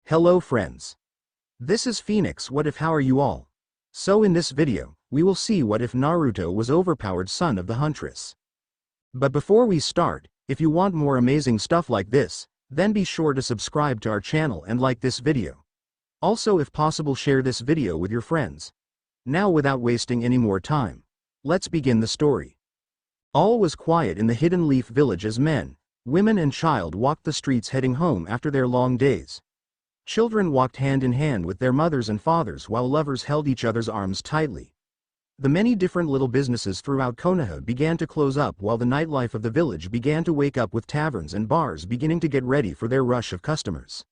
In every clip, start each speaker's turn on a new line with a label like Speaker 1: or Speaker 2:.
Speaker 1: Hello friends. This is Phoenix. What if? How are you all? So in this video, we will see what if Naruto was overpowered son of the Huntress. But before we start, if you want more amazing stuff like this, then be sure to subscribe to our channel and like this video. Also, if possible, share this video with your friends. Now without wasting any more time, let's begin the story. All was quiet in the Hidden Leaf village as men, women and child walked the streets heading home after their long days. Children walked hand in hand with their mothers and fathers while lovers held each other's arms tightly. The many different little businesses throughout Konoha began to close up while the nightlife of the village began to wake up with taverns and bars beginning to get ready for their rush of customers.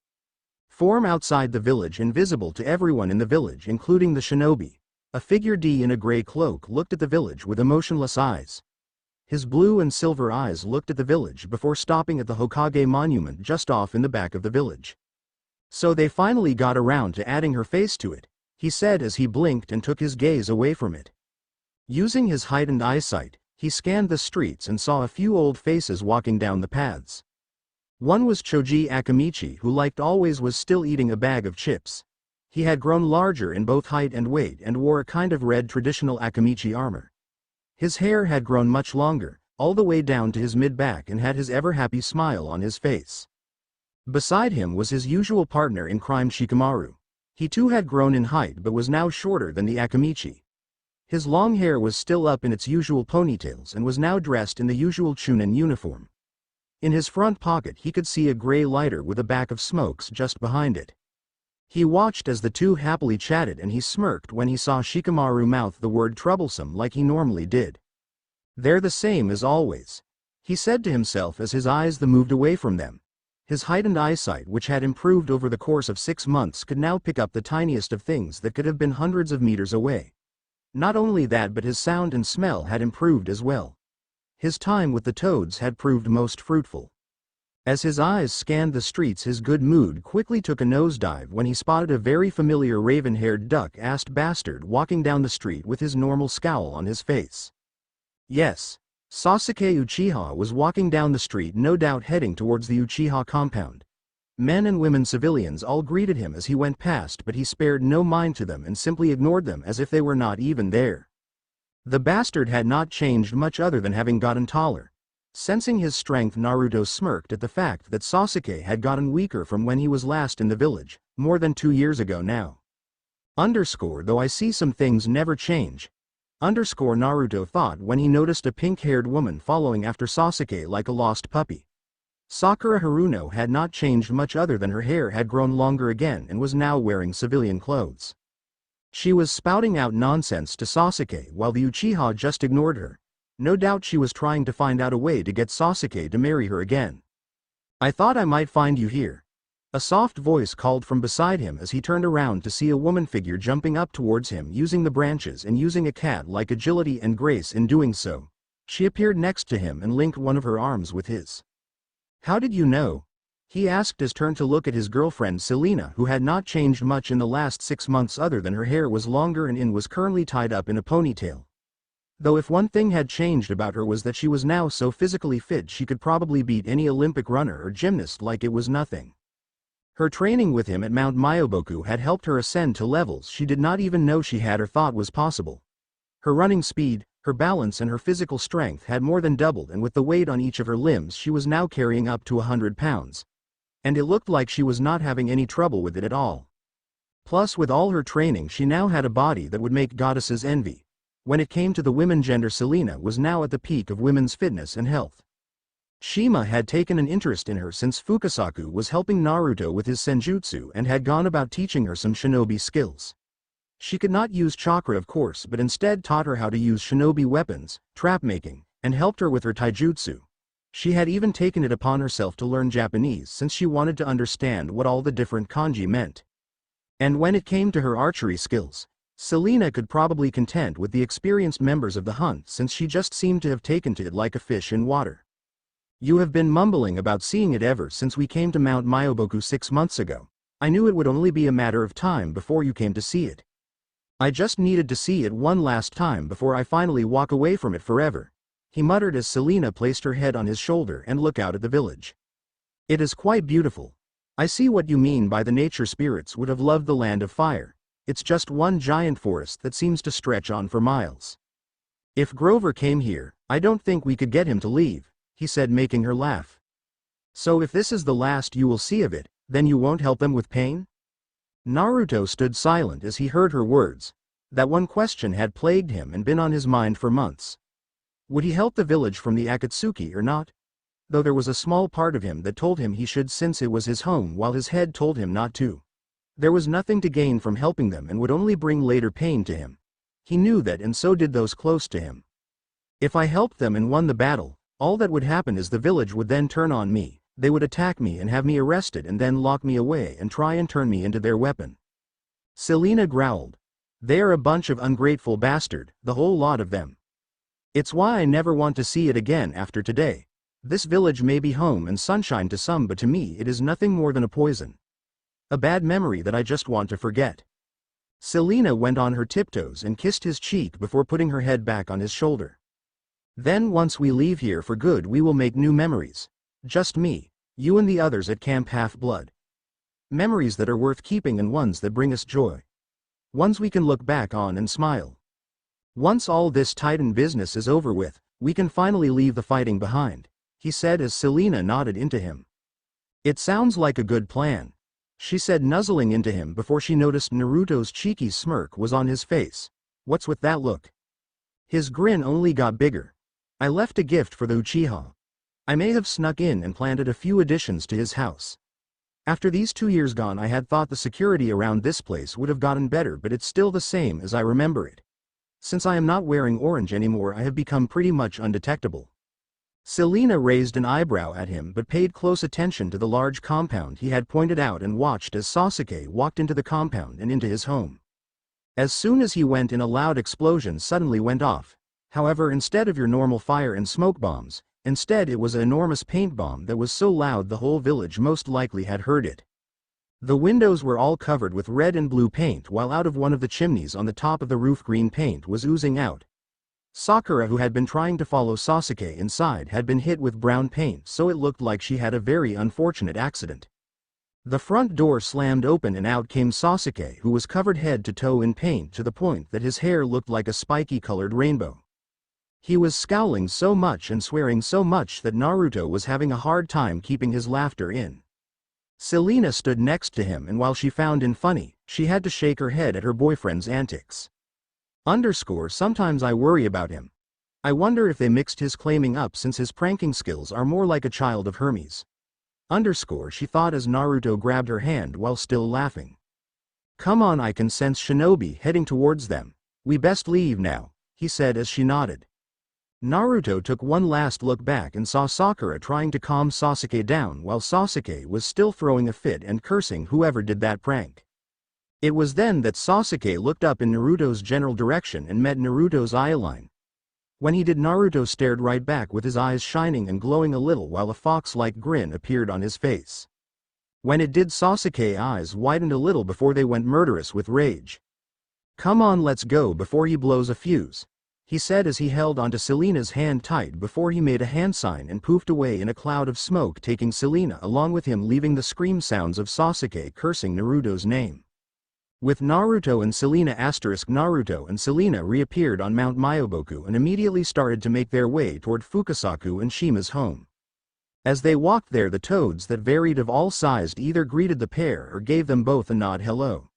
Speaker 1: Form outside the village, invisible to everyone in the village including the shinobi. A figure D in a gray cloak looked at the village with emotionless eyes. His blue and silver eyes looked at the village before stopping at the Hokage monument just off in the back of the village. So they finally got around to adding her face to it, he said as he blinked and took his gaze away from it. Using his heightened eyesight, he scanned the streets and saw a few old faces walking down the paths. One was Choji Akamichi, who like always was still eating a bag of chips. He had grown larger in both height and weight and wore a kind of red traditional Akamichi armor. His hair had grown much longer, all the way down to his mid-back, and had his ever-happy smile on his face. Beside him was his usual partner in crime, Shikamaru. He too had grown in height but was now shorter than the Akamichi. His long hair was still up in its usual ponytails and was now dressed in the usual Chunin uniform. In his front pocket he could see a gray lighter with a back of smokes just behind it. He watched as the two happily chatted and he smirked when he saw Shikamaru mouth the word troublesome like he normally did. They're the same as always, he said to himself as his eyes moved away from them. His heightened eyesight, which had improved over the course of 6 months, could now pick up the tiniest of things that could have been hundreds of meters away. Not only that, but his sound and smell had improved as well. His time with the toads had proved most fruitful. As his eyes scanned the streets, his good mood quickly took a nosedive when he spotted a very familiar raven-haired duck-assed bastard walking down the street with his normal scowl on his face. Yes, Sasuke Uchiha was walking down the street, no doubt heading towards the Uchiha compound. Men and women civilians all greeted him as he went past, but he spared no mind to them and simply ignored them as if they were not even there. The bastard had not changed much other than having gotten taller. Sensing his strength, Naruto smirked at the fact that Sasuke had gotten weaker from when he was last in the village, more than 2 years ago now. Though I see some things never change. Naruto thought when he noticed a pink-haired woman following after Sasuke like a lost puppy. Sakura Haruno had not changed much other than her hair had grown longer again and was now wearing civilian clothes. She was spouting out nonsense to Sasuke while the Uchiha just ignored her. No doubt she was trying to find out a way to get Sasuke to marry her again. I thought I might find you here. A soft voice called from beside him as he turned around to see a woman figure jumping up towards him using the branches and using a cat-like agility and grace in doing so. She appeared next to him and linked one of her arms with his. How did you know? He asked as turned to look at his girlfriend Selena, who had not changed much in the last 6 months other than her hair was longer and was currently tied up in a ponytail. Though if one thing had changed about her was that she was now so physically fit she could probably beat any Olympic runner or gymnast like it was nothing. Her training with him at Mount Myoboku had helped her ascend to levels she did not even know she had or thought was possible. Her running speed, her balance and her physical strength had more than doubled, and with the weight on each of her limbs she was now carrying up to 100 pounds. And it looked like she was not having any trouble with it at all. Plus, with all her training, she now had a body that would make goddesses envy. When it came to the women gender, Selena was now at the peak of women's fitness and health. Shima had taken an interest in her since Fukasaku was helping Naruto with his senjutsu and had gone about teaching her some shinobi skills. She could not use chakra of course, but instead taught her how to use shinobi weapons, trap making, and helped her with her taijutsu. She had even taken it upon herself to learn Japanese since she wanted to understand what all the different kanji meant. And when it came to her archery skills, Selena could probably content with the experienced members of the hunt since she just seemed to have taken to it like a fish in water. You have been mumbling about seeing it ever since we came to Mount Myoboku 6 months ago. I knew it would only be a matter of time before you came to see it. I just needed to see it one last time before I finally walk away from it forever, he muttered as Selena placed her head on his shoulder and looked out at the village. It is quite beautiful. I see what you mean by the nature spirits would have loved the land of fire. It's just one giant forest that seems to stretch on for miles. If Grover came here, I don't think we could get him to leave, he said, making her laugh. So if this is the last you will see of it, then you won't help them with pain? Naruto stood silent as he heard her words. That one question had plagued him and been on his mind for months. Would he help the village from the Akatsuki or not? Though there was a small part of him that told him he should, since it was his home, while his head told him not to. There was nothing to gain from helping them and would only bring later pain to him. He knew that, and so did those close to him. If I helped them and won the battle, all that would happen is the village would then turn on me. They would attack me and have me arrested and then lock me away and try and turn me into their weapon. Selena growled. They're a bunch of ungrateful bastard, the whole lot of them. It's why I never want to see it again after today. This village may be home and sunshine to some, but to me it is nothing more than a poison. A bad memory that I just want to forget. Selena went on her tiptoes and kissed his cheek before putting her head back on his shoulder. Then once we leave here for good we will make new memories. Just me, you and the others at Camp Half-Blood. Memories that are worth keeping and ones that bring us joy. Ones we can look back on and smile. Once all this Titan business is over with, we can finally leave the fighting behind, he said as Selena nodded into him. It sounds like a good plan, she said, nuzzling into him before she noticed Naruto's cheeky smirk was on his face. What's with that look? His grin only got bigger. I left a gift for the Uchiha. I may have snuck in and planted a few additions to his house. After these 2 years gone, I had thought the security around this place would have gotten better, but it's still the same as I remember it. Since I am not wearing orange anymore, I have become pretty much undetectable. Selena raised an eyebrow at him but paid close attention to the large compound he had pointed out and watched as Sasuke walked into the compound and into his home. As soon as he went in, a loud explosion suddenly went off. However, instead of your normal fire and smoke bombs, instead it was an enormous paint bomb that was so loud the whole village most likely had heard it. The windows were all covered with red and blue paint, while out of one of the chimneys on the top of the roof green paint was oozing out. Sakura, who had been trying to follow Sasuke inside, had been hit with brown paint, so it looked like she had a very unfortunate accident. The front door slammed open and out came Sasuke, who was covered head to toe in paint to the point that his hair looked like a spiky colored rainbow. He was scowling so much and swearing so much that Naruto was having a hard time keeping his laughter in. Selena stood next to him, and while she found it funny, she had to shake her head at her boyfriend's antics. Sometimes I worry about him. I wonder if they mixed his claiming up, since his pranking skills are more like a child of Hermes. She thought as Naruto grabbed her hand while still laughing. Come on, I can sense Shinobi heading towards them. We best leave now, he said as she nodded. Naruto took one last look back and saw Sakura trying to calm Sasuke down while Sasuke was still throwing a fit and cursing whoever did that prank. It was then that Sasuke looked up in Naruto's general direction and met Naruto's eye line. When he did, Naruto stared right back with his eyes shining and glowing a little while a fox-like grin appeared on his face. When it did, Sasuke's eyes widened a little before they went murderous with rage. Come on, let's go before he blows a fuse, he said as he held onto Selena's hand tight before he made a hand sign and poofed away in a cloud of smoke, taking Selena along with him, leaving the scream sounds of Sasuke cursing Naruto's name. With Naruto and Selena Naruto and Selena reappeared on Mount Myoboku and immediately started to make their way toward Fukasaku and Shima's home. As they walked there, the toads that varied of all sizes either greeted the pair or gave them both a nod hello.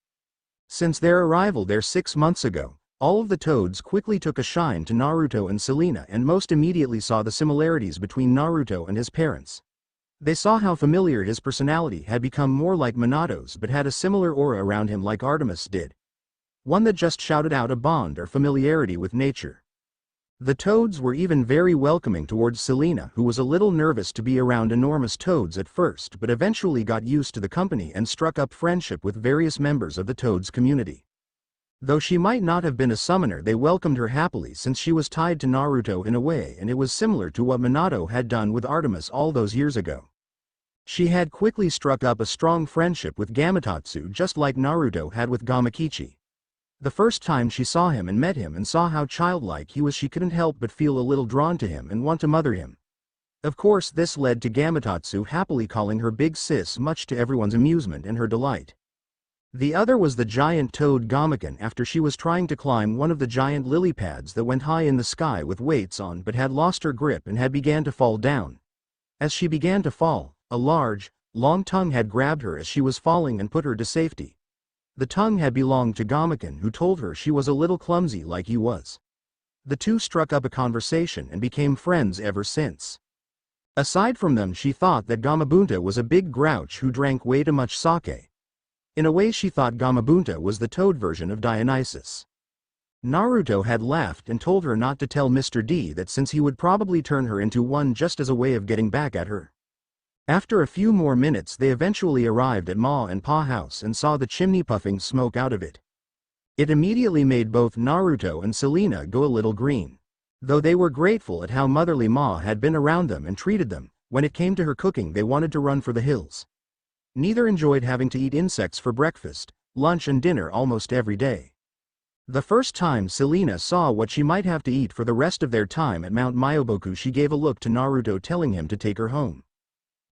Speaker 1: Since their arrival there 6 months ago, all of the toads quickly took a shine to Naruto and Selena and most immediately saw the similarities between Naruto and his parents. They saw how familiar his personality had become, more like Minato's, but had a similar aura around him like Artemis did. One that just shouted out a bond or familiarity with nature. The toads were even very welcoming towards Selena, who was a little nervous to be around enormous toads at first but eventually got used to the company and struck up friendship with various members of the toads community. Though she might not have been a summoner, they welcomed her happily since she was tied to Naruto in a way, and it was similar to what Minato had done with Artemis all those years ago. She had quickly struck up a strong friendship with Gamatotsu, just like Naruto had with Gamakichi. The first time she saw him and met him and saw how childlike he was, she couldn't help but feel a little drawn to him and want to mother him. Of course this led to Gamatotsu happily calling her big sis, much to everyone's amusement and her delight. The other was the giant toad Gamaken after she was trying to climb one of the giant lily pads that went high in the sky with weights on but had lost her grip and had began to fall down. As she began to fall, a large, long tongue had grabbed her as she was falling and put her to safety. The tongue had belonged to Gamaken, who told her she was a little clumsy like he was. The two struck up a conversation and became friends ever since. Aside from them, she thought that Gamabunta was a big grouch who drank way too much sake. In a way she thought Gamabunta was the toad version of Dionysus. Naruto had laughed and told her not to tell Mr. D that since he would probably turn her into one just as a way of getting back at her. After a few more minutes they eventually arrived at Ma and Pa house and saw the chimney puffing smoke out of it. It immediately made both Naruto and Selena go a little green. Though they were grateful at how motherly Ma had been around them and treated them, when it came to her cooking they wanted to run for the hills. Neither enjoyed having to eat insects for breakfast, lunch and dinner almost every day. The first time Selena saw what she might have to eat for the rest of their time at Mount Myoboku, she gave a look to Naruto telling him to take her home.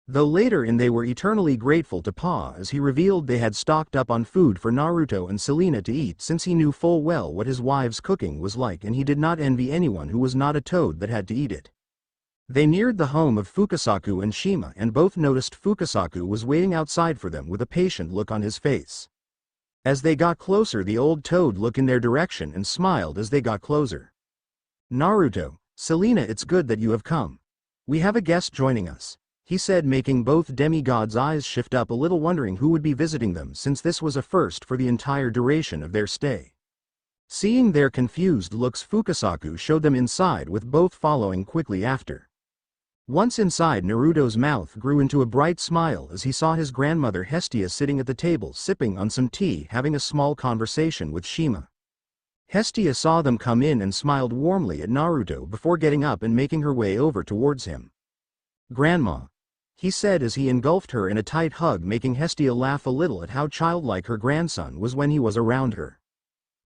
Speaker 1: Though later in they were eternally grateful to Pa as he revealed they had stocked up on food for Naruto and Selena to eat since he knew full well what his wife's cooking was like and he did not envy anyone who was not a toad that had to eat it. They neared the home of Fukasaku and Shima and both noticed Fukasaku was waiting outside for them with a patient look on his face. As they got closer the old toad looked in their direction and smiled as they got closer. "Naruto, Selena, it's good that you have come. We have a guest joining us," he said, making both demigods' eyes shift up a little, wondering who would be visiting them since this was a first for the entire duration of their stay. Seeing their confused looks, Fukasaku showed them inside with both following quickly after. Once inside, Naruto's mouth grew into a bright smile as he saw his grandmother Hestia sitting at the table sipping on some tea, having a small conversation with Shima. Hestia saw them come in and smiled warmly at Naruto before getting up and making her way over towards him. "Grandma," he said as he engulfed her in a tight hug, making Hestia laugh a little at how childlike her grandson was when he was around her.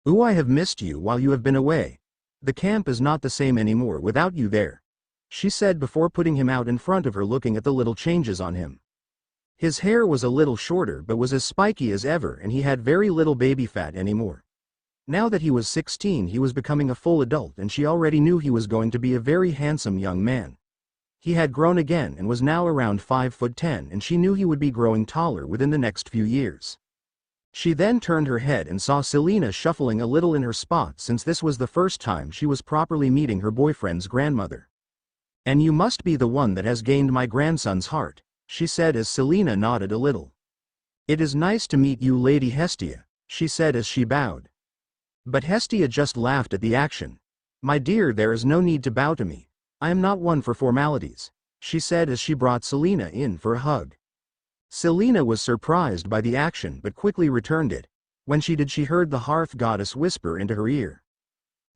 Speaker 1: "Ooh, I have missed you while you have been away. The camp is not the same anymore without you there," she said before putting him out in front of her, looking at the little changes on him. His hair was a little shorter but was as spiky as ever and he had very little baby fat anymore. Now that he was 16 he was becoming a full adult and she already knew he was going to be a very handsome young man. He had grown again and was now around 5'10" and she knew he would be growing taller within the next few years. She then turned her head and saw Selena shuffling a little in her spot since this was the first time she was properly meeting her boyfriend's grandmother. "And you must be the one that has gained my grandson's heart," she said as Selena nodded a little. "It is nice to meet you, Lady Hestia," she said as she bowed. But Hestia just laughed at the action. "My dear, there is no need to bow to me. I am not one for formalities," she said as she brought Selena in for a hug. Selena was surprised by the action but quickly returned it. When she did, she heard the hearth goddess whisper into her ear,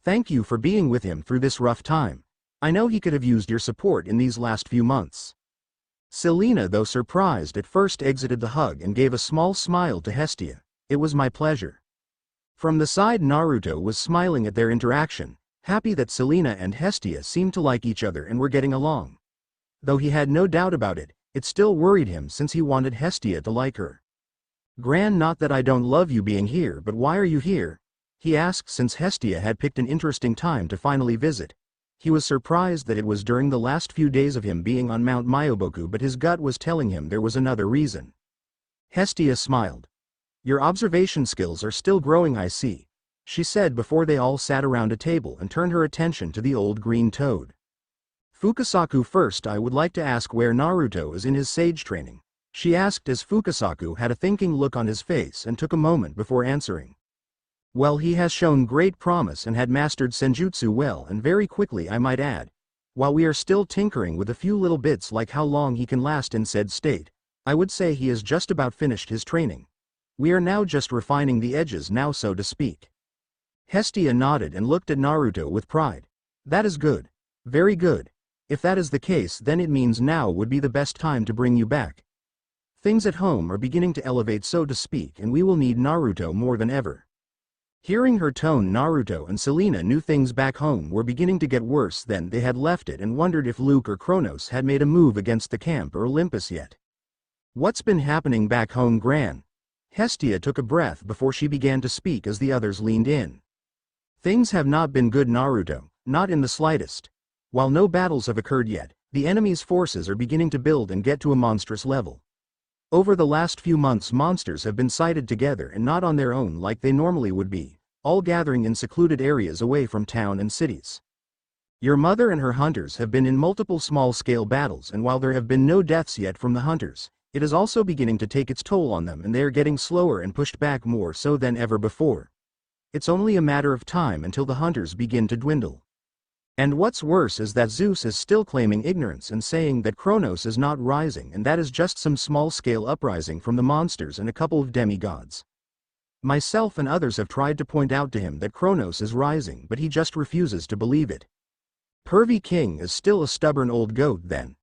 Speaker 1: "Thank you for being with him through this rough time. I know he could have used your support in these last few months." Selena, though surprised at first, exited the hug and gave a small smile to Hestia. "It was my pleasure." From the side, Naruto was smiling at their interaction, happy that Selena and Hestia seemed to like each other and were getting along. Though he had no doubt about it, it still worried him since he wanted Hestia to like her. "Gran, not that I don't love you being here, but why are you here?" he asked since Hestia had picked an interesting time to finally visit. He was surprised that it was during the last few days of him being on Mount Myoboku, but his gut was telling him there was another reason. Hestia smiled. "Your observation skills are still growing, I see," she said before they all sat around a table and turned her attention to the old green toad. "Fukasaku, first I would like to ask where Naruto is in his sage training," she asked as Fukasaku had a thinking look on his face and took a moment before answering. "Well, he has shown great promise and had mastered senjutsu well and very quickly, I might add. While we are still tinkering with a few little bits like how long he can last in said state, I would say he has just about finished his training. We are now just refining the edges now, so to speak." Hestia nodded and looked at Naruto with pride. "That is good. Very good. If that is the case, then it means now would be the best time to bring you back. Things at home are beginning to elevate, so to speak, and we will need Naruto more than ever." Hearing her tone, Naruto and Selena knew things back home were beginning to get worse than they had left it and wondered if Luke or Kronos had made a move against the camp or Olympus yet. What's been happening back home, Gran? Hestia took a breath before she began to speak as the others leaned in. Things have not been good, Naruto, not in the slightest. While no battles have occurred yet, the enemy's forces are beginning to build and get to a monstrous level. Over the last few months, monsters have been sighted together and not on their own like they normally would be, all gathering in secluded areas away from town and cities. Your mother and her hunters have been in multiple small-scale battles, and while there have been no deaths yet from the hunters, it is also beginning to take its toll on them, and they are getting slower and pushed back more so than ever before. It's only a matter of time until the hunters begin to dwindle. And what's worse is that Zeus is still claiming ignorance and saying that Kronos is not rising, and that is just some small-scale uprising from the monsters and a couple of demigods. Myself and others have tried to point out to him that Kronos is rising, but he just refuses to believe it. Pervy King is still a stubborn old goat then,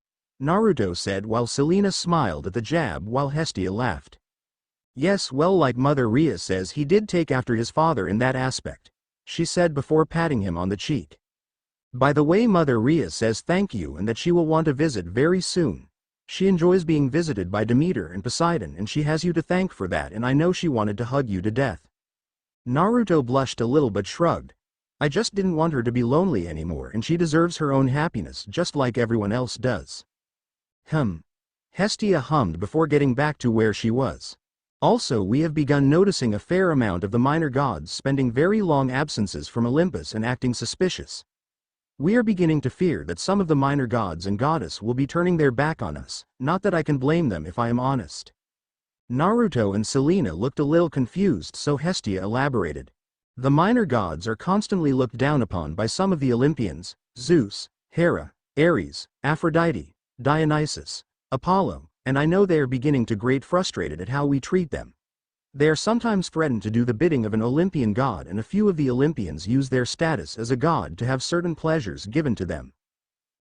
Speaker 1: Naruto said while Selena smiled at the jab while Hestia laughed. Yes, well, like Mother Rhea says, he did take after his father in that aspect, she said before patting him on the cheek. By the way, Mother Rhea says thank you and that she will want to visit very soon. She enjoys being visited by Demeter and Poseidon, and she has you to thank for that, and I know she wanted to hug you to death. Naruto blushed a little but shrugged. I just didn't want her to be lonely anymore, and she deserves her own happiness just like everyone else does. Hestia hummed before getting back to where she was. Also, we have begun noticing a fair amount of the minor gods spending very long absences from Olympus and acting suspicious. We are beginning to fear that some of the minor gods and goddess will be turning their back on us, not that I can blame them if I am honest. Naruto and Selena looked a little confused, so Hestia elaborated. The minor gods are constantly looked down upon by some of the Olympians: Zeus, Hera, Ares, Aphrodite, Dionysus, Apollo, and I know they are beginning to get frustrated at how we treat them. They are sometimes threatened to do the bidding of an Olympian god, and a few of the Olympians use their status as a god to have certain pleasures given to them.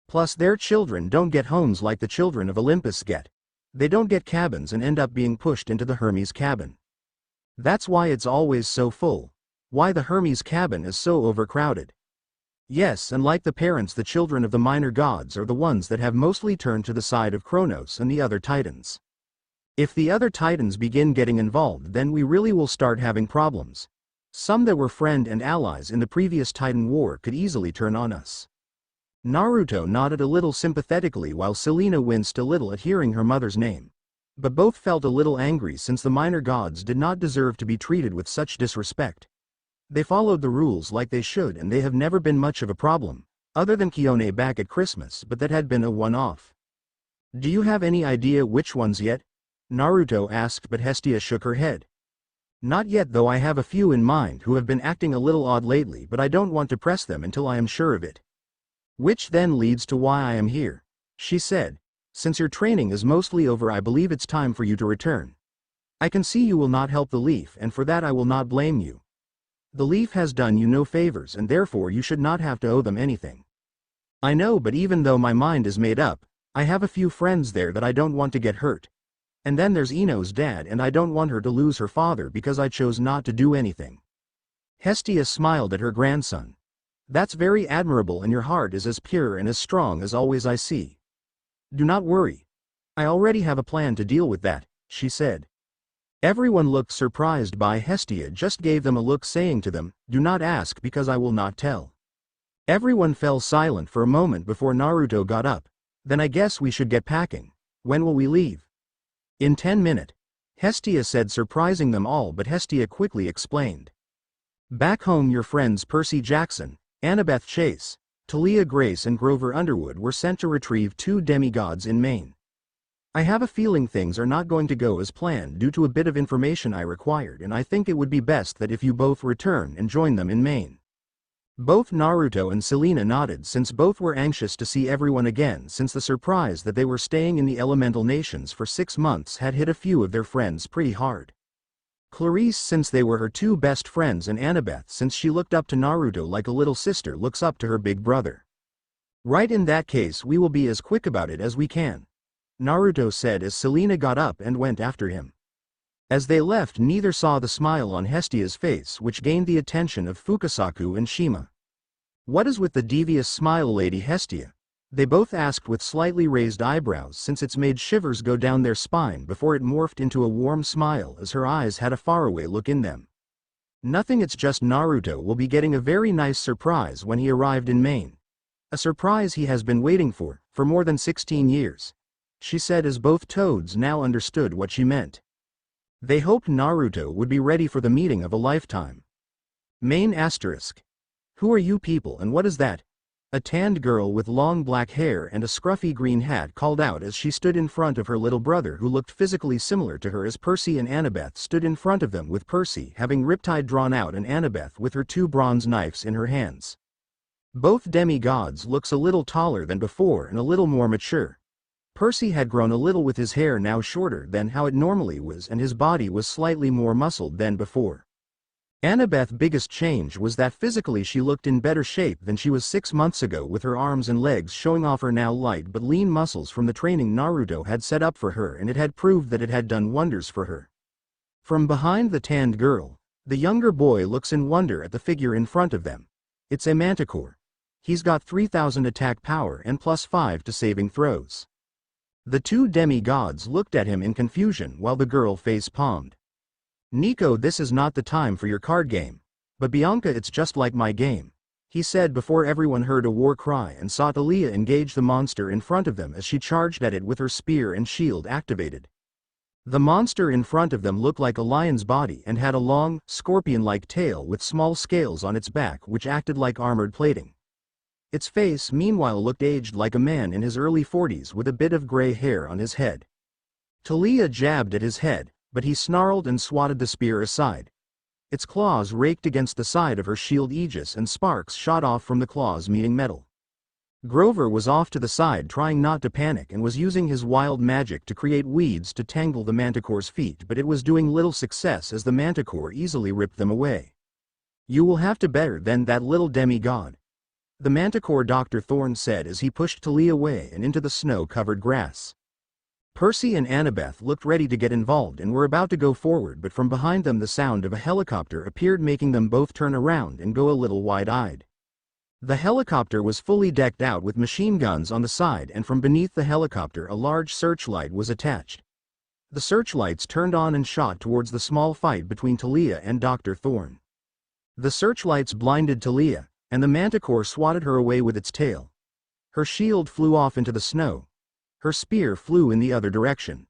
Speaker 1: Plus, their children don't get homes like the children of Olympus get. They don't get cabins and end up being pushed into the Hermes cabin. That's why it's always so full. Why the Hermes cabin is so overcrowded. Yes, and like the parents, the children of the minor gods are the ones that have mostly turned to the side of Kronos and the other titans. If the other titans begin getting involved, then we really will start having problems. Some that were friend and allies in the previous Titan War could easily turn on us. Naruto nodded a little sympathetically while Selena winced a little at hearing her mother's name. But both felt a little angry since the minor gods did not deserve to be treated with such disrespect. They followed the rules like they should, and they have never been much of a problem, other than Kione back at Christmas, but that had been a one-off. Do you have any idea which ones yet? Naruto asked, but Hestia shook her head. Not yet, though I have a few in mind who have been acting a little odd lately, but I don't want to press them until I am sure of it. Which then leads to why I am here, she said. Since your training is mostly over, I believe it's time for you to return. I can see you will not help the Leaf, and for that I will not blame you. The Leaf has done you no favors, and therefore you should not have to owe them anything. I know, but even though my mind is made up, I have a few friends there that I don't want to get hurt. And then there's Ino's dad, and I don't want her to lose her father because I chose not to do anything. Hestia smiled at her grandson. That's very admirable, and your heart is as pure and as strong as always, I see. Do not worry. I already have a plan to deal with that, she said. Everyone looked surprised by Hestia, just gave them a look saying to them, do not ask because I will not tell. Everyone fell silent for a moment before Naruto got up. Then I guess we should get packing. When will we leave? In 10 minutes. Hestia said, surprising them all, but Hestia quickly explained. Back home, your friends Percy Jackson, Annabeth Chase, Talia Grace and Grover Underwood were sent to retrieve 2 demigods in Maine. I have a feeling things are not going to go as planned due to a bit of information I required, and I think it would be best that if you both return and join them in Maine. Both Naruto and Selena nodded, since both were anxious to see everyone again, since the surprise that they were staying in the elemental nations for 6 months had hit a few of their friends pretty hard. Clarice, since they were her 2 best friends, and Annabeth, since she looked up to Naruto like a little sister looks up to her big brother. Right, in that case we will be as quick about it as we can, Naruto said as Selena got up and went after him. As they left, neither saw the smile on Hestia's face, which gained the attention of Fukasaku and Shima. "What is with the devious smile, Lady Hestia?" they both asked with slightly raised eyebrows, since it's made shivers go down their spine before it morphed into a warm smile as her eyes had a faraway look in them. "Nothing, it's just Naruto will be getting a very nice surprise when he arrived in Maine. A surprise he has been waiting for more than 16 years. She said, as both toads now understood what she meant. They hoped Naruto would be ready for the meeting of a lifetime. Main asterisk. Who are you people and what is that? A tanned girl with long black hair and a scruffy green hat called out as she stood in front of her little brother, who looked physically similar to her, as Percy and Annabeth stood in front of them, with Percy having riptide drawn out and Annabeth with her 2 bronze knives in her hands. Both demigods looks a little taller than before and a little more mature. Percy had grown a little, with his hair now shorter than how it normally was, and his body was slightly more muscled than before. Annabeth's biggest change was that physically she looked in better shape than she was 6 months ago, with her arms and legs showing off her now light but lean muscles from the training Naruto had set up for her, and it had proved that it had done wonders for her. From behind the tanned girl, the younger boy looks in wonder at the figure in front of them. It's a Manticore. He's got 3000 attack power and +5 to saving throws. The 2 demigods looked at him in confusion while the girl face-palmed. "Nico, this is not the time for your card game. But Bianca, it's just like my game," he said before everyone heard a war cry and saw Thalia engage the monster in front of them as she charged at it with her spear and shield activated. The monster in front of them looked like a lion's body and had a long, scorpion-like tail with small scales on its back which acted like armored plating. Its face, meanwhile, looked aged, like a man in his early 40s with a bit of gray hair on his head. Thalia jabbed at his head, but he snarled and swatted the spear aside. Its claws raked against the side of her shield aegis and sparks shot off from the claws meeting metal. Grover was off to the side trying not to panic and was using his wild magic to create weeds to tangle the Manticore's feet, but it was doing little success as the Manticore easily ripped them away. "You will have to better than that, little demigod," the Manticore Dr. Thorne said as he pushed Thalia away and into the snow-covered grass. Percy and Annabeth looked ready to get involved and were about to go forward, but from behind them the sound of a helicopter appeared, making them both turn around and go a little wide-eyed. The helicopter was fully decked out with machine guns on the side, and from beneath the helicopter a large searchlight was attached. The searchlights turned on and shot towards the small fight between Thalia and Dr. Thorne. The searchlights blinded Thalia, and the Manticore swatted her away with its tail. Her shield flew off into the snow. Her spear flew in the other direction.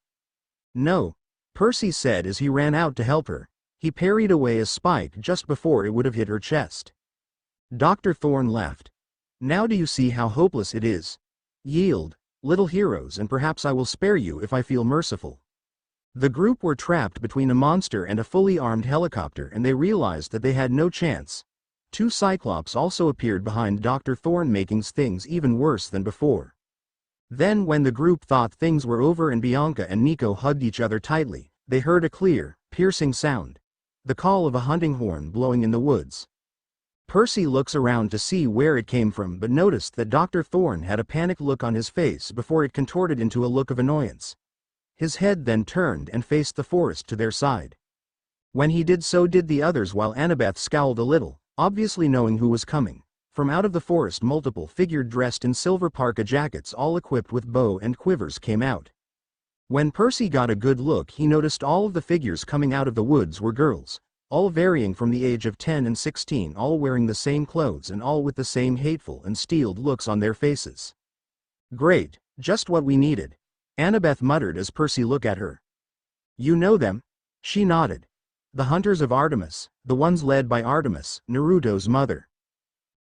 Speaker 1: "No," Percy said as he ran out to help her. He parried away a spike just before it would have hit her chest. Dr. Thorne laughed. "Now do you see how hopeless it is? Yield, little heroes, and perhaps I will spare you if I feel merciful." The group were trapped between a monster and a fully armed helicopter, and they realized that they had no chance. 2 Cyclops also appeared behind Dr. Thorne, making things even worse than before. Then, when the group thought things were over and Bianca and Nico hugged each other tightly, they heard a clear, piercing sound. The call of a hunting horn blowing in the woods. Percy looks around to see where it came from, but noticed that Dr. Thorne had a panicked look on his face before it contorted into a look of annoyance. His head then turned and faced the forest to their side. When he did, so did the others, while Annabeth scowled a little, obviously knowing who was coming. From out of the forest multiple figures dressed in silver parka jackets, all equipped with bow and quivers, came out. When Percy got a good look, he noticed all of the figures coming out of the woods were girls, all varying from the age of 10 and 16, all wearing the same clothes and all with the same hateful and steeled looks on their faces. "Great, just what we needed," Annabeth muttered as Percy looked at her. "You know them?" She nodded. "The Hunters of Artemis, the ones led by Artemis, Naruto's mother."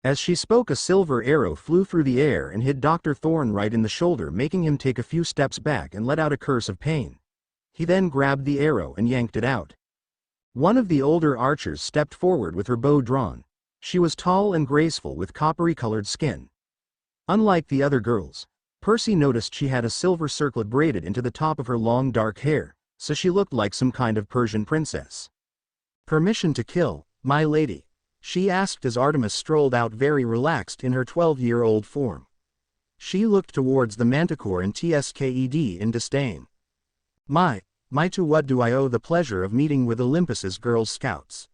Speaker 1: As she spoke, a silver arrow flew through the air and hit Dr. Thorne right in the shoulder, making him take a few steps back and let out a curse of pain. He then grabbed the arrow and yanked it out. One of the older archers stepped forward with her bow drawn. She was tall and graceful with coppery-colored skin. Unlike the other girls, Percy noticed she had a silver circlet braided into the top of her long dark hair, so she looked like some kind of Persian princess. "Permission to kill, my lady?" she asked as Artemis strolled out, very relaxed in her 12-year-old form. She looked towards the Manticore and Tsked in disdain. "My, To what do I owe the pleasure of meeting with Olympus's Girl Scouts?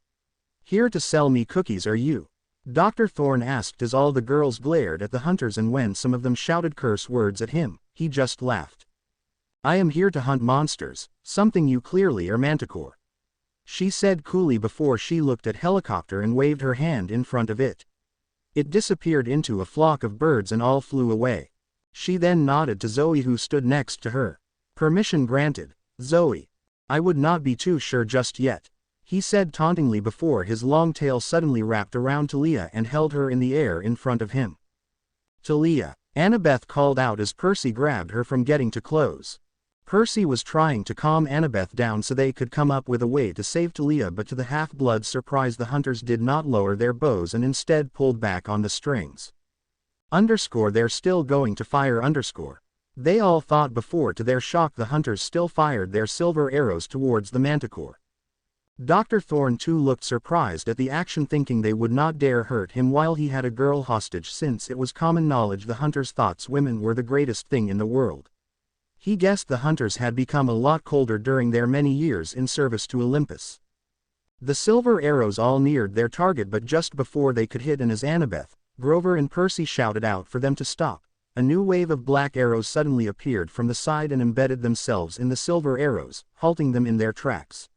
Speaker 1: Here to sell me cookies are you? Dr. Thorne asked as all the girls glared at the hunters, and when some of them shouted curse words at him, he just laughed. I am here to hunt monsters, something you clearly are, Manticore, she said coolly before she looked at helicopter and waved her hand in front of it. It disappeared into a flock of birds and all flew away. She then nodded to Zoe, who stood next to her. Permission granted, Zoe. I would not be too sure just yet, he said tauntingly before his long tail suddenly wrapped around Talia and held her in the air in front of him. Talia, Annabeth called out as Percy grabbed her from getting too close. Percy was trying to calm Annabeth down so they could come up with a way to save Talia, but to the half-blood's surprise the hunters did not lower their bows and instead pulled back on the strings. They're still going to fire. They all thought before. To their shock the hunters still fired their silver arrows towards the Manticore. Dr. Thorne too looked surprised at the action, thinking they would not dare hurt him while he had a girl hostage, since it was common knowledge the hunters thought women were the greatest thing in the world. He guessed the hunters had become a lot colder during their many years in service to Olympus. The silver arrows all neared their target, but just before they could hit, and as Annabeth, Grover and Percy shouted out for them to stop, a new wave of black arrows suddenly appeared from the side and embedded themselves in the silver arrows, halting them in their tracks.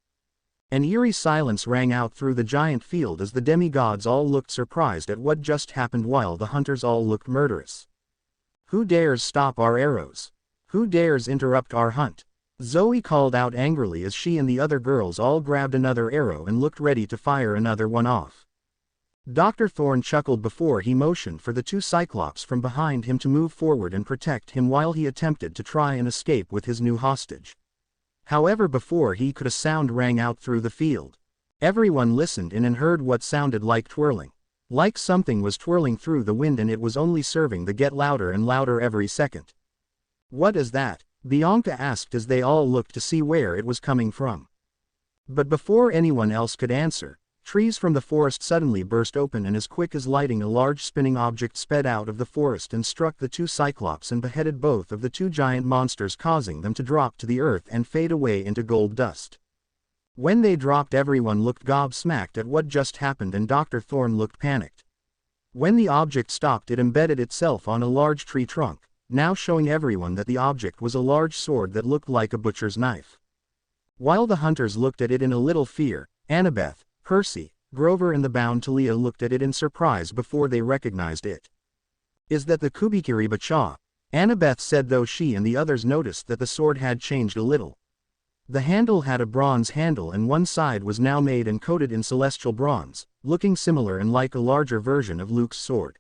Speaker 1: An eerie silence rang out through the giant field as the demigods all looked surprised at what just happened, while the hunters all looked murderous. Who dares stop our arrows? Who dares interrupt our hunt? Zoe called out angrily as she and the other girls all grabbed another arrow and looked ready to fire another one off. Dr. Thorne chuckled before he motioned for the two Cyclops from behind him to move forward and protect him while he attempted to try and escape with his new hostage. However, before he could, a sound rang out through the field. Everyone listened in and heard what sounded like twirling. Like something was twirling through the wind, and it was only serving to get louder and louder every second. What is that? Bianca asked as they all looked to see where it was coming from. But before anyone else could answer, trees from the forest suddenly burst open, and as quick as lightning a large spinning object sped out of the forest and struck the two Cyclops and beheaded both of the two giant monsters, causing them to drop to the earth and fade away into gold dust. When they dropped, everyone looked gobsmacked at what just happened, and Dr. Thorne looked panicked. When the object stopped, it embedded itself on a large tree trunk, now showing everyone that the object was a large sword that looked like a butcher's knife. While the hunters looked at it in a little fear, Annabeth, Percy, Grover and the bound Talia looked at it in surprise before they recognized it. Is that the Kubikiri Bacha? Annabeth said, though she and the others noticed that the sword had changed a little. The handle had a bronze handle, and one side was now made and coated in celestial bronze, looking similar and like a larger version of Luke's sword.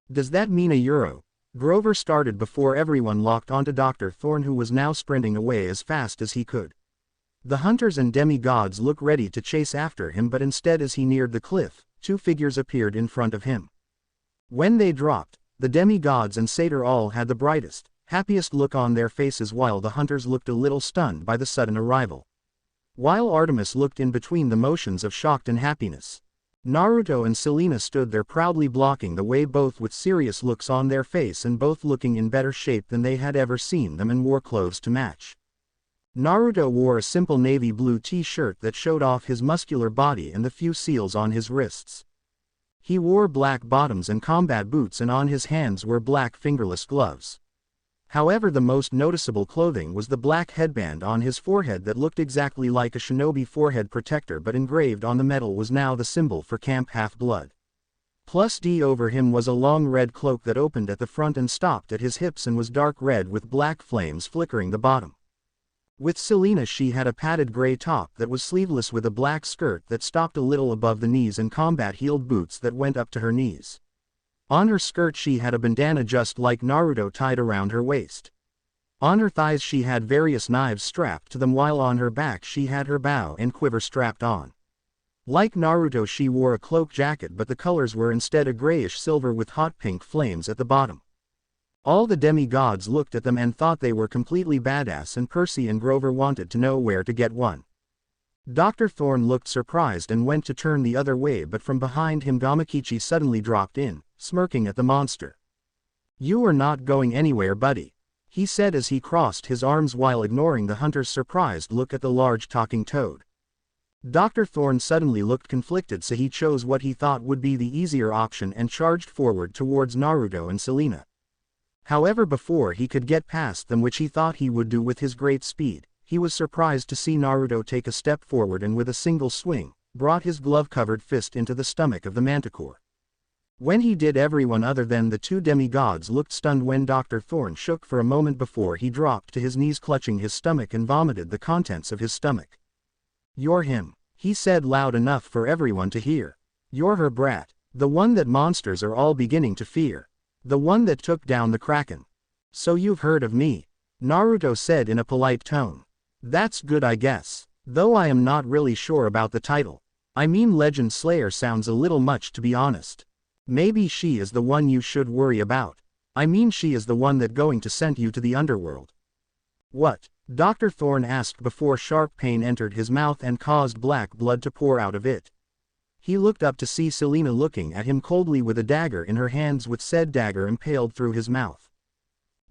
Speaker 1: Does that mean a euro? Grover started before everyone locked onto Dr. Thorne, who was now sprinting away as fast as he could. The hunters and demigods looked ready to chase after him, but instead as he neared the cliff, two figures appeared in front of him. When they dropped, the demigods and satyr all had the brightest, happiest look on their faces, while the hunters looked a little stunned by the sudden arrival. While Artemis looked in between the motions of shocked and happiness. Naruto and Selena stood there proudly blocking the way, both with serious looks on their face and both looking in better shape than they had ever seen them, and wore clothes to match. Naruto wore a simple navy blue t-shirt that showed off his muscular body and the few seals on his wrists. He wore black bottoms and combat boots, and on his hands were black fingerless gloves. However, the most noticeable clothing was the black headband on his forehead that looked exactly like a shinobi forehead protector, but engraved on the metal was now the symbol for Camp Half-Blood. Plus D over him was a long red cloak that opened at the front and stopped at his hips and was dark red with black flames flickering the bottom. With Selena, she had a padded gray top that was sleeveless with a black skirt that stopped a little above the knees and combat-heeled boots that went up to her knees. On her skirt she had a bandana just like Naruto tied around her waist. On her thighs she had various knives strapped to them, while on her back she had her bow and quiver strapped on. Like Naruto, she wore a cloak jacket, but the colors were instead a grayish silver with hot pink flames at the bottom. All the demigods looked at them and thought they were completely badass, and Percy and Grover wanted to know where to get one. Dr. Thorne looked surprised and went to turn the other way, but from behind him Gamakichi suddenly dropped in, smirking at the monster. You are not going anywhere, buddy. he said as he crossed his arms while ignoring the hunter's surprised look at the large talking toad. Dr. Thorne suddenly looked conflicted, so he chose what he thought would be the easier option and charged forward towards Naruto and Selena. However, before he could get past them, which he thought he would do with his great speed, he was surprised to see Naruto take a step forward and with a single swing, brought his glove-covered fist into the stomach of the Manticore. When he did, everyone other than the two demigods looked stunned when Dr. Thorne shook for a moment before he dropped to his knees, clutching his stomach and vomited the contents of his stomach. "You're him," he said loud enough for everyone to hear. "You're her brat, the one that monsters are all beginning to fear. The one that took down the Kraken. So you've heard of me," Naruto said in a polite tone. "That's good, I guess. Though I am not really sure about the title. I mean, Legend Slayer sounds a little much, to be honest. Maybe she is the one you should worry about. I mean, she is the one that going to send you to the underworld." "What?" Dr. Thorne asked before sharp pain entered his mouth and caused black blood to pour out of it. He looked up to see Selena looking at him coldly with a dagger in her hands, with said dagger impaled through his mouth.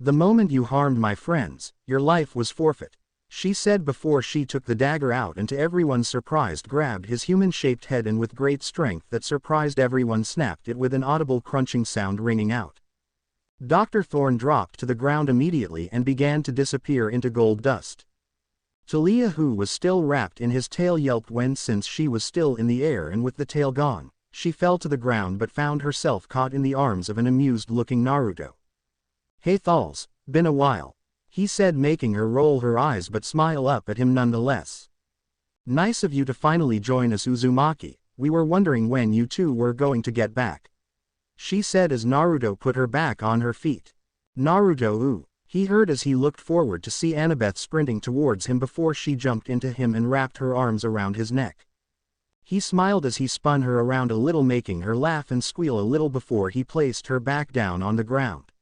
Speaker 1: "The moment you harmed my friends, your life was forfeit," she said before she took the dagger out and to everyone's surprise grabbed his human-shaped head and with great strength that surprised everyone snapped it with an audible crunching sound ringing out. Dr. Thorne dropped to the ground immediately and began to disappear into gold dust. Talia, who was still wrapped in his tail, yelped when, since she was still in the air and with the tail gone, she fell to the ground but found herself caught in the arms of an amused-looking Naruto. "Hey Thals, been a while," he said, making her roll her eyes but smile up at him nonetheless. "Nice of you to finally join us, Uzumaki. We were wondering when you two were going to get back," she said as Naruto put her back on her feet. "Naruto, ooh," he heard as he looked forward to see Annabeth sprinting towards him before she jumped into him and wrapped her arms around his neck. He smiled as he spun her around a little, making her laugh and squeal a little before he placed her back down on the ground.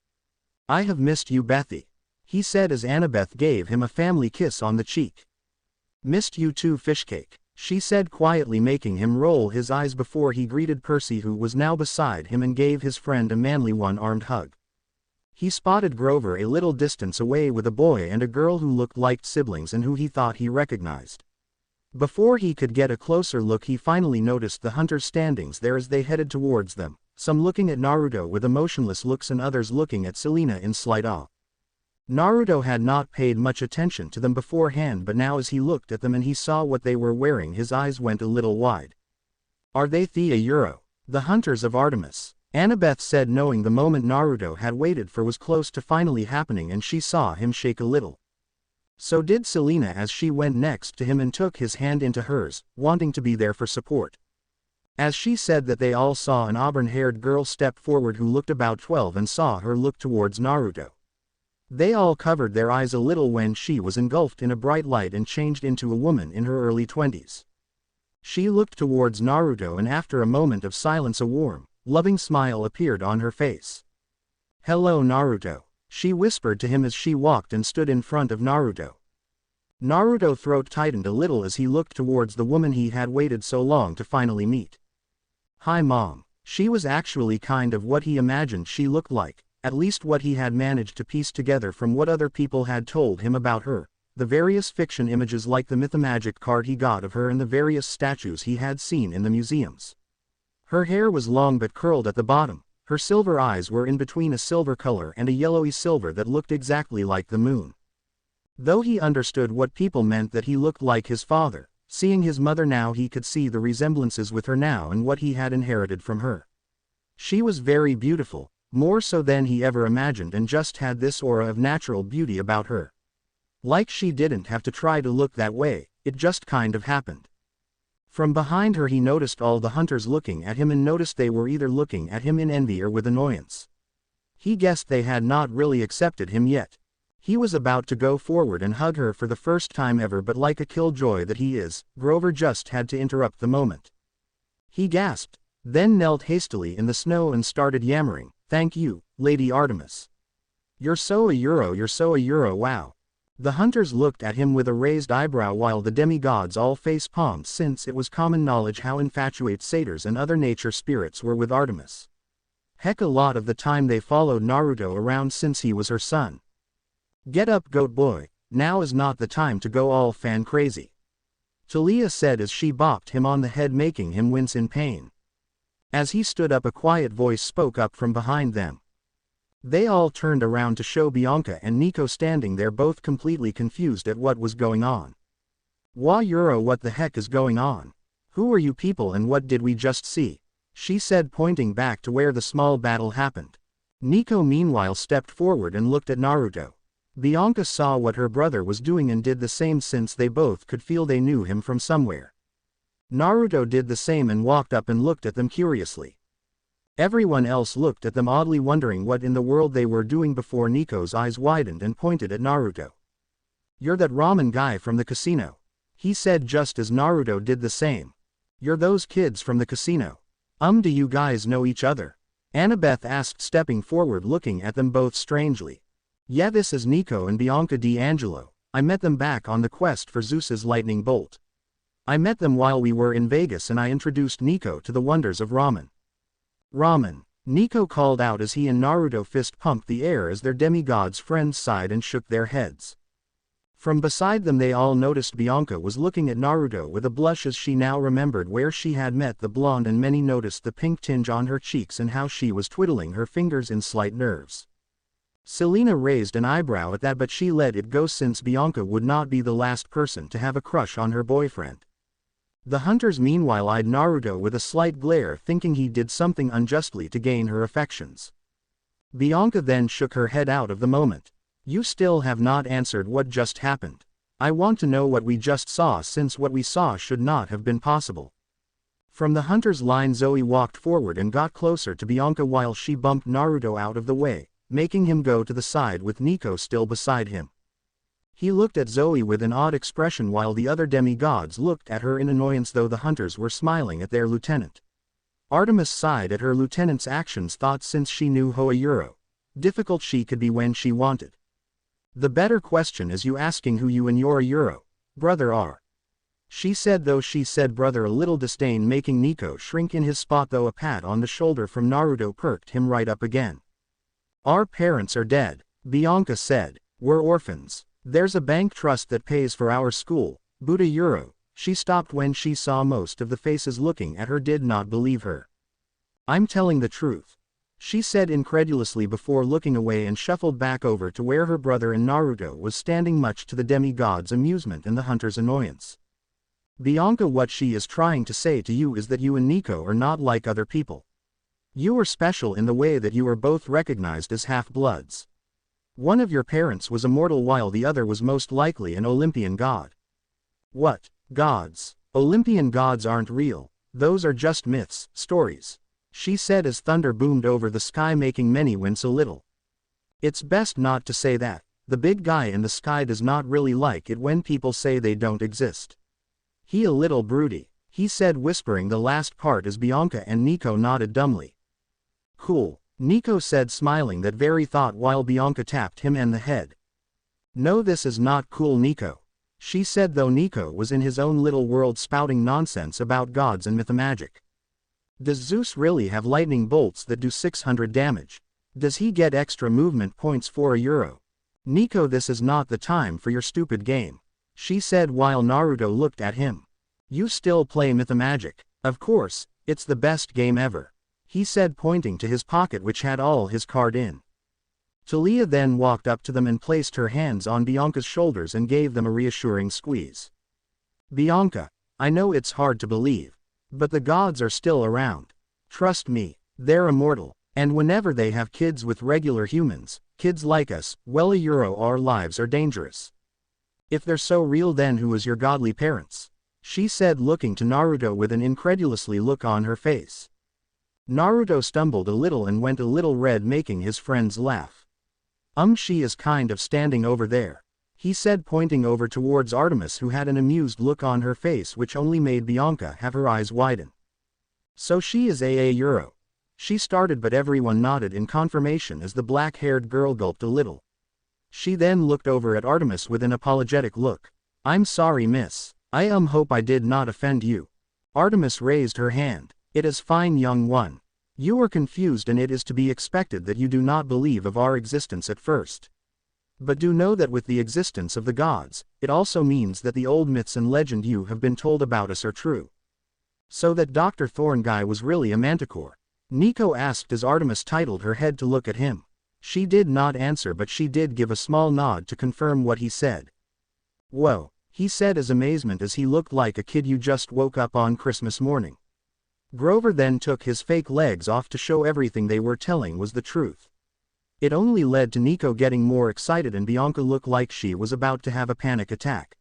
Speaker 1: "I have missed you, Bethy," he said as Annabeth gave him a family kiss on the cheek. "Missed you too, Fishcake," she said quietly, making him roll his eyes before he greeted Percy, who was now beside him, and gave his friend a manly one-armed hug. He spotted Grover a little distance away with a boy and a girl who looked like siblings and who he thought he recognized. Before he could get a closer look, he finally noticed the hunters standing there as they headed towards them, some looking at Naruto with emotionless looks and others looking at Selena in slight awe. Naruto had not paid much attention to them beforehand, but now as he looked at them and he saw what they were wearing, his eyes went a little wide. "Are they the Euro, the hunters of Artemis?" Annabeth said, knowing the moment Naruto had waited for was close to finally happening, and she saw him shake a little. So did Selena as she went next to him and took his hand into hers, wanting to be there for support. As she said that, they all saw an auburn-haired girl step forward who looked about 12 and saw her look towards Naruto. They all covered their eyes a little when she was engulfed in a bright light and changed into a woman in her early 20s. She looked towards Naruto, and after a moment of silence a warm, loving smile appeared on her face. "Hello, Naruto," she whispered to him as she walked and stood in front of Naruto. Naruto's throat tightened a little as he looked towards the woman he had waited so long to finally meet. "Hi Mom." She was actually kind of what he imagined she looked like, at least what he had managed to piece together from what other people had told him about her, the various fiction images like the mythomagic card he got of her and the various statues he had seen in the museums. Her hair was long but curled at the bottom, her silver eyes were in between a silver color and a yellowy silver that looked exactly like the moon. Though he understood what people meant that he looked like his father, seeing his mother now he could see the resemblances with her now and what he had inherited from her. She was very beautiful, more so than he ever imagined, and just had this aura of natural beauty about her. Like she didn't have to try to look that way, it just kind of happened. From behind her he noticed all the hunters looking at him and noticed they were either looking at him in envy or with annoyance. He guessed they had not really accepted him yet. He was about to go forward and hug her for the first time ever, but like a killjoy that he is, Grover just had to interrupt the moment. He gasped, then knelt hastily in the snow and started yammering, "Thank you, Lady Artemis. You're so a Euro, wow." The hunters looked at him with a raised eyebrow while the demigods all face palmed, since it was common knowledge how infatuated satyrs and other nature spirits were with Artemis. Heck, a lot of the time they followed Naruto around since he was her son. Get up, goat boy, now is not the time to go all fan crazy. Talia said as she bopped him on the head, making him wince in pain. As he stood up, a quiet voice spoke up from behind them. They all turned around to show Bianca and Nico standing there, both completely confused at what was going on. Wa Euro, what the heck is going on? Who are you people and what did we just see? She said, pointing back to where the small battle happened. Nico meanwhile stepped forward and looked at Naruto. Bianca saw what her brother was doing and did the same, since they both could feel they knew him from somewhere. Naruto did the same and walked up and looked at them curiously. Everyone else looked at them oddly, wondering what in the world they were doing, before Nico's eyes widened and pointed at Naruto. You're that ramen guy from the casino, he said just as Naruto did the same. You're those kids from the casino. Do you guys know each other? Annabeth asked, stepping forward, looking at them both strangely. Yeah, this is Nico and Bianca D'Angelo. I met them back on the quest for Zeus's lightning bolt. I met them while we were in Vegas and I introduced Nico to the wonders of ramen. Ramen, Nico called out as he and Naruto fist pumped the air as their demigods friends sighed and shook their heads. From beside them they all noticed Bianca was looking at Naruto with a blush, as she now remembered where she had met the blonde, and many noticed the pink tinge on her cheeks and how she was twiddling her fingers in slight nerves. Selena raised an eyebrow at that, but she let it go, since Bianca would not be the last person to have a crush on her boyfriend. The hunters meanwhile eyed Naruto with a slight glare, thinking he did something unjustly to gain her affections. Bianca then shook her head out of the moment. You still have not answered what just happened. I want to know what we just saw, since what we saw should not have been possible. From the hunters' line, Zoe walked forward and got closer to Bianca while she bumped Naruto out of the way, making him go to the side with Nico still beside him. He looked at Zoe with an odd expression while the other demigods looked at her in annoyance, though the hunters were smiling at their lieutenant. Artemis sighed at her lieutenant's actions, thought since she knew Hoa Euro difficult she could be when she wanted. The better question is you asking who you and your Euro brother are, she said, though she said brother a little disdain, making Nico shrink in his spot, though a pat on the shoulder from Naruto perked him right up again. Our parents are dead, Bianca said. We're orphans. There's a bank trust that pays for our school, Buddha Euro. She stopped when she saw most of the faces looking at her did not believe her. I'm telling the truth, she said incredulously before looking away, and shuffled back over to where her brother and Naruto was standing, much to the demigod's amusement and the hunter's annoyance. Bianca, what she is trying to say to you is that you and Nico are not like other people. You are special in the way that you are both recognized as half-bloods. One of your parents was immortal while the other was most likely an Olympian god. What? Gods? Olympian gods aren't real. Those are just myths, stories, she said as thunder boomed over the sky, making many wince a little. It's best not to say that. The big guy in the sky does not really like it when people say they don't exist. He a little broody, he said, whispering the last part as Bianca and Nico nodded dumbly. Cool, Nico said, smiling that very thought while Bianca tapped him on the head. No, this is not cool, Nico, she said, though Nico was in his own little world spouting nonsense about gods and mythmagic. Does Zeus really have lightning bolts that do 600 damage? Does he get extra movement points for a Euro? Nico, this is not the time for your stupid game, she said while Naruto looked at him. You still play mythmagic? Of course, it's the best game ever, he said, pointing to his pocket which had all his card in. Talia then walked up to them and placed her hands on Bianca's shoulders and gave them a reassuring squeeze. Bianca, I know it's hard to believe, but the gods are still around. Trust me, they're immortal, and whenever they have kids with regular humans, kids like us, well, a Euro, our lives are dangerous. If they're so real, then who is your godly parents? She said, looking to Naruto with an incredulously look on her face. Naruto stumbled a little and went a little red, making his friends laugh. She is kind of standing over there, he said, pointing over towards Artemis, who had an amused look on her face which only made Bianca have her eyes widen. So she is a Euro, she started, but everyone nodded in confirmation as the black-haired girl gulped a little. She then looked over at Artemis with an apologetic look. I'm sorry, miss. I hope I did not offend you. Artemis raised her hand. It is fine, young one. You are confused, and it is to be expected that you do not believe of our existence at first. But do know that with the existence of the gods, it also means that the old myths and legend you have been told about us are true. So that Dr. Thorn guy was really a Manticore? Nico asked as Artemis titled her head to look at him. She did not answer, but she did give a small nod to confirm what he said. Whoa, he said as amazement as he looked like a kid you just woke up on Christmas morning. Grover then took his fake legs off to show everything they were telling was the truth. It only led to Nico getting more excited and Bianca looked like she was about to have a panic attack.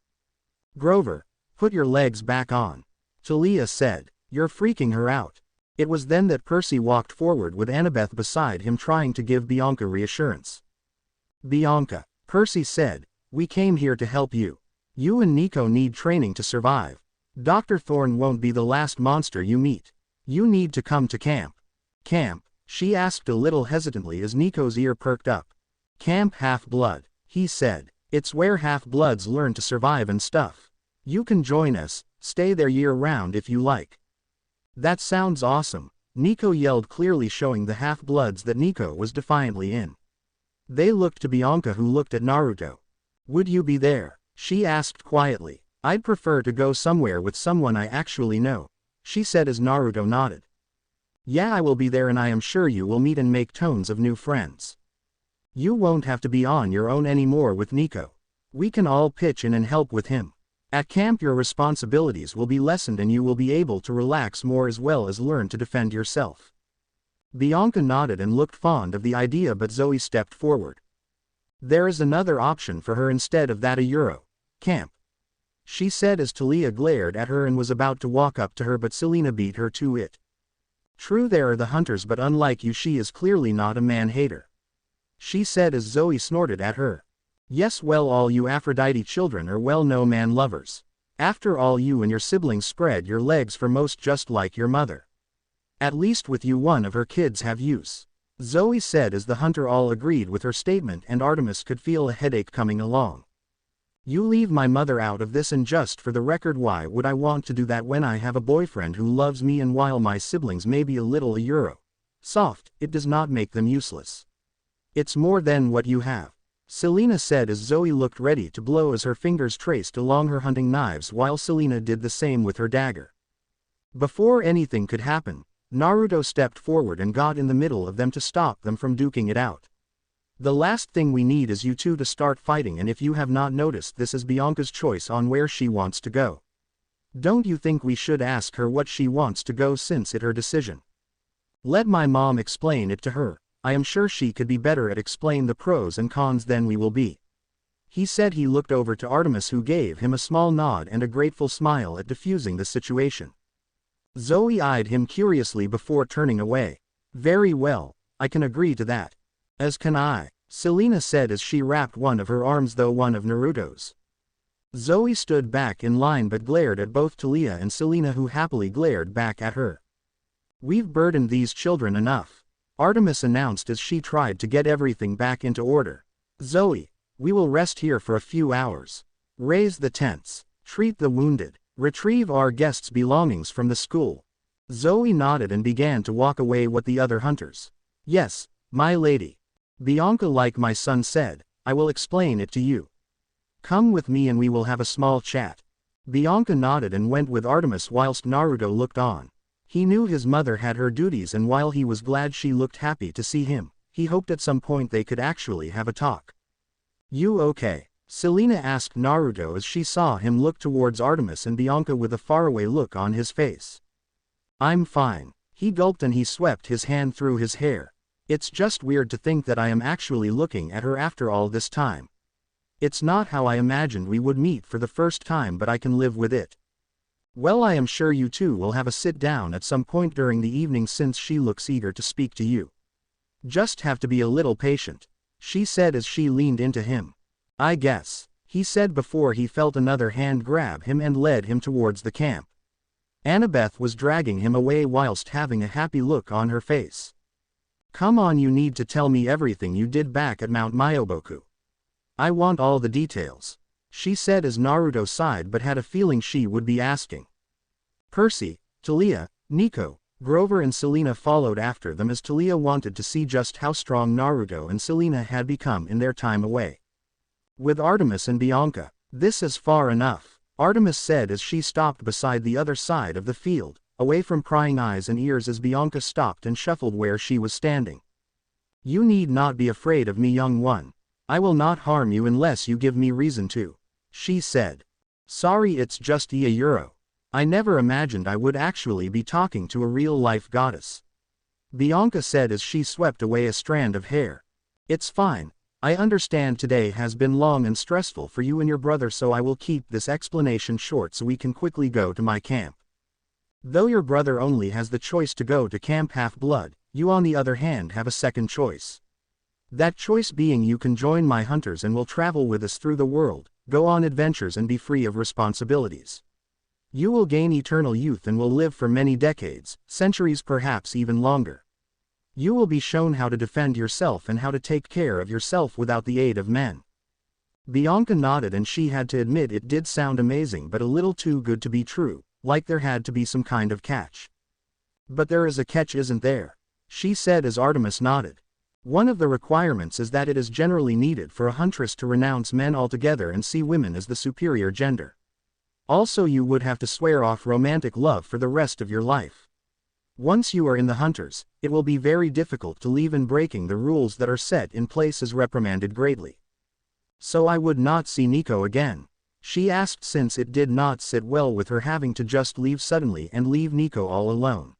Speaker 1: Grover, put your legs back on. Talia said, you're freaking her out. It was then that Percy walked forward with Annabeth beside him trying to give Bianca reassurance. Bianca, Percy said, we came here to help you. You and Nico need training to survive. Dr. Thorn won't be the last monster you meet. You need to come to camp. Camp? She asked a little hesitantly as Nico's ear perked up. Camp Half-Blood, he said. It's where half-bloods learn to survive and stuff. You can join us, stay there year-round if you like. That sounds awesome, Nico yelled, clearly showing the half-bloods that Nico was defiantly in. They looked to Bianca, who looked at Naruto. Would you be there? She asked quietly. I'd prefer to go somewhere with someone I actually know, she said as Naruto nodded. Yeah, I will be there and I am sure you will meet and make tons of new friends. You won't have to be on your own anymore with Nico. We can all pitch in and help with him. At camp your responsibilities will be lessened and you will be able to relax more as well as learn to defend yourself. Bianca nodded and looked fond of the idea, but Zoe stepped forward. There is another option for her instead of that, a Euro camp, she said as Talia glared at her and was about to walk up to her, but Selena beat her to it. True, there are the hunters, but unlike you she is clearly not a man-hater, she said as Zoe snorted at her. Yes, well, all you Aphrodite children are no man lovers. After all, you and your siblings spread your legs for most just like your mother. At least with you one of her kids have use, Zoe said as the hunter all agreed with her statement and Artemis could feel a headache coming along. You leave my mother out of this, and just for the record, why would I want to do that when I have a boyfriend who loves me, and while my siblings may be a little Euro soft, it does not make them useless. It's more than what you have, Selena said as Zoe looked ready to blow as her fingers traced along her hunting knives while Selena did the same with her dagger. Before anything could happen, Naruto stepped forward and got in the middle of them to stop them from duking it out. The last thing we need is you two to start fighting, and if you have not noticed, this is Bianca's choice on where she wants to go. Don't you think we should ask her what she wants to go, since it's her decision? Let my mom explain it to her. I am sure she could be better at explain the pros and cons than we will be, he said. He looked over to Artemis, who gave him a small nod and a grateful smile at diffusing the situation. Zoe eyed him curiously before turning away. Very well, I can agree to that. As can I, Selena said as she wrapped one of her arms though one of Naruto's. Zoe stood back in line but glared at both Talia and Selena, who happily glared back at her. We've burdened these children enough, Artemis announced as she tried to get everything back into order. Zoe, we will rest here for a few hours. Raise the tents, treat the wounded, retrieve our guests' belongings from the school. Zoe nodded and began to walk away with the other hunters. Yes, my lady. Bianca, like my son said, I will explain it to you. Come with me and we will have a small chat. Bianca nodded and went with Artemis whilst Naruto looked on. He knew his mother had her duties, and while he was glad she looked happy to see him, he hoped at some point they could actually have a talk. You okay? Selena asked Naruto as she saw him look towards Artemis and Bianca with a faraway look on his face. I'm fine. He gulped and he swept his hand through his hair. It's just weird to think that I am actually looking at her after all this time. It's not how I imagined we would meet for the first time, but I can live with it. Well, I am sure you two will have a sit down at some point during the evening, since she looks eager to speak to you. Just have to be a little patient, she said as she leaned into him. I guess, he said before he felt another hand grab him and led him towards the camp. Annabeth was dragging him away whilst having a happy look on her face. Come on, you need to tell me everything you did back at Mount Myoboku. I want all the details, she said as Naruto sighed but had a feeling she would be asking. Percy, Talia, Nico, Grover and Selena followed after them as Talia wanted to see just how strong Naruto and Selena had become in their time away. With Artemis and Bianca. This is far enough, Artemis said as she stopped beside the other side of the field, away from prying eyes and ears as Bianca stopped and shuffled where she was standing. You need not be afraid of me, young one. I will not harm you unless you give me reason to, she said. Sorry, it's just a euro. I never imagined I would actually be talking to a real-life goddess, Bianca said as she swept away a strand of hair. It's fine. I understand today has been long and stressful for you and your brother, so I will keep this explanation short so we can quickly go to my camp. Though your brother only has the choice to go to Camp Half-Blood, you on the other hand have a second choice. That choice being you can join my hunters and will travel with us through the world, go on adventures and be free of responsibilities. You will gain eternal youth and will live for many decades, centuries, perhaps even longer. You will be shown how to defend yourself and how to take care of yourself without the aid of men. Bianca nodded, and she had to admit it did sound amazing but a little too good to be true, like there had to be some kind of catch. But there is a catch, isn't there? She said as Artemis nodded. One of the requirements is that it is generally needed for a huntress to renounce men altogether and see women as the superior gender. Also, you would have to swear off romantic love for the rest of your life. Once you are in the hunters, it will be very difficult to leave, and breaking the rules that are set in place is reprimanded greatly. So I would not see Nico again? She asked, since it did not sit well with her having to just leave suddenly and leave Nico all alone.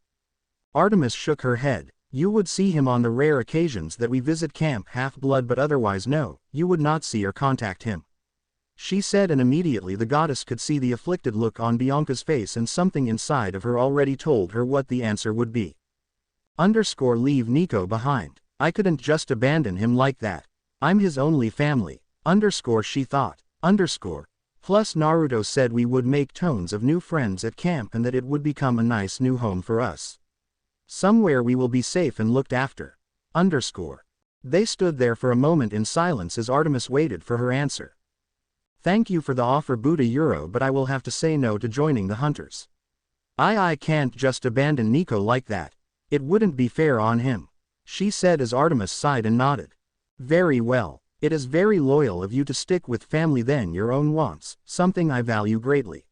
Speaker 1: Artemis shook her head. You would see him on the rare occasions that we visit Camp Half-Blood, but otherwise no, you would not see or contact him, she said, and immediately the goddess could see the afflicted look on Bianca's face, and something inside of her already told her what the answer would be. Leave Nico behind. I couldn't just abandon him like that. I'm his only family. She thought. Plus Naruto said we would make tons of new friends at camp and that it would become a nice new home for us. Somewhere we will be safe and looked after. They stood there for a moment in silence as Artemis waited for her answer. Thank you for the offer, Buddha Euro, but I will have to say no to joining the hunters. I can't just abandon Nico like that. It wouldn't be fair on him, she said as Artemis sighed and nodded. Very well. It is very loyal of you to stick with family than your own wants, something I value greatly.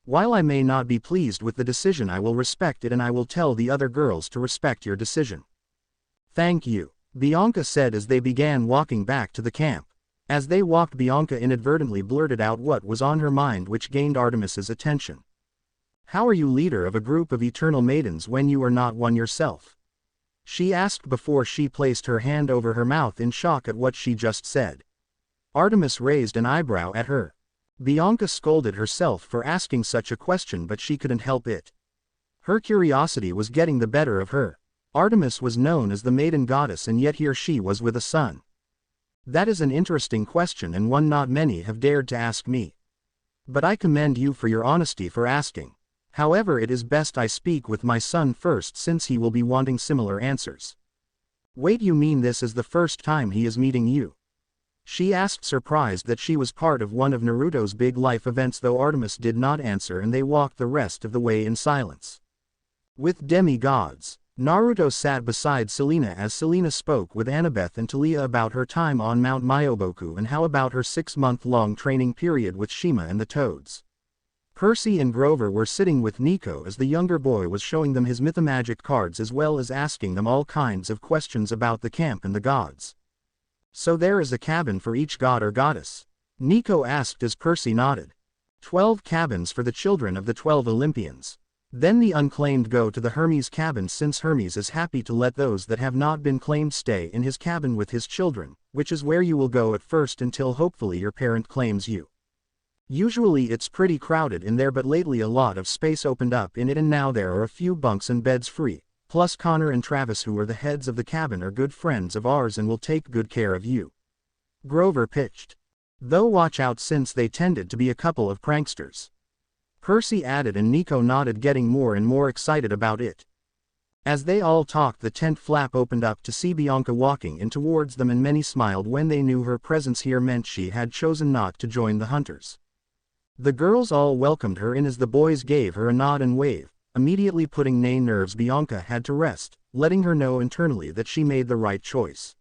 Speaker 1: While I may not be pleased with the decision, I will respect it, and I will tell the other girls to respect your decision. Thank you, Bianca said as they began walking back to the camp. As they walked, Bianca inadvertently blurted out what was on her mind, which gained Artemis's attention. How are you leader of a group of eternal maidens when you are not one yourself? She asked before she placed her hand over her mouth in shock at what she just said. Artemis raised an eyebrow at her. Bianca scolded herself for asking such a question, but she couldn't help it. Her curiosity was getting the better of her. Artemis was known as the maiden goddess, and yet here she was with a son. That is an interesting question, and one not many have dared to ask me. But I commend you for your honesty for asking. However, it is best I speak with my son first, since he will be wanting similar answers. Wait, you mean this is the first time he is meeting you? She asked, surprised that she was part of one of Naruto's big life events, though Artemis did not answer, and they walked the rest of the way in silence. With demigods. Naruto sat beside Selena as Selena spoke with Annabeth and Talia about her time on Mount Myoboku and how about her 6-month-long training period with Shima and the Toads. Percy and Grover were sitting with Nico as the younger boy was showing them his mythomagic cards as well as asking them all kinds of questions about the camp and the gods. So there is a cabin for each god or goddess? Nico asked as Percy nodded. 12 cabins for the children of the 12 Olympians. Then the unclaimed go to the Hermes cabin, since Hermes is happy to let those that have not been claimed stay in his cabin with his children, which is where you will go at first until hopefully your parent claims you. Usually it's pretty crowded in there, but lately a lot of space opened up in it and now there are a few bunks and beds free, plus Connor and Travis, who are the heads of the cabin, are good friends of ours and will take good care of you. Grover pitched. Though watch out, since they tended to be a couple of pranksters. Percy added, and Nico nodded, getting more and more excited about it. As they all talked, the tent flap opened up to see Bianca walking in towards them, and many smiled when they knew her presence here meant she had chosen not to join the hunters. The girls all welcomed her in as the boys gave her a nod and wave, immediately putting nerves Bianca had to rest, letting her know internally that she made the right choice.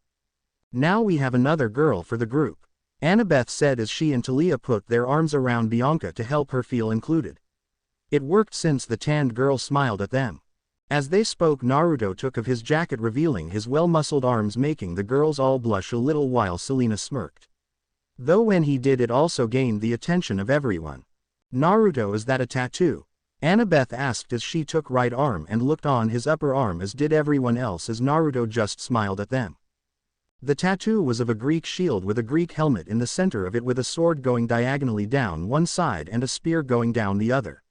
Speaker 1: Now we have another girl for the group. Annabeth said as she and Talia put their arms around Bianca to help her feel included. It worked since the tanned girl smiled at them. As they spoke, Naruto took off his jacket, revealing his well-muscled arms, making the girls all blush a little while Selena smirked. Though when he did, it also gained the attention of everyone. "Naruto, is that a tattoo?" Annabeth asked as she took right arm and looked on his upper arm, as did everyone else, as Naruto just smiled at them. The tattoo was of a Greek shield with a Greek helmet in the center of it, with a sword going diagonally down one side and a spear going down the other.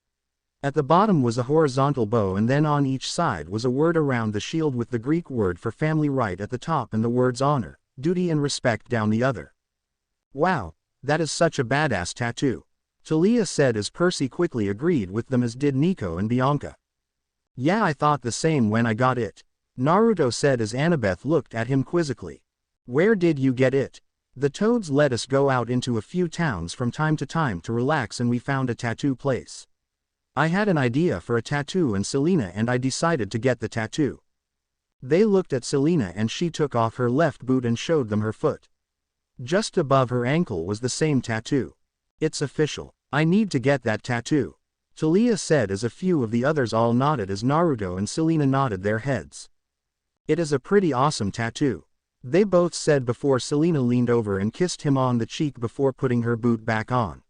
Speaker 1: At the bottom was a horizontal bow, and then on each side was a word around the shield, with the Greek word for family right at the top and the words honor, duty and respect down the other. "Wow, that is such a badass tattoo," Talia said as Percy quickly agreed with them, as did Nico and Bianca. "Yeah, I thought the same when I got it," Naruto said as Annabeth looked at him quizzically. "Where did you get it?" "The toads let us go out into a few towns from time to time to relax, and we found a tattoo place. I had an idea for a tattoo and Selena and I decided to get the tattoo." They looked at Selena and she took off her left boot and showed them her foot. Just above her ankle was the same tattoo. "It's official. I need to get that tattoo," Talia said as a few of the others all nodded as Naruto and Selena nodded their heads. "It is a pretty awesome tattoo," they both said before Selena leaned over and kissed him on the cheek before putting her boot back on.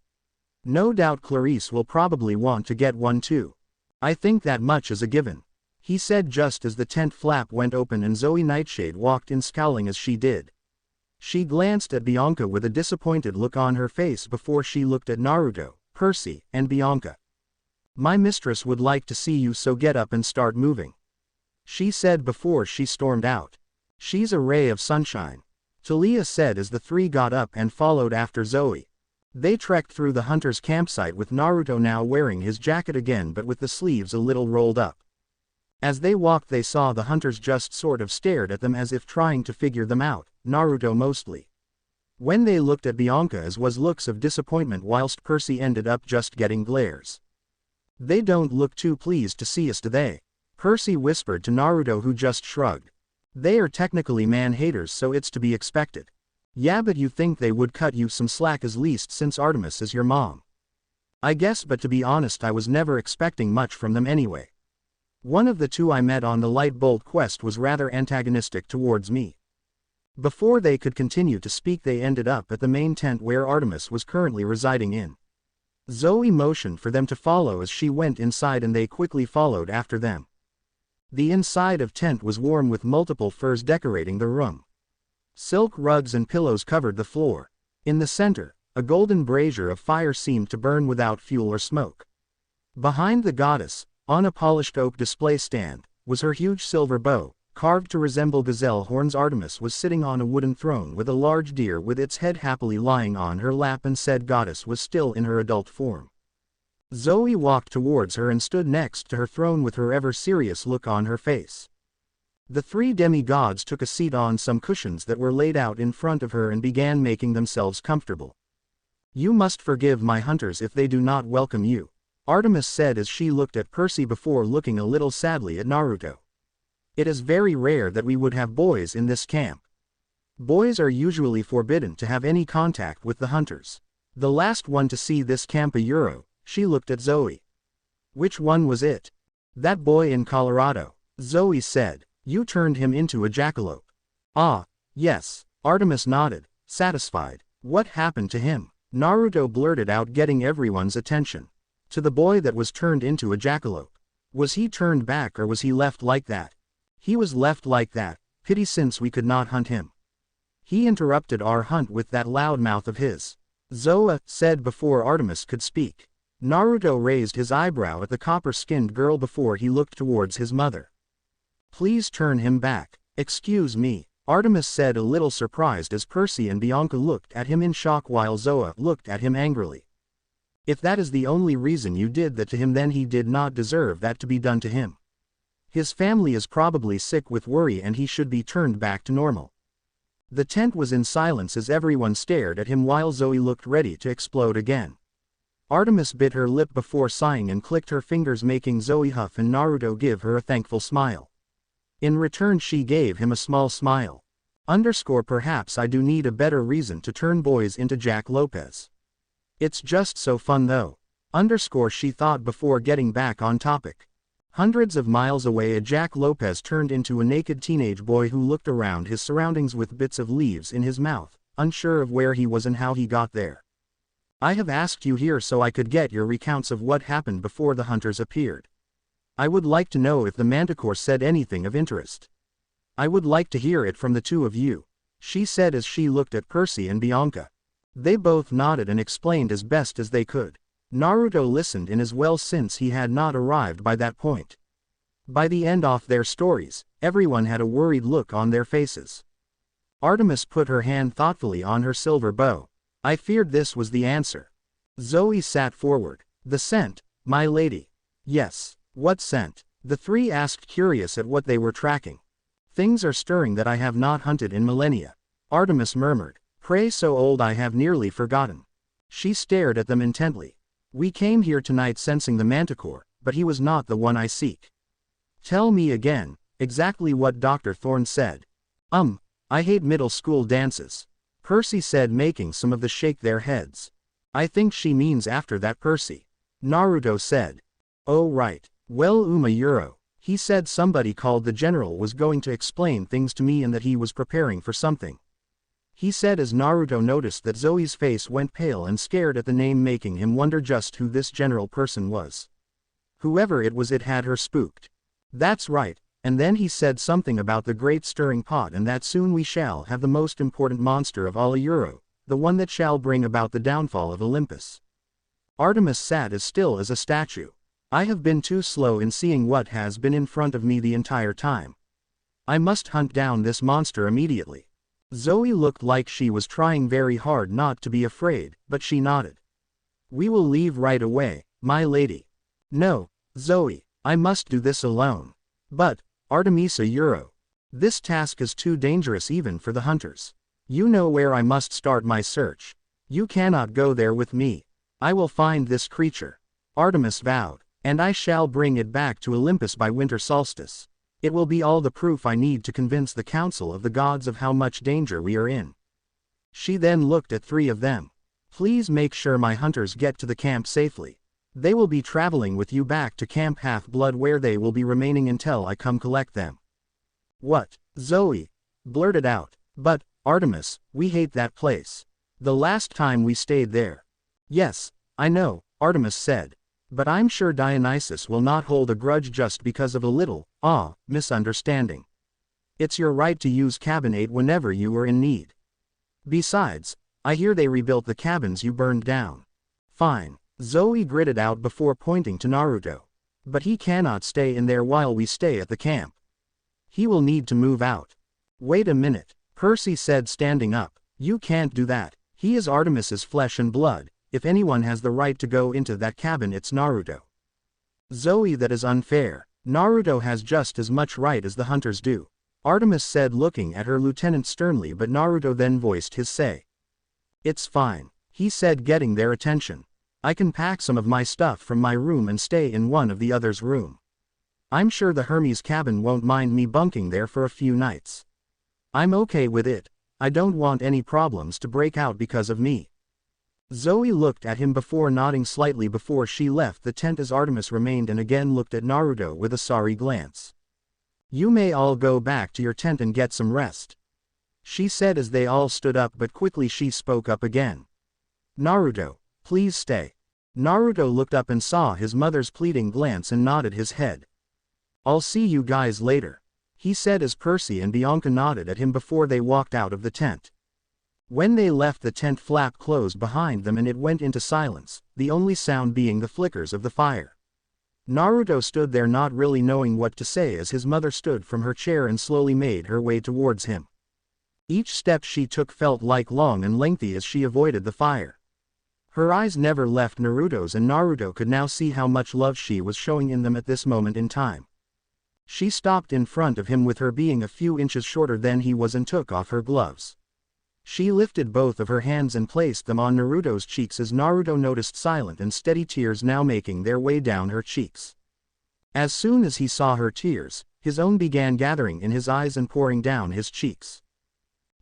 Speaker 1: "No doubt Clarice will probably want to get one too. I think that much is a given," he said just as the tent flap went open and Zoe Nightshade walked in, scowling as she did. She glanced at Bianca with a disappointed look on her face before she looked at Naruto, Percy, and Bianca. "My mistress would like to see you, so get up and start moving," she said before she stormed out. "She's a ray of sunshine," Talia said as the three got up and followed after Zoe. They trekked through the hunter's campsite, with Naruto now wearing his jacket again but with the sleeves a little rolled up. As they walked, they saw the hunters just sort of stared at them as if trying to figure them out, Naruto mostly. When they looked at Bianca, as was looks of disappointment, whilst Percy ended up just getting glares. "They don't look too pleased to see us, do they?" Percy whispered to Naruto, who just shrugged. "They are technically man-haters, so it's to be expected." "Yeah, but you think they would cut you some slack, as least since Artemis is your mom." "I guess, but to be honest, I was never expecting much from them anyway. One of the two I met on the Light Bolt quest was rather antagonistic towards me." Before they could continue to speak, they ended up at the main tent where Artemis was currently residing in. Zoe motioned for them to follow as she went inside, and they quickly followed after them. The inside of tent was warm, with multiple furs decorating the room. Silk rugs and pillows covered the floor. In the center, a golden brazier of fire seemed to burn without fuel or smoke. Behind the goddess, on a polished oak display stand, was her huge silver bow, carved to resemble gazelle horns. Artemis was sitting on a wooden throne with a large deer with its head happily lying on her lap, and said goddess was still in her adult form. Zoe walked towards her and stood next to her throne with her ever serious look on her face. The three demigods took a seat on some cushions that were laid out in front of her and began making themselves comfortable. "You must forgive my hunters if they do not welcome you," Artemis said as she looked at Percy before looking a little sadly at Naruto. "It is very rare that we would have boys in this camp. Boys are usually forbidden to have any contact with the hunters. The last one to see this camp a Euro," she looked at Zoe. "Which one was it?" "That boy in Colorado," Zoe said. "You turned him into a jackalope." "Ah, yes," Artemis nodded, satisfied. "What happened to him?" Naruto blurted out, getting everyone's attention. "To the boy that was turned into a jackalope. Was he turned back or was he left like that?" "He was left like that. Pity, since we could not hunt him. He interrupted our hunt with that loud mouth of his," Zoa said before Artemis could speak. Naruto raised his eyebrow at the copper-skinned girl before he looked towards his mother. "Please turn him back." "Excuse me," Artemis said, a little surprised as Percy and Bianca looked at him in shock while Zoa looked at him angrily. "If that is the only reason you did that to him, then he did not deserve that to be done to him. His family is probably sick with worry and he should be turned back to normal." The tent was in silence as everyone stared at him while Zoe looked ready to explode again. Artemis bit her lip before sighing and clicked her fingers, making Zoe huff and Naruto give her a thankful smile. In return she gave him a small smile. Underscore perhaps I do need a better reason to turn boys into Jack Lopez. It's just so fun though. Underscore she thought before getting back on topic. Hundreds of miles away a Jack Lopez turned into a naked teenage boy who looked around his surroundings with bits of leaves in his mouth, unsure of where he was and how he got there. I have asked you here so I could get your recounts of what happened before the hunters appeared. I would like to know if the Manticore said anything of interest. I would like to hear it from the two of you, she said as she looked at Percy and Bianca. They both nodded and explained as best as they could. Naruto listened in as well since he had not arrived by that point. By the end of their stories, everyone had a worried look on their faces. Artemis put her hand thoughtfully on her silver bow. I feared this was the answer. Zoe sat forward. The scent, my lady. Yes, what scent? The three asked, curious at what they were tracking. Things are stirring that I have not hunted in millennia. Artemis murmured. Pray, so old I have nearly forgotten. She stared at them intently. We came here tonight sensing the Manticore, but he was not the one I seek. Tell me again, exactly what Dr. Thorne said. I hate middle school dances. Percy said, making some of the shake their heads. I think she means after that, Percy. Naruto said. Oh right, well Euro. He said somebody called the general was going to explain things to me and that he was preparing for something. He said as Naruto noticed that Zoe's face went pale and scared at the name, making him wonder just who this general person was. Whoever it was, it had her spooked. That's right, and then he said something about the great stirring pot and that soon we shall have the most important monster of all Euro, the one that shall bring about the downfall of Olympus. Artemis sat as still as a statue. I have been too slow in seeing what has been in front of me the entire time. I must hunt down this monster immediately. Zoe looked like she was trying very hard not to be afraid, but she nodded. We will leave right away, my lady. No, Zoe, I must do this alone. But, Artemisa Euro. This task is too dangerous even for the hunters. You know where I must start my search. You cannot go there with me. I will find this creature. Artemis vowed, and I shall bring it back to Olympus by winter solstice. It will be all the proof I need to convince the council of the gods of how much danger we are in. She then looked at three of them. Please make sure my hunters get to the camp safely. They will be traveling with you back to Camp Half-Blood where they will be remaining until I come collect them. What? Zoe blurted out. But, Artemis, we hate that place. The last time we stayed there. Yes, I know, Artemis said. But I'm sure Dionysus will not hold a grudge just because of a little, misunderstanding. It's your right to use cabin 8 whenever you are in need. Besides, I hear they rebuilt the cabins you burned down. Fine, Zoe gritted out before pointing to Naruto. But he cannot stay in there while we stay at the camp. He will need to move out. Wait a minute, Percy said, standing up. You can't do that. He is Artemis's flesh and blood. If anyone has the right to go into that cabin, it's Naruto. Zoe, that is unfair. Naruto has just as much right as the hunters do. Artemis said, looking at her lieutenant sternly, but Naruto then voiced his say. It's fine, he said, getting their attention. I can pack some of my stuff from my room and stay in one of the others' room. I'm sure the Hermes cabin won't mind me bunking there for a few nights. I'm okay with it. I don't want any problems to break out because of me. Zoe looked at him before nodding slightly before she left the tent as Artemis remained and again looked at Naruto with a sorry glance. You may all go back to your tent and get some rest, she said as they all stood up, but quickly she spoke up again. Naruto, please stay. Naruto looked up and saw his mother's pleading glance and nodded his head. I'll see you guys later, he said as Percy and Bianca nodded at him before they walked out of the tent. When they left, the tent flap closed behind them and it went into silence, the only sound being the flickers of the fire. Naruto stood there not really knowing what to say as his mother stood from her chair and slowly made her way towards him. Each step she took felt like long and lengthy as she avoided the fire. Her eyes never left Naruto's and Naruto could now see how much love she was showing in them at this moment in time. She stopped in front of him with her being a few inches shorter than he was and took off her gloves. She lifted both of her hands and placed them on Naruto's cheeks as Naruto noticed silent and steady tears now making their way down her cheeks. As soon as he saw her tears, his own began gathering in his eyes and pouring down his cheeks.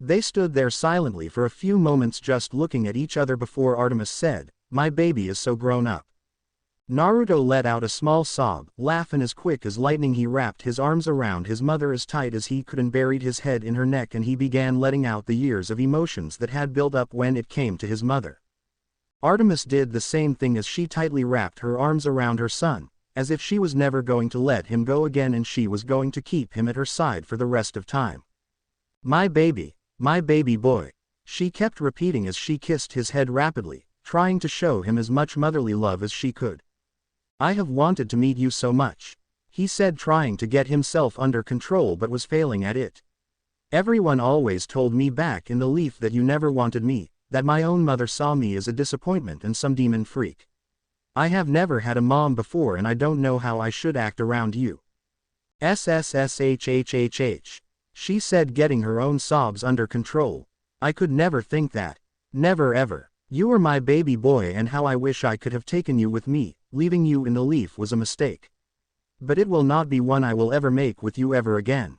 Speaker 1: They stood there silently for a few moments just looking at each other before Artemis said, "My baby is so grown up." Naruto let out a small sob, laugh, and as quick as lightning he wrapped his arms around his mother as tight as he could and buried his head in her neck, and he began letting out the years of emotions that had built up when it came to his mother. Artemis did the same thing as she tightly wrapped her arms around her son, as if she was never going to let him go again and she was going to keep him at her side for the rest of time. My baby boy," she kept repeating as she kissed his head rapidly, trying to show him as much motherly love as she could. "I have wanted to meet you so much," he said, trying to get himself under control but was failing at it. "Everyone always told me back in the leaf that you never wanted me, that my own mother saw me as a disappointment and some demon freak. I have never had a mom before and I don't know how I should act around you." "SSSHHHH," she said, getting her own sobs under control. "I could never think that. Never ever. You are my baby boy and how I wish I could have taken you with me. Leaving you in the leaf was a mistake. But it will not be one I will ever make with you ever again.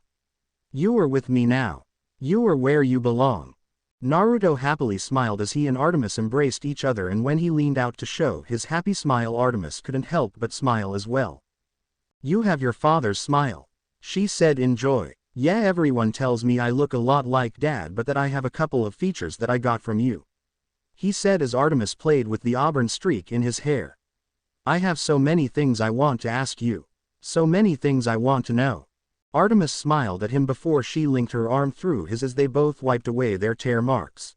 Speaker 1: You are with me now. You are where you belong." Naruto happily smiled as he and Artemis embraced each other, and when he leaned out to show his happy smile, Artemis couldn't help but smile as well. "You have your father's smile," she said in joy. "Yeah, everyone tells me I look a lot like Dad, but that I have a couple of features that I got from you," he said as Artemis played with the auburn streak in his hair. "I have so many things I want to ask you. So many things I want to know." Artemis smiled at him before she linked her arm through his as they both wiped away their tear marks.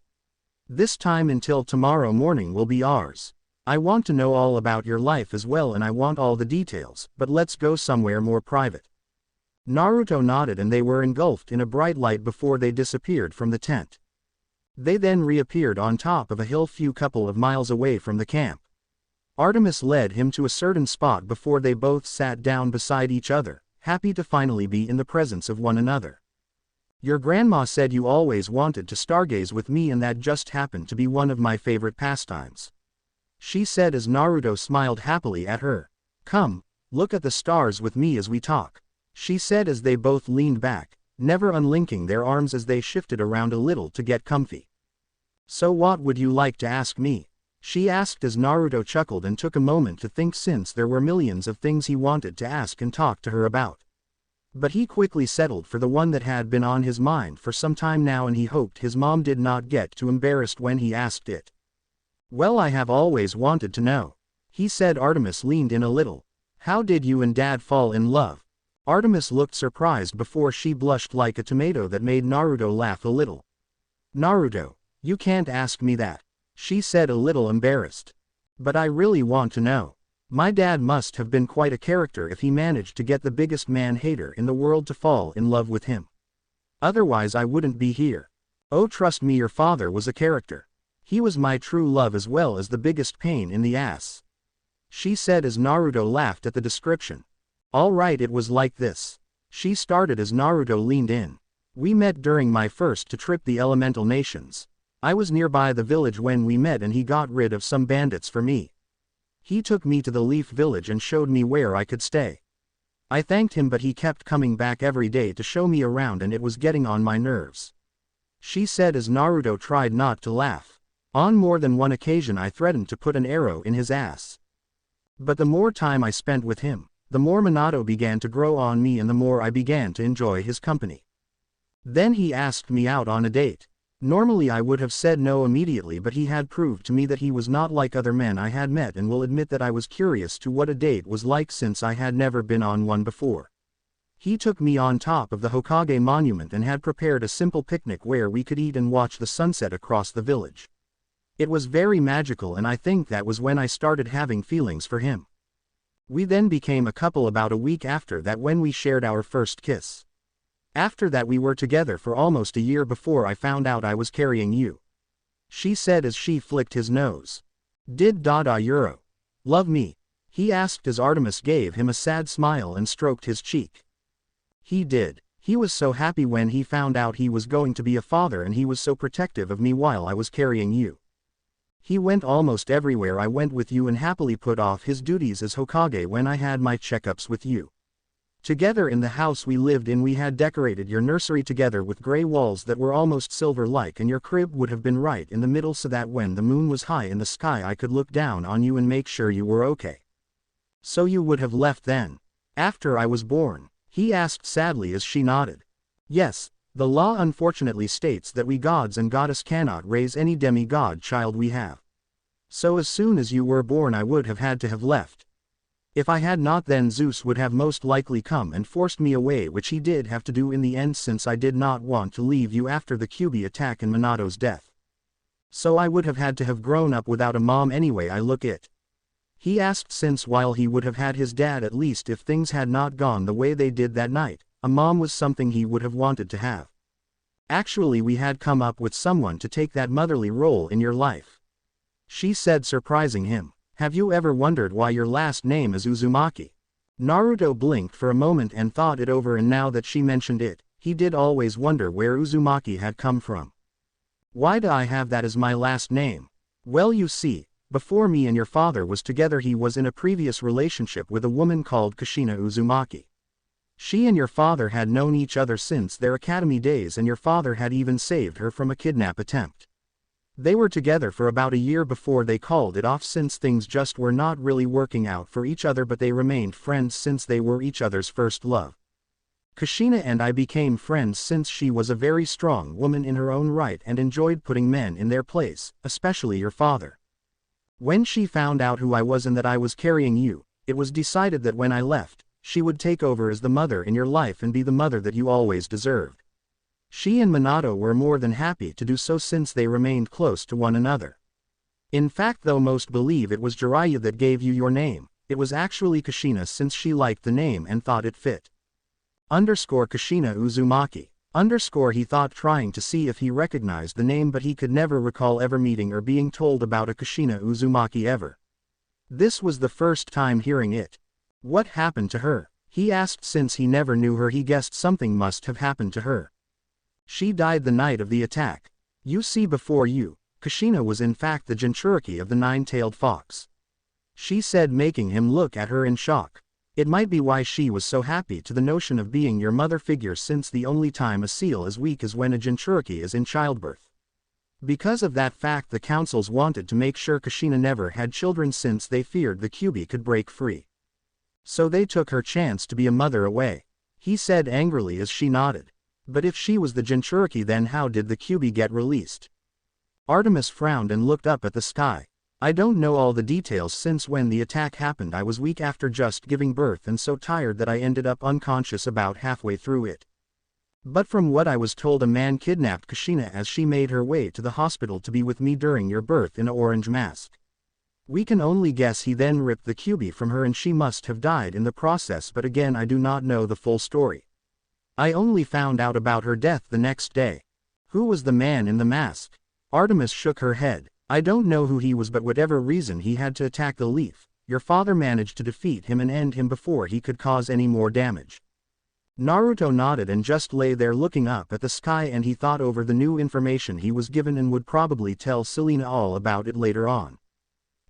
Speaker 1: "This time until tomorrow morning will be ours. I want to know all about your life as well, and I want all the details, but let's go somewhere more private." Naruto nodded and they were engulfed in a bright light before they disappeared from the tent. They then reappeared on top of a hill few couple of miles away from the camp. Artemis led him to a certain spot before they both sat down beside each other, happy to finally be in the presence of one another. "Your grandma said you always wanted to stargaze with me, and that just happened to be one of my favorite pastimes," she said as Naruto smiled happily at her. "Come, look at the stars with me as we talk," she said as they both leaned back, never unlinking their arms as they shifted around a little to get comfy. "So what would you like to ask me?" she asked as Naruto chuckled and took a moment to think, since there were millions of things he wanted to ask and talk to her about. But he quickly settled for the one that had been on his mind for some time now, and he hoped his mom did not get too embarrassed when he asked it. "Well, I have always wanted to know," he said. Artemis leaned in a little. "How did you and Dad fall in love?" Artemis looked surprised before she blushed like a tomato that made Naruto laugh a little. "Naruto, you can't ask me that," she said, a little embarrassed. "But I really want to know. My dad must have been quite a character if he managed to get the biggest man-hater in the world to fall in love with him. Otherwise I wouldn't be here. Oh, trust me, your father was a character. He was my true love as well as the biggest pain in the ass," she said as Naruto laughed at the description. "All right, it was like this," she started as Naruto leaned in. "We met during my first to trip the elemental nations. I was nearby the village when we met and he got rid of some bandits for me. He took me to the Leaf Village and showed me where I could stay. I thanked him, but he kept coming back every day to show me around and it was getting on my nerves," she said as Naruto tried not to laugh. "On more than one occasion I threatened to put an arrow in his ass. But the more time I spent with him, the more Minato began to grow on me and the more I began to enjoy his company. Then he asked me out on a date. Normally I would have said no immediately, but he had proved to me that he was not like other men I had met, and will admit that I was curious to what a date was like since I had never been on one before. He took me on top of the Hokage monument and had prepared a simple picnic where we could eat and watch the sunset across the village. It was very magical, and I think that was when I started having feelings for him. We then became a couple about a week after that, when we shared our first kiss. After that we were together for almost a year before I found out I was carrying you," she said as she flicked his nose. "Did Dada Euro love me?" he asked as Artemis gave him a sad smile and stroked his cheek. "He did. He was so happy when he found out he was going to be a father, and he was so protective of me while I was carrying you. He went almost everywhere I went with you and happily put off his duties as Hokage when I had my checkups with you. Together in the house we lived in we had decorated your nursery together with gray walls that were almost silver-like, and your crib would have been right in the middle so that when the moon was high in the sky I could look down on you and make sure you were okay. So you would have left then? After I was born? He asked sadly as she nodded. Yes, the law unfortunately states that we gods and goddess cannot raise any demigod child we have. So as soon as you were born I would have had to have left. If I had not, then Zeus would have most likely come and forced me away, which he did have to do in the end since I did not want to leave you after the QB attack and Minato's death. So I would have had to have grown up without a mom anyway I look it. He asked since while he would have had his dad at least if things had not gone the way they did that night, a mom was something he would have wanted to have. Actually we had come up with someone to take that motherly role in your life. She said, surprising him. Have you ever wondered why your last name is Uzumaki? Naruto blinked for a moment and thought it over, and now that she mentioned it, he did always wonder where Uzumaki had come from. Why do I have that as my last name? Well, you see, before me and your father was together he was in a previous relationship with a woman called Kushina Uzumaki. She and your father had known each other since their academy days, and your father had even saved her from a kidnap attempt. They were together for about a year before they called it off since things just were not really working out for each other, but they remained friends since they were each other's first love. Kushina and I became friends since she was a very strong woman in her own right and enjoyed putting men in their place, especially your father. When she found out who I was and that I was carrying you, it was decided that when I left, she would take over as the mother in your life and be the mother that you always deserved. She and Minato were more than happy to do so since they remained close to one another. In fact, though most believe it was Jiraiya that gave you your name, it was actually Kushina since she liked the name and thought it fit. Kushina Uzumaki. He thought, trying to see if he recognized the name, but he could never recall ever meeting or being told about a Kushina Uzumaki ever. This was the first time hearing it. What happened to her? He asked since he never knew her. He guessed something must have happened to her. She died the night of the attack. You see, before you, Kushina was in fact the Jinchuriki of the nine-tailed fox. She said, making him look at her in shock. It might be why she was so happy to the notion of being your mother figure, since the only time a seal is weak is when a Jinchuriki is in childbirth. Because of that fact, the councils wanted to make sure Kushina never had children since they feared the QB could break free. So they took her chance to be a mother away. He said angrily as she nodded. But if she was the Jinchuriki, then how did the QB get released? Artemis frowned and looked up at the sky. I don't know all the details since when the attack happened I was weak after just giving birth and so tired that I ended up unconscious about halfway through it. But from what I was told, a man kidnapped Kushina as she made her way to the hospital to be with me during your birth in an orange mask. We can only guess he then ripped the QB from her and she must have died in the process, but again I do not know the full story. I only found out about her death the next day. Who was the man in the mask? Artemis shook her head. I don't know who he was, but whatever reason he had to attack the leaf, your father managed to defeat him and end him before he could cause any more damage. Naruto nodded and just lay there looking up at the sky, and he thought over the new information he was given and would probably tell Selena all about it later on.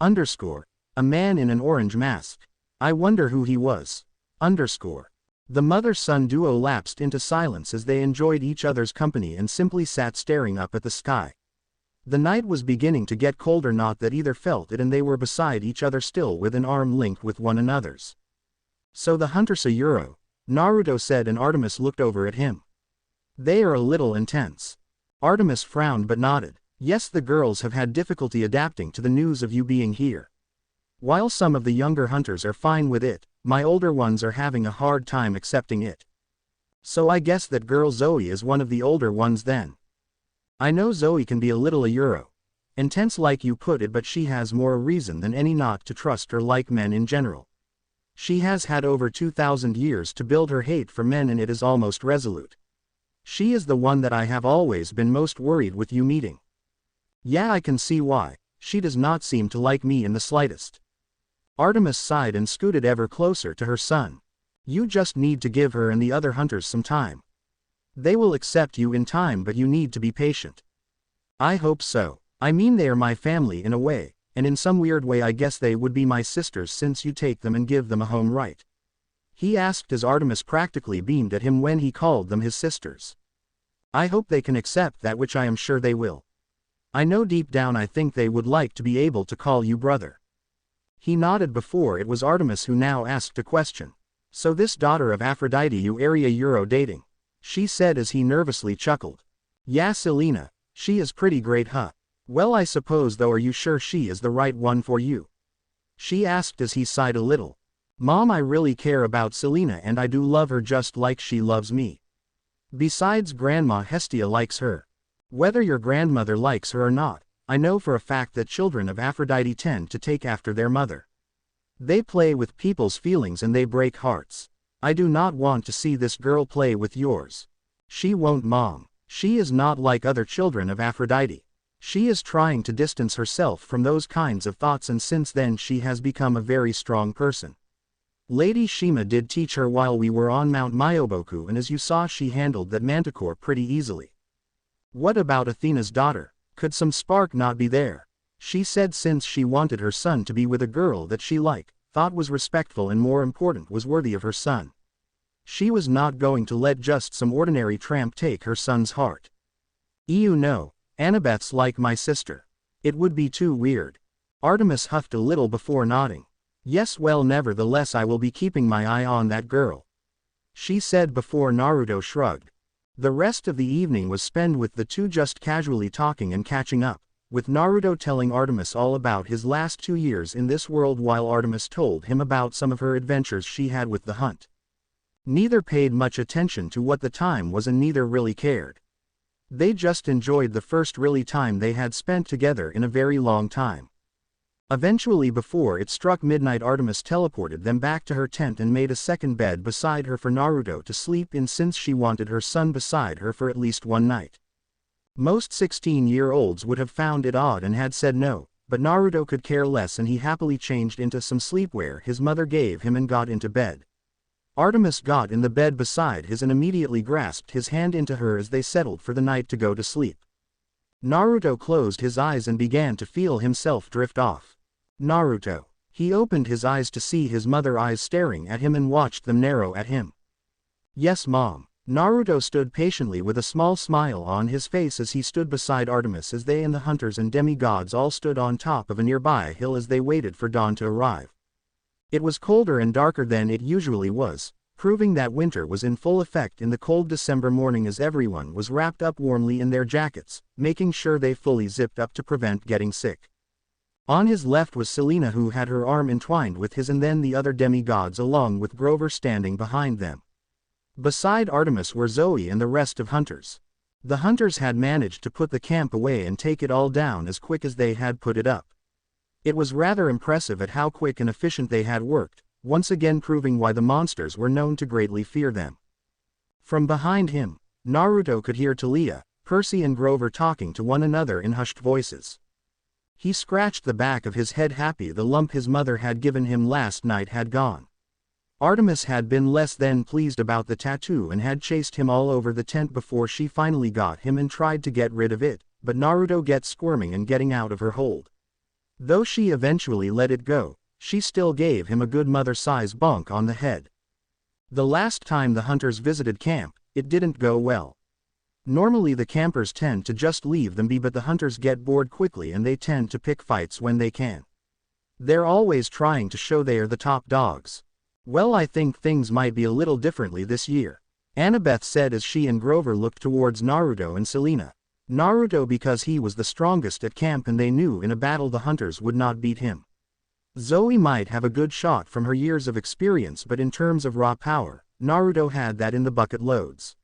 Speaker 1: A man in an orange mask. I wonder who he was. The mother-son duo lapsed into silence as they enjoyed each other's company and simply sat staring up at the sky. The night was beginning to get colder, not that either felt it, and they were beside each other still with an arm linked with one another's. So the Huntress a Euro, Naruto said, and Artemis looked over at him. They are a little intense. Artemis frowned but nodded. Yes, the girls have had difficulty adapting to the news of you being here. While some of the younger hunters are fine with it, my older ones are having a hard time accepting it. So I guess that girl Zoe is one of the older ones then. I know Zoe can be a little a Euro. Intense like you put it, but she has more reason than any not to trust her like men in general. She has had over 2,000 years to build her hate for men, and it is almost resolute. She is the one that I have always been most worried with you meeting. Yeah, I can see why. She does not seem to like me in the slightest. Artemis sighed and scooted ever closer to her son. You just need to give her and the other hunters some time. They will accept you in time, but you need to be patient. I hope so. I mean, they are my family in a way, and in some weird way I guess they would be my sisters since you take them and give them a home, right? he asked as Artemis practically beamed at him when he called them his sisters. I hope they can accept that, which I am sure they will. I know deep down I think they would like to be able to call you brother. He nodded. Before it was Artemis who now asked a question. So this daughter of Aphrodite you area Euro dating? She said as he nervously chuckled. Yeah Selena, she is pretty great huh? Well I suppose though, are you sure she is the right one for you? She asked as he sighed a little. Mom, I really care about Selena and I do love her just like she loves me. Besides, Grandma Hestia likes her. Whether your grandmother likes her or not, I know for a fact that children of Aphrodite tend to take after their mother. They play with people's feelings and they break hearts. I do not want to see this girl play with yours. She won't, Mom. She is not like other children of Aphrodite. She is trying to distance herself from those kinds of thoughts, and since then she has become a very strong person. Lady Shima did teach her while we were on Mount Myoboku, and as you saw she handled that Manticore pretty easily. What about Athena's daughter? Could some spark not be there? She said since she wanted her son to be with a girl that she liked, thought was respectful and more important was worthy of her son. She was not going to let just some ordinary tramp take her son's heart. You know, Annabeth's like my sister. It would be too weird. Artemis huffed a little before nodding. Yes, well, nevertheless I will be keeping my eye on that girl, she said before Naruto shrugged. The rest of the evening was spent with the two just casually talking and catching up, with Naruto telling Artemis all about his last 2 years in this world while Artemis told him about some of her adventures she had with the hunt. Neither paid much attention to what the time was and neither really cared. They just enjoyed the first really time they had spent together in a very long time. Eventually, before it struck midnight, Artemis teleported them back to her tent and made a second bed beside her for Naruto to sleep in, since she wanted her son beside her for at least one night. Most 16-year-olds would have found it odd and had said no, but Naruto could care less and he happily changed into some sleepwear his mother gave him and got into bed. Artemis got in the bed beside his and immediately grasped his hand into her as they settled for the night to go to sleep. Naruto closed his eyes and began to feel himself drift off. Naruto. He opened his eyes to see his mother's eyes staring at him and watched them narrow at him. Yes, Mom. Naruto stood patiently with a small smile on his face as he stood beside Artemis as they and the hunters and demigods all stood on top of a nearby hill as they waited for dawn to arrive. It was colder and darker than it usually was, proving that winter was in full effect in the cold December morning as everyone was wrapped up warmly in their jackets, making sure they fully zipped up to prevent getting sick. On his left was Selena, who had her arm entwined with his, and then the other demigods along with Grover standing behind them. Beside Artemis were Zoe and the rest of hunters. The hunters had managed to put the camp away and take it all down as quick as they had put it up. It was rather impressive at how quick and efficient they had worked, once again proving why the monsters were known to greatly fear them. From behind him, Naruto could hear Talia, Percy and Grover talking to one another in hushed voices. He scratched the back of his head, happy the lump his mother had given him last night had gone. Artemis had been less than pleased about the tattoo and had chased him all over the tent before she finally got him and tried to get rid of it, but Naruto gets squirming and getting out of her hold. Though she eventually let it go, she still gave him a good mother-size bonk on the head. The last time the hunters visited camp, it didn't go well. Normally the campers tend to just leave them be, but the hunters get bored quickly and they tend to pick fights when they can. They're always trying to show they are the top dogs. Well, I think things might be a little differently this year, Annabeth said as she and Grover looked towards Naruto and Selena. Naruto because he was the strongest at camp and they knew in a battle the hunters would not beat him. Zoe might have a good shot from her years of experience, but in terms of raw power, Naruto had that in the bucket loads.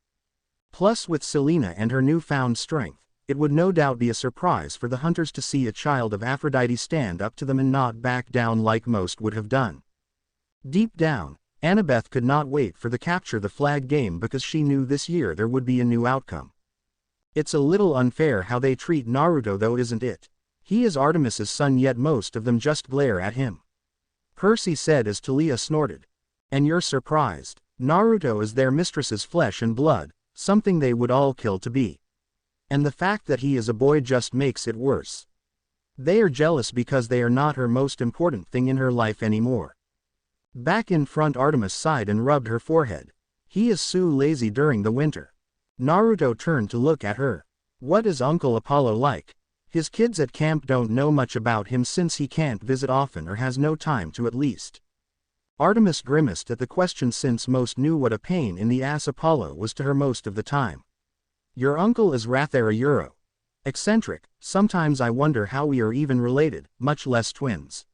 Speaker 1: Plus with Selena and her newfound strength, it would no doubt be a surprise for the hunters to see a child of Aphrodite stand up to them and not back down like most would have done. Deep down, Annabeth could not wait for the capture the flag game because she knew this year there would be a new outcome. It's a little unfair how they treat Naruto though, isn't it? He is Artemis's son yet most of them just glare at him. Percy said as Talia snorted. And you're surprised? Naruto is their mistress's flesh and blood, something they would all kill to be. And the fact that he is a boy just makes it worse. They are jealous because they are not her most important thing in her life anymore. Back in front, Artemis sighed and rubbed her forehead. He is so lazy during the winter. Naruto turned to look at her. What is Uncle Apollo like? His kids at camp don't know much about him since he can't visit often or has no time to at least. Artemis grimaced at the question since most knew what a pain in the ass Apollo was to her most of the time. Your uncle is rather a Euro. Eccentric, sometimes I wonder how we are even related, much less twins.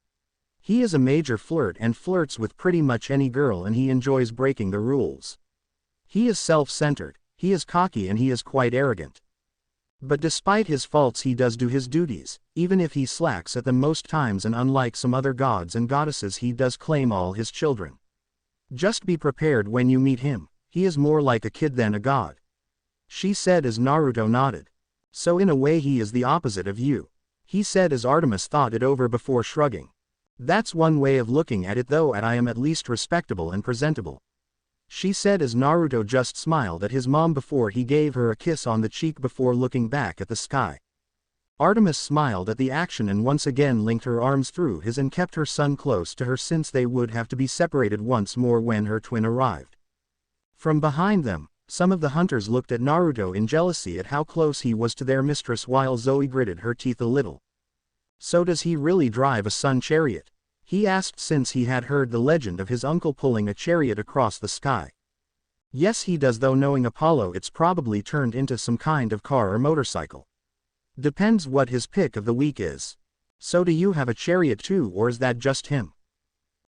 Speaker 1: He is a major flirt and flirts with pretty much any girl, and he enjoys breaking the rules. He is self-centered, he is cocky, and he is quite arrogant. But despite his faults he does do his duties, even if he slacks at them most times, and unlike some other gods and goddesses he does claim all his children. Just be prepared when you meet him, he is more like a kid than a god. She said as Naruto nodded. So in a way he is the opposite of you. He said as Artemis thought it over before shrugging. That's one way of looking at it though, and I am at least respectable and presentable. She said as Naruto just smiled at his mom before he gave her a kiss on the cheek before looking back at the sky. Artemis smiled at the action and once again linked her arms through his and kept her son close to her since they would have to be separated once more when her twin arrived. From behind them, some of the hunters looked at Naruto in jealousy at how close he was to their mistress while Zoe gritted her teeth a little. So does he really drive a sun chariot? He asked since he had heard the legend of his uncle pulling a chariot across the sky. Yes he does, though knowing Apollo it's probably turned into some kind of car or motorcycle. Depends what his pick of the week is. So do you have a chariot too, or is that just him?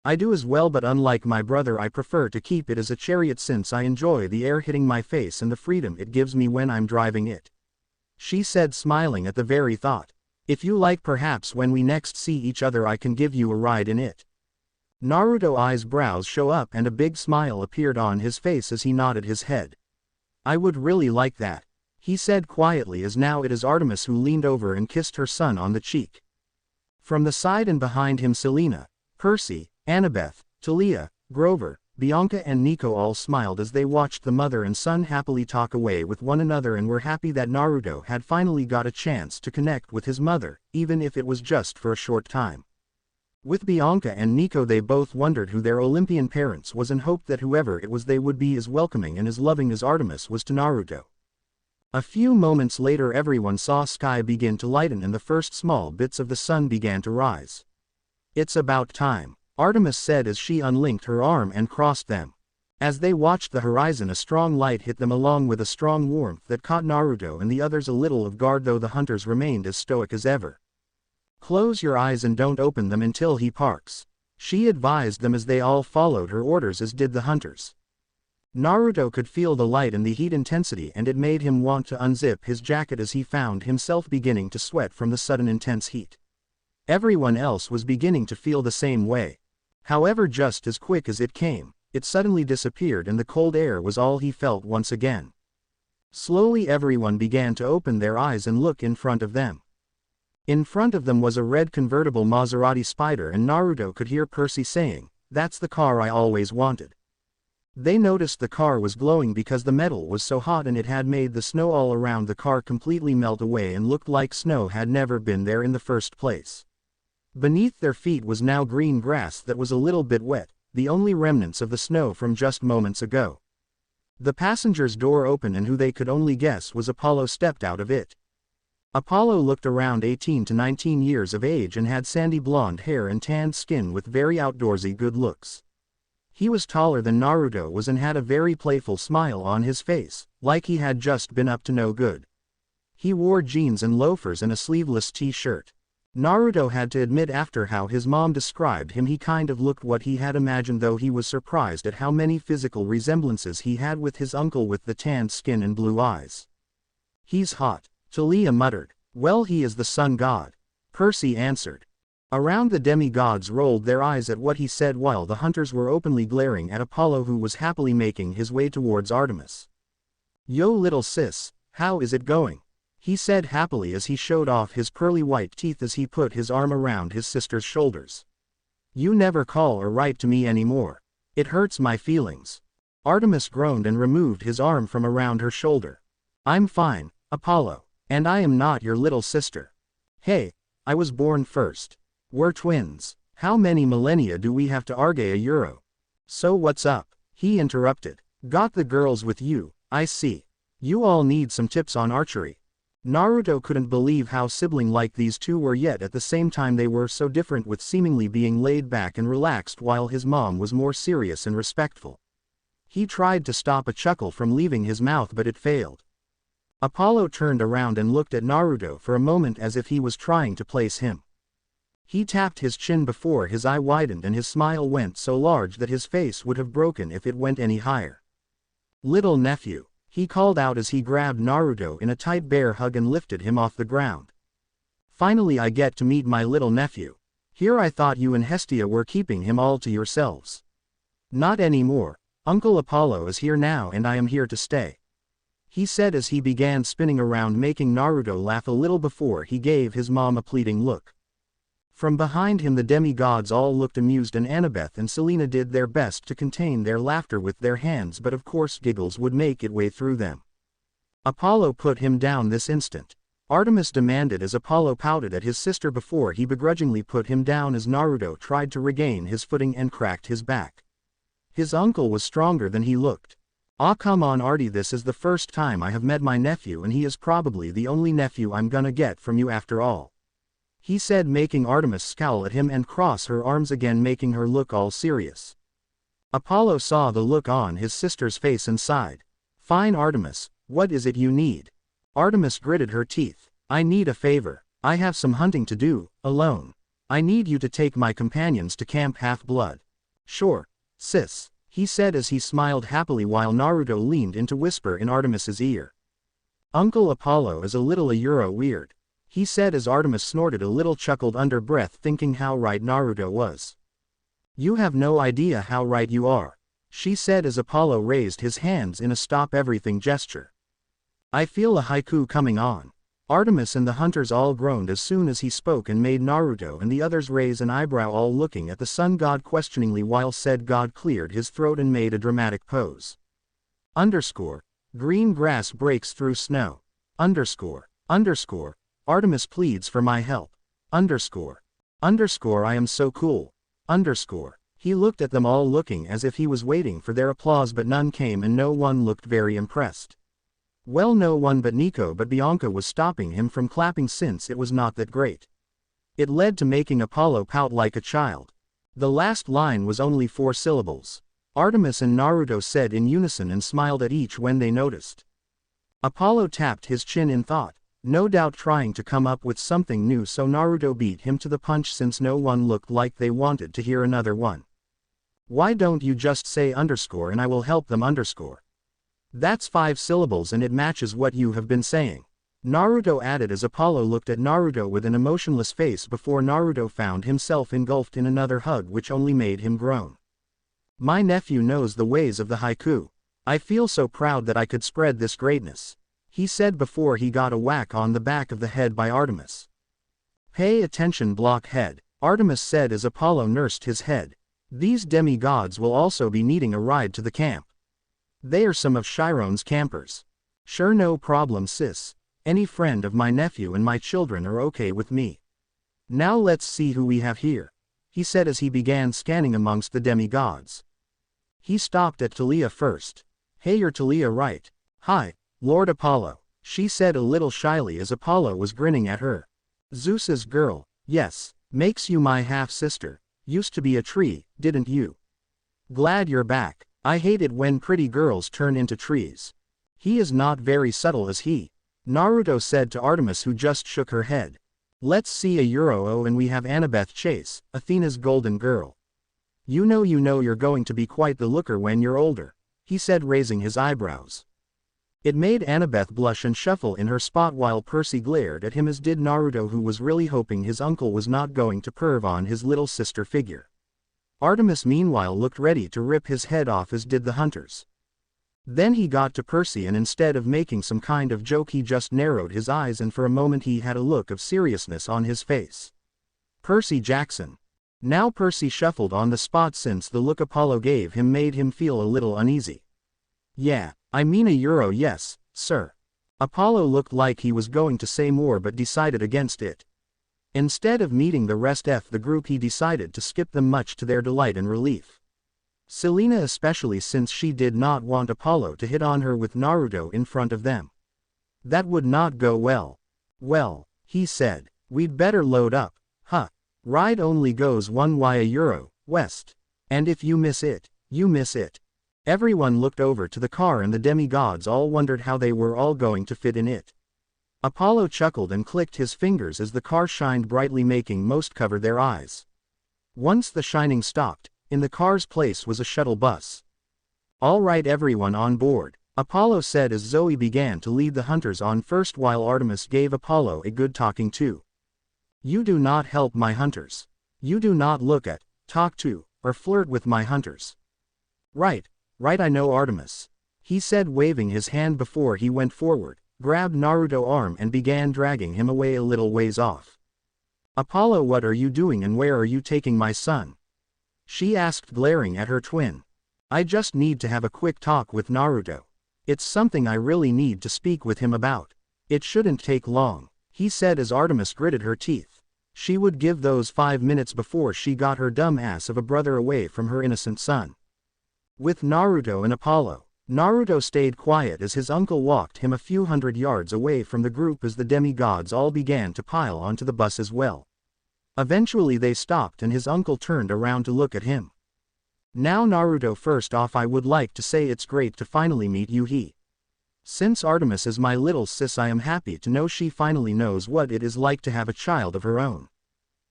Speaker 1: I do as well, but unlike my brother I prefer to keep it as a chariot since I enjoy the air hitting my face and the freedom it gives me when I'm driving it. She said, smiling at the very thought. If you like, perhaps when we next see each other I can give you a ride in it. Naruto's eyebrows show up and a big smile appeared on his face as he nodded his head. I would really like that, he said quietly as now it is Artemis who leaned over and kissed her son on the cheek. From the side and behind him Selena, Percy, Annabeth, Talia, Grover, Bianca and Nico all smiled as they watched the mother and son happily talk away with one another and were happy that Naruto had finally got a chance to connect with his mother, even if it was just for a short time. With Bianca and Nico they both wondered who their Olympian parents was and hoped that whoever it was they would be as welcoming and as loving as Artemis was to Naruto. A few moments later everyone saw sky begin to lighten and the first small bits of the sun began to rise. It's about time, Artemis said as she unlinked her arm and crossed them. As they watched the horizon a strong light hit them along with a strong warmth that caught Naruto and the others a little off guard, though the hunters remained as stoic as ever. Close your eyes and don't open them until he parks, she advised them as they all followed her orders, as did the hunters. Naruto could feel the light and the heat intensity and it made him want to unzip his jacket as he found himself beginning to sweat from the sudden intense heat. Everyone else was beginning to feel the same way. However, just as quick as it came, it suddenly disappeared and the cold air was all he felt once again. Slowly everyone began to open their eyes and look in front of them. In front of them was a red convertible Maserati Spider and Naruto could hear Percy saying, "That's the car I always wanted." They noticed the car was glowing because the metal was so hot and it had made the snow all around the car completely melt away and looked like snow had never been there in the first place. Beneath their feet was now green grass that was a little bit wet, the only remnants of the snow from just moments ago. The passenger's door opened and who they could only guess was Apollo stepped out of it. Apollo looked around 18 to 19 years of age and had sandy blonde hair and tanned skin with very outdoorsy good looks. He was taller than Naruto was and had a very playful smile on his face, like he had just been up to no good. He wore jeans and loafers and a sleeveless t-shirt. Naruto had to admit after how his mom described him he kind of looked what he had imagined, though he was surprised at how many physical resemblances he had with his uncle with the tanned skin and blue eyes. He's hot, Talia muttered. Well, he is the sun god, Percy answered. Around the demigods rolled their eyes at what he said while the hunters were openly glaring at Apollo, who was happily making his way towards Artemis. Yo little sis, how is it going? He said happily as he showed off his pearly white teeth as he put his arm around his sister's shoulders. You never call or write to me anymore. It hurts my feelings. Artemis groaned and removed his arm from around her shoulder. I'm fine, Apollo, and I am not your little sister. Hey, I was born first. We're twins. How many millennia do we have to argue a euro? So what's up? He interrupted. Got the girls with you, I see. You all need some tips on archery. Naruto couldn't believe how sibling-like these two were, yet at the same time they were so different, with seemingly being laid back and relaxed while his mom was more serious and respectful. He tried to stop a chuckle from leaving his mouth, but it failed. Apollo turned around and looked at Naruto for a moment as if he was trying to place him. He tapped his chin before his eye widened and his smile went so large that his face would have broken if it went any higher. Little nephew, he called out as he grabbed Naruto in a tight bear hug and lifted him off the ground. Finally I get to meet my little nephew. Here I thought you and Hestia were keeping him all to yourselves. Not anymore. Uncle Apollo is here now and I am here to stay. He said as he began spinning around, making Naruto laugh a little before he gave his mom a pleading look. From behind him the demigods all looked amused and Annabeth and Selena did their best to contain their laughter with their hands, but of course giggles would make its way through them. Apollo put him down this instant. Artemis demanded as Apollo pouted at his sister before he begrudgingly put him down as Naruto tried to regain his footing and cracked his back. His uncle was stronger than he looked. Ah, come on Artie, this is the first time I have met my nephew and he is probably the only nephew I'm gonna get from you after all. He said, making Artemis scowl at him and cross her arms again, making her look all serious. Apollo saw the look on his sister's face and sighed. Fine Artemis, what is it you need? Artemis gritted her teeth. I need a favor. I have some hunting to do, alone. I need you to take my companions to Camp Half-Blood. Sure, sis, he said as he smiled happily while Naruto leaned in to whisper in Artemis's ear. Uncle Apollo is a little weird. He said as Artemis snorted a little, chuckled under breath, thinking how right Naruto was. You have no idea how right you are, she said as Apollo raised his hands in a stop everything gesture. I feel a haiku coming on. Artemis and the hunters all groaned as soon as he spoke and made Naruto and the others raise an eyebrow, all looking at the sun god questioningly while said god cleared his throat and made a dramatic pose. Green grass breaks through snow. Artemis pleads for my help. I am so cool. He looked at them all, looking as if he was waiting for their applause, but none came and no one looked very impressed. Well, no one but Nico, but Bianca was stopping him from clapping since it was not that great. It led to making Apollo pout like a child. The last line was only 4 syllables. Artemis and Naruto said in unison and smiled at each when they noticed. Apollo tapped his chin in thought, no doubt trying to come up with something new, so Naruto beat him to the punch since no one looked like they wanted to hear another one. Why don't you just say _ and I will help them _ That's 5 syllables and it matches what you have been saying. Naruto added as Apollo looked at Naruto with an emotionless face before Naruto found himself engulfed in another hug which only made him groan. My nephew knows the ways of the haiku. I feel so proud that I could spread this greatness, he said before he got a whack on the back of the head by Artemis. Pay attention, blockhead, Artemis said as Apollo nursed his head. These demigods will also be needing a ride to the camp. They are some of Chiron's campers. Sure, no problem sis. Any friend of my nephew and my children are okay with me. Now let's see who we have here, he said as he began scanning amongst the demigods. He stopped at Talia first. Hey, you're Talia, right? Hi, Lord Apollo, she said a little shyly as Apollo was grinning at her. Zeus's girl, yes, makes you my half-sister. Used to be a tree, didn't you? Glad you're back. I hate it when pretty girls turn into trees. He is not very subtle, is he? Naruto said to Artemis, who just shook her head. Let's see a euro and we have Annabeth Chase, Athena's golden girl. You know you're going to be quite the looker when you're older, he said, raising his eyebrows. It made Annabeth blush and shuffle in her spot while Percy glared at him, as did Naruto, who was really hoping his uncle was not going to perv on his little sister figure. Artemis meanwhile looked ready to rip his head off, as did the hunters. Then he got to Percy and instead of making some kind of joke he just narrowed his eyes and for a moment he had a look of seriousness on his face. Percy Jackson. Now Percy shuffled on the spot since the look Apollo gave him made him feel a little uneasy. Yeah, I mean a euro, yes, sir. Apollo looked like he was going to say more but decided against it. Instead of meeting the rest of the group, he decided to skip them, much to their delight and relief. Selena especially, since she did not want Apollo to hit on her with Naruto in front of them. That would not go well. Well, he said, we'd better load up, huh? Ride only goes one way euro, west. And if you miss it, you miss it. Everyone looked over to the car and the demigods all wondered how they were all going to fit in it. Apollo chuckled and clicked his fingers as the car shined brightly, making most cover their eyes. Once the shining stopped, in the car's place was a shuttle bus. All right, everyone on board, Apollo said as Zoe began to lead the hunters on first, while Artemis gave Apollo a good talking to. You do not help my hunters. You do not look at, talk to, or flirt with my hunters. Right, I know, Artemis. He said, waving his hand before he went forward, grabbed Naruto's arm and began dragging him away a little ways off. Apollo, what are you doing and where are you taking my son? She asked, glaring at her twin. I just need to have a quick talk with Naruto. It's something I really need to speak with him about. It shouldn't take long, he said as Artemis gritted her teeth. She would give those 5 minutes before she got her dumb ass of a brother away from her innocent son. With Naruto and Apollo, Naruto stayed quiet as his uncle walked him a few hundred yards away from the group as the demigods all began to pile onto the bus as well. Eventually they stopped and his uncle turned around to look at him. Now Naruto, first off I would like to say it's great to finally meet you. Since Artemis is my little sis, I am happy to know she finally knows what it is like to have a child of her own.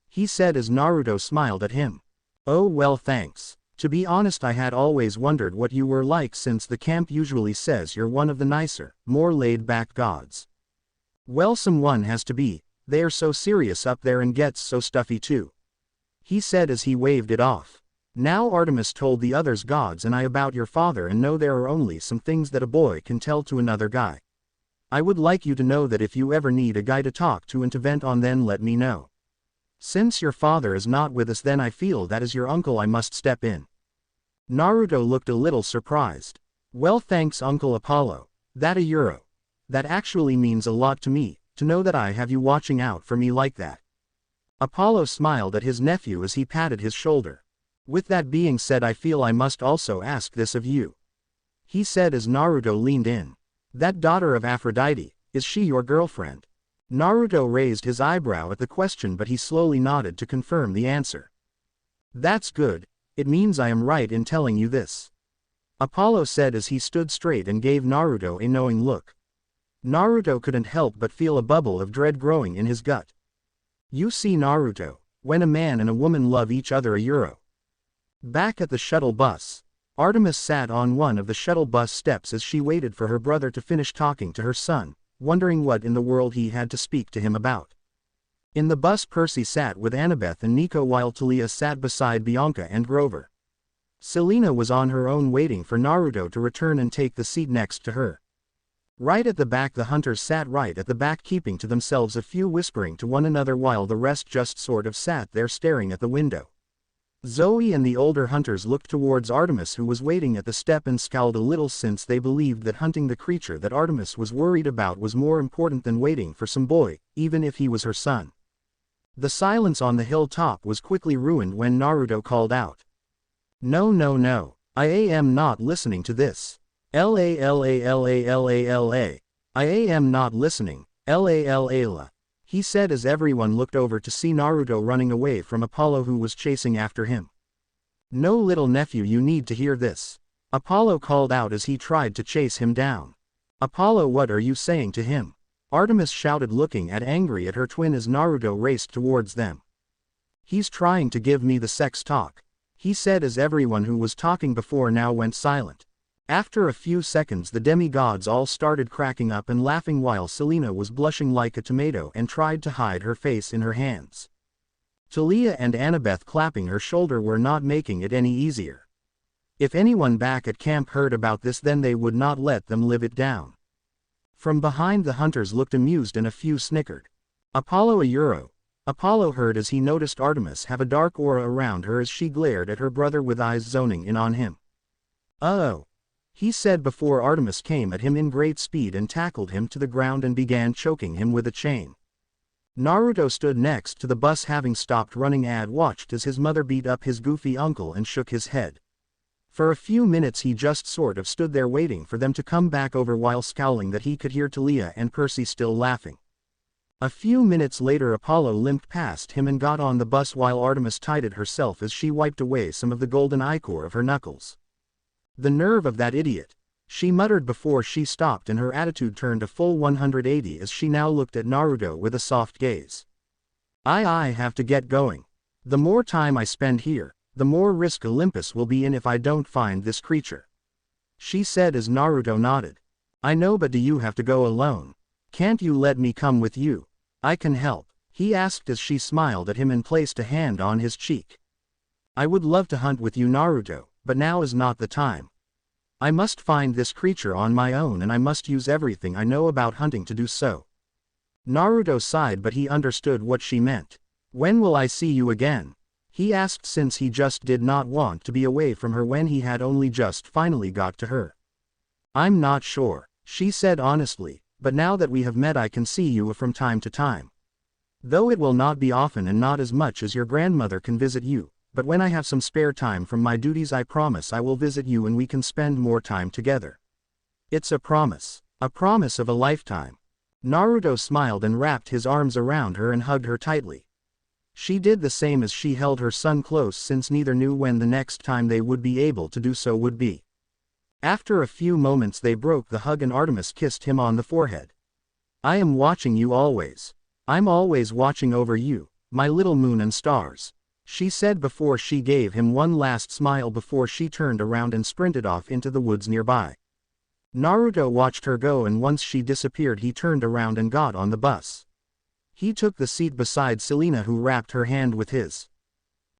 Speaker 1: He said as Naruto smiled at him. Oh well, thanks. To be honest, I had always wondered what you were like, since the camp usually says you're one of the nicer, more laid-back gods. Well, someone has to be. They are so serious up there and gets so stuffy too. He said as he waved it off. Now Artemis told the others gods and I about your father, and know there are only some things that a boy can tell to another guy. I would like you to know that if you ever need a guy to talk to and to vent on, then let me know. Since your father is not with us, then I feel that as your uncle I must step in. Naruto looked a little surprised. Well, thanks Uncle Apollo. That a euro. That actually means a lot to me, to know that I have you watching out for me like that. Apollo smiled at his nephew as he patted his shoulder. With that being said, I feel I must also ask this of you. He said as Naruto leaned in. That daughter of Aphrodite, is she your girlfriend? Naruto raised his eyebrow at the question, but he slowly nodded to confirm the answer. That's good, it means I am right in telling you this. Apollo said as he stood straight and gave Naruto a knowing look. Naruto couldn't help but feel a bubble of dread growing in his gut. You see, Naruto, when a man and a woman love each other a euro. Back at the shuttle bus, Artemis sat on one of the shuttle bus steps as she waited for her brother to finish talking to her son, wondering what in the world he had to speak to him about. In the bus, Percy sat with Annabeth and Nico, while Talia sat beside Bianca and Grover. Selena was on her own, waiting for Naruto to return and take the seat next to her. Right at the back, the hunters sat right at the back, keeping to themselves, a few whispering to one another, while the rest just sort of sat there staring at the window. Zoe and the older hunters looked towards Artemis, who was waiting at the step, and scowled a little, since they believed that hunting the creature that Artemis was worried about was more important than waiting for some boy, even if he was her son. The silence on the hilltop was quickly ruined when Naruto called out. No, I am not listening to this. La. I am not listening, la. He said as everyone looked over to see Naruto running away from Apollo, who was chasing after him. No, little nephew, you need to hear this. Apollo called out as he tried to chase him down. Apollo, what are you saying to him? Artemis shouted, looking angry at her twin as Naruto raced towards them. He's trying to give me the sex talk, he said as everyone who was talking before now went silent. After a few seconds, the demigods all started cracking up and laughing, while Selena was blushing like a tomato and tried to hide her face in her hands. Talia and Annabeth, clapping her shoulder, were not making it any easier. If anyone back at camp heard about this, then they would not let them live it down. From behind, the hunters looked amused and a few snickered. Apollo a euro. Apollo heard as he noticed Artemis have a dark aura around her as she glared at her brother with eyes zoning in on him. Uh-oh, he said before Artemis came at him in great speed and tackled him to the ground and began choking him with a chain. Naruto stood next to the bus, having stopped running, and watched as his mother beat up his goofy uncle and shook his head. For a few minutes he just sort of stood there waiting for them to come back over while scowling that he could hear Talia and Percy still laughing. A few minutes later Apollo limped past him and got on the bus while Artemis tidied herself as she wiped away some of the golden ichor of her knuckles. "The nerve of that idiot," she muttered before she stopped, and her attitude turned a full 180 as she now looked at Naruto with a soft gaze. I have to get going. The more time I spend here, the more risk Olympus will be in if I don't find this creature," she said as Naruto nodded. "I know, but do you have to go alone? Can't you let me come with you? I can help," he asked as she smiled at him and placed a hand on his cheek. "I would love to hunt with you, Naruto, but now is not the time. I must find this creature on my own, and I must use everything I know about hunting to do so." Naruto sighed, but he understood what she meant. "When will I see you again?" he asked, since he just did not want to be away from her when he had only just finally got to her. "I'm not sure," she said honestly, "but now that we have met I can see you from time to time. Though it will not be often and not as much as your grandmother can visit you. But when I have some spare time from my duties I promise I will visit you and we can spend more time together. It's a promise of a lifetime." Naruto smiled and wrapped his arms around her and hugged her tightly. She did the same as she held her son close, since neither knew when the next time they would be able to do so would be. After a few moments they broke the hug and Artemis kissed him on the forehead. "I am watching you always. I'm always watching over you, my little moon and stars," she said before she gave him one last smile before she turned around and sprinted off into the woods nearby. Naruto watched her go, and once she disappeared he turned around and got on the bus. He took the seat beside Selena, who wrapped her hand with his.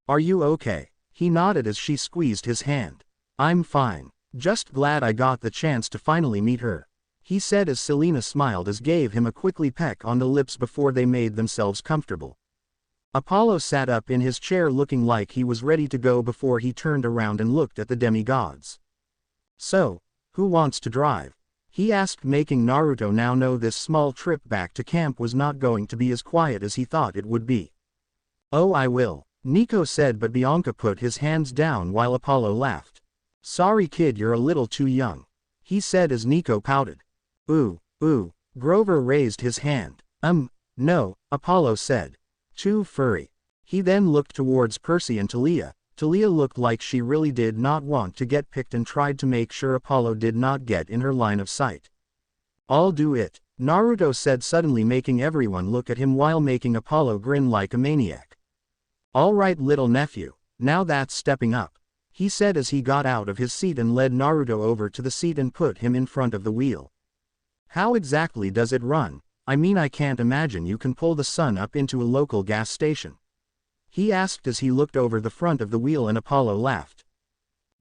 Speaker 1: "Are you okay?" he nodded as she squeezed his hand. "I'm fine. Just glad I got the chance to finally meet her," he said as Selena smiled and gave him a quickly peck on the lips before they made themselves comfortable. Apollo sat up in his chair looking like he was ready to go before he turned around and looked at the demigods. "So, who wants to drive?" he asked, making Naruto now know this small trip back to camp was not going to be as quiet as he thought it would be. "Oh, I will," Nico said, but Bianca put his hands down while Apollo laughed. "Sorry kid, you're a little too young," he said as Nico pouted. Ooh, Grover raised his hand. No," Apollo said. "Too furry." He then looked towards Percy and Talia. Talia looked like she really did not want to get picked and tried to make sure Apollo did not get in her line of sight. "I'll do it," Naruto said, suddenly making everyone look at him while making Apollo grin like a maniac. "All right, little nephew, now that's stepping up," he said as he got out of his seat and led Naruto over to the seat and put him in front of the wheel. "How exactly does it run? I mean, I can't imagine you can pull the sun up into a local gas station," he asked as he looked over the front of the wheel, and Apollo laughed.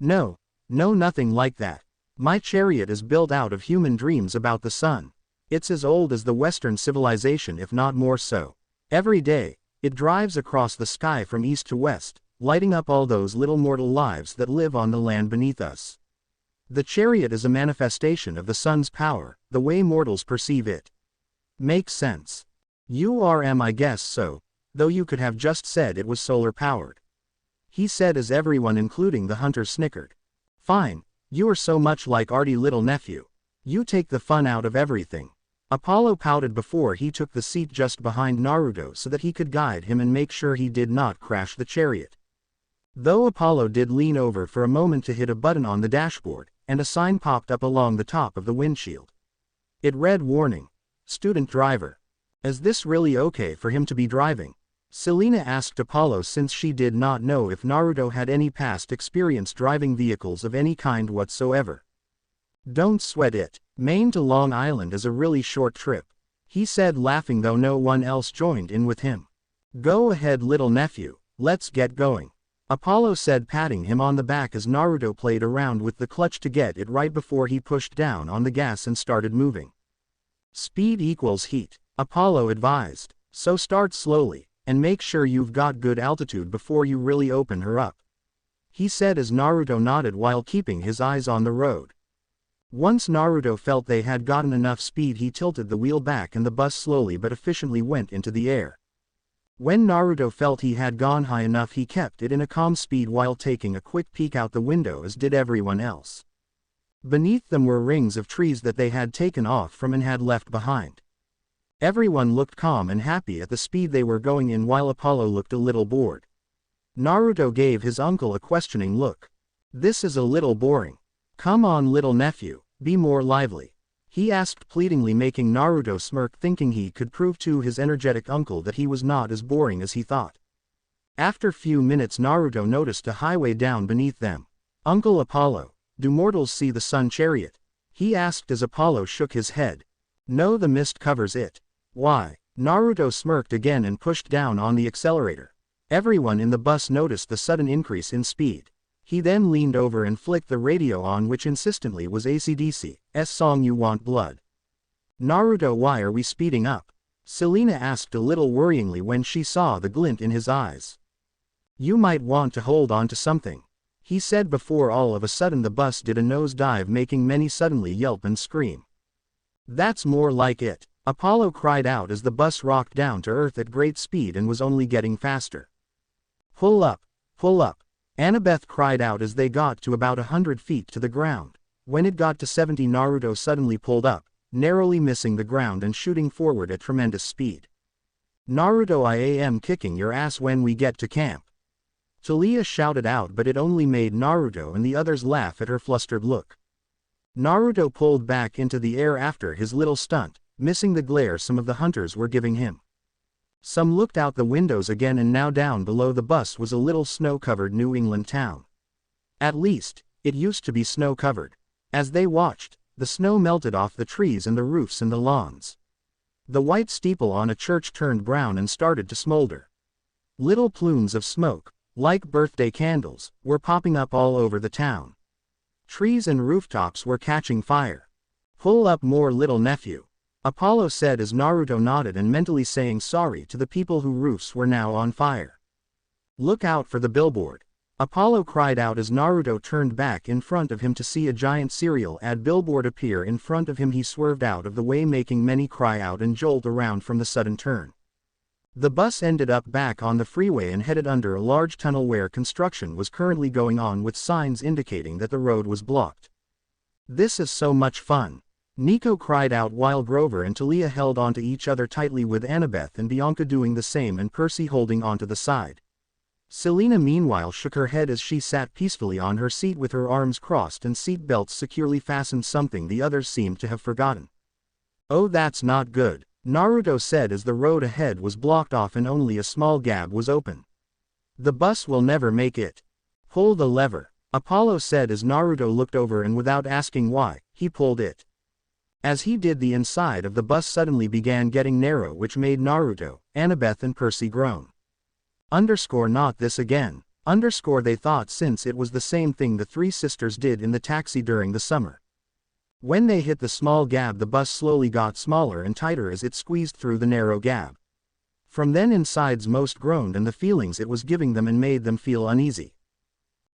Speaker 1: No, nothing like that. My chariot is built out of human dreams about the sun. It's as old as the Western civilization, if not more so. Every day, it drives across the sky from east to west, lighting up all those little mortal lives that live on the land beneath us. The chariot is a manifestation of the sun's power, the way mortals perceive it. Makes sense. I guess so, though you could have just said it was solar-powered," he said as everyone including the hunter snickered. "Fine, you are so much like Artie, little nephew. You take the fun out of everything." Apollo pouted before he took the seat just behind Naruto so that he could guide him and make sure he did not crash the chariot. Though Apollo did lean over for a moment to hit a button on the dashboard, and a sign popped up along the top of the windshield. It read, "Warning. Student driver." "Is this really okay for him to be driving?" Selena asked Apollo, since she did not know if Naruto had any past experience driving vehicles of any kind whatsoever. "Don't sweat it. Maine to Long Island is a really short trip," he said, laughing, though no one else joined in with him. "Go ahead, little nephew, let's get going," Apollo said, patting him on the back as Naruto played around with the clutch to get it right before he pushed down on the gas and started moving. "Speed equals heat," Apollo advised, "so start slowly, and make sure you've got good altitude before you really open her up," he said as Naruto nodded while keeping his eyes on the road. Once Naruto felt they had gotten enough speed, he tilted the wheel back and the bus slowly but efficiently went into the air. When Naruto felt he had gone high enough, he kept it in a calm speed while taking a quick peek out the window, as did everyone else. Beneath them were rings of trees that they had taken off from and had left behind. Everyone looked calm and happy at the speed they were going in, while Apollo looked a little bored. Naruto gave his uncle a questioning look. "This is a little boring. Come on, little nephew, be more lively," he asked pleadingly, making Naruto smirk, thinking he could prove to his energetic uncle that he was not as boring as he thought. After few minutes, Naruto noticed a highway down beneath them. "Uncle Apollo, do mortals see the sun chariot?" he asked as Apollo shook his head. "No, the mist covers it." "Why?" Naruto smirked again and pushed down on the accelerator. Everyone in the bus noticed the sudden increase in speed. He then leaned over and flicked the radio on, which insistently was AC/DC's song "You Want Blood." "Naruto, why are we speeding up?" Selena asked a little worryingly when she saw the glint in his eyes. "You might want to hold on to something," he said before all of a sudden the bus did a nosedive, making many suddenly yelp and scream. "That's more like it," Apollo cried out as the bus rocked down to earth at great speed and was only getting faster. "Pull up, pull up," Annabeth cried out as they got to about 100 feet to the ground. When it got to 70, Naruto suddenly pulled up, narrowly missing the ground and shooting forward at tremendous speed. "Naruto, I am kicking your ass when we get to camp," Talia shouted out, but it only made Naruto and the others laugh at her flustered look. Naruto pulled back into the air after his little stunt, missing the glare some of the hunters were giving him. Some looked out the windows again, and now down below the bus was a little snow-covered New England town. At least, it used to be snow-covered. As they watched, the snow melted off the trees and the roofs and the lawns. The white steeple on a church turned brown and started to smolder. Little plumes of smoke, like birthday candles, were popping up all over the town. Trees and rooftops were catching fire. "Pull up more, little nephew," Apollo said as Naruto nodded and mentally saying sorry to the people whose roofs were now on fire. "Look out for the billboard," Apollo cried out as Naruto turned back in front of him to see a giant cereal ad billboard appear in front of him. He swerved out of the way, making many cry out and jolt around from the sudden turn. The bus ended up back on the freeway and headed under a large tunnel where construction was currently going on, with signs indicating that the road was blocked. "This is so much fun," Nico cried out while Grover and Talia held onto each other tightly, with Annabeth and Bianca doing the same and Percy holding onto the side. Selena meanwhile shook her head as she sat peacefully on her seat with her arms crossed and seat belts securely fastened, something the others seemed to have forgotten. "Oh, that's not good," Naruto said as the road ahead was blocked off and only a small gap was open. "The bus will never make it." "Pull the lever," Apollo said as Naruto looked over and without asking why, he pulled it. As he did, the inside of the bus suddenly began getting narrow, which made Naruto, Annabeth and Percy groan. Not this again. They thought, since it was the same thing the three sisters did in the taxi during the summer. When they hit the small gap, the bus slowly got smaller and tighter as it squeezed through the narrow gap. From then insides most groaned, and the feelings it was giving them and made them feel uneasy.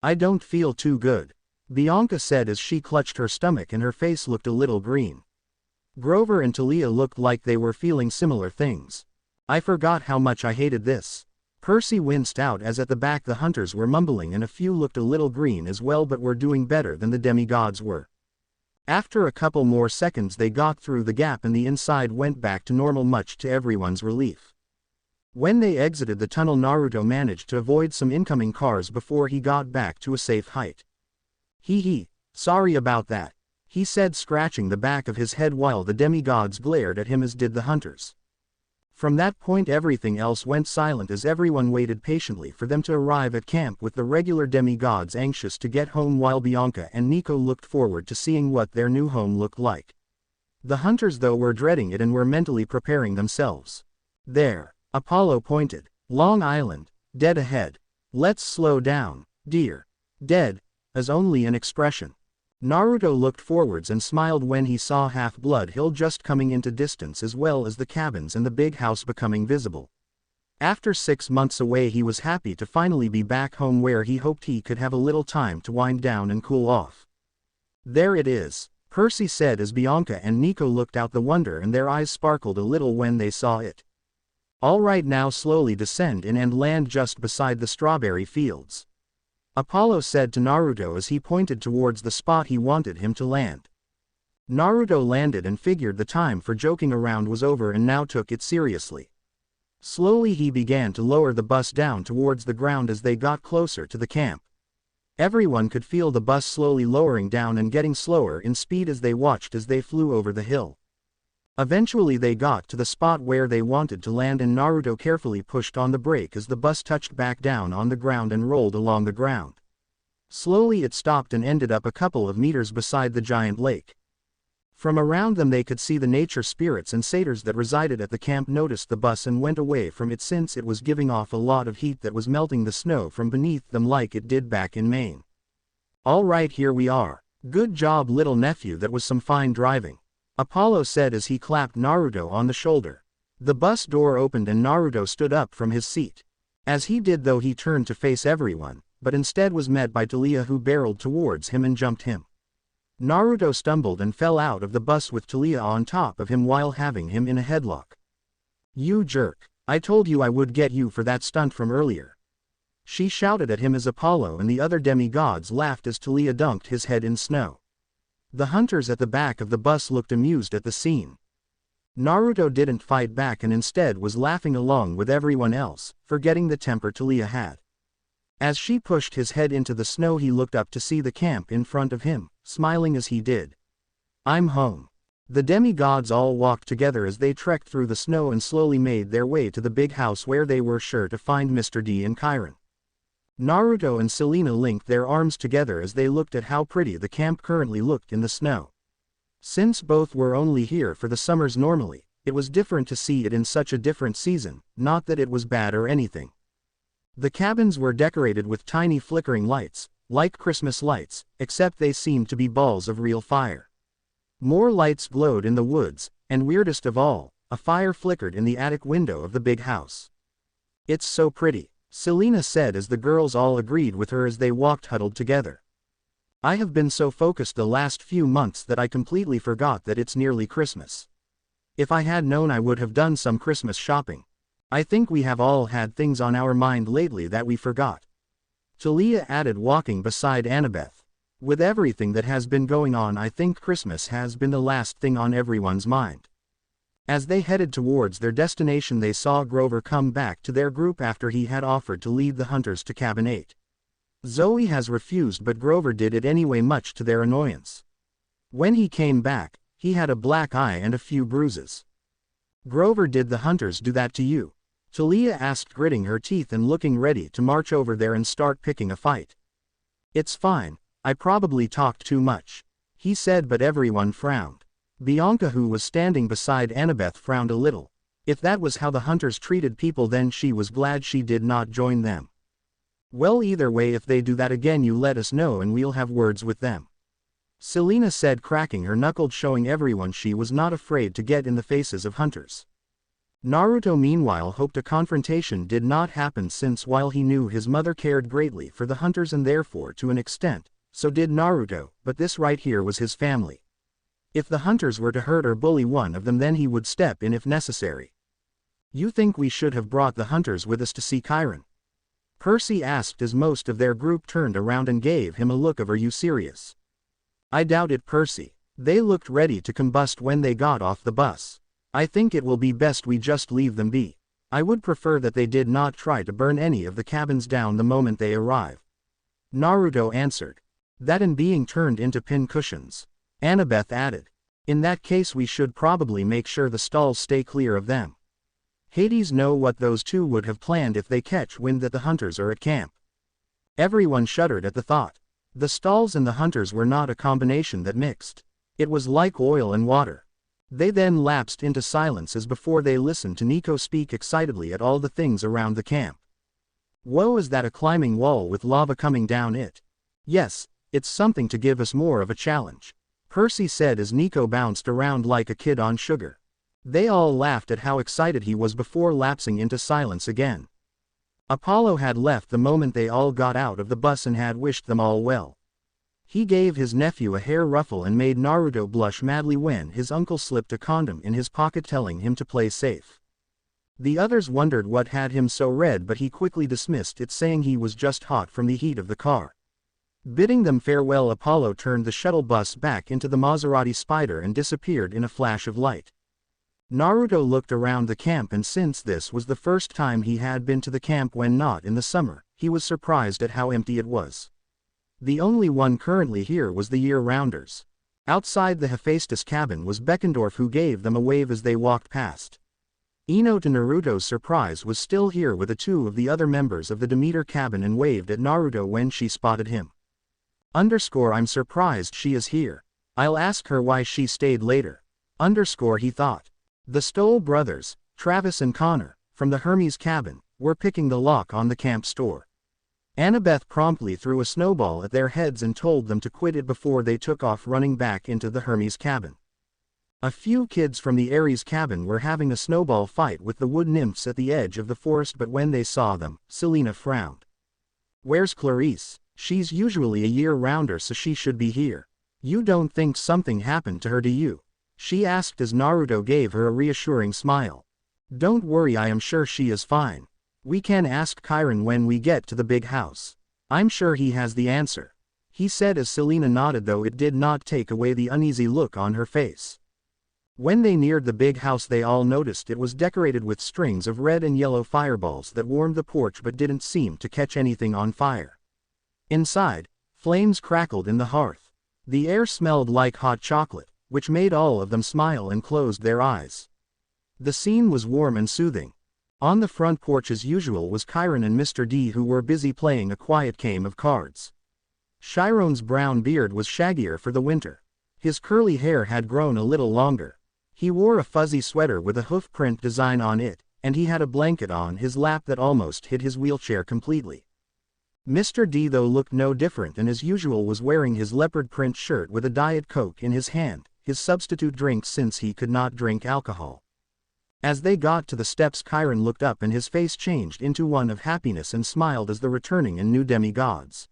Speaker 1: "I don't feel too good," Bianca said as she clutched her stomach and her face looked a little green. Grover and Talia looked like they were feeling similar things. "I forgot how much I hated this." Percy winced out as at the back the hunters were mumbling and a few looked a little green as well, but were doing better than the demigods were. After a couple more seconds they got through the gap and the inside went back to normal, much to everyone's relief. When they exited the tunnel, Naruto managed to avoid some incoming cars before he got back to a safe height. Sorry about that," he said, scratching the back of his head while the demigods glared at him, as did the hunters. From that point everything else went silent as everyone waited patiently for them to arrive at camp, with the regular demigods anxious to get home while Bianca and Nico looked forward to seeing what their new home looked like. The hunters though were dreading it and were mentally preparing themselves. "There," Apollo pointed. "Long Island, dead ahead. Let's slow down, dear." "Dead" is only an expression. Naruto looked forwards and smiled when he saw Half-Blood Hill just coming into distance, as well as the cabins and the big house becoming visible. After 6 months away he was happy to finally be back home, where he hoped he could have a little time to wind down and cool off. "There it is," Percy said as Bianca and Nico looked out the window and their eyes sparkled a little when they saw it. All right, now slowly descend in and land just beside the strawberry fields. Apollo said to Naruto as he pointed towards the spot he wanted him to land. Naruto landed and figured the time for joking around was over and now took it seriously. Slowly he began to lower the bus down towards the ground as they got closer to the camp. Everyone could feel the bus slowly lowering down and getting slower in speed as they watched as they flew over the hill. Eventually they got to the spot where they wanted to land and Naruto carefully pushed on the brake as the bus touched back down on the ground and rolled along the ground. Slowly it stopped and ended up a couple of meters beside the giant lake. From around them they could see the nature spirits and satyrs that resided at the camp noticed the bus and went away from it since it was giving off a lot of heat that was melting the snow from beneath them like it did back in Maine. All right, here we are. Good job, little nephew, that was some fine driving. Apollo said as he clapped Naruto on the shoulder. The bus door opened and Naruto stood up from his seat. As he did though he turned to face everyone, but instead was met by Taliah who barreled towards him and jumped him. Naruto stumbled and fell out of the bus with Taliah on top of him while having him in a headlock. You jerk, I told you I would get you for that stunt from earlier. She shouted at him as Apollo and the other demigods laughed as Taliah dunked his head in snow. The hunters at the back of the bus looked amused at the scene. Naruto didn't fight back and instead was laughing along with everyone else, forgetting the temper Taliah had. As she pushed his head into the snow he looked up to see the camp in front of him, smiling as he did. I'm home. The demigods all walked together as they trekked through the snow and slowly made their way to the big house where they were sure to find Mr. D and Chiron. Naruto and Selena linked their arms together as they looked at how pretty the camp currently looked in the snow. Since both were only here for the summers normally, it was different to see it in such a different season, not that it was bad or anything. The cabins were decorated with tiny flickering lights, like Christmas lights, except they seemed to be balls of real fire. More lights glowed in the woods, and weirdest of all, a fire flickered in the attic window of the big house. It's so pretty, Selena said as the girls all agreed with her as they walked huddled together. I have been so focused the last few months that I completely forgot that it's nearly Christmas. If I had known I would have done some Christmas shopping. I think we have all had things on our mind lately that we forgot. Taliah added, walking beside Annabeth. With everything that has been going on, I think Christmas has been the last thing on everyone's mind. As they headed towards their destination they saw Grover come back to their group after he had offered to lead the hunters to Cabin 8. Zoe has refused but Grover did it anyway much to their annoyance. When he came back, he had a black eye and a few bruises. Grover, did the hunters do that to you? Taliah asked, gritting her teeth and looking ready to march over there and start picking a fight. It's fine, I probably talked too much, he said, but everyone frowned. Bianca, who was standing beside Annabeth, frowned a little. If that was how the hunters treated people then she was glad she did not join them. Well, either way, if they do that again you let us know and we'll have words with them. Selena said, cracking her knuckles, showing everyone she was not afraid to get in the faces of hunters. Naruto meanwhile hoped a confrontation did not happen since while he knew his mother cared greatly for the hunters and therefore to an extent, so did Naruto, but this right here was his family. If the hunters were to hurt or bully one of them then he would step in if necessary. You think we should have brought the hunters with us to see Chiron? Percy asked as most of their group turned around and gave him a look of, are you serious? I doubt it, Percy. They looked ready to combust when they got off the bus. I think it will be best we just leave them be. I would prefer that they did not try to burn any of the cabins down the moment they arrive. Naruto answered. That and being turned into pincushions. Annabeth added. In that case we should probably make sure the stalls stay clear of them. Hades know what those two would have planned if they catch wind that the hunters are at camp. Everyone shuddered at the thought. The stalls and the hunters were not a combination that mixed. It was like oil and water. They then lapsed into silence as before they listened to Nico speak excitedly at all the things around the camp. Whoa, is that a climbing wall with lava coming down it? Yes, it's something to give us more of a challenge, Percy said as Nico bounced around like a kid on sugar. They all laughed at how excited he was before lapsing into silence again. Apollo had left the moment they all got out of the bus and had wished them all well. He gave his nephew a hair ruffle and made Naruto blush madly when his uncle slipped a condom in his pocket telling him to play safe. The others wondered what had him so red, but he quickly dismissed it, saying he was just hot from the heat of the car. Bidding them farewell, Apollo turned the shuttle bus back into the Maserati Spider and disappeared in a flash of light. Naruto looked around the camp, and since this was the first time he had been to the camp when not in the summer, he was surprised at how empty it was. The only one currently here was the year-rounders. Outside the Hephaestus cabin was Beckendorf, who gave them a wave as they walked past. Ino, to Naruto's surprise, was still here with two of the other members of the Demeter cabin and waved at Naruto when she spotted him. I'm surprised she is here. I'll ask her why she stayed later. He thought. The Stoll brothers, Travis and Connor, from the Hermes cabin, were picking the lock on the camp store. Annabeth promptly threw a snowball at their heads and told them to quit it before they took off running back into the Hermes cabin. A few kids from the Ares cabin were having a snowball fight with the wood nymphs at the edge of the forest, but when they saw them, Selena frowned. Where's Clarice? She's usually a year-rounder, so she should be here. You don't think something happened to her, do you? She asked as Naruto gave her a reassuring smile. Don't worry, I am sure she is fine. We can ask Chiron when we get to the big house. I'm sure he has the answer, he said as Selena nodded, though it did not take away the uneasy look on her face. When they neared the big house, they all noticed it was decorated with strings of red and yellow fireballs that warmed the porch but didn't seem to catch anything on fire. Inside, flames crackled in the hearth. The air smelled like hot chocolate, which made all of them smile and closed their eyes. The scene was warm and soothing. On the front porch as usual was Chiron and Mr. D, who were busy playing a quiet game of cards. Chiron's brown beard was shaggier for the winter. His curly hair had grown a little longer. He wore a fuzzy sweater with a hoof print design on it, and he had a blanket on his lap that almost hid his wheelchair completely. Mr. D, though, looked no different and as usual was wearing his leopard print shirt with a Diet Coke in his hand, his substitute drink since he could not drink alcohol. As they got to the steps, Chiron looked up and his face changed into one of happiness and smiled as the returning and new demigods.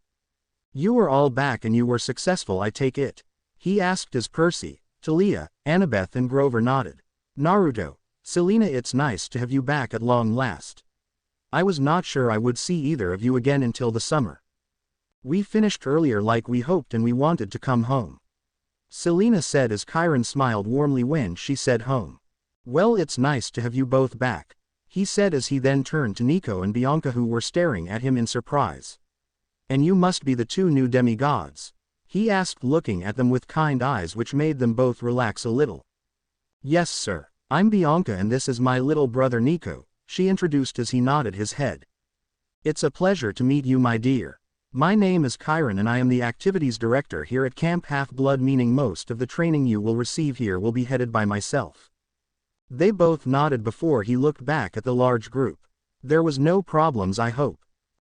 Speaker 1: You are all back and you were successful, I take it? He asked as Percy, Talia, Annabeth and Grover nodded. Naruto, Selena, it's nice to have you back at long last. I was not sure I would see either of you again until the summer. We finished earlier like we hoped and we wanted to come home. Selena said as Chiron smiled warmly when she said home. Well, it's nice to have you both back, he said as he then turned to Nico and Bianca, who were staring at him in surprise. And you must be the two new demigods, he asked, looking at them with kind eyes which made them both relax a little. Yes, sir. I'm Bianca and this is my little brother Nico, she introduced as he nodded his head. It's a pleasure to meet you, my dear. My name is Chiron and I am the activities director here at Camp Half-Blood, meaning most of the training you will receive here will be headed by myself. They both nodded before he looked back at the large group. There was no problems, I hope.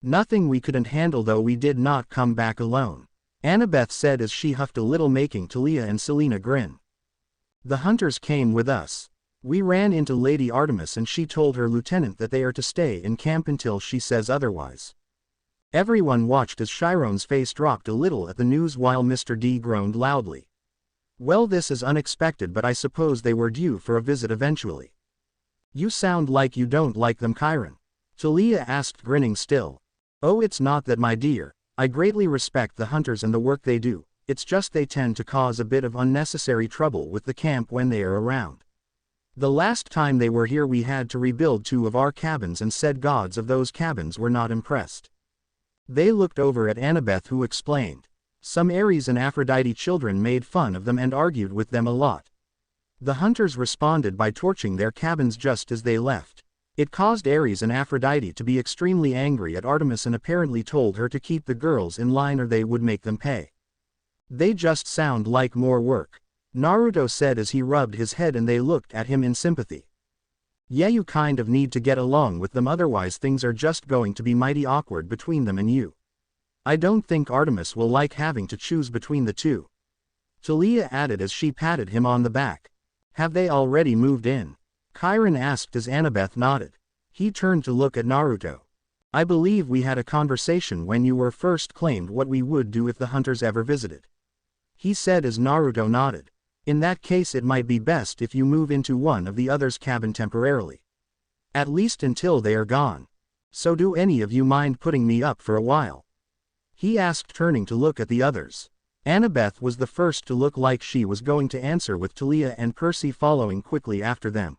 Speaker 1: Nothing we couldn't handle, though we did not come back alone, Annabeth said as she huffed a little, making Talia and Selena grin. The hunters came with us. We ran into Lady Artemis and she told her lieutenant that they are to stay in camp until she says otherwise. Everyone watched as Chiron's face dropped a little at the news while Mr. D groaned loudly. Well, this is unexpected, but I suppose they were due for a visit eventually. You sound like you don't like them, Chiron, Talia asked, grinning still. Oh, it's not that, my dear. I greatly respect the hunters and the work they do, it's just they tend to cause a bit of unnecessary trouble with the camp when they are around. The last time they were here we had to rebuild 2 of our cabins and said gods of those cabins were not impressed. They looked over at Annabeth, who explained. Some Ares and Aphrodite children made fun of them and argued with them a lot. The hunters responded by torching their cabins just as they left. It caused Ares and Aphrodite to be extremely angry at Artemis and apparently told her to keep the girls in line or they would make them pay. They just sound like more work, Naruto said as he rubbed his head, and they looked at him in sympathy. Yeah, you kind of need to get along with them, otherwise things are just going to be mighty awkward between them and you. I don't think Artemis will like having to choose between the two, Talia added as she patted him on the back. Have they already moved in? Chiron asked as Annabeth nodded. He turned to look at Naruto. I believe we had a conversation when you were first claimed what we would do if the hunters ever visited. He said as Naruto nodded. In that case it might be best if you move into one of the others' cabin temporarily. At least until they are gone. So do any of you mind putting me up for a while? He asked, turning to look at the others. Annabeth was the first to look like she was going to answer, with Talia and Percy following quickly after them.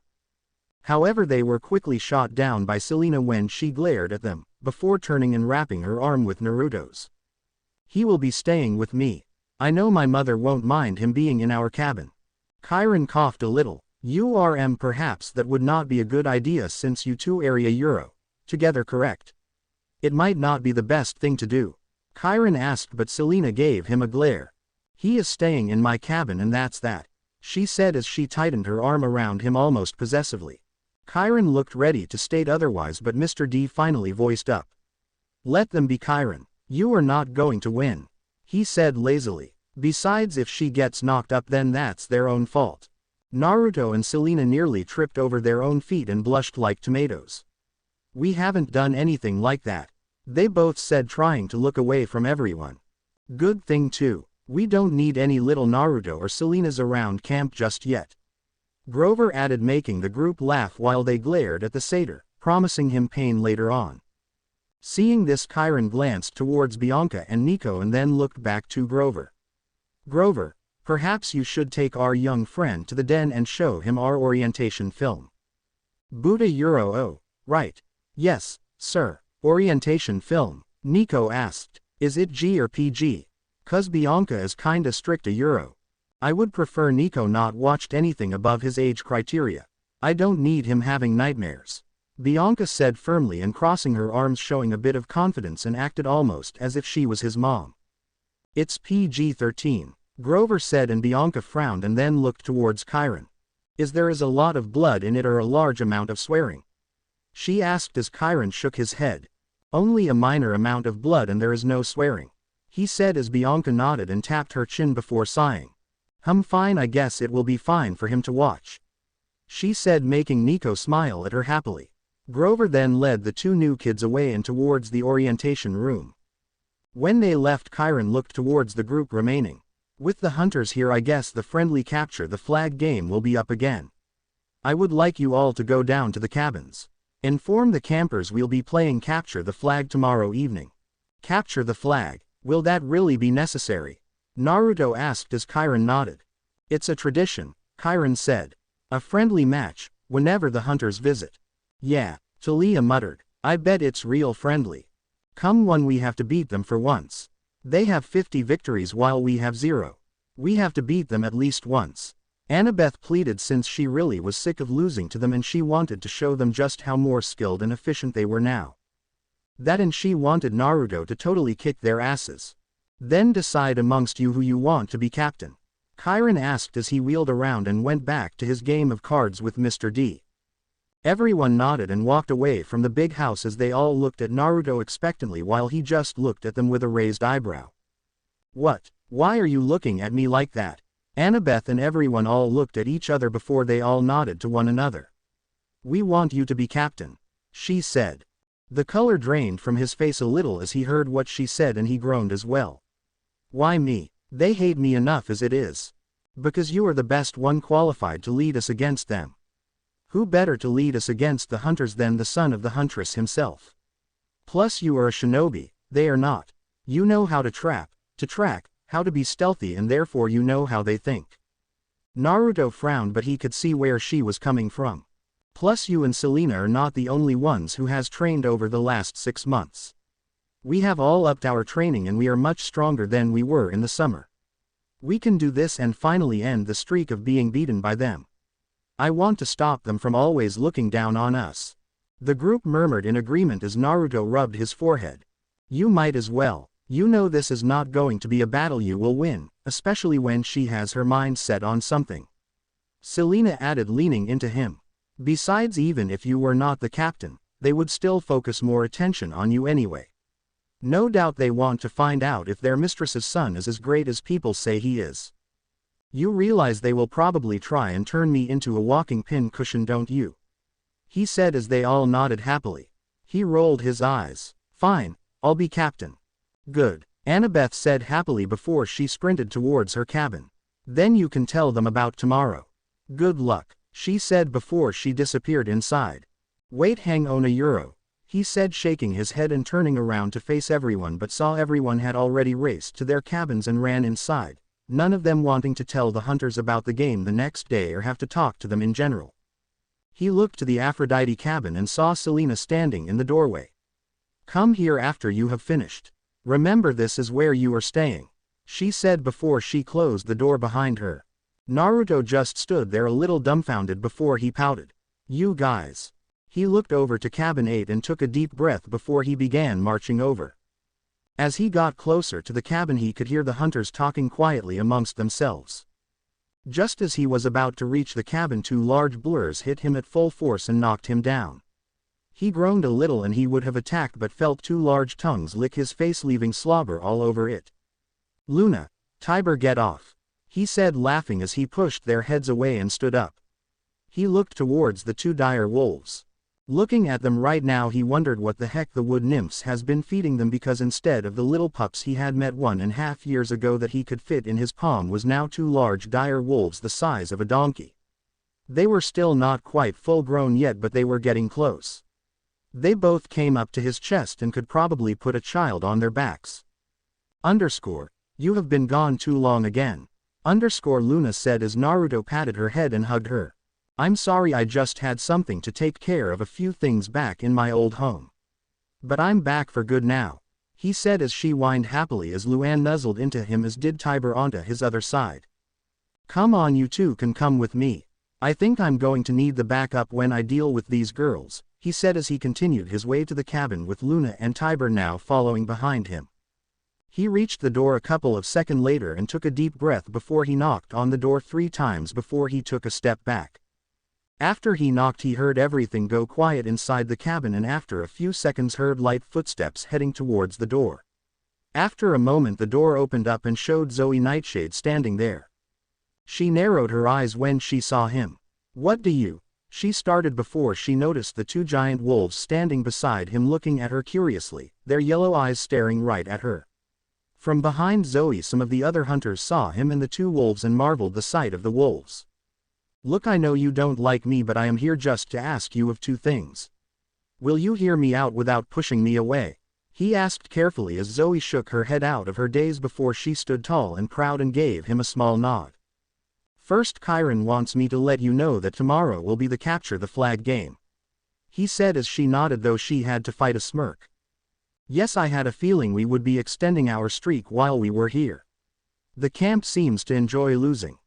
Speaker 1: However, they were quickly shot down by Selena when she glared at them, before turning and wrapping her arm with Naruto's. He will be staying with me. I know my mother won't mind him being in our cabin. Chiron coughed a little. Perhaps that would not be a good idea since you two are together, correct? It might not be the best thing to do. Chiron asked, but Selena gave him a glare. He is staying in my cabin and that's that, she said as she tightened her arm around him almost possessively. Chiron looked ready to state otherwise, but Mr. D finally voiced up. Let them be, Chiron. You are not going to win, he said lazily. Besides, if she gets knocked up then that's their own fault. Naruto and Selena nearly tripped over their own feet and blushed like tomatoes. We haven't done anything like that, they both said, trying to look away from everyone. Good thing too. We don't need any little Naruto or Selenas around camp just yet. Grover added, making the group laugh while they glared at the satyr, promising him pain later on. Seeing this, Chiron glanced towards Bianca and Nico and then looked back to Grover. Grover, perhaps you should take our young friend to the den and show him our orientation film. Buddha oh, right. Yes, sir. Orientation film, Nico asked. Is it G or PG? Cause Bianca is kinda strict a. I would prefer Nico not watched anything above his age criteria. I don't need him having nightmares, Bianca said firmly and crossing her arms, showing a bit of confidence, and acted almost as if she was his mom. It's PG-13, Grover said, and Bianca frowned and then looked towards Chiron. Is there a lot of blood in it or a large amount of swearing? She asked as Chiron shook his head. Only a minor amount of blood and there is no swearing, he said as Bianca nodded and tapped her chin before sighing. Fine, I guess it will be fine for him to watch, she said, making Nico smile at her happily. Grover then led the two new kids away and towards the orientation room. When they left, Chiron looked towards the group remaining. With the hunters here, I guess the friendly capture the flag game will be up again. I would like you all to go down to the cabins. Inform the campers we'll be playing capture the flag tomorrow evening. Capture the flag, will that really be necessary? Naruto asked as Chiron nodded. It's a tradition, Chiron said. A friendly match, whenever the hunters visit. Yeah, Talia muttered. I bet it's real friendly. Come on, we have to beat them for once. They have 50 victories while we have 0. We have to beat them at least once, Annabeth pleaded, since she really was sick of losing to them and she wanted to show them just how more skilled and efficient they were now. That, and she wanted Naruto to totally kick their asses. Then decide amongst you who you want to be captain, Chiron asked as he wheeled around and went back to his game of cards with Mr. D. Everyone nodded and walked away from the big house as they all looked at Naruto expectantly while he just looked at them with a raised eyebrow. What? Why are you looking at me like that? Annabeth and everyone all looked at each other before they all nodded to one another. We want you to be captain, she said. The color drained from his face a little as he heard what she said, and he groaned as well. Why me? They hate me enough as it is. Because you are the best one qualified to lead us against them. Who better to lead us against the hunters than the son of the Huntress himself? Plus you are a shinobi, they are not. You know how to trap, to track, how to be stealthy, and therefore you know how they think. Naruto frowned, but he could see where she was coming from. Plus you and Selena are not the only ones who has trained over the last 6 months. We have all upped our training and we are much stronger than we were in the summer. We can do this and finally end the streak of being beaten by them. I want to stop them from always looking down on us. The group murmured in agreement as Naruto rubbed his forehead. You might as well. You know this is not going to be a battle you will win, especially when she has her mind set on something, Selena added, leaning into him. Besides, even if you were not the captain, they would still focus more attention on you anyway. No doubt they want to find out if their mistress's son is as great as people say he is. You realize they will probably try and turn me into a walking pin cushion, don't you? He said as they all nodded happily. He rolled his eyes. Fine, I'll be captain. Good, Annabeth said happily before she sprinted towards her cabin. Then you can tell them about tomorrow. Good luck, she said before she disappeared inside. Wait, hang on €1, he said, shaking his head and turning around to face everyone, but saw everyone had already raced to their cabins and ran inside, none of them wanting to tell the hunters about the game the next day or have to talk to them in general. He looked to the Aphrodite cabin and saw Selena standing in the doorway. Come here after you have finished. Remember, this is where you are staying, she said before she closed the door behind her. Naruto just stood there a little dumbfounded before he pouted. You guys. He looked over to cabin 8 and took a deep breath before he began marching over. As he got closer to the cabin, he could hear the hunters talking quietly amongst themselves. Just as he was about to reach the cabin, 2 large blurs hit him at full force and knocked him down. He groaned a little and he would have attacked but felt 2 large tongues lick his face, leaving slobber all over it. Luna, Tiber, get off, he said, laughing as he pushed their heads away and stood up. He looked towards the 2 dire wolves. Looking at them right now, he wondered what the heck the wood nymphs has been feeding them, because instead of the little pups he had met 1.5 years ago that he could fit in his palm, was now 2 large dire wolves the size of a donkey. They were still not quite full grown yet, but they were getting close. They both came up to his chest and could probably put a child on their backs. You have been gone too long again. Luna said as Naruto patted her head and hugged her. I'm sorry, I just had something to take care of, a few things back in my old home. But I'm back for good now, he said as she whined happily as Luan nuzzled into him, as did Tiber onto his other side. Come on, you two can come with me. I think I'm going to need the backup when I deal with these girls, he said as he continued his way to the cabin with Luna and Tiber now following behind him. He reached the door a couple of seconds later and took a deep breath before he knocked on the door 3 times before he took a step back. After he knocked, he heard everything go quiet inside the cabin and after a few seconds heard light footsteps heading towards the door. After a moment the door opened up and showed Zoe Nightshade standing there. She narrowed her eyes when she saw him. What do you? She started before she noticed the 2 giant wolves standing beside him looking at her curiously, their yellow eyes staring right at her. From behind Zoe some of the other hunters saw him and the 2 wolves and marveled the sight of the wolves. Look, I know you don't like me, but I am here just to ask you of 2 things. Will you hear me out without pushing me away? He asked carefully as Zoe shook her head out of her daze before she stood tall and proud and gave him a small nod. First, Chiron wants me to let you know that tomorrow will be the capture the flag game, he said as she nodded, though she had to fight a smirk. Yes, I had a feeling we would be extending our streak while we were here. The camp seems to enjoy losing.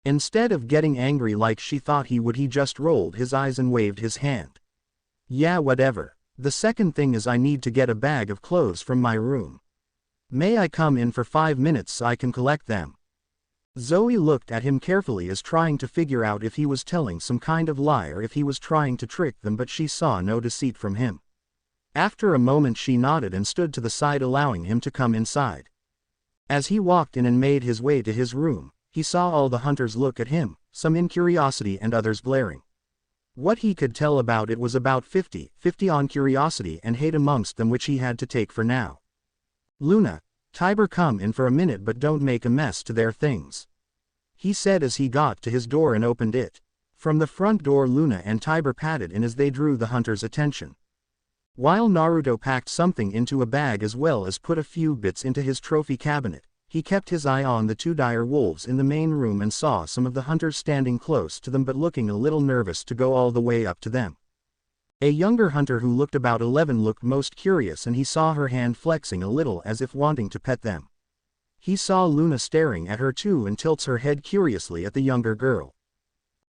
Speaker 1: Instead of getting angry like she thought he would, he just rolled his eyes and waved his hand. Yeah, whatever. The second thing is I need to get a bag of clothes from my room. May I come in for 5 minutes so I can collect them? Zoe looked at him carefully as trying to figure out if he was telling some kind of lie or if he was trying to trick them, but she saw no deceit from him. After a moment she nodded and stood to the side, allowing him to come inside. As he walked in and made his way to his room, he saw all the hunters look at him, some in curiosity and others glaring. What he could tell about it was about 50-50 on curiosity and hate amongst them, which he had to take for now. Luna, Tiber, come in for a minute but don't make a mess to their things, he said as he got to his door and opened it. From the front door Luna and Tiber padded in as they drew the hunters' attention. While Naruto packed something into a bag as well as put a few bits into his trophy cabinet, he kept his eye on the 2 dire wolves in the main room and saw some of the hunters standing close to them but looking a little nervous to go all the way up to them. A younger hunter who looked about 11 looked most curious and he saw her hand flexing a little as if wanting to pet them. He saw Luna staring at her too and tilts her head curiously at the younger girl.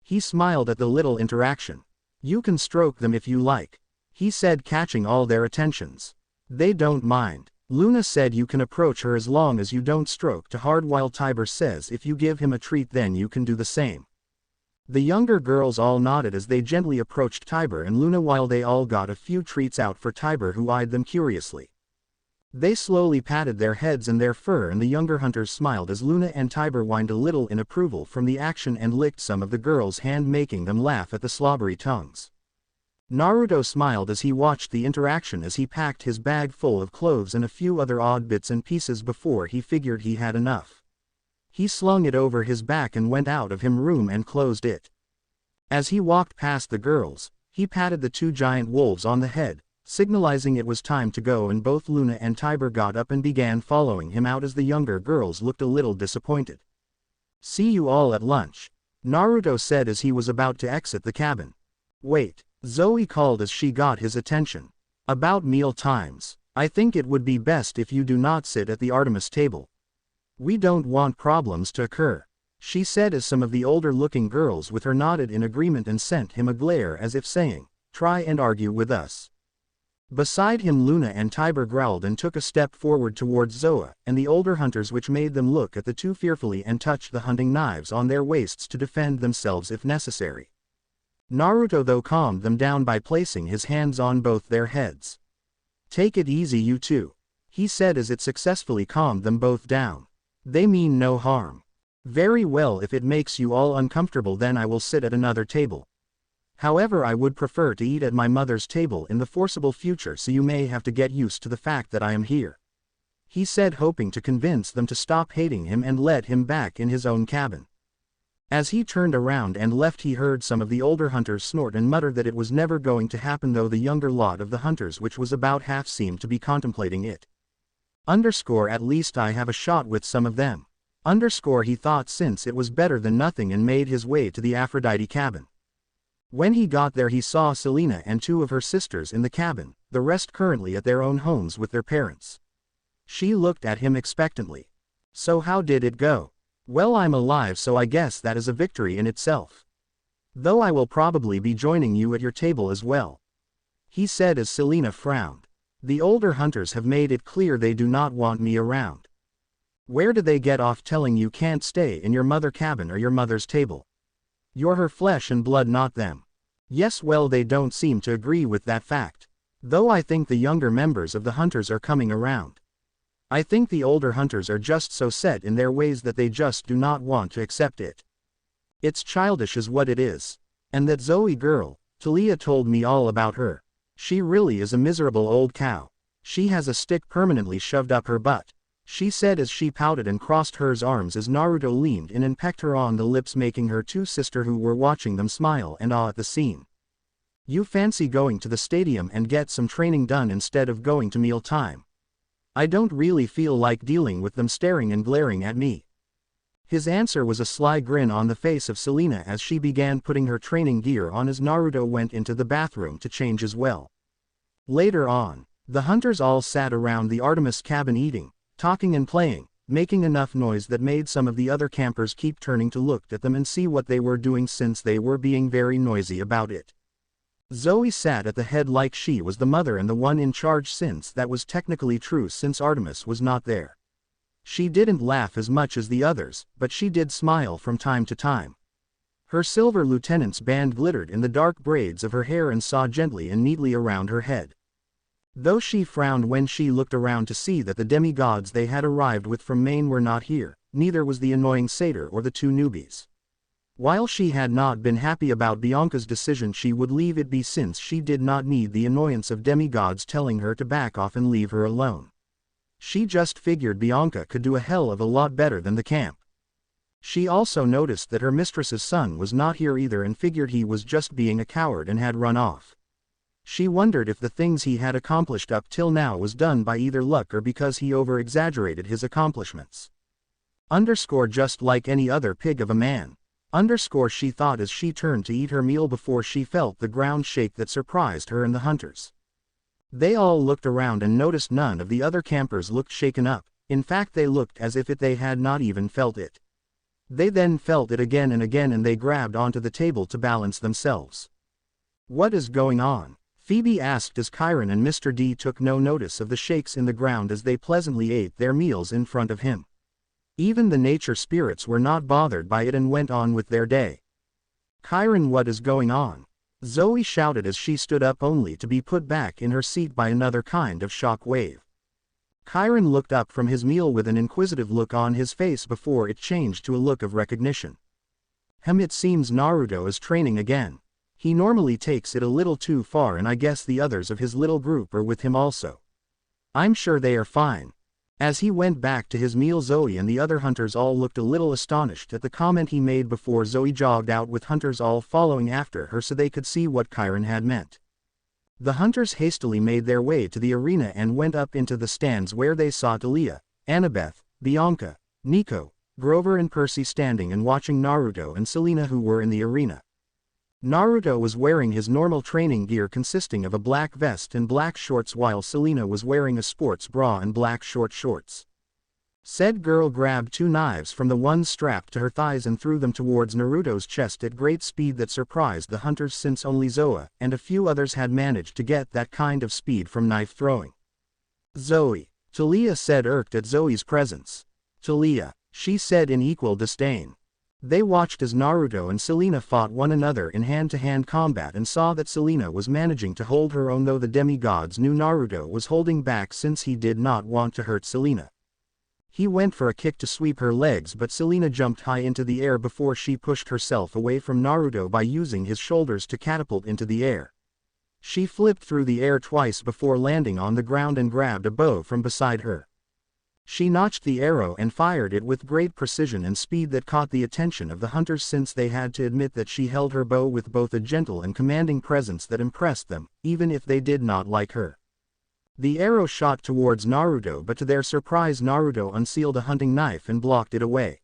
Speaker 1: He smiled at the little interaction. You can stroke them if you like, he said, catching all their attentions. They don't mind. Luna said you can approach her as long as you don't stroke too hard, while Tiber says if you give him a treat then you can do the same. The younger girls all nodded as they gently approached Tiber and Luna while they all got a few treats out for Tiber, who eyed them curiously. They slowly patted their heads and their fur and the younger hunters smiled as Luna and Tiber whined a little in approval from the action and licked some of the girls' hand, making them laugh at the slobbery tongues. Naruto smiled as he watched the interaction as he packed his bag full of clothes and a few other odd bits and pieces before he figured he had enough. He slung it over his back and went out of his room and closed it. As he walked past the girls, he patted the two giant wolves on the head, signalizing it was time to go, and both Luna and Tiber got up and began following him out as the younger girls looked a little disappointed. "See you all at lunch," Naruto said as he was about to exit the cabin. "Wait," Zoe called as she got his attention. "About meal times, I think it would be best if you do not sit at the Artemis table. We don't want problems to occur," she said as some of the older-looking girls with her nodded in agreement and sent him a glare as if saying, "Try and argue with us." Beside him Luna and Tiber growled and took a step forward towards Zoa and the older hunters, which made them look at the two fearfully and touched the hunting knives on their waists to defend themselves if necessary. Naruto though calmed them down by placing his hands on both their heads. "Take it easy you two," he said as it successfully calmed them both down. "They mean no harm." "Very well, if it makes you all uncomfortable then I will sit at another table. However, I would prefer to eat at my mother's table in the foreseeable future, so you may have to get used to the fact that I am here," he said, hoping to convince them to stop hating him and let him back in his own cabin. As he turned around and left, he heard some of the older hunters snort and mutter that it was never going to happen, though the younger lot of the hunters, which was about half, seemed to be contemplating it. At least I have a shot with some of them. He thought, since it was better than nothing, and made his way to the Aphrodite cabin. When he got there he saw Selena and two of her sisters in the cabin, the rest currently at their own homes with their parents. She looked at him expectantly. "So how did it go?" "Well, I'm alive, so I guess that is a victory in itself. Though I will probably be joining you at your table as well," he said as Selena frowned. "The older hunters have made it clear they do not want me around. Where do they get off telling you can't stay in your mother cabin or your mother's table? You're her flesh and blood, not them." "Yes, well, they don't seem to agree with that fact. Though I think the younger members of the hunters are coming around. I think the older hunters are just so set in their ways that they just do not want to accept it. It's childish is what it is. And that Zoe girl, Talia told me all about her. She really is a miserable old cow. She has a stick permanently shoved up her butt," she said as she pouted and crossed her arms as Naruto leaned in and pecked her on the lips, making her two sisters who were watching them smile and awe at the scene. "You fancy going to the stadium and get some training done instead of going to meal time? I don't really feel like dealing with them staring and glaring at me." His answer was a sly grin on the face of Selena as she began putting her training gear on as Naruto went into the bathroom to change as well. Later on, the hunters all sat around the Artemis cabin eating, talking and playing, making enough noise that made some of the other campers keep turning to look at them and see what they were doing, since they were being very noisy about it. Zoe sat at the head like she was the mother and the one in charge, since that was technically true since Artemis was not there. She didn't laugh as much as the others, but she did smile from time to time. Her silver lieutenant's band glittered in the dark braids of her hair and saw gently and neatly around her head. Though she frowned when she looked around to see that the demigods they had arrived with from Maine were not here, neither was the annoying satyr or the two newbies. While she had not been happy about Bianca's decision, she would leave it be, since she did not need the annoyance of demigods telling her to back off and leave her alone. She just figured Bianca could do a hell of a lot better than the camp. She also noticed that her mistress's son was not here either and figured he was just being a coward and had run off. She wondered if the things he had accomplished up till now was done by either luck or because he over-exaggerated his accomplishments. Just like any other pig of a man. She thought as she turned to eat her meal before she felt the ground shake that surprised her and the hunters. They all looked around and noticed none of the other campers looked shaken up. In fact, they looked as if they had not even felt it. They then felt it again and again, and they grabbed onto the table to balance themselves. "What is going on?" Phoebe asked as Chiron and Mr. D took no notice of the shakes in the ground as they pleasantly ate their meals in front of him. Even the nature spirits were not bothered by it and went on with their day. "Chiron, what is going on?" Zoe shouted as she stood up, only to be put back in her seat by another kind of shock wave. Chiron looked up from his meal with an inquisitive look on his face before it changed to a look of recognition. It seems Naruto is training again. He normally takes it a little too far, and I guess the others of his little group are with him also. I'm sure they are fine." As he went back to his meal, Zoe and the other hunters all looked a little astonished at the comment he made before Zoe jogged out, with hunters all following after her so they could see what Chiron had meant. The hunters hastily made their way to the arena and went up into the stands, where they saw Talia, Annabeth, Bianca, Nico, Grover and Percy standing and watching Naruto and Selena, who were in the arena. Naruto was wearing his normal training gear consisting of a black vest and black shorts, while Selena was wearing a sports bra and black short shorts. Said girl grabbed 2 knives from the ones strapped to her thighs and threw them towards Naruto's chest at great speed that surprised the hunters, since only Zoa and a few others had managed to get that kind of speed from knife throwing. "Zoe," Talia said, irked at Zoe's presence. "Talia," she said in equal disdain. They watched as Naruto and Selena fought one another in hand-to-hand combat and saw that Selena was managing to hold her own, though the demigods knew Naruto was holding back since he did not want to hurt Selena. He went for a kick to sweep her legs, but Selena jumped high into the air before she pushed herself away from Naruto by using his shoulders to catapult into the air. She flipped through the air twice before landing on the ground and grabbed a bow from beside her. She notched the arrow and fired it with great precision and speed that caught the attention of the hunters, since they had to admit that she held her bow with both a gentle and commanding presence that impressed them, even if they did not like her. The arrow shot towards Naruto, but to their surprise Naruto unsealed a hunting knife and blocked it away.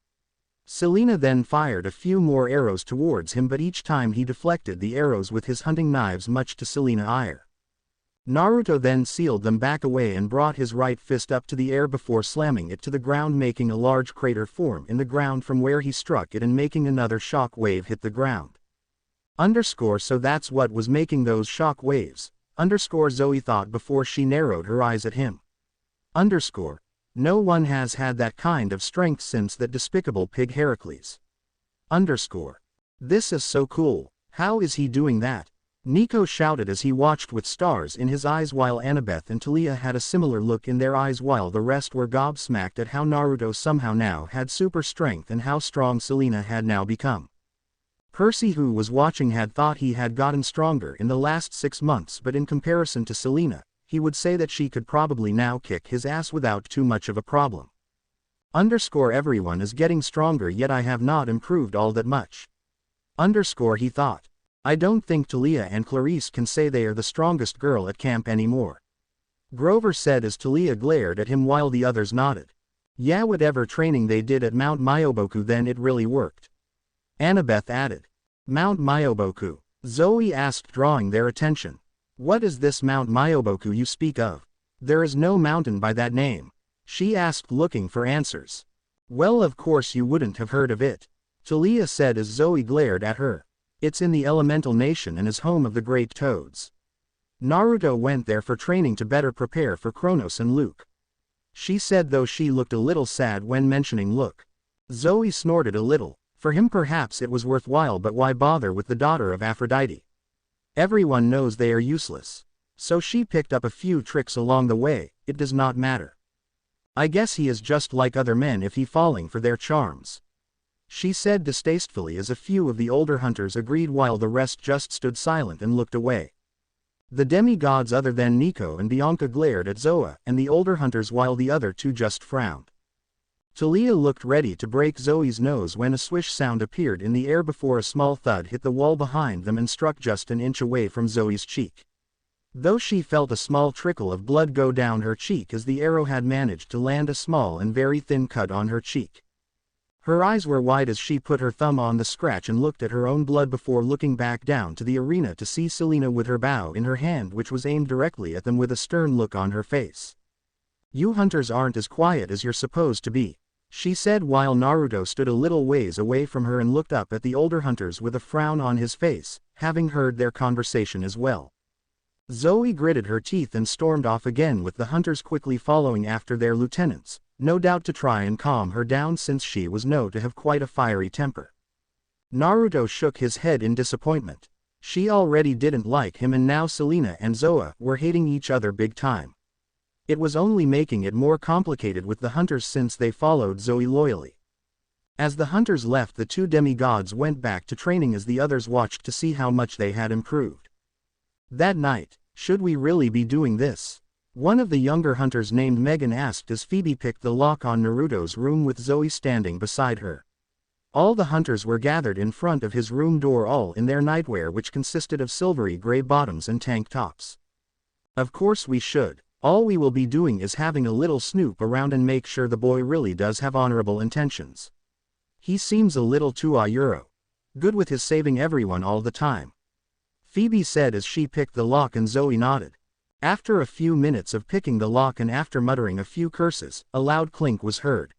Speaker 1: Selena then fired a few more arrows towards him, but each time he deflected the arrows with his hunting knives, much to Selena's ire. Naruto then sealed them back away and brought his right fist up to the air before slamming it to the ground, making a large crater form in the ground from where he struck it and making another shock wave hit the ground. So that's what was making those shock waves, Zoe thought before she narrowed her eyes at him. No one has had that kind of strength since that despicable pig Heracles. This is so cool. How is he doing that? Nico shouted as he watched with stars in his eyes, while Annabeth and Talia had a similar look in their eyes, while the rest were gobsmacked at how Naruto somehow now had super strength and how strong Selena had now become. Percy, who was watching, had thought he had gotten stronger in the last 6 months, but in comparison to Selena, he would say that she could probably now kick his ass without too much of a problem. Everyone is getting stronger, yet I have not improved all that much. He thought. I don't think Talia and Clarice can say they are the strongest girl at camp anymore. Grover said as Talia glared at him while the others nodded. Yeah, whatever training they did at Mount Myoboku, then it really worked. Annabeth added. Mount Myoboku? Zoe asked, drawing their attention. What is this Mount Myoboku you speak of? There is no mountain by that name. She asked, looking for answers. Well, of course you wouldn't have heard of it. Talia said as Zoe glared at her. It's in the elemental nation and is home of the great toads. Naruto went there for training to better prepare for Kronos and Luke. She said, though she looked a little sad when mentioning Luke. Zoe snorted a little. For him perhaps it was worthwhile, but why bother with the daughter of Aphrodite? Everyone knows they are useless. So she picked up a few tricks along the way, it does not matter. I guess he is just like other men if he falling for their charms. She said distastefully as a few of the older hunters agreed while the rest just stood silent and looked away. The demigods other than Nico and Bianca glared at Zoa and the older hunters while the other two just frowned. Talia looked ready to break Zoe's nose when a swish sound appeared in the air before a small thud hit the wall behind them and struck just an inch away from Zoe's cheek. Though she felt a small trickle of blood go down her cheek as the arrow had managed to land a small and very thin cut on her cheek. Her eyes were wide as she put her thumb on the scratch and looked at her own blood before looking back down to the arena to see Selena with her bow in her hand, which was aimed directly at them with a stern look on her face. You hunters aren't as quiet as you're supposed to be, she said while Naruto stood a little ways away from her and looked up at the older hunters with a frown on his face, having heard their conversation as well. Zoe gritted her teeth and stormed off again, with the hunters quickly following after their lieutenants, no doubt to try and calm her down since she was known to have quite a fiery temper. Naruto shook his head in disappointment. She already didn't like him, and now Selena and Zoa were hating each other big time. It was only making it more complicated with the hunters since they followed Zoe loyally. As the hunters left, the two demigods went back to training as the others watched to see how much they had improved. That night, should we really be doing this? One of the younger hunters named Megan asked as Phoebe picked the lock on Naruto's room with Zoe standing beside her. All the hunters were gathered in front of his room door, all in their nightwear, which consisted of silvery gray bottoms and tank tops. Of course we should. All we will be doing is having a little snoop around and make sure the boy really does have honorable intentions. He seems a little too good with his saving everyone all the time, Phoebe said as she picked the lock, and Zoe nodded. After a few minutes of picking the lock and after muttering a few curses, a loud clink was heard.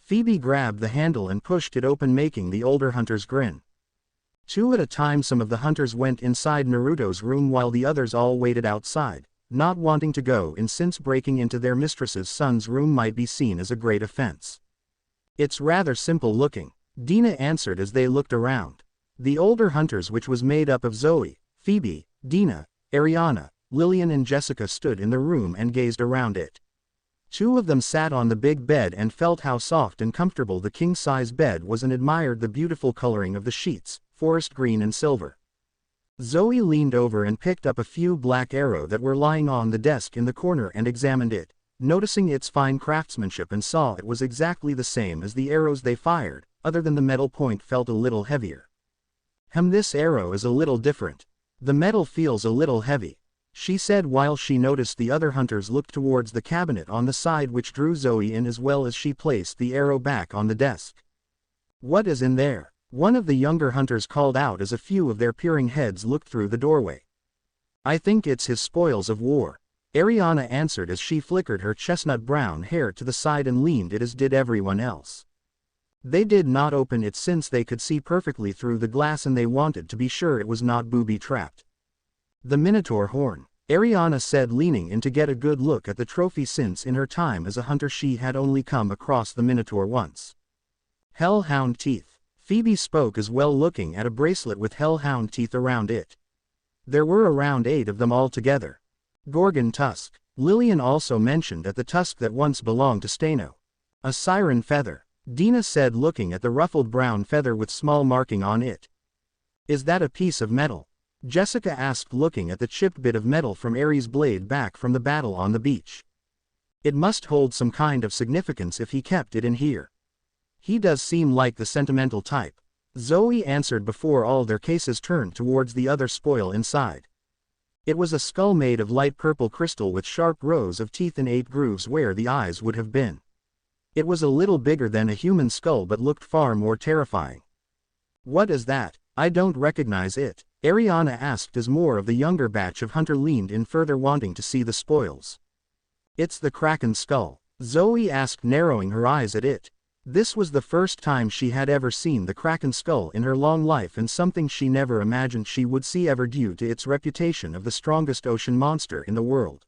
Speaker 1: Phoebe grabbed the handle and pushed it open, making the older hunters grin. Two at a time, some of the hunters went inside Naruto's room while the others all waited outside, not wanting to go in since breaking into their mistress's son's room might be seen as a great offense. It's rather simple looking, Dina answered as they looked around. The older hunters, which was made up of Zoe, Phoebe, Dina, Ariana, Lillian and Jessica, stood in the room and gazed around it. Two of them sat on the big bed and felt how soft and comfortable the king-size bed was and admired the beautiful coloring of the sheets, forest green and silver. Zoe leaned over and picked up a few black arrows that were lying on the desk in the corner and examined it, noticing its fine craftsmanship, and saw it was exactly the same as the arrows they fired, other than the metal point felt a little heavier. This arrow is a little different. The metal feels a little heavy, she said while she noticed the other hunters looked towards the cabinet on the side, which drew Zoe in as well as she placed the arrow back on the desk. What is in there? One of the younger hunters called out as a few of their peering heads looked through the doorway. I think it's his spoils of war, Ariana answered as she flickered her chestnut brown hair to the side and leaned it, as did everyone else. They did not open it since they could see perfectly through the glass and they wanted to be sure it was not booby-trapped. The Minotaur horn, Ariana said, leaning in to get a good look at the trophy since in her time as a hunter she had only come across the Minotaur once. Hellhound teeth, Phoebe spoke as well, looking at a bracelet with hellhound teeth around it. There were around 8 of them altogether. Gorgon tusk, Lillian also mentioned at the tusk that once belonged to Steno. A siren feather, Dina said, looking at the ruffled brown feather with small marking on it. Is that a piece of metal? Jessica asked, looking at the chipped bit of metal from Ares' blade back from the battle on the beach. It must hold some kind of significance if he kept it in here. He does seem like the sentimental type, Zoe answered before all their cases turned towards the other spoil inside. It was a skull made of light purple crystal with sharp rows of teeth and 8 grooves where the eyes would have been. It was a little bigger than a human skull but looked far more terrifying. What is that? I don't recognize it, Ariana asked as more of the younger batch of hunter leaned in further, wanting to see the spoils. It's the Kraken skull, Zoe asked, narrowing her eyes at it. This was the first time she had ever seen the Kraken skull in her long life, and something she never imagined she would see ever due to its reputation of the strongest ocean monster in the world.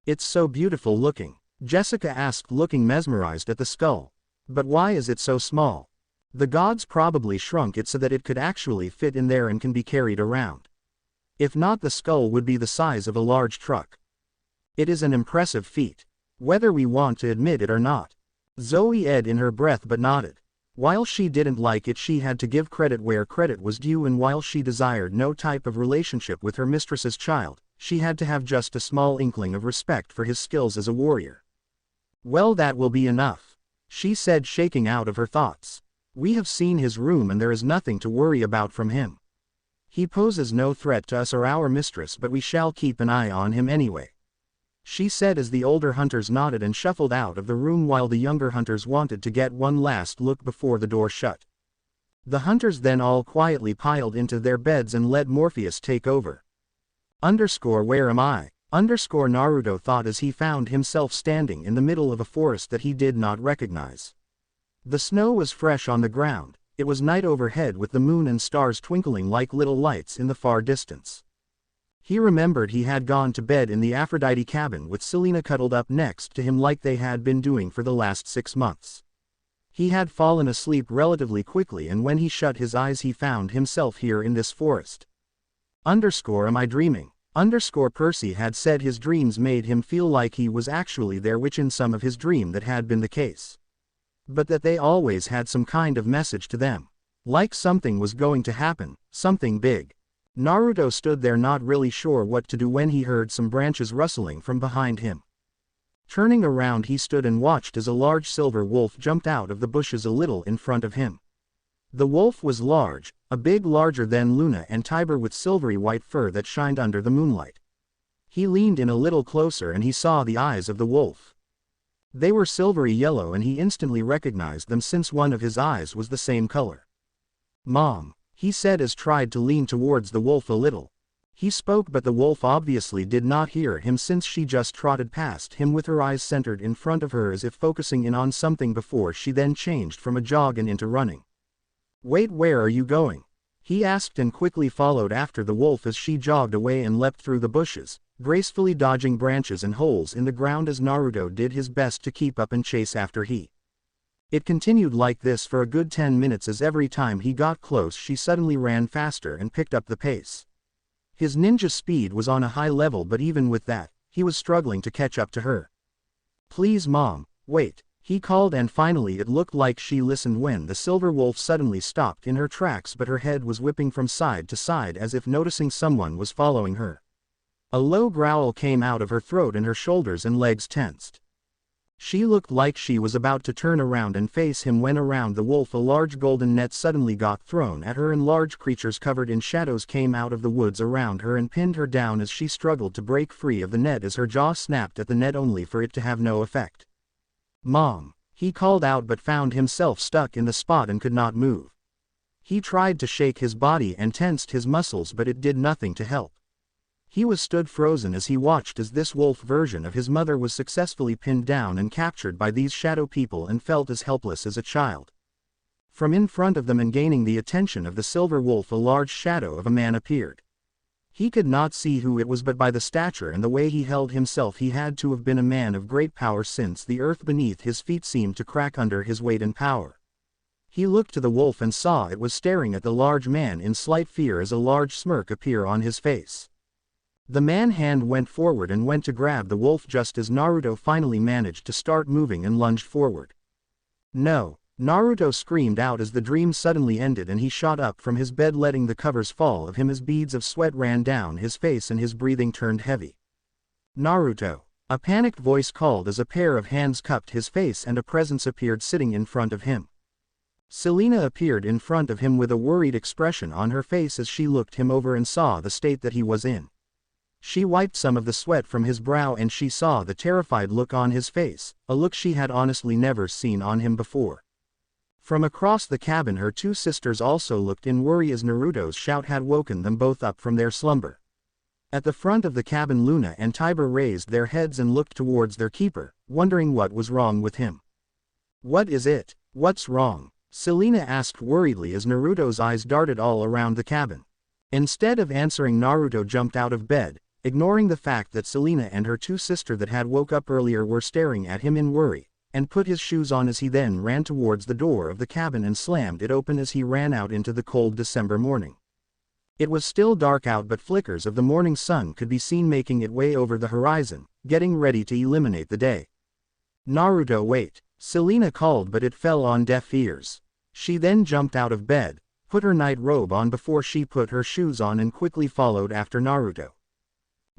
Speaker 1: It's so beautiful looking, Jessica asked, looking mesmerized at the skull. But why is it so small? The gods probably shrunk it so that it could actually fit in there and can be carried around. If not, the skull would be the size of a large truck. It is an impressive feat, whether we want to admit it or not. Zoe ed in her breath but nodded. While she didn't like it, she had to give credit where credit was due, and while she desired no type of relationship with her mistress's child, she had to have just a small inkling of respect for his skills as a warrior. Well, that will be enough, she said, shaking out of her thoughts. We have seen his room and there is nothing to worry about from him. He poses no threat to us or our mistress, but we shall keep an eye on him anyway, she said as the older hunters nodded and shuffled out of the room while the younger hunters wanted to get one last look before the door shut. The hunters then all quietly piled into their beds and let Morpheus take over. Where am I? Naruto thought as he found himself standing in the middle of a forest that he did not recognize. The snow was fresh on the ground. It was night overhead with the moon and stars twinkling like little lights in the far distance. He remembered he had gone to bed in the Aphrodite cabin with Selena cuddled up next to him like they had been doing for the last 6 months. He had fallen asleep relatively quickly, and when he shut his eyes he found himself here in this forest. Am I dreaming? Percy had said his dreams made him feel like he was actually there, which in some of his dream that had been the case. but that they always had some kind of message to them. Like something was going to happen, something big. Naruto stood there not really sure what to do when he heard some branches rustling from behind him. Turning around he stood and watched as a large silver wolf jumped out of the bushes a little in front of him. The wolf was large, a bit larger than Luna and Tiber with silvery white fur that shined under the moonlight. He leaned in a little closer and he saw the eyes of the wolf. They were silvery yellow and he instantly recognized them since one of his eyes was the same color. "Mom," he said as tried to lean towards the wolf a little. He spoke but the wolf obviously did not hear him since she just trotted past him with her eyes centered in front of her as if focusing in on something before she then changed from a jog and into running. "Wait, where are you going?" he asked and quickly followed after the wolf as she jogged away and leapt through the bushes, gracefully dodging branches and holes in the ground as Naruto did his best to keep up and chase after he. It continued like this for a good 10 minutes as every time he got close she suddenly ran faster and picked up the pace. His ninja speed was on a high level but even with that, he was struggling to catch up to her. "Please Mom, wait," he called and finally it looked like she listened when the silver wolf suddenly stopped in her tracks but her head was whipping from side to side as if noticing someone was following her. A low growl came out of her throat and her shoulders and legs tensed. She looked like she was about to turn around and face him when around the wolf a large golden net suddenly got thrown at her and large creatures covered in shadows came out of the woods around her and pinned her down as she struggled to break free of the net as her jaw snapped at the net only for it to have no effect. "Mom," he called out but found himself stuck in the spot and could not move. He tried to shake his body and tensed his muscles but it did nothing to help. He was stood frozen as he watched as this wolf version of his mother was successfully pinned down and captured by these shadow people and felt as helpless as a child. From in front of them and gaining the attention of the silver wolf a large shadow of a man appeared. He could not see who it was but by the stature and the way he held himself he had to have been a man of great power since the earth beneath his feet seemed to crack under his weight and power. He looked to the wolf and saw it was staring at the large man in slight fear as a large smirk appeared on his face. The man's hand went forward and went to grab the wolf just as Naruto finally managed to start moving and lunged forward. "No!" Naruto screamed out as the dream suddenly ended and he shot up from his bed letting the covers fall of him as beads of sweat ran down his face and his breathing turned heavy. "Naruto!" A panicked voice called as a pair of hands cupped his face and a presence appeared sitting in front of him. Selena appeared in front of him with a worried expression on her face as she looked him over and saw the state that he was in. She wiped some of the sweat from his brow and she saw the terrified look on his face, a look she had honestly never seen on him before. From across the cabin her two sisters also looked in worry as Naruto's shout had woken them both up from their slumber. At the front of the cabin Luna and Tiber raised their heads and looked towards their keeper, wondering what was wrong with him. "What is it? What's wrong?" Selena asked worriedly as Naruto's eyes darted all around the cabin. Instead of answering Naruto jumped out of bed, ignoring the fact that Selena and her two sisters that had woke up earlier were staring at him in worry, and put his shoes on as he then ran towards the door of the cabin and slammed it open as he ran out into the cold December morning. It was still dark out but flickers of the morning sun could be seen making its way over the horizon, getting ready to illuminate the day. "Naruto, wait!" Selena called but it fell on deaf ears. She then jumped out of bed, put her night robe on before she put her shoes on and quickly followed after Naruto.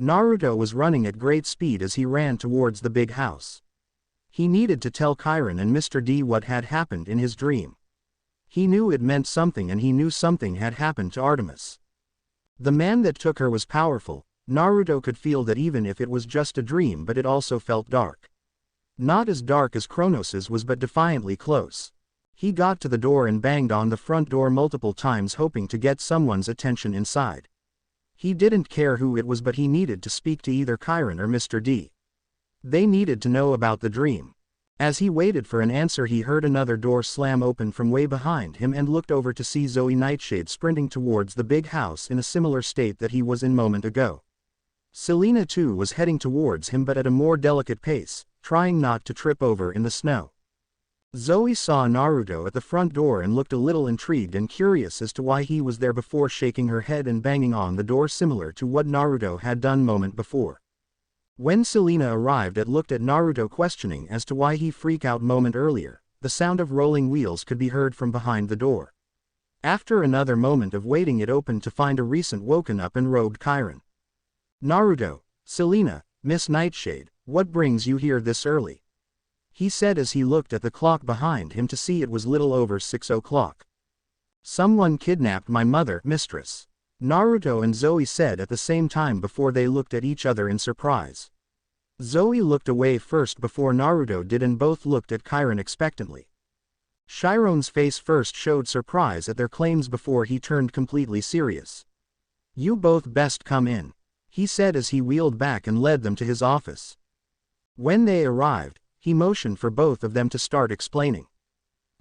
Speaker 1: Naruto was running at great speed as he ran towards the big house. He needed to tell Chiron and Mr. D what had happened in his dream. He knew it meant something and he knew something had happened to Artemis. The man that took her was powerful. Naruto could feel that even if it was just a dream but it also felt dark. Not as dark as Kronos's was but defiantly close. He got to the door and banged on the front door multiple times hoping to get someone's attention inside. He didn't care who it was but he needed to speak to either Chiron or Mr. D. They needed to know about the dream. As he waited for an answer he heard another door slam open from way behind him and looked over to see Zoe Nightshade sprinting towards the big house in a similar state that he was in moment ago. Selena too was heading towards him but at a more delicate pace, trying not to trip over in the snow. Zoe saw Naruto at the front door and looked a little intrigued and curious as to why he was there before shaking her head and banging on the door similar to what Naruto had done moment before. When Selena arrived it looked at Naruto questioning as to why he freaked out moment earlier, the sound of rolling wheels could be heard from behind the door. After another moment of waiting, it opened to find a recent woken up and robed Chiron. "Naruto, Selena, Miss Nightshade, what brings you here this early?" he said as he looked at the clock behind him to see it was little over 6 o'clock. "Someone kidnapped my mother, mistress," Naruto and Zoe said at the same time before they looked at each other in surprise. Zoe looked away first before Naruto did, and both looked at Chiron expectantly. Chiron's face first showed surprise at their claims before he turned completely serious. "You both best come in," he said as he wheeled back and led them to his office. When they arrived, he motioned for both of them to start explaining.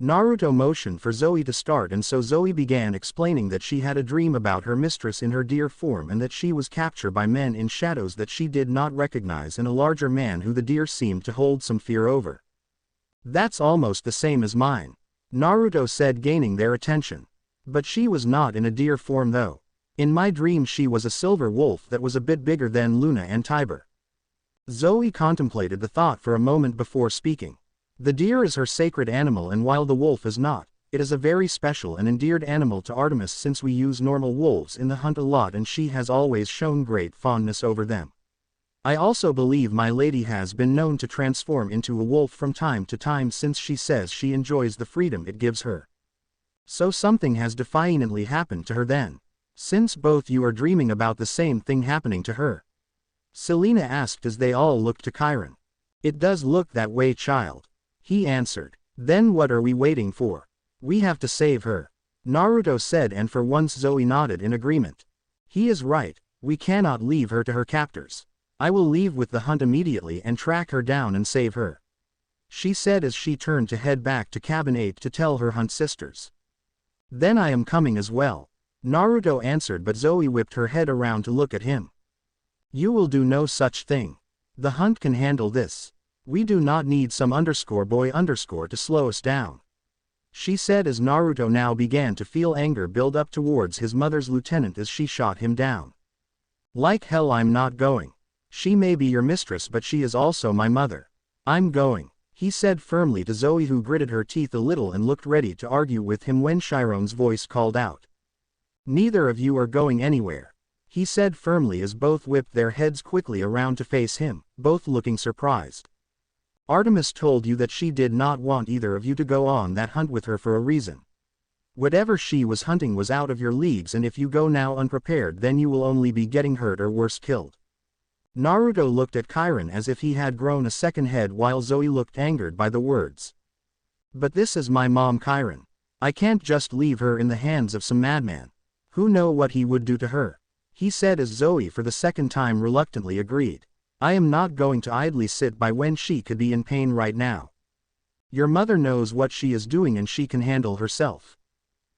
Speaker 1: Naruto motioned for Zoe to start, and so Zoe began explaining that she had a dream about her mistress in her deer form and that she was captured by men in shadows that she did not recognize and a larger man who the deer seemed to hold some fear over. "That's almost the same as mine," Naruto said, gaining their attention. "But she was not in a deer form though. In my dream she was a silver wolf that was a bit bigger than Luna and Tiber." Zoe contemplated the thought for a moment before speaking. The deer is her sacred animal, and while the wolf is not, it is a very special and endeared animal to Artemis since we use normal wolves in the hunt a lot and she has always shown great fondness over them. I also believe my lady has been known to transform into a wolf from time to time since she says she enjoys the freedom it gives her. So something has defiantly happened to her then, since both you are dreaming about the same thing happening to her?" Selena asked as they all looked to Chiron. "It does look that way, child," he answered. "Then what are we waiting for? We have to save her," Naruto said, and for once Zoe nodded in agreement. "He is right, we cannot leave her to her captors. I will leave with the hunt immediately and track her down and save her," she said as she turned to head back to Cabin 8 to tell her hunt sisters. "Then I am coming as well," Naruto answered, but Zoe whipped her head around to look at him. "You will do no such thing. The hunt can handle this. We do not need some boy to slow us down," she said as Naruto now began to feel anger build up towards his mother's lieutenant as she shot him down. "Like hell I'm not going. She may be your mistress, but she is also my mother. I'm going," he said firmly to Zoe, who gritted her teeth a little and looked ready to argue with him when Chiron's voice called out. "Neither of you are going anywhere," he said firmly as both whipped their heads quickly around to face him, both looking surprised. "Artemis told you that she did not want either of you to go on that hunt with her for a reason. Whatever she was hunting was out of your leagues, and if you go now unprepared then you will only be getting hurt or worse, killed." Naruto looked at Chiron as if he had grown a second head while Zoe looked angered by the words. "But this is my mom, Chiron. I can't just leave her in the hands of some madman. Who know what he would do to her?" he said as Zoe for the second time reluctantly agreed. "I am not going to idly sit by when she could be in pain right now. Your mother knows what she is doing and she can handle herself.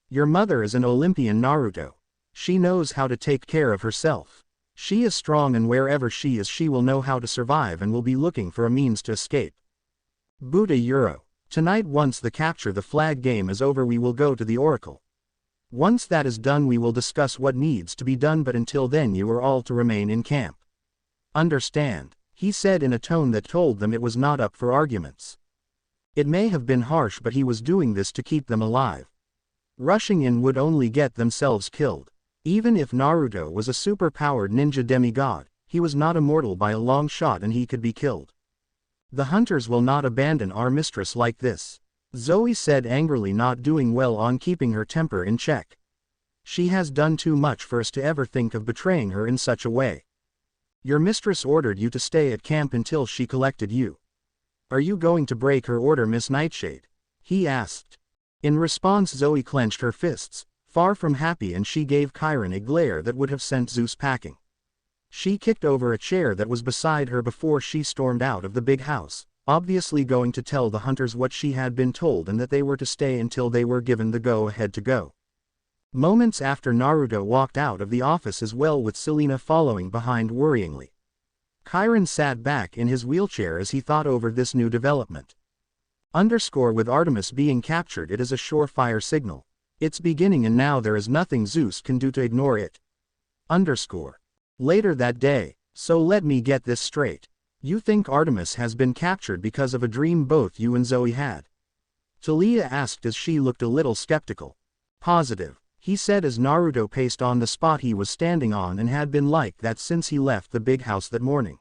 Speaker 1: Your mother is an Olympian, Naruto. She knows how to take care of herself. She is strong, and wherever she is she will know how to survive and will be looking for a means to escape. Buddha Euro. Tonight, once the capture the flag game is over, we will go to the Oracle. Once that is done we will discuss what needs to be done, but until then you are all to remain in camp. Understand?" he said in a tone that told them it was not up for arguments. It may have been harsh, but he was doing this to keep them alive. Rushing in would only get themselves killed. Even if Naruto was a super-powered ninja demigod, he was not immortal by a long shot and he could be killed. "The hunters will not abandon our mistress like this," Zoe said angrily, not doing well on keeping her temper in check. "She has done too much for us to ever think of betraying her in such a way. Your mistress ordered you to stay at camp until she collected you. Are you going to break her order, Miss Nightshade?" he asked. In response Zoe clenched her fists, far from happy, and she gave Chiron a glare that would have sent Zeus packing. She kicked over a chair that was beside her before she stormed out of the big house, obviously going to tell the hunters what she had been told and that they were to stay until they were given the go-ahead to go. Moments after, Naruto walked out of the office as well, with Selena following behind worryingly. Chiron sat back in his wheelchair as he thought over this new development. With Artemis being captured, it is a surefire signal. It's beginning, and now there is nothing Zeus can do to ignore it. Later that day. "So let me get this straight. You think Artemis has been captured because of a dream both you and Zoe had?" Talia asked as she looked a little skeptical. Positive, he said as Naruto paced on the spot he was standing on and had been like that since he left the big house that morning.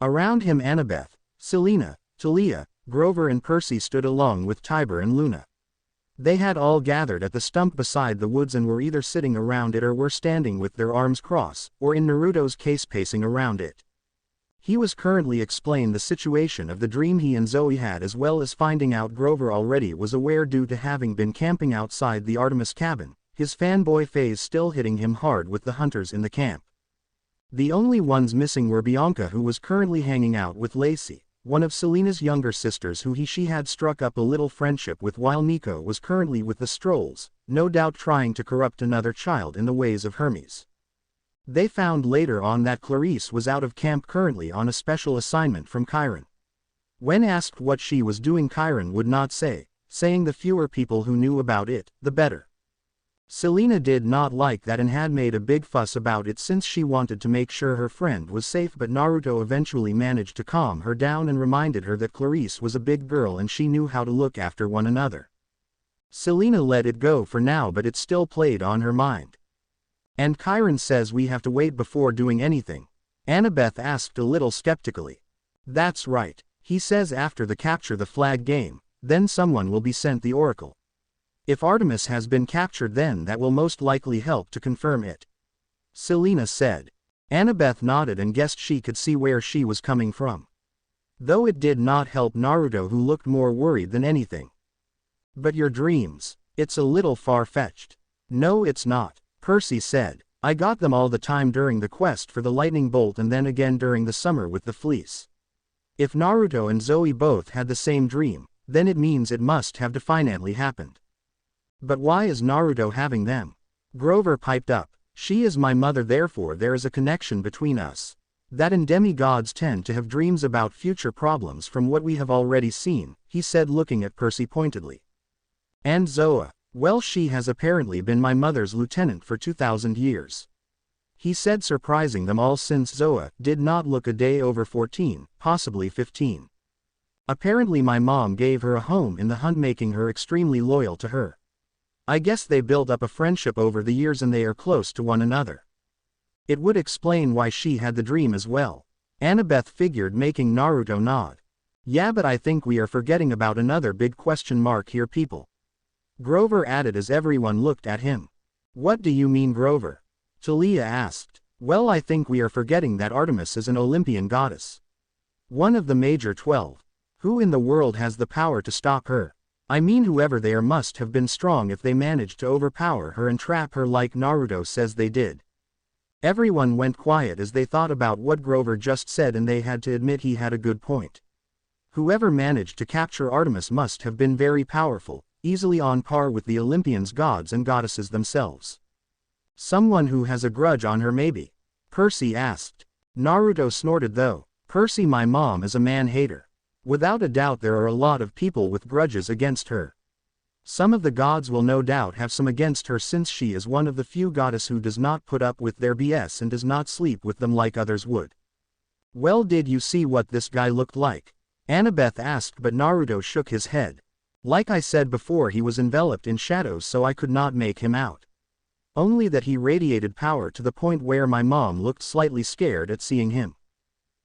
Speaker 1: Around him Annabeth, Selena, Talia, Grover and Percy stood along with Tiber and Luna. They had all gathered at the stump beside the woods and were either sitting around it or were standing with their arms crossed, or in Naruto's case pacing around it. He was currently explaining the situation of the dream he and Zoe had, as well as finding out Grover already was aware due to having been camping outside the Artemis cabin, his fanboy phase still hitting him hard with the hunters in the camp. The only ones missing were Bianca, who was currently hanging out with Lacey, one of Selena's younger sisters who she had struck up a little friendship with, while Nico was currently with the Strolls, no doubt trying to corrupt another child in the ways of Hermes. They found later on that Clarice was out of camp currently on a special assignment from Chiron. When asked what she was doing, Chiron would not say, saying the fewer people who knew about it, the better. Selena did not like that and had made a big fuss about it since she wanted to make sure her friend was safe, but Naruto eventually managed to calm her down and reminded her that Clarice was a big girl and she knew how to look after one another. Selena let it go for now, but it still played on her mind. And Chiron says we have to wait before doing anything? Annabeth asked a little skeptically. That's right, he says after the capture the flag game, then someone will be sent the oracle. If Artemis has been captured, then that will most likely help to confirm it. Selena said. Annabeth nodded and guessed she could see where she was coming from. Though it did not help Naruto, who looked more worried than anything. But your dreams, it's a little far-fetched. No, it's not, Percy said. I got them all the time during the quest for the lightning bolt and then again during the summer with the fleece. If Naruto and Zoe both had the same dream, then it means it must have definitely happened. But why is Naruto having them? Grover piped up. She is my mother, therefore there is a connection between us. That and demigods tend to have dreams about future problems from what we have already seen, he said, looking at Percy pointedly. And Zoa, well, she has apparently been my mother's lieutenant for 2,000 years. He said, surprising them all since Zoa did not look a day over 14, possibly 15. Apparently my mom gave her a home in the hunt, making her extremely loyal to her. I guess they built up a friendship over the years and they are close to one another. It would explain why she had the dream as well. Annabeth figured, making Naruto nod. Yeah, but I think we are forgetting about another big question mark here, people. Grover added as everyone looked at him. What do you mean, Grover? Talia asked. Well, I think we are forgetting that Artemis is an Olympian goddess. One of the major 12. Who in the world has the power to stop her? I mean, whoever they are must have been strong if they managed to overpower her and trap her like Naruto says they did. Everyone went quiet as they thought about what Grover just said, and they had to admit he had a good point. Whoever managed to capture Artemis must have been very powerful, easily on par with the Olympians, gods and goddesses themselves. Someone who has a grudge on her, maybe? Percy asked. Naruto snorted though. Percy, my mom is a man-hater. Without a doubt there are a lot of people with grudges against her. Some of the gods will no doubt have some against her, since she is one of the few goddesses who does not put up with their BS and does not sleep with them like others would. Well, did you see what this guy looked like? Annabeth asked, but Naruto shook his head. Like I said before, he was enveloped in shadows, so I could not make him out. Only that he radiated power to the point where my mom looked slightly scared at seeing him.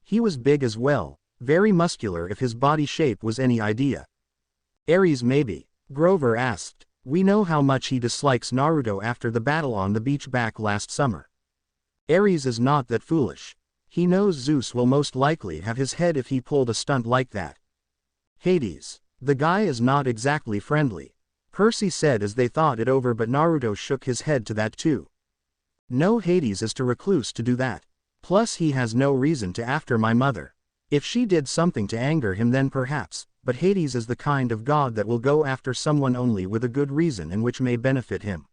Speaker 1: He was big as well. Very muscular, if his body shape was any idea. Ares, maybe? Grover asked. We know how much he dislikes Naruto after the battle on the beach back last summer. Ares is not that foolish. He knows Zeus will most likely have his head if he pulled a stunt like that. Hades. The guy is not exactly friendly. Percy said as they thought it over, but Naruto shook his head to that too. No, Hades is too recluse to do that. Plus he has no reason to after my mother. If she did something to anger him, then perhaps, but Hades is the kind of god that will go after someone only with a good reason and which may benefit him.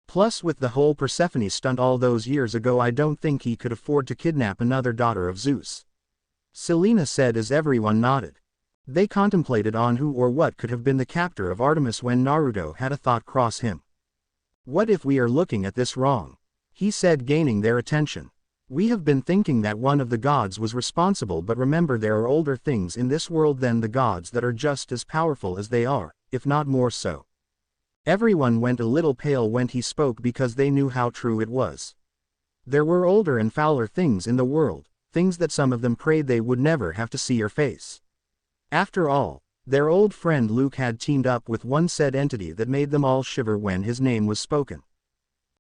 Speaker 1: Plus with the whole Persephone stunt all those years ago, I don't think he could afford to kidnap another daughter of Zeus. Selena said as everyone nodded. They contemplated on who or what could have been the captor of Artemis when Naruto had a thought cross him. What if we are looking at this wrong? He said, gaining their attention. We have been thinking that one of the gods was responsible, but remember there are older things in this world than the gods that are just as powerful as they are, if not more so. Everyone went a little pale when he spoke because they knew how true it was. There were older and fouler things in the world, things that some of them prayed they would never have to see or face. After all, their old friend Luke had teamed up with one said entity that made them all shiver when his name was spoken.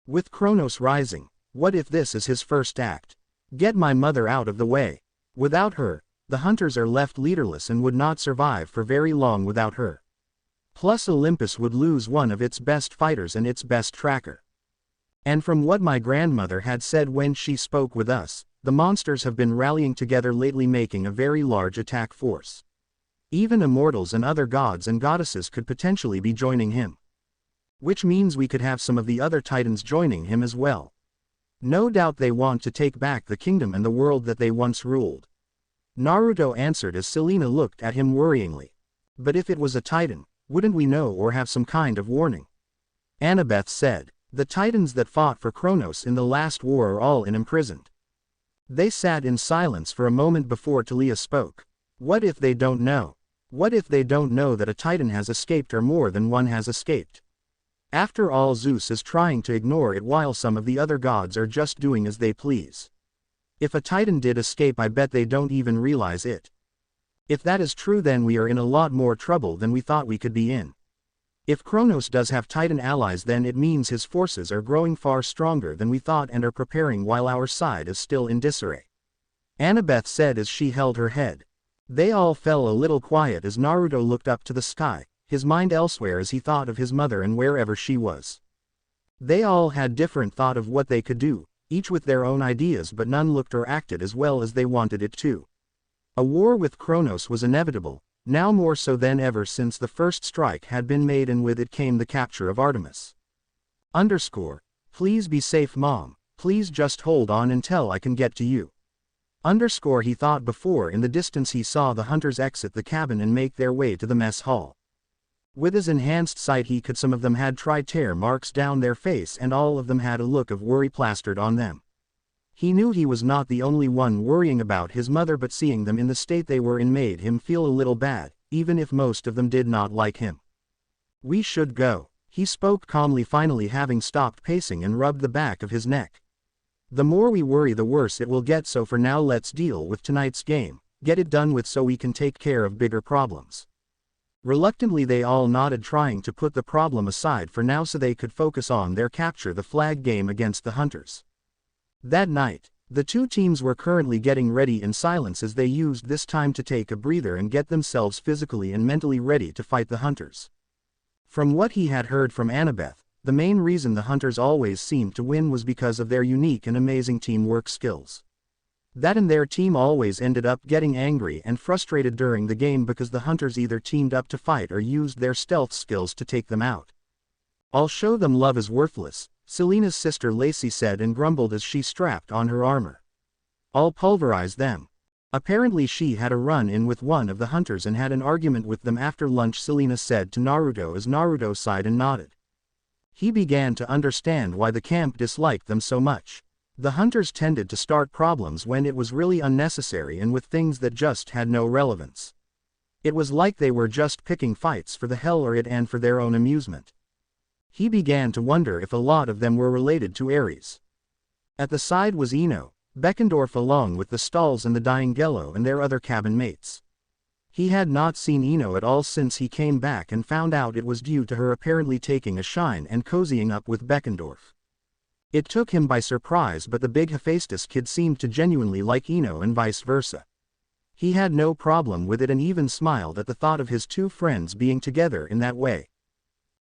Speaker 1: With Kronos rising, what if this is his first act? Get my mother out of the way. Without her, the hunters are left leaderless and would not survive for very long without her. Plus Olympus would lose one of its best fighters and its best tracker. And from what my grandmother had said when she spoke with us, the monsters have been rallying together lately, making a very large attack force. Even immortals and other gods and goddesses could potentially be joining him. Which means we could have some of the other titans joining him as well. No doubt they want to take back the kingdom and the world that they once ruled. Naruto answered as Selena looked at him worryingly. But if it was a titan, wouldn't we know or have some kind of warning? Annabeth said, the titans that fought for Kronos in the last war are all imprisoned. They sat in silence for a moment before Talia spoke. What if they don't know? What if they don't know that a titan has escaped or more than one has escaped? After all, Zeus is trying to ignore it while some of the other gods are just doing as they please. If a titan did escape, I bet they don't even realize it. If that is true, then we are in a lot more trouble than we thought we could be in. If Kronos does have titan allies, then it means his forces are growing far stronger than we thought and are preparing while our side is still in disarray. Annabeth said as she held her head. They all fell a little quiet as Naruto looked up to the sky, his mind elsewhere as he thought of his mother and wherever she was. They all had different thought of what they could do, each with their own ideas, but none looked or acted as well as they wanted it to. A war with Kronos was inevitable, now more so than ever since the first strike had been made, and with it came the capture of Artemis. Please be safe, Mom, please just hold on until I can get to you. He thought before in the distance he saw the hunters exit the cabin and make their way to the mess hall. With his enhanced sight he could some of them had tried tear marks down their face and all of them had a look of worry plastered on them. He knew he was not the only one worrying about his mother, but seeing them in the state they were in made him feel a little bad, even if most of them did not like him. We should go, he spoke calmly, finally having stopped pacing and rubbed the back of his neck. The more we worry the worse it will get, so for now let's deal with tonight's game, get it done with so we can take care of bigger problems. Reluctantly they all nodded, trying to put the problem aside for now so they could focus on their capture the flag game against the hunters. That night, the two teams were currently getting ready in silence as they used this time to take a breather and get themselves physically and mentally ready to fight the hunters. From what he had heard from Annabeth, the main reason the hunters always seemed to win was because of their unique and amazing teamwork skills. That and their team always ended up getting angry and frustrated during the game because the hunters either teamed up to fight or used their stealth skills to take them out. I'll show them love is worthless, Selena's sister Lacey said and grumbled as she strapped on her armor. I'll pulverize them. Apparently she had a run-in with one of the hunters and had an argument with them after lunch, Selena said to Naruto as Naruto sighed and nodded. He began to understand why the camp disliked them so much. The hunters tended to start problems when it was really unnecessary and with things that just had no relevance. It was like they were just picking fights for the hell of it and for their own amusement. He began to wonder if a lot of them were related to Ares. At the side was Ino, Beckendorf along with the Stalls and the dying Gello and their other cabin mates. He had not seen Ino at all since he came back and found out it was due to her apparently taking a shine and cozying up with Beckendorf. It took him by surprise, but the big Hephaestus kid seemed to genuinely like Ino and vice versa. He had no problem with it and even smiled at the thought of his two friends being together in that way.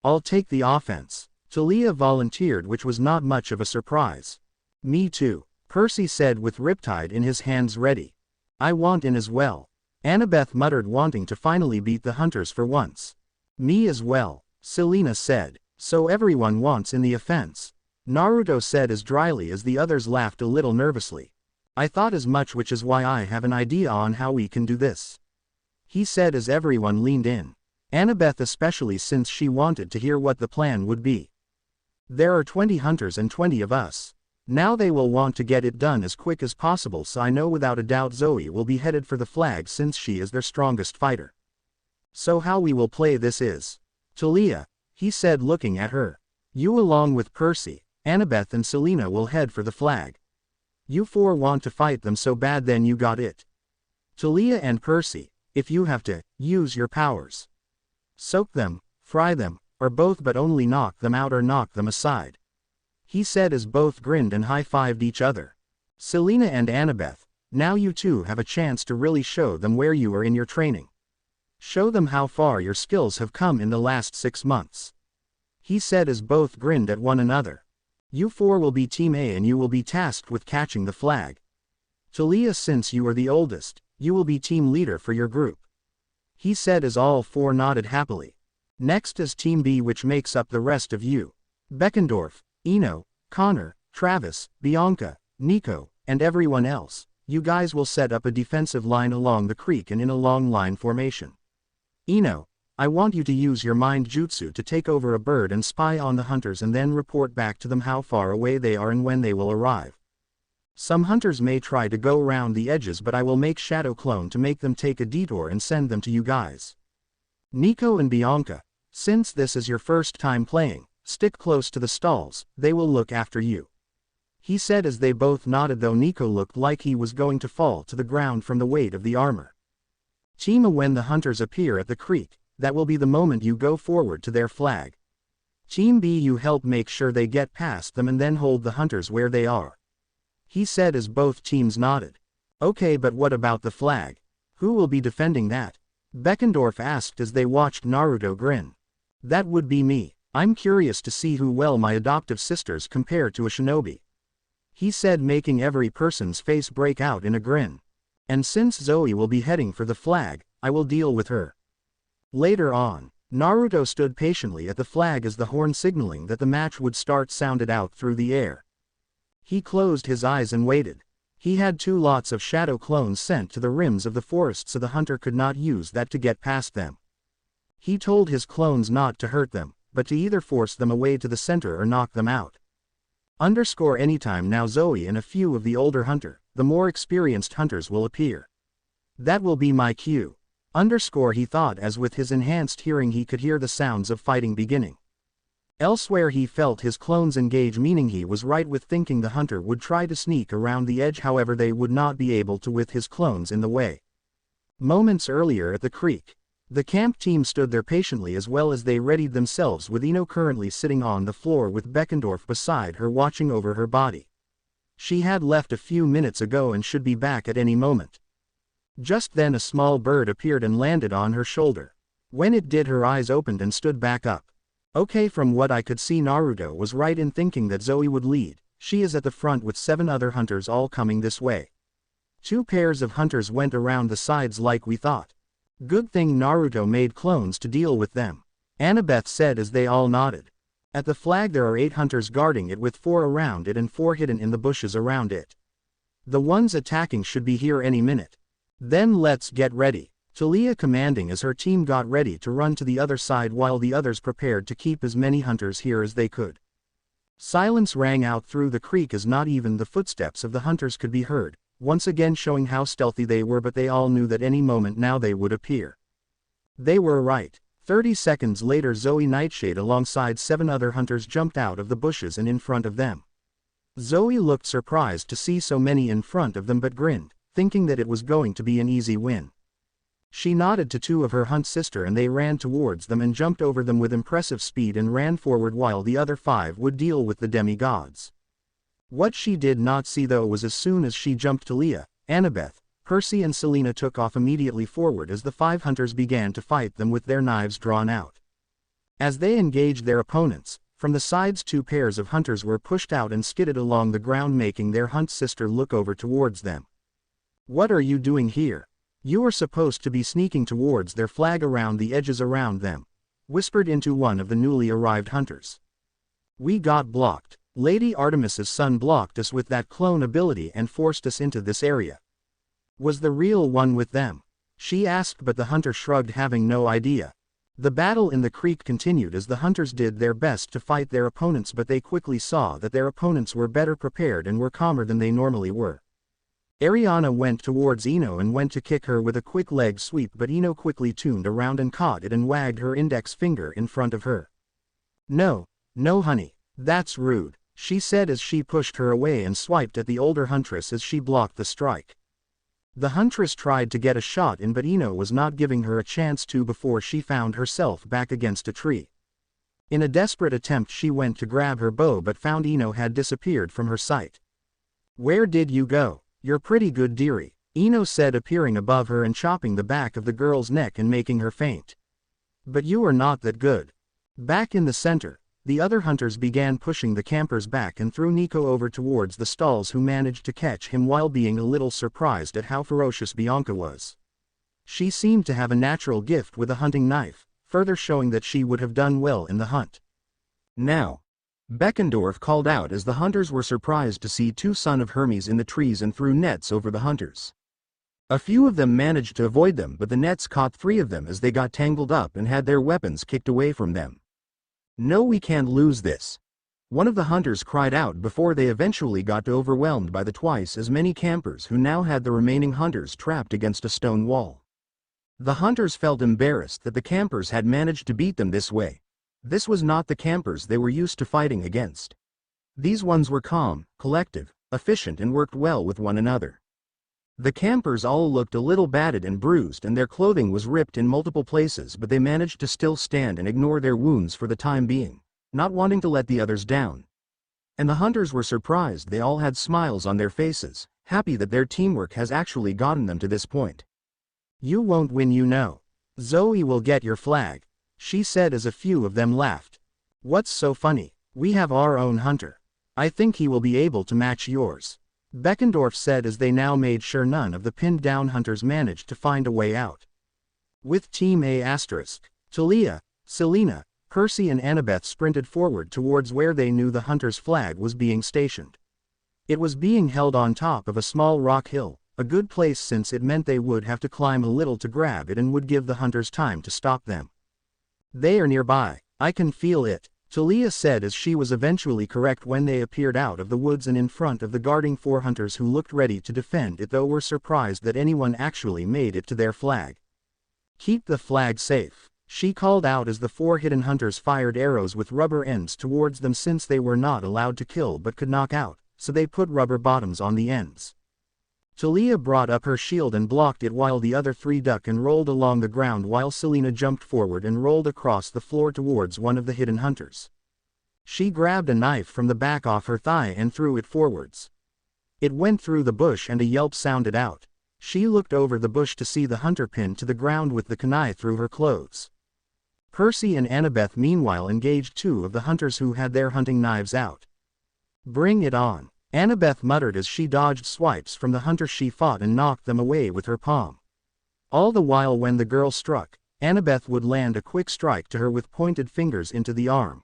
Speaker 1: I'll take the offense, Talia volunteered, which was not much of a surprise. Me too, Percy said with Riptide in his hands ready. I want in as well, Annabeth muttered, wanting to finally beat the hunters for once. Me as well, Selena said, so everyone wants in the offense, Naruto said as dryly as the others laughed a little nervously. I thought as much, which is why I have an idea on how we can do this, he said as everyone leaned in. Annabeth especially, since she wanted to hear what the plan would be. There are 20 hunters and 20 of us. Now they will want to get it done as quick as possible, so I know without a doubt Zoe will be headed for the flag since she is their strongest fighter. So how we will play this is, Talia, he said looking at her. You along with Percy, Annabeth and Selena will head for the flag. You four want to fight them so bad then you got it. Talia and Percy, if you have to, use your powers. Soak them, fry them, or both but only knock them out or knock them aside. He said as both grinned and high-fived each other. Selena and Annabeth, now you two have a chance to really show them where you are in your training. Show them how far your skills have come in the last 6 months. He said as both grinned at one another. You four will be Team A and you will be tasked with catching the flag. Talia, since you are the oldest, you will be team leader for your group. He said as all four nodded happily. Next is Team B, which makes up the rest of you. Beckendorf, Eno, Connor, Travis, Bianca, Nico, and everyone else. You guys will set up a defensive line along the creek and in a long line formation. Eno, I want you to use your mind jutsu to take over a bird and spy on the hunters and then report back to them how far away they are and when they will arrive. Some hunters may try to go around the edges, but I will make shadow clone to make them take a detour and send them to you guys. Nico and Bianca, since this is your first time playing, stick close to the stalls, they will look after you. He said as they both nodded, though Nico looked like he was going to fall to the ground from the weight of the armor. Team A, when the hunters appear at the creek, that will be the moment you go forward to their flag. Team B, you help make sure they get past them and then hold the hunters where they are. He said as both teams nodded. Okay, but what about the flag? Who will be defending that? Beckendorf asked as they watched Naruto grin. That would be me. I'm curious to see who well my adoptive sisters compare to a shinobi. He said, making every person's face break out in a grin. And since Zoe will be heading for the flag, I will deal with her. Later on, Naruto stood patiently at the flag as the horn signaling that the match would start sounded out through the air. He closed his eyes and waited. He had 2 lots of shadow clones sent to the rims of the forest so the hunter could not use that to get past them. He told his clones not to hurt them, but to either force them away to the center or knock them out. Anytime now Zoe and a few of the older hunter, the more experienced hunters will appear. That will be my cue. He thought as with his enhanced hearing he could hear the sounds of fighting beginning. Elsewhere he felt his clones engage, meaning he was right with thinking the hunter would try to sneak around the edge, however they would not be able to with his clones in the way. Moments earlier at the creek, the camp team stood there patiently as well as they readied themselves, with Eno currently sitting on the floor with Beckendorf beside her watching over her body. She had left a few minutes ago and should be back at any moment. Just then a small bird appeared and landed on her shoulder. When it did, her eyes opened and stood back up. Okay, from what I could see Naruto was right in thinking that Zoe would lead. She is at the front with 7 other hunters all coming this way. 2 pairs of hunters went around the sides like we thought. Good thing Naruto made clones to deal with them. Annabeth said as they all nodded. At the flag there are 8 hunters guarding it with 4 around it and 4 hidden in the bushes around it. The ones attacking should be here any minute. Then let's get ready. Talia commanding as her team got ready to run to the other side while the others prepared to keep as many hunters here as they could. Silence rang out through the creek as not even the footsteps of the hunters could be heard, once again showing how stealthy they were, but they all knew that any moment now they would appear. They were right. 30 seconds later Zoe Nightshade alongside 7 other hunters jumped out of the bushes and in front of them. Zoe looked surprised to see so many in front of them but grinned, thinking that it was going to be an easy win. She nodded to 2 of her hunt sister and they ran towards them and jumped over them with impressive speed and ran forward while the other 5 would deal with the demigods. What she did not see though was as soon as she jumped, Talia, Annabeth, Percy and Selena took off immediately forward as the 5 hunters began to fight them with their knives drawn out. As they engaged their opponents, from the sides 2 pairs of hunters were pushed out and skidded along the ground, making their hunt sister look over towards them. What are you doing here? You are supposed to be sneaking towards their flag around the edges around them, whispered into one of the newly arrived hunters. We got blocked. Lady Artemis's son blocked us with that clone ability and forced us into this area. Was the real one with them? She asked, but the hunter shrugged, having no idea. The battle in the creek continued as the hunters did their best to fight their opponents, but they quickly saw that their opponents were better prepared and were calmer than they normally were. Ariana went towards Ino and went to kick her with a quick leg sweep, but Ino quickly tuned around and caught it and wagged her index finger in front of her. "No, no honey, that's rude," she said as she pushed her away and swiped at the older Huntress as she blocked the strike. The Huntress tried to get a shot in, but Ino was not giving her a chance to before she found herself back against a tree. In a desperate attempt she went to grab her bow but found Ino had disappeared from her sight. "Where did you go? You're pretty good, dearie," Ino said, appearing above her and chopping the back of the girl's neck and making her faint. "But you are not that good." Back in the center, the other hunters began pushing the campers back and threw Nico over towards the stalls, who managed to catch him while being a little surprised at how ferocious Bianca was. She seemed to have a natural gift with a hunting knife, further showing that she would have done well in the hunt. Now, Beckendorf called out as the hunters were surprised to see two sons of Hermes in the trees and threw nets over the hunters. A few of them managed to avoid them, but the nets caught 3 of them as they got tangled up and had their weapons kicked away from them. "No, we can't lose this," one of the hunters cried out before they eventually got overwhelmed by the twice as many campers who now had the remaining hunters trapped against a stone wall. The hunters felt embarrassed that the campers had managed to beat them this way. This was not the campers they were used to fighting against. These ones were calm, collective, efficient, and worked well with one another. The campers all looked a little battered and bruised, and their clothing was ripped in multiple places, but they managed to still stand and ignore their wounds for the time being, not wanting to let the others down. And the hunters were surprised. They all had smiles on their faces, happy that their teamwork has actually gotten them to this point. "You won't win, you know. Zoe will get your flag," she said as a few of them laughed. "What's so funny? We have our own hunter. I think he will be able to match yours," Beckendorf said as they now made sure none of the pinned down hunters managed to find a way out. With Team A*, Talia, Selena, Percy and Annabeth sprinted forward towards where they knew the hunter's flag was being stationed. It was being held on top of a small rock hill, a good place since it meant they would have to climb a little to grab it and would give the hunters time to stop them. "They are nearby, I can feel it," Talia said as she was eventually correct when they appeared out of the woods and in front of the guarding 4 hunters who looked ready to defend it, though were surprised that anyone actually made it to their flag. "Keep the flag safe," she called out as the 4 hidden hunters fired arrows with rubber ends towards them since they were not allowed to kill but could knock out, so they put rubber bottoms on the ends. Talia brought up her shield and blocked it while the other 3 ducked and rolled along the ground, while Selena jumped forward and rolled across the floor towards one of the hidden hunters. She grabbed a knife from the back off her thigh and threw it forwards. It went through the bush and a yelp sounded out. She looked over the bush to see the hunter pinned to the ground with the kunai through her clothes. Percy and Annabeth meanwhile engaged 2 of the hunters who had their hunting knives out. "Bring it on," Annabeth muttered as she dodged swipes from the hunters she fought and knocked them away with her palm. All the while when the girl struck, Annabeth would land a quick strike to her with pointed fingers into the arm.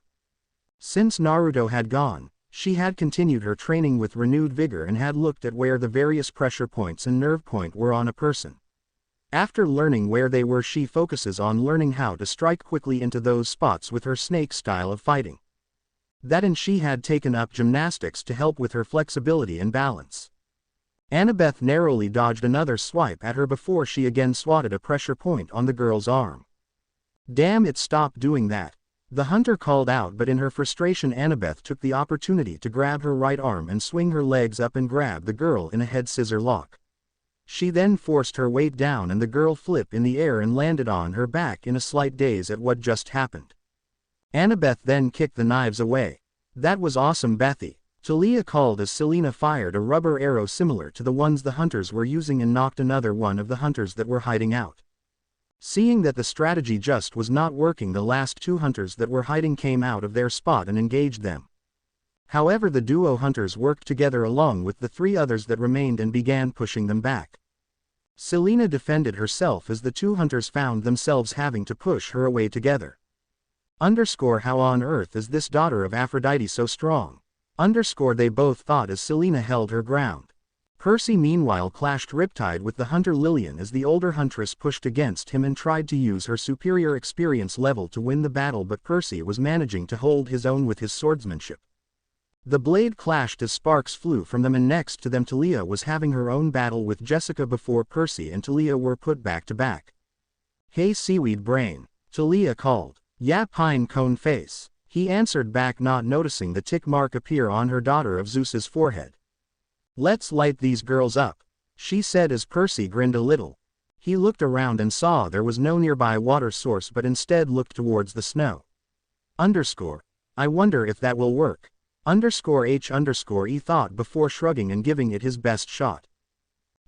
Speaker 1: Since Naruto had gone, she had continued her training with renewed vigor and had looked at where the various pressure points and nerve point were on a person. After learning where they were, she focuses on learning how to strike quickly into those spots with her snake style of fighting. That, and she had taken up gymnastics to help with her flexibility and balance. Annabeth narrowly dodged another swipe at her before she again swatted a pressure point on the girl's arm. "Damn it, stop doing that," the hunter called out, but in her frustration Annabeth took the opportunity to grab her right arm and swing her legs up and grab the girl in a head scissor lock. She then forced her weight down and the girl flipped in the air and landed on her back in a slight daze at what just happened. Annabeth then kicked the knives away. "That was awesome, Bethy," Talia called as Selena fired a rubber arrow similar to the ones the hunters were using and knocked another one of the hunters that were hiding out. Seeing that the strategy just was not working, the last 2 hunters that were hiding came out of their spot and engaged them. However, the duo hunters worked together along with the 3 others that remained and began pushing them back. Selena defended herself as the 2 hunters found themselves having to push her away together. How on earth is this daughter of Aphrodite so strong? They both thought as Selena held her ground. Percy meanwhile clashed riptide with the hunter Lillian as the older Huntress pushed against him and tried to use her superior experience level to win the battle, but Percy was managing to hold his own with his swordsmanship. The blade clashed as sparks flew from them, and next to them Talia was having her own battle with Jessica before Percy and Talia were put back to back. "Hey seaweed brain," Talia called. "Yeah pine cone face," he answered back, not noticing the tick mark appear on her daughter of Zeus's forehead. "Let's light these girls up," she said as Percy grinned a little. He looked around and saw there was no nearby water source but instead looked towards the snow. I wonder if that will work. He thought before shrugging and giving it his best shot.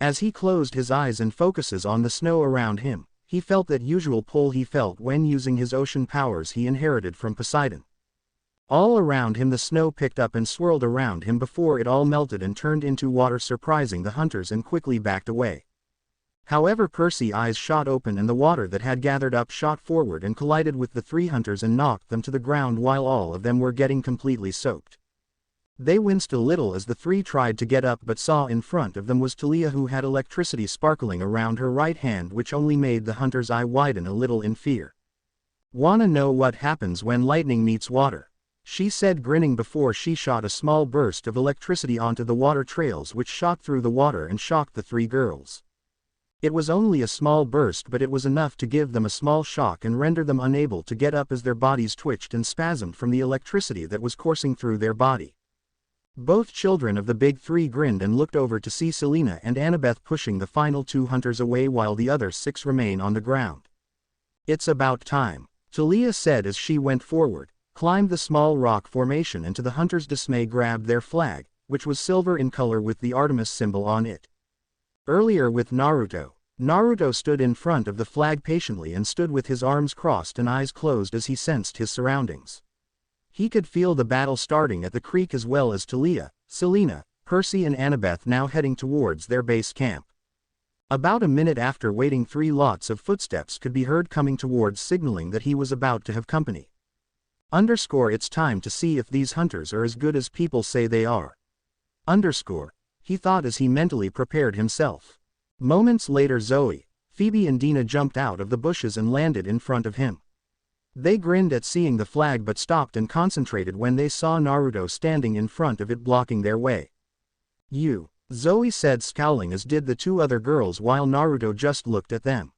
Speaker 1: As he closed his eyes and focuses on the snow around him, he felt that usual pull he felt when using his ocean powers he inherited from Poseidon. All around him the snow picked up and swirled around him before it all melted and turned into water, surprising the hunters and quickly backed away. However, Percy's eyes shot open and the water that had gathered up shot forward and collided with the three hunters and knocked them to the ground while all of them were getting completely soaked. They winced a little as the three tried to get up but saw in front of them was Talia, who had electricity sparkling around her right hand, which only made the hunter's eye widen a little in fear. "Wanna know what happens when lightning meets water?" she said, grinning before she shot a small burst of electricity onto the water trails, which shot through the water and shocked the three girls. It was only a small burst, but it was enough to give them a small shock and render them unable to get up as their bodies twitched and spasmed from the electricity that was coursing through their body. Both children of the big three grinned and looked over to see Selena and Annabeth pushing the final two hunters away while the other six remain on the ground. "It's about time," Talia said as she went forward, climbed the small rock formation, and to the hunters' dismay grabbed their flag, which was silver in color with the Artemis symbol on it. Earlier with Naruto stood in front of the flag patiently and stood with his arms crossed and eyes closed as he sensed his surroundings. He could feel the battle starting at the creek, as well as Talia, Selena, Percy and Annabeth now heading towards their base camp. About a minute after waiting, three lots of footsteps could be heard coming towards, signaling that he was about to have company. It's time to see if these hunters are as good as people say they are. He thought as he mentally prepared himself. Moments later, Zoe, Phoebe and Dina jumped out of the bushes and landed in front of him. They grinned at seeing the flag but stopped and concentrated when they saw Naruto standing in front of it, blocking their way. "You," Zoe said, scowling, as did the two other girls, while Naruto just looked at them.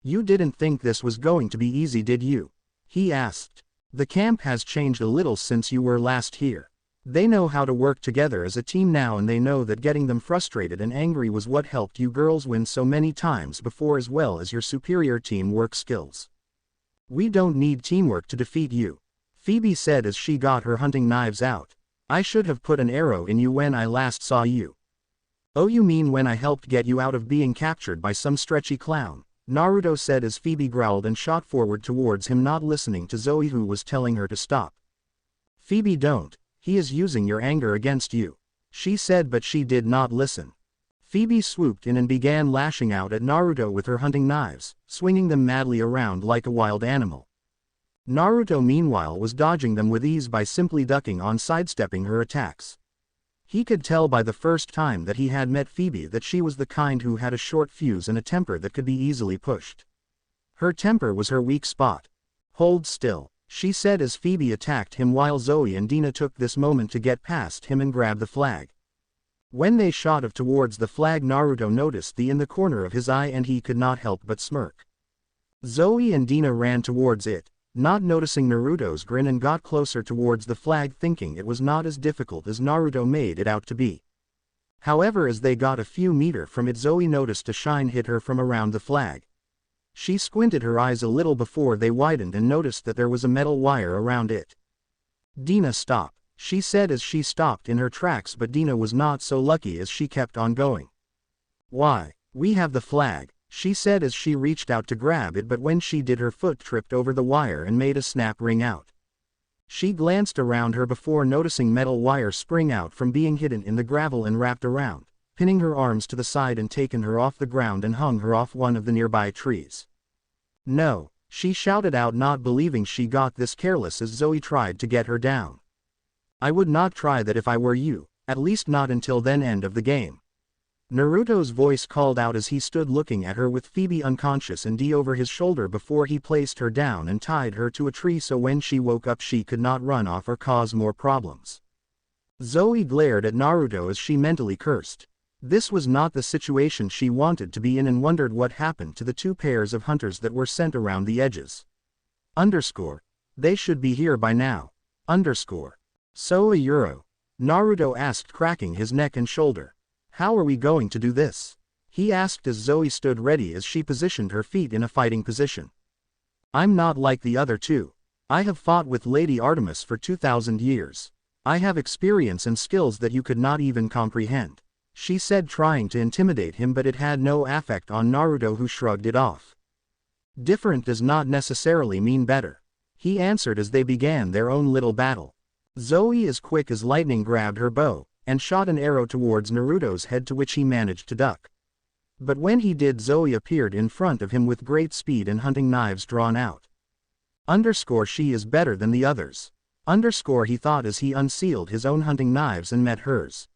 Speaker 1: "You didn't think this was going to be easy, did you?" he asked. "The camp has changed a little since you were last here. They know how to work together as a team now, and they know that getting them frustrated and angry was what helped you girls win so many times before, as well as your superior teamwork skills. We don't need teamwork to defeat you," Phoebe said as she got her hunting knives out. "I should have put an arrow in you when I last saw you." "Oh, you mean when I helped get you out of being captured by some stretchy clown?" Naruto said as Phoebe growled and shot forward towards him, not listening to Zoe, who was telling her to stop. "Phoebe, don't. He is using your anger against you," she said, but she did not listen. Phoebe swooped in and began lashing out at Naruto with her hunting knives, swinging them madly around like a wild animal. Naruto meanwhile was dodging them with ease by simply ducking or sidestepping her attacks. He could tell by the first time that he had met Phoebe that she was the kind who had a short fuse and a temper that could be easily pushed. Her temper was her weak spot. "Hold still," she said as Phoebe attacked him, while Zoe and Dina took this moment to get past him and grab the flag. When they shot towards the flag, Naruto noticed the in the corner of his eye and he could not help but smirk. Zoe and Dina ran towards it, not noticing Naruto's grin, and got closer towards the flag, thinking it was not as difficult as Naruto made it out to be. However, as they got a few meters from it, Zoe noticed a shine hit her from around the flag. She squinted her eyes a little before they widened and noticed that there was a metal wire around it. "Dina, stop," she said as she stopped in her tracks, but Dina was not so lucky as she kept on going. "Why, we have the flag," she said as she reached out to grab it, but when she did, her foot tripped over the wire and made a snap ring out. She glanced around her before noticing metal wire spring out from being hidden in the gravel and wrapped around, pinning her arms to the side and taken her off the ground and hung her off one of the nearby trees. "No," she shouted out, not believing she got this careless as Zoe tried to get her down. "I would not try that if I were you, at least not until then. End of the game." Naruto's voice called out as he stood looking at her with Phoebe unconscious and D over his shoulder before he placed her down and tied her to a tree so when she woke up she could not run off or cause more problems. Zoe glared at Naruto as she mentally cursed. This was not the situation she wanted to be in and wondered what happened to the two pairs of hunters that were sent around the edges. They should be here by now. So a euro. Naruto asked, cracking his neck and shoulder. How are we going to do this? He asked as Zoe stood ready as she positioned her feet in a fighting position. I'm not like the other two. I have fought with Lady Artemis for 2,000 years. I have experience and skills that you could not even comprehend, she said, trying to intimidate him, but it had no effect on Naruto, who shrugged it off. Different does not necessarily mean better, he answered as they began their own little battle. Zoe, as quick as lightning, grabbed her bow and shot an arrow towards Naruto's head, to which he managed to duck. But when he did, Zoe appeared in front of him with great speed and hunting knives drawn out. She is better than the others. He thought as he unsealed his own hunting knives and met hers.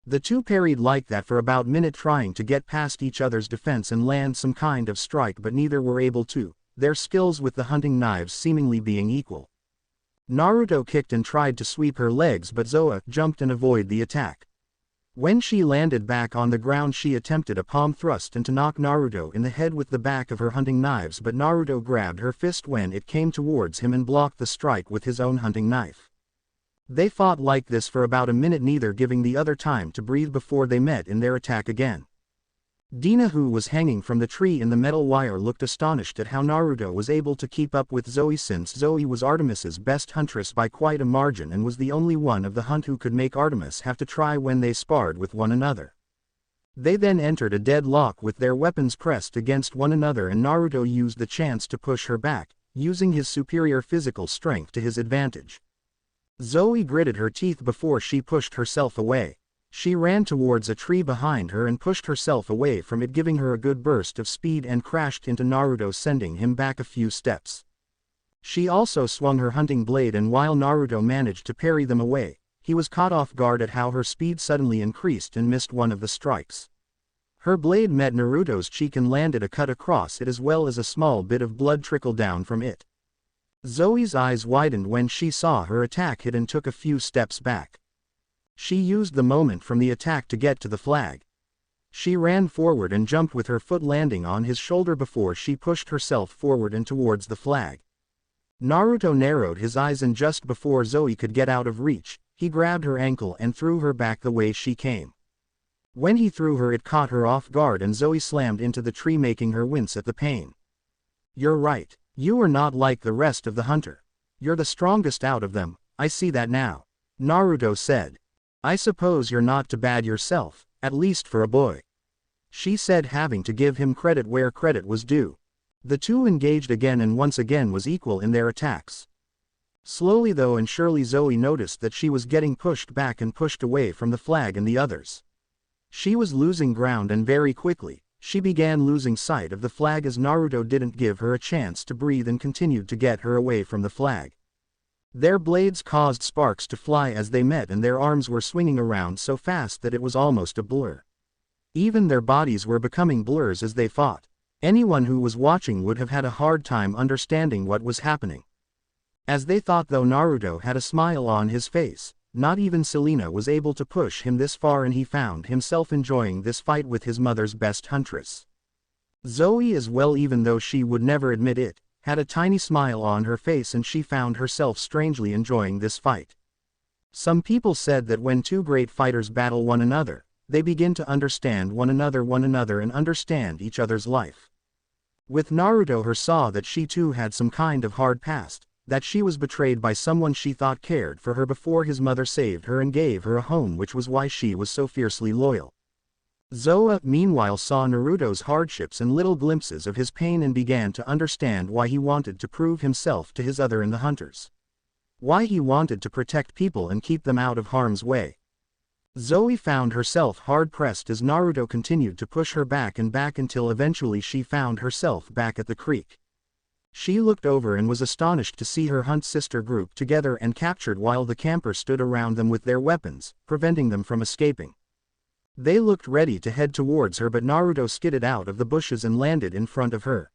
Speaker 1: The two parried like that for about a minute, trying to get past each other's defense and land some kind of strike, but neither were able to, their skills with the hunting knives seemingly being equal. Naruto kicked and tried to sweep her legs, but Zoe jumped and avoided the attack. When she landed back on the ground, she attempted a palm thrust and to knock Naruto in the head with the back of her hunting knives, but Naruto grabbed her fist when it came towards him and blocked the strike with his own hunting knife. They fought like this for about a minute, neither giving the other time to breathe before they met in their attack again. Dina, who was hanging from the tree in the metal wire, looked astonished at how Naruto was able to keep up with Zoe, since Zoe was Artemis's best huntress by quite a margin and was the only one of the hunt who could make Artemis have to try when they sparred with one another. They then entered a deadlock with their weapons pressed against one another, and Naruto used the chance to push her back, using his superior physical strength to his advantage. Zoe gritted her teeth before she pushed herself away. She ran towards a tree behind her and pushed herself away from it, giving her a good burst of speed, and crashed into Naruto, sending him back a few steps. She also swung her hunting blade, and while Naruto managed to parry them away, he was caught off guard at how her speed suddenly increased and missed one of the strikes. Her blade met Naruto's cheek and landed a cut across it, as well as a small bit of blood trickled down from it. Zoe's eyes widened when she saw her attack hit and took a few steps back. She used the moment from the attack to get to the flag. She ran forward and jumped with her foot landing on his shoulder before she pushed herself forward and towards the flag. Naruto narrowed his eyes, and just before Zoe could get out of reach, he grabbed her ankle and threw her back the way she came. When he threw her, it caught her off guard and Zoe slammed into the tree, making her wince at the pain. You're right. You are not like the rest of the hunter. You're the strongest out of them, I see that now, Naruto said. I suppose you're not too bad yourself, at least for a boy, she said, having to give him credit where credit was due. The two engaged again, and once again was equal in their attacks. Slowly though and surely, Zoe noticed that she was getting pushed back and pushed away from the flag and the others. She was losing ground, and very quickly, she began losing sight of the flag as Naruto didn't give her a chance to breathe and continued to get her away from the flag. Their blades caused sparks to fly as they met, and their arms were swinging around so fast that it was almost a blur. Even their bodies were becoming blurs as they fought. Anyone who was watching would have had a hard time understanding what was happening. As they thought, though, Naruto had a smile on his face. Not even Selena was able to push him this far, and he found himself enjoying this fight with his mother's best huntress. Zoe as well, even though she would never admit it, had a tiny smile on her face, and she found herself strangely enjoying this fight. Some people said that when two great fighters battle one another, they begin to understand one another and understand each other's life. With Naruto, her saw that she too had some kind of hard past, that she was betrayed by someone she thought cared for her before his mother saved her and gave her a home, which was why she was so fiercely loyal. Zoe, meanwhile, saw Naruto's hardships and little glimpses of his pain and began to understand why he wanted to prove himself to his other in the hunters. Why he wanted to protect people and keep them out of harm's way. Zoe found herself hard-pressed as Naruto continued to push her back and back until eventually she found herself back at the creek. She looked over and was astonished to see her hunt sister grouped together and captured while the campers stood around them with their weapons, preventing them from escaping. They looked ready to head towards her, but Naruto skidded out of the bushes and landed in front of her.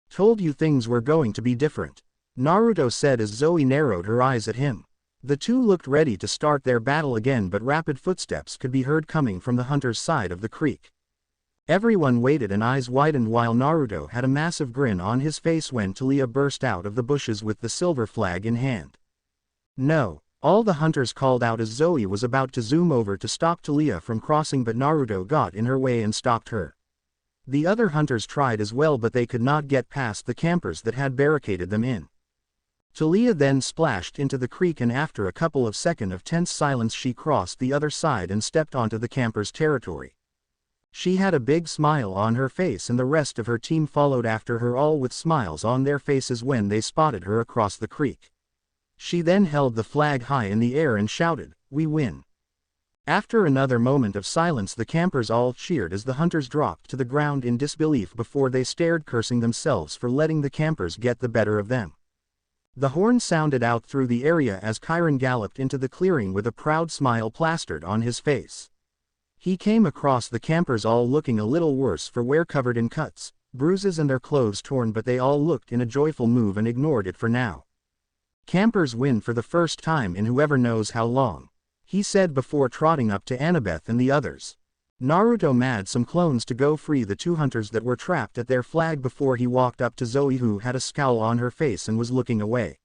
Speaker 1: Told you things were going to be different, Naruto said as Zoe narrowed her eyes at him. The two looked ready to start their battle again, but rapid footsteps could be heard coming from the hunter's side of the creek. Everyone waited and eyes widened while Naruto had a massive grin on his face when Taliah burst out of the bushes with the silver flag in hand. No! All the hunters called out as Zoe was about to zoom over to stop Taliah from crossing, but Naruto got in her way and stopped her. The other hunters tried as well, but they could not get past the campers that had barricaded them in. Taliah then splashed into the creek, and after a couple of seconds of tense silence she crossed the other side and stepped onto the campers' territory. She had a big smile on her face, and the rest of her team followed after her, all with smiles on their faces when they spotted her across the creek. She then held the flag high in the air and shouted, "We win!" After another moment of silence, the campers all cheered as the hunters dropped to the ground in disbelief before they stared, cursing themselves for letting the campers get the better of them. The horn sounded out through the area as Chiron galloped into the clearing with a proud smile plastered on his face. He came across the campers, all looking a little worse for wear, covered in cuts, bruises and their clothes torn, but they all looked in a joyful move and ignored it for now. "Campers win for the first time in whoever knows how long," he said before trotting up to Annabeth and the others. Naruto made some clones to go free the two hunters that were trapped at their flag before he walked up to Zoe, who had a scowl on her face and was looking away.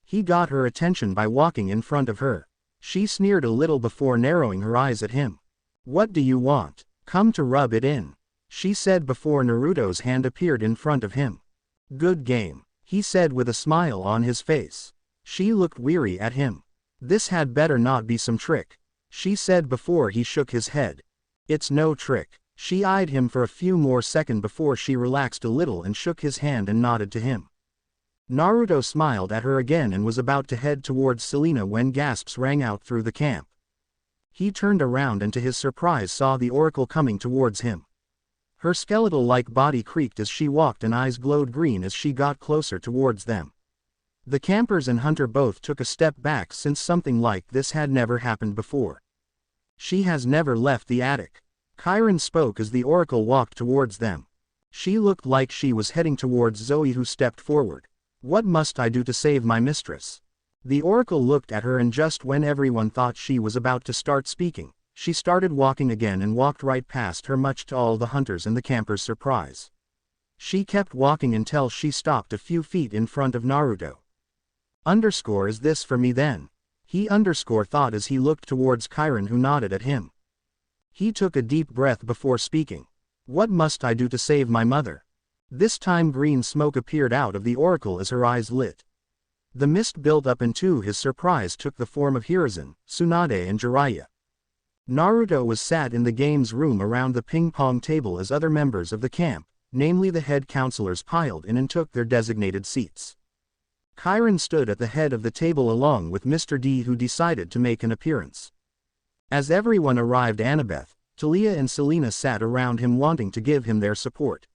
Speaker 1: He got her attention by walking in front of her. She sneered a little before narrowing her eyes at him. "What do you want? Come to rub it in," she said before Naruto's hand appeared in front of him. "Good game," he said with a smile on his face. She looked weary at him. "This had better not be some trick," she said before he shook his head. "It's no trick." She eyed him for a few more seconds before she relaxed a little and shook his hand and nodded to him. Naruto smiled at her again and was about to head towards Selena when gasps rang out through the camp. He turned around and to his surprise saw the Oracle coming towards him. Her skeletal-like body creaked as she walked and eyes glowed green as she got closer towards them. The campers and hunter both took a step back, since something like this had never happened before. "She has never left the attic," Chiron spoke as the Oracle walked towards them. She looked like she was heading towards Zoe, who stepped forward. "What must I do to save my mistress?" The Oracle looked at her, and just when everyone thought she was about to start speaking, she started walking again and walked right past her, much to all the hunters and the campers' surprise. She kept walking until she stopped a few feet in front of Naruto. "Is this for me then?" He thought as he looked towards Chiron, who nodded at him. He took a deep breath before speaking. "What must I do to save my mother?" This time green smoke appeared out of the Oracle as her eyes lit. The mist built up and to his surprise took the form of Hiruzen, Tsunade and Jiraiya. Naruto was sat in the games room around the ping-pong table as other members of the camp, namely the head counselors, piled in and took their designated seats. Chiron stood at the head of the table along with Mr. D, who decided to make an appearance. As everyone arrived, Annabeth, Taliah and Selena sat around him wanting to give him their support.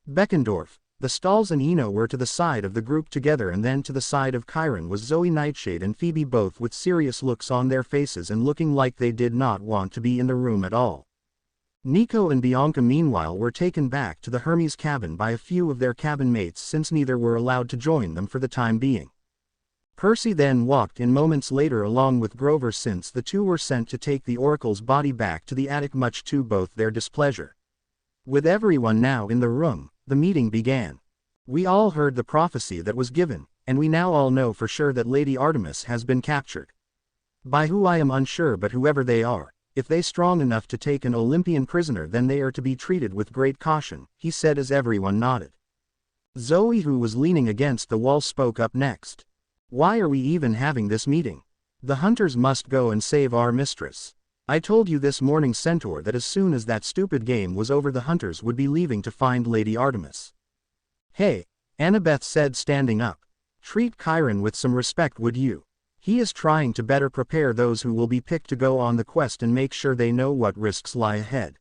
Speaker 1: Beckendorf, the Stalls and Ino were to the side of the group together, and then to the side of Chiron was Zoe, Nightshade and Phoebe, both with serious looks on their faces and looking like they did not want to be in the room at all. Nico and Bianca meanwhile were taken back to the Hermes cabin by a few of their cabin mates, since neither were allowed to join them for the time being. Percy then walked in moments later along with Grover, since the two were sent to take the Oracle's body back to the attic, much to both their displeasure. With everyone now in the room, the meeting began. "We all heard the prophecy that was given, and we now all know for sure that Lady Artemis has been captured. By who I am unsure, but whoever they are, if they strong enough to take an Olympian prisoner, then they are to be treated with great caution," he said as everyone nodded. Zoe, who was leaning against the wall, spoke up next. "Why are we even having this meeting? The hunters must go and save our mistress. I told you this morning, Centaur, that as soon as that stupid game was over the hunters would be leaving to find Lady Artemis." "Hey," Annabeth said, standing up. "Treat Chiron with some respect, would you? He is trying to better prepare those who will be picked to go on the quest and make sure they know what risks lie ahead."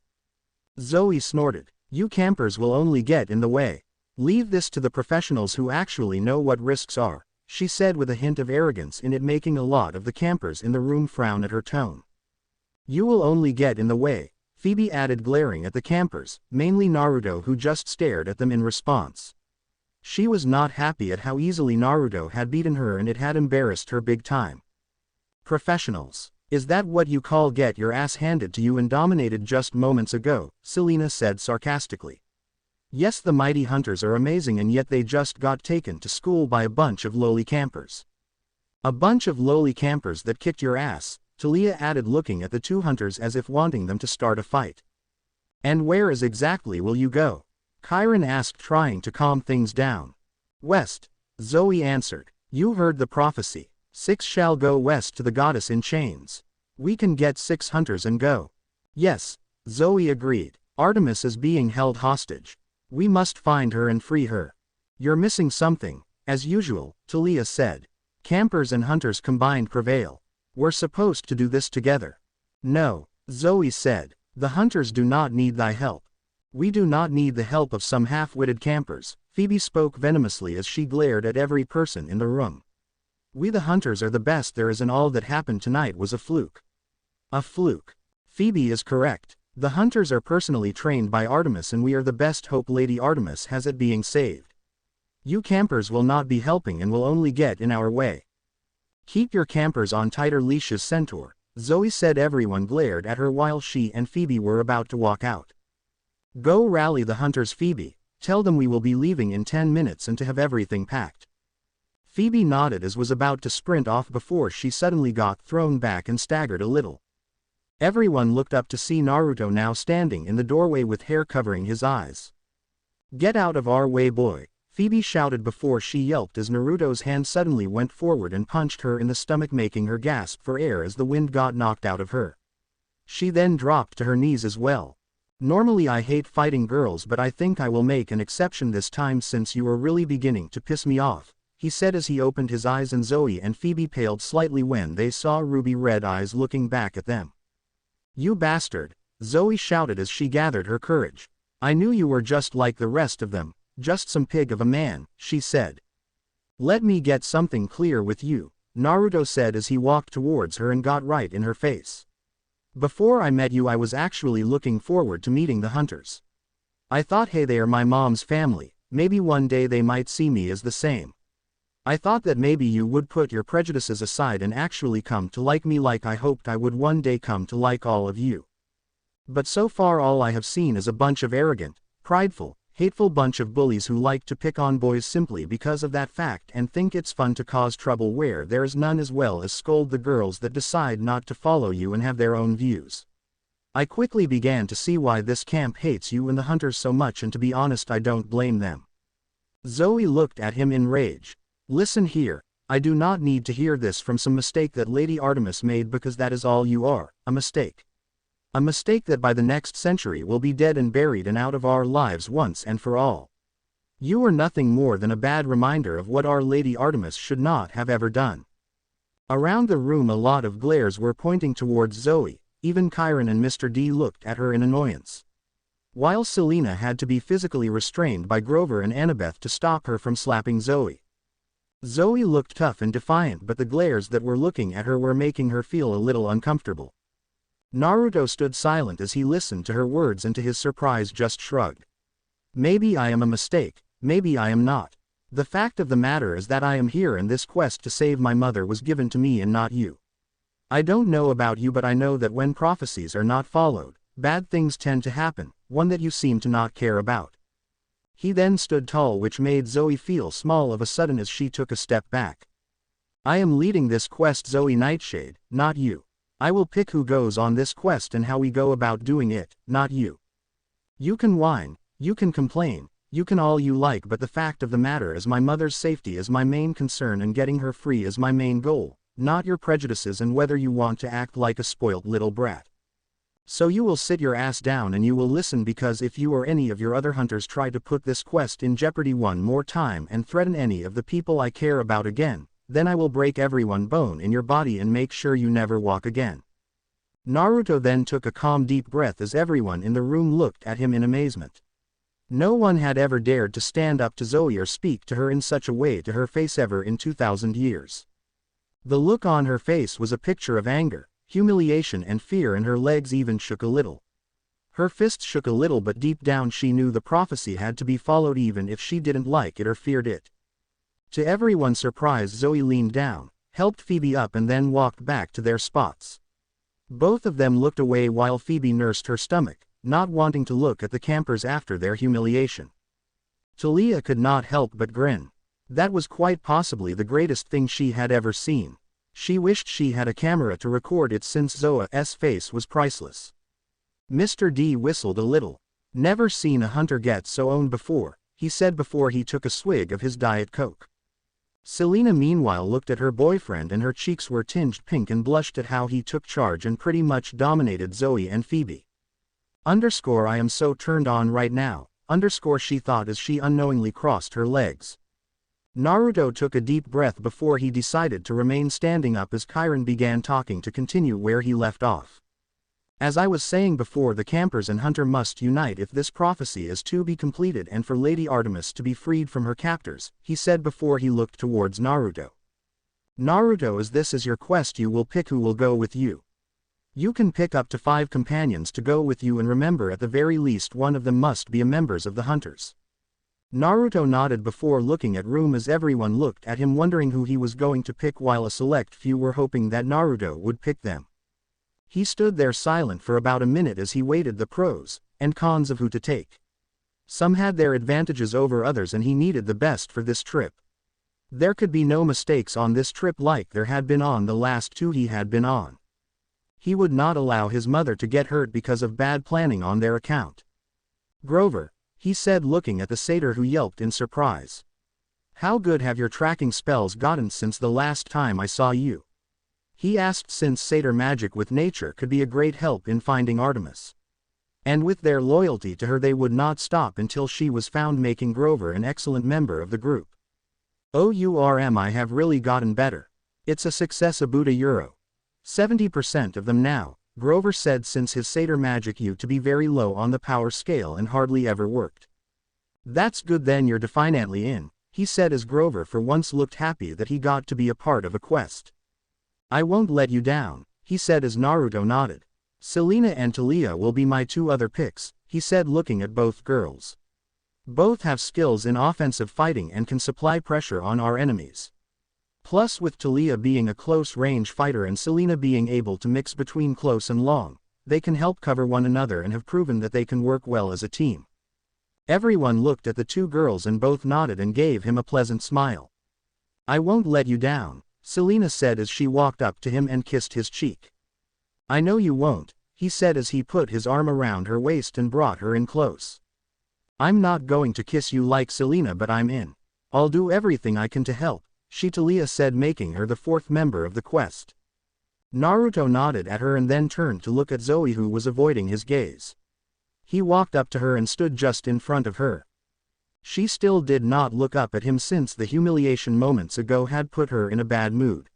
Speaker 1: Zoe snorted. "You campers will only get in the way. Leave this to the professionals who actually know what risks are," she said with a hint of arrogance in it, making a lot of the campers in the room frown at her tone. "You will only get in the way," Phoebe added, glaring at the campers, mainly Naruto, who just stared at them in response. She was not happy at how easily Naruto had beaten her, and it had embarrassed her big time. Professionals. Is that what you call get your ass handed to you and dominated just moments ago? Selena said sarcastically. Yes, the mighty hunters are amazing, and yet they just got taken to school by a bunch of lowly campers. A bunch of lowly campers that kicked your ass, Talia added, looking at the two hunters as if wanting them to start a fight. And where is exactly will you go? Chiron asked, trying to calm things down. West, Zoe answered. You heard the prophecy. 6 shall go west to the goddess in chains. We can get 6 hunters and go. Yes, Zoe agreed. Artemis is being held hostage. We must find her and free her. You're missing something, as usual, Talia said. Campers and hunters combined prevail. We're supposed to do this together. No, Zoe said. The hunters do not need thy help. We do not need the help of some half-witted campers. Phoebe spoke venomously as she glared at every person in the room. We the hunters are the best there is, and all that happened tonight was a fluke. A fluke. Phoebe is correct. The hunters are personally trained by Artemis, and we are the best hope Lady Artemis has at being saved. You campers will not be helping and will only get in our way. Keep your campers on tighter leashes, Centaur, Zoe said. Everyone glared at her while she and Phoebe were about to walk out. Go rally the hunters, Phoebe. Tell them we will be leaving in 10 minutes and to have everything packed. Phoebe nodded as was about to sprint off before she suddenly got thrown back and staggered a little. Everyone looked up to see Naruto now standing in the doorway with hair covering his eyes. Get out of our way, boy, Phoebe shouted before she yelped as Naruto's hand suddenly went forward and punched her in the stomach, making her gasp for air as the wind got knocked out of her. She then dropped to her knees as well. Normally I hate fighting girls, but I think I will make an exception this time since you are really beginning to piss me off, he said as he opened his eyes, and Zoe and Phoebe paled slightly when they saw ruby red eyes looking back at them. You bastard, Zoe shouted as she gathered her courage. I knew you were just like the rest of them, just some pig of a man, she said. Let me get something clear with you, Naruto said as he walked towards her and got right in her face. Before I met you I was actually looking forward to meeting the hunters. I thought, hey, they are my mom's family, maybe one day they might see me as the same. I thought that maybe you would put your prejudices aside and actually come to like me like I hoped I would one day come to like all of you. But so far all I have seen is a bunch of arrogant, prideful, hateful bunch of bullies who like to pick on boys simply because of that fact and think it's fun to cause trouble where there is none, as well as scold the girls that decide not to follow you and have their own views. I quickly began to see why this camp hates you and the hunters so much, and to be honest I don't blame them. Zoe looked at him in rage. Listen here, I do not need to hear this from some mistake that Lady Artemis made, because that is all you are, a mistake. A mistake that by the next century will be dead and buried and out of our lives once and for all. You are nothing more than a bad reminder of what our Lady Artemis should not have ever done. Around the room a lot of glares were pointing towards Zoe, even Chiron and Mr. D looked at her in annoyance. While Selena had to be physically restrained by Grover and Annabeth to stop her from slapping Zoe. Zoe looked tough and defiant, but the glares that were looking at her were making her feel a little uncomfortable. Naruto stood silent as he listened to her words, and to his surprise just shrugged. Maybe I am a mistake, maybe I am not. The fact of the matter is that I am here, and this quest to save my mother was given to me and not you. I don't know about you, but I know that when prophecies are not followed, bad things tend to happen, one that you seem to not care about. He then stood tall, which made Zoe feel small of a sudden as she took a step back. I am leading this quest, Zoe Nightshade, not you. I will pick who goes on this quest and how we go about doing it, not you. You can whine, you can complain, you can all you like, but the fact of the matter is my mother's safety is my main concern and getting her free is my main goal, not your prejudices and whether you want to act like a spoilt little brat. So you will sit your ass down and you will listen, because if you or any of your other hunters try to put this quest in jeopardy one more time and threaten any of the people I care about again, then I will break every one bone in your body and make sure you never walk again. Naruto then took a calm deep breath as everyone in the room looked at him in amazement. No one had ever dared to stand up to Zoe or speak to her in such a way to her face ever in 2,000 years. The look on her face was a picture of anger, humiliation and fear, and her legs even shook a little. Her fists shook a little, but deep down she knew the prophecy had to be followed even if she didn't like it or feared it. To everyone's surprise, Zoe leaned down, helped Phoebe up and then walked back to their spots. Both of them looked away while Phoebe nursed her stomach, not wanting to look at the campers after their humiliation. Talia could not help but grin. That was quite possibly the greatest thing she had ever seen. She wished she had a camera to record it since Zoa's face was priceless. Mr. D whistled a little. Never seen a hunter get so owned before, he said before he took a swig of his Diet Coke. Selena meanwhile looked at her boyfriend and her cheeks were tinged pink and blushed at how he took charge and pretty much dominated Zoe and Phoebe. I am so turned on right now, she thought as she unknowingly crossed her legs. Naruto took a deep breath before he decided to remain standing up as Chiron began talking to continue where he left off. As I was saying before, the campers and hunter must unite if this prophecy is to be completed and for Lady Artemis to be freed from her captors, he said before he looked towards Naruto. Naruto, as this is your quest, you will pick who will go with you. You can pick up to 5 companions to go with you, and remember at the very least one of them must be a member of the hunters. Naruto nodded before looking at room as everyone looked at him wondering who he was going to pick while a select few were hoping that Naruto would pick them. He stood there silent for about a minute as he weighed the pros and cons of who to take. Some had their advantages over others and he needed the best for this trip. There could be no mistakes on this trip like there had been on the last 2 he had been on. He would not allow his mother to get hurt because of bad planning on their account. Grover, he said looking at the satyr who yelped in surprise. How good have your tracking spells gotten since the last time I saw you? He asked, since satyr magic with nature could be a great help in finding Artemis. And with their loyalty to her they would not stop until she was found, making Grover an excellent member of the group. I have really gotten better. It's a success, about euro. 70% of them now, Grover said, since his satyr magic used to be very low on the power scale and hardly ever worked. That's good, then you're definitely in, he said as Grover for once looked happy that he got to be a part of a quest. I won't let you down, he said as Naruto nodded. Selena and Talia will be my 2 other picks, he said looking at both girls. Both have skills in offensive fighting and can supply pressure on our enemies. Plus, with Talia being a close-range fighter and Selena being able to mix between close and long, they can help cover one another and have proven that they can work well as a team. Everyone looked at the 2 girls and both nodded and gave him a pleasant smile. I won't let you down, Selena said as she walked up to him and kissed his cheek. I know you won't, he said as he put his arm around her waist and brought her in close. I'm not going to kiss you like Selena, but I'm in. I'll do everything I can to help, Talia said, making her the 4th member of the quest. Naruto nodded at her and then turned to look at Zoe, who was avoiding his gaze. He walked up to her and stood just in front of her. She still did not look up at him since the humiliation moments ago had put her in a bad mood.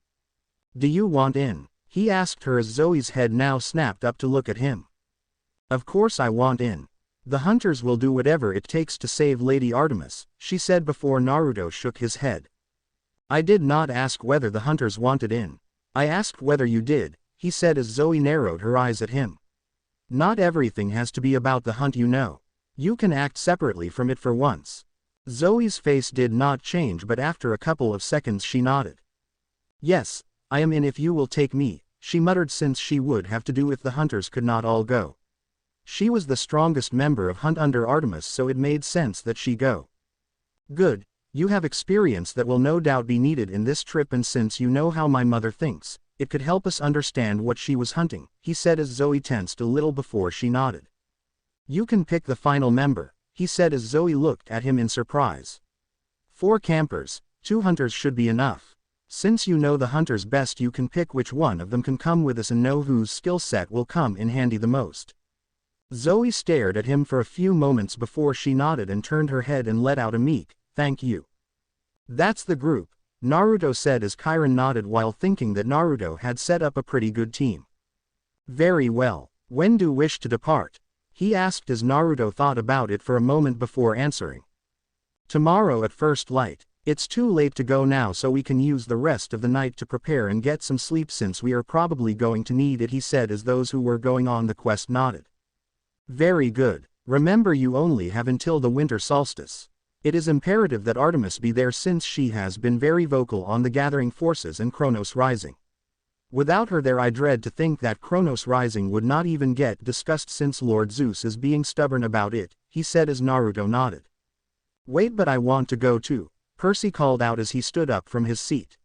Speaker 1: Do you want in? He asked her as Zoe's head now snapped up to look at him. Of course I want in. The hunters will do whatever it takes to save Lady Artemis, she said before Naruto shook his head. I did not ask whether the hunters wanted in. I asked whether you did, he said as Zoe narrowed her eyes at him. Not everything has to be about the hunt, you know. You can act separately from it for once. Zoe's face did not change, but after a couple of seconds she nodded. Yes, I am in if you will take me, she muttered, since she would have to do if the hunters could not all go. She was the strongest member of Hunt under Artemis, so it made sense that she go. Good. You have experience that will no doubt be needed in this trip, and since you know how my mother thinks, it could help us understand what she was hunting, he said as Zoe tensed a little before she nodded. You can pick the final member, he said as Zoe looked at him in surprise. 4 campers, 2 hunters should be enough. Since you know the hunters best, you can pick which one of them can come with us and know whose skill set will come in handy the most. Zoe stared at him for a few moments before she nodded and turned her head and let out a meek, thank you. That's the group, Naruto said as Chiron nodded while thinking that Naruto had set up a pretty good team. Very well. When do you wish to depart? He asked as Naruto thought about it for a moment before answering. Tomorrow at first light. It's too late to go now, so we can use the rest of the night to prepare and get some sleep since we are probably going to need it, he said as those who were going on the quest nodded. Very good. Remember, you only have until the winter solstice. It is imperative that Artemis be there since she has been very vocal on the gathering forces and Kronos Rising. Without her there I dread to think that Kronos Rising would not even get discussed since Lord Zeus is being stubborn about it, he said as Naruto nodded. Wait, but I want to go too, Percy called out as he stood up from his seat.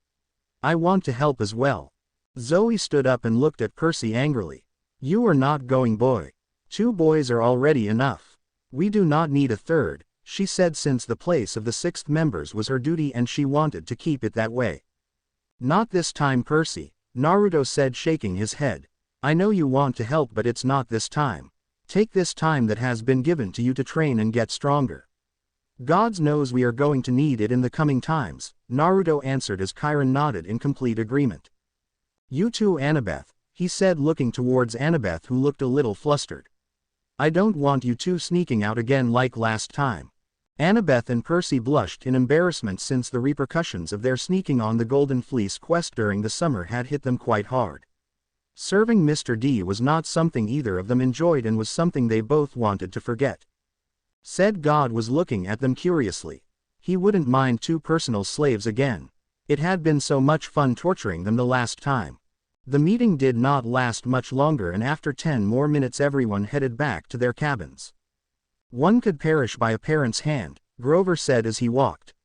Speaker 1: I want to help as well. Zoe stood up and looked at Percy angrily. You are not going, boy. 2 boys are already enough. We do not need a third, she said, since the place of the 6th members was her duty and she wanted to keep it that way. Not this time, Percy, Naruto said, shaking his head. I know you want to help, but it's not this time. Take this time that has been given to you to train and get stronger. God knows we are going to need it in the coming times, Naruto answered as Chiron nodded in complete agreement. You too, Annabeth, he said, looking towards Annabeth, who looked a little flustered. I don't want you two sneaking out again like last time. Annabeth and Percy blushed in embarrassment since the repercussions of their sneaking on the Golden Fleece quest during the summer had hit them quite hard. Serving Mr. D was not something either of them enjoyed and was something they both wanted to forget. Said God was looking at them curiously. He wouldn't mind 2 personal slaves again. It had been so much fun torturing them the last time. The meeting did not last much longer, and after 10 more minutes everyone headed back to their cabins. One could perish by a parent's hand, Grover said as he walked.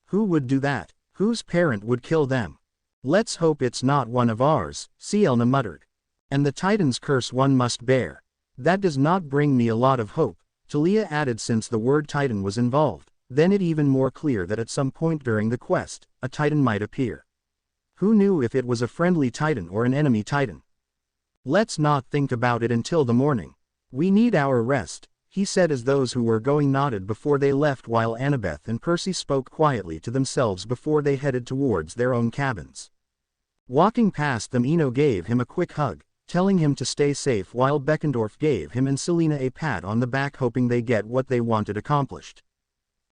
Speaker 1: Who would do that? Whose parent would kill them? Let's hope it's not one of ours, Cielna muttered. And the Titan's curse one must bear. That does not bring me a lot of hope, Talia added, since the word Titan was involved. Then it even more clear that at some point during the quest, a Titan might appear. Who knew if it was a friendly Titan or an enemy Titan? Let's not think about it until the morning. We need our rest, he said as those who were going nodded before they left, while Annabeth and Percy spoke quietly to themselves before they headed towards their own cabins. Walking past them, Ino gave him a quick hug, telling him to stay safe, while Beckendorf gave him and Selena a pat on the back, hoping they get what they wanted accomplished.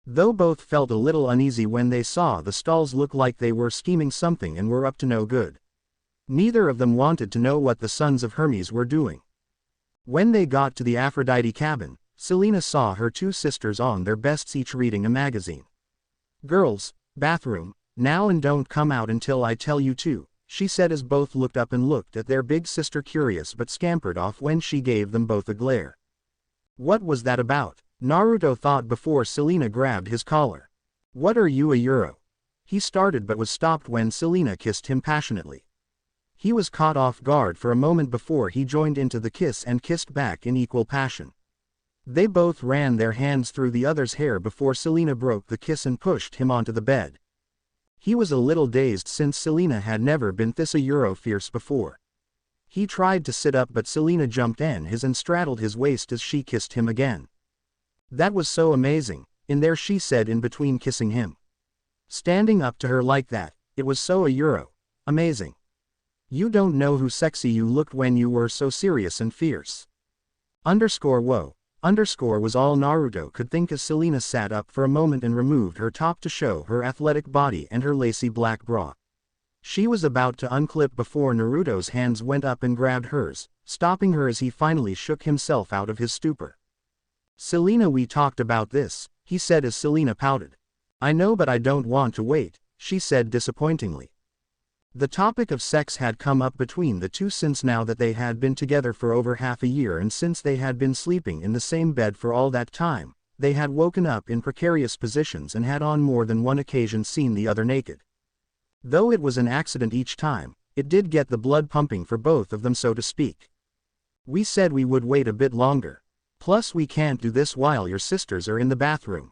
Speaker 1: Though both felt a little uneasy when they saw the stalls look like they were scheming something and were up to no good. Neither of them wanted to know what the sons of Hermes were doing. When they got to the Aphrodite cabin, Selena saw her 2 sisters on their bests, each reading a magazine. Girls, bathroom, now, and don't come out until I tell you to, she said as both looked up and looked at their big sister, curious, but scampered off when she gave them both a glare. What was that about? Naruto thought before Selena grabbed his collar. What are you, a Euro? He started but was stopped when Selena kissed him passionately. He was caught off guard for a moment before he joined into the kiss and kissed back in equal passion. They both ran their hands through the other's hair before Selena broke the kiss and pushed him onto the bed. He was a little dazed since Selena had never been this a Euro fierce before. He tried to sit up, but Selena jumped in his and straddled his waist as she kissed him again. That was so amazing, in there, she said in between kissing him. Standing up to her like that, it was so a Euro. Amazing. You don't know who sexy you looked when you were so serious and fierce. Whoa. Was all Naruto could think as Selena sat up for a moment and removed her top to show her athletic body and her lacy black bra. She was about to unclip before Naruto's hands went up and grabbed hers, stopping her as he finally shook himself out of his stupor. Selena, we talked about this, he said as Selena pouted. I know, but I don't want to wait, she said disappointingly. The topic of sex had come up between the two since now that they had been together for over half a year, and since they had been sleeping in the same bed for all that time, they had woken up in precarious positions and had on more than one occasion seen the other naked. Though it was an accident each time, it did get the blood pumping for both of them, so to speak. We said we would wait a bit longer. Plus we can't do this while your sisters are in the bathroom.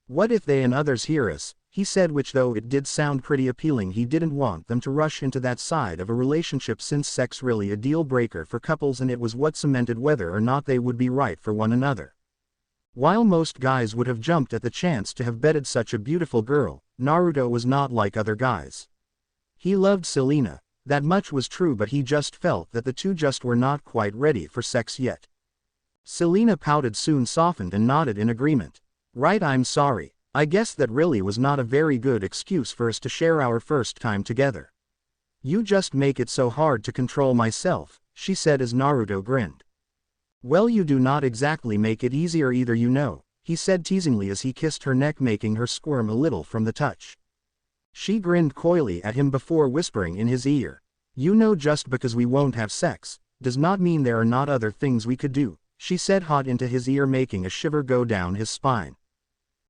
Speaker 1: What if they and others hear us, he said, which though it did sound pretty appealing, he didn't want them to rush into that side of a relationship since sex really a deal breaker for couples, and it was what cemented whether or not they would be right for one another. While most guys would have jumped at the chance to have bedded such a beautiful girl, Naruto was not like other guys. He loved Selena, that much was true, but he just felt that the two just were not quite ready for sex yet. Selena pouted, soon softened and nodded in agreement. Right, I'm sorry. I guess that really was not a very good excuse for us to share our first time together. You just make it so hard to control myself, she said as Naruto grinned. Well, you do not exactly make it easier either, you know, he said teasingly as he kissed her neck, making her squirm a little from the touch. She grinned coyly at him before whispering in his ear, "You know, just because we won't have sex, does not mean there are not other things we could do," she said hot into his ear, making a shiver go down his spine.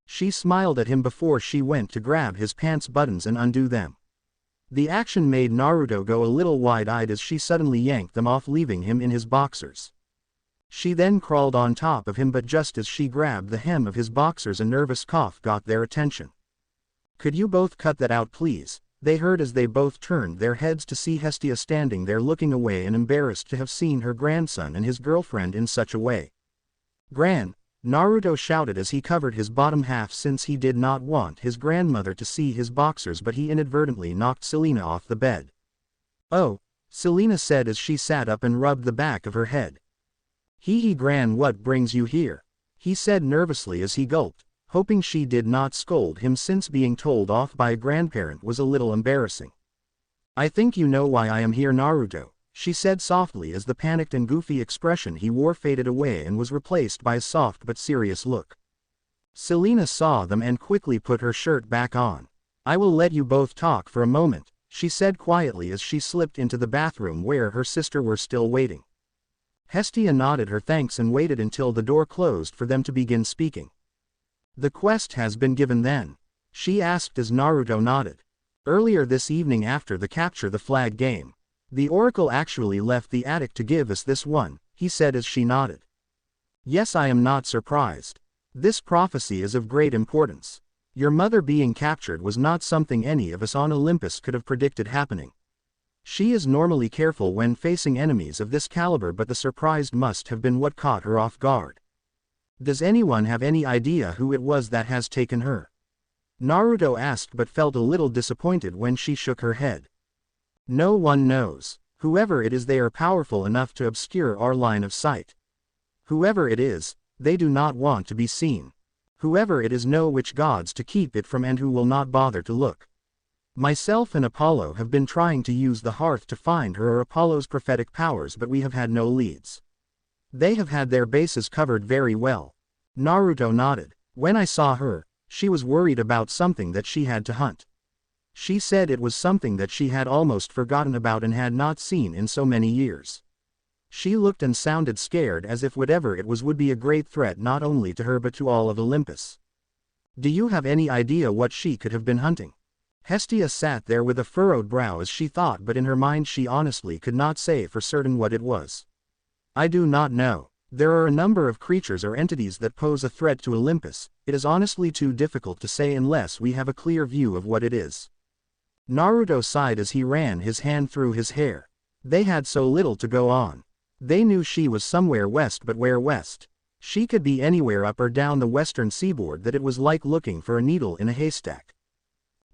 Speaker 1: She smiled at him before she went to grab his pants buttons and undo them. The action made Naruto go a little wide-eyed as she suddenly yanked them off, leaving him in his boxers. She then crawled on top of him, but just as she grabbed the hem of his boxers, a nervous cough got their attention. "Could you both cut that out, please?" they heard as they both turned their heads to see Hestia standing there looking away and embarrassed to have seen her grandson and his girlfriend in such a way. "Gran," Naruto shouted as he covered his bottom half since he did not want his grandmother to see his boxers, but he inadvertently knocked Selena off the bed. "Oh," Selena said as she sat up and rubbed the back of her head. He Gran, what brings you here?" he said nervously as he gulped, hoping she did not scold him since being told off by a grandparent was a little embarrassing. "I think you know why I am here, Naruto," she said softly as the panicked and goofy expression he wore faded away and was replaced by a soft but serious look. Selena saw them and quickly put her shirt back on. "I will let you both talk for a moment," she said quietly as she slipped into the bathroom where her sister were still waiting. Hestia nodded her thanks and waited until the door closed for them to begin speaking. "The quest has been given then?" she asked as Naruto nodded. "Earlier this evening after the capture the flag game. The oracle actually left the attic to give us this one," he said as she nodded. "Yes, I am not surprised. This prophecy is of great importance. Your mother being captured was not something any of us on Olympus could have predicted happening. She is normally careful when facing enemies of this caliber, but the surprise must have been what caught her off guard. Does anyone have any idea who it was that has taken her?" Naruto asked, but felt a little disappointed when she shook her head. "No one knows. Whoever it is, they are powerful enough to obscure our line of sight. Whoever it is, they do not want to be seen. Whoever it is know which gods to keep it from and who will not bother to look. Myself and Apollo have been trying to use the hearth to find her or Apollo's prophetic powers, but we have had no leads. They have had their bases covered very well." Naruto nodded. "When I saw her, she was worried about something that she had to hunt. She said it was something that she had almost forgotten about and had not seen in so many years. She looked and sounded scared, as if whatever it was would be a great threat not only to her but to all of Olympus. Do you have any idea what she could have been hunting?" Hestia sat there with a furrowed brow as she thought, but in her mind she honestly could not say for certain what it was. "I do not know. There are a number of creatures or entities that pose a threat to Olympus. It is honestly too difficult to say unless we have a clear view of what it is." Naruto sighed as he ran his hand through his hair. They had so little to go on. They knew she was somewhere west, but where west? She could be anywhere up or down the western seaboard that it was like looking for a needle in a haystack.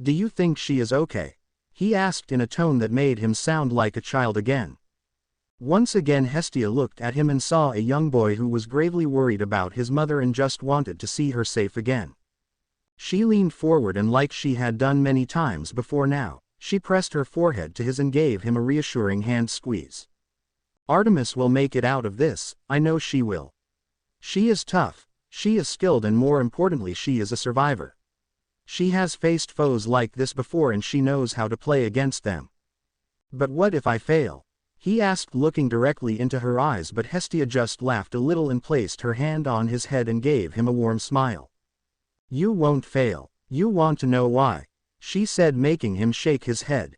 Speaker 1: "Do you think she is okay?" he asked in a tone that made him sound like a child again. Once again Hestia looked at him and saw a young boy who was gravely worried about his mother and just wanted to see her safe again. She leaned forward and, like she had done many times before now, she pressed her forehead to his and gave him a reassuring hand squeeze. "Artemis will make it out of this, I know she will. She is tough, she is skilled, and more importantly she is a survivor. She has faced foes like this before and she knows how to play against them." "But what if I fail?" he asked, looking directly into her eyes, but Hestia just laughed a little and placed her hand on his head and gave him a warm smile. "You won't fail. You want to know why?" she said, making him shake his head.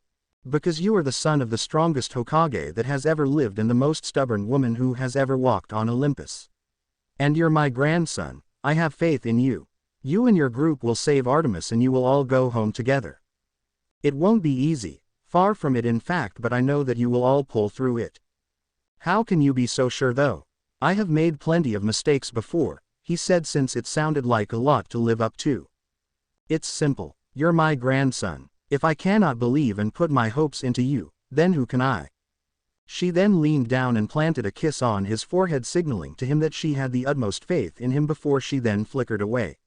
Speaker 1: "Because you are the son of the strongest Hokage that has ever lived and the most stubborn woman who has ever walked on Olympus. And you're my grandson. I have faith in you. You and your group will save Artemis and you will all go home together. It won't be easy, far from it in fact, but I know that you will all pull through it." "How can you be so sure though?" "I have made plenty of mistakes before," he said, since it sounded like a lot to live up to. "It's simple. You're my grandson. If I cannot believe and put my hopes into you, then who can I?" She then leaned down and planted a kiss on his forehead, signaling to him that she had the utmost faith in him before she then flickered away.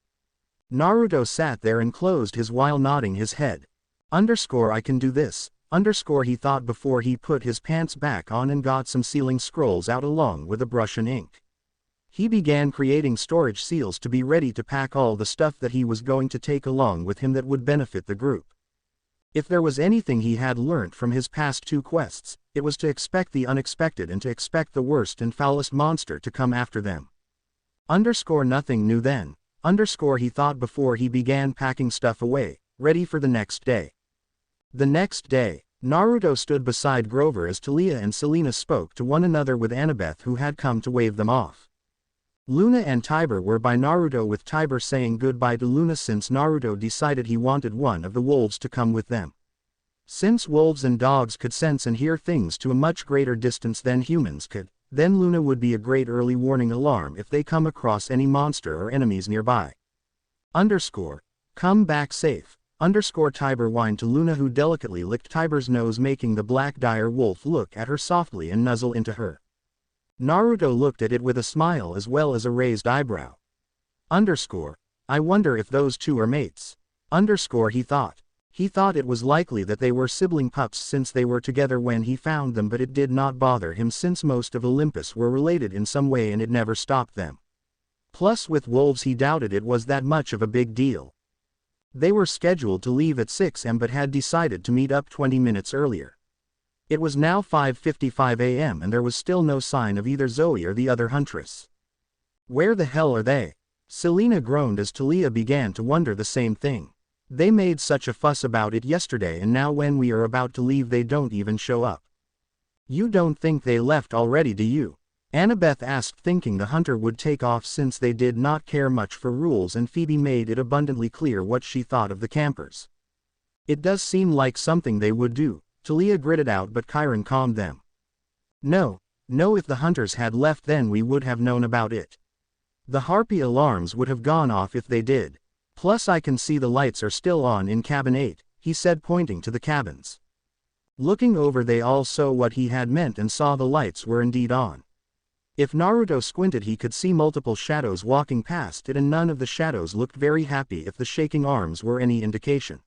Speaker 1: Naruto sat there and closed his while nodding his head. I can do this, he thought before he put his pants back on and got some sealing scrolls out along with a brush and ink. He began creating storage seals to be ready to pack all the stuff that he was going to take along with him that would benefit the group. If there was anything he had learnt from his past 2 quests, it was to expect the unexpected and to expect the worst and foulest monster to come after them. Nothing new then. He thought before he began packing stuff away, ready for the next day. The next day, Naruto stood beside Grover as Talia and Selena spoke to one another with Annabeth, who had come to wave them off. Luna and Tiber were by Naruto, with Tiber saying goodbye to Luna since Naruto decided he wanted one of the wolves to come with them. Since wolves and dogs could sense and hear things to a much greater distance than humans could, then Luna would be a great early warning alarm if they come across any monster or enemies nearby. Come back safe. Tiber whined to Luna, who delicately licked Tiber's nose, making the black dire wolf look at her softly and nuzzle into her. Naruto looked at it with a smile as well as a raised eyebrow. I wonder if those 2 are mates. He thought. He thought it was likely that they were sibling pups since they were together when he found them, but it did not bother him since most of Olympus were related in some way and it never stopped them. Plus with wolves he doubted it was that much of a big deal. They were scheduled to leave at 6 am but had decided to meet up 20 minutes earlier. It was now 5:55 a.m. and there was still no sign of either Zoe or the other Huntress. Where the hell are they? Selena groaned as Talia began to wonder the same thing. They made such a fuss about it yesterday and now when we are about to leave they don't even show up. You don't think they left already, do you? Annabeth asked, thinking the hunter would take off since they did not care much for rules, and Phoebe made it abundantly clear what she thought of the campers. It does seem like something they would do, Talia gritted out, but Chiron calmed them. No, if the hunters had left then we would have known about it. The harpy alarms would have gone off if they did. Plus I can see the lights are still on in cabin 8, he said, pointing to the cabins. Looking over they all saw what he had meant and saw the lights were indeed on. If Naruto squinted he could see multiple shadows walking past it, and none of the shadows looked very happy if the shaking arms were any indication.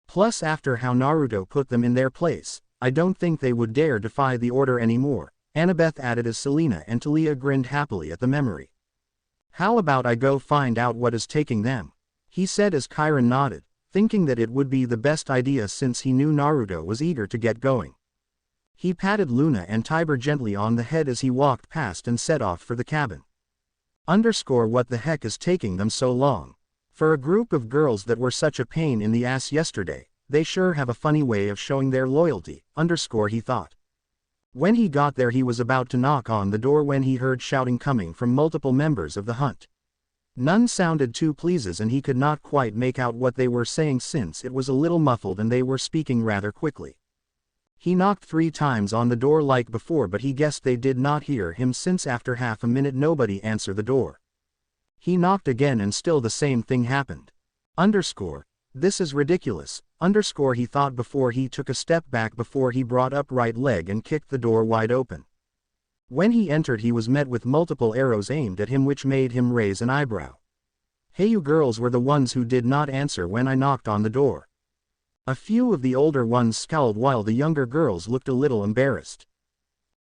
Speaker 1: Plus after how Naruto put them in their place, I don't think they would dare defy the order anymore, Annabeth added as Selena and Talia grinned happily at the memory. How about I go find out what is taking them? He said as Chiron nodded, thinking that it would be the best idea since he knew Naruto was eager to get going. He patted Luna and Tiber gently on the head as he walked past and set off for the cabin. What the heck is taking them so long? For a group of girls that were such a pain in the ass yesterday, they sure have a funny way of showing their loyalty, he thought. When he got there he was about to knock on the door when he heard shouting coming from multiple members of the hunt. None sounded too pleased and he could not quite make out what they were saying since it was a little muffled and they were speaking rather quickly. He knocked 3 times on the door like before, but he guessed they did not hear him since after half a minute nobody answered the door. He knocked again and still the same thing happened. This is ridiculous, he thought before he took a step back before he brought up right leg and kicked the door wide open. When he entered he was met with multiple arrows aimed at him, which made him raise an eyebrow. Hey, you girls were the ones who did not answer when I knocked on the door. A few of the older ones scowled while the younger girls looked a little embarrassed.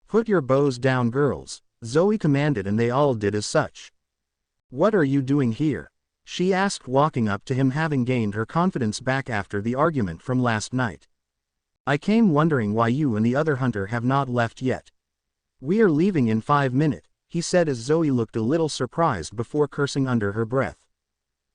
Speaker 1: Put your bows down, girls, Zoe commanded, and they all did as such. What are you doing here? She asked, walking up to him, having gained her confidence back after the argument from last night. I came wondering why you and the other hunter have not left yet. We are leaving in 5 minutes, he said as Zoe looked a little surprised before cursing under her breath.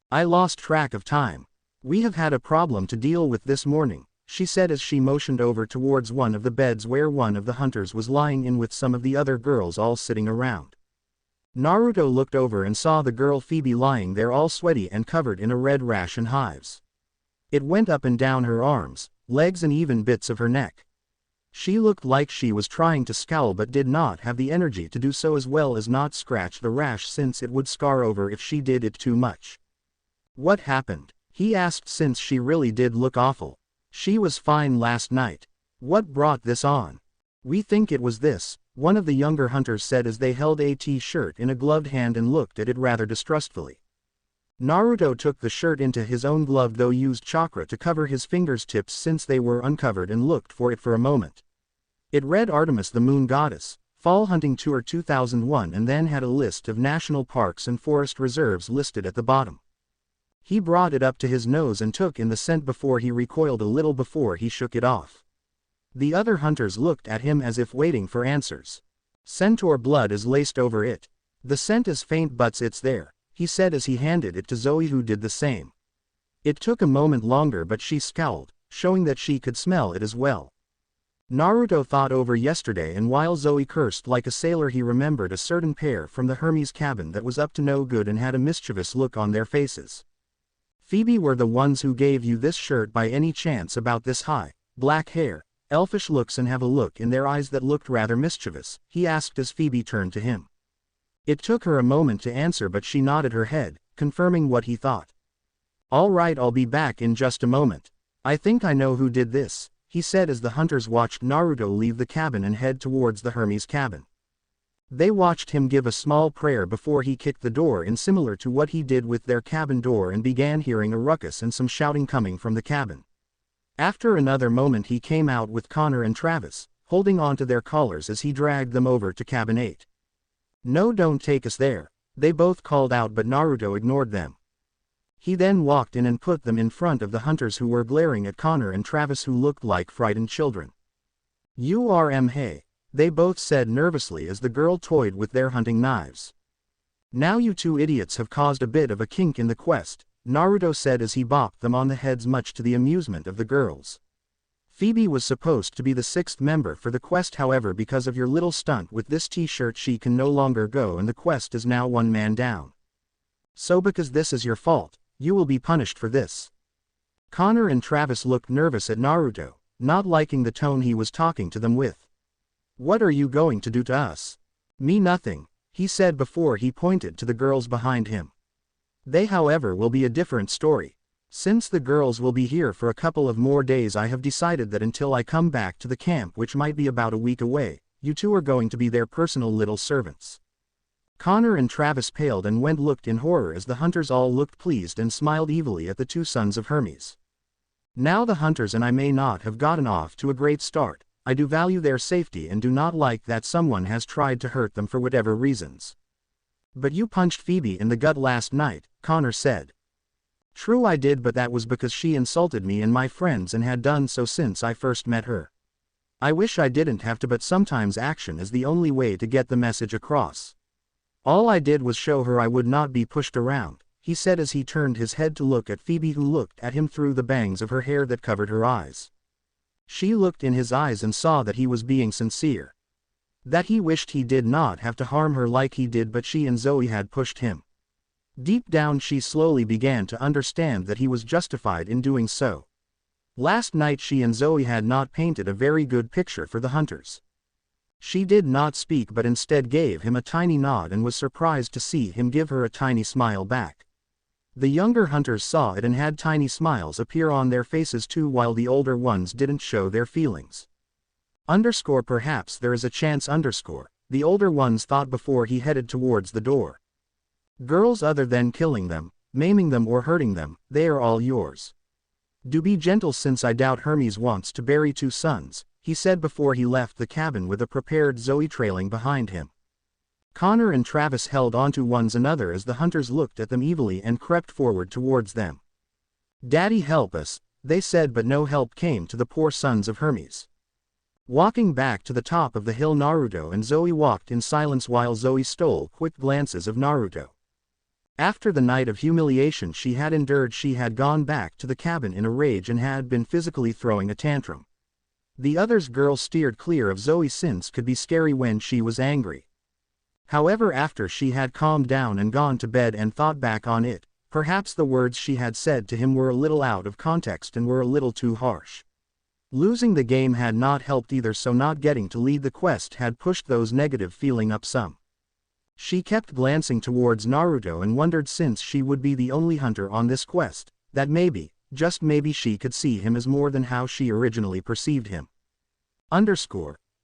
Speaker 1: I lost track of time. We have had a problem to deal with this morning, she said as she motioned over towards one of the beds where one of the hunters was lying in with some of the other girls all sitting around. Naruto looked over and saw the girl Phoebe lying there all sweaty and covered in a red rash and hives. It went up and down her arms, legs and even bits of her neck. She looked like she was trying to scowl but did not have the energy to do so, as well as not scratch the rash since it would scar over if she did it too much. What happened? He asked, since she really did look awful. She was fine last night. What brought this on? We think it was this, one of the younger hunters said as they held a t-shirt in a gloved hand and looked at it rather distrustfully. Naruto took the shirt into his own glove, though used chakra to cover his fingers tips since they were uncovered, and looked for it for a moment. It read Artemis, the moon goddess, Fall Hunting Tour 2001 and then had a list of national parks and forest reserves listed at the bottom. He brought it up to his nose and took in the scent before he recoiled a little before he shook it off. The other hunters looked at him as if waiting for answers. Centaur blood is laced over it. The scent is faint but it's there, he said as he handed it to Zoe, who did the same. It took a moment longer but she scowled, showing that she could smell it as well. Naruto thought over yesterday, and while Zoe cursed like a sailor he remembered a certain pair from the Hermes cabin that was up to no good and had a mischievous look on their faces. Phoebe, were the ones who gave you this shirt by any chance about this high, black hair, elfish looks and have a look in their eyes that looked rather mischievous, he asked as Phoebe turned to him. It took her a moment to answer but she nodded her head, confirming what he thought. All right, I'll be back in just a moment. I think I know who did this, he said as the hunters watched Naruto leave the cabin and head towards the Hermes cabin. They watched him give a small prayer before he kicked the door in, similar to what he did with their cabin door, and began hearing a ruckus and some shouting coming from the cabin. After another moment he came out with Connor and Travis, holding on to their collars as he dragged them over to cabin 8. No, don't take us there, they both called out but Naruto ignored them. He then walked in and put them in front of the hunters who were glaring at Connor and Travis, who looked like frightened children. Hey, they both said nervously as the girl toyed with their hunting knives. Now you two idiots have caused a bit of a kink in the quest, Naruto said as he bopped them on the heads, much to the amusement of the girls. Phoebe was supposed to be the 6th member for the quest, however because of your little stunt with this t-shirt she can no longer go and the quest is now 1 man down. So because this is your fault, you will be punished for this. Connor and Travis looked nervous at Naruto, not liking the tone he was talking to them with. What are you going to do to us? Me nothing, he said before he pointed to the girls behind him. They, however, will be a different story. Since the girls will be here for a couple of more days, I have decided that until I come back to the camp, which might be about a week away, you two are going to be their personal little servants. Connor and Travis paled and looked in horror as the hunters all looked pleased and smiled evilly at the 2 sons of Hermes. Now the hunters and I may not have gotten off to a great start. I do value their safety and do not like that someone has tried to hurt them for whatever reasons. But you punched Phoebe in the gut last night, Connor said. True, I did, but that was because she insulted me and my friends and had done so since I first met her. I wish I didn't have to, but sometimes action is the only way to get the message across. All I did was show her I would not be pushed around, he said as he turned his head to look at Phoebe, who looked at him through the bangs of her hair that covered her eyes. She looked in his eyes and saw that he was being sincere. That he wished he did not have to harm her like he did, but she and Zoe had pushed him. Deep down she slowly began to understand that he was justified in doing so. Last night she and Zoe had not painted a very good picture for the hunters. She did not speak but instead gave him a tiny nod and was surprised to see him give her a tiny smile back. The younger hunters saw it and had tiny smiles appear on their faces too, while the older ones didn't show their feelings. Perhaps there is a chance, the older ones thought before he headed towards the door. Girls, other than killing them, maiming them or hurting them, they are all yours. Do be gentle, since I doubt Hermes wants to bury 2 sons, he said before he left the cabin with a prepared Zoe trailing behind him. Connor and Travis held onto one another as the hunters looked at them evilly and crept forward towards them. Daddy, help us, they said, but no help came to the poor sons of Hermes. Walking back to the top of the hill, Naruto and Zoe walked in silence while Zoe stole quick glances of Naruto. After the night of humiliation she had endured, she had gone back to the cabin in a rage and had been physically throwing a tantrum. The others' girls steered clear of Zoe since could be scary when she was angry. However, after she had calmed down and gone to bed and thought back on it, perhaps the words she had said to him were a little out of context and were a little too harsh. Losing the game had not helped either, so not getting to lead the quest had pushed those negative feelings up some. She kept glancing towards Naruto and wondered, since she would be the only hunter on this quest, that maybe, just maybe, she could see him as more than how she originally perceived him.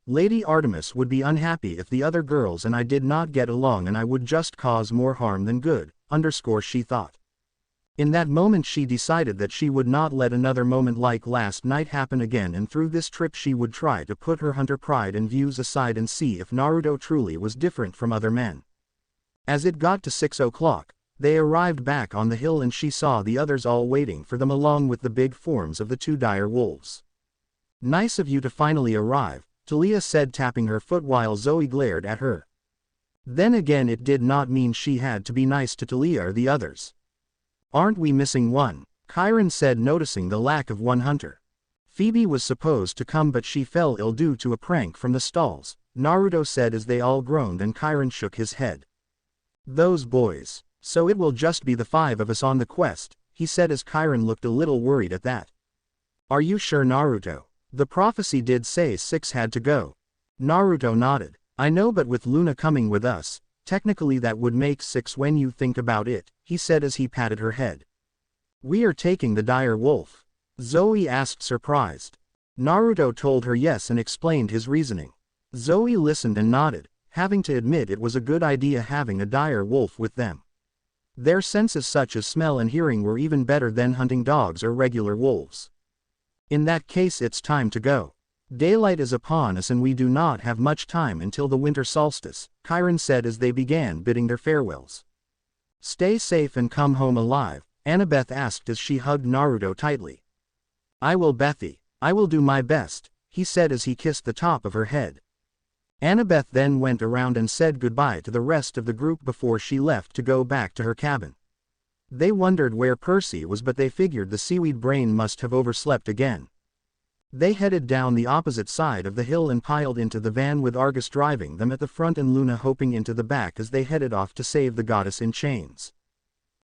Speaker 1: Lady Artemis would be unhappy if the other girls and I did not get along, and I would just cause more harm than good, she thought. In that moment she decided that she would not let another moment like last night happen again, and through this trip she would try to put her hunter pride and views aside and see if Naruto truly was different from other men. As it got to 6 o'clock, they arrived back on the hill and she saw the others all waiting for them along with the big forms of the two dire wolves. "Nice of you to finally arrive," Talia said, tapping her foot while Zoe glared at her. Then again, it did not mean she had to be nice to Talia or the others. "Aren't we missing one?" Chiron said, noticing the lack of one hunter. "Phoebe was supposed to come but she fell ill due to a prank from the stalls," Naruto said as they all groaned, and Chiron shook his head. "Those boys. So it will just be the 5 of us on the quest," he said as Chiron looked a little worried at that. "Are you sure, Naruto? The prophecy did say 6 had to go." Naruto nodded. "I know, but with Luna coming with us, technically that would make 6 when you think about it," he said as he patted her head. "We are taking the dire wolf?" Zoe asked, surprised. Naruto told her yes and explained his reasoning. Zoe listened and nodded, having to admit it was a good idea having a dire wolf with them. Their senses such as smell and hearing were even better than hunting dogs or regular wolves. "In that case it's time to go. Daylight is upon us and we do not have much time until the winter solstice," Chiron said as they began bidding their farewells. "Stay safe and come home alive," Annabeth asked as she hugged Naruto tightly. "I will, Bethy. I will do my best," he said as he kissed the top of her head. Annabeth then went around and said goodbye to the rest of the group before she left to go back to her cabin. They wondered where Percy was, but they figured the seaweed brain must have overslept again. They headed down the opposite side of the hill and piled into the van with Argus driving them at the front and Luna hoping into the back as they headed off to save the goddess in chains.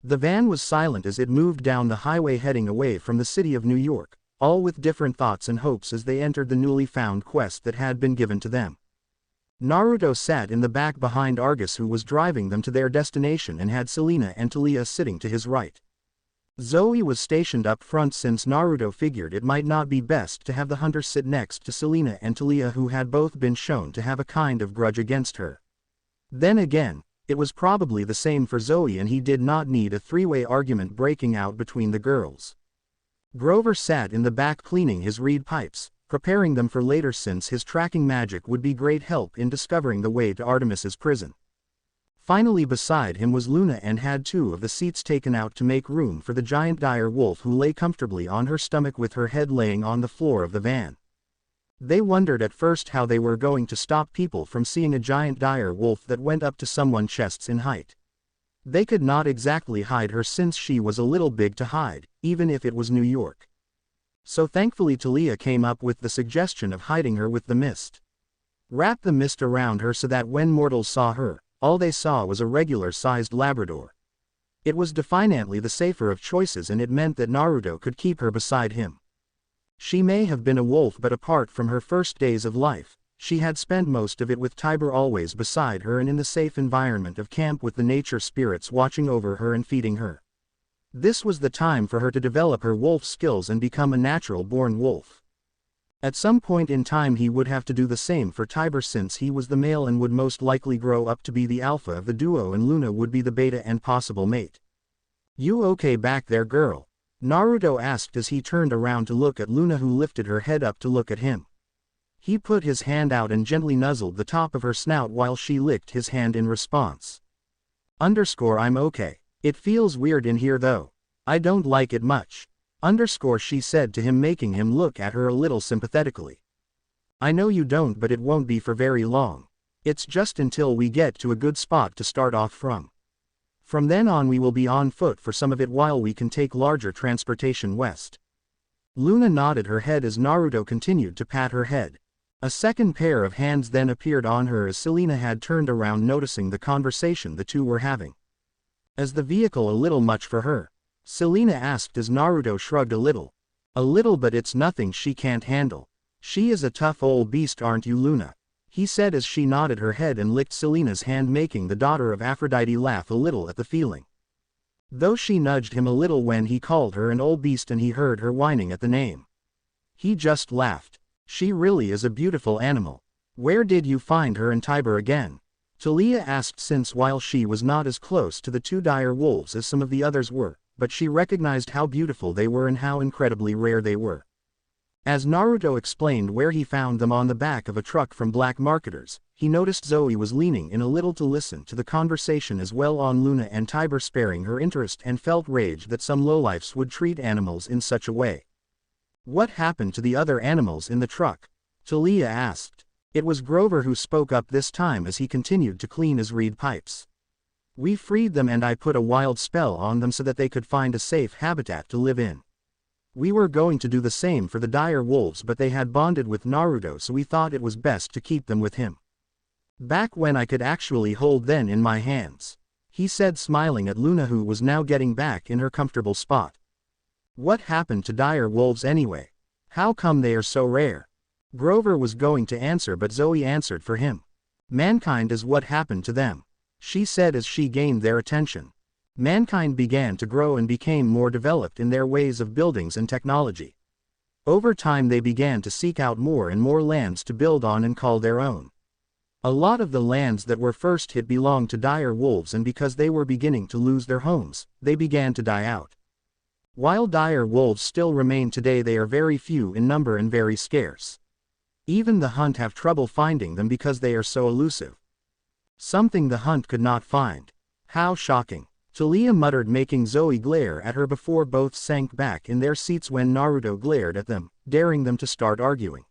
Speaker 1: The van was silent as it moved down the highway heading away from the city of New York, all with different thoughts and hopes as they entered the newly found quest that had been given to them. Naruto sat in the back behind Argus, who was driving them to their destination, and had Selena and Talia sitting to his right. Zoe was stationed up front since Naruto figured it might not be best to have the hunter sit next to Selena and Talia, who had both been shown to have a kind of grudge against her. Then again, it was probably the same for Zoe and he did not need a three-way argument breaking out between the girls. Grover sat in the back cleaning his reed pipes, preparing them for later since his tracking magic would be great help in discovering the way to Artemis's prison. Finally beside him was Luna and had 2 of the seats taken out to make room for the giant dire wolf, who lay comfortably on her stomach with her head laying on the floor of the van. They wondered at first how they were going to stop people from seeing a giant dire wolf that went up to someone's chests in height. They could not exactly hide her since she was a little big to hide, even if it was New York. So thankfully Talia came up with the suggestion of hiding her with the mist. Wrap the mist around her so that when mortals saw her, all they saw was a regular-sized Labrador. It was definitely the safer of choices, and it meant that Naruto could keep her beside him. She may have been a wolf, but apart from her first days of life, she had spent most of it with Tiber always beside her and in the safe environment of camp with the nature spirits watching over her and feeding her. This was the time for her to develop her wolf skills and become a natural-born wolf. At some point in time he would have to do the same for Tiber since he was the male and would most likely grow up to be the alpha of the duo, and Luna would be the beta and possible mate. "You okay back there, girl?" Naruto asked as he turned around to look at Luna, who lifted her head up to look at him. He put his hand out and gently nuzzled the top of her snout while she licked his hand in response. "I'm okay. It feels weird in here though. I don't like it much." She said to him, making him look at her a little sympathetically. "I know you don't, but it won't be for very long. It's just until we get to a good spot to start off from. From then on we will be on foot for some of it while we can take larger transportation west." Luna nodded her head as Naruto continued to pat her head. A second pair of hands then appeared on her as Selena had turned around, noticing the conversation the two were having. "Is the vehicle a little much for her?" Selena asked as Naruto shrugged a little. "A little, but it's nothing she can't handle. She is a tough old beast, aren't you, Luna?" he said as she nodded her head and licked Selena's hand, making the daughter of Aphrodite laugh a little at the feeling. Though she nudged him a little when he called her an old beast and he heard her whining at the name. He just laughed. "She really is a beautiful animal. Where did you find her and Tiber again?" Talia asked, since while she was not as close to the 2 dire wolves as some of the others were, but she recognized how beautiful they were and how incredibly rare they were. As Naruto explained where he found them on the back of a truck from black marketers, he noticed Zoe was leaning in a little to listen to the conversation as well on Luna and Tiber, sparing her interest, and felt rage that some lowlifes would treat animals in such a way. What happened to the other animals in the truck? Talia asked. It was Grover who spoke up this time as he continued to clean his reed pipes. We freed them and I put a wild spell on them so that they could find a safe habitat to live in. We were going to do the same for the dire wolves, but they had bonded with Naruto, so we thought it was best to keep them with him. Back when I could actually hold them in my hands, he said, smiling at Luna, who was now getting back in her comfortable spot. What happened to dire wolves anyway? How come they are so rare? Grover was going to answer, but Zoe answered for him. Mankind is what happened to them, she said as she gained their attention. Mankind began to grow and became more developed in their ways of buildings and technology. Over time they began to seek out more and more lands to build on and call their own. A lot of the lands that were first hit belonged to dire wolves, and because they were beginning to lose their homes, they began to die out. While dire wolves still remain today, they are very few in number and very scarce. Even the hunt have trouble finding them because they are so elusive. Something the hunt could not find. How shocking. Talia muttered, making Zoe glare at her before both sank back in their seats when Naruto glared at them, daring them to start arguing.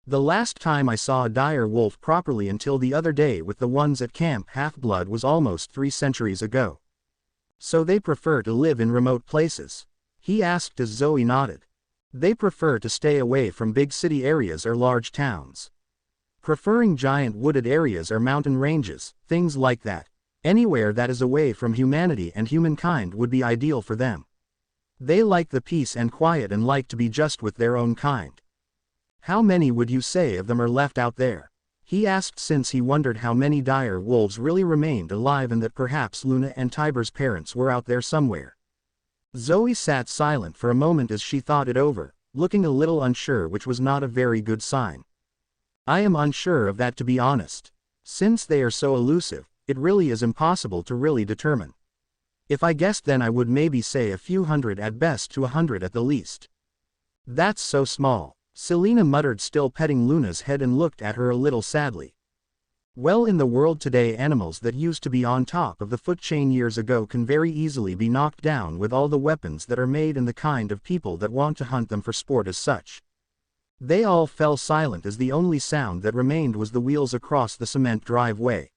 Speaker 1: The last time I saw a dire wolf properly until the other day with the ones at Camp Half-Blood was almost 3 centuries ago. So they prefer to live in remote places? He asked as Zoe nodded. They prefer to stay away from big city areas or large towns. Preferring giant wooded areas or mountain ranges, things like that. Anywhere that is away from humanity and humankind would be ideal for them. They like the peace and quiet and like to be just with their own kind. How many would you say of them are left out there? He asked, since he wondered how many dire wolves really remained alive and that perhaps Luna and Tiber's parents were out there somewhere. Zoe sat silent for a moment as she thought it over, looking a little unsure, which was not a very good sign. I am unsure of that, to be honest. Since they are so elusive, it really is impossible to really determine. If I guessed, then I would maybe say a few hundred at best to 100 at the least. That's so small, Selena muttered, still petting Luna's head, and looked at her a little sadly. Well, in the world today, animals that used to be on top of the food chain years ago can very easily be knocked down with all the weapons that are made and the kind of people that want to hunt them for sport as such. They all fell silent as the only sound that remained was the wheels across the cement driveway.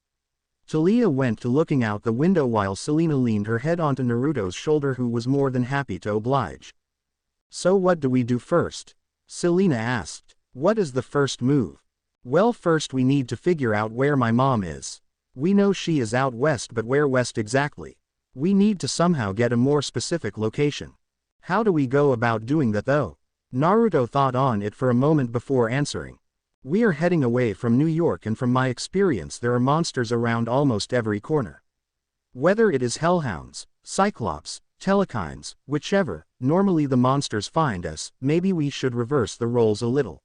Speaker 1: Talia went to looking out the window while Selena leaned her head onto Naruto's shoulder, who was more than happy to oblige. So what do we do first? Selena asked. What is the first move? Well, first we need to figure out where my mom is. We know she is out west, but where west exactly? We need to somehow get a more specific location. How do we go about doing that though? Naruto thought on it for a moment before answering. We are heading away from New York, and from my experience there are monsters around almost every corner. Whether it is hellhounds, cyclops, telekines, whichever, normally the monsters find us. Maybe we should reverse the roles a little.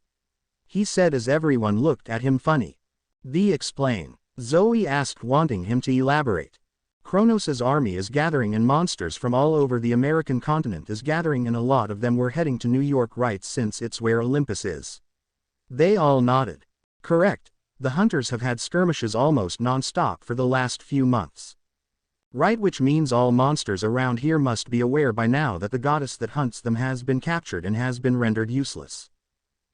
Speaker 1: He said as everyone looked at him funny. Explain. Zoe asked, wanting him to elaborate. Kronos' army is gathering, and monsters from all over the American continent is gathering, and a lot of them were heading to New York, right, since it's where Olympus is. They all nodded. Correct. The hunters have had skirmishes almost non-stop for the last few months. Right, which means all monsters around here must be aware by now that the goddess that hunts them has been captured and has been rendered useless.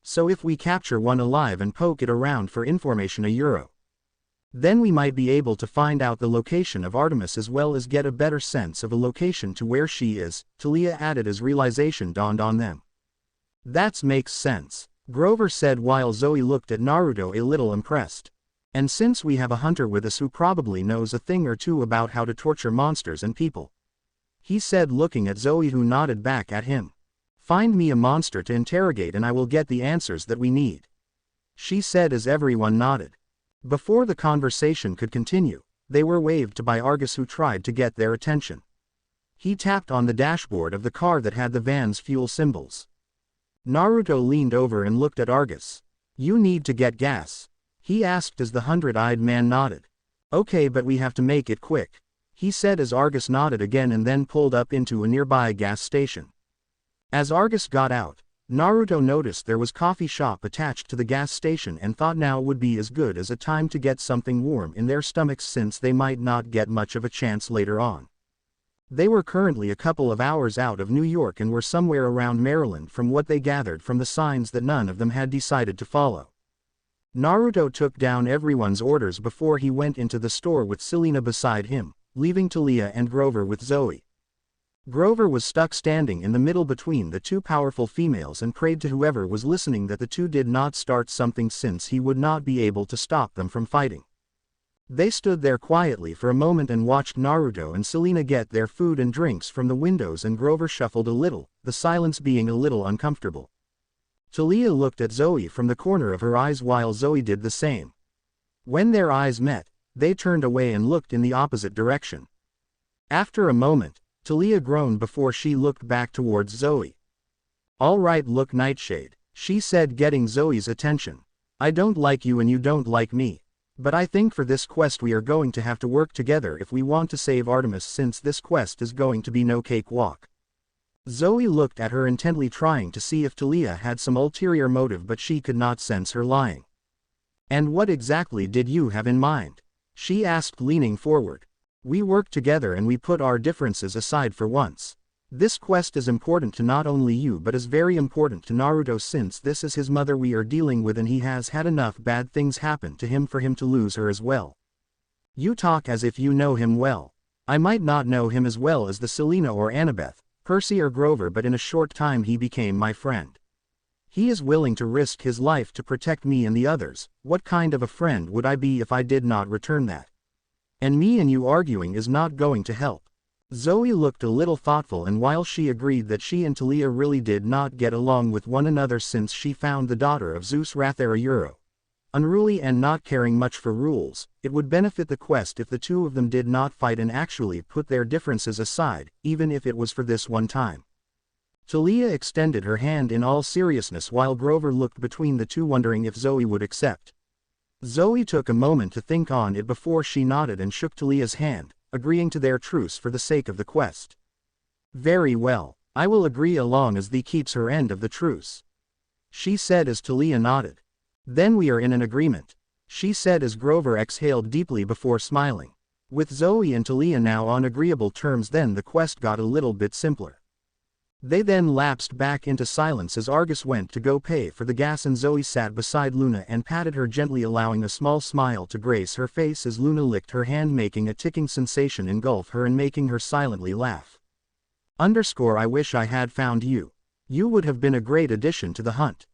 Speaker 1: So if we capture one alive and poke it around for information then we might be able to find out the location of Artemis as well as get a better sense of a location to where she is, Talia added as realization dawned on them. That makes sense, Grover said while Zoe looked at Naruto a little impressed. And since we have a hunter with us who probably knows a thing or two about how to torture monsters and people. He said, looking at Zoe, who nodded back at him. Find me a monster to interrogate and I will get the answers that we need. She said as everyone nodded. Before the conversation could continue, they were waved to by Argus, who tried to get their attention. He tapped on the dashboard of the car that had the van's fuel symbols. Naruto leaned over and looked at Argus. You need to get gas? He asked as the 100-eyed man nodded. Okay, but we have to make it quick. he said as Argus nodded again and then pulled up into a nearby gas station. As Argus got out, Naruto noticed there was coffee shop attached to the gas station and thought now would be as good as a time to get something warm in their stomachs since they might not get much of a chance later on. They were currently a couple of hours out of New York and were somewhere around Maryland from what they gathered from the signs that none of them had decided to follow. Naruto took down everyone's orders before he went into the store with Selena beside him, leaving Talia and Grover with Zoe. Grover was stuck standing in the middle between the two powerful females and prayed to whoever was listening that the two did not start something since he would not be able to stop them from fighting. They stood there quietly for a moment and watched Naruto and Selena get their food and drinks from the windows, and Grover shuffled a little, the silence being a little uncomfortable. Talia looked at Zoe from the corner of her eyes while Zoe did the same. When their eyes met, they turned away and looked in the opposite direction. After a moment, Talia groaned before she looked back towards Zoe. "All right, look, Nightshade," she said, getting Zoe's attention. "I don't like you and you don't like me. But I think for this quest we are going to have to work together if we want to save Artemis, since this quest is going to be no cakewalk." Zoe looked at her intently, trying to see if Talia had some ulterior motive, but she could not sense her lying. "And what exactly did you have in mind?" she asked, leaning forward. "We work together and we put our differences aside for once. This quest is important to not only you but is very important to Naruto, since this is his mother we are dealing with and he has had enough bad things happen to him for him to lose her as well." "You talk as if you know him well." "I might not know him as well as the Selena or Annabeth, Percy or Grover, but in a short time he became my friend. He is willing to risk his life to protect me and the others. What kind of a friend would I be if I did not return that? And me and you arguing is not going to help." Zoe looked a little thoughtful, and while she agreed that she and Talia really did not get along with one another since she found the daughter of Zeus Rathera unruly and not caring much for rules, it would benefit the quest if the two of them did not fight and actually put their differences aside, even if it was for this one time. Talia extended her hand in all seriousness while Grover looked between the two, wondering if Zoe would accept. Zoe took a moment to think on it before she nodded and shook Talia's hand, agreeing to their truce for the sake of the quest. "Very well, I will agree along as thee keeps her end of the truce," she said as Talia nodded. "Then we are in an agreement," she said as Grover exhaled deeply before smiling. With Zoe and Talia now on agreeable terms, then the quest got a little bit simpler. They then lapsed back into silence as Argus went to go pay for the gas and Zoe sat beside Luna and patted her gently, allowing a small smile to grace her face as Luna licked her hand, making a ticking sensation engulf her and making her silently laugh. "I wish I had found you. You would have been a great addition to the hunt."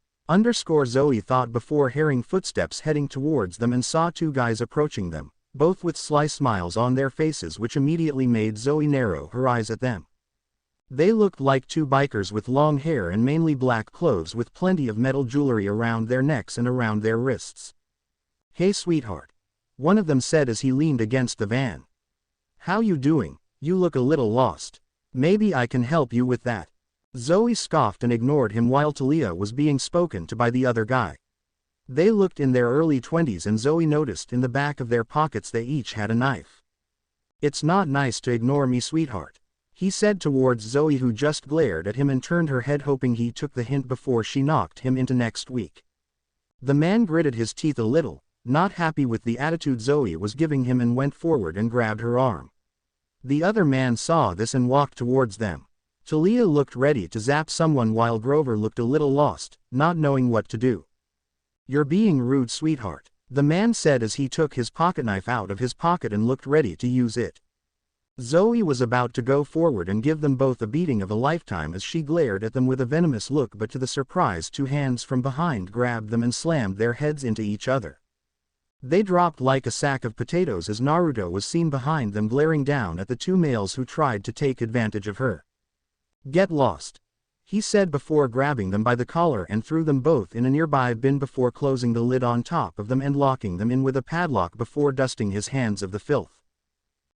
Speaker 1: Zoe thought before hearing footsteps heading towards them and saw two guys approaching them, both with sly smiles on their faces, which immediately made Zoe narrow her eyes at them. They looked like two bikers with long hair and mainly black clothes, with plenty of metal jewelry around their necks and around their wrists. "Hey sweetheart," one of them said as he leaned against the van. "How you doing? You look a little lost. Maybe I can help you with that." Zoe scoffed and ignored him while Talia was being spoken to by the other guy. They looked in their early 20s and Zoe noticed in the back of their pockets they each had a knife. "It's not nice to ignore me, sweetheart," he said towards Zoe, who just glared at him and turned her head, hoping he took the hint before she knocked him into next week. The man gritted his teeth a little, not happy with the attitude Zoe was giving him, and went forward and grabbed her arm. The other man saw this and walked towards them. Talia looked ready to zap someone while Grover looked a little lost, not knowing what to do. "You're being rude, sweetheart," the man said as he took his pocketknife out of his pocket and looked ready to use it. Zoe was about to go forward and give them both a beating of a lifetime as she glared at them with a venomous look, but to the surprise two hands from behind grabbed them and slammed their heads into each other. They dropped like a sack of potatoes as Naruto was seen behind them glaring down at the two males who tried to take advantage of her. "Get lost," he said before grabbing them by the collar and threw them both in a nearby bin before closing the lid on top of them and locking them in with a padlock before dusting his hands of the filth.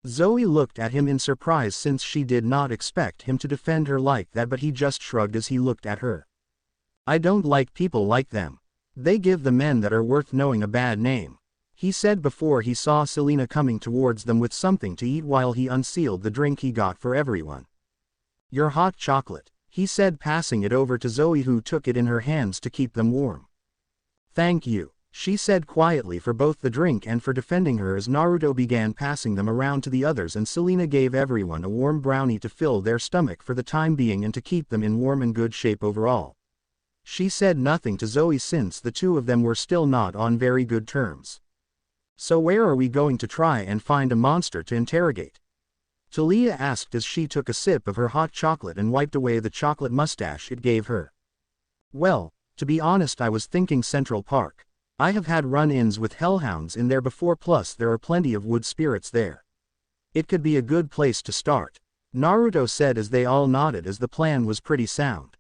Speaker 1: Zoe looked at him in surprise since she did not expect him to defend her like that, but he just shrugged as he looked at her. "I don't like people like them. They give the men that are worth knowing a bad name." he said before he saw Selena coming towards them with something to eat while he unsealed the drink he got for everyone. "Your hot chocolate," he said, passing it over to Zoe, who took it in her hands to keep them warm. "Thank you," she said quietly, for both the drink and for defending her, as Naruto began passing them around to the others, and Selena gave everyone a warm brownie to fill their stomach for the time being and to keep them in warm and good shape overall. She said nothing to Zoe since the two of them were still not on very good terms. "So where are we going to try and find a monster to interrogate?" Talia asked as she took a sip of her hot chocolate and wiped away the chocolate mustache it gave her. "Well, to be honest, I was thinking Central Park. I have had run-ins with hellhounds in there before, plus there are plenty of wood spirits there. It could be a good place to start," Naruto said as they all nodded, as the plan was pretty sound.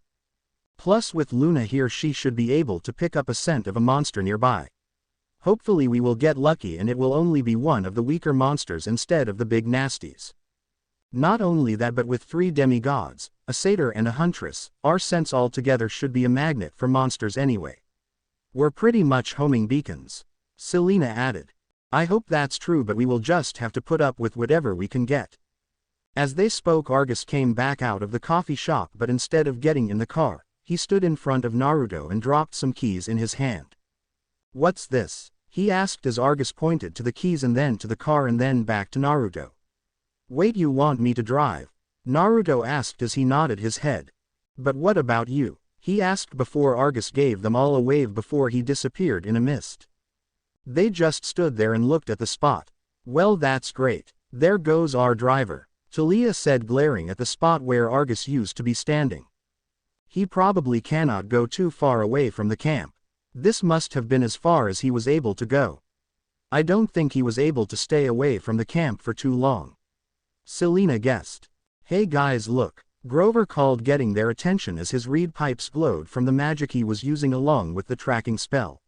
Speaker 1: "Plus with Luna here, she should be able to pick up a scent of a monster nearby. Hopefully we will get lucky and it will only be one of the weaker monsters instead of the big nasties. Not only that, but with 3 demigods, a satyr and a huntress, our scents all together should be a magnet for monsters anyway. We're pretty much homing beacons," Selena added. "I hope that's true, but we will just have to put up with whatever we can get." As they spoke, Argus came back out of the coffee shop, but instead of getting in the car, he stood in front of Naruto and dropped some keys in his hand. "What's this?" he asked as Argus pointed to the keys and then to the car and then back to Naruto. "Wait, you want me to drive?" Naruto asked as he nodded his head. "But what about you?" he asked before Argus gave them all a wave before he disappeared in a mist. They just stood there and looked at the spot. "Well, that's great. There goes our driver," Talia said, glaring at the spot where Argus used to be standing. "He probably cannot go too far away from the camp. This must have been as far as he was able to go. I don't think he was able to stay away from the camp for too long," Selena guessed. "Hey guys, look," Grover called, getting their attention as his reed pipes glowed from the magic he was using along with the tracking spell.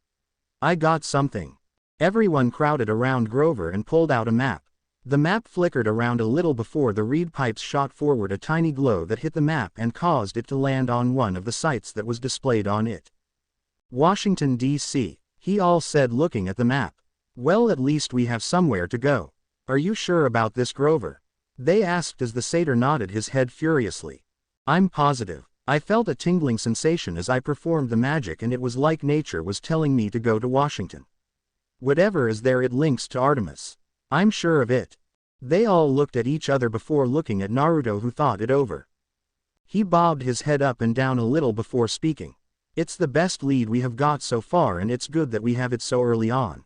Speaker 1: "I got something." Everyone crowded around Grover and pulled out a map. The map flickered around a little before the reed pipes shot forward a tiny glow that hit the map and caused it to land on one of the sites that was displayed on it. "Washington, D.C., he all said, looking at the map. "Well, at least we have somewhere to go. Are you sure about this, Grover?" they asked as the satyr nodded his head furiously. "I'm positive. I felt a tingling sensation as I performed the magic, and it was like nature was telling me to go to Washington. Whatever is there, it links to Artemis. I'm sure of it." They all looked at each other before looking at Naruto, who thought it over. He bobbed his head up and down a little before speaking. "It's the best lead we have got so far, and it's good that we have it so early on."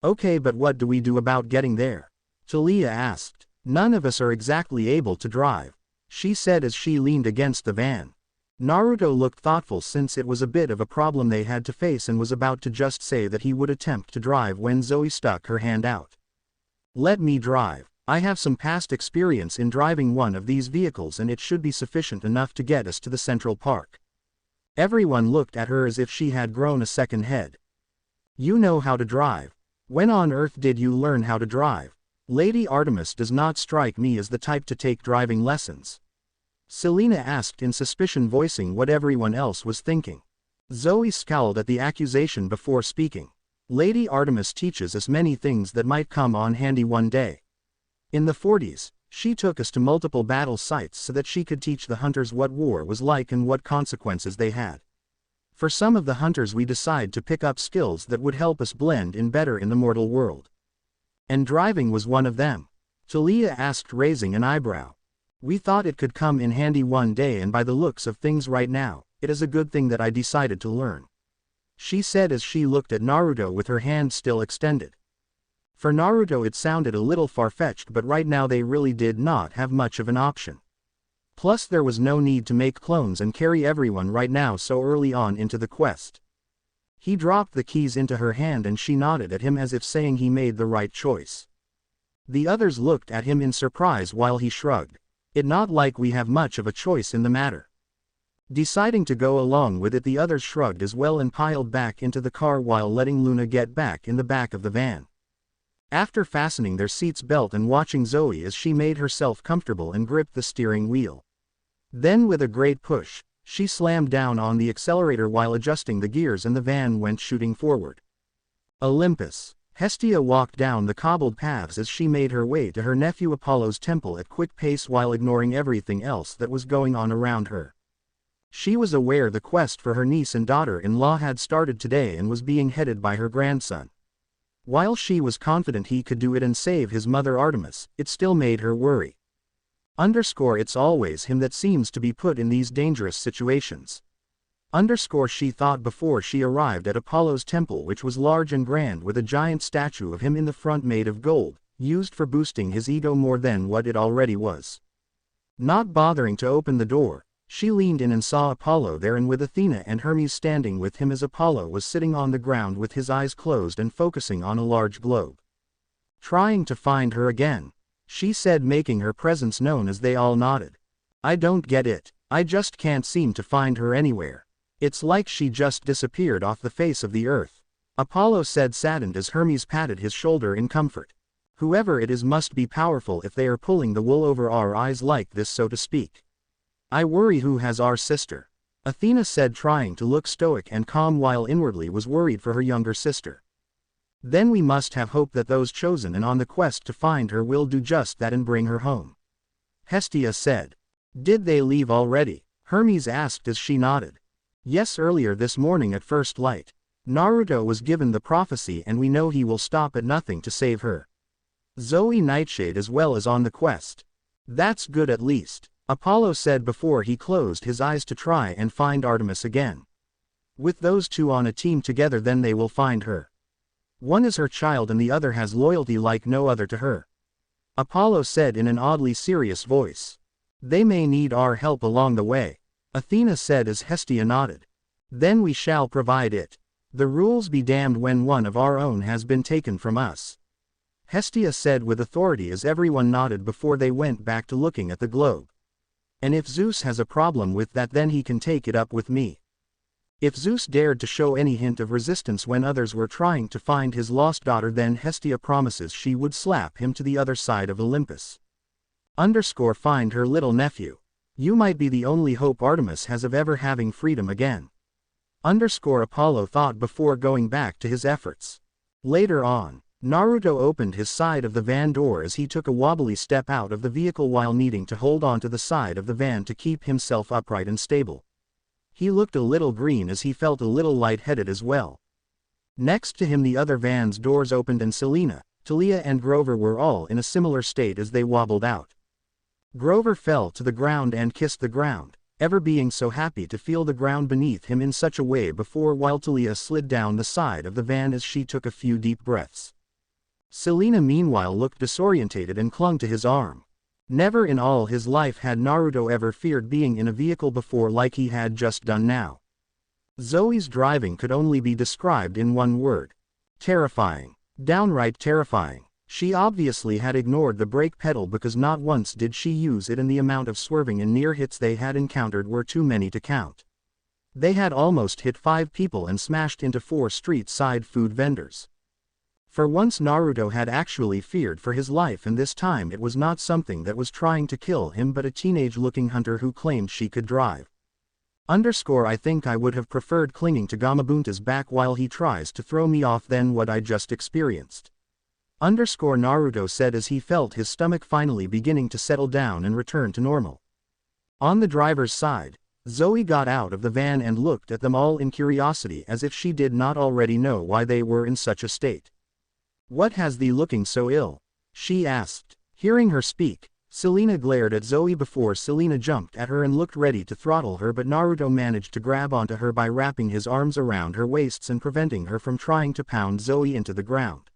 Speaker 1: "Okay, but what do we do about getting there?" Talia asked. "None of us are exactly able to drive," she said as she leaned against the van. Naruto looked thoughtful since it was a bit of a problem they had to face, and was about to just say that he would attempt to drive when Zoe stuck her hand out. "Let me drive. I have some past experience in driving one of these vehicles, and it should be sufficient enough to get us to the Central Park." Everyone looked at her as if she had grown a second head. "You know how to drive? When on earth did you learn how to drive? Lady Artemis does not strike me as the type to take driving lessons," Selena asked in suspicion, voicing what everyone else was thinking. Zoe scowled at the accusation before speaking. "Lady Artemis teaches us many things that might come on handy one day. In the 40s, she took us to multiple battle sites so that she could teach the hunters what war was like and what consequences they had. For some of the hunters we decide to pick up skills that would help us blend in better in the mortal world. And driving was one of them," Talia asked, raising an eyebrow. "We thought it could come in handy one day, and by the looks of things right now, it is a good thing that I decided to learn," she said as she looked at Naruto with her hand still extended. For Naruto it sounded a little far-fetched, but right now they really did not have much of an option. Plus there was no need to make clones and carry everyone right now so early on into the quest. He dropped the keys into her hand and she nodded at him as if saying he made the right choice. The others looked at him in surprise while he shrugged. "It not like we have much of a choice in the matter." Deciding to go along with it, the others shrugged as well and piled back into the car while letting Luna get back in the back of the van. After fastening their seat's belt and watching Zoe as she made herself comfortable and gripped the steering wheel. Then with a great push, she slammed down on the accelerator while adjusting the gears and the van went shooting forward. "Olympus," Hestia walked down the cobbled paths as she made her way to her nephew Apollo's temple at quick pace while ignoring everything else that was going on around her. She was aware the quest for her niece and daughter-in-law had started today and was being headed by her grandson. While she was confident he could do it and save his mother Artemis, it still made her worry. It's always him that seems to be put in these dangerous situations. She thought before she arrived at Apollo's temple, which was large and grand with a giant statue of him in the front made of gold, used for boosting his ego more than what it already was. Not bothering to open the door, she leaned in and saw Apollo there, and with Athena and Hermes standing with him as Apollo was sitting on the ground with his eyes closed and focusing on a large globe. "Trying to find her again," she said, making her presence known as they all nodded. "I don't get it. I just can't seem to find her anywhere. It's like she just disappeared off the face of the earth," Apollo said, saddened as Hermes patted his shoulder in comfort. "Whoever it is must be powerful if they are pulling the wool over our eyes like this, so to speak. I worry who has our sister," Athena said, trying to look stoic and calm while inwardly was worried for her younger sister. "Then we must have hope that those chosen and on the quest to find her will do just that and bring her home," Hestia said. "Did they leave already?" Hermes asked as she nodded. "Yes, earlier this morning at first light. Naruto was given the prophecy and we know he will stop at nothing to save her. Zoe Nightshade as well as on the quest." "That's good at least," Apollo said before he closed his eyes to try and find Artemis again. "With those two on a team together, then they will find her. One is her child and the other has loyalty like no other to her," Apollo said in an oddly serious voice. "They may need our help along the way," Athena said as Hestia nodded. "Then we shall provide it. The rules be damned when one of our own has been taken from us," Hestia said with authority as everyone nodded before they went back to looking at the globe. "And if Zeus has a problem with that, then he can take it up with me. If Zeus dared to show any hint of resistance when others were trying to find his lost daughter, then Hestia promises she would slap him to the other side of Olympus. Find her little nephew. You might be the only hope Artemis has of ever having freedom again." Apollo thought before going back to his efforts. Later on, Naruto opened his side of the van door as he took a wobbly step out of the vehicle while needing to hold onto the side of the van to keep himself upright and stable. He looked a little green as he felt a little lightheaded as well. Next to him the other van's doors opened and Selena, Talia and Grover were all in a similar state as they wobbled out. Grover fell to the ground and kissed the ground, ever being so happy to feel the ground beneath him in such a way before, while Talia slid down the side of the van as she took a few deep breaths. Selena meanwhile looked disorientated and clung to his arm. Never in all his life had Naruto ever feared being in a vehicle before like he had just done now. Zoe's driving could only be described in one word: terrifying. Downright terrifying. She obviously had ignored the brake pedal because not once did she use it, and the amount of swerving and near hits they had encountered were too many to count. They had almost hit 5 people and smashed into 4 street-side food vendors. For once Naruto had actually feared for his life, and this time it was not something that was trying to kill him but a teenage-looking hunter who claimed she could drive. I think I would have preferred clinging to Gamabunta's back while he tries to throw me off than what I just experienced. Naruto said as he felt his stomach finally beginning to settle down and return to normal. On the driver's side, Zoe got out of the van and looked at them all in curiosity as if she did not already know why they were in such a state. "What has thee looking so ill?" she asked. Hearing her speak, Selena glared at Zoe before Selena jumped at her and looked ready to throttle her, but Naruto managed to grab onto her by wrapping his arms around her waists and preventing her from trying to pound Zoe into the ground.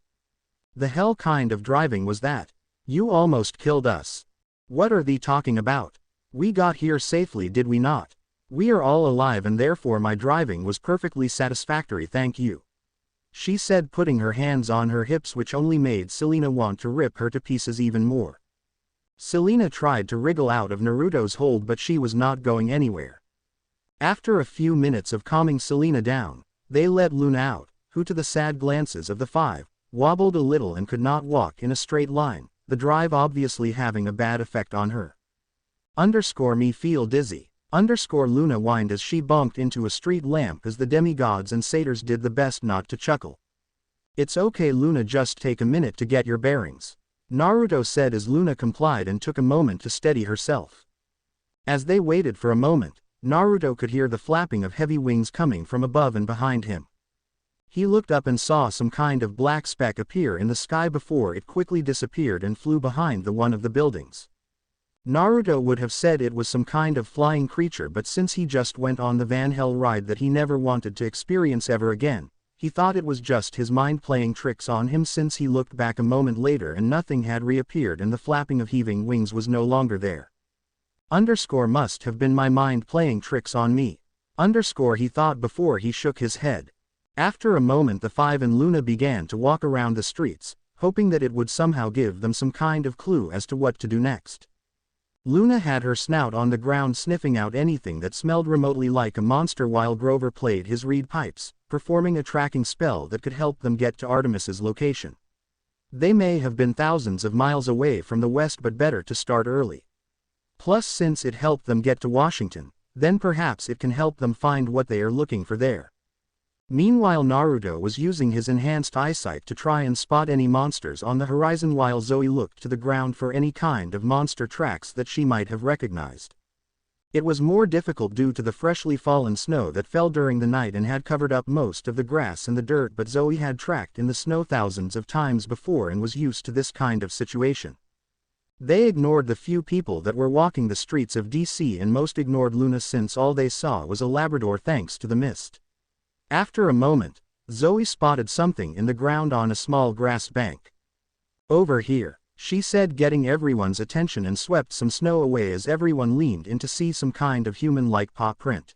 Speaker 1: "The hell kind of driving was that? You almost killed us." "What are thee talking about? We got here safely, did we not? We are all alive and therefore my driving was perfectly satisfactory, thank you," she said, putting her hands on her hips, which only made Selena want to rip her to pieces even more. Selena tried to wriggle out of Naruto's hold, but she was not going anywhere. After a few minutes of calming Selena down, they let Luna out, who to the sad glances of the 5, wobbled a little and could not walk in a straight line, the drive obviously having a bad effect on her. "Me feel dizzy," Luna whined as she bumped into a street lamp as the demigods and satyrs did the best not to chuckle. It's okay Luna, just take a minute to get your bearings, Naruto said as Luna complied and took a moment to steady herself. As they waited for a moment, Naruto could hear the flapping of heavy wings coming from above and behind him. He looked up and saw some kind of black speck appear in the sky before it quickly disappeared and flew behind one of the buildings. Naruto would have said it was some kind of flying creature, but since he just went on the Van Hell ride that he never wanted to experience ever again, he thought it was just his mind playing tricks on him. Since he looked back a moment later and nothing had reappeared and the flapping of heaving wings was no longer there. Must have been my mind playing tricks on me. He thought before he shook his head. After a moment the five and Luna began to walk around the streets, hoping that it would somehow give them some kind of clue as to what to do next. Luna had her snout on the ground sniffing out anything that smelled remotely like a monster while Grover played his reed pipes, performing a tracking spell that could help them get to Artemis's location. They may have been thousands of miles away from the west, but better to start early. Plus, since it helped them get to Washington, then perhaps it can help them find what they are looking for there. Meanwhile, Naruto was using his enhanced eyesight to try and spot any monsters on the horizon while Zoe looked to the ground for any kind of monster tracks that she might have recognized. It was more difficult due to the freshly fallen snow that fell during the night and had covered up most of the grass and the dirt, but Zoe had tracked in the snow thousands of times before and was used to this kind of situation. They ignored the few people that were walking the streets of DC and most ignored Luna since all they saw was a Labrador thanks to the mist. After a moment, Zoe spotted something in the ground on a small grass bank. "Over here," she said, getting everyone's attention, and swept some snow away as everyone leaned in to see some kind of human-like paw print.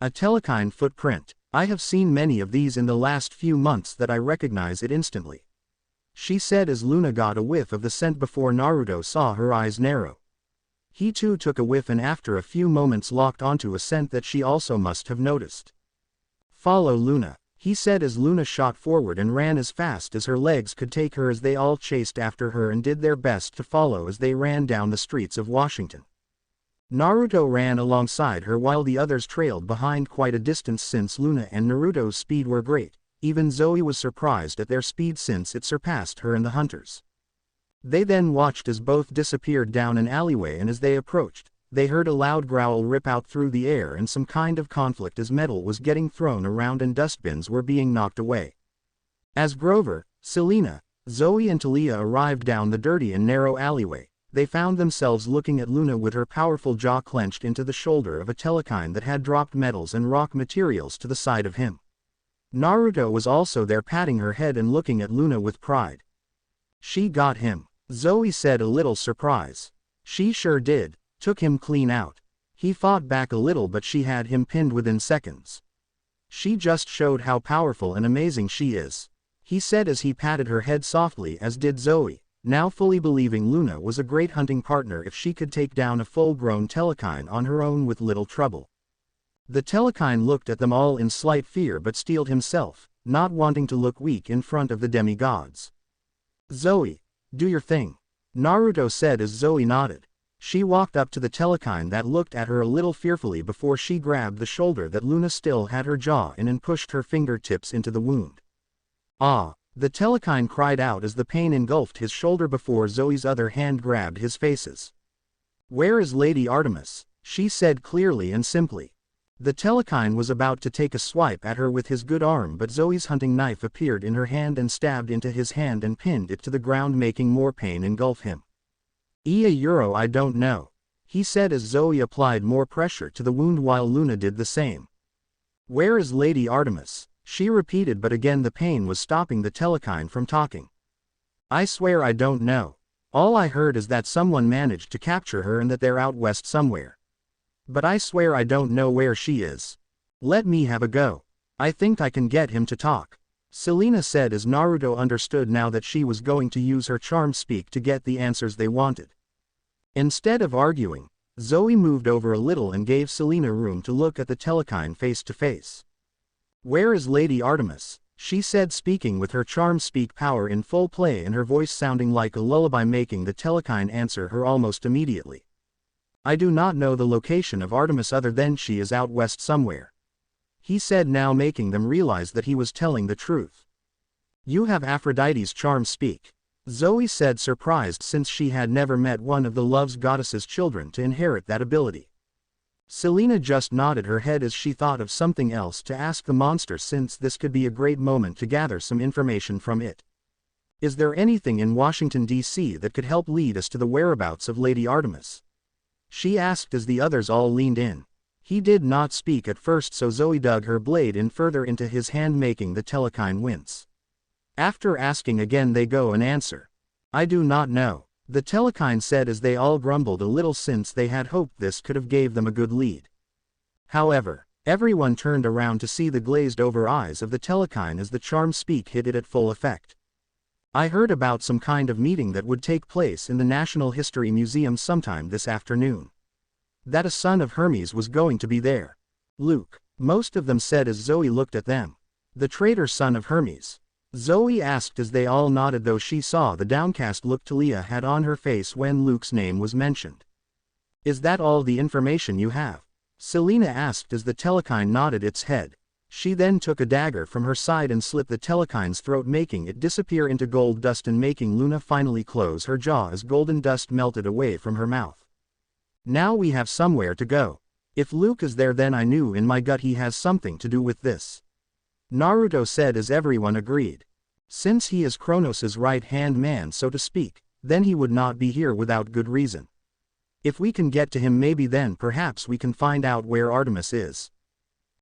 Speaker 1: "A telekine footprint. I have seen many of these in the last few months that I recognize it instantly," she said as Luna got a whiff of the scent before Naruto saw her eyes narrow. He too took a whiff and after a few moments locked onto a scent that she also must have noticed. "Follow Luna," he said as Luna shot forward and ran as fast as her legs could take her as they all chased after her and did their best to follow as they ran down the streets of Washington. Naruto ran alongside her while the others trailed behind quite a distance. Since Luna and Naruto's speed were great, even Zoe was surprised at their speed since it surpassed her and the hunters. They then watched as both disappeared down an alleyway, and as they approached, they heard a loud growl rip out through the air and some kind of conflict as metal was getting thrown around and dustbins were being knocked away. As Grover, Selena, Zoe and Talia arrived down the dirty and narrow alleyway, they found themselves looking at Luna with her powerful jaw clenched into the shoulder of a telekine that had dropped metals and rock materials to the side of him. Naruto was also there, patting her head and looking at Luna with pride. "She got him," Zoe said, a little surprised. "She sure did. Took him clean out. He fought back a little, but she had him pinned within seconds. She just showed how powerful and amazing she is," he said as he patted her head softly, as did Zoe, now fully believing Luna was a great hunting partner if she could take down a full-grown telekine on her own with little trouble. The telekine looked at them all in slight fear but steeled himself, not wanting to look weak in front of the demigods. "Zoe, do your thing," Naruto said as Zoe nodded. She walked up to the telekine that looked at her a little fearfully before she grabbed the shoulder that Luna still had her jaw in and pushed her fingertips into the wound. "Ah!" the telekine cried out as the pain engulfed his shoulder before Zoe's other hand grabbed his faces. "Where is Lady Artemis?" she said clearly and simply. The telekine was about to take a swipe at her with his good arm, but Zoe's hunting knife appeared in her hand and stabbed into his hand and pinned it to the ground, making more pain engulf him. "Euro, I don't know," he said as Zoe applied more pressure to the wound while Luna did the same. "Where is Lady Artemis?" she repeated, but again the pain was stopping the telekine from talking. "I swear I don't know. All I heard is that someone managed to capture her and that they're out west somewhere. But I swear I don't know where she is. Let me have a go. I think I can get him to talk," Selena said as Naruto understood now that she was going to use her charm speak to get the answers they wanted. Instead of arguing, Zoe moved over a little and gave Selena room to look at the telekine face to face. "Where is Lady Artemis?" she said, speaking with her charm speak power in full play and her voice sounding like a lullaby, making the telekine answer her almost immediately. "I do not know the location of Artemis other than she is out west somewhere," he said, now making them realize that he was telling the truth. You have Aphrodite's charm speak. Zoe said, surprised since she had never met one of the love's goddess's children to inherit that ability. Selena just nodded her head as she thought of something else to ask the monster, since this could be a great moment to gather some information from it. Is there anything in Washington, D.C. that could help lead us to the whereabouts of Lady Artemis? She asked as the others all leaned in. He did not speak at first, so Zoe dug her blade in further into his hand, making the telekine wince. After asking again, they go and answer. I do not know, the telekine said as they all grumbled a little, since they had hoped this could have gave them a good lead. However, everyone turned around to see the glazed over eyes of the telekine as the charm speak hit it at full effect. I heard about some kind of meeting that would take place in the National History Museum sometime this afternoon. That a son of Hermes was going to be there. Luke, most of them said as Zoe looked at them. The traitor son of Hermes? Zoe asked as they all nodded, though she saw the downcast look Talia had on her face when Luke's name was mentioned. Is that all the information you have? Selena asked as the telekine nodded its head. She then took a dagger from her side and slit the telekine's throat, making it disappear into gold dust and making Luna finally close her jaw as golden dust melted away from her mouth. Now we have somewhere to go. If Luke is there, then I knew in my gut he has something to do with this. Naruto said as everyone agreed. Since he is Kronos' right-hand man, so to speak, then he would not be here without good reason. If we can get to him, maybe then perhaps we can find out where Artemis is.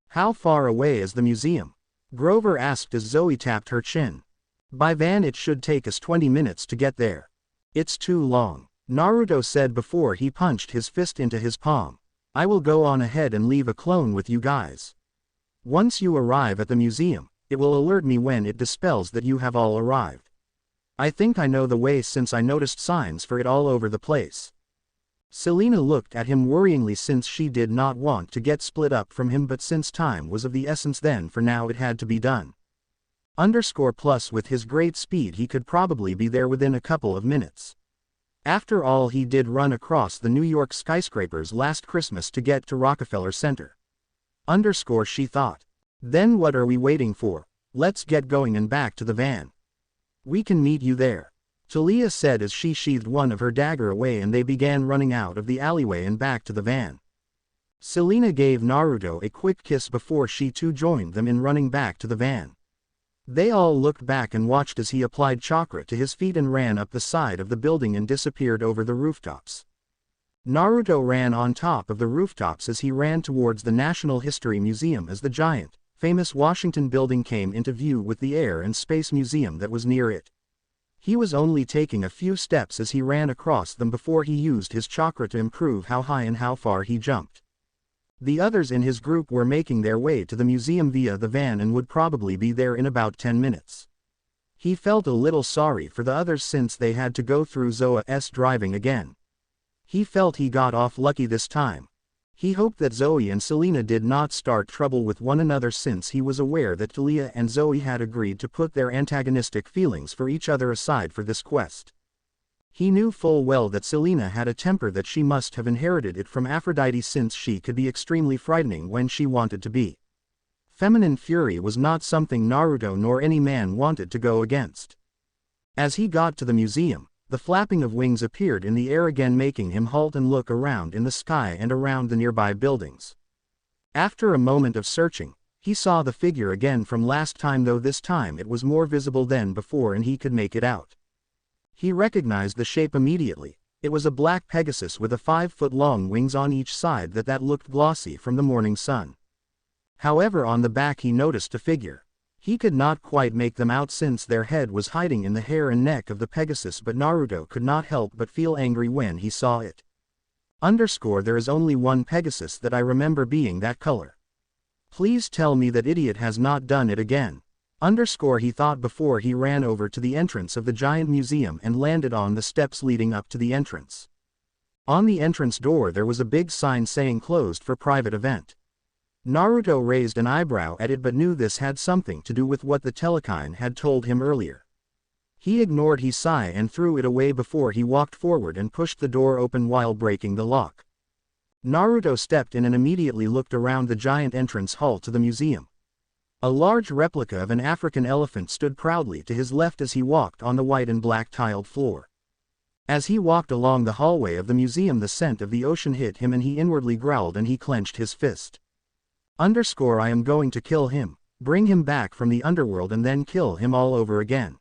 Speaker 1: How far away is the museum? Grover asked as Zoe tapped her chin. By van it should take us 20 minutes to get there. It's too long, Naruto said before he punched his fist into his palm. I will go on ahead and leave a clone with you guys. Once you arrive at the museum, it will alert me when it dispels that you have all arrived. I think I know the way, since I noticed signs for it all over the place. Selena looked at him worryingly, since she did not want to get split up from him, but since time was of the essence, then for now it had to be done. Plus with his great speed he could probably be there within a couple of minutes. After all, he did run across the New York skyscrapers last Christmas to get to Rockefeller Center. She thought. Then what are we waiting for? Let's get going and back to the van. We can meet you there, Talia said as she sheathed one of her dagger away, and they began running out of the alleyway and back to the van. Selena gave Naruto a quick kiss before she too joined them in running back to the van. They all looked back and watched as he applied chakra to his feet and ran up the side of the building and disappeared over the rooftops. Naruto ran on top of the rooftops as he ran towards the National History Museum as the giant, famous Washington building came into view with the Air and Space Museum that was near it. He was only taking a few steps as he ran across them before he used his chakra to improve how high and how far he jumped. The others in his group were making their way to the museum via the van and would probably be there in about 10 minutes. He felt a little sorry for the others since they had to go through Zoa's driving again. He felt he got off lucky this time. He hoped that Zoe and Selena did not start trouble with one another, since he was aware that Talia and Zoe had agreed to put their antagonistic feelings for each other aside for this quest. He knew full well that Selena had a temper that she must have inherited it from Aphrodite, since she could be extremely frightening when she wanted to be. Feminine fury was not something Naruto nor any man wanted to go against. As he got to the museum, the flapping of wings appeared in the air again, making him halt and look around in the sky and around the nearby buildings. After a moment of searching, he saw the figure again from last time, though this time it was more visible than before and he could make it out. He recognized the shape immediately. It was a black Pegasus with a 5-foot-long wings on each side that looked glossy from the morning sun. However, on the back he noticed a figure. He could not quite make them out since their head was hiding in the hair and neck of the Pegasus, but Naruto could not help but feel angry when he saw it. There is only one Pegasus that I remember being that color. Please tell me that idiot has not done it again. He thought before he ran over to the entrance of the giant museum and landed on the steps leading up to the entrance. On the entrance door there was a big sign saying closed for private event. Naruto raised an eyebrow at it, but knew this had something to do with what the telekine had told him earlier. He ignored his sigh and threw it away before he walked forward and pushed the door open while breaking the lock. Naruto stepped in and immediately looked around the giant entrance hall to the museum. A large replica of an African elephant stood proudly to his left as he walked on the white and black tiled floor. As he walked along the hallway of the museum, the scent of the ocean hit him and he inwardly growled and he clenched his fist. I am going to kill him, bring him back from the underworld and then kill him all over again.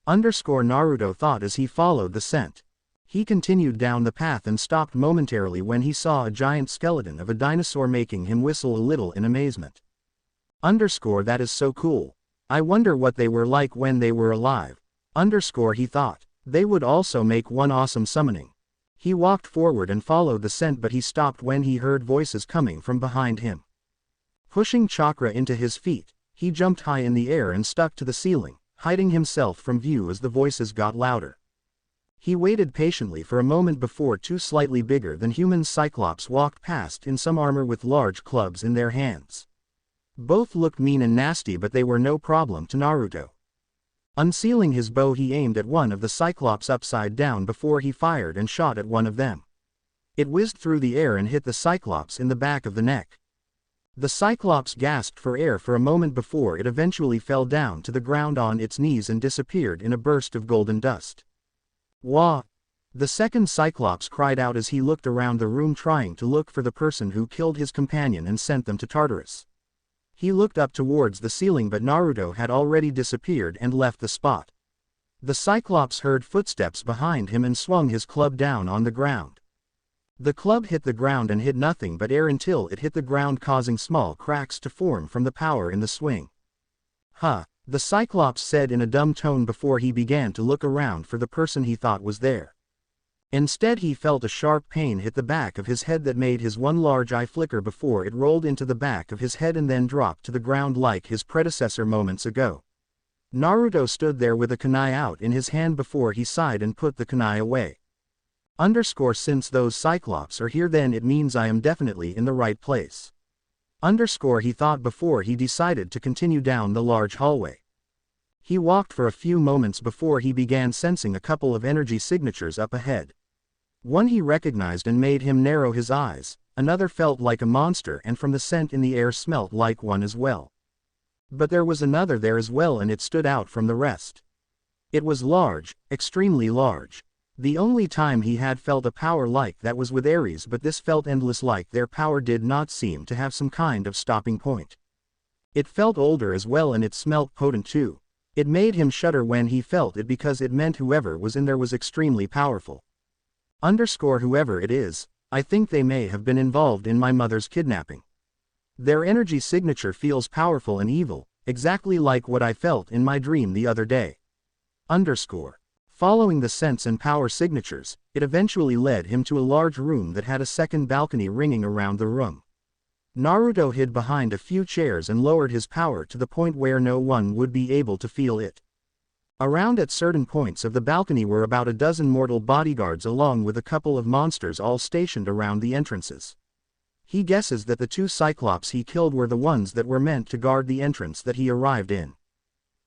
Speaker 1: Naruto thought as he followed the scent. He continued down the path and stopped momentarily when he saw a giant skeleton of a dinosaur, making him whistle a little in amazement. That is so cool. I wonder what they were like when they were alive. He thought. They would also make one awesome summoning. He walked forward and followed the scent, but he stopped when he heard voices coming from behind him. Pushing chakra into his feet, he jumped high in the air and stuck to the ceiling, hiding himself from view as the voices got louder. He waited patiently for a moment before two slightly bigger than human cyclops walked past in some armor with large clubs in their hands. Both looked mean and nasty, but they were no problem to Naruto. Unsealing his bow, he aimed at one of the cyclops upside down before he fired and shot at one of them. It whizzed through the air and hit the cyclops in the back of the neck. The cyclops gasped for air for a moment before it eventually fell down to the ground on its knees and disappeared in a burst of golden dust. Wah! The second cyclops cried out as he looked around the room, trying to look for the person who killed his companion and sent them to Tartarus. He looked up towards the ceiling, but Naruto had already disappeared and left the spot. The cyclops heard footsteps behind him and swung his club down on the ground. The club hit the ground and hit nothing but air until it hit the ground, causing small cracks to form from the power in the swing. The cyclops said in a dumb tone before he began to look around for the person he thought was there. Instead, he felt a sharp pain hit the back of his head that made his one large eye flicker before it rolled into the back of his head and then dropped to the ground like his predecessor moments ago. Naruto stood there with a kunai out in his hand before he sighed and put the kunai away. Since those cyclops are here, then it means I am definitely in the right place. He thought before he decided to continue down the large hallway. He walked for a few moments before he began sensing a couple of energy signatures up ahead. One he recognized and made him narrow his eyes, another felt like a monster and from the scent in the air smelt like one as well. But there was another there as well, and it stood out from the rest. It was large, extremely large. The only time he had felt a power like that was with Ares, but this felt endless, like their power did not seem to have some kind of stopping point. It felt older as well, and it smelt potent too. It made him shudder when he felt it because it meant whoever was in there was extremely powerful. Whoever it is, I think they may have been involved in my mother's kidnapping. Their energy signature feels powerful and evil, exactly like what I felt in my dream the other day. Following the sense and power signatures, it eventually led him to a large room that had a second balcony ringing around the room. Naruto hid behind a few chairs and lowered his power to the point where no one would be able to feel it. Around at certain points of the balcony were about a dozen mortal bodyguards along with a couple of monsters all stationed around the entrances. He guesses that the two cyclops he killed were the ones that were meant to guard the entrance that he arrived in.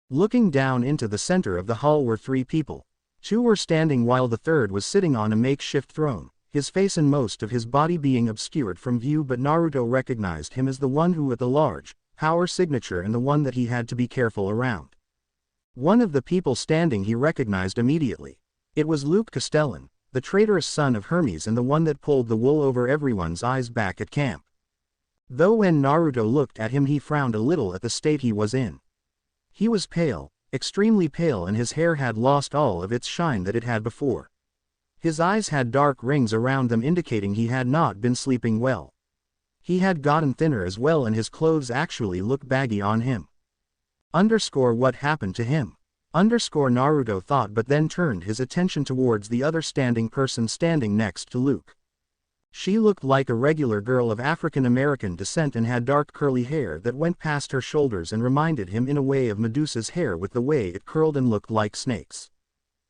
Speaker 1: Looking down into the center of the hall were three people. Two were standing while the third was sitting on a makeshift throne, his face and most of his body being obscured from view, but Naruto recognized him as the one who had the large power signature and the one that he had to be careful around. One of the people standing he recognized immediately. It was Luke Castellan, the traitorous son of Hermes and the one that pulled the wool over everyone's eyes back at camp. Though when Naruto looked at him he frowned a little at the state he was in. He was pale, extremely pale, and his hair had lost all of its shine that it had before. His eyes had dark rings around them indicating he had not been sleeping well. He had gotten thinner as well, and his clothes actually looked baggy on him. What happened to him? Naruto thought, but then turned his attention towards the other person standing next to Luke. She looked like a regular girl of African American descent and had dark curly hair that went past her shoulders and reminded him in a way of Medusa's hair with the way it curled and looked like snakes.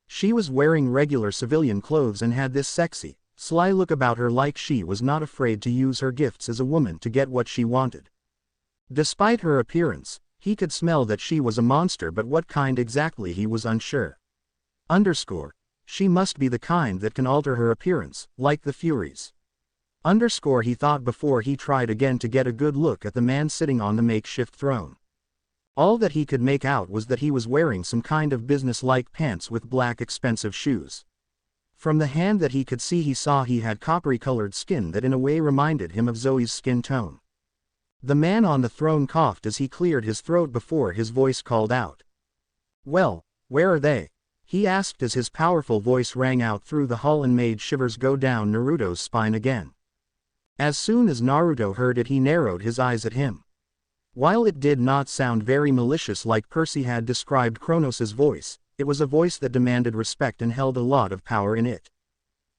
Speaker 1: She was wearing regular civilian clothes and had this sexy, sly look about her, like she was not afraid to use her gifts as a woman to get what she wanted. Despite her appearance, he could smell that she was a monster, but what kind exactly he was unsure. She must be the kind that can alter her appearance, like the Furies. He thought before he tried again to get a good look at the man sitting on the makeshift throne. All that he could make out was that he was wearing some kind of business-like pants with black expensive shoes. From the hand that he could see he saw he had coppery-colored skin that in a way reminded him of Zoe's skin tone. The man on the throne coughed as he cleared his throat before his voice called out. "Well, where are they?" he asked as his powerful voice rang out through the hall and made shivers go down Naruto's spine again. As soon as Naruto heard it he narrowed his eyes at him. While it did not sound very malicious like Percy had described Kronos' voice, it was a voice that demanded respect and held a lot of power in it.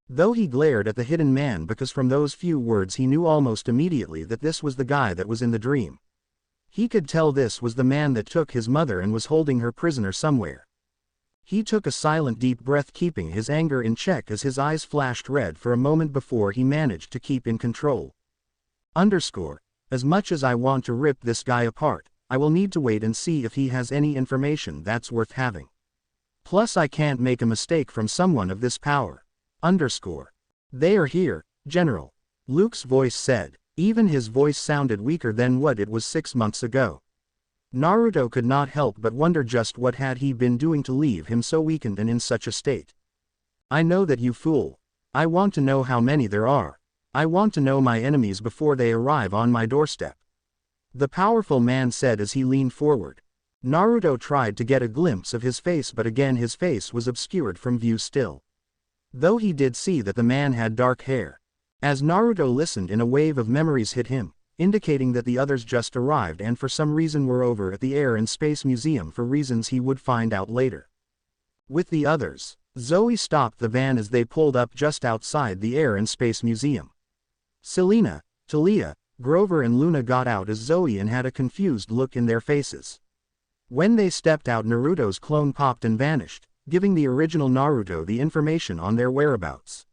Speaker 1: Though he glared at the hidden man because from those few words he knew almost immediately that this was the guy that was in the dream. He could tell this was the man that took his mother and was holding her prisoner somewhere. He took a silent deep breath keeping his anger in check as his eyes flashed red for a moment before he managed to keep in control. As much as I want to rip this guy apart, I will need to wait and see if he has any information that's worth having. Plus I can't make a mistake from someone of this power. They are here, General. Luke's voice said. Even his voice sounded weaker than what it was 6 months ago. Naruto could not help but wonder just what had he been doing to leave him so weakened and in such a state. I know that, you fool. I want to know how many there are. I want to know my enemies before they arrive on my doorstep. The powerful man said as he leaned forward. Naruto tried to get a glimpse of his face but again his face was obscured from view still. Though he did see that the man had dark hair. As Naruto listened a wave of memories hit him, indicating that the others just arrived and for some reason were over at the Air and Space Museum for reasons he would find out later. With the others, Zoe stopped the van as they pulled up just outside the Air and Space Museum. Selena, Talia, Grover and Luna got out as Zoe and had a confused look in their faces. When they stepped out Naruto's clone popped and vanished, giving the original Naruto the information on their whereabouts.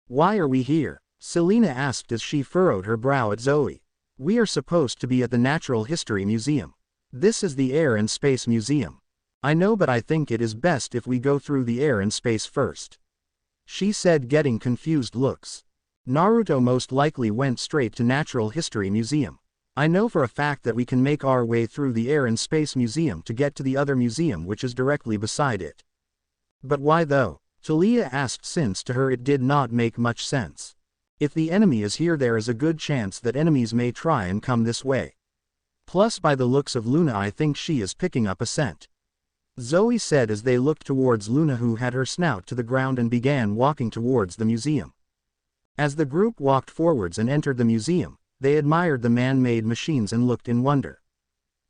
Speaker 1: "Why are we here?" Selena asked as she furrowed her brow at Zoe. "We are supposed to be at the Natural History Museum. This is the Air and Space Museum. I know but I think it is best if we go through the air and space first," she said getting confused looks. Naruto most likely went straight to Natural History Museum. I know for a fact that we can make our way through the Air and Space Museum to get to the other museum which is directly beside it. "But why though?" Talia asked since to her it did not make much sense. If the enemy is here there is a good chance that enemies may try and come this way. Plus by the looks of Luna I think she is picking up a scent. Zoe said as they looked towards Luna who had her snout to the ground and began walking towards the museum. As the group walked forwards and entered the museum, they admired the man-made machines and looked in wonder.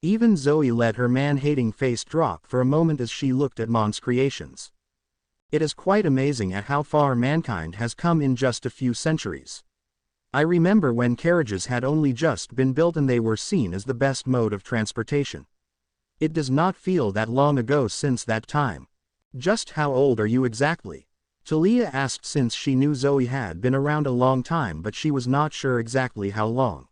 Speaker 1: Even Zoe let her man-hating face drop for a moment as she looked at Mon's creations. It is quite amazing at how far mankind has come in just a few centuries. I remember when carriages had only just been built and they were seen as the best mode of transportation. It does not feel that long ago since that time. Just how old are you exactly? Talia asked since she knew Zoe had been around a long time but she was not sure exactly how long.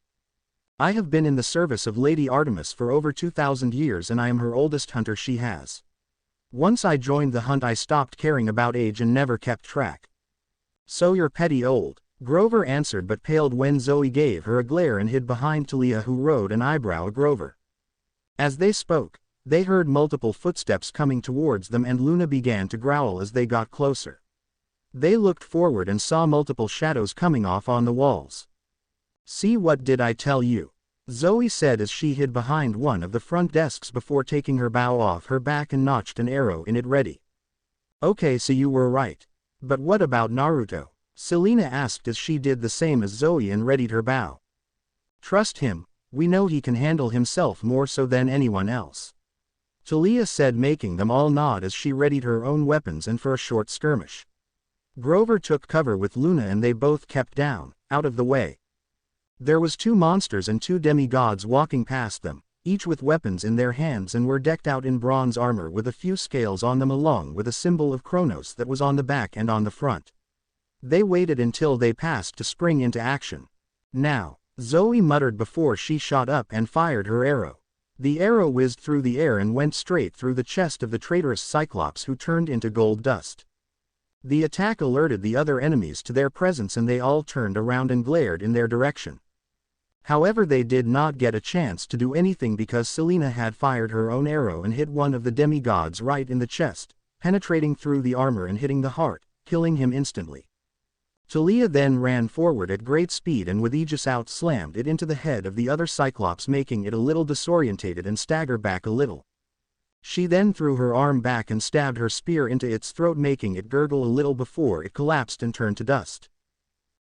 Speaker 1: I have been in the service of Lady Artemis for over 2,000 years and I am her oldest hunter she has. Once I joined the hunt I stopped caring about age and never kept track. So you're petty old, Grover answered but paled when Zoe gave her a glare and hid behind Talia who rode an eyebrow at Grover. As they spoke, they heard multiple footsteps coming towards them and Luna began to growl as they got closer. They looked forward and saw multiple shadows coming off on the walls. "See, what did I tell you?" Zoe said as she hid behind one of the front desks before taking her bow off her back and notched an arrow in it ready. "Okay, so you were right. But what about Naruto?" Selena asked as she did the same as Zoe and readied her bow. "Trust him, we know he can handle himself more so than anyone else," Talia said making them all nod as she readied her own weapons and for a short skirmish. Grover took cover with Luna and they both kept down, out of the way. There was 2 monsters and 2 demigods walking past them, each with weapons in their hands and were decked out in bronze armor with a few scales on them along with a symbol of Kronos that was on the back and on the front. They waited until they passed to spring into action. "Now," Zoe muttered before she shot up and fired her arrow. The arrow whizzed through the air and went straight through the chest of the traitorous Cyclops who turned into gold dust. The attack alerted the other enemies to their presence and they all turned around and glared in their direction. However, they did not get a chance to do anything because Selena had fired her own arrow and hit one of the demigods right in the chest, penetrating through the armor and hitting the heart, killing him instantly. Talia then ran forward at great speed and with Aegis out slammed it into the head of the other Cyclops, making it a little disorientated and stagger back a little. She then threw her arm back and stabbed her spear into its throat, making it gurgle a little before it collapsed and turned to dust.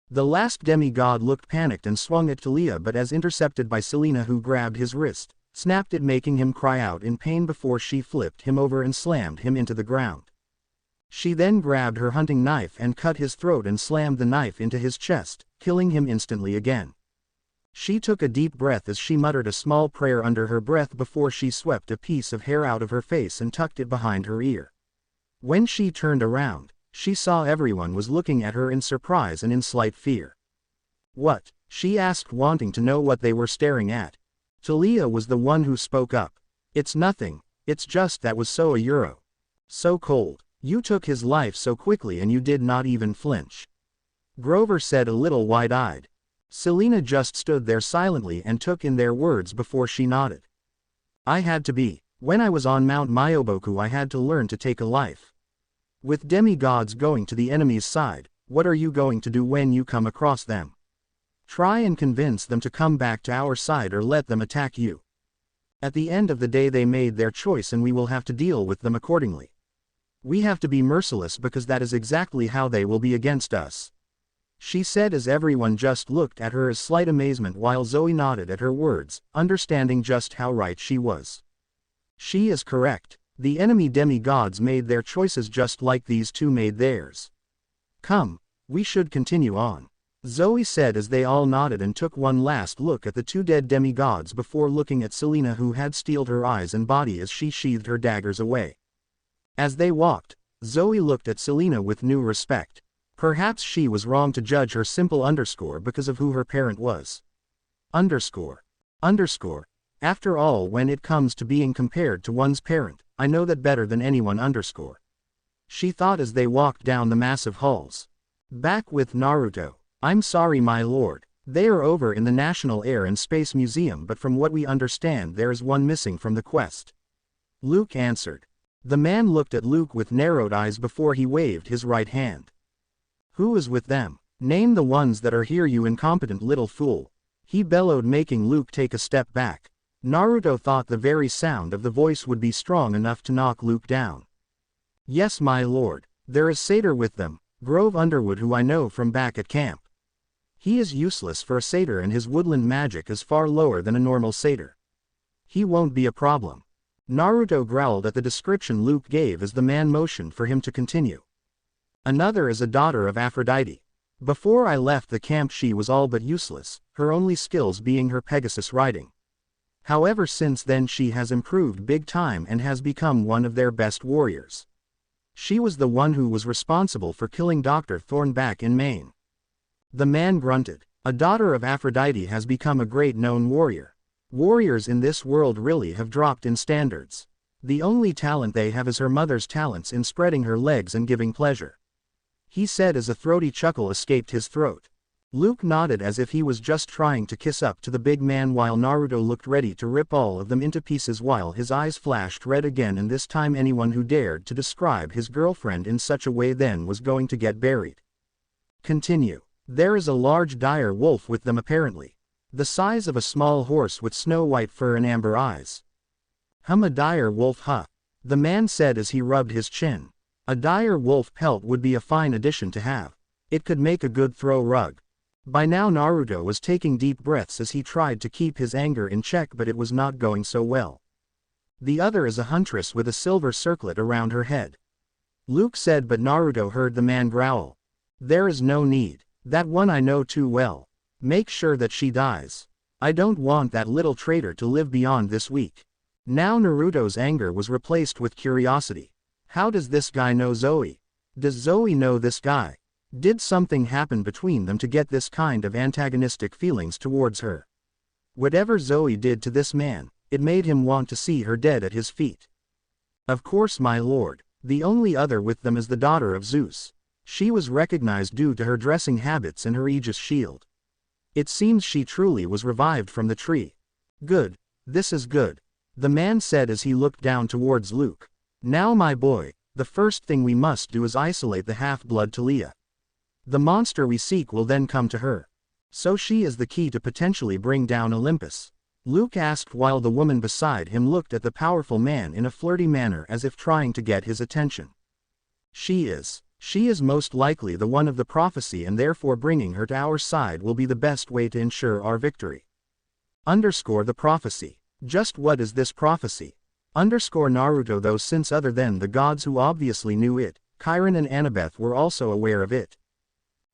Speaker 1: The last demigod looked panicked and swung at Talia, but as intercepted by Selena, who grabbed his wrist, snapped it, making him cry out in pain before she flipped him over and slammed him into the ground. She then grabbed her hunting knife and cut his throat and slammed the knife into his chest, killing him instantly again. She took a deep breath as she muttered a small prayer under her breath before she swept a piece of hair out of her face and tucked it behind her ear. When she turned around, she saw everyone was looking at her in surprise and in slight fear. "What?" she asked, wanting to know what they were staring at. Talia was the one who spoke up. "It's nothing, it's just that was so a euro. So cold. You took his life so quickly and you did not even flinch," Grover said, a little wide-eyed. Selena just stood there silently and took in their words before she nodded. "I had to be. When I was on Mount Myoboku I had to learn to take a life. With demigods going to the enemy's side, what are you going to do when you come across them? Try and convince them to come back to our side or let them attack you. At the end of the day they made their choice and we will have to deal with them accordingly. We have to be merciless because that is exactly how they will be against us," she said as everyone just looked at her in slight amazement while Zoe nodded at her words, understanding just how right she was. She is correct. The enemy demigods made their choices just like these two made theirs. "Come, we should continue on," Zoe said as they all nodded and took one last look at the two dead demigods before looking at Selena, who had steeled her eyes and body as she sheathed her daggers away. As they walked, Zoe looked at Selena with new respect. Perhaps she was wrong to judge her simple underscore because of who her parent was. Underscore. After all, when it comes to being compared to one's parent, I know that better than anyone underscore, she thought as they walked down the massive halls. Back with Naruto. "I'm sorry, my lord. They are over in the National Air and Space Museum, but from what we understand there is one missing from the quest," Luke answered. The man looked at Luke with narrowed eyes before he waved his right hand. "Who is with them? Name the ones that are here, you incompetent little fool," he bellowed, making Luke take a step back. Naruto thought the very sound of the voice would be strong enough to knock Luke down. "Yes, my lord. There is Satyr with them, Grove Underwood, who I know from back at camp. He is useless for a satyr and his woodland magic is far lower than a normal satyr. He won't be a problem," Naruto growled at the description Luke gave as the man motioned for him to continue. "Another is a daughter of Aphrodite. Before I left the camp she was all but useless, her only skills being her Pegasus riding. However, since then she has improved big time and has become one of their best warriors. She was the one who was responsible for killing Dr. Thorn back in Maine." The man grunted. "A daughter of Aphrodite has become a great known warrior. Warriors in this world really have dropped in standards. The only talent they have is her mother's talents in spreading her legs and giving pleasure," he said as a throaty chuckle escaped his throat. Luke nodded as if he was just trying to kiss up to the big man while Naruto looked ready to rip all of them into pieces while his eyes flashed red again, and this time anyone who dared to describe his girlfriend in such a way then was going to get buried. Continue. "There is a large dire wolf with them apparently. The size of a small horse with snow-white fur and amber eyes." A dire wolf, huh?" the man said as he rubbed his chin. "A dire wolf pelt would be a fine addition to have. It could make a good throw rug." By now Naruto was taking deep breaths as he tried to keep his anger in check, but it was not going so well. "The other is a huntress with a silver circlet around her head," Luke said, but Naruto heard the man growl. "There is no need. That one I know too well. Make sure that she dies. I don't want that little traitor to live beyond this week." Now Naruto's anger was replaced with curiosity. How does this guy know Zoe? Does Zoe know this guy? Did something happen between them to get this kind of antagonistic feelings towards her? Whatever Zoe did to this man, it made him want to see her dead at his feet. "Of course, my lord. The only other with them is the daughter of Zeus. She was recognized due to her dressing habits and her Aegis shield." It seems she truly was revived from the tree. Good. This is good. The man said as he looked down towards Luke. Now my boy, the first thing we must do is isolate the half-blood Talia. The monster we seek will then come to her. So she is the key to potentially bring down Olympus. Luke asked while the woman beside him looked at the powerful man in a flirty manner as if trying to get his attention. She is most likely the one of the prophecy, and therefore bringing her to our side will be the best way to ensure our victory. The prophecy. Just what is this prophecy? Naruto, though, since other than the gods who obviously knew it, Chiron and Annabeth were also aware of it.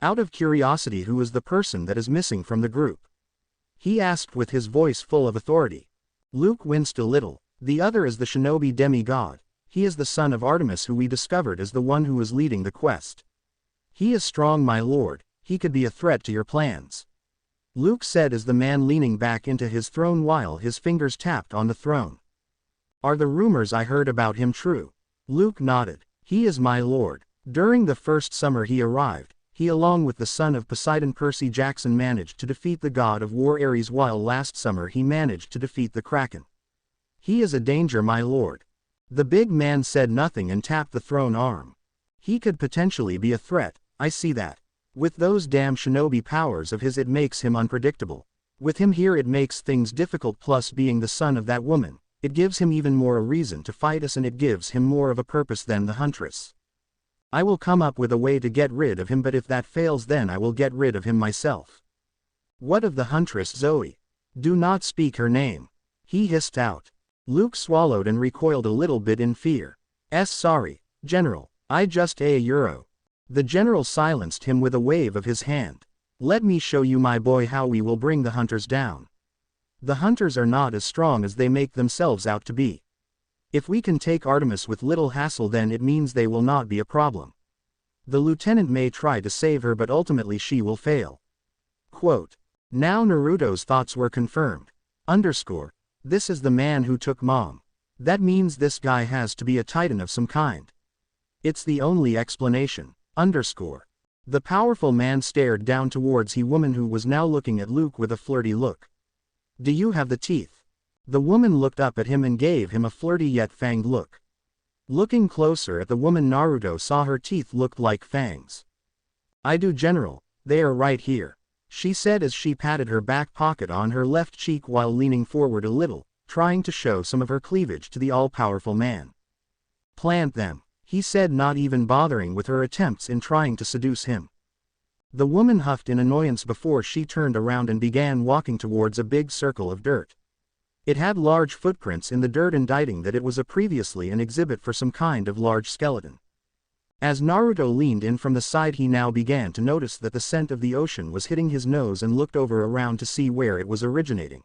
Speaker 1: Out of curiosity, who is the person that is missing from the group? He asked with his voice full of authority. Luke winced a little. The other is the shinobi demigod. He is the son of Artemis, who we discovered as the one who is leading the quest. He is strong, my lord. He could be a threat to your plans. Luke said as the man leaning back into his throne while his fingers tapped on the throne. Are the rumors I heard about him true? Luke nodded. He is, my lord. During the first summer he arrived, he along with the son of Poseidon Percy Jackson managed to defeat the god of war Ares, while last summer he managed to defeat the Kraken. He is a danger, my lord. The big man said nothing and tapped the throne arm. He could potentially be a threat, I see that. With those damn shinobi powers of his it makes him unpredictable. With him here it makes things difficult, plus being the son of that woman, it gives him even more a reason to fight us, and it gives him more of a purpose than the Huntress. I will come up with a way to get rid of him, but if that fails then I will get rid of him myself. What of the Huntress, Zoe? Do not speak her name. He hissed out. Luke swallowed and recoiled a little bit in fear. Sorry, General, I just euro. The general silenced him with a wave of his hand. Let me show you, my boy, how we will bring the hunters down. The hunters are not as strong as they make themselves out to be. If we can take Artemis with little hassle, then it means they will not be a problem. The lieutenant may try to save her, but ultimately she will fail. Quote. Now Naruto's thoughts were confirmed. This is the man who took Mom. That means this guy has to be a titan of some kind. It's the only explanation. The powerful man stared down towards the woman, who was now looking at Luke with a flirty look. Do you have the teeth? The woman looked up at him and gave him a flirty yet fanged look. Looking closer at the woman, Naruto saw her teeth looked like fangs. I do, General, they are right here, she said as she patted her back pocket on her left cheek while leaning forward a little, trying to show some of her cleavage to the all-powerful man. Plant them, he said, not even bothering with her attempts in trying to seduce him. The woman huffed in annoyance before she turned around and began walking towards a big circle of dirt. It had large footprints in the dirt, indicating that it was previously an exhibit for some kind of large skeleton. As Naruto leaned in from the side, he now began to notice that the scent of the ocean was hitting his nose and looked over around to see where it was originating.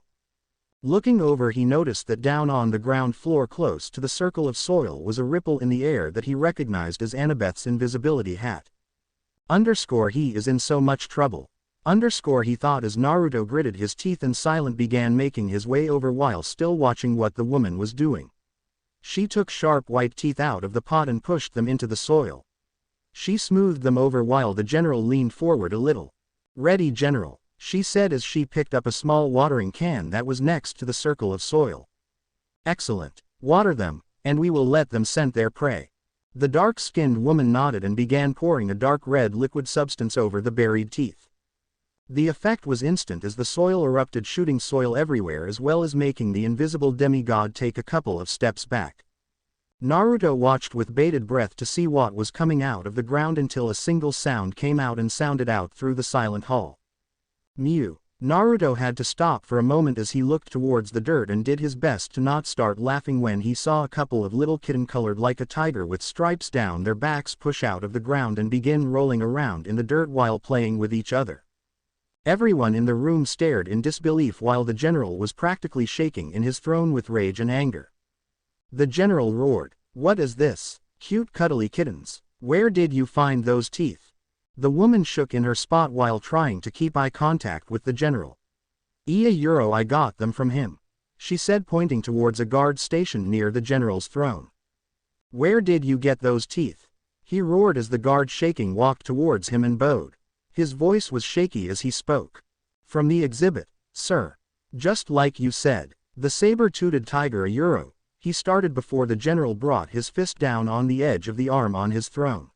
Speaker 1: Looking over, he noticed that down on the ground floor close to the circle of soil was a ripple in the air that he recognized as Annabeth's invisibility hat. He is in so much trouble. He thought as Naruto gritted his teeth and silent began making his way over while still watching what the woman was doing. She took sharp white teeth out of the pot and pushed them into the soil. She smoothed them over while the general leaned forward a little. Ready, General, she said as she picked up a small watering can that was next to the circle of soil. Excellent. Water them, and we will let them scent their prey. The dark-skinned woman nodded and began pouring a dark red liquid substance over the buried teeth. The effect was instant as the soil erupted, shooting soil everywhere as well as making the invisible demigod take a couple of steps back. Naruto watched with bated breath to see what was coming out of the ground until a single sound came out and sounded out through the silent hall. Mew. Naruto had to stop for a moment as he looked towards the dirt and did his best to not start laughing when he saw a couple of little kitten colored like a tiger with stripes down their backs push out of the ground and begin rolling around in the dirt while playing with each other. Everyone in the room stared in disbelief while the general was practically shaking in his throne with rage and anger. The general roared, "What is this? Cute cuddly kittens, where did you find those teeth?" The woman shook in her spot while trying to keep eye contact with the general. I got them from him," she said, pointing towards a guard stationed near the general's throne. "Where did you get those teeth?" he roared as the guard shaking walked towards him and bowed. His voice was shaky as he spoke. From the exhibit, sir. Just like you said. The saber-toothed tiger a euro. He started before the general brought his fist down on the edge of the arm on his throne.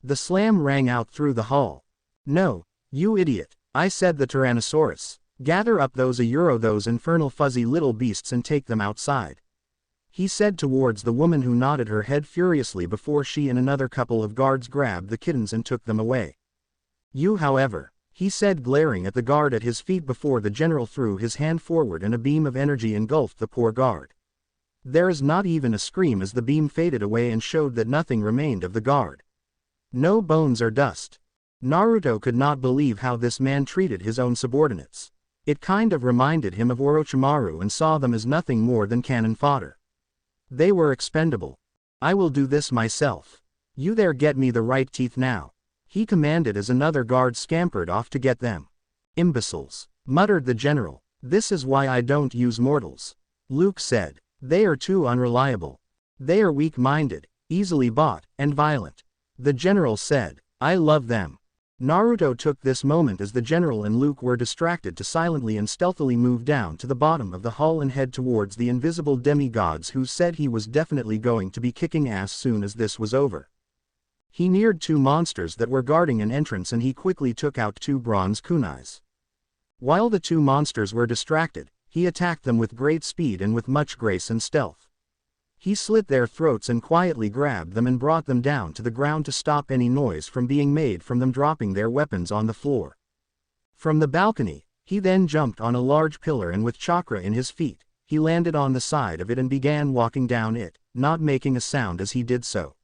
Speaker 1: The slam rang out through the hall. No, you idiot. I said the Tyrannosaurus. Gather up those a euro, those infernal fuzzy little beasts, and take them outside. He said towards the woman, who nodded her head furiously before she and another couple of guards grabbed the kittens and took them away. You, however, he said, glaring at the guard at his feet before the general threw his hand forward and a beam of energy engulfed the poor guard. There is not even a scream as the beam faded away and showed that nothing remained of the guard. No bones or dust. Naruto could not believe how this man treated his own subordinates. It kind of reminded him of Orochimaru and saw them as nothing more than cannon fodder. They were expendable. I will do this myself. You there, get me the right teeth now. He commanded as another guard scampered off to get them. Imbeciles, muttered the general. This is why I don't use mortals. Luke said. They are too unreliable. They are weak-minded, easily bought, and violent. The general said. I love them. Naruto took this moment as the general and Luke were distracted to silently and stealthily move down to the bottom of the hall and head towards the invisible demigods, who said he was definitely going to be kicking ass soon as this was over. He neared two monsters that were guarding an entrance and he quickly took out two bronze kunais. While the two monsters were distracted, he attacked them with great speed and with much grace and stealth. He slit their throats and quietly grabbed them and brought them down to the ground to stop any noise from being made from them dropping their weapons on the floor. From the balcony, he then jumped on a large pillar and with chakra in his feet, he landed on the side of it and began walking down it, not making a sound as he did so.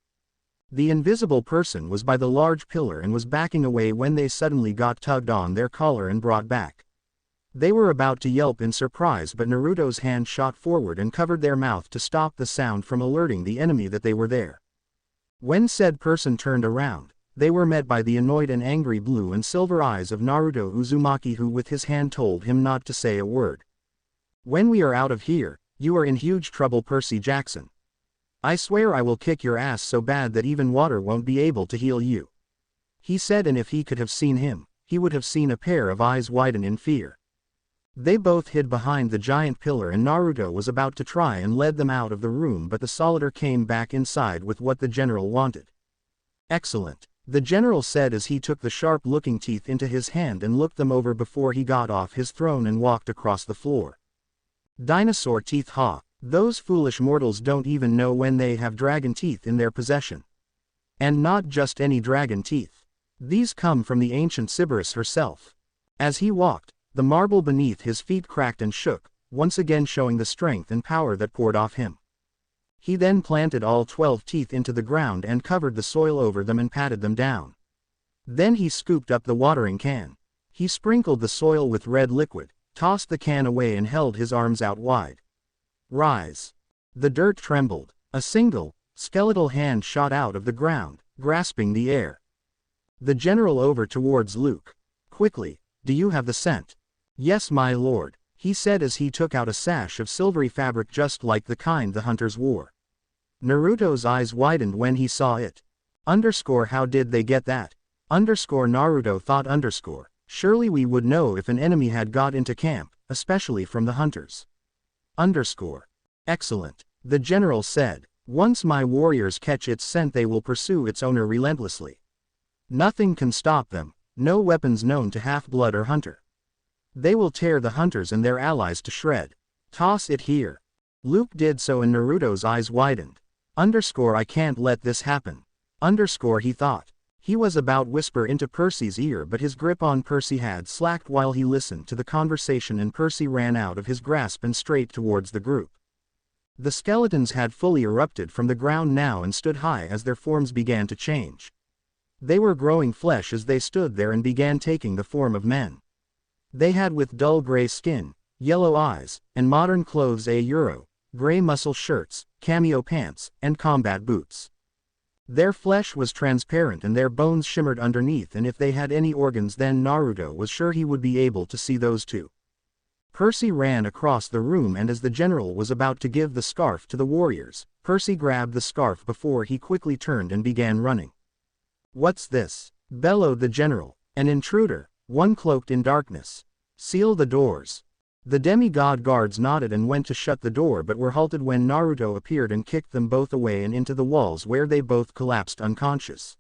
Speaker 1: The invisible person was by the large pillar and was backing away when they suddenly got tugged on their collar and brought back. They were about to yelp in surprise, but Naruto's hand shot forward and covered their mouth to stop the sound from alerting the enemy that they were there. When said person turned around, they were met by the annoyed and angry blue and silver eyes of Naruto Uzumaki, who with his hand told him not to say a word. When we are out of here, you are in huge trouble, Percy Jackson. I swear I will kick your ass so bad that even water won't be able to heal you. He said, and if he could have seen him, he would have seen a pair of eyes widen in fear. They both hid behind the giant pillar and Naruto was about to try and lead them out of the room, but the Solitaire came back inside with what the general wanted. Excellent, the general said as he took the sharp-looking teeth into his hand and looked them over before he got off his throne and walked across the floor. Dinosaur teeth, ha! Those foolish mortals don't even know when they have dragon teeth in their possession. And not just any dragon teeth. These come from the ancient Sybaris herself. As he walked, the marble beneath his feet cracked and shook, once again showing the strength and power that poured off him. He then planted all 12 teeth into the ground and covered the soil over them and patted them down. Then he scooped up the watering can. He sprinkled the soil with red liquid, tossed the can away and held his arms out wide. Rise. The dirt trembled. A single, skeletal hand shot out of the ground, grasping the air. The general over towards Luke. Quickly, do you have the scent? Yes, my lord, he said as he took out a sash of silvery fabric just like the kind the hunters wore. Naruto's eyes widened when he saw it. How did they get that? Naruto thought surely we would know if an enemy had got into camp, especially from the hunters. Excellent, the general said. Once my warriors catch its scent they will pursue its owner relentlessly. Nothing can stop them, no weapons known to half-blood or hunter. They will tear the hunters and their allies to shred. Toss it here. Luke did so and Naruto's eyes widened. I can't let this happen. He thought. He was about whisper into Percy's ear, but his grip on Percy had slacked while he listened to the conversation and Percy ran out of his grasp and straight towards the group. The skeletons had fully erupted from the ground now and stood high as their forms began to change. They were growing flesh as they stood there and began taking the form of men. They had with dull gray skin, yellow eyes, and modern clothes gray muscle shirts, cameo pants, and combat boots. Their flesh was transparent and their bones shimmered underneath, and if they had any organs then Naruto was sure he would be able to see those too. Percy ran across the room and as the general was about to give the scarf to the warriors, Percy grabbed the scarf before he quickly turned and began running. What's this? Bellowed the general. An intruder, one cloaked in darkness. Seal the doors. The demigod guards nodded and went to shut the door but were halted when Naruto appeared and kicked them both away and into the walls where they both collapsed unconscious.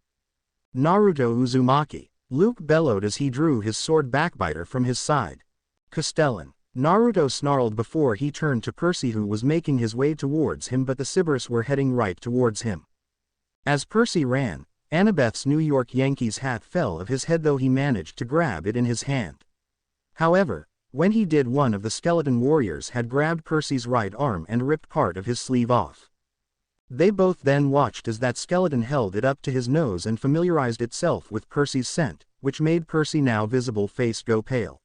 Speaker 1: Naruto Uzumaki. Luke bellowed as he drew his sword backbiter from his side. Castellan. Naruto snarled before he turned to Percy who was making his way towards him but the Sybris were heading right towards him. As Percy ran, Annabeth's New York Yankees hat fell off his head though he managed to grab it in his hand. However, when he did one of the skeleton warriors had grabbed Percy's right arm and ripped part of his sleeve off. They both then watched as that skeleton held it up to his nose and familiarized itself with Percy's scent, which made Percy now visible face go pale.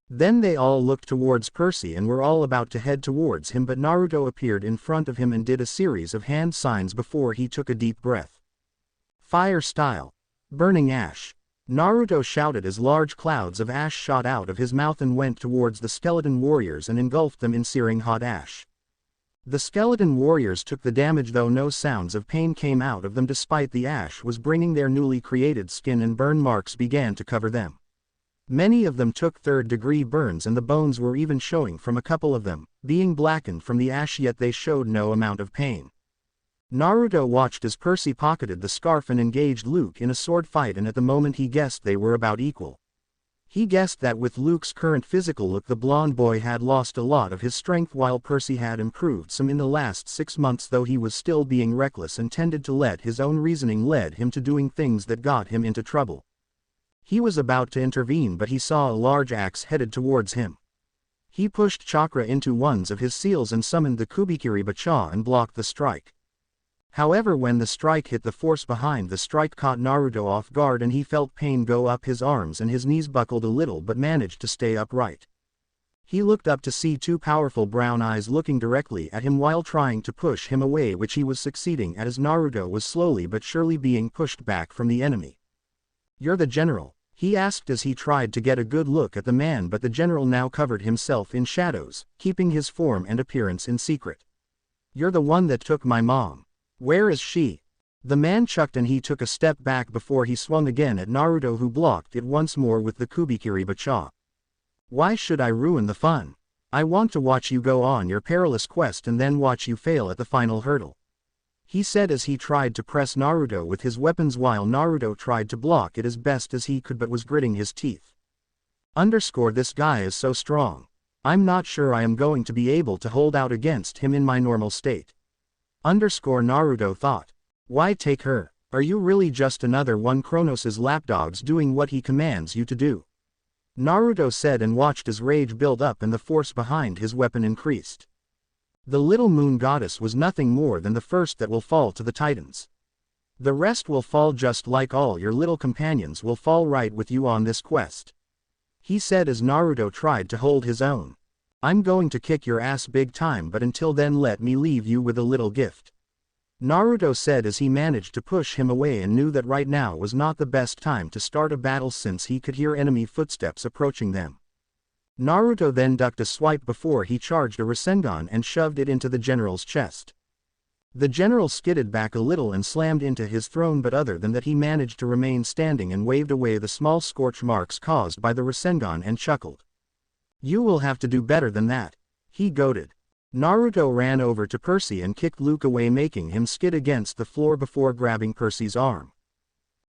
Speaker 1: Then they all looked towards Percy and were all about to head towards him but Naruto appeared in front of him and did a series of hand signs before he took a deep breath. Fire style. Burning ash. Naruto shouted as large clouds of ash shot out of his mouth and went towards the skeleton warriors and engulfed them in searing hot ash. The skeleton warriors took the damage though no sounds of pain came out of them despite the ash was bringing their newly created skin and burn marks began to cover them. Many of them took third-degree burns and the bones were even showing from a couple of them, being blackened from the ash yet they showed no amount of pain. Naruto watched as Percy pocketed the scarf and engaged Luke in a sword fight and at the moment he guessed they were about equal. He guessed that with Luke's current physical look the blonde boy had lost a lot of his strength while Percy had improved some in the last 6 months though he was still being reckless and tended to let his own reasoning lead him to doing things that got him into trouble. He was about to intervene but he saw a large axe headed towards him. He pushed chakra into one of his seals and summoned the Kubikiri Bacha and blocked the strike. However, when the strike hit the force behind the strike caught Naruto off guard and he felt pain go up his arms and his knees buckled a little but managed to stay upright. He looked up to see two powerful brown eyes looking directly at him while trying to push him away which he was succeeding at as Naruto was slowly but surely being pushed back from the enemy. "You're the general?" he asked as he tried to get a good look at the man but the general now covered himself in shadows, keeping his form and appearance in secret. "You're the one that took my mom. Where is she?" The man chucked and he took a step back before he swung again at Naruto who blocked it once more with the Kubikiri Bacha. "Why should I ruin the fun? I want to watch you go on your perilous quest and then watch you fail at the final hurdle," he said as he tried to press Naruto with his weapons while Naruto tried to block it as best as he could but was gritting his teeth. This guy is so strong. I'm not sure I am going to be able to hold out against him in my normal state. Naruto thought. Why take her? Are you really just another one Kronos' lapdogs doing what he commands you to do? Naruto said and watched as rage built up and the force behind his weapon increased. The little moon goddess was nothing more than the first that will fall to the titans. The rest will fall just like all your little companions will fall right with you on this quest, he said as Naruto tried to hold his own. I'm going to kick your ass big time but until then let me leave you with a little gift, Naruto said as he managed to push him away and knew that right now was not the best time to start a battle since he could hear enemy footsteps approaching them. Naruto then ducked a swipe before he charged a Rasengan and shoved it into the general's chest. The general skidded back a little and slammed into his throne but other than that he managed to remain standing and waved away the small scorch marks caused by the Rasengan and chuckled. You will have to do better than that, he goaded. Naruto ran over to Percy and kicked Luke away making him skid against the floor before grabbing Percy's arm.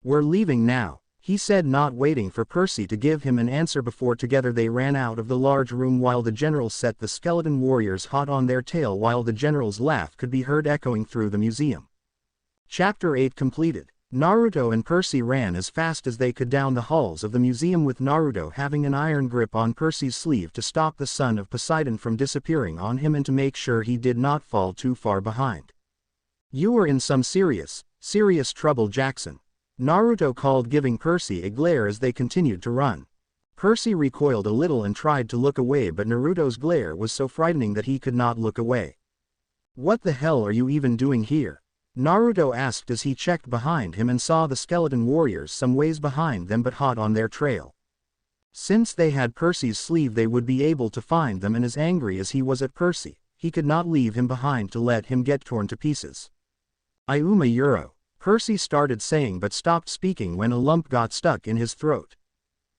Speaker 1: We're leaving now, he said not waiting for Percy to give him an answer before together they ran out of the large room while the general set the skeleton warriors hot on their tail while the general's laugh could be heard echoing through the museum. Chapter 8 completed. Naruto and Percy ran as fast as they could down the halls of the museum with Naruto having an iron grip on Percy's sleeve to stop the son of Poseidon from disappearing on him and to make sure he did not fall too far behind. You were in some serious trouble, Jackson, Naruto called giving Percy a glare as they continued to run. Percy recoiled a little and tried to look away but Naruto's glare was so frightening that he could not look away. What the hell are you even doing here? Naruto asked as he checked behind him and saw the skeleton warriors some ways behind them but hot on their trail. Since they had Percy's sleeve they would be able to find them and as angry as he was at Percy, he could not leave him behind to let him get torn to pieces. Ayuma Euro, Percy started saying but stopped speaking when a lump got stuck in his throat.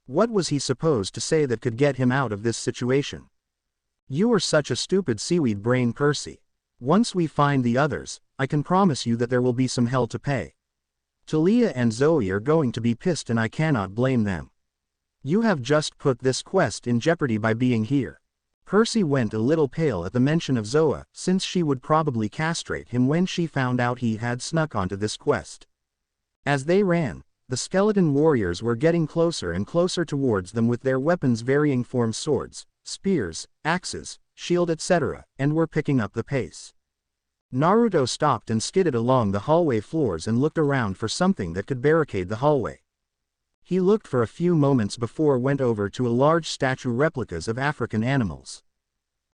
Speaker 1: What was he supposed to say that could get him out of this situation? You are such a stupid seaweed brain, Percy. Once we find the others, I can promise you that there will be some hell to pay. Talia and Zoe are going to be pissed and I cannot blame them. You have just put this quest in jeopardy by being here. Percy went a little pale at the mention of Zoe, since she would probably castrate him when she found out he had snuck onto this quest. As they ran, the skeleton warriors were getting closer and closer towards them with their weapons varying form swords, spears, axes, shield etc., and were picking up the pace. Naruto stopped and skidded along the hallway floors and looked around for something that could barricade the hallway. He looked for a few moments before went over to a large statue replicas of African animals.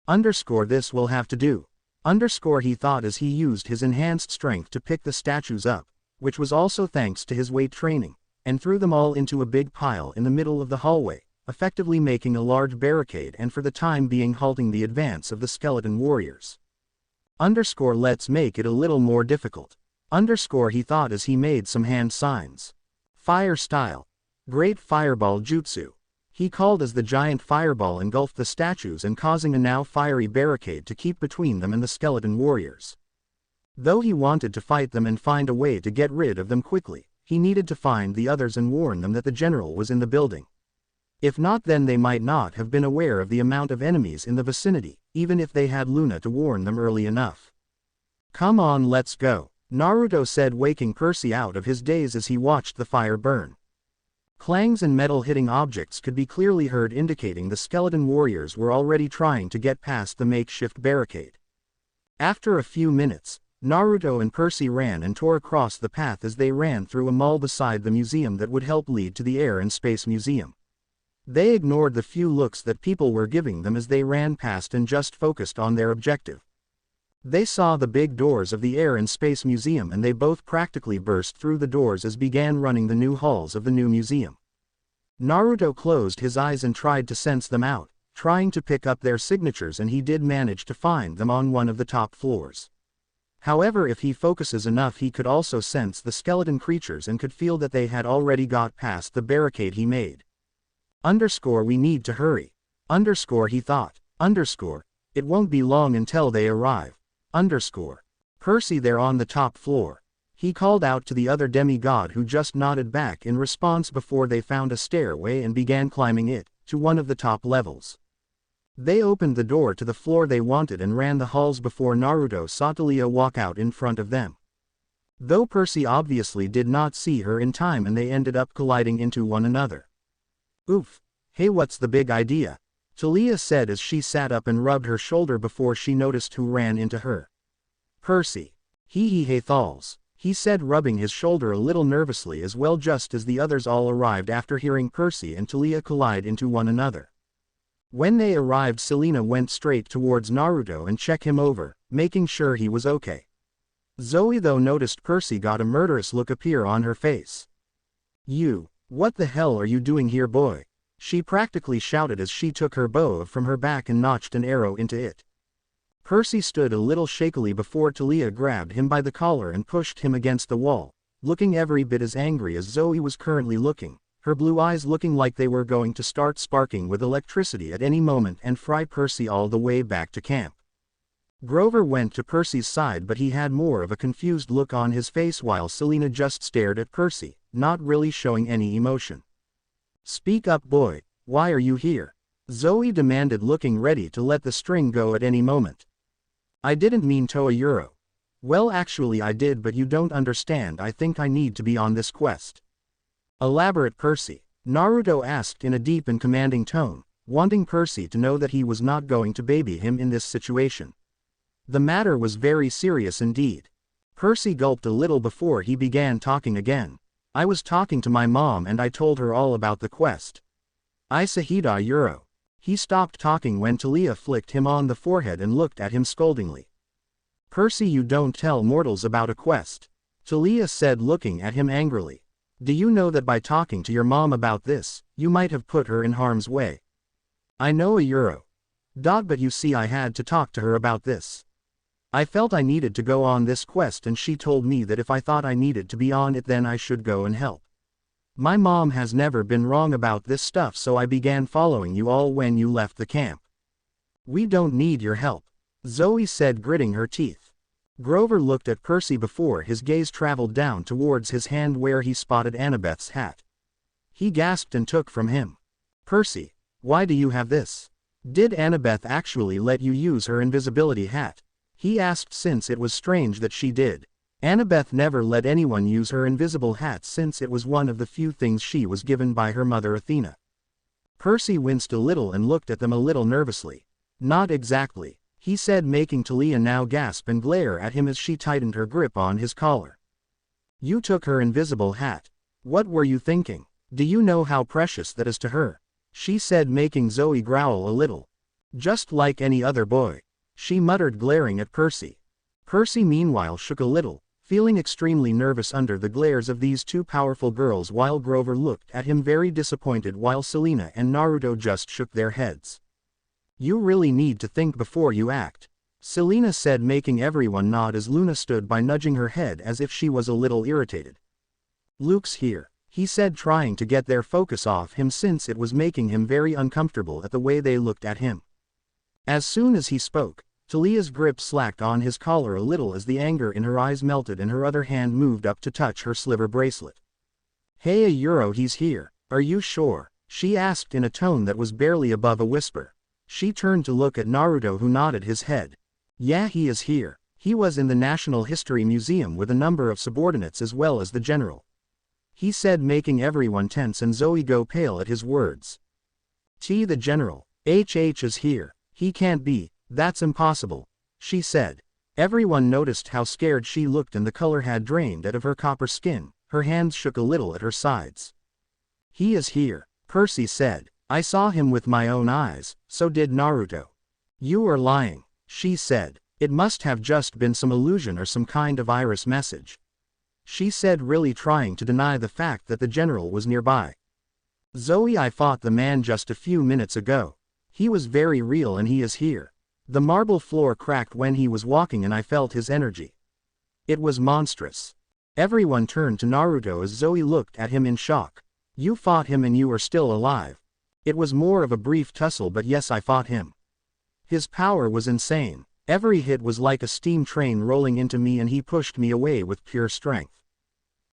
Speaker 1: This will have to do. He thought as he used his enhanced strength to pick the statues up, which was also thanks to his weight training, and threw them all into a big pile in the middle of the hallway, effectively making a large barricade and for the time being halting the advance of the skeleton warriors. Let's make it a little more difficult. He thought as he made some hand signs. Fire style. Great fireball jutsu. He called as the giant fireball engulfed the statues and causing a now fiery barricade to keep between them and the skeleton warriors. Though he wanted to fight them and find a way to get rid of them quickly, he needed to find the others and warn them that the general was in the building. If not, then they might not have been aware of the amount of enemies in the vicinity, even if they had Luna to warn them early enough. Come on, let's go, Naruto said, waking Percy out of his daze as he watched the fire burn. Clangs and metal hitting objects could be clearly heard, indicating the skeleton warriors were already trying to get past the makeshift barricade. After a few minutes, Naruto and Percy ran and tore across the path as they ran through a mall beside the museum that would help lead to the Air and Space Museum. They ignored the few looks that people were giving them as they ran past and just focused on their objective. They saw the big doors of the Air and Space Museum and they both practically burst through the doors as began running the new halls of the new museum. Naruto closed his eyes and tried to sense them out, trying to pick up their signatures, and he did manage to find them on one of the top floors. However, if he focuses enough, he could also sense the skeleton creatures and could feel that they had already got past the barricade he made. We need to hurry. He thought. It won't be long until they arrive. Percy, they're on the top floor. He called out to the other demigod, who just nodded back in response before they found a stairway and began climbing it, to one of the top levels. They opened the door to the floor they wanted and ran the halls before Naruto saw Talia walk out in front of them. Though Percy obviously did not see her in time and they ended up colliding into one another. Oof. Hey, what's the big idea? Talia said as she sat up and rubbed her shoulder before she noticed who ran into her. Percy. Hey Thals, he said, rubbing his shoulder a little nervously as well, just as the others all arrived after hearing Percy and Talia collide into one another. When they arrived, Selena went straight towards Naruto and checked him over, making sure he was okay. Zoe, though, noticed Percy, got a murderous look appear on her face. What the hell are you doing here, boy? She practically shouted as she took her bow from her back and notched an arrow into it. Percy stood a little shakily before Talia grabbed him by the collar and pushed him against the wall, looking every bit as angry as Zoe was currently looking, her blue eyes looking like they were going to start sparking with electricity at any moment and fry Percy all the way back to camp. Grover went to Percy's side, but he had more of a confused look on his face while Selena just stared at Percy, not really showing any emotion. Speak up, boy, why are you here? Zoe demanded, looking ready to let the string go at any moment. I didn't mean Toa Euro. Well, actually I did, but you don't understand. I think I need to be on this quest. Elaborate, Percy, Naruto asked in a deep and commanding tone, wanting Percy to know that he was not going to baby him in this situation. The matter was very serious indeed. Percy gulped a little before he began talking again. I was talking to my mom and I told her all about the quest. Isahida Euro. He stopped talking when Talia flicked him on the forehead and looked at him scoldingly. Percy, you don't tell mortals about a quest, Talia said, looking at him angrily. Do you know that by talking to your mom about this, you might have put her in harm's way? I know a Euro. But you see, I had to talk to her about this. I felt I needed to go on this quest and she told me that if I thought I needed to be on it then I should go and help. My mom has never been wrong about this stuff, so I began following you all when you left the camp. We don't need your help, Zoe said, gritting her teeth. Grover looked at Percy before his gaze traveled down towards his hand where he spotted Annabeth's hat. He gasped and took from him. Percy, why do you have this? Did Annabeth actually let you use her invisibility hat? He asked, since it was strange that she did. Annabeth never let anyone use her invisible hat since it was one of the few things she was given by her mother Athena. Percy winced a little and looked at them a little nervously. Not exactly, he said, making Talia now gasp and glare at him as she tightened her grip on his collar. You took her invisible hat. What were you thinking? Do you know how precious that is to her? She said, making Zoe growl a little. Just like any other boy, she muttered, glaring at Percy. Percy meanwhile shook a little, feeling extremely nervous under the glares of these two powerful girls, while Grover looked at him very disappointed while Selena and Naruto just shook their heads. You really need to think before you act, Selena said, making everyone nod as Luna stood by, nudging her head as if she was a little irritated. Luke's here, he said, trying to get their focus off him since it was making him very uncomfortable at the way they looked at him. As soon as he spoke, Talia's grip slacked on his collar a little as the anger in her eyes melted and her other hand moved up to touch her sliver bracelet. Hey Euro, he's here, are you sure? She asked in a tone that was barely above a whisper. She turned to look at Naruto, who nodded his head. Yeah, he is here. He was in the National History Museum with a number of subordinates as well as the general, he said, making everyone tense and Zoe go pale at his words. The general. HH is here. He can't be, that's impossible, she said. Everyone noticed how scared she looked and the color had drained out of her copper skin. Her hands shook a little at her sides. He is here, Percy said. I saw him with my own eyes, so did Naruto. You are lying, she said. It must have just been some illusion or some kind of iris message, she said, really trying to deny the fact that the general was nearby. Zoe, I fought the man just a few minutes ago. He was very real and he is here. The marble floor cracked when he was walking and I felt his energy. It was monstrous. Everyone turned to Naruto as Zoe looked at him in shock. You fought him and you are still alive. It was more of a brief tussle, but yes, I fought him. His power was insane. Every hit was like a steam train rolling into me and he pushed me away with pure strength.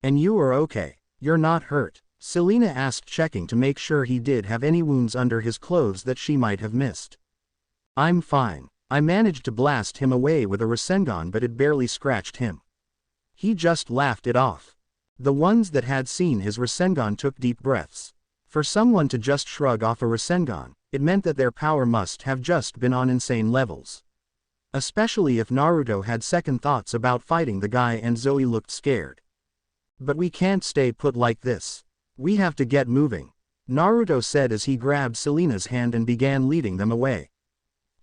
Speaker 1: And you are okay? You're not hurt? Selena asked, checking to make sure he did have any wounds under his clothes that she might have missed. I'm fine. I managed to blast him away with a Rasengan, but it barely scratched him. He just laughed it off. The ones that had seen his Rasengan took deep breaths. For someone to just shrug off a Rasengan, it meant that their power must have just been on insane levels. Especially if Naruto had second thoughts about fighting the guy, and Zoe looked scared. But we can't stay put like this. We have to get moving, Naruto said as he grabbed Selena's hand and began leading them away.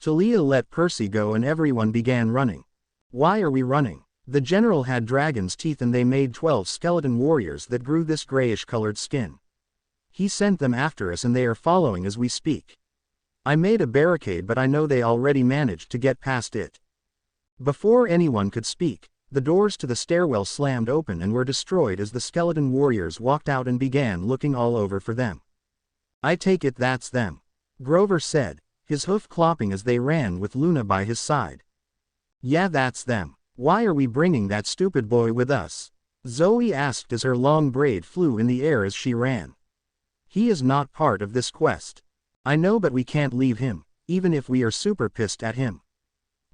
Speaker 1: Talia let Percy go and everyone began running. Why are we running? The general had dragon's teeth and they made 12 skeleton warriors that grew this grayish-colored skin. He sent them after us and they are following as we speak. I made a barricade, but I know they already managed to get past it. Before anyone could speak, the doors to the stairwell slammed open and were destroyed as the skeleton warriors walked out and began looking all over for them. I take it that's them, Grover said, his hoof clopping as they ran with Luna by his side. Yeah, that's them. Why are we bringing that stupid boy with us? Zoe asked as her long braid flew in the air as she ran. He is not part of this quest. I know, but we can't leave him, even if we are super pissed at him,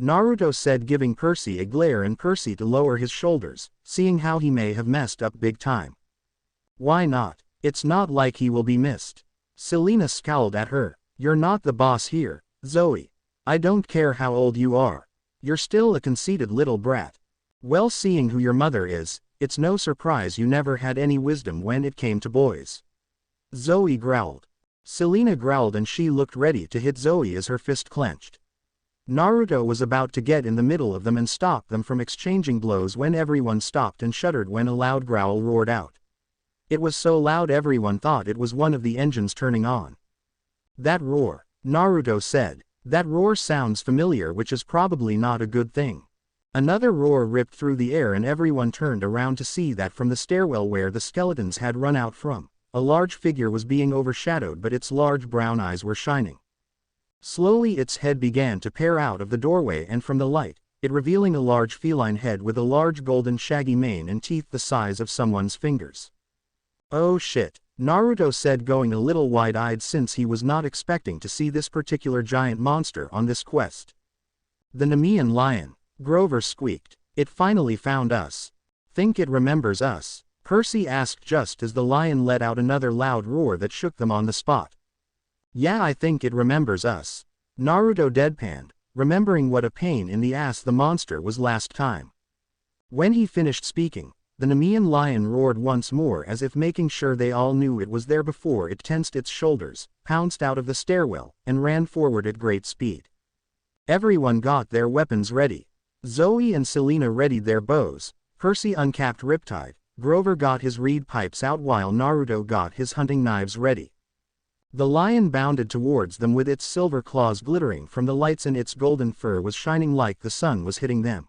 Speaker 1: Naruto said, giving Percy a glare and Percy to lower his shoulders, seeing how he may have messed up big time. Why not? It's not like he will be missed. Selena scowled at her. You're not the boss here, Zoe. I don't care how old you are. You're still a conceited little brat. Well, seeing who your mother is, it's no surprise you never had any wisdom when it came to boys, Zoe growled. Selena growled and she looked ready to hit Zoe as her fist clenched. Naruto was about to get in the middle of them and stop them from exchanging blows when everyone stopped and shuddered when a loud growl roared out. It was so loud everyone thought it was one of the engines turning on. That roar, Naruto said. That roar sounds familiar, which is probably not a good thing. Another roar ripped through the air and everyone turned around to see that from the stairwell where the skeletons had run out from, a large figure was being overshadowed, but its large brown eyes were shining. Slowly its head began to peer out of the doorway and from the light, it revealing a large feline head with a large golden shaggy mane and teeth the size of someone's fingers. "Oh shit," Naruto said, going a little wide-eyed since he was not expecting to see this particular giant monster on this quest. "The Nemean lion," Grover squeaked. "It finally found us." "Think it remembers us?" Percy asked just as the lion let out another loud roar that shook them on the spot. "Yeah, I think it remembers us," Naruto deadpanned, remembering what a pain in the ass the monster was last time. When he finished speaking, the Nemean lion roared once more as if making sure they all knew it was there before it tensed its shoulders, pounced out of the stairwell, and ran forward at great speed. Everyone got their weapons ready. Zoe and Selena readied their bows, Percy uncapped Riptide, Grover got his reed pipes out while Naruto got his hunting knives ready. The lion bounded towards them with its silver claws glittering from the lights and its golden fur was shining like the sun was hitting them.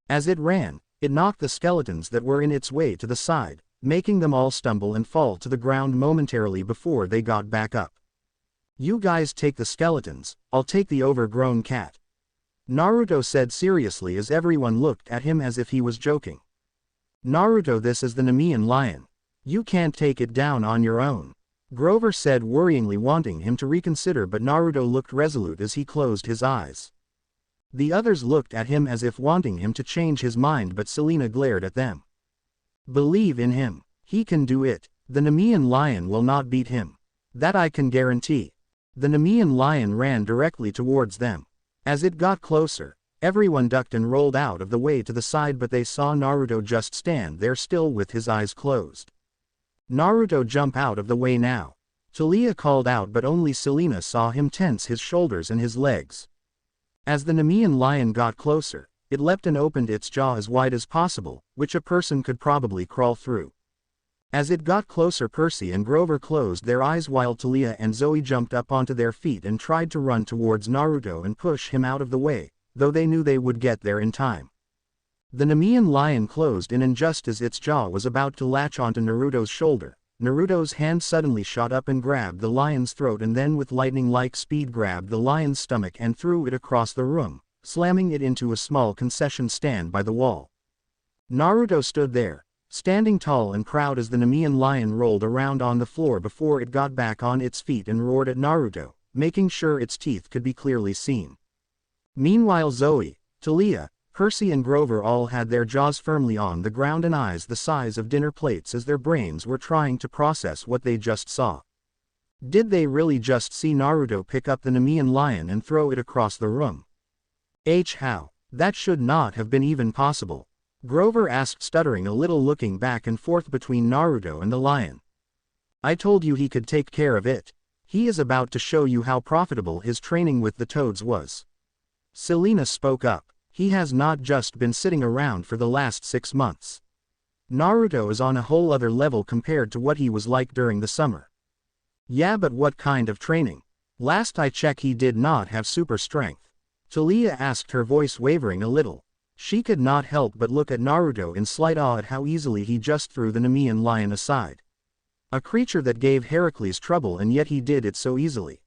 Speaker 1: As it ran, it knocked the skeletons that were in its way to the side, making them all stumble and fall to the ground momentarily before they got back up. "You guys take the skeletons, I'll take the overgrown cat," Naruto said seriously as everyone looked at him as if he was joking. "Naruto, this is the Nemean lion. You can't take it down on your own," Grover said worryingly, wanting him to reconsider, but Naruto looked resolute as he closed his eyes. The others looked at him as if wanting him to change his mind, but Selena glared at them. "Believe in him. He can do it. The Nemean lion will not beat him. That I can guarantee." The Nemean lion ran directly towards them. As it got closer, everyone ducked and rolled out of the way to the side, but they saw Naruto just stand there still with his eyes closed. "Naruto, jump out of the way now," Talia called out, but only Selena saw him tense his shoulders and his legs. As the Nemean lion got closer, it leapt and opened its jaw as wide as possible, which a person could probably crawl through. As it got closer, Percy and Grover closed their eyes while Talia and Zoe jumped up onto their feet and tried to run towards Naruto and push him out of the way, though they knew they would get there in time. The Nemean lion closed in, and just as its jaw was about to latch onto Naruto's shoulder, Naruto's hand suddenly shot up and grabbed the lion's throat and then with lightning-like speed grabbed the lion's stomach and threw it across the room, slamming it into a small concession stand by the wall. Naruto stood there, standing tall and proud as the Nemean lion rolled around on the floor before it got back on its feet and roared at Naruto, making sure its teeth could be clearly seen. Meanwhile, Zoe, Talia, Percy and Grover all had their jaws firmly on the ground and eyes the size of dinner plates as their brains were trying to process what they just saw. Did they really just see Naruto pick up the Nemean lion and throw it across the room? How? That should not have been even possible, Grover asked, stuttering a little, looking back and forth between Naruto and the lion. "I told you he could take care of it. He is about to show you how profitable his training with the toads was." Selena spoke up. "He has not just been sitting around for the last 6 months. Naruto is on a whole other level compared to what he was like during the summer." "Yeah, but what kind of training? Last I checked he did not have super strength," Talia asked, her voice wavering a little. She could not help but look at Naruto in slight awe at how easily he just threw the Nemean lion aside. A creature that gave Heracles trouble, and yet he did it so easily.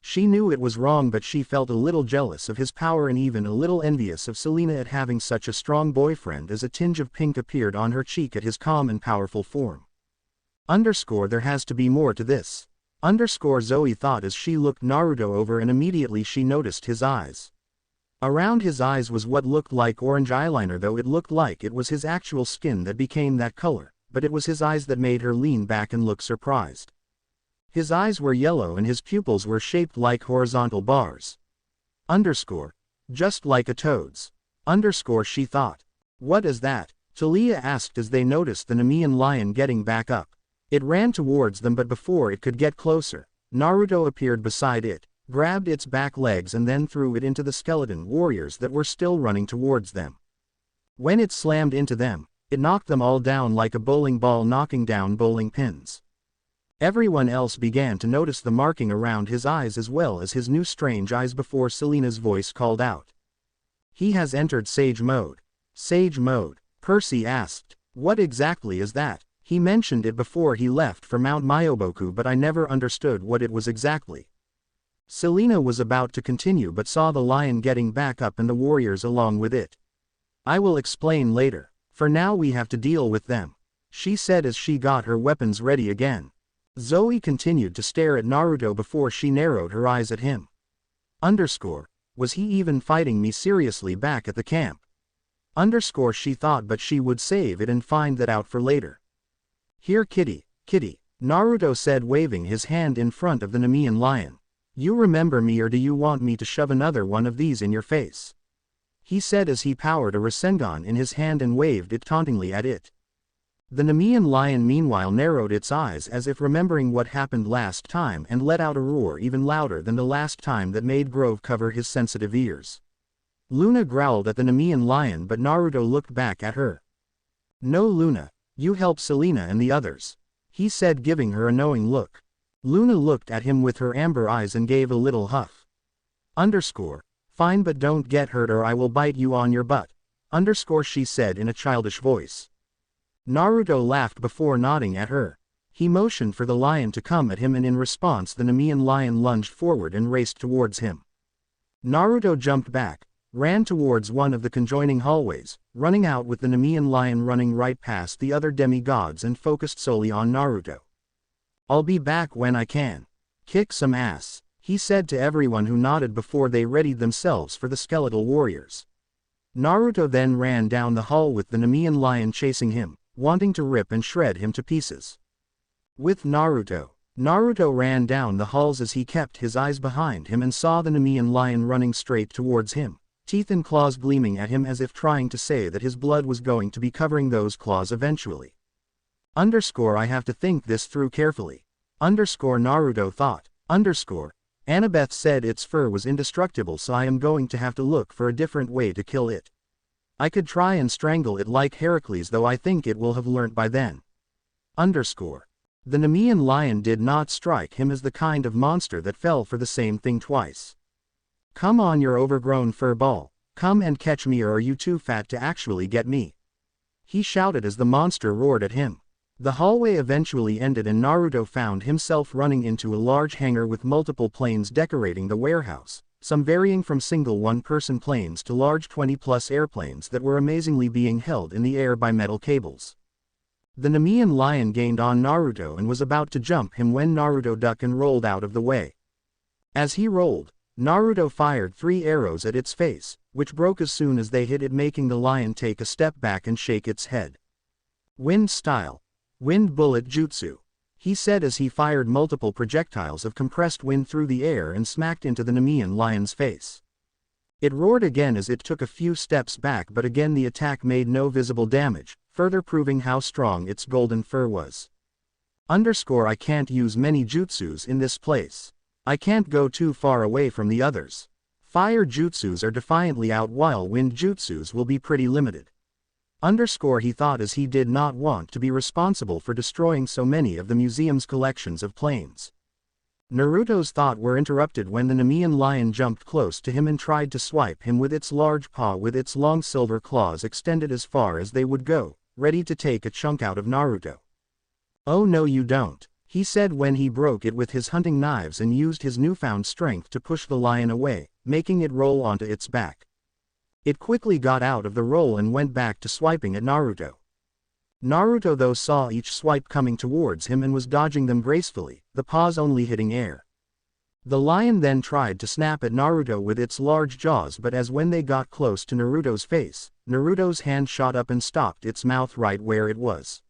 Speaker 1: She knew it was wrong, but she felt a little jealous of his power and even a little envious of Selena at having such a strong boyfriend, as a tinge of pink appeared on her cheek at his calm and powerful form. There has to be more to this. Zoe thought as she looked Naruto over, and immediately she noticed his eyes. Around his eyes was what looked like orange eyeliner, though it looked like it was his actual skin that became that color, but it was his eyes that made her lean back and look surprised. His eyes were yellow and his pupils were shaped like horizontal bars. Just like a toad's. She thought. "What is that?" Talia asked as they noticed the Nemean lion getting back up. It ran towards them, but before it could get closer, Naruto appeared beside it, grabbed its back legs and then threw it into the skeleton warriors that were still running towards them. When it slammed into them, it knocked them all down like a bowling ball knocking down bowling pins. Everyone else began to notice the marking around his eyes as well as his new strange eyes before Selena's voice called out. "He has entered Sage Mode." "Sage Mode?" Percy asked. "What exactly is that?" He mentioned it before he left for Mount Myoboku, but I never understood what it was exactly. Selena was about to continue but saw the lion getting back up and the warriors along with it. I will explain later. For now we have to deal with them, she said as she got her weapons ready again. Zoe continued to stare at Naruto before she narrowed her eyes at him. Was he even fighting me seriously back at the camp? She thought, but she would save it and find that out for later. Here kitty, Naruto said, waving his hand in front of the Nemean lion. You remember me, or do you want me to shove another one of these in your face? He said as he powered a Rasengan in his hand and waved it tauntingly at it. The Nemean lion meanwhile narrowed its eyes as if remembering what happened last time and let out a roar even louder than the last time that made Grove cover his sensitive ears. Luna growled at the Nemean lion, but Naruto looked back at her. No, Luna, you help Selena and the others, he said, giving her a knowing look. Luna looked at him with her amber eyes and gave a little huff. Fine, but don't get hurt or I will bite you on your butt, she said in a childish voice. Naruto laughed before nodding at her. He motioned for the lion to come at him, and in response the Nemean lion lunged forward and raced towards him. Naruto jumped back, ran towards one of the conjoining hallways, running out with the Nemean lion running right past the other demigods and focused solely on Naruto. I'll be back when I can. Kick some ass, he said to everyone who nodded before they readied themselves for the skeletal warriors. Naruto then ran down the hall with the Nemean lion chasing him, wanting to rip and shred him to pieces. With Naruto ran down the halls as he kept his eyes behind him and saw the Nemean lion running straight towards him, teeth and claws gleaming at him as if trying to say that his blood was going to be covering those claws eventually. I have to think this through carefully. Naruto thought. Annabeth said its fur was indestructible, so I am going to have to look for a different way to kill it. I could try and strangle it like Heracles, though I think it will have learnt by then. The Nemean lion did not strike him as the kind of monster that fell for the same thing twice. Come on, your overgrown fur ball, come and catch me, or are you too fat to actually get me? He shouted as the monster roared at him. The hallway eventually ended and Naruto found himself running into a large hangar with multiple planes decorating the warehouse, some varying from single one-person planes to large 20-plus airplanes that were amazingly being held in the air by metal cables. The Nemean lion gained on Naruto and was about to jump him when Naruto ducked and rolled out of the way. As he rolled, Naruto fired 3 arrows at its face, which broke as soon as they hit it, making the lion take a step back and shake its head. Wind style. Wind bullet jutsu, he said as he fired multiple projectiles of compressed wind through the air and smacked into the Nemean lion's face. It roared again as it took a few steps back, but again the attack made no visible damage, further proving how strong its golden fur was. I can't use many jutsus in this place. I can't go too far away from the others. Fire jutsus are defiantly out while wind jutsus will be pretty limited. He thought as he did not want to be responsible for destroying so many of the museum's collections of planes. Naruto's thoughts were interrupted when the Nemean lion jumped close to him and tried to swipe him with its large paw, with its long silver claws extended as far as they would go, ready to take a chunk out of Naruto. Oh no, you don't, he said when he broke it with his hunting knives and used his newfound strength to push the lion away, making it roll onto its back. It quickly got out of the roll and went back to swiping at Naruto. Naruto though saw each swipe coming towards him and was dodging them gracefully, the paws only hitting air. The lion then tried to snap at Naruto with its large jaws, but as when they got close to Naruto's face, Naruto's hand shot up and stopped its mouth right where it was.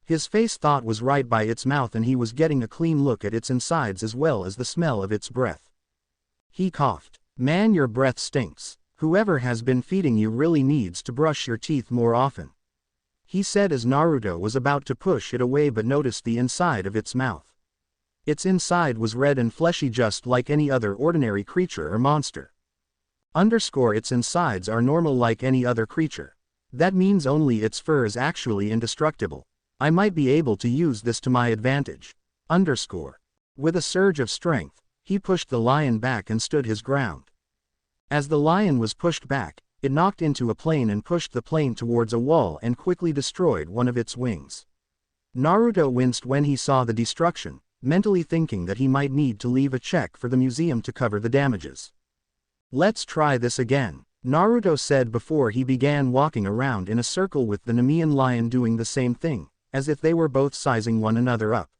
Speaker 1: His face thought was right by its mouth and he was getting a clean look at its insides as well as the smell of its breath. He coughed. Man, your breath stinks. Whoever has been feeding you really needs to brush your teeth more often, he said as Naruto was about to push it away but noticed the inside of its mouth. Its inside was red and fleshy just like any other ordinary creature or monster. Its insides are normal like any other creature. That means only its fur is actually indestructible. I might be able to use this to my advantage. With a surge of strength, he pushed the lion back and stood his ground. As the lion was pushed back, it knocked into a plane and pushed the plane towards a wall and quickly destroyed one of its wings. Naruto winced when he saw the destruction, mentally thinking that he might need to leave a check for the museum to cover the damages. Let's try this again, Naruto said before he began walking around in a circle with the Nemean lion doing the same thing, as if they were both sizing one another up.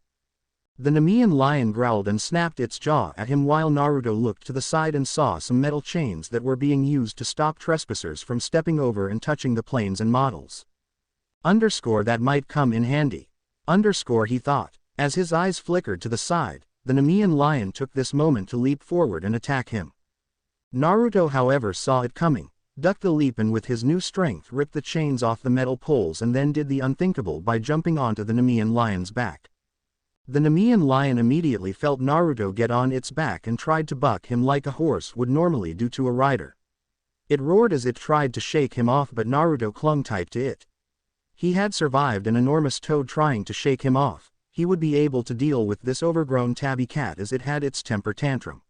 Speaker 1: The Nemean lion growled and snapped its jaw at him while Naruto looked to the side and saw some metal chains that were being used to stop trespassers from stepping over and touching the planes and models. That might come in handy. He thought. As his eyes flickered to the side, the Nemean lion took this moment to leap forward and attack him. Naruto however saw it coming, ducked the leap and with his new strength ripped the chains off the metal poles and then did the unthinkable by jumping onto the Nemean lion's back. The Nemean lion immediately felt Naruto get on its back and tried to buck him like a horse would normally do to a rider. It roared as it tried to shake him off, but Naruto clung tight to it. He had survived an enormous toad trying to shake him off. He would be able to deal with this overgrown tabby cat as it had its temper tantrum.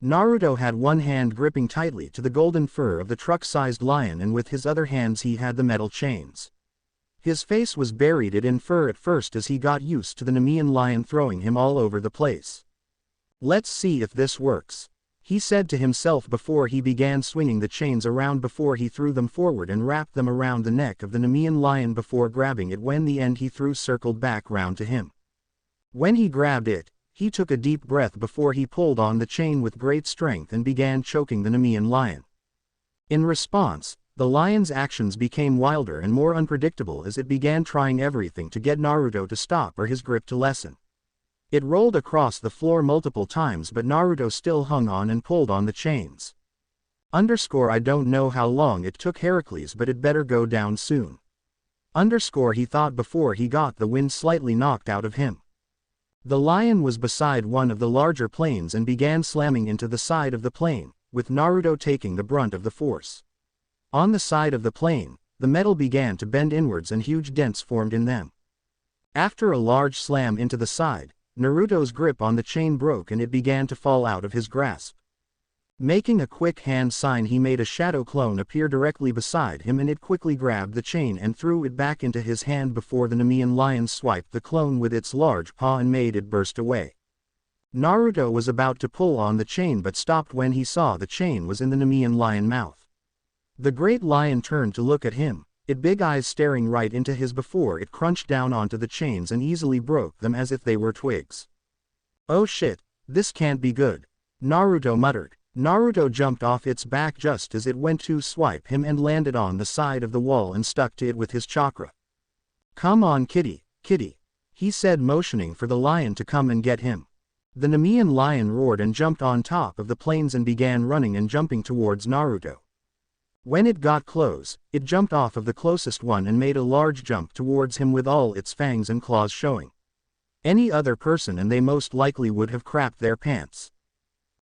Speaker 1: Naruto had one hand gripping tightly to the golden fur of the truck-sized lion and with his other hands he had the metal chains. His face was buried in fur at first as he got used to the Nemean lion throwing him all over the place. Let's see if this works, he said to himself before he began swinging the chains around before he threw them forward and wrapped them around the neck of the Nemean lion before grabbing it when the end he threw circled back round to him. When he grabbed it, he took a deep breath before he pulled on the chain with great strength and began choking the Nemean lion. In response, the lion's actions became wilder and more unpredictable as it began trying everything to get Naruto to stop or his grip to lessen. It rolled across the floor multiple times but Naruto still hung on and pulled on the chains. I don't know how long it took Heracles, but it better go down soon. He thought before he got the wind slightly knocked out of him. The lion was beside one of the larger planes and began slamming into the side of the plane, with Naruto taking the brunt of the force. On the side of the plane, the metal began to bend inwards and huge dents formed in them. After a large slam into the side, Naruto's grip on the chain broke and it began to fall out of his grasp. Making a quick hand sign, he made a shadow clone appear directly beside him and it quickly grabbed the chain and threw it back into his hand before the Nemean lion swiped the clone with its large paw and made it burst away. Naruto was about to pull on the chain but stopped when he saw the chain was in the Nemean lion mouth. The great lion turned to look at him, its big eyes staring right into his before it crunched down onto the chains and easily broke them as if they were twigs. "Oh shit, this can't be good," Naruto muttered. Naruto jumped off its back just as it went to swipe him and landed on the side of the wall and stuck to it with his chakra. "Come on kitty, he said motioning for the lion to come and get him. The Nemean lion roared and jumped on top of the planes and began running and jumping towards Naruto. When it got close, it jumped off of the closest one and made a large jump towards him with all its fangs and claws showing. Any other person and they most likely would have crapped their pants.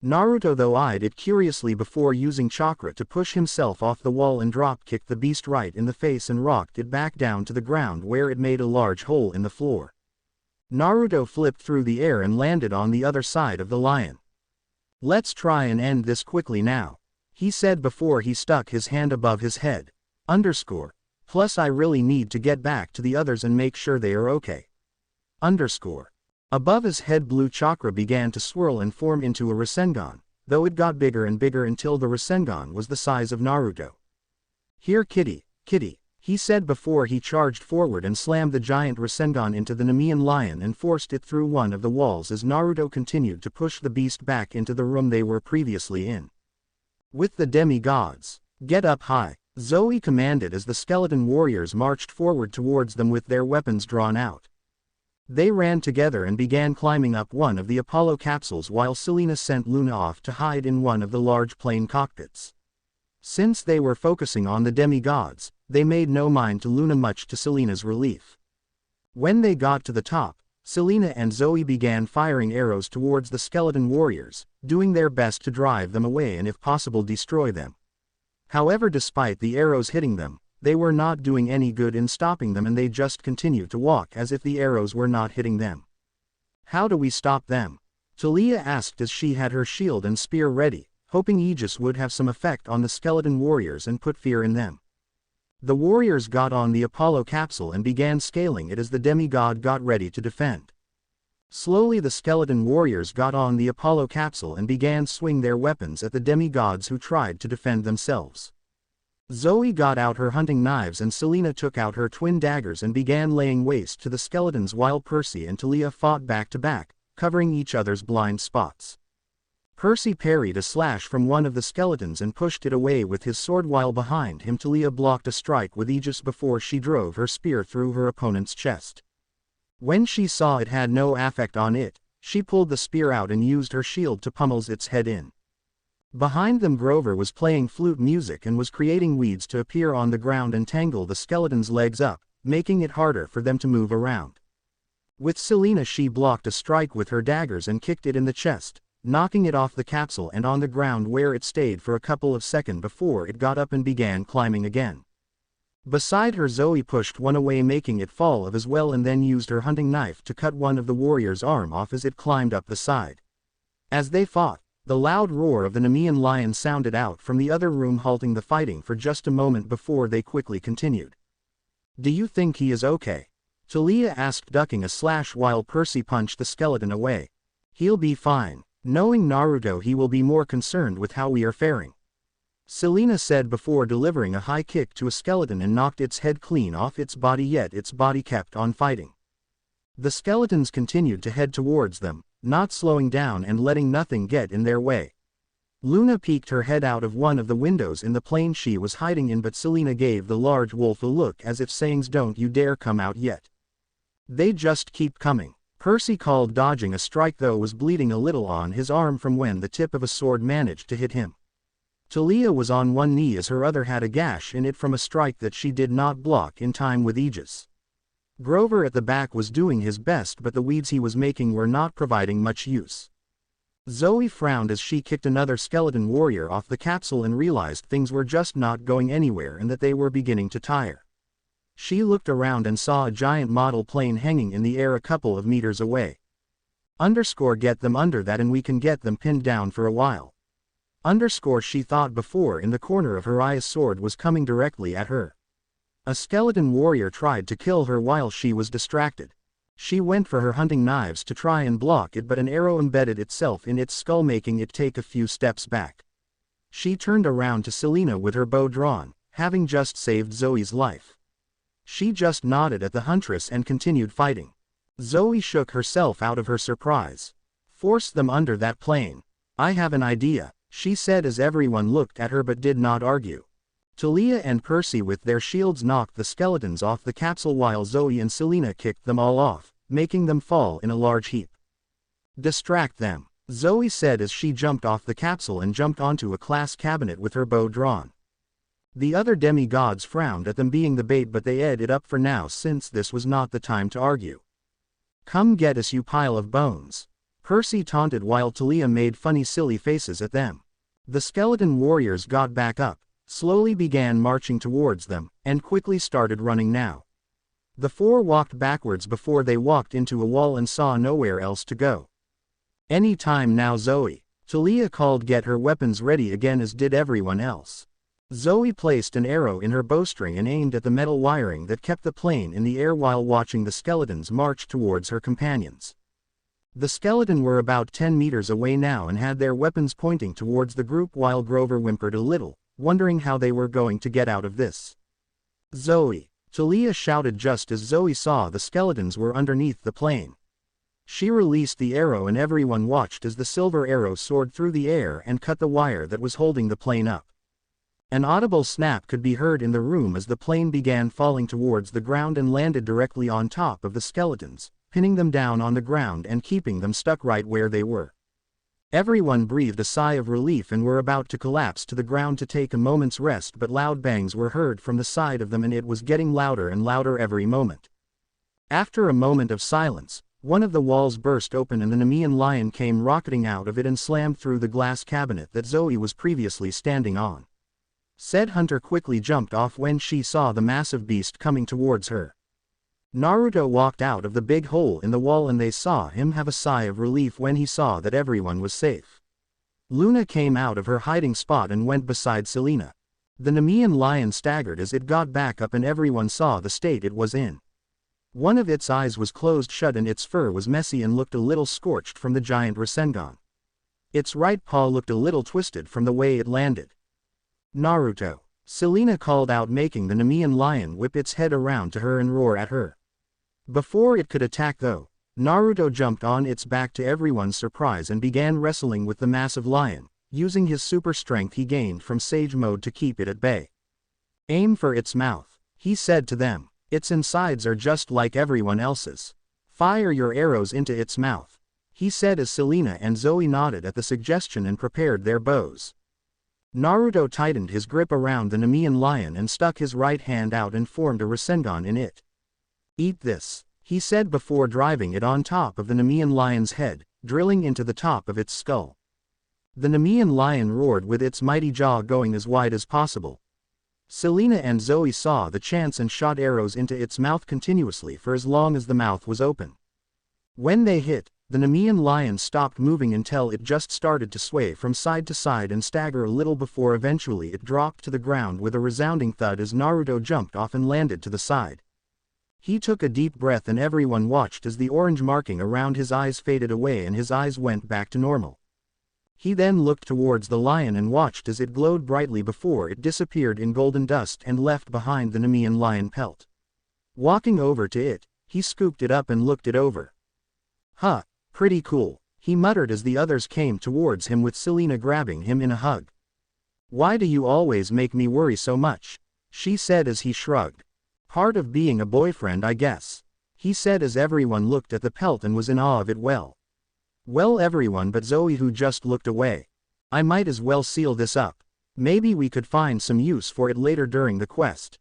Speaker 1: Naruto though eyed it curiously before using chakra to push himself off the wall and drop-kicked the beast right in the face and rocked it back down to the ground where it made a large hole in the floor. Naruto flipped through the air and landed on the other side of the lion. "Let's try and end this quickly now," he said before he stuck his hand above his head. Plus I really need to get back to the others and make sure they are okay. Above his head blue chakra began to swirl and form into a Rasengan, though it got bigger and bigger until the Rasengan was the size of Naruto. "Here kitty, he said before he charged forward and slammed the giant Rasengan into the Nemean lion and forced it through one of the walls as Naruto continued to push the beast back into the room they were previously in. "With the demigods, get up high," Zoe commanded as the skeleton warriors marched forward towards them with their weapons drawn out. They ran together and began climbing up one of the Apollo capsules while Selena sent Luna off to hide in one of the large plane cockpits. Since they were focusing on the demigods, they made no mind to Luna, much to Selena's relief. When they got to the top, Selena and Zoe began firing arrows towards the skeleton warriors, doing their best to drive them away and if possible destroy them. However, despite the arrows hitting them, they were not doing any good in stopping them and they just continued to walk as if the arrows were not hitting them. "How do we stop them?" Talia asked as she had her shield and spear ready, hoping Aegis would have some effect on the skeleton warriors and put fear in them. The warriors got on the Apollo capsule and began scaling it as the demigod got ready to defend. Slowly the skeleton warriors got on the Apollo capsule and began swing their weapons at the demigods who tried to defend themselves. Zoe got out her hunting knives and Selena took out her twin daggers and began laying waste to the skeletons while Percy and Talia fought back to back, covering each other's blind spots. Percy parried a slash from one of the skeletons and pushed it away with his sword while behind him Talia blocked a strike with Aegis before she drove her spear through her opponent's chest. When she saw it had no effect on it, she pulled the spear out and used her shield to pummel its head in. Behind them Grover was playing flute music and was creating weeds to appear on the ground and tangle the skeleton's legs up, making it harder for them to move around. With Selena she blocked a strike with her daggers and kicked it in the chest, knocking it off the capsule and on the ground where it stayed for a couple of seconds before it got up and began climbing again. Beside her Zoe pushed one away making it fall off as well and then used her hunting knife to cut one of the warrior's arm off as it climbed up the side. As they fought, the loud roar of the Nemean lion sounded out from the other room halting the fighting for just a moment before they quickly continued. "Do you think he is okay?" Talia asked ducking a slash while Percy punched the skeleton away. "He'll be fine. Knowing Naruto he will be more concerned with how we are faring," Selena said before delivering a high kick to a skeleton and knocked its head clean off its body yet its body kept on fighting. The skeletons continued to head towards them, not slowing down and letting nothing get in their way. Luna peeked her head out of one of the windows in the plane she was hiding in but Selena gave the large wolf a look as if saying don't you dare come out yet. "They just keep coming." Percy called dodging a strike though was bleeding a little on his arm from when the tip of a sword managed to hit him. Talia was on one knee as her other had a gash in it from a strike that she did not block in time with Aegis. Grover at the back was doing his best but the weeds he was making were not providing much use. Zoe frowned as she kicked another skeleton warrior off the capsule and realized things were just not going anywhere and that they were beginning to tire. She looked around and saw a giant model plane hanging in the air a couple of meters away. Get them under that and we can get them pinned down for a while. She thought before in the corner of her eye a sword was coming directly at her. A skeleton warrior tried to kill her while she was distracted. She went for her hunting knives to try and block it but an arrow embedded itself in its skull making it take a few steps back. She turned around to Selena with her bow drawn, having just saved Zoe's life. She just nodded at the Huntress and continued fighting. Zoe shook herself out of her surprise. "Force them under that plane. I have an idea," she said as everyone looked at her but did not argue. Talia and Percy with their shields knocked the skeletons off the capsule while Zoe and Selena kicked them all off, making them fall in a large heap. "Distract them," Zoe said as she jumped off the capsule and jumped onto a glass cabinet with her bow drawn. The other demigods frowned at them being the bait but they ate it up for now since this was not the time to argue. "Come get us you pile of bones," Percy taunted while Talia made funny silly faces at them. The skeleton warriors got back up, slowly began marching towards them, and quickly started running now. The four walked backwards before they walked into a wall and saw nowhere else to go. "Any time now Zoe," Talia called get her weapons ready again as did everyone else. Zoe placed an arrow in her bowstring and aimed at the metal wiring that kept the plane in the air while watching the skeletons march towards her companions. The skeleton were about 10 meters away now and had their weapons pointing towards the group while Grover whimpered a little, wondering how they were going to get out of this. "Zoe!" Talia shouted just as Zoe saw the skeletons were underneath the plane. She released the arrow and everyone watched as the silver arrow soared through the air and cut the wire that was holding the plane up. An audible snap could be heard in the room as the plane began falling towards the ground and landed directly on top of the skeletons, pinning them down on the ground and keeping them stuck right where they were. Everyone breathed a sigh of relief and were about to collapse to the ground to take a moment's rest but loud bangs were heard from the side of them and it was getting louder and louder every moment. After a moment of silence, one of the walls burst open and the Nemean lion came rocketing out of it and slammed through the glass cabinet that Zoe was previously standing on. Said Hunter quickly jumped off when she saw the massive beast coming towards her. Naruto walked out of the big hole in the wall and they saw him have a sigh of relief when he saw that everyone was safe. Luna came out of her hiding spot and went beside Selena. The Nemean lion staggered as it got back up and everyone saw the state it was in. One of its eyes was closed shut and its fur was messy and looked a little scorched from the giant Rasengan. Its right paw looked a little twisted from the way it landed. Naruto. Selena called out, making the Nemean lion whip its head around to her and roar at her. Before it could attack though, Naruto jumped on its back to everyone's surprise and began wrestling with the massive lion, using his super strength he gained from Sage Mode to keep it at bay. Aim for its mouth, he said to them. Its insides are just like everyone else's. Fire your arrows into its mouth, he said as Selena and Zoe nodded at the suggestion and prepared their bows. Naruto tightened his grip around the Nemean lion and stuck his right hand out and formed a Rasengan in it. Eat this, he said before driving it on top of the Nemean lion's head, drilling into the top of its skull. The Nemean lion roared with its mighty jaw going as wide as possible. Selena and Zoe saw the chance and shot arrows into its mouth continuously for as long as the mouth was open. When they hit, the Nemean lion stopped moving until it just started to sway from side to side and stagger a little before eventually it dropped to the ground with a resounding thud as Naruto jumped off and landed to the side. He took a deep breath and everyone watched as the orange marking around his eyes faded away and his eyes went back to normal. He then looked towards the lion and watched as it glowed brightly before it disappeared in golden dust and left behind the Nemean lion pelt. Walking over to it, he scooped it up and looked it over. Huh, pretty cool, he muttered as the others came towards him with Selena grabbing him in a hug. Why do you always make me worry so much? She said as he shrugged. Part of being a boyfriend, I guess, he said as everyone looked at the pelt and was in awe of it. Well, everyone but Zoe, who just looked away. I might as well seal this up. Maybe we could find some use for it later during the quest,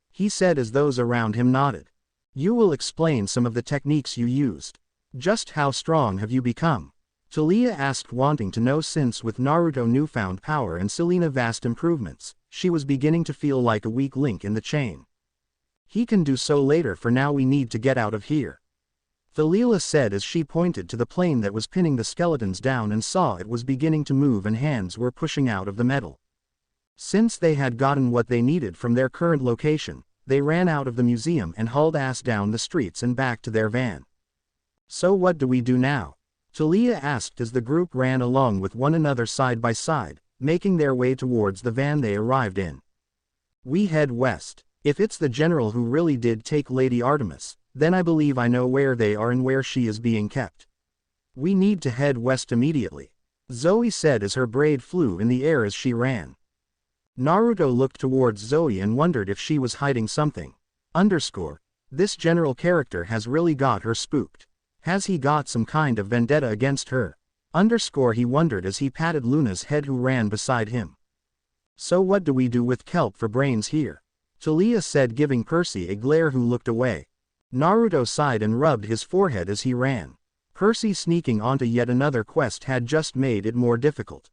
Speaker 1: he said as those around him nodded. You will explain some of the techniques you used. Just how strong have you become? Talia asked, wanting to know, since with Naruto newfound power and Selena vast improvements, she was beginning to feel like a weak link in the chain. He can do so later, for now we need to get out of here, Thalila said as she pointed to the plane that was pinning the skeletons down and saw it was beginning to move and hands were pushing out of the metal. Since they had gotten what they needed from their current location, they ran out of the museum and hauled ass down the streets and back to their van. So what do we do now? Talia asked as the group ran along with one another side by side, making their way towards the van they arrived in. We head west. If it's the general who really did take Lady Artemis, then I believe I know where they are and where she is being kept. We need to head west immediately, Zoe said as her braid flew in the air as she ran. Naruto looked towards Zoe and wondered if she was hiding something. This general character has really got her spooked. Has he got some kind of vendetta against her? He wondered as he patted Luna's head, who ran beside him. So what do we do with kelp for brains here? Talia said, giving Percy a glare, who looked away. Naruto sighed and rubbed his forehead as he ran. Percy sneaking onto yet another quest had just made it more difficult.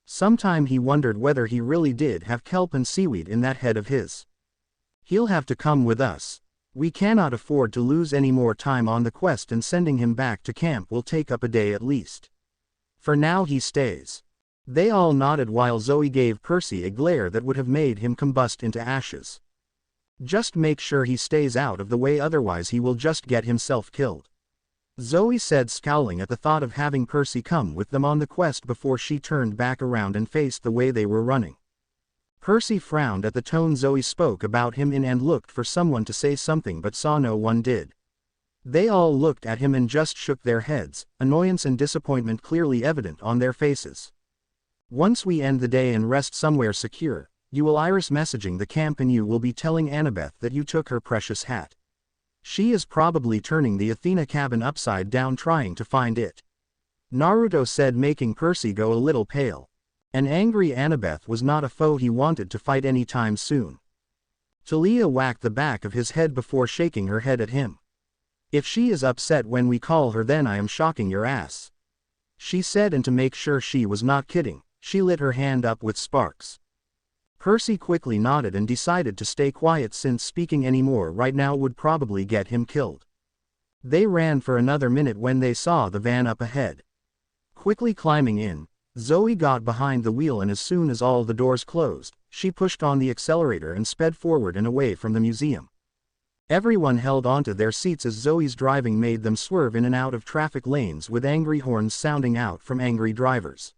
Speaker 1: Sometime he wondered whether he really did have kelp and seaweed in that head of his. He'll have to come with us. We cannot afford to lose any more time on the quest, and sending him back to camp will take up a day at least. For now he stays. They all nodded while Zoe gave Percy a glare that would have made him combust into ashes. Just make sure he stays out of the way, otherwise he will just get himself killed, Zoe said, scowling at the thought of having Percy come with them on the quest before she turned back around and faced the way they were running. Percy frowned at the tone Zoe spoke about him in and looked for someone to say something but saw no one did. They all looked at him and just shook their heads, annoyance and disappointment clearly evident on their faces. Once we end the day and rest somewhere secure, you will iris messaging the camp and you will be telling Annabeth that you took her precious hat. She is probably turning the Athena cabin upside down trying to find it, Naruto said, making Percy go a little pale. An angry Annabeth was not a foe he wanted to fight anytime soon. Talia whacked the back of his head before shaking her head at him. If she is upset when we call her, then I am shocking your ass, she said, and to make sure she was not kidding, she lit her hand up with sparks. Percy quickly nodded and decided to stay quiet, since speaking any more right now would probably get him killed. They ran for another minute when they saw the van up ahead. Quickly climbing in, Zoe got behind the wheel, and as soon as all the doors closed, She pushed on the accelerator and sped forward and away from the museum. Everyone held onto their seats as Zoe's driving made them swerve in and out of traffic lanes with angry horns sounding out from angry drivers.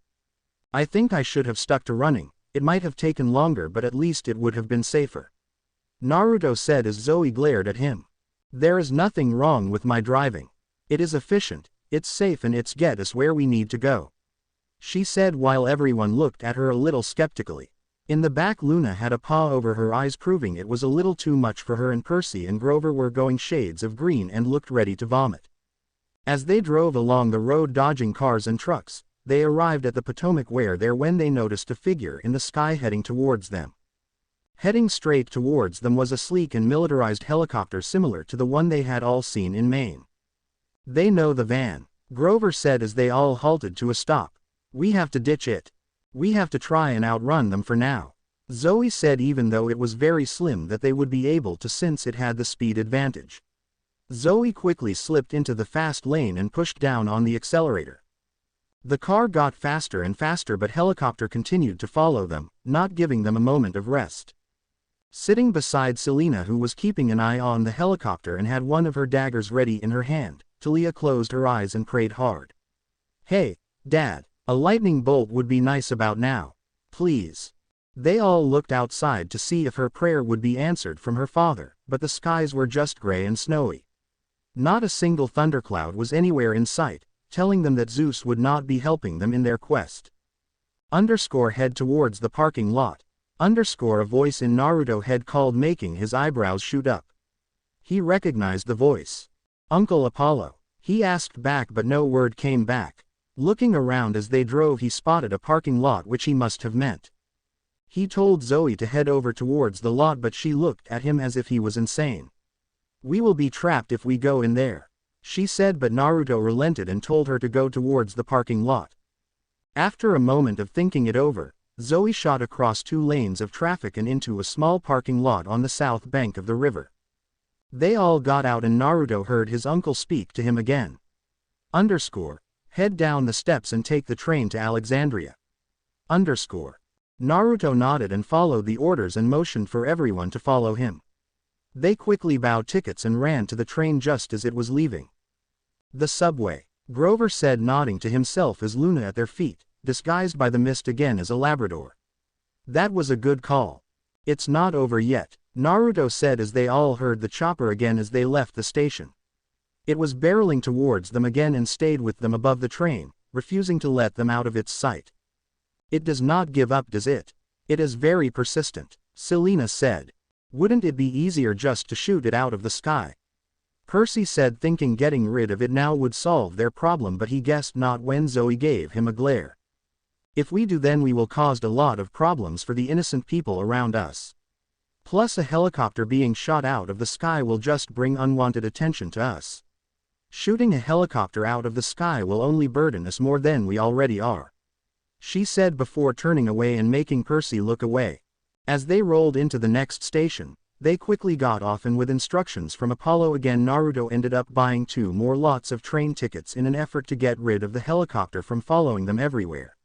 Speaker 1: I think I should have stuck to running. It might have taken longer, but at least it would have been safer. Naruto said as Zoe glared at him. There is nothing wrong with my driving. It is efficient, it's safe, and it's get us where we need to go. She said while everyone looked at her a little skeptically. In the back, Luna had a paw over her eyes, proving it was a little too much for her, and Percy and Grover were going shades of green and looked ready to vomit. As they drove along the road dodging cars and trucks, they arrived at the Potomac when they noticed a figure in the sky heading towards them. Heading straight towards them was a sleek and militarized helicopter similar to the one they had all seen in Maine. They know the van, Grover said as they all halted to a stop. We have to ditch it. We have to try and outrun them for now. Zoe said, even though it was very slim that they would be able to, since it had the speed advantage. Zoe quickly slipped into the fast lane and pushed down on the accelerator. The car got faster and faster, but helicopter continued to follow them, not giving them a moment of rest. Sitting beside Selena, who was keeping an eye on the helicopter and had one of her daggers ready in her hand, Talia closed her eyes and prayed hard. Hey, Dad, a lightning bolt would be nice about now. Please. They all looked outside to see if her prayer would be answered from her father, but the skies were just gray and snowy. Not a single thundercloud was anywhere in sight, telling them that Zeus would not be helping them in their quest. Head towards the parking lot. A voice in Naruto head called, making his eyebrows shoot up. He recognized the voice. Uncle Apollo. He asked back, but no word came back. Looking around as they drove, he spotted a parking lot, which he must have meant. He told Zoe to head over towards the lot, but she looked at him as if he was insane. We will be trapped if we go in there, she said, but Naruto relented and told her to go towards the parking lot. After a moment of thinking it over, Zoe shot across 2 lanes of traffic and into a small parking lot on the south bank of the river. They all got out and Naruto heard his uncle speak to him again. Head down the steps and take the train to Alexandria. Naruto nodded and followed the orders and motioned for everyone to follow him. They quickly bought tickets and ran to the train just as it was leaving. The subway, Grover said, nodding to himself as Luna at their feet, disguised by the mist again as a Labrador. That was a good call. It's not over yet, Naruto said as they all heard the chopper again as they left the station. It was barreling towards them again and stayed with them above the train, refusing to let them out of its sight. It does not give up, does it? It is very persistent, Selena said. Wouldn't it be easier just to shoot it out of the sky? Percy said, thinking getting rid of it now would solve their problem, but he guessed not when Zoe gave him a glare. If we do, then we will cause a lot of problems for the innocent people around us. Plus a helicopter being shot out of the sky will just bring unwanted attention to us. Shooting a helicopter out of the sky will only burden us more than we already are, she said before turning away and making Percy look away. As they rolled into the next station, they quickly got off, and with instructions from Apollo again, Naruto ended up buying 2 more lots of train tickets in an effort to get rid of the helicopter from following them everywhere.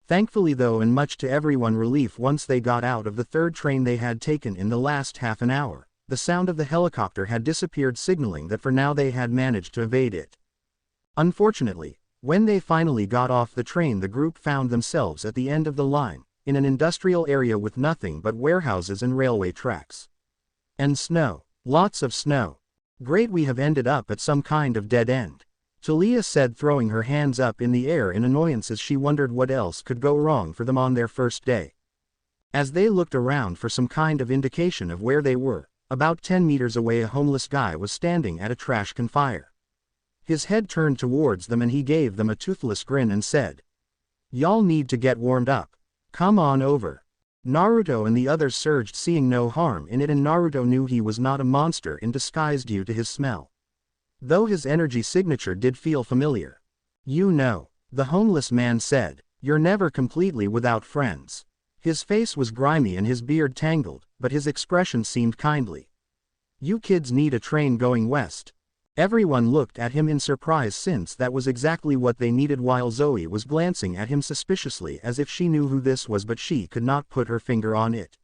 Speaker 1: Thankfully though, and much to everyone's relief, once they got out of the 3rd train they had taken in the last half an hour, the sound of the helicopter had disappeared, signaling that for now they had managed to evade it. Unfortunately, when they finally got off the train, the group found themselves at the end of the line, in an industrial area with nothing but warehouses and railway tracks. And snow. Lots of snow. Great, we have ended up at some kind of dead end, Talia said, throwing her hands up in the air in annoyance as she wondered what else could go wrong for them on their first day. As they looked around for some kind of indication of where they were, about 10 meters away a homeless guy was standing at a trash can fire. His head turned towards them and he gave them a toothless grin and said, "Y'all need to get warmed up. Come on over." Naruto and the others surged, seeing no harm in it, and Naruto knew he was not a monster in disguise due to his smell. Though his energy signature did feel familiar. "You know," the homeless man said, "you're never completely without friends." His face was grimy and his beard tangled, but his expression seemed kindly. "You kids need a train going west. Everyone looked at him in surprise since that was exactly what they needed, while Zoe was glancing at him suspiciously as if she knew who this was, but she could not put her finger on it.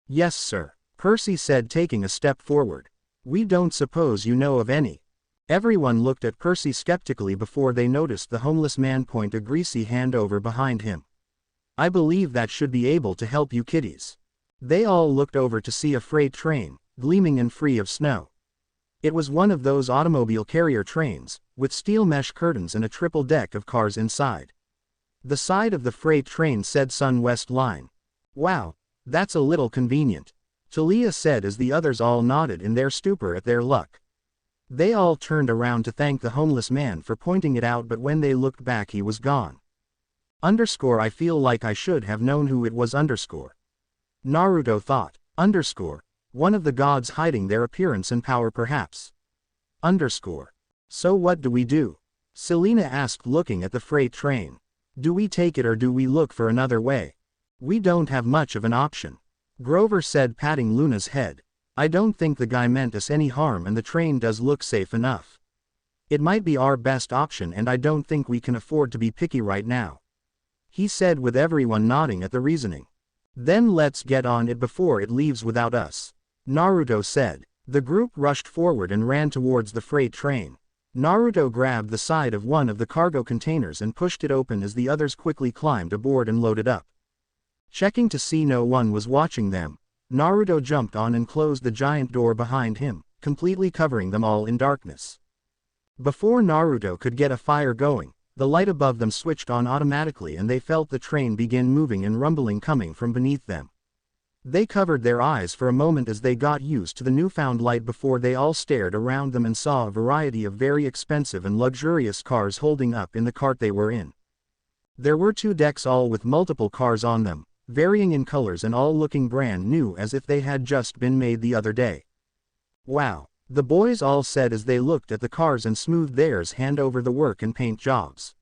Speaker 1: "Yes, sir," Percy said, taking a step forward. "We don't suppose you know of any." Everyone looked at Percy skeptically before they noticed the homeless man point a greasy hand over behind him. "I believe that should be able to help you kiddies." They all looked over to see a freight train, gleaming and free of snow. It was one of those automobile carrier trains, with steel mesh curtains and a triple deck of cars inside. The side of the freight train said Sun West Line. "Wow, that's a little convenient," Talia said as the others all nodded in their stupor at their luck. They all turned around to thank the homeless man for pointing it out, but when they looked back he was gone. I feel like I should have known who it was. Naruto thought. One of the gods hiding their appearance and power perhaps. So what do we do? Selena asked, looking at the freight train. Do we take it or do we look for another way? We don't have much of an option. Grover said, patting Luna's head. I don't think the guy meant us any harm and the train does look safe enough. It might be our best option and I don't think we can afford to be picky right now. He said, with everyone nodding at the reasoning. Then let's get on it before it leaves without us, Naruto said. The group rushed forward and ran towards the freight train. Naruto grabbed the side of one of the cargo containers and pushed it open as the others quickly climbed aboard and loaded up. Checking to see no one was watching them, Naruto jumped on and closed the giant door behind him, completely covering them all in darkness. Before Naruto could get a fire going, the light above them switched on automatically and they felt the train begin moving and rumbling coming from beneath them. They covered their eyes for a moment as they got used to the newfound light before they all stared around them and saw a variety of very expensive and luxurious cars holding up in the cart they were in. There were 2 decks all with multiple cars on them, varying in colors and all looking brand new as if they had just been made the other day. Wow, the boys all said as they looked at the cars and smoothed theirs hand over the work and paint jobs.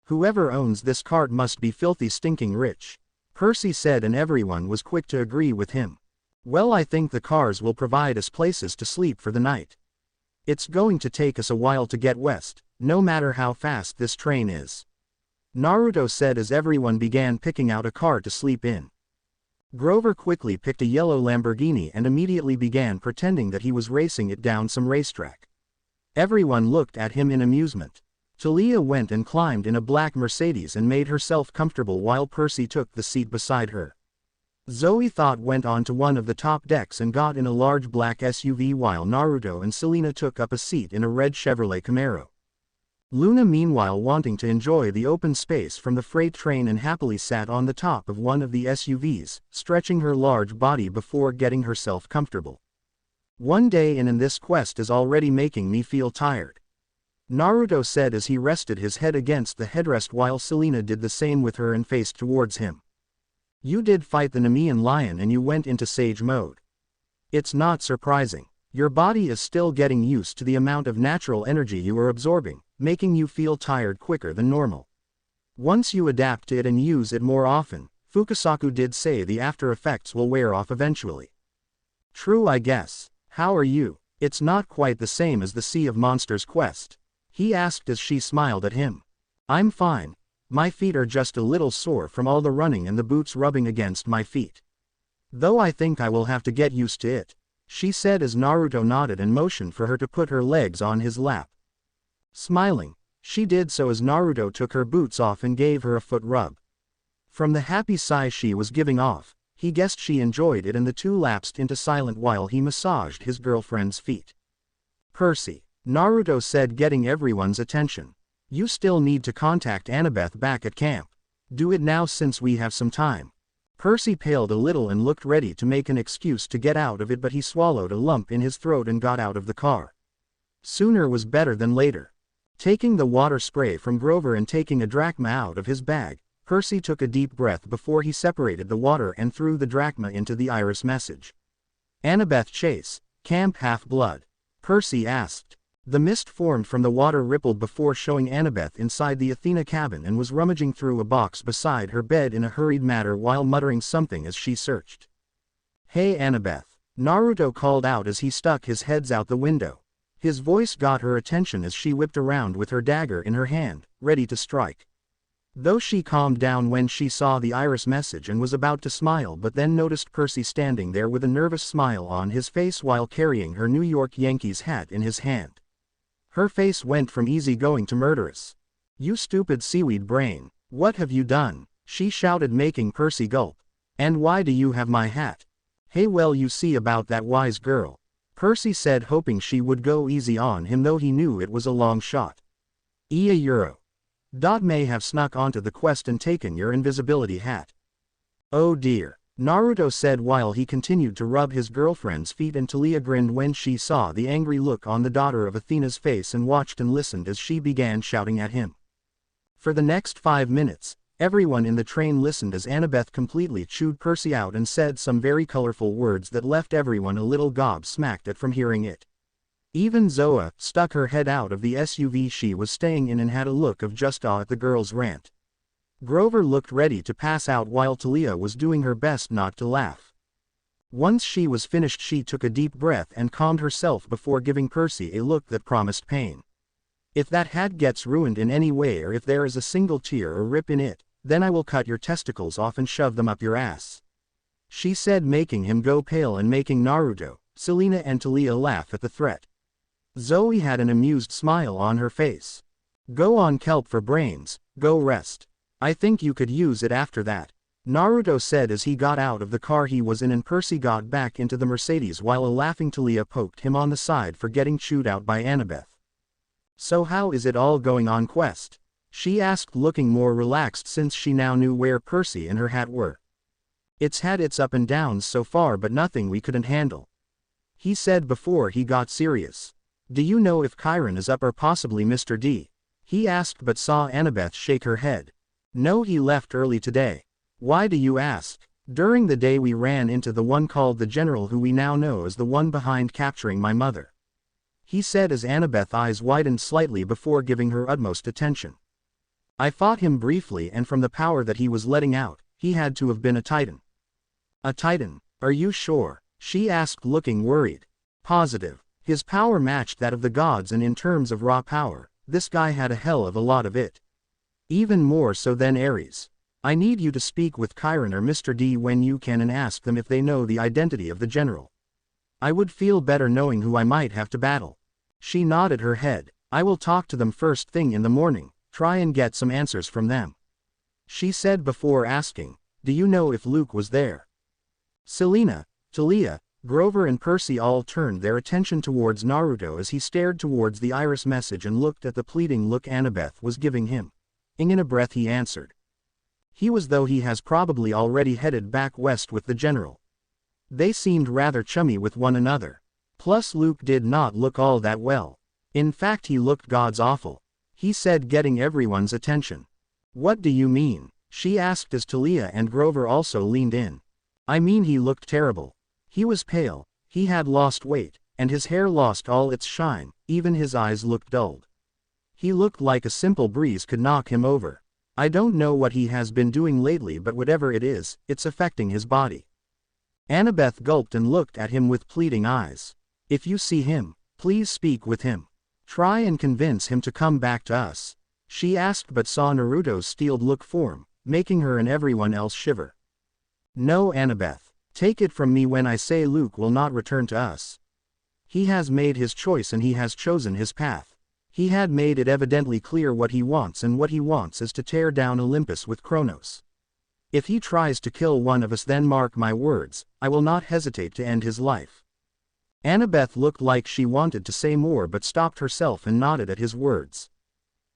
Speaker 1: Whoever owns this cart must be filthy stinking rich, Percy said, and everyone was quick to agree with him. Well, I think the cars will provide us places to sleep for the night. It's going to take us a while to get west, no matter how fast this train is, Naruto said as everyone began picking out a car to sleep in. Grover quickly picked a yellow Lamborghini and immediately began pretending that he was racing it down some racetrack. Everyone looked at him in amusement. Talia went and climbed in a black Mercedes and made herself comfortable while Percy took the seat beside her. Zoe went on to one of the top decks and got in a large black SUV while Naruto and Selena took up a seat in a red Chevrolet Camaro. Luna, meanwhile, wanting to enjoy the open space from the freight train, and happily sat on the top of one of the SUVs, stretching her large body before getting herself comfortable. One day in this quest is already making me feel tired, Naruto said as he rested his head against the headrest while Selena did the same with her and faced towards him. You did fight the Nemean lion and you went into sage mode. It's not surprising. Your body is still getting used to the amount of natural energy you are absorbing, making you feel tired quicker than normal. Once you adapt to it and use it more often, Fukasaku did say the after effects will wear off eventually. True, I guess. How are you? It's not quite the same as the Sea of Monsters quest, he asked as she smiled at him. I'm fine. My feet are just a little sore from all the running and the boots rubbing against my feet. Though I think I will have to get used to it, she said as Naruto nodded and motioned for her to put her legs on his lap. Smiling, she did so as Naruto took her boots off and gave her a foot rub. From the happy sigh she was giving off, he guessed she enjoyed it and the two lapsed into silence while he massaged his girlfriend's feet. Percy, Naruto said, getting everyone's attention. You still need to contact Annabeth back at camp. Do it now since we have some time. Percy paled a little and looked ready to make an excuse to get out of it, but he swallowed a lump in his throat and got out of the car. Sooner was better than later. Taking the water spray from Grover and taking a drachma out of his bag, Percy took a deep breath before he separated the water and threw the drachma into the iris message. Annabeth Chase, Camp Half-Blood? Percy asked. The mist formed from the water rippled before showing Annabeth inside the Athena cabin and was rummaging through a box beside her bed in a hurried manner while muttering something as she searched. Hey Annabeth, Naruto called out as he stuck his heads out the window. His voice got her attention as she whipped around with her dagger in her hand, ready to strike. Though she calmed down when she saw the iris message and was about to smile, but then noticed Percy standing there with a nervous smile on his face while carrying her New York Yankees hat in his hand. Her face went from easygoing to murderous. "You stupid seaweed brain, what have you done?" she shouted, making Percy gulp. "And why do you have my hat?" "Hey, well, you see about that, wise girl," Percy said, hoping she would go easy on him, though he knew it was a long shot. €1. Dot may have snuck onto the quest and taken your invisibility hat. "Oh dear," Naruto said while he continued to rub his girlfriend's feet, and Talia grinned when she saw the angry look on the daughter of Athena's face and watched and listened as she began shouting at him. For the next 5 minutes, everyone in the train listened as Annabeth completely chewed Percy out and said some very colorful words that left everyone a little gobsmacked at from hearing it. Even Zoa stuck her head out of the SUV she was staying in and had a look of just awe at the girl's rant. Grover looked ready to pass out while Talia was doing her best not to laugh. Once she was finished, she took a deep breath and calmed herself before giving Percy a look that promised pain. "If that hat gets ruined in any way, or if there is a single tear or rip in it, then I will cut your testicles off and shove them up your ass," she said, making him go pale and making Naruto, Selena and Talia laugh at the threat. Zoe had an amused smile on her face. "Go on, kelp for brains, go rest. I think you could use it after that," Naruto said as he got out of the car he was in, and Percy got back into the Mercedes while a laughing Talia poked him on the side for getting chewed out by Annabeth. "So how is it all going on quest?" she asked, looking more relaxed since she now knew where Percy and her hat were. "It's had its up and downs so far, but nothing we couldn't handle," he said before he got serious. "Do you know if Chiron is up, or possibly Mr. D?" he asked, but saw Annabeth shake her head. "No, he left early today." "Why do you ask?" "During the day we ran into the one called the General, who we now know as the one behind capturing my mother," he said as Annabeth's eyes widened slightly before giving her utmost attention. "I fought him briefly, and from the power that he was letting out, he had to have been a titan." "A titan? Are you sure?" she asked, looking worried. "Positive. His power matched that of the gods, and in terms of raw power, this guy had a hell of a lot of it. Even more so than Ares. I need you to speak with Chiron or Mr. D when you can and ask them if they know the identity of the General. I would feel better knowing who I might have to battle." She nodded her head. "I will talk to them first thing in the morning, try and get some answers from them," she said before asking, "Do you know if Luke was there?" Selena, Talia, Grover and Percy all turned their attention towards Naruto as he stared towards the iris message and looked at the pleading look Annabeth was giving him. In a breath he answered. "He was, though he has probably already headed back west with the General. They seemed rather chummy with one another. Plus Luke did not look all that well. In fact, he looked god's awful," he said, getting everyone's attention. "What do you mean?" she asked as Talia and Grover also leaned in. "I mean he looked terrible. He was pale, he had lost weight, and his hair lost all its shine, even his eyes looked dulled. He looked like a simple breeze could knock him over. I don't know what he has been doing lately, but whatever it is, it's affecting his body." Annabeth gulped and looked at him with pleading eyes. "If you see him, please speak with him. Try and convince him to come back to us," she asked, but saw Naruto's steeled look form, making her and everyone else shiver. "No, Annabeth. Take it from me when I say Luke will not return to us. He has made his choice and he has chosen his path. He had made it evidently clear what he wants, and what he wants is to tear down Olympus with Kronos. If he tries to kill one of us, then mark my words, I will not hesitate to end his life." Annabeth looked like she wanted to say more but stopped herself and nodded at his words.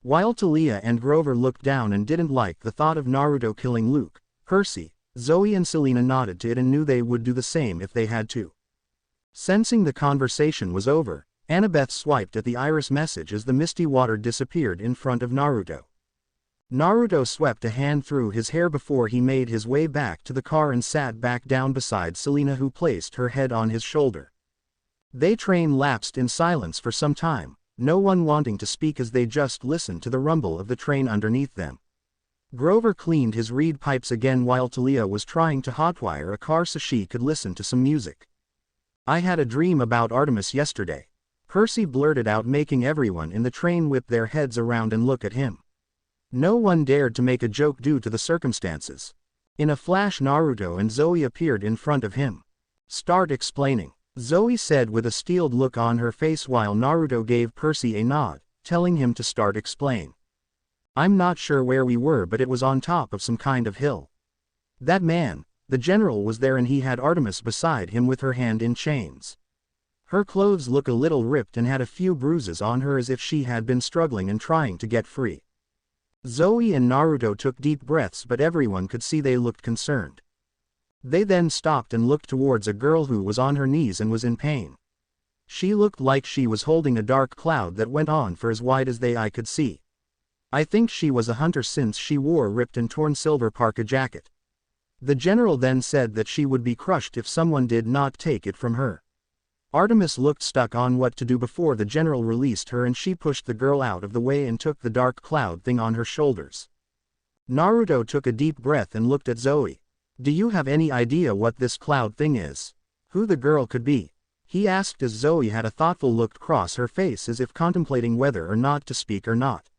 Speaker 1: While Talia and Grover looked down and didn't like the thought of Naruto killing Luke, Percy, Zoe and Selena nodded to it and knew they would do the same if they had to. Sensing the conversation was over, Annabeth swiped at the iris message as the misty water disappeared in front of Naruto. Naruto swept a hand through his hair before he made his way back to the car and sat back down beside Selena, who placed her head on his shoulder. They train lapsed in silence for some time, no one wanting to speak as they just listened to the rumble of the train underneath them. Grover cleaned his reed pipes again while Talia was trying to hotwire a car so she could listen to some music. "I had a dream about Artemis yesterday," Percy blurted out, making everyone in the train whip their heads around and look at him. No one dared to make a joke due to the circumstances. In a flash, Naruto and Zoe appeared in front of him. "Start explaining," Zoe said with a steeled look on her face while Naruto gave Percy a nod, telling him to start explain. "I'm not sure where we were, but it was on top of some kind of hill. That man, the general, was there and he had Artemis beside him with her hand in chains. Her clothes look a little ripped and had a few bruises on her as if she had been struggling and trying to get free." Zoe and Naruto took deep breaths, but everyone could see they looked concerned. They then stopped and looked towards a girl who was on her knees and was in pain. She looked like she was holding a dark cloud that went on for as wide as the eye could see. I think she was a hunter since she wore a ripped and torn silver parka jacket. The general then said that she would be crushed if someone did not take it from her. Artemis looked stuck on what to do before the general released her, and she pushed the girl out of the way and took the dark cloud thing on her shoulders. Naruto took a deep breath and looked at Zoe. "Do you have any idea what this cloud thing is? Who the girl could be?" he asked as Zoe had a thoughtful look cross her face as if contemplating whether or not to speak or not.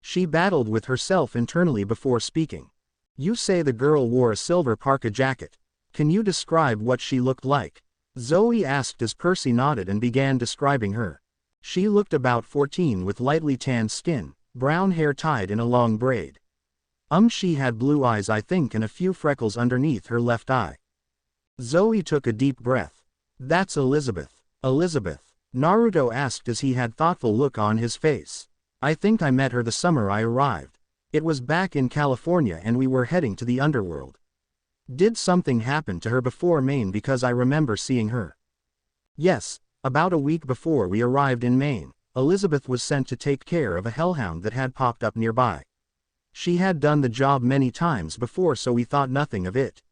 Speaker 1: She battled with herself internally before speaking. "You say the girl wore a silver parka jacket. Can you describe what she looked like?" Zoe asked as Percy nodded and began describing her. She looked about 14 with lightly tanned skin, brown hair tied in a long braid. She had blue eyes, I think, and a few freckles underneath her left eye. Zoe took a deep breath. "That's Elizabeth." "Elizabeth?" Naruto asked as he had a thoughtful look on his face. "I think I met her the summer I arrived. It was back in California and we were heading to the underworld. Did something happen to her before Maine, because I remember seeing her?" "Yes, about a week before we arrived in Maine, Elizabeth was sent to take care of a hellhound that had popped up nearby. She had done the job many times before, so we thought nothing of it.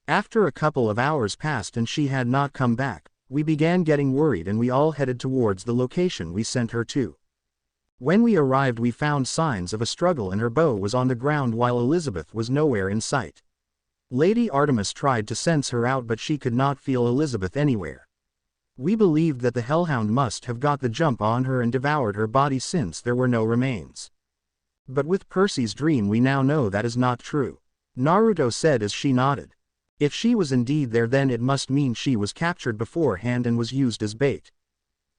Speaker 1: After a couple of hours passed and she had not come back, we began getting worried and we all headed towards the location we sent her to. When we arrived, we found signs of a struggle and her bow was on the ground while Elizabeth was nowhere in sight. Lady Artemis tried to sense her out, but she could not feel Elizabeth anywhere. We believed that the hellhound must have got the jump on her and devoured her body since there were no remains. But with Percy's dream we now know that is not true," Naruto said as she nodded. "If she was indeed there, then it must mean she was captured beforehand and was used as bait.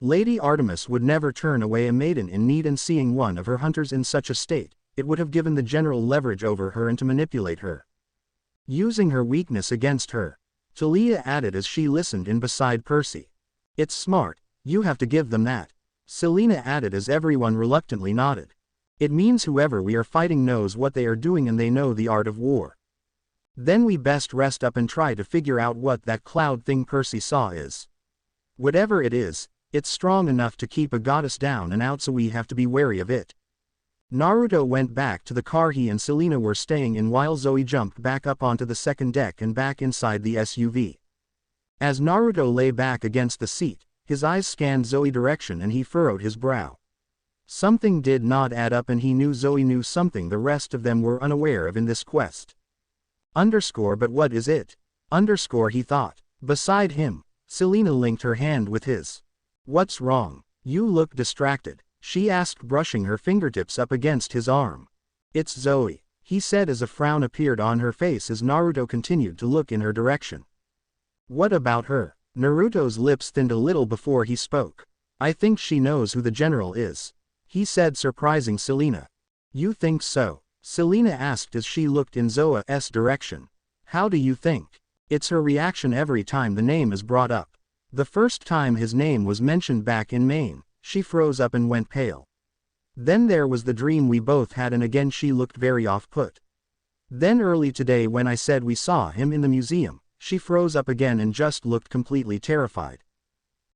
Speaker 1: Lady Artemis would never turn away a maiden in need, and seeing one of her hunters in such a state, it would have given the general leverage over her and to manipulate her, using her weakness against her," Talia added as she listened in beside Percy. "It's smart, you have to give them that," Selena added as everyone reluctantly nodded. "It means whoever we are fighting knows what they are doing and they know the art of war. Then we best rest up and try to figure out what that cloud thing Percy saw is. Whatever it is, it's strong enough to keep a goddess down and out, so we have to be wary of it." Naruto went back to the car he and Selena were staying in while Zoe jumped back up onto the second deck and back inside the SUV. As Naruto lay back against the seat, his eyes scanned Zoe's direction and he furrowed his brow. Something did not add up, and he knew Zoe knew something the rest of them were unaware of in this quest. But what is it? He thought. Beside him, Selena linked her hand with his. "What's wrong? You look distracted," she asked, brushing her fingertips up against his arm. "It's Zoe," he said as a frown appeared on her face as Naruto continued to look in her direction. "What about her?" Naruto's lips thinned a little before he spoke. "I think she knows who the general is," he said, surprising Selena. "You think so?" Selena asked as she looked in Zoa's direction. "How do you think?" "It's her reaction every time the name is brought up. The first time his name was mentioned back in Maine, she froze up and went pale. Then there was the dream we both had, and again she looked very off-put. Then early today when I said we saw him in the museum, she froze up again and just looked completely terrified."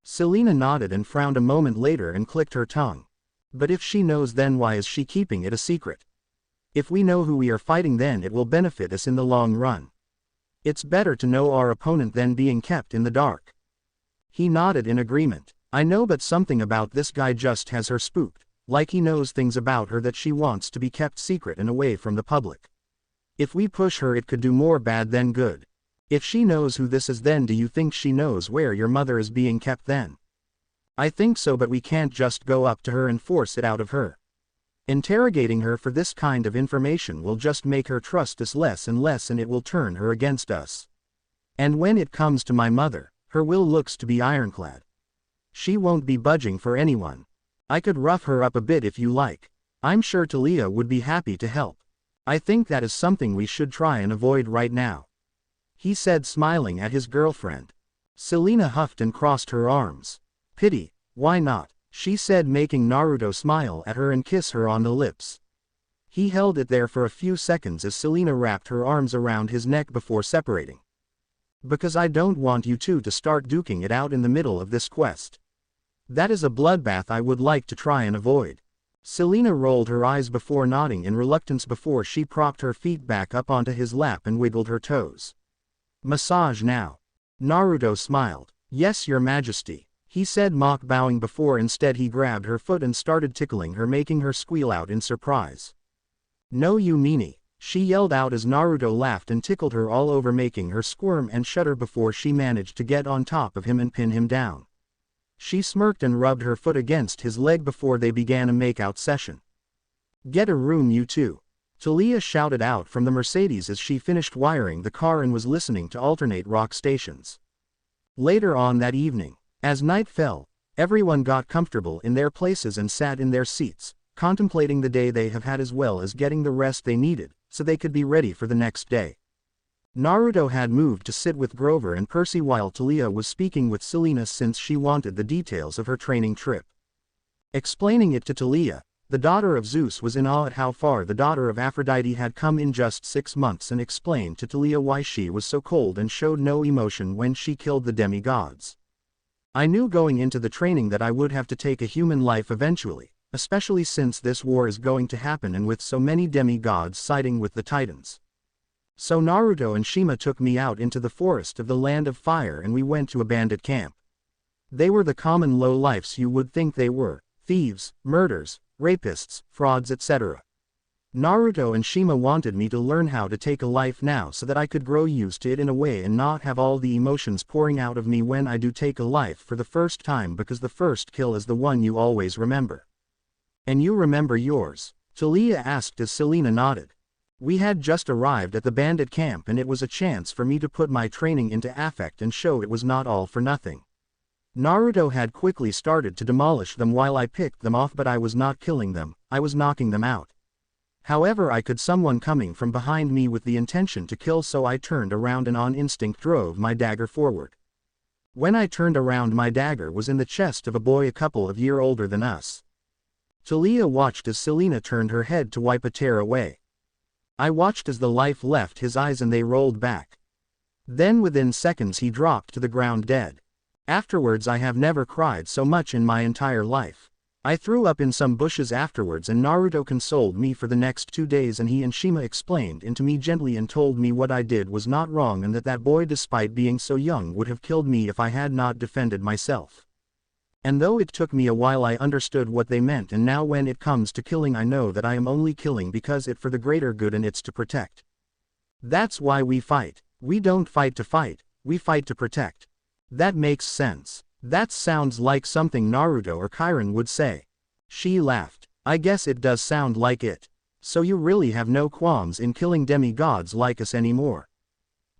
Speaker 1: Selena nodded and frowned a moment later and clicked her tongue. "But if she knows, then why is she keeping it a secret? If we know who we are fighting, then it will benefit us in the long run. It's better to know our opponent than being kept in the dark." He nodded in agreement. "I know, but something about this guy just has her spooked, like he knows things about her that she wants to be kept secret and away from the public. If we push her, it could do more bad than good. If she knows who this is, then do you think she knows where your mother is being kept then?" I think so, but we can't just go up to her and force it out of her. Interrogating her for this kind of information will just make her trust us less and less, and it will turn her against us. And when it comes to my mother, her will looks to be ironclad. She won't be budging for anyone. I could rough her up a bit if you like. I'm sure Talia would be happy to help. I think that is something we should try and avoid right now," he said, smiling at his girlfriend. Selena huffed and crossed her arms. "Pity, why not?" she said, making Naruto smile at her and kiss her on the lips. He held it there for a few seconds as Selena wrapped her arms around his neck before separating. "Because I don't want you two to start duking it out in the middle of this quest. That is a bloodbath I would like to try and avoid." Selena rolled her eyes before nodding in reluctance before she propped her feet back up onto his lap and wiggled her toes. "Massage now." Naruto smiled. "Yes, Your Majesty," he said, mock bowing before instead he grabbed her foot and started tickling her, making her squeal out in surprise. "No, you meanie," she yelled out as Naruto laughed and tickled her all over, making her squirm and shudder before she managed to get on top of him and pin him down. She smirked and rubbed her foot against his leg before they began a make-out session. "Get a room, you two," Talia shouted out from the Mercedes as she finished wiring the car and was listening to alternate rock stations. Later on that evening, as night fell, everyone got comfortable in their places and sat in their seats, contemplating the day they have had as well as getting the rest they needed, so they could be ready for the next day. Naruto had moved to sit with Grover and Percy while Talia was speaking with Selena since she wanted the details of her training trip. Explaining it to Talia, the daughter of Zeus was in awe at how far the daughter of Aphrodite had come in just 6 months and explained to Talia why she was so cold and showed no emotion when she killed the demigods. "I knew going into the training that I would have to take a human life eventually, especially since this war is going to happen and with so many demigods siding with the Titans. So Naruto and Shima took me out into the forest of the Land of Fire and we went to a bandit camp. They were the common low-lifes you would think they were, thieves, murderers, rapists, frauds, etc. Naruto and Shima wanted me to learn how to take a life now so that I could grow used to it in a way and not have all the emotions pouring out of me when I do take a life for the first time, because the first kill is the one you always remember." "And you remember yours?" Talia asked as Selena nodded. "We had just arrived at the bandit camp and it was a chance for me to put my training into effect and show it was not all for nothing. Naruto had quickly started to demolish them while I picked them off, but I was not killing them, I was knocking them out. However, I could someone coming from behind me with the intention to kill, so I turned around and on instinct drove my dagger forward. When I turned around, my dagger was in the chest of a boy a couple of years older than us." Talia watched as Selena turned her head to wipe a tear away. "I watched as the life left his eyes and they rolled back. Then within seconds he dropped to the ground dead. Afterwards I have never cried so much in my entire life. I threw up in some bushes afterwards and Naruto consoled me for the next 2 days, and he and Shima explained into me gently and told me what I did was not wrong and that boy, despite being so young, would have killed me if I had not defended myself. And though it took me a while, I understood what they meant, and now when it comes to killing I know that I am only killing because it's for the greater good and it's to protect. That's why we fight. We don't fight to fight, we fight to protect." "That makes sense. That sounds like something Naruto or Kirin would say." She laughed. "I guess it does sound like it. So you really have no qualms in killing demigods like us anymore?"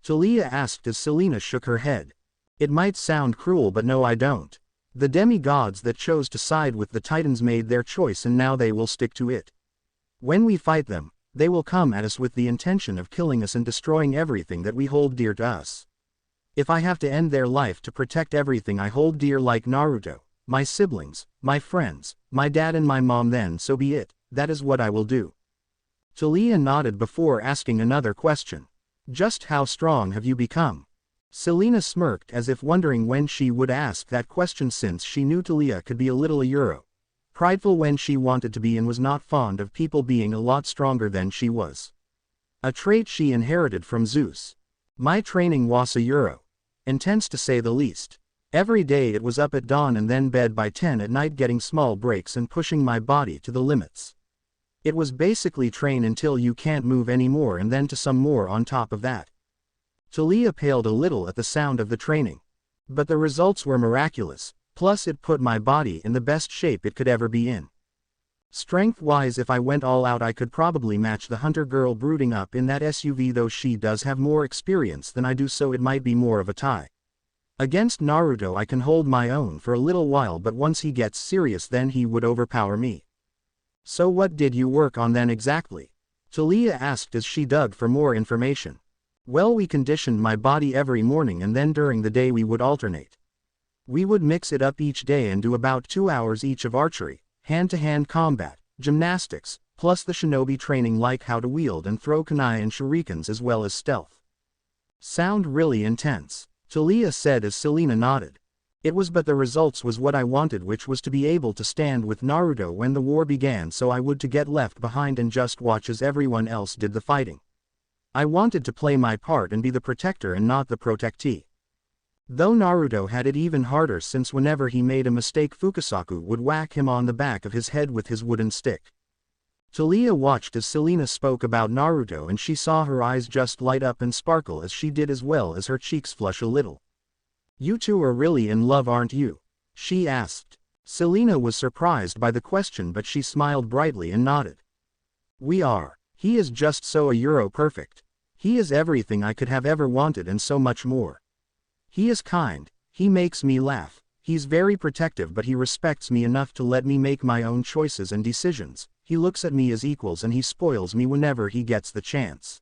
Speaker 1: Talia asked as Selena shook her head. "It might sound cruel, but no, I don't. The demigods that chose to side with the Titans made their choice and now they will stick to it. When we fight them, they will come at us with the intention of killing us and destroying everything that we hold dear to us. If I have to end their life to protect everything I hold dear, like Naruto, my siblings, my friends, my dad and my mom, then so be it, that is what I will do." Talia nodded before asking another question. "Just how strong have you become?" Selena smirked as if wondering when she would ask that question, since she knew Talia could be a little prideful when she wanted to be and was not fond of people being a lot stronger than she was. A trait she inherited from Zeus. "My training was intense to say the least. Every day it was up at dawn and then bed by 10 at night, getting small breaks and pushing my body to the limits. It was basically train until you can't move anymore and then to some more on top of that." Talia paled a little at the sound of the training. "But the results were miraculous. Plus it put my body in the best shape it could ever be in. Strength-wise, if I went all out, I could probably match the hunter girl brooding up in that SUV, though she does have more experience than I do, so it might be more of a tie. Against Naruto I can hold my own for a little while, but once he gets serious then he would overpower me. So what did you work on then exactly? Talia asked as she dug for more information. Well, we conditioned my body every morning, and then during the day we would alternate. We would mix it up each day and do about 2 hours each of archery, hand-to-hand combat, gymnastics, plus the shinobi training like how to wield and throw kunai and shurikens as well as stealth. Sound really intense, Talia said as Selena nodded. It was, but the results was what I wanted, which was to be able to stand with Naruto when the war began, so I would to get left behind and just watch as everyone else did the fighting. I wanted to play my part and be the protector and not the protectee. Though Naruto had it even harder, since whenever he made a mistake Fukasaku would whack him on the back of his head with his wooden stick. Talia watched as Selena spoke about Naruto, and she saw her eyes just light up and sparkle as she did, as well as her cheeks flush a little. You two are really in love, aren't you? She asked. Selena was surprised by the question, but she smiled brightly and nodded. We are. He is just so perfect. He is everything I could have ever wanted and so much more. He is kind, he makes me laugh, he's very protective, but he respects me enough to let me make my own choices and decisions. He looks at me as equals and he spoils me whenever he gets the chance.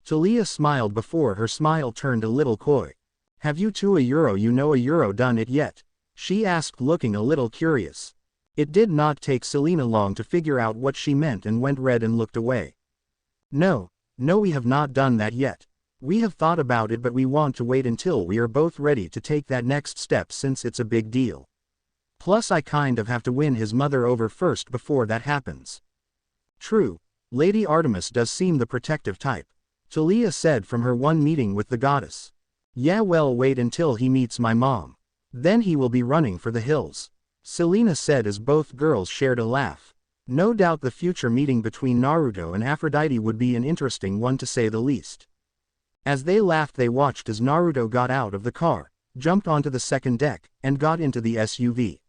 Speaker 1: Talia smiled before her smile turned a little coy. Have you two done it yet? She asked, looking a little curious. It did not take Selena long to figure out what she meant and went red and looked away. No, we have not done that yet. We have thought about it, but we want to wait until we are both ready to take that next step, since it's a big deal. Plus I kind of have to win his mother over first before that happens. True, Lady Artemis does seem the protective type, Talia said from her one meeting with the goddess. Yeah, well, wait until he meets my mom. Then he will be running for the hills, Selena said as both girls shared a laugh. No doubt the future meeting between Naruto and Aphrodite would be an interesting one, to say the least. As they laughed, they watched as Naruto got out of the car, jumped onto the second deck, and got into the SUV.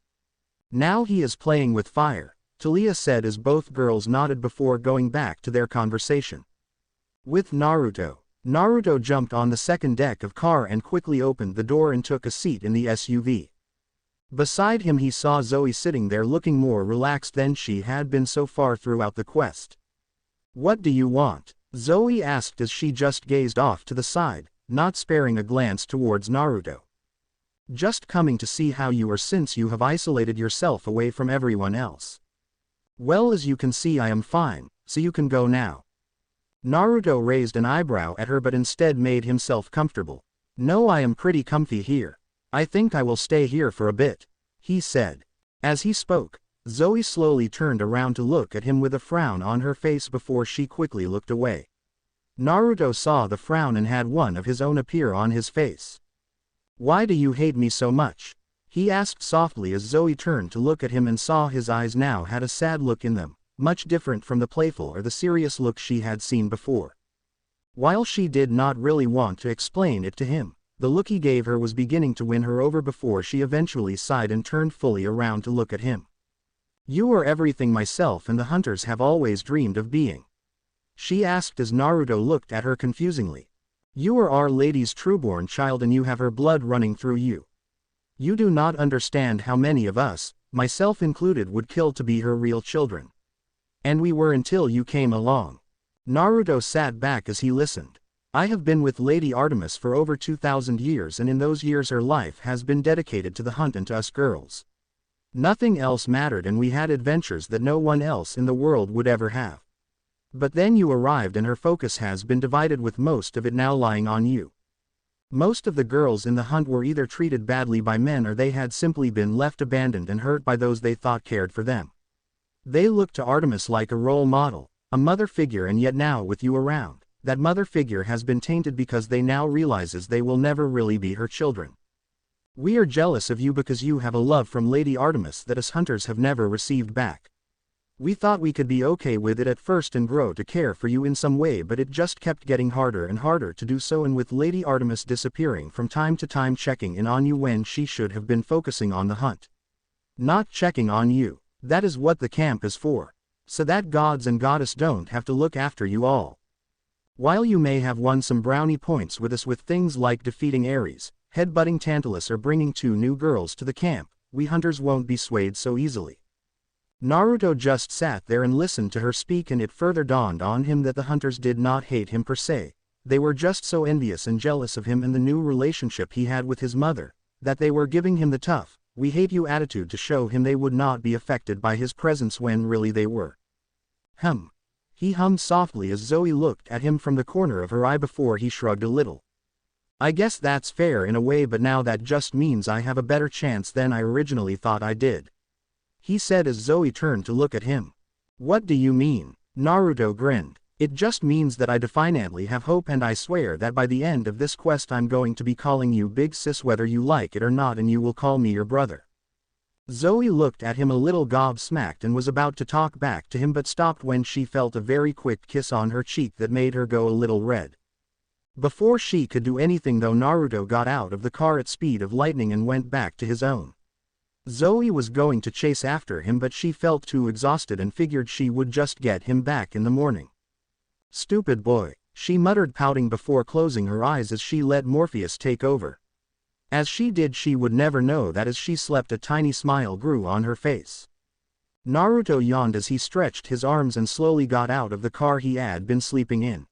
Speaker 1: Now he is playing with fire, Talia said as both girls nodded before going back to their conversation. With Naruto jumped on the second deck of car and quickly opened the door and took a seat in the SUV. Beside him he saw Zoe sitting there looking more relaxed than she had been so far throughout the quest. What do you want? Zoe asked as she just gazed off to the side, not sparing a glance towards Naruto. Just coming to see how you are, since you have isolated yourself away from everyone else. Well, as you can see I am fine, so you can go now. Naruto raised an eyebrow at her but instead made himself comfortable. No, I am pretty comfy here. I think I will stay here for a bit, he said. As he spoke, Zoe slowly turned around to look at him with a frown on her face before she quickly looked away. Naruto saw the frown and had one of his own appear on his face. Why do you hate me so much? He asked softly as Zoe turned to look at him and saw his eyes now had a sad look in them, much different from the playful or the serious look she had seen before. While she did not really want to explain it to him, the look he gave her was beginning to win her over before she eventually sighed and turned fully around to look at him. You are everything myself and the hunters have always dreamed of being. She asked as Naruto looked at her confusingly. You are Our Lady's trueborn child and you have her blood running through you. You do not understand how many of us, myself included, would kill to be her real children. And we were until you came along. Naruto sat back as he listened. I have been with Lady Artemis for over 2,000 years, and in those years her life has been dedicated to the hunt and to us girls. Nothing else mattered, and we had adventures that no one else in the world would ever have. But then you arrived and her focus has been divided, with most of it now lying on you. Most of the girls in the hunt were either treated badly by men or they had simply been left abandoned and hurt by those they thought cared for them. They looked to Artemis like a role model, a mother figure, and yet now with you around, that mother figure has been tainted because they now realizes they will never really be her children. We are jealous of you because you have a love from Lady Artemis that us hunters have never received back. We thought we could be okay with it at first and grow to care for you in some way, but it just kept getting harder and harder to do so, and with Lady Artemis disappearing from time to time, checking in on you when she should have been focusing on the hunt. Not checking on you. That is what the camp is for. So that gods and goddess don't have to look after you all. While you may have won some brownie points with us with things like defeating Ares, headbutting Tantalus, or bringing 2 new girls to the camp, we hunters won't be swayed so easily. Naruto just sat there and listened to her speak, and it further dawned on him that the hunters did not hate him per se. They were just so envious and jealous of him and the new relationship he had with his mother, that they were giving him the tough, "we hate you" attitude to show him they would not be affected by his presence when really they were. He hummed softly as Zoe looked at him from the corner of her eye before he shrugged a little. "I guess that's fair in a way, but now that just means I have a better chance than I originally thought I did," he said as Zoe turned to look at him. "What do you mean?" Naruto grinned. "It just means that I definitely have hope, and I swear that by the end of this quest I'm going to be calling you Big Sis whether you like it or not, and you will call me your brother." Zoe looked at him a little gobsmacked and was about to talk back to him, but stopped when she felt a very quick kiss on her cheek that made her go a little red. Before she could do anything though, Naruto got out of the car at speed of lightning and went back to his own. Zoe was going to chase after him, but she felt too exhausted and figured she would just get him back in the morning. "Stupid boy," she muttered, pouting before closing her eyes as she let Morpheus take over. As she did, she would never know that as she slept a tiny smile grew on her face. Naruto yawned as he stretched his arms and slowly got out of the car he had been sleeping in.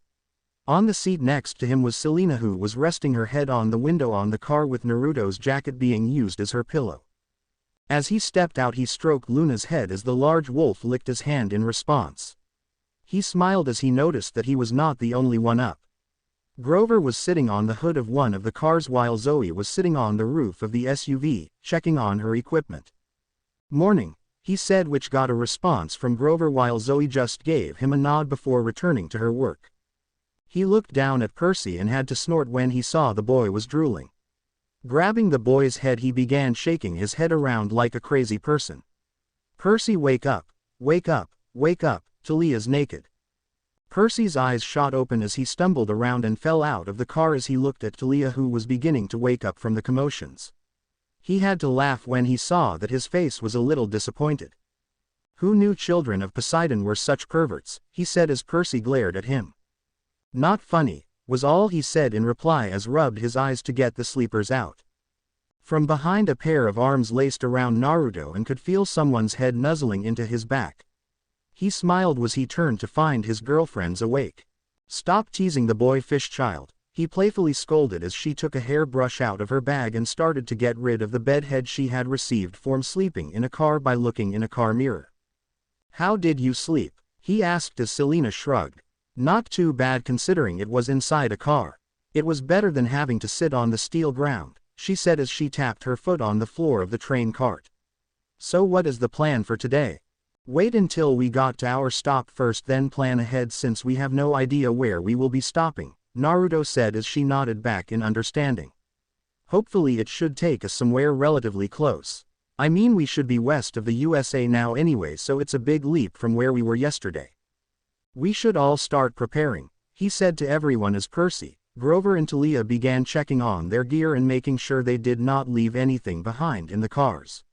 Speaker 1: On the seat next to him was Selena, who was resting her head on the window on the car with Naruto's jacket being used as her pillow. As he stepped out, he stroked Luna's head as the large wolf licked his hand in response. He smiled as he noticed that he was not the only one up. Grover was sitting on the hood of one of the cars while Zoe was sitting on the roof of the SUV, checking on her equipment. "Morning," he said, which got a response from Grover while Zoe just gave him a nod before returning to her work. He looked down at Percy and had to snort when he saw the boy was drooling. Grabbing the boy's head, he began shaking his head around like a crazy person. "Percy, wake up, wake up, wake up, Talia's naked." Percy's eyes shot open as he stumbled around and fell out of the car as he looked at Talia, who was beginning to wake up from the commotions. He had to laugh when he saw that his face was a little disappointed. "Who knew children of Poseidon were such perverts?" he said as Percy glared at him. "Not funny," was all he said in reply as rubbed his eyes to get the sleepers out. From behind, a pair of arms laced around Naruto and could feel someone's head nuzzling into his back. He smiled as he turned to find his girlfriends awake. "Stop teasing the boy, fish child," he playfully scolded as she took a hairbrush out of her bag and started to get rid of the bedhead she had received from sleeping in a car by looking in a car mirror. "How did you sleep?" he asked as Selena shrugged. "Not too bad considering it was inside a car. It was better than having to sit on the steel ground," she said as she tapped her foot on the floor of the train cart. "So what is the plan for today?" "Wait until we got to our stop first, then plan ahead since we have no idea where we will be stopping," Naruto said as she nodded back in understanding. "Hopefully it should take us somewhere relatively close. I mean, we should be west of the USA now anyway, so it's a big leap from where we were yesterday. We should all start preparing," he said to everyone as Percy, Grover and Talia began checking on their gear and making sure they did not leave anything behind in the cars.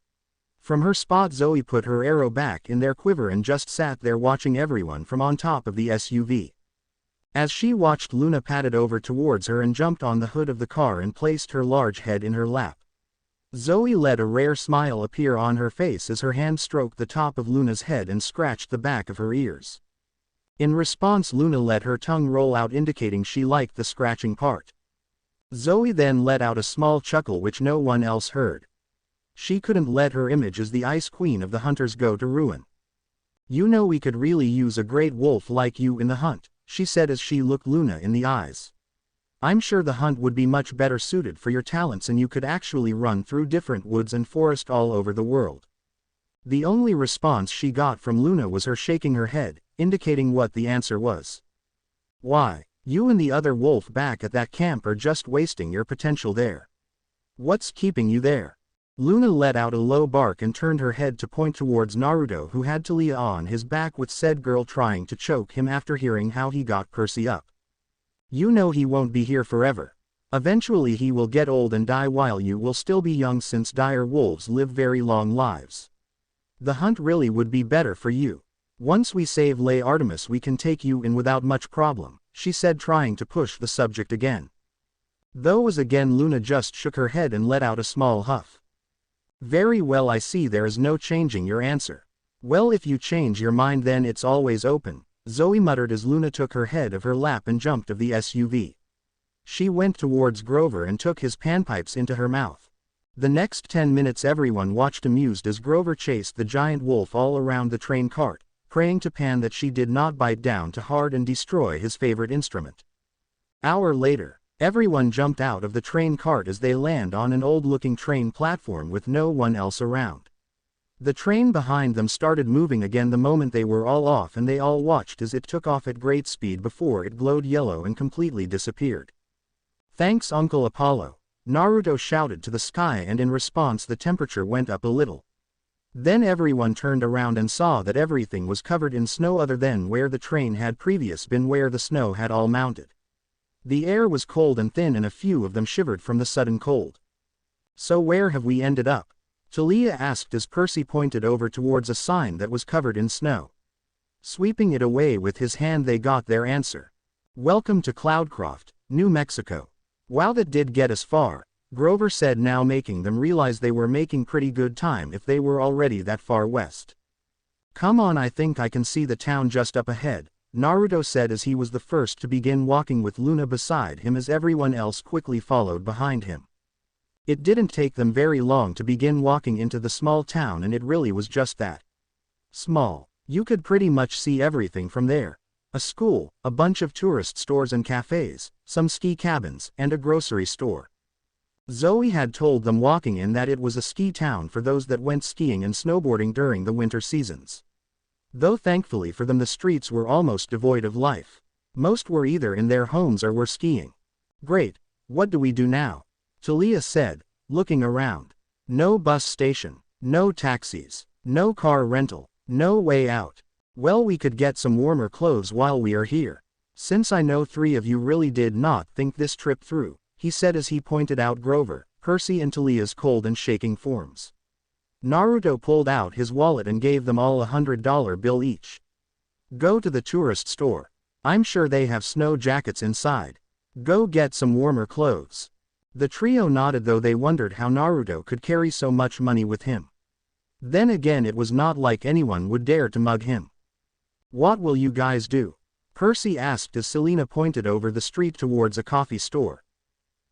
Speaker 1: From her spot, Zoe put her arrow back in their quiver and just sat there watching everyone from on top of the SUV. As she watched, Luna padded over towards her and jumped on the hood of the car and placed her large head in her lap. Zoe let a rare smile appear on her face as her hand stroked the top of Luna's head and scratched the back of her ears. In response, Luna let her tongue roll out, indicating she liked the scratching part. Zoe then let out a small chuckle which no one else heard. She couldn't let her image as the Ice Queen of the Hunters go to ruin. "You know, we could really use a great wolf like you in the hunt," she said as she looked Luna in the eyes. "I'm sure the hunt would be much better suited for your talents, and you could actually run through different woods and forest all over the world." The only response she got from Luna was her shaking her head, indicating what the answer was. "Why, you and the other wolf back at that camp are just wasting your potential there. What's keeping you there?" Luna let out a low bark and turned her head to point towards Naruto, who had Talia on his back with said girl trying to choke him after hearing how he got Percy up. You know he won't be here forever. Eventually he will get old and die while you will still be young, since dire wolves live very long lives. The hunt really would be better for you. Once we save Lay Artemis we can take you in without much problem, she said, trying to push the subject again. Though as again Luna just shook her head and let out a small huff. Very well, I see there is no changing your answer. Well, if you change your mind then it's always open, Zoe muttered as Luna took her head of her lap and jumped of the SUV. She went towards Grover and took his panpipes into her mouth. The next 10 minutes everyone watched amused as Grover chased the giant wolf all around the train cart, praying to Pan that she did not bite down too hard and destroy his favorite instrument. Hour later, everyone jumped out of the train cart as they land on an old-looking train platform with no one else around. The train behind them started moving again the moment they were all off, and they all watched as it took off at great speed before it glowed yellow and completely disappeared. Thanks, Uncle Apollo, Naruto shouted to the sky, and in response the temperature went up a little. Then everyone turned around and saw that everything was covered in snow other than where the train had previously been, where the snow had all mounted. The air was cold and thin and a few of them shivered from the sudden cold. So where have we ended up? Talia asked as Percy pointed over towards a sign that was covered in snow. Sweeping it away with his hand they got their answer. Welcome to Cloudcroft, New Mexico. Wow, that did get us far, Grover said, now making them realize they were making pretty good time if they were already that far west. Come on, I think I can see the town just up ahead, Naruto said as he was the first to begin walking with Luna beside him as everyone else quickly followed behind him. It didn't take them very long to begin walking into the small town, and it really was just that. Small. You could pretty much see everything from there. A school, a bunch of tourist stores and cafes, some ski cabins, and a grocery store. Zoe had told them walking in that it was a ski town for those that went skiing and snowboarding during the winter seasons. Though thankfully for them the streets were almost devoid of life. Most were either in their homes or were skiing. Great, what do we do now? Talia said, looking around. No bus station, no taxis, no car rental, no way out. Well, we could get some warmer clothes while we are here. Since I know 3 of you really did not think this trip through, he said as he pointed out Grover, Percy and Talia's cold and shaking forms. Naruto pulled out his wallet and gave them all $100 bill each. Go to the tourist store. I'm sure they have snow jackets inside. Go get some warmer clothes. The trio nodded, though they wondered how Naruto could carry so much money with him. Then again, it was not like anyone would dare to mug him. What will you guys do? Percy asked as Selena pointed over the street towards a coffee store.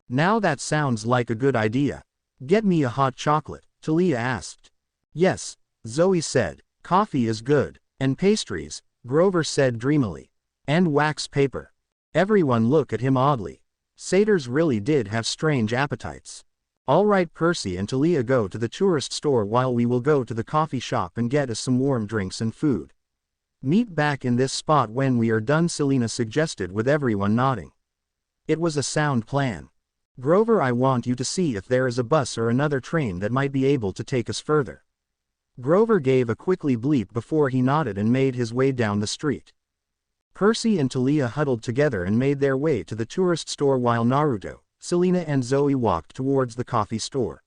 Speaker 1: Now that sounds like a good idea. Get me a hot chocolate, Talia asked. Yes, Zoe said. Coffee is good. And pastries, Grover said dreamily. And wax paper. Everyone looked at him oddly. Satyrs really did have strange appetites. All right, Percy and Talia, go to the tourist store while we will go to the coffee shop and get us some warm drinks and food. Meet back in this spot when we are done, Selena suggested, with everyone nodding. It was a sound plan. Grover, I want you to see if there is a bus or another train that might be able to take us further. Grover gave a quickly bleep before he nodded and made his way down the street. Percy and Talia huddled together and made their way to the tourist store while Naruto, Selena and Zoe walked towards the coffee store.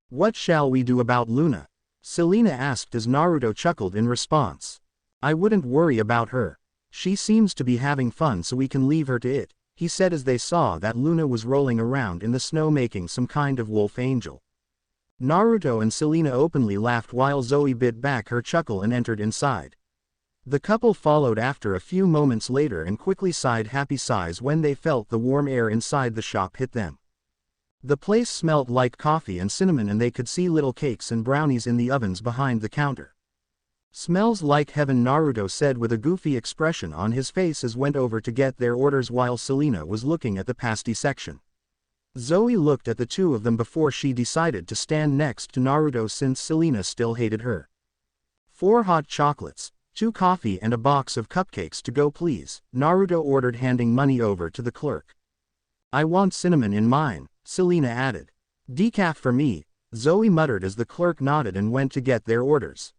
Speaker 1: What shall we do about Luna? Selena asked as Naruto chuckled in response. I wouldn't worry about her. She seems to be having fun, so we can leave her to it, he said as they saw that Luna was rolling around in the snow making some kind of wolf angel. Naruto and Selena openly laughed while Zoe bit back her chuckle and entered inside. The couple followed after a few moments later and quickly sighed happy sighs when they felt the warm air inside the shop hit them. The place smelt like coffee and cinnamon, and they could see little cakes and brownies in the ovens behind the counter. Smells like heaven, Naruto said with a goofy expression on his face as went over to get their orders while Selena was looking at the pasty section. Zoe looked at the two of them before she decided to stand next to Naruto since Selena still hated her. 4 hot chocolates, 2 coffee and a box of cupcakes to go please, Naruto ordered, handing money over to the clerk. I want cinnamon in mine, Selena added. Decaf for me, Zoe muttered as the clerk nodded and went to get their orders.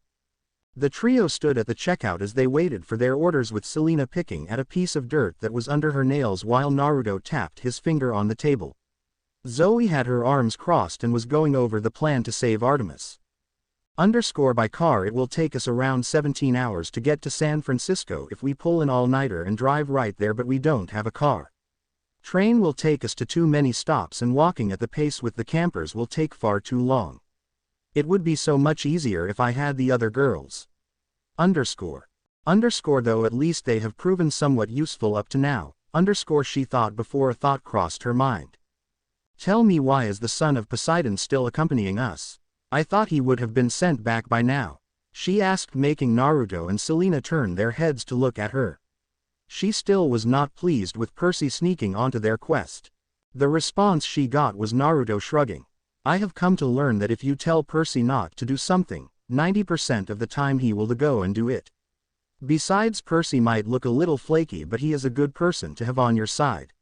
Speaker 1: The trio stood at the checkout as they waited for their orders, with Selena picking at a piece of dirt that was under her nails while Naruto tapped his finger on the table. Zoe had her arms crossed and was going over the plan to save Artemis. By car it will take us around 17 hours to get to San Francisco if we pull an all-nighter and drive right there, but we don't have a car. Train will take us to too many stops, and walking at the pace with the campers will take far too long. It would be so much easier if I had the other girls. Though at least they have proven somewhat useful up to now, she thought before a thought crossed her mind. Tell me, why is the son of Poseidon still accompanying us? I thought he would have been sent back by now, she asked, making Naruto and Selena turn their heads to look at her. She still was not pleased with Percy sneaking onto their quest. The response she got was Naruto shrugging. I have come to learn that if you tell Percy not to do something, 90% of the time he will go and do it. Besides, Percy might look a little flaky, but he is a good person to have on your side.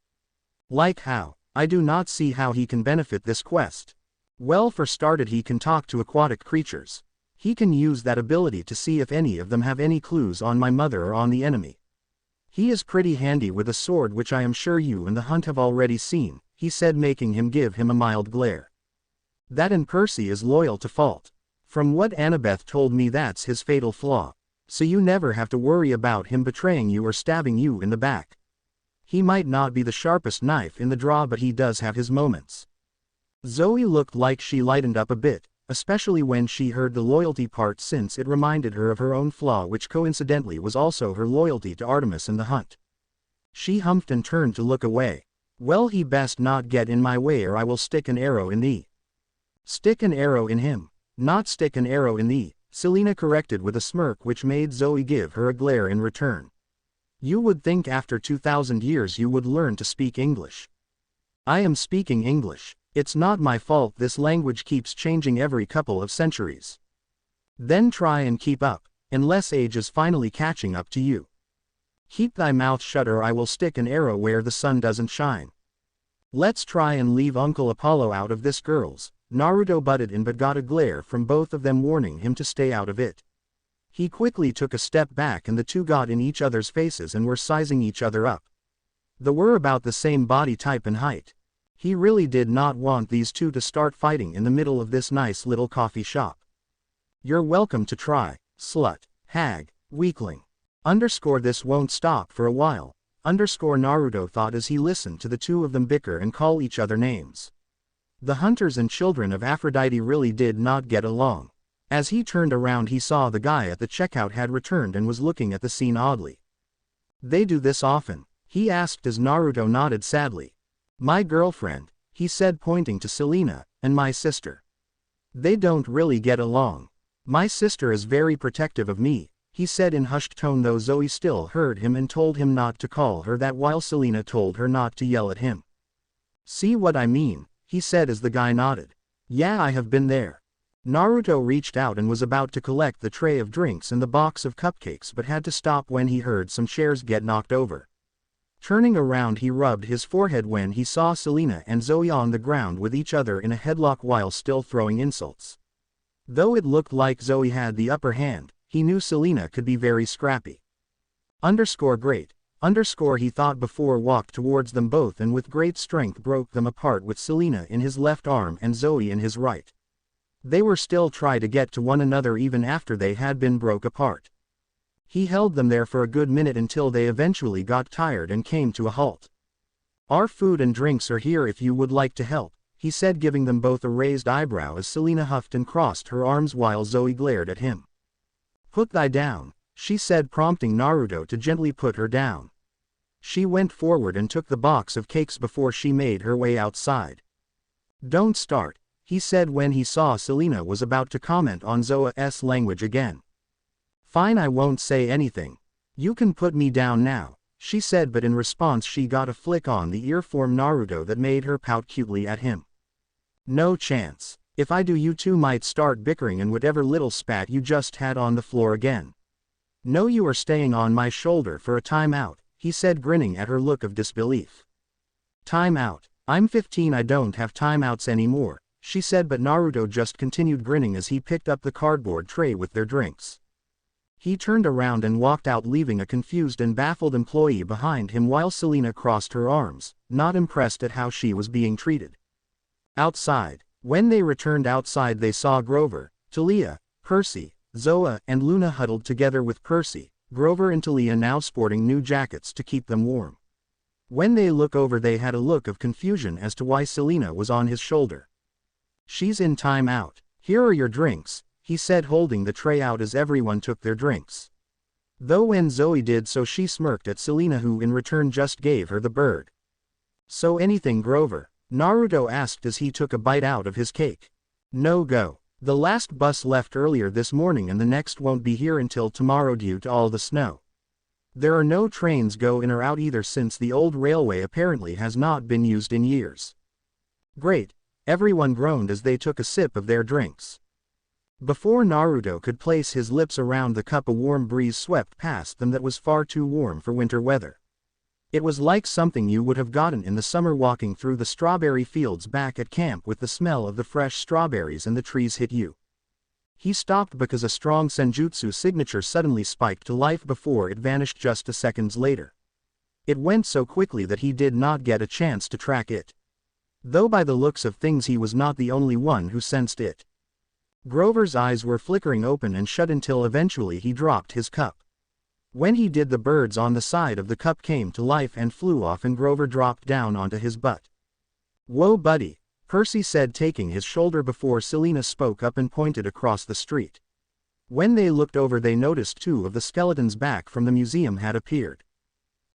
Speaker 1: Like how? I do not see how he can benefit this quest. Well, for started, he can talk to aquatic creatures. He can use that ability to see if any of them have any clues on my mother or on the enemy. He is pretty handy with a sword, which I am sure you and the Hunt have already seen, he said, making him give him a mild glare. That, and Percy is loyal to fault. From what Annabeth told me, that's his fatal flaw. So you never have to worry about him betraying you or stabbing you in the back. He might not be the sharpest knife in the drawer, but he does have his moments. Zoe looked like she lightened up a bit, especially when she heard the loyalty part, since it reminded her of her own flaw, which coincidentally was also her loyalty to Artemis and the Hunt. She humphed and turned to look away. Well, he best not get in my way, or I will stick an arrow in thee. Stick an arrow in him, not stick an arrow in thee, Selena corrected with a smirk which made Zoe give her a glare in return. You would think after 2,000 years you would learn to speak English. I am speaking English. It's not my fault this language keeps changing every couple of centuries. Then try and keep up, unless age is finally catching up to you. Keep thy mouth shut, or I will stick an arrow where the sun doesn't shine. Let's try and leave Uncle Apollo out of this, girls, Naruto butted in, but got a glare from both of them warning him to stay out of it. He quickly took a step back and the two got in each other's faces and were sizing each other up. They were about the same body type and height. He really did not want these two to start fighting in the middle of this nice little coffee shop. You're welcome to try, slut, hag, weakling. This won't stop for a while, Naruto thought as he listened to the two of them bicker and call each other names. The hunters and children of Aphrodite really did not get along. As he turned around, he saw the guy at the checkout had returned and was looking at the scene oddly. They do this often? He asked as Naruto nodded sadly. My girlfriend, he said, pointing to Selena, and my sister. They don't really get along. My sister is very protective of me, he said in hushed tone, though Zoe still heard him and told him not to call her that, while Selena told her not to yell at him. See what I mean, he said as the guy nodded. Yeah, I have been there. Naruto reached out and was about to collect the tray of drinks and the box of cupcakes, but had to stop when he heard some chairs get knocked over. Turning around, he rubbed his forehead when he saw Selena and Zoe on the ground with each other in a headlock while still throwing insults. Though it looked like Zoe had the upper hand, he knew Selena could be very scrappy. Great. He thought before walked towards them both and with great strength broke them apart, with Selena in his left arm and Zoe in his right. They were still trying to get to one another even after they had been broke apart. He held them there for a good minute until they eventually got tired and came to a halt. Our food and drinks are here if you would like to help, he said, giving them both a raised eyebrow as Selena huffed and crossed her arms while Zoe glared at him. Put thy down, she said, prompting Naruto to gently put her down. She went forward and took the box of cakes before she made her way outside. Don't start, he said when he saw Selena was about to comment on Zoa's language again. Fine, I won't say anything. You can put me down now, she said, but in response she got a flick on the ear from Naruto that made her pout cutely at him. No chance. If I do, you two might start bickering and whatever little spat you just had on the floor again. No, you are staying on my shoulder for a timeout, he said, grinning at her look of disbelief. Timeout? I'm 15, I don't have timeouts anymore, she said, but Naruto just continued grinning as he picked up the cardboard tray with their drinks. He turned around and walked out, leaving a confused and baffled employee behind him while Selena crossed her arms, not impressed at how she was being treated. Outside. When they returned outside, they saw Grover, Talia, Percy, Zoa, and Luna huddled together with Percy, Grover and Talia now sporting new jackets to keep them warm. When they look over, they had a look of confusion as to why Selena was on his shoulder. "She's in time out. Here are your drinks," he said, holding the tray out as everyone took their drinks. Though when Zoe did so, she smirked at Selena, who in return just gave her the bird. "So anything, Grover?" Naruto asked as he took a bite out of his cake. "No go. The last bus left earlier this morning and the next won't be here until tomorrow due to all the snow. There are no trains go in or out either, since the old railway apparently has not been used in years." "Great," everyone groaned as they took a sip of their drinks. Before Naruto could place his lips around the cup, a warm breeze swept past them that was far too warm for winter weather. It was like something you would have gotten in the summer walking through the strawberry fields back at camp with the smell of the fresh strawberries and the trees hit you. He stopped because a strong senjutsu signature suddenly spiked to life before it vanished just a seconds later. It went so quickly that he did not get a chance to track it. Though by the looks of things he was not the only one who sensed it. Grover's eyes were flickering open and shut until eventually he dropped his cup. When he did, the birds on the side of the cup came to life and flew off, and Grover dropped down onto his butt. "Whoa, buddy," Percy said, taking his shoulder before Selena spoke up and pointed across the street. When they looked over, they noticed two of the skeletons back from the museum had appeared.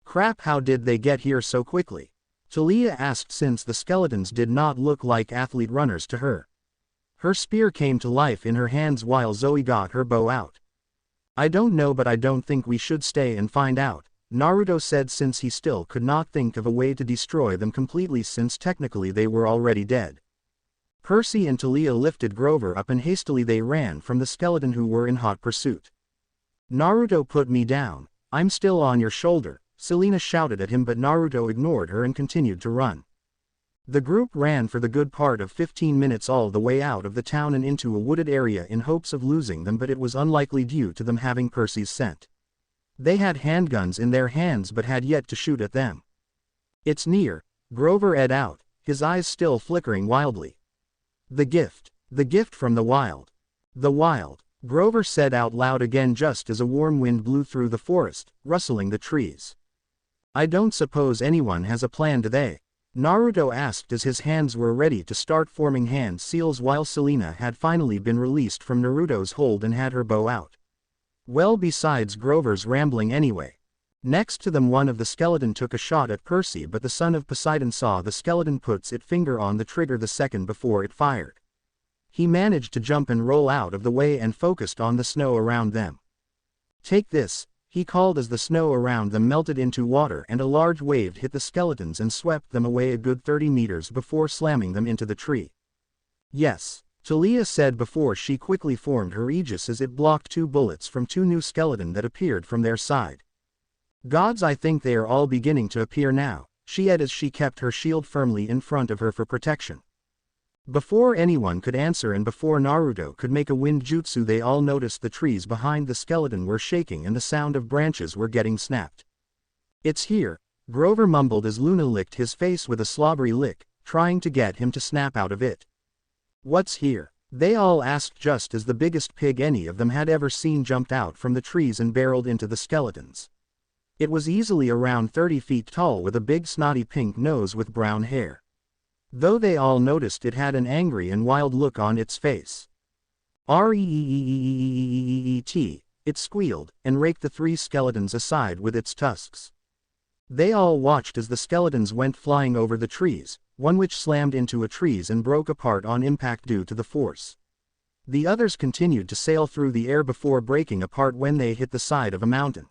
Speaker 1: "Crap, how did they get here so quickly?" Talia asked, since the skeletons did not look like athlete runners to her. Her spear came to life in her hands while Zoe got her bow out. "I don't know, but I don't think we should stay and find out," Naruto said, since he still could not think of a way to destroy them completely, since technically they were already dead. Percy and Talia lifted Grover up and hastily they ran from the skeleton, who were in hot pursuit. "Naruto, put me down. I'm still on your shoulder," Selena shouted at him, but Naruto ignored her and continued to run. The group ran for the good part of 15 minutes all the way out of the town and into a wooded area in hopes of losing them, but it was unlikely due to them having Percy's scent. They had handguns in their hands but had yet to shoot at them. "It's near," Grover ed out, his eyes still flickering wildly. The gift from the wild. The wild," Grover said out loud again just as a warm wind blew through the forest, rustling the trees. "I don't suppose anyone has a plan, do they?" Naruto asked as his hands were ready to start forming hand seals while Selena had finally been released from Naruto's hold and had her bow out. "Well, besides Grover's rambling anyway." Next to them, one of the skeleton took a shot at Percy, but the son of Poseidon saw the skeleton puts its finger on the trigger the second before it fired. He managed to jump and roll out of the way and focused on the snow around them. "Take this," he called as the snow around them melted into water and a large wave hit the skeletons and swept them away a good 30 meters before slamming them into the tree. "Yes," Talia said before she quickly formed her aegis as it blocked 2 bullets from 2 new skeleton that appeared from their side. "Gods, I think they are all beginning to appear now," she added as she kept her shield firmly in front of her for protection. Before anyone could answer and before Naruto could make a wind jutsu, they all noticed the trees behind the skeleton were shaking and the sound of branches were getting snapped. "It's here," Grover mumbled as Luna licked his face with a slobbery lick, trying to get him to snap out of it. "What's here?" they all asked just as the biggest pig any of them had ever seen jumped out from the trees and barreled into the skeletons. It was easily around 30 feet tall with a big snotty pink nose with brown hair. Though they all noticed it had an angry and wild look on its face. "Reet," it squealed, and raked the 3 skeletons aside with its tusks. They all watched as the skeletons went flying over the trees, one which slammed into a tree and broke apart on impact due to the force. The others continued to sail through the air before breaking apart when they hit the side of a mountain.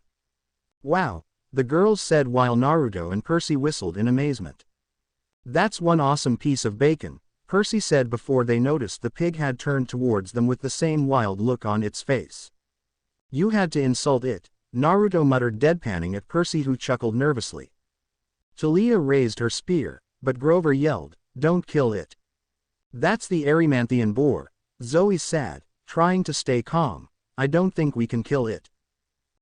Speaker 1: "Wow," the girls said while Naruto and Percy whistled in amazement. "That's one awesome piece of bacon," Percy said before they noticed the pig had turned towards them with the same wild look on its face. "You had to insult it," Naruto muttered, deadpanning at Percy, who chuckled nervously. Talia raised her spear, but Grover yelled, "Don't kill it." That's the Erymanthian boar, Zoe said, trying to stay calm. I don't think we can kill it.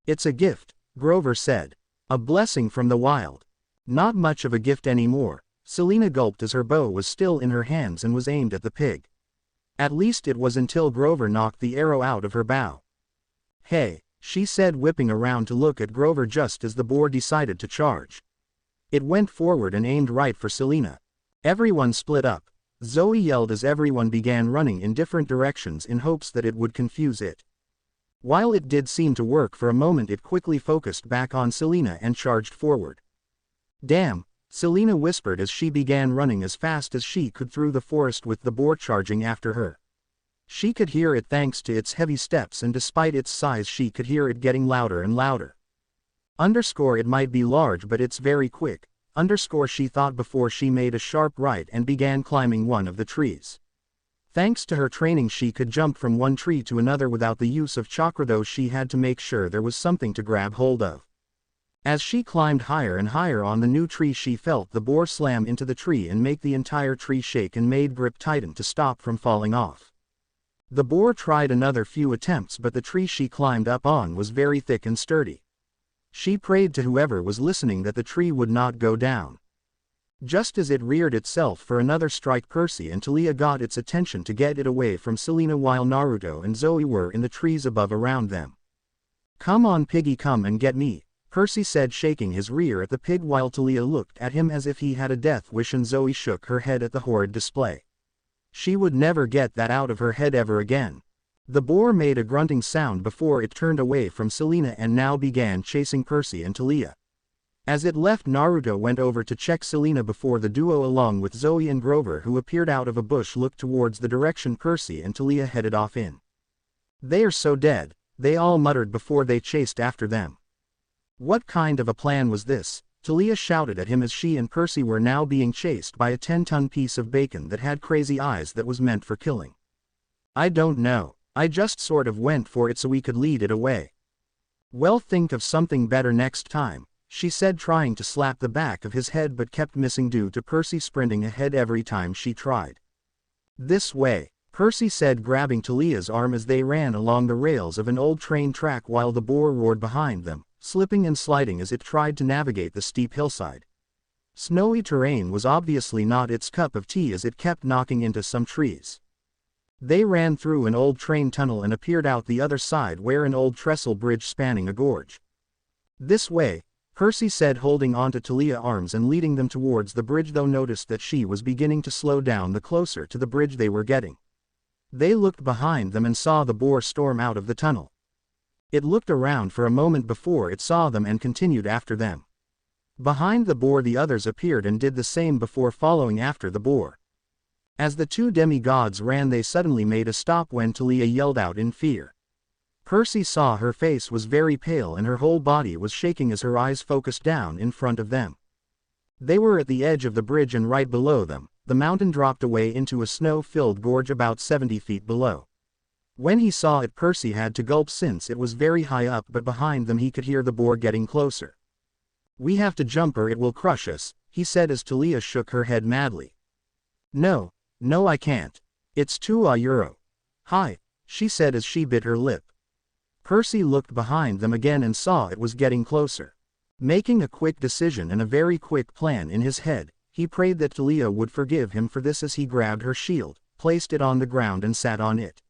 Speaker 1: It's a gift, Grover said. A blessing from the wild. Not much of a gift anymore. Selena gulped as her bow was still in her hands and was aimed at the pig. At least it was until Grover knocked the arrow out of her bow. Hey, she said, whipping around to look at Grover just as the boar decided to charge. It went forward and aimed right for Selena. Everyone split up. Zoe yelled as everyone began running in different directions in hopes that it would confuse it. While it did seem to work for a moment, it quickly focused back on Selena and charged forward. Damn, Selena whispered as she began running as fast as she could through the forest with the boar charging after her. She could hear it thanks to its heavy steps, and despite its size she could hear it getting louder and louder. It might be large but it's very quick, she thought before she made a sharp right and began climbing one of the trees. Thanks to her training she could jump from one tree to another without the use of chakra, though she had to make sure there was something to grab hold of. As she climbed higher and higher on the new tree, she felt the boar slam into the tree and make the entire tree shake and made grip tighten to stop from falling off. The boar tried another few attempts, but the tree she climbed up on was very thick and sturdy. She prayed to whoever was listening that the tree would not go down. Just as it reared itself for another strike, Percy and Talia got its attention to get it away from Selena while Naruto and Zoe were in the trees above around them. Come on piggy, come and get me, Percy said, shaking his rear at the pig while Talia looked at him as if he had a death wish, and Zoe shook her head at the horrid display. She would never get that out of her head ever again. The boar made a grunting sound before it turned away from Selena and now began chasing Percy and Talia. As it left, Naruto went over to check Selena before the duo along with Zoe and Grover, who appeared out of a bush, looked towards the direction Percy and Talia headed off in. They are so dead, they all muttered before they chased after them. What kind of a plan was this? Talia shouted at him as she and Percy were now being chased by a 10-ton piece of bacon that had crazy eyes that was meant for killing. I don't know, I just sort of went for it so we could lead it away. Well, think of something better next time, she said, trying to slap the back of his head but kept missing due to Percy sprinting ahead every time she tried. This way, Percy said, grabbing Talia's arm as they ran along the rails of an old train track while the boar roared behind them, slipping and sliding as it tried to navigate the steep hillside. Snowy terrain was obviously not its cup of tea as it kept knocking into some trees. They ran through an old train tunnel and appeared out the other side where an old trestle bridge spanning a gorge. This way, Percy said, holding onto Talia's arms and leading them towards the bridge, though noticed that she was beginning to slow down the closer to the bridge they were getting. They looked behind them and saw the boar storm out of the tunnel. It looked around for a moment before it saw them and continued after them. Behind the boar the others appeared and did the same before following after the boar. As the two demigods ran, they suddenly made a stop when Talia yelled out in fear. Percy saw her face was very pale and her whole body was shaking as her eyes focused down in front of them. They were at the edge of the bridge, and right below them, the mountain dropped away into a snow-filled gorge about 70 feet below. When he saw it, Percy had to gulp since it was very high up, but behind them he could hear the boar getting closer. We have to jump or it will crush us, he said as Talia shook her head madly. No, I can't. It's too euro. Hi, she said as she bit her lip. Percy looked behind them again and saw it was getting closer. Making a quick decision and a very quick plan in his head, he prayed that Talia would forgive him for this as he grabbed her shield, placed it on the ground and sat on it.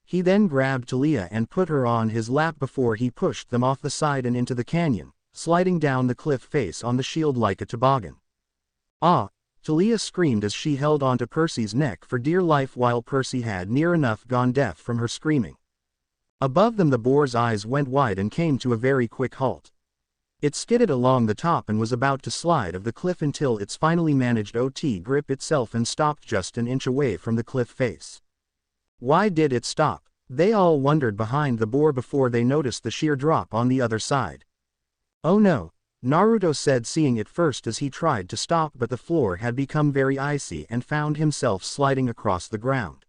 Speaker 1: He then grabbed Talia and put her on his lap before he pushed them off the side and into the canyon, sliding down the cliff face on the shield like a toboggan. Ah! Talia screamed as she held onto Percy's neck for dear life while Percy had near enough gone deaf from her screaming. Above them the boar's eyes went wide and came to a very quick halt. It skidded along the top and was about to slide of the cliff until it's finally managed to grip itself and stopped just an inch away from the cliff face. Why did it stop? They all wondered behind the boar before they noticed the sheer drop on the other side. Oh no, Naruto said, seeing it first as he tried to stop, but the floor had become very icy and found himself sliding across the ground.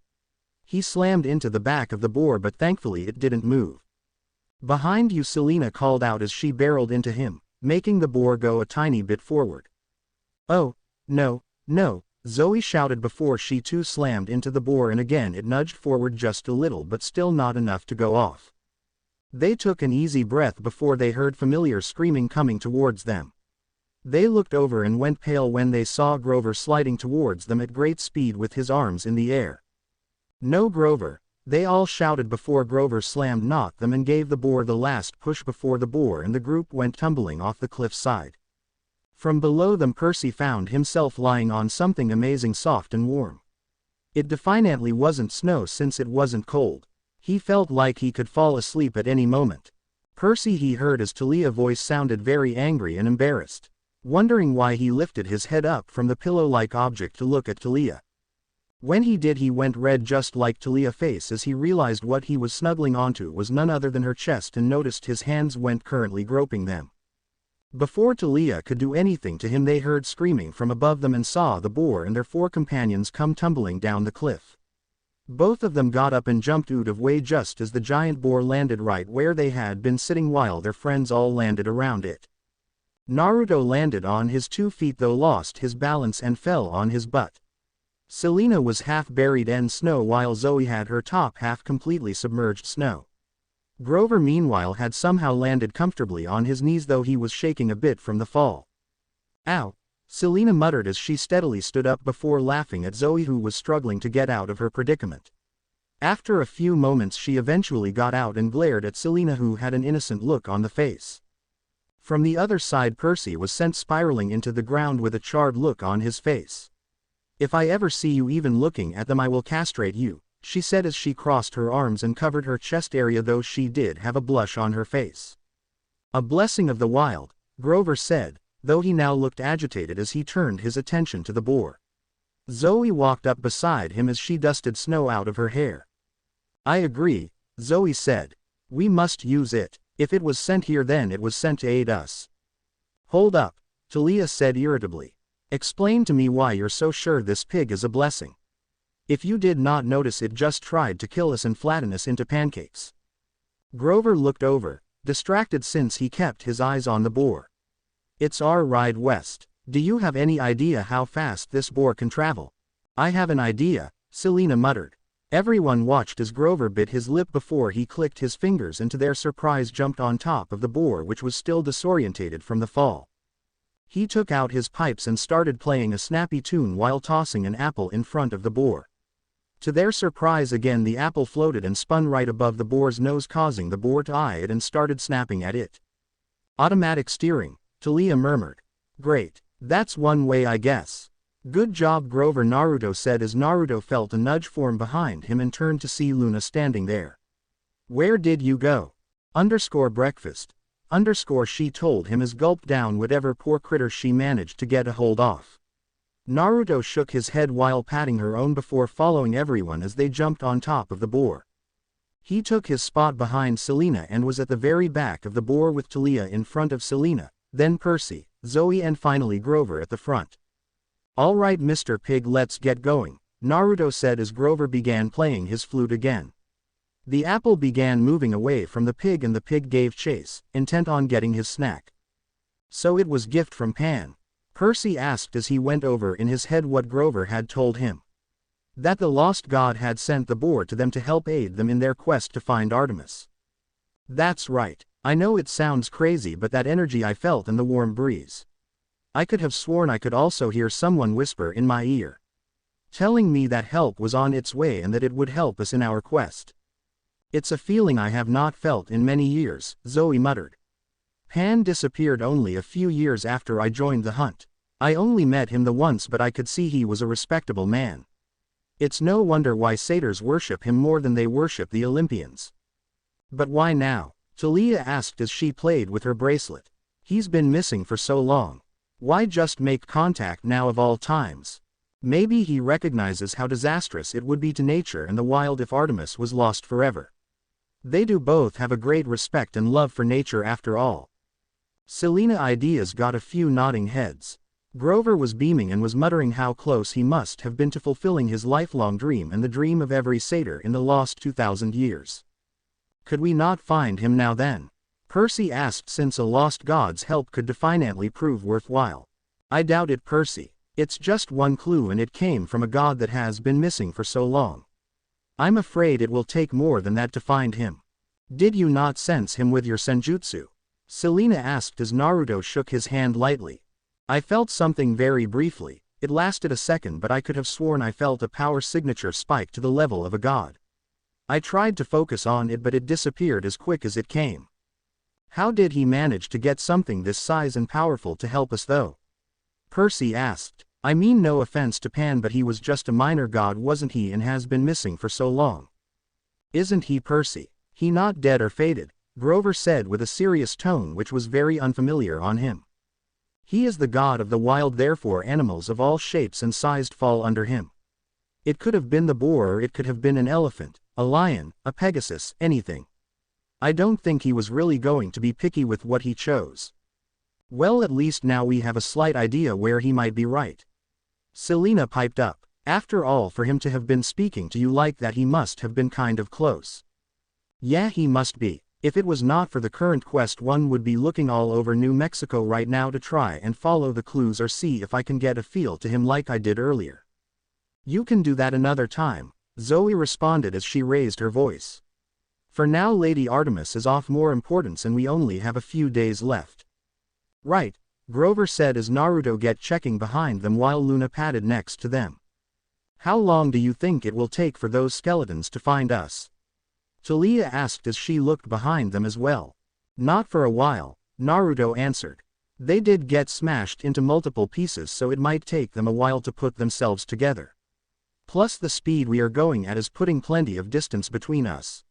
Speaker 1: He slammed into the back of the boar, but thankfully it didn't move. Behind you, Selena called out as she barreled into him, making the boar go a tiny bit forward. Oh, no, Zoe shouted before she too slammed into the boar, and again it nudged forward just a little, but still not enough to go off. They took an easy breath before they heard familiar screaming coming towards them. They looked over and went pale when they saw Grover sliding towards them at great speed with his arms in the air. "No, Grover!" They all shouted before Grover slammed knocked them and gave the boar the last push before the boar and the group went tumbling off the cliff side. From below them Percy found himself lying on something amazing, soft and warm. It definitely wasn't snow since it wasn't cold. He felt like he could fall asleep at any moment. "Percy," he heard as Talia's voice sounded very angry and embarrassed. Wondering why, he lifted his head up from the pillow-like object to look at Talia. When he did, he went red just like Talia's face as he realized what he was snuggling onto was none other than her chest and noticed his hands went currently groping them. Before Talia could do anything to him, they heard screaming from above them and saw the boar and their 4 companions come tumbling down the cliff. Both of them got up and jumped out of way just as the giant boar landed right where they had been sitting while their friends all landed around it. Naruto landed on his 2 feet though lost his balance and fell on his butt. Selena was half buried in snow while Zoe had her top half completely submerged snow. Grover meanwhile had somehow landed comfortably on his knees though he was shaking a bit from the fall. "Ow!" Selena muttered as she steadily stood up before laughing at Zoe, who was struggling to get out of her predicament. After a few moments she eventually got out and glared at Selena, who had an innocent look on the face. From the other side Percy was sent spiraling into the ground with a charred look on his face. "If I ever see you even looking at them I will castrate you," she said as she crossed her arms and covered her chest area, though she did have a blush on her face. "A blessing of the wild," Grover said, though he now looked agitated as he turned his attention to the boar. Zoe walked up beside him as she dusted snow out of her hair. "I agree," Zoe said. "We must use it. If it was sent here then it was sent to aid us." "Hold up," Talia said irritably. "Explain to me why you're so sure this pig is a blessing. If you did not notice, it just tried to kill us and flatten us into pancakes." Grover looked over, distracted since he kept his eyes on the boar. "It's our ride west. Do you have any idea how fast this boar can travel?" "I have an idea," Selena muttered. Everyone watched as Grover bit his lip before he clicked his fingers and to their surprise jumped on top of the boar, which was still disorientated from the fall. He took out his pipes and started playing a snappy tune while tossing an apple in front of the boar. To their surprise again the apple floated and spun right above the boar's nose, causing the boar to eye it and started snapping at it. "Automatic steering," Talia murmured. "Great. That's one way, I guess." "Good job, Grover," Naruto said as Naruto felt a nudge form behind him and turned to see Luna standing there. "Where did you go?" "Breakfast." She told him as gulped down whatever poor critter she managed to get a hold of. Naruto shook his head while patting her own before following everyone as they jumped on top of the boar. He took his spot behind Selena and was at the very back of the boar with Talia in front of Selena, then Percy, Zoe and finally Grover at the front. "All right, Mr. Pig, let's get going," Naruto said as Grover began playing his flute again. The apple began moving away from the pig and the pig gave chase, intent on getting his snack. "So it was gift from Pan?" Percy asked as he went over in his head what Grover had told him. That the lost god had sent the boar to them to help aid them in their quest to find Artemis. "That's right. I know it sounds crazy, but that energy I felt in the warm breeze. I could have sworn I could also hear someone whisper in my ear, telling me that help was on its way and that it would help us in our quest. It's a feeling I have not felt in many years," Zoe muttered. "Pan disappeared only a few years after I joined the hunt. I only met him the once, but I could see he was a respectable man. It's no wonder why satyrs worship him more than they worship the Olympians." "But why now?" Talia asked as she played with her bracelet. "He's been missing for so long. Why just make contact now of all times? Maybe he recognizes how disastrous it would be to nature and the wild if Artemis was lost forever. They do both have a great respect and love for nature after all." Selena ideas got a few nodding heads. Grover was beaming and was muttering how close he must have been to fulfilling his lifelong dream and the dream of every satyr in the lost 2,000 years. "Could we not find him now then?" Percy asked, since a lost god's help could definitely prove worthwhile. "I doubt it, Percy. It's just one clue and it came from a god that has been missing for so long. I'm afraid it will take more than that to find him. Did you not sense him with your senjutsu? Selena asked as Naruto shook his hand lightly. I felt something very briefly. It lasted a second, but I could have sworn I felt a power signature spike to the level of a god. I tried to focus on it, but it disappeared as quick as it came. How did he manage to get something this size and powerful to help us though? Percy asked. I mean, no offense to Pan, but he was just a minor god, wasn't he, and has been missing for so long. Isn't he, Percy? He not dead or fated? Grover said with a serious tone which was very unfamiliar on him. He is the god of the wild, therefore animals of all shapes and sizes fall under him. It could have been the boar, or it could have been an elephant, a lion, a pegasus, anything. I don't think he was really going to be picky with what he chose. Well, at least now we have a slight idea where he might be right. Selena piped up. After all, for him to have been speaking to you like that, he must have been kind of close. Yeah, he must be. If it was not for the current quest, one would be looking all over New Mexico right now to try and follow the clues or see if I can get a feel to him like I did earlier. You can do that another time, Zoe responded as she raised her voice. For now, Lady Artemis is of more importance and we only have a few days left. Right, Grover said as Naruto get checking behind them while Luna padded next to them. How long do you think it will take for those skeletons to find us? Talia asked as she looked behind them as well. Not for a while, Naruto answered. They did get smashed into multiple pieces, so it might take them a while to put themselves together. Plus the speed we are going at is putting plenty of distance between us.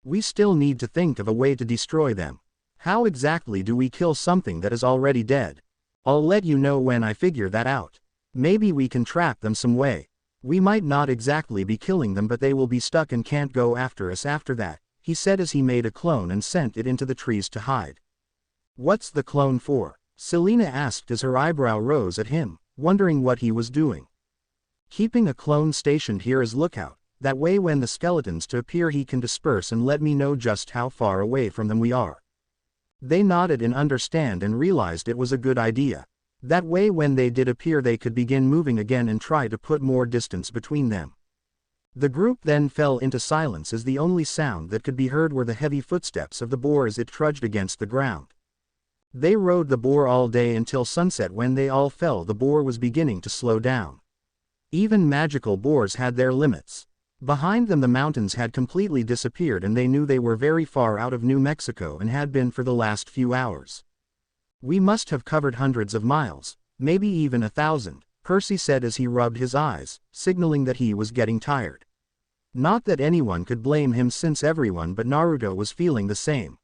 Speaker 1: We still need to think of a way to destroy them. How exactly do we kill something that is already dead? I'll let you know when I figure that out. Maybe we can trap them some way. We might not exactly be killing them, but they will be stuck and can't go after us after that, he said as he made a clone and sent it into the trees to hide. What's the clone for? Selena asked as her eyebrow rose at him, wondering what he was doing. Keeping a clone stationed here as lookout, that way when the skeletons to appear he can disperse and let me know just how far away from them we are. They nodded in understand and realized it was a good idea. That way when they did appear they could begin moving again and try to put more distance between them. The group then fell into silence as the only sound that could be heard were the heavy footsteps of the boar as it trudged against the ground. They rode the boar all day until sunset. When they all fell, the boar was beginning to slow down. Even magical boars had their limits. Behind them the mountains had completely disappeared and they knew they were very far out of New Mexico and had been for the last few hours. We must have covered hundreds of miles, maybe even 1,000, Percy said as he rubbed his eyes, signaling that he was getting tired. Not that anyone could blame him since everyone but Naruto was feeling the same.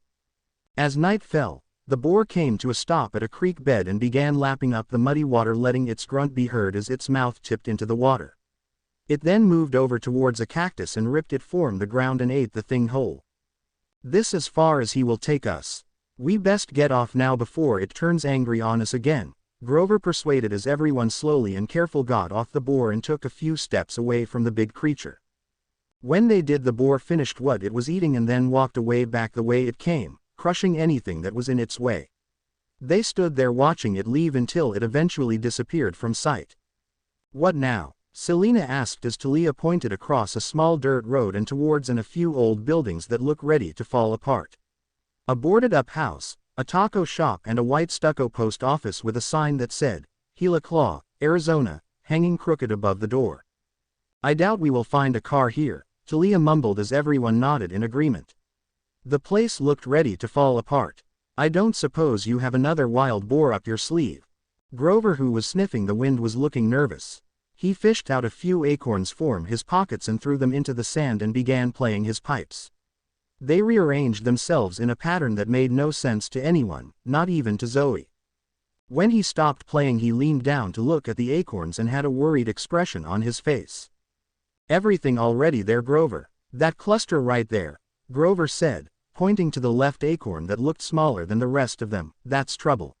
Speaker 1: As night fell, the boar came to a stop at a creek bed and began lapping up the muddy water, letting its grunt be heard as its mouth tipped into the water. It then moved over towards a cactus and ripped it from the ground and ate the thing whole. This as far as he will take us. We best get off now before it turns angry on us again, Grover persuaded as everyone slowly and careful got off the boar and took a few steps away from the big creature. When they did, the boar finished what it was eating and then walked away back the way it came, crushing anything that was in its way. They stood there watching it leave until it eventually disappeared from sight. What now? Selena asked as Talia pointed across a small dirt road and towards a few old buildings that look ready to fall apart. A boarded-up house, a taco shop and a white stucco post office with a sign that said, Gila Claw, Arizona, hanging crooked above the door. I doubt we will find a car here, Talia mumbled as everyone nodded in agreement. The place looked ready to fall apart. I don't suppose you have another wild boar up your sleeve. Grover, who was sniffing the wind, was looking nervous. He fished out a few acorns from his pockets and threw them into the sand and began playing his pipes. They rearranged themselves in a pattern that made no sense to anyone, not even to Zoe. When he stopped playing, he leaned down to look at the acorns and had a worried expression on his face. Everything already there, Grover. That cluster right there, Grover said, pointing to the left acorn that looked smaller than the rest of them. That's trouble.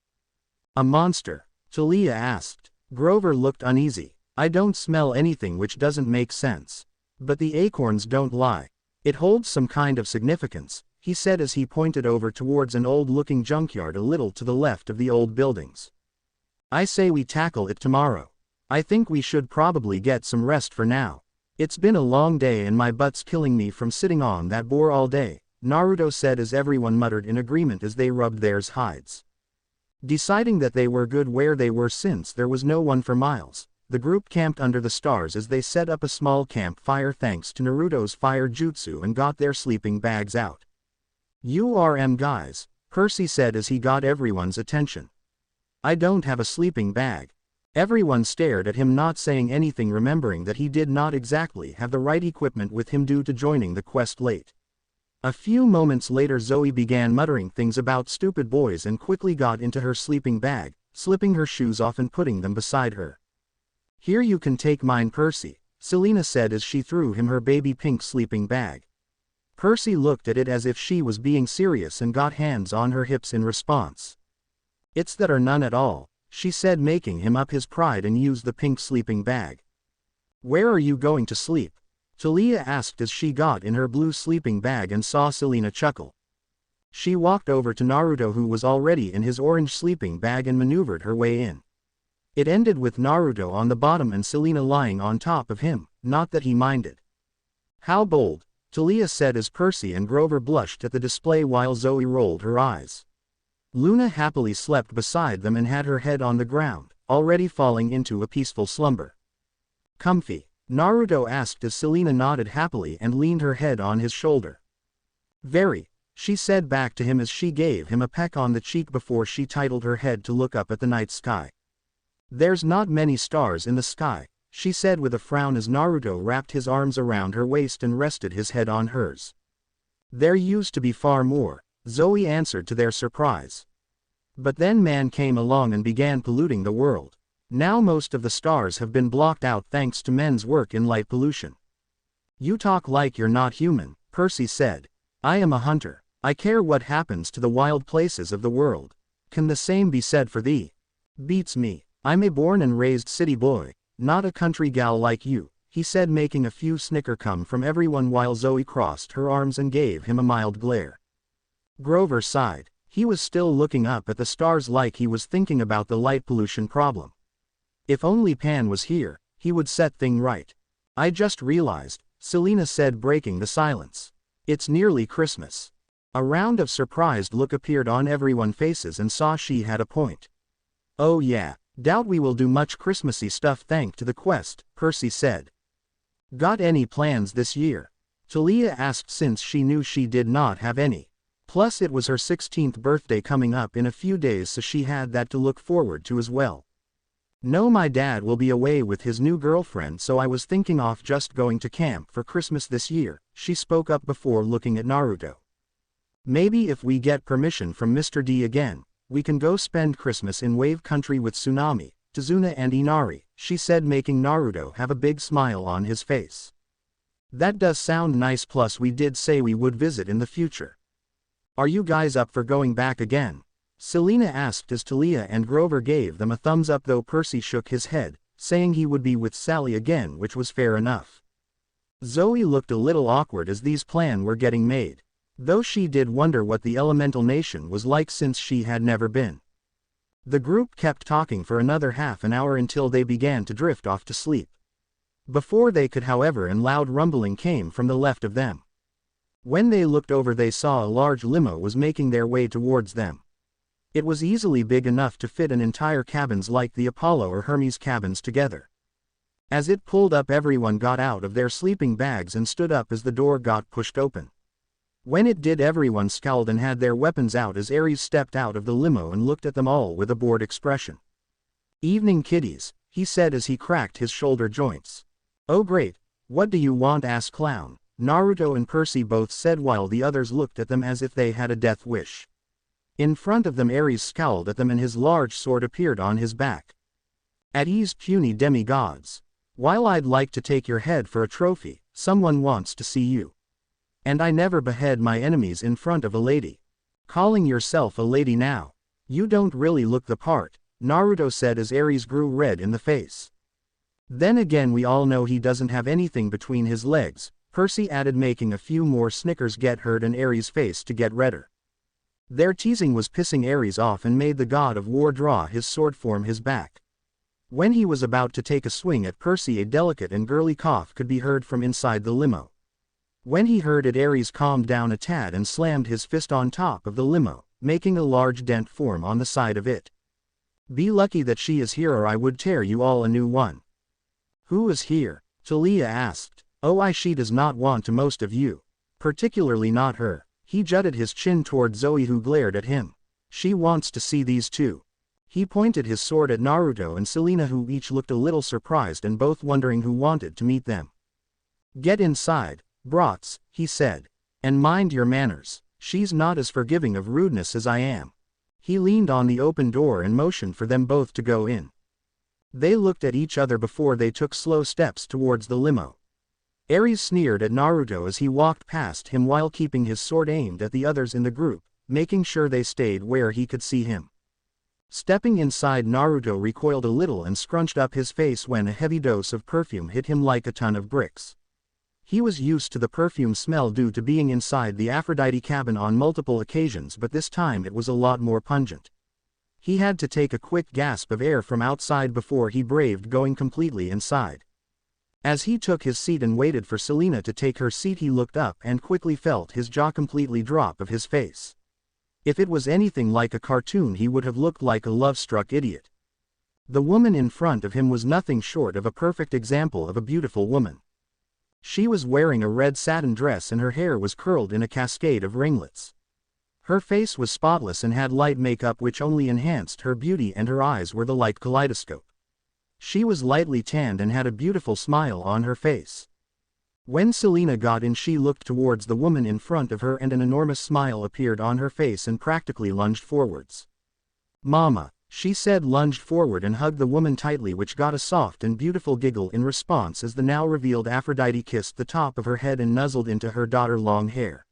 Speaker 1: A monster? Talia asked. Grover looked uneasy. I don't smell anything, which doesn't make sense. But the acorns don't lie. It holds some kind of significance, he said as he pointed over towards an old-looking junkyard a little to the left of the old buildings. I say we tackle it tomorrow. I think we should probably get some rest for now. It's been a long day and my butt's killing me from sitting on that boar all day, Naruto said as everyone muttered in agreement as they rubbed their hides. Deciding that they were good where they were since there was no one for miles, the group camped under the stars as they set up a small campfire thanks to Naruto's fire jutsu and got their sleeping bags out. Guys, Percy said as he got everyone's attention. I don't have a sleeping bag. Everyone stared at him, not saying anything, remembering that he did not exactly have the right equipment with him due to joining the quest late. A few moments later Zoe began muttering things about stupid boys and quickly got into her sleeping bag, slipping her shoes off and putting them beside her. Here, you can take mine, Percy, Selena said as she threw him her baby pink sleeping bag. Percy looked at it as if she was being serious and got hands on her hips in response. It's that or none at all, she said, making him up his pride and used the pink sleeping bag. Where are you going to sleep? Talia asked as she got in her blue sleeping bag and saw Selena chuckle. She walked over to Naruto, who was already in his orange sleeping bag, and maneuvered her way in. It ended with Naruto on the bottom and Selena lying on top of him, not that he minded. How bold, Talia said as Percy and Grover blushed at the display while Zoe rolled her eyes. Luna happily slept beside them and had her head on the ground, already falling into a peaceful slumber. Comfy? Naruto asked as Selena nodded happily and leaned her head on his shoulder. Very, she said back to him as she gave him a peck on the cheek before she tilted her head to look up at the night sky. There's not many stars in the sky, she said with a frown as Naruto wrapped his arms around her waist and rested his head on hers. There used to be far more, Zoe answered to their surprise. But then man came along and began polluting the world. Now most of the stars have been blocked out thanks to men's work in light pollution. You talk like you're not human, Percy said. I am a hunter. I care what happens to the wild places of the world. Can the same be said for thee? Beats me. I'm a born and raised city boy, not a country gal like you, he said, making a few snicker come from everyone while Zoe crossed her arms and gave him a mild glare. Grover sighed. He was still looking up at the stars like he was thinking about the light pollution problem. If only Pan was here, he would set things right. I just realized, Selena said, breaking the silence. It's nearly Christmas. A round of surprised look appeared on everyone's faces and saw she had a point. Oh yeah, doubt we will do much Christmassy stuff thanks to the quest, Percy said. Got any plans this year? Talia asked since she knew she did not have any. Plus it was her 16th birthday coming up in a few days, so she had that to look forward to as well. No, my dad will be away with his new girlfriend, so I was thinking of just going to camp for Christmas this year, she spoke up before looking at Naruto. Maybe if we get permission from Mr. D again, we can go spend Christmas in Wave Country with Tsunami, Tazuna and Inari, she said, making Naruto have a big smile on his face. That does sound nice, plus we did say we would visit in the future. Are you guys up for going back again? Selena asked as Talia and Grover gave them a thumbs up, though Percy shook his head, saying he would be with Sally again, which was fair enough. Zoe looked a little awkward as these plans were getting made, though she did wonder what the elemental nation was like since she had never been. The group kept talking for another half an hour until they began to drift off to sleep. Before they could, however, a loud rumbling came from the left of them. When they looked over, they saw a large limo was making their way towards them. It was easily big enough to fit an entire cabins like the Apollo or Hermes cabins together. As it pulled up, everyone got out of their sleeping bags and stood up as the door got pushed open. When it did, everyone scowled and had their weapons out as Ares stepped out of the limo and looked at them all with a bored expression. Evening, kiddies, he said as he cracked his shoulder joints. Oh great, what do you want? Asked Clown, Naruto and Percy both said while the others looked at them as if they had a death wish. In front of them, Ares scowled at them and his large sword appeared on his back. At ease, puny demigods. While I'd like to take your head for a trophy, someone wants to see you. And I never behead my enemies in front of a lady. Calling yourself a lady now? You don't really look the part, Naruto said as Ares grew red in the face. Then again, we all know he doesn't have anything between his legs, Percy added, making a few more snickers get heard and Ares' face to get redder. Their teasing was pissing Ares off and made the god of war draw his sword from his back. When he was about to take a swing at Percy, a delicate and girly cough could be heard from inside the limo. When he heard it, Ares calmed down a tad and slammed his fist on top of the limo, making a large dent form on the side of it. Be lucky that she is here, or I would tear you all a new one. Who is here? Talia asked. Oh, she does not want to, most of you. Particularly not her. He jutted his chin toward Zoe, who glared at him. She wants to see these two. He pointed his sword at Naruto and Selena, who each looked a little surprised and both wondering who wanted to meet them. Get inside, brats, he said. And mind your manners. She's not as forgiving of rudeness as I am. He leaned on the open door and motioned for them both to go in. They looked at each other before they took slow steps towards the limo. Ares sneered at Naruto as he walked past him while keeping his sword aimed at the others in the group, making sure they stayed where he could see him. Stepping inside, Naruto recoiled a little and scrunched up his face when a heavy dose of perfume hit him like a ton of bricks. He was used to the perfume smell due to being inside the Aphrodite cabin on multiple occasions, but this time it was a lot more pungent. He had to take a quick gasp of air from outside before he braved going completely inside. As he took his seat and waited for Selena to take her seat, he looked up and quickly felt his jaw completely drop of his face. If it was anything like a cartoon, he would have looked like a love-struck idiot. The woman in front of him was nothing short of a perfect example of a beautiful woman. She was wearing a red satin dress and her hair was curled in a cascade of ringlets. Her face was spotless and had light makeup which only enhanced her beauty, and her eyes were the light kaleidoscope. She was lightly tanned and had a beautiful smile on her face. When Selena got in, she looked towards the woman in front of her and an enormous smile appeared on her face and practically lunged forwards. Mama, she said, lunged forward and hugged the woman tightly, which got a soft and beautiful giggle in response as the now revealed Aphrodite kissed the top of her head and nuzzled into her daughter's long hair.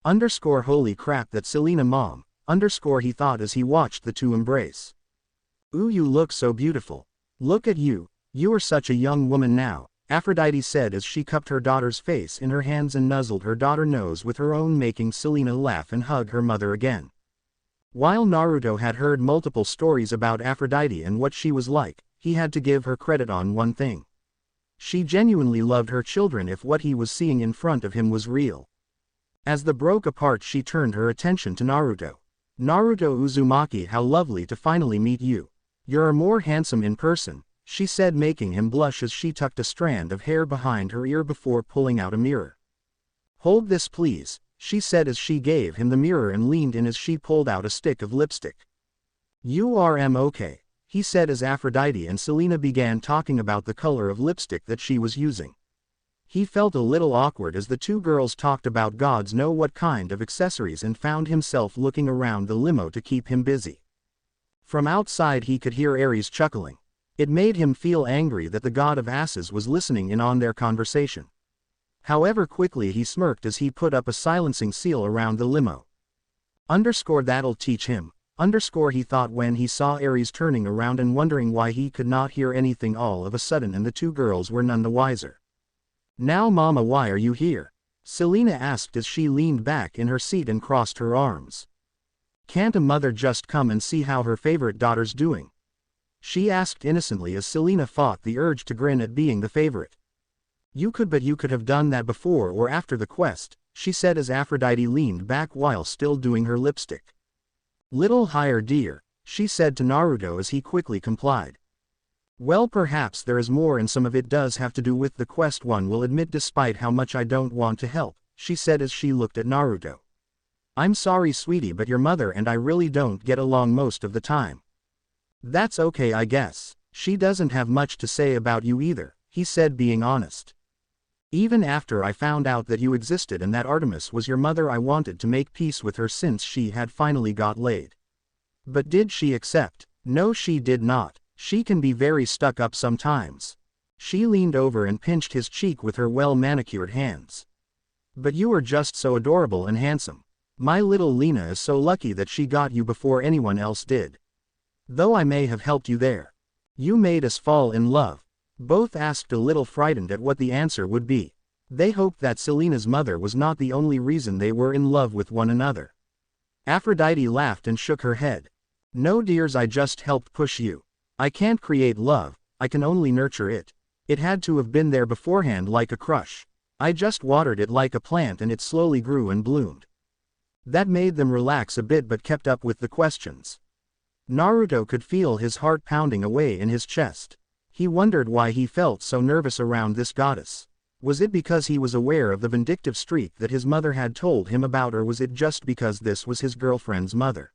Speaker 1: Holy crap, that Selena mom, he thought as he watched the two embrace. Ooh, you look so beautiful. Look at you, you are such a young woman now, Aphrodite said as she cupped her daughter's face in her hands and nuzzled her daughter's nose with her own, making Selena laugh and hug her mother again. While Naruto had heard multiple stories about Aphrodite and what she was like, he had to give her credit on one thing. She genuinely loved her children if what he was seeing in front of him was real. As the broke apart, she turned her attention to Naruto. Naruto Uzumaki, how lovely to finally meet you. You're more handsome in person, she said, making him blush as she tucked a strand of hair behind her ear before pulling out a mirror. Hold this please, she said as she gave him the mirror and leaned in as she pulled out a stick of lipstick. You are okay, he said as Aphrodite and Selena began talking about the color of lipstick that she was using. He felt a little awkward as the two girls talked about gods know what kind of accessories and found himself looking around the limo to keep him busy. From outside he could hear Ares chuckling. It made him feel angry that the god of asses was listening in on their conversation. However, quickly he smirked as he put up a silencing seal around the limo. That'll teach him, he thought when he saw Ares turning around and wondering why he could not hear anything all of a sudden, and the two girls were none the wiser. Now mama, why are you here? Selena asked as she leaned back in her seat and crossed her arms. Can't a mother just come and see how her favorite daughter's doing? She asked innocently as Selena fought the urge to grin at being the favorite. But you could have done that before or after the quest, she said as Aphrodite leaned back while still doing her lipstick. Little higher, dear, she said to Naruto as he quickly complied. Well, perhaps there is more, and some of it does have to do with the quest, one will admit, despite how much I don't want to help, she said as she looked at Naruto. I'm sorry sweetie, but your mother and I really don't get along most of the time. That's okay, I guess. She doesn't have much to say about you either, he said, being honest. Even after I found out that you existed and that Artemis was your mother, I wanted to make peace with her since she had finally got laid. But did she accept? No, she did not. She can be very stuck up sometimes. She leaned over and pinched his cheek with her well-manicured hands. But you are just so adorable and handsome. My little Lena is so lucky that she got you before anyone else did. Though I may have helped you there. You made us fall in love. Both asked, a little frightened at what the answer would be. They hoped that Selena's mother was not the only reason they were in love with one another. Aphrodite laughed and shook her head. No dears, I just helped push you. I can't create love, I can only nurture it. It had to have been there beforehand like a crush. I just watered it like a plant and it slowly grew and bloomed. That made them relax a bit but kept up with the questions. Naruto could feel his heart pounding away in his chest. He wondered why he felt so nervous around this goddess. Was it because he was aware of the vindictive streak that his mother had told him about, or was it just because this was his girlfriend's mother?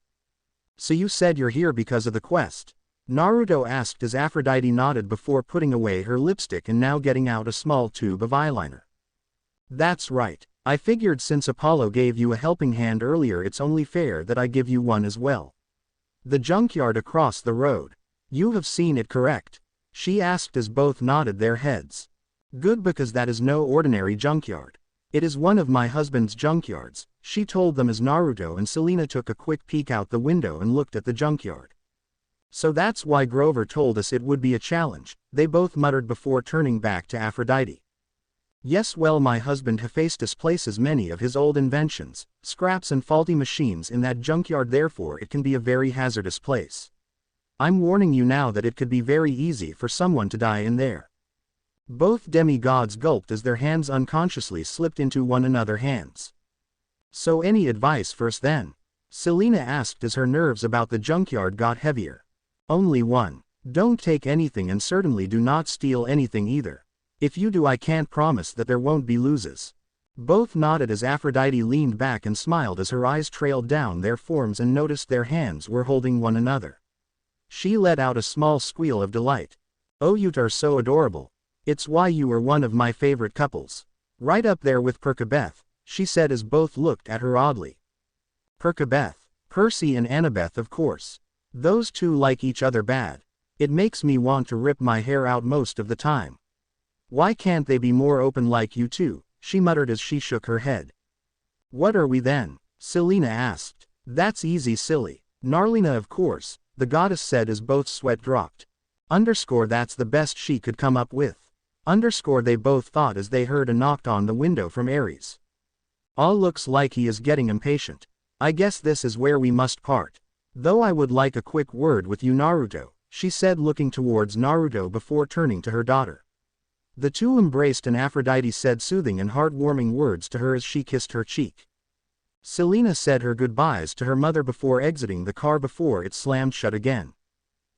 Speaker 1: So you said you're here because of the quest? Naruto asked as Aphrodite nodded before putting away her lipstick and now getting out a small tube of eyeliner. That's right. I figured since Apollo gave you a helping hand earlier, it's only fair that I give you one as well. The junkyard across the road. You have seen it, correct? She asked as both nodded their heads. Good, because that is no ordinary junkyard. It is one of my husband's junkyards, she told them as Naruto and Selena took a quick peek out the window and looked at the junkyard. So that's why Grover told us it would be a challenge, they both muttered before turning back to Aphrodite. Yes, well, my husband Hephaestus places many of his old inventions, scraps and faulty machines in that junkyard, therefore it can be a very hazardous place. I'm warning you now that it could be very easy for someone to die in there. Both demigods gulped as their hands unconsciously slipped into one another's hands. So any advice first then? Selena asked as her nerves about the junkyard got heavier. Only one. Don't take anything and certainly do not steal anything either. If you do, I can't promise that there won't be losses. Both nodded as Aphrodite leaned back and smiled as her eyes trailed down their forms and noticed their hands were holding one another. She let out a small squeal of delight. Oh, you are so adorable. It's why you are one of my favorite couples. Right up there with Percabeth, she said as both looked at her oddly. Percabeth, Percy and Annabeth, of course. Those two like each other bad. It makes me want to rip my hair out most of the time. Why can't they be more open like you two? She muttered as she shook her head. What are we then? Selena asked. That's easy, silly. Narlina, of course, the goddess said as both sweat dropped. That's the best she could come up with. They both thought as they heard a knock on the window from Ares. All looks like he is getting impatient. I guess this is where we must part. Though I would like a quick word with you, Naruto, she said, looking towards Naruto before turning to her daughter. The two embraced and Aphrodite said soothing and heartwarming words to her as she kissed her cheek. Selena said her goodbyes to her mother before exiting the car before it slammed shut again.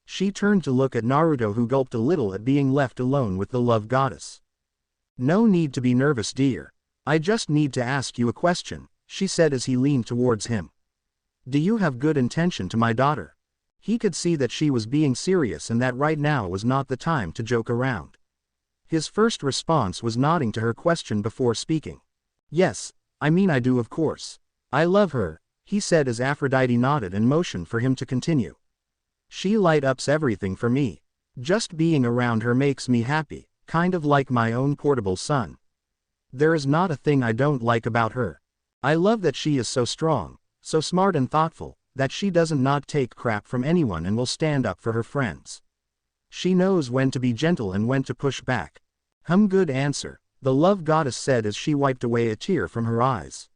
Speaker 1: She turned to look at Naruto, who gulped a little at being left alone with the love goddess. No need to be nervous, dear. I just need to ask you a question, she said as he leaned towards him. Do you have good intention to my daughter? He could see that she was being serious and that right now was not the time to joke around. His first response was nodding to her question before speaking. Yes, I do, of course. I love her, he said as Aphrodite nodded and motioned for him to continue. She light ups everything for me. Just being around her makes me happy, kind of like my own portable son. There is not a thing I don't like about her. I love that she is so strong, so smart and thoughtful, that she doesn't not take crap from anyone and will stand up for her friends. She knows when to be gentle and when to push back. Good answer, the love goddess said as she wiped away a tear from her eyes.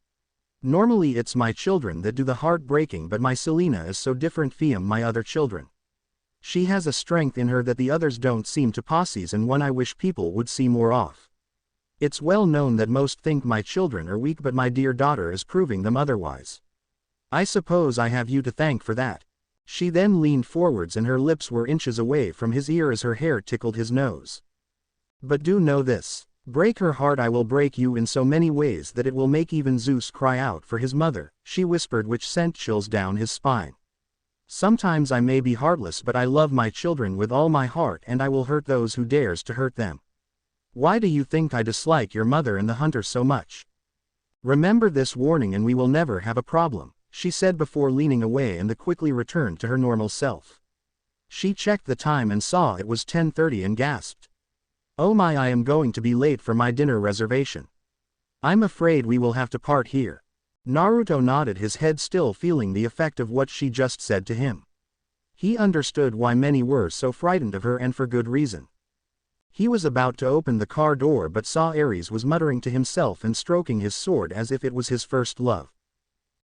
Speaker 1: Normally it's my children that do the heartbreaking, but my Selena is so different from my other children. She has a strength in her that the others don't seem to possess, and one I wish people would see more of. It's well known that most think my children are weak, but my dear daughter is proving them otherwise. I suppose I have you to thank for that. She then leaned forwards and her lips were inches away from his ear as her hair tickled his nose. But do know this. Break her heart, I will break you in so many ways that it will make even Zeus cry out for his mother, she whispered, which sent chills down his spine. Sometimes I may be heartless, but I love my children with all my heart, and I will hurt those who dares to hurt them. Why do you think I dislike your mother and the hunter so much? Remember this warning and we will never have a problem, she said before leaning away and quickly returned to her normal self. She checked the time and saw it was 10:30 and gasped. Oh my, I am going to be late for my dinner reservation. I'm afraid we will have to part here. Naruto nodded his head, still feeling the effect of what she just said to him. He understood why many were so frightened of her, and for good reason. He was about to open the car door but saw Ares was muttering to himself and stroking his sword as if it was his first love.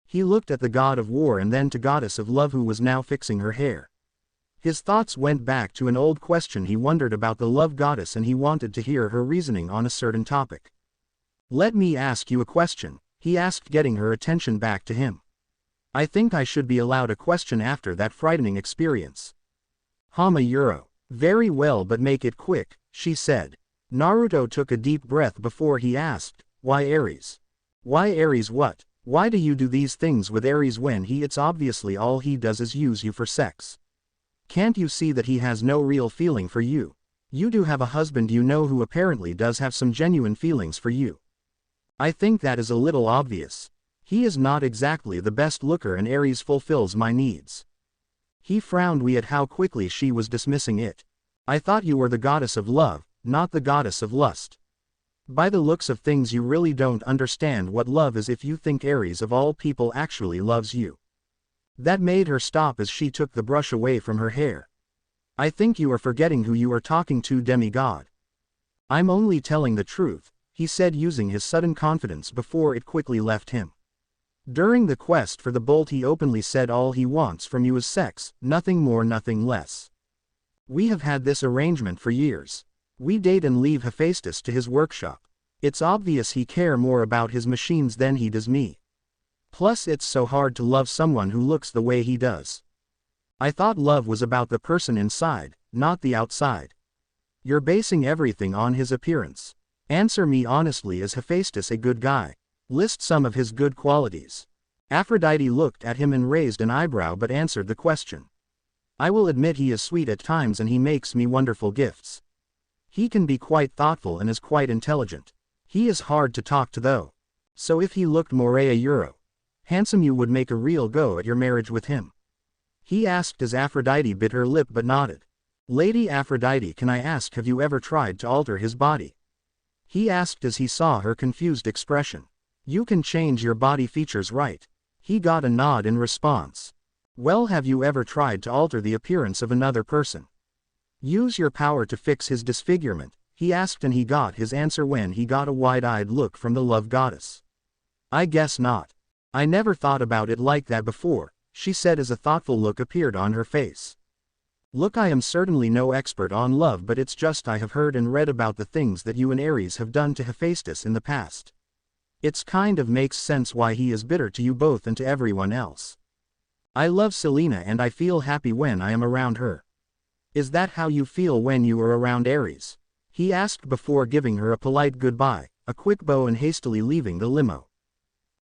Speaker 1: He looked at the god of war and then to goddess of love, who was now fixing her hair. His thoughts went back to an old question he wondered about the love goddess, and he wanted to hear her reasoning on a certain topic. "Let me ask you a question," he asked, getting her attention back to him. "I think I should be allowed a question after that frightening experience." "Hama Euro. Very well, but make it quick," she said. Naruto took a deep breath before he asked, "Why Ares? Why Ares what? Why do you do these things with Ares when it's obviously all he does is use you for sex? Can't you see that he has no real feeling for you? You do have a husband, you know, who apparently does have some genuine feelings for you. I think that is a little obvious. He is not exactly the best looker, and Ares fulfills my needs." He frowned at how quickly she was dismissing it. "I thought you were the goddess of love, not the goddess of lust. By the looks of things you really don't understand what love is if you think Ares of all people actually loves you." That made her stop as she took the brush away from her hair. "I think you are forgetting who you are talking to, demigod." "I'm only telling the truth," he said, using his sudden confidence before it quickly left him. "During the quest for the bolt he openly said all he wants from you is sex, nothing more, nothing less. We have had this arrangement for years. We date and leave Hephaestus to his workshop. It's obvious he cares more about his machines than he does me. Plus it's so hard to love someone who looks the way he does. I thought love was about the person inside, not the outside. You're basing everything on his appearance. Answer me honestly, is Hephaestus a good guy? List some of his good qualities." Aphrodite looked at him and raised an eyebrow but answered the question. "I will admit he is sweet at times and he makes me wonderful gifts. He can be quite thoughtful and is quite intelligent. He is hard to talk to though. So if he looked more a euro handsome, you would make a real go at your marriage with him?" he asked as Aphrodite bit her lip but nodded. "Lady Aphrodite, can I ask, have you ever tried to alter his body?" he asked as he saw her confused expression. "You can change your body features, right?" He got a nod in response. "Well, have you ever tried to alter the appearance of another person? Use your power to fix his disfigurement?" he asked, and he got his answer when he got a wide-eyed look from the love goddess. "I guess not. I never thought about it like that before," she said as a thoughtful look appeared on her face. "Look, I am certainly no expert on love, but it's just I have heard and read about the things that you and Ares have done to Hephaestus in the past. It's kind of makes sense why he is bitter to you both and to everyone else. I love Selena and I feel happy when I am around her. Is that how you feel when you are around Ares?" he asked before giving her a polite goodbye, a quick bow, and hastily leaving the limo.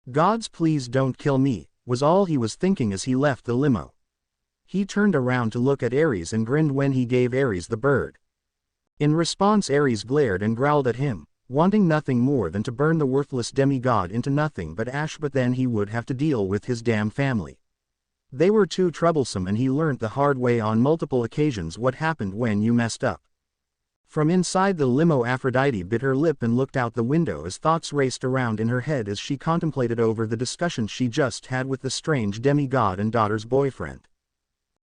Speaker 1: "Gods, please don't kill me," was all he was thinking as he left the limo. He turned around to look at Ares and grinned when he gave Ares the bird. In response, Ares glared and growled at him, wanting nothing more than to burn the worthless demigod into nothing but ash, but then he would have to deal with his damn family. They were too troublesome, and he learnt the hard way on multiple occasions what happened when you messed up. From inside the limo, Aphrodite bit her lip and looked out the window as thoughts raced around in her head as she contemplated over the discussion she just had with the strange demigod and daughter's boyfriend.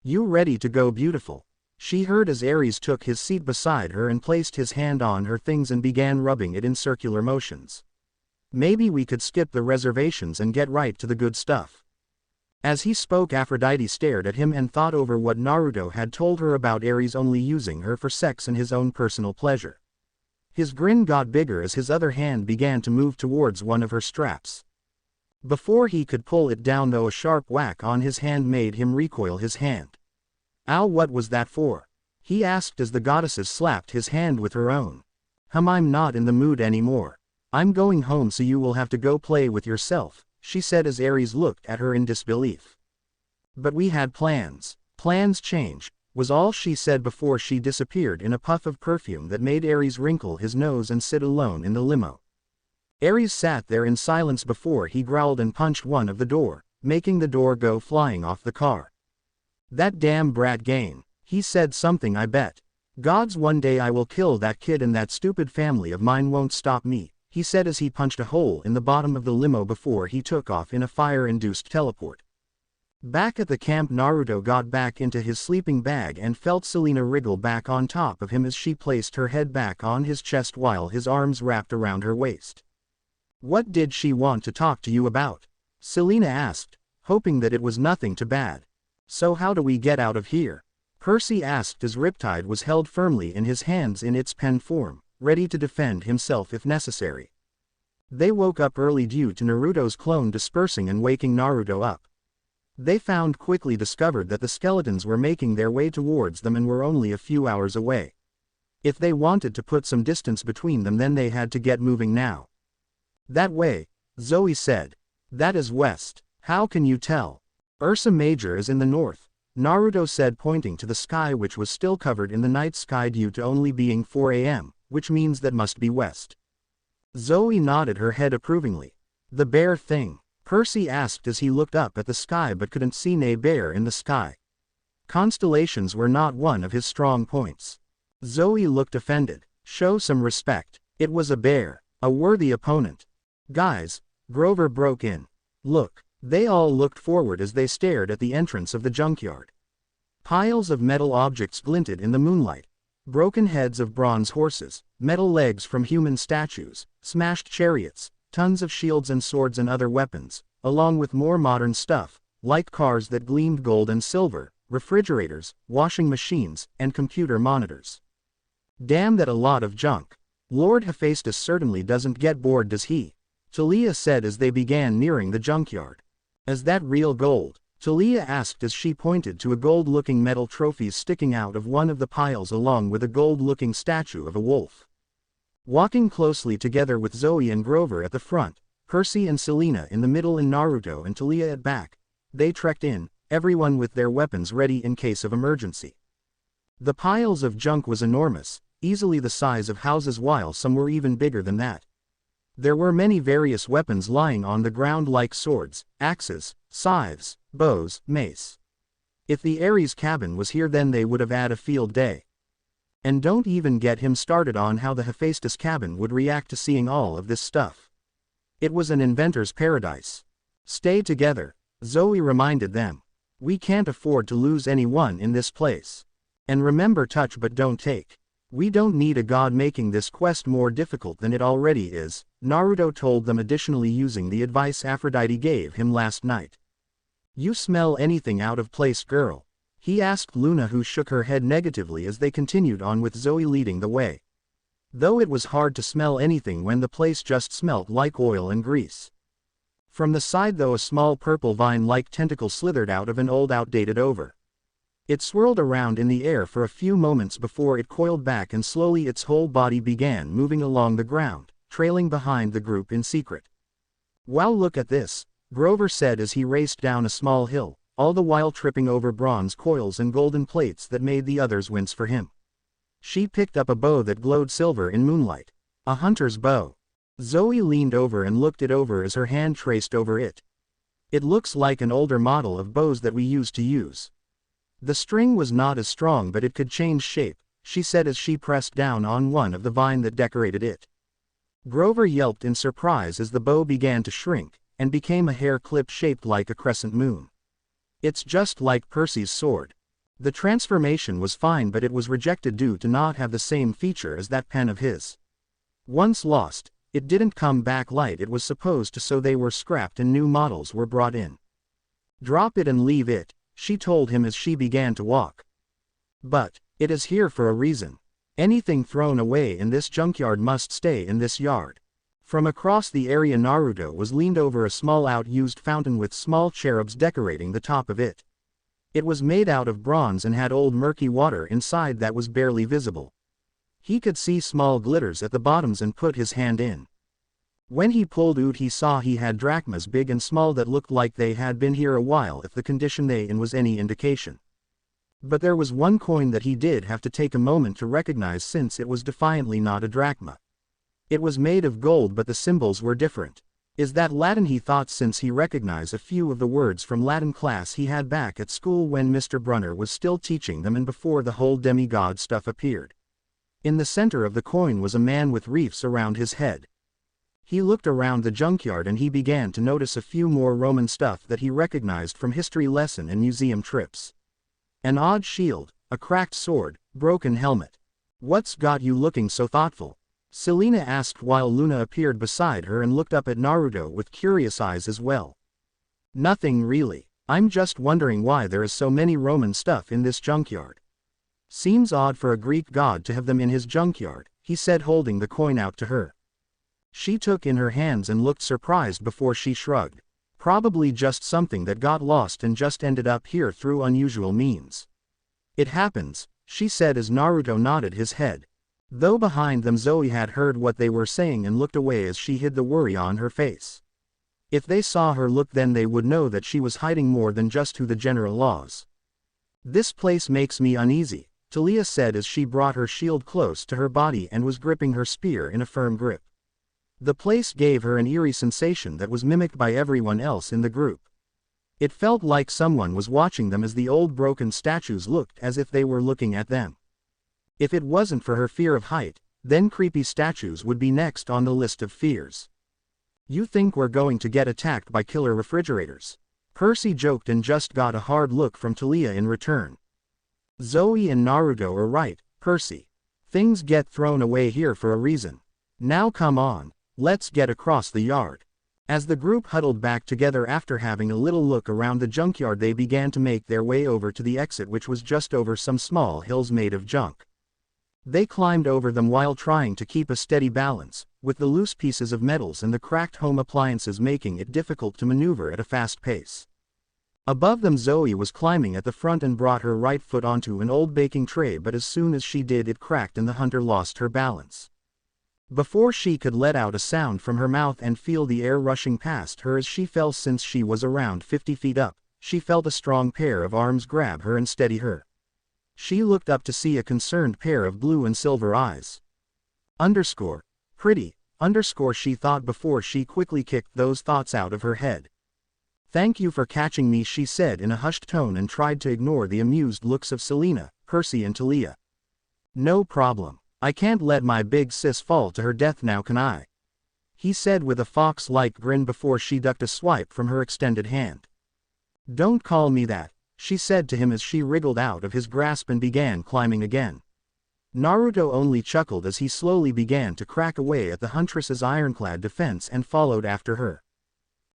Speaker 1: "You ready to go, beautiful?" she heard as Ares took his seat beside her and placed his hand on her things and began rubbing it in circular motions. "Maybe we could skip the reservations and get right to the good stuff." As he spoke, Aphrodite stared at him and thought over what Naruto had told her about Ares only using her for sex and his own personal pleasure. His grin got bigger as his other hand began to move towards one of her straps. Before he could pull it down though, a sharp whack on his hand made him recoil his hand. "Ow, what was that for?" he asked as the goddesses slapped his hand with her own. I'm not in the mood anymore. I'm going home, so you will have to go play with yourself," she said as Ares looked at her in disbelief. "But we had plans." "Plans change," was all she said before she disappeared in a puff of perfume that made Ares wrinkle his nose and sit alone in the limo. Ares sat there in silence before he growled and punched one of the door, making the door go flying off the car. "That damn brat Gain. He said something, I bet. Gods, one day I will kill that kid and that stupid family of mine won't stop me," he said as he punched a hole in the bottom of the limo before he took off in a fire-induced teleport. Back at the camp, Naruto got back into his sleeping bag and felt Selena wriggle back on top of him as she placed her head back on his chest while his arms wrapped around her waist. "What did she want to talk to you about?" Selena asked, hoping that it was nothing too bad. "So how do we get out of here?" Percy asked as Riptide was held firmly in his hands in its pen form, ready to defend himself if necessary. They woke up early due to Naruto's clone dispersing and waking Naruto up. They quickly discovered that the skeletons were making their way towards them and were only a few hours away. If they wanted to put some distance between them, then they had to get moving now. That way, Zoe said. That is west. How can you tell? Ursa Major is in the north, Naruto said, pointing to the sky, which was still covered in the night sky due to only being 4 a.m., which means that must be west. Zoe nodded her head approvingly. The bear thing? Percy asked as he looked up at the sky but couldn't see a bear in the sky. Constellations were not one of his strong points. Zoe looked offended. Show some respect. It was a bear, a worthy opponent. Guys, Grover broke in. Look. They all looked forward as they stared at the entrance of the junkyard. Piles of metal objects glinted in the moonlight. Broken heads of bronze horses, metal legs from human statues, smashed chariots, tons of shields and swords and other weapons, along with more modern stuff, like cars that gleamed gold and silver, refrigerators, washing machines, and computer monitors. Damn, that a lot of junk. Lord Hephaestus certainly doesn't get bored, does he? Talia said as they began nearing the junkyard. Is that real gold? Talia asked as she pointed to a gold-looking metal trophies sticking out of one of the piles along with a gold-looking statue of a wolf. Walking closely together with Zoe and Grover at the front, Percy and Selena in the middle and Naruto and Talia at back, they trekked in, everyone with their weapons ready in case of emergency. The piles of junk was enormous, easily the size of houses, while some were even bigger than that. There were many various weapons lying on the ground like swords, axes, scythes, bows, mace. If the Ares cabin was here, then they would have had a field day. And don't even get him started on how the Hephaestus cabin would react to seeing all of this stuff. It was an inventor's paradise. Stay together, Zoe reminded them. We can't afford to lose anyone in this place. And remember, touch but don't take. We don't need a god making this quest more difficult than it already is, Naruto told them, additionally using the advice Aphrodite gave him last night. You smell anything out of place, girl? He asked Luna, who shook her head negatively as they continued on with Zoe leading the way. Though it was hard to smell anything when the place just smelt like oil and grease. From the side though, a small purple vine-like tentacle slithered out of an old outdated over. It swirled around in the air for a few moments before it coiled back, and slowly its whole body began moving along the ground, trailing behind the group in secret. Wow, look at this, Grover said as he raced down a small hill, all the while tripping over bronze coils and golden plates that made the others wince for him. She picked up a bow that glowed silver in moonlight. A hunter's bow. Zoe leaned over and looked it over as her hand traced over it. It looks like an older model of bows that we used to use. The string was not as strong, but it could change shape, she said as she pressed down on one of the vine that decorated it. Grover yelped in surprise as the bow began to shrink, and became a hair clip shaped like a crescent moon. It's just like Percy's sword. The transformation was fine, but it was rejected due to not have the same feature as that pen of his. Once lost, it didn't come back like it was supposed to, so they were scrapped and new models were brought in. Drop it and leave it, she told him as she began to walk. But it is here for a reason. Anything thrown away in this junkyard must stay in this yard. From across the area, Naruto was leaned over a small out-used fountain with small cherubs decorating the top of it. It was made out of bronze and had old murky water inside that was barely visible. He could see small glitters at the bottoms and put his hand in. When he pulled out, he saw he had drachmas big and small that looked like they had been here a while, if the condition they in was any indication. But there was one coin that he did have to take a moment to recognize, since it was defiantly not a drachma. It was made of gold, but the symbols were different. Is that Latin, he thought, since he recognized a few of the words from Latin class he had back at school when Mr. Brunner was still teaching them and before the whole demigod stuff appeared. In the center of the coin was a man with wreaths around his head. He looked around the junkyard and he began to notice a few more Roman stuff that he recognized from history lesson and museum trips. An odd shield, a cracked sword, broken helmet. What's got you looking so thoughtful? Selena asked while Luna appeared beside her and looked up at Naruto with curious eyes as well. Nothing really. I'm just wondering why there is so many Roman stuff in this junkyard. Seems odd for a Greek god to have them in his junkyard, he said, holding the coin out to her. She took in her hands and looked surprised before she shrugged. Probably just something that got lost and just ended up here through unusual means. It happens, she said as Naruto nodded his head. Though behind them Zoe had heard what they were saying and looked away as she hid the worry on her face. If they saw her look, then they would know that she was hiding more than just who the general was. This place makes me uneasy, Talia said as she brought her shield close to her body and was gripping her spear in a firm grip. The place gave her an eerie sensation that was mimicked by everyone else in the group. It felt like someone was watching them as the old broken statues looked as if they were looking at them. If it wasn't for her fear of height, then creepy statues would be next on the list of fears. You think we're going to get attacked by killer refrigerators? Percy joked and just got a hard look from Talia in return. Zoe and Naruto are right, Percy. Things get thrown away here for a reason. Now come on, let's get across the yard. As the group huddled back together after having a little look around the junkyard, they began to make their way over to the exit, which was just over some small hills made of junk. They climbed over them while trying to keep a steady balance, with the loose pieces of metals and the cracked home appliances making it difficult to maneuver at a fast pace. Above them Zoe was climbing at the front and brought her right foot onto an old baking tray, but as soon as she did, it cracked and the hunter lost her balance. Before she could let out a sound from her mouth and feel the air rushing past her as she fell, since she was around 50 feet up, she felt a strong pair of arms grab her and steady her. She looked up to see a concerned pair of blue and silver eyes. Pretty, she thought before she quickly kicked those thoughts out of her head. Thank you for catching me, she said in a hushed tone and tried to ignore the amused looks of Selena, Percy and Talia. No problem. I can't let my big sis fall to her death now, can I? He said with a fox-like grin before she ducked a swipe from her extended hand. Don't call me that, she said to him as she wriggled out of his grasp and began climbing again. Naruto only chuckled as he slowly began to crack away at the Huntress's ironclad defense and followed after her.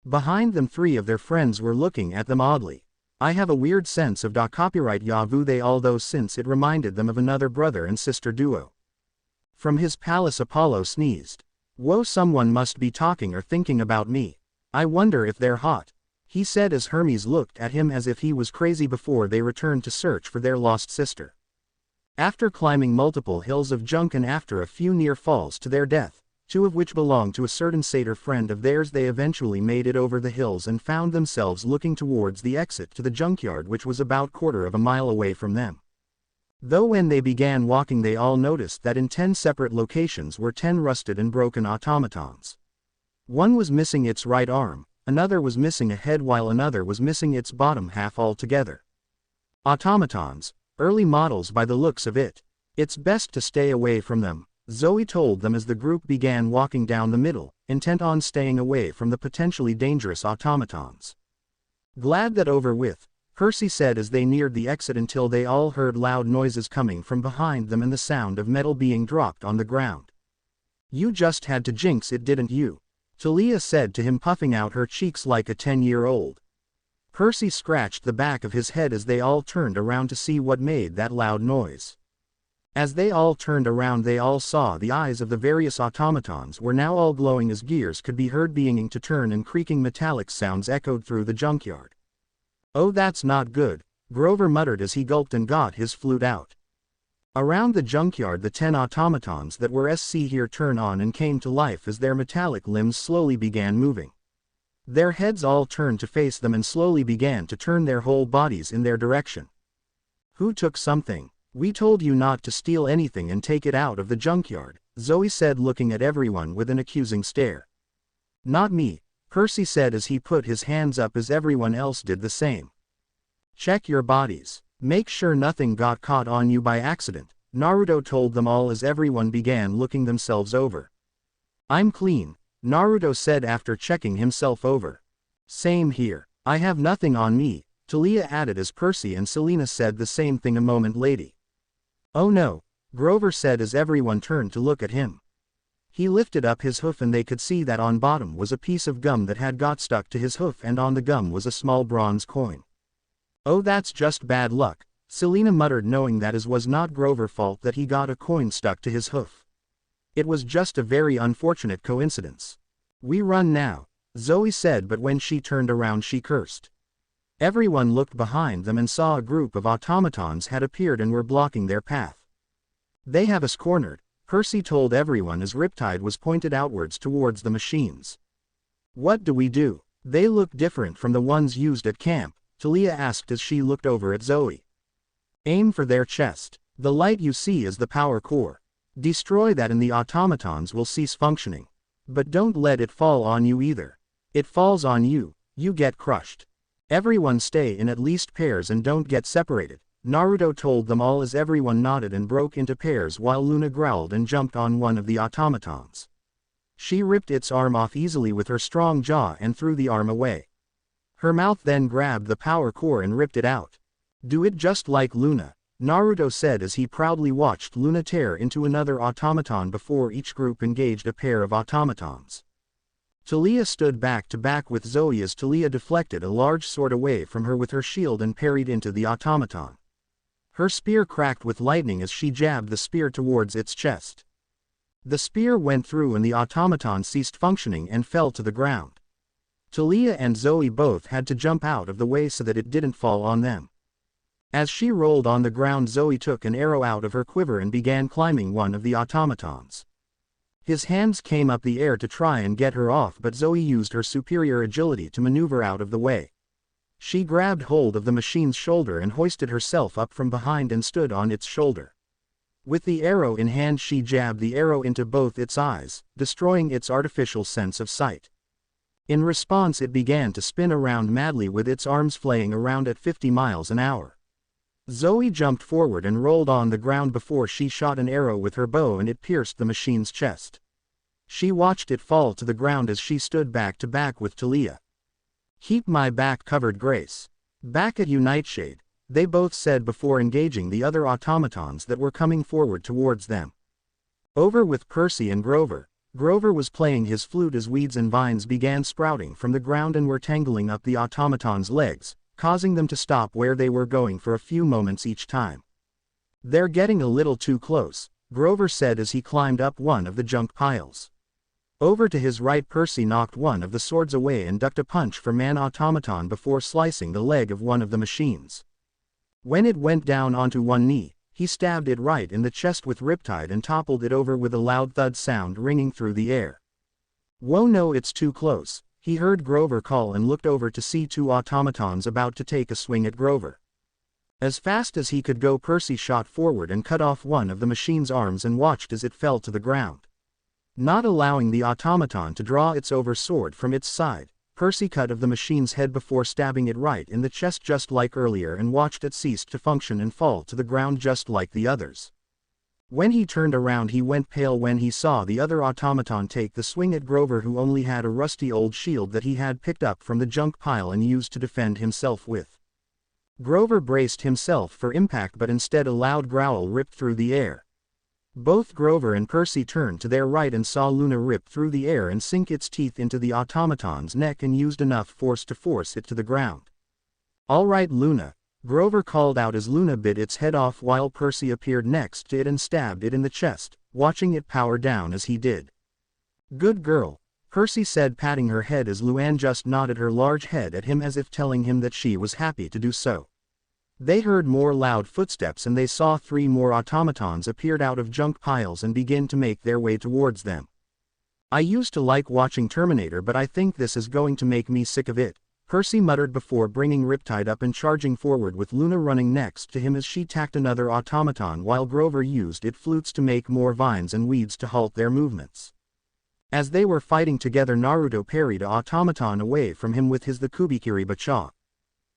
Speaker 1: Behind them, three of their friends were looking at them oddly. I have a weird sense of copyright Yavu, they all, though, since it reminded them of another brother and sister duo. From his palace Apollo sneezed. Whoa, someone must be talking or thinking about me. I wonder if they're hot, he said as Hermes looked at him as if he was crazy before they returned to search for their lost sister. After climbing multiple hills of junk and after a few near falls to their death, two of which belonged to a certain satyr friend of theirs, they eventually made it over the hills and found themselves looking towards the exit to the junkyard, which was about quarter of a mile away from them. Though when they began walking they all noticed that in 10 separate locations were 10 rusted and broken automatons. One was missing its right arm, another was missing a head, while another was missing its bottom half altogether. Automatons, early models by the looks of it. It's best to stay away from them, Zoe told them as the group began walking down the middle, intent on staying away from the potentially dangerous automatons. Glad that over with, Percy said as they neared the exit, until they all heard loud noises coming from behind them and the sound of metal being dropped on the ground. You just had to jinx it, didn't you? Talia said to him, puffing out her cheeks like a 10-year-old. Percy scratched the back of his head as they all turned around to see what made that loud noise. As they all turned around, they all saw the eyes of the various automatons were now all glowing as gears could be heard beginning to turn and creaking metallic sounds echoed through the junkyard. Oh, that's not good, Grover muttered as he gulped and got his flute out. Around the junkyard, the 10 automatons that were SC here turned on and came to life as their metallic limbs slowly began moving. Their heads all turned to face them and slowly began to turn their whole bodies in their direction. Who took something? We told you not to steal anything and take it out of the junkyard, Zoe said, looking at everyone with an accusing stare. Not me, Percy said as he put his hands up as everyone else did the same. Check your bodies. Make sure nothing got caught on you by accident, Naruto told them all as everyone began looking themselves over. I'm clean, Naruto said after checking himself over. Same here. I have nothing on me, Talia added as Percy and Selena said the same thing a moment later. Oh no, Grover said as everyone turned to look at him. He lifted up his hoof and they could see that on bottom was a piece of gum that had got stuck to his hoof, and on the gum was a small bronze coin. Oh, that's just bad luck, Selena muttered, knowing that it was not Grover's fault that he got a coin stuck to his hoof. It was just a very unfortunate coincidence. We run now, Zoe said, but when she turned around she cursed. Everyone looked behind them and saw a group of automatons had appeared and were blocking their path. They have us cornered, Percy told everyone as Riptide was pointed outwards towards the machines. What do we do? They look different from the ones used at camp, Talia asked as she looked over at Zoe. Aim for their chest. The light you see is the power core. Destroy that and the automatons will cease functioning. But don't let it fall on you either. It falls on you, you get crushed. Everyone stay in at least pairs and don't get separated, Naruto told them all as everyone nodded and broke into pairs while Luna growled and jumped on one of the automatons. She ripped its arm off easily with her strong jaw and threw the arm away. Her mouth then grabbed the power core and ripped it out. Do it just like Luna, Naruto said as he proudly watched Luna tear into another automaton before each group engaged a pair of automatons. Talia stood back to back with Zoe as Talia deflected a large sword away from her with her shield and parried into the automaton. Her spear cracked with lightning as she jabbed the spear towards its chest. The spear went through and the automaton ceased functioning and fell to the ground. Talia and Zoe both had to jump out of the way so that it didn't fall on them. As she rolled on the ground, Zoe took an arrow out of her quiver and began climbing one of the automatons. His hands came up the air to try and get her off, but Zoe used her superior agility to maneuver out of the way. She grabbed hold of the machine's shoulder and hoisted herself up from behind and stood on its shoulder. With the arrow in hand she jabbed the arrow into both its eyes, destroying its artificial sense of sight. In response it began to spin around madly with its arms flaying around at 50 miles an hour. Zoe jumped forward and rolled on the ground before she shot an arrow with her bow and it pierced the machine's chest. She watched it fall to the ground as she stood back to back with Talia. Keep my back covered, Grace. Back at United, they both said before engaging the other automatons that were coming forward towards them. Over with Percy and Grover. Grover was playing his flute as weeds and vines began sprouting from the ground and were tangling up the automaton's legs, causing them to stop where they were going for a few moments each time. They're getting a little too close, Grover said as he climbed up one of the junk piles. Over to his right, Percy knocked one of the swords away and ducked a punch from an automaton before slicing the leg of one of the machines. When it went down onto one knee, he stabbed it right in the chest with Riptide and toppled it over with a loud thud sound ringing through the air. Whoa, no, it's too close, he heard Grover call and looked over to see two automatons about to take a swing at Grover. As fast as he could go, Percy shot forward and cut off one of the machine's arms and watched as it fell to the ground. Not allowing the automaton to draw its over sword from its side, Percy cut off the machine's head before stabbing it right in the chest just like earlier and watched it cease to function and fall to the ground just like the others. When he turned around he went pale when he saw the other automaton take the swing at Grover, who only had a rusty old shield that he had picked up from the junk pile and used to defend himself with. Grover braced himself for impact, but instead a loud growl ripped through the air. Both Grover and Percy turned to their right and saw Luna rip through the air and sink its teeth into the automaton's neck and used enough force to force it to the ground. "All right, Luna," Grover called out as Luna bit its head off while Percy appeared next to it and stabbed it in the chest, watching it power down as he did. "Good girl," Percy said, patting her head as Luann just nodded her large head at him as if telling him that she was happy to do so. They heard more loud footsteps and they saw 3 more automatons appeared out of junk piles and begin to make their way towards them. "I used to like watching Terminator, but I think this is going to make me sick of it," Percy muttered before bringing Riptide up and charging forward with Luna running next to him as she tacked another automaton while Grover used its flutes to make more vines and weeds to halt their movements. As they were fighting together, Naruto parried an automaton away from him with his the Kubikiri Bacha.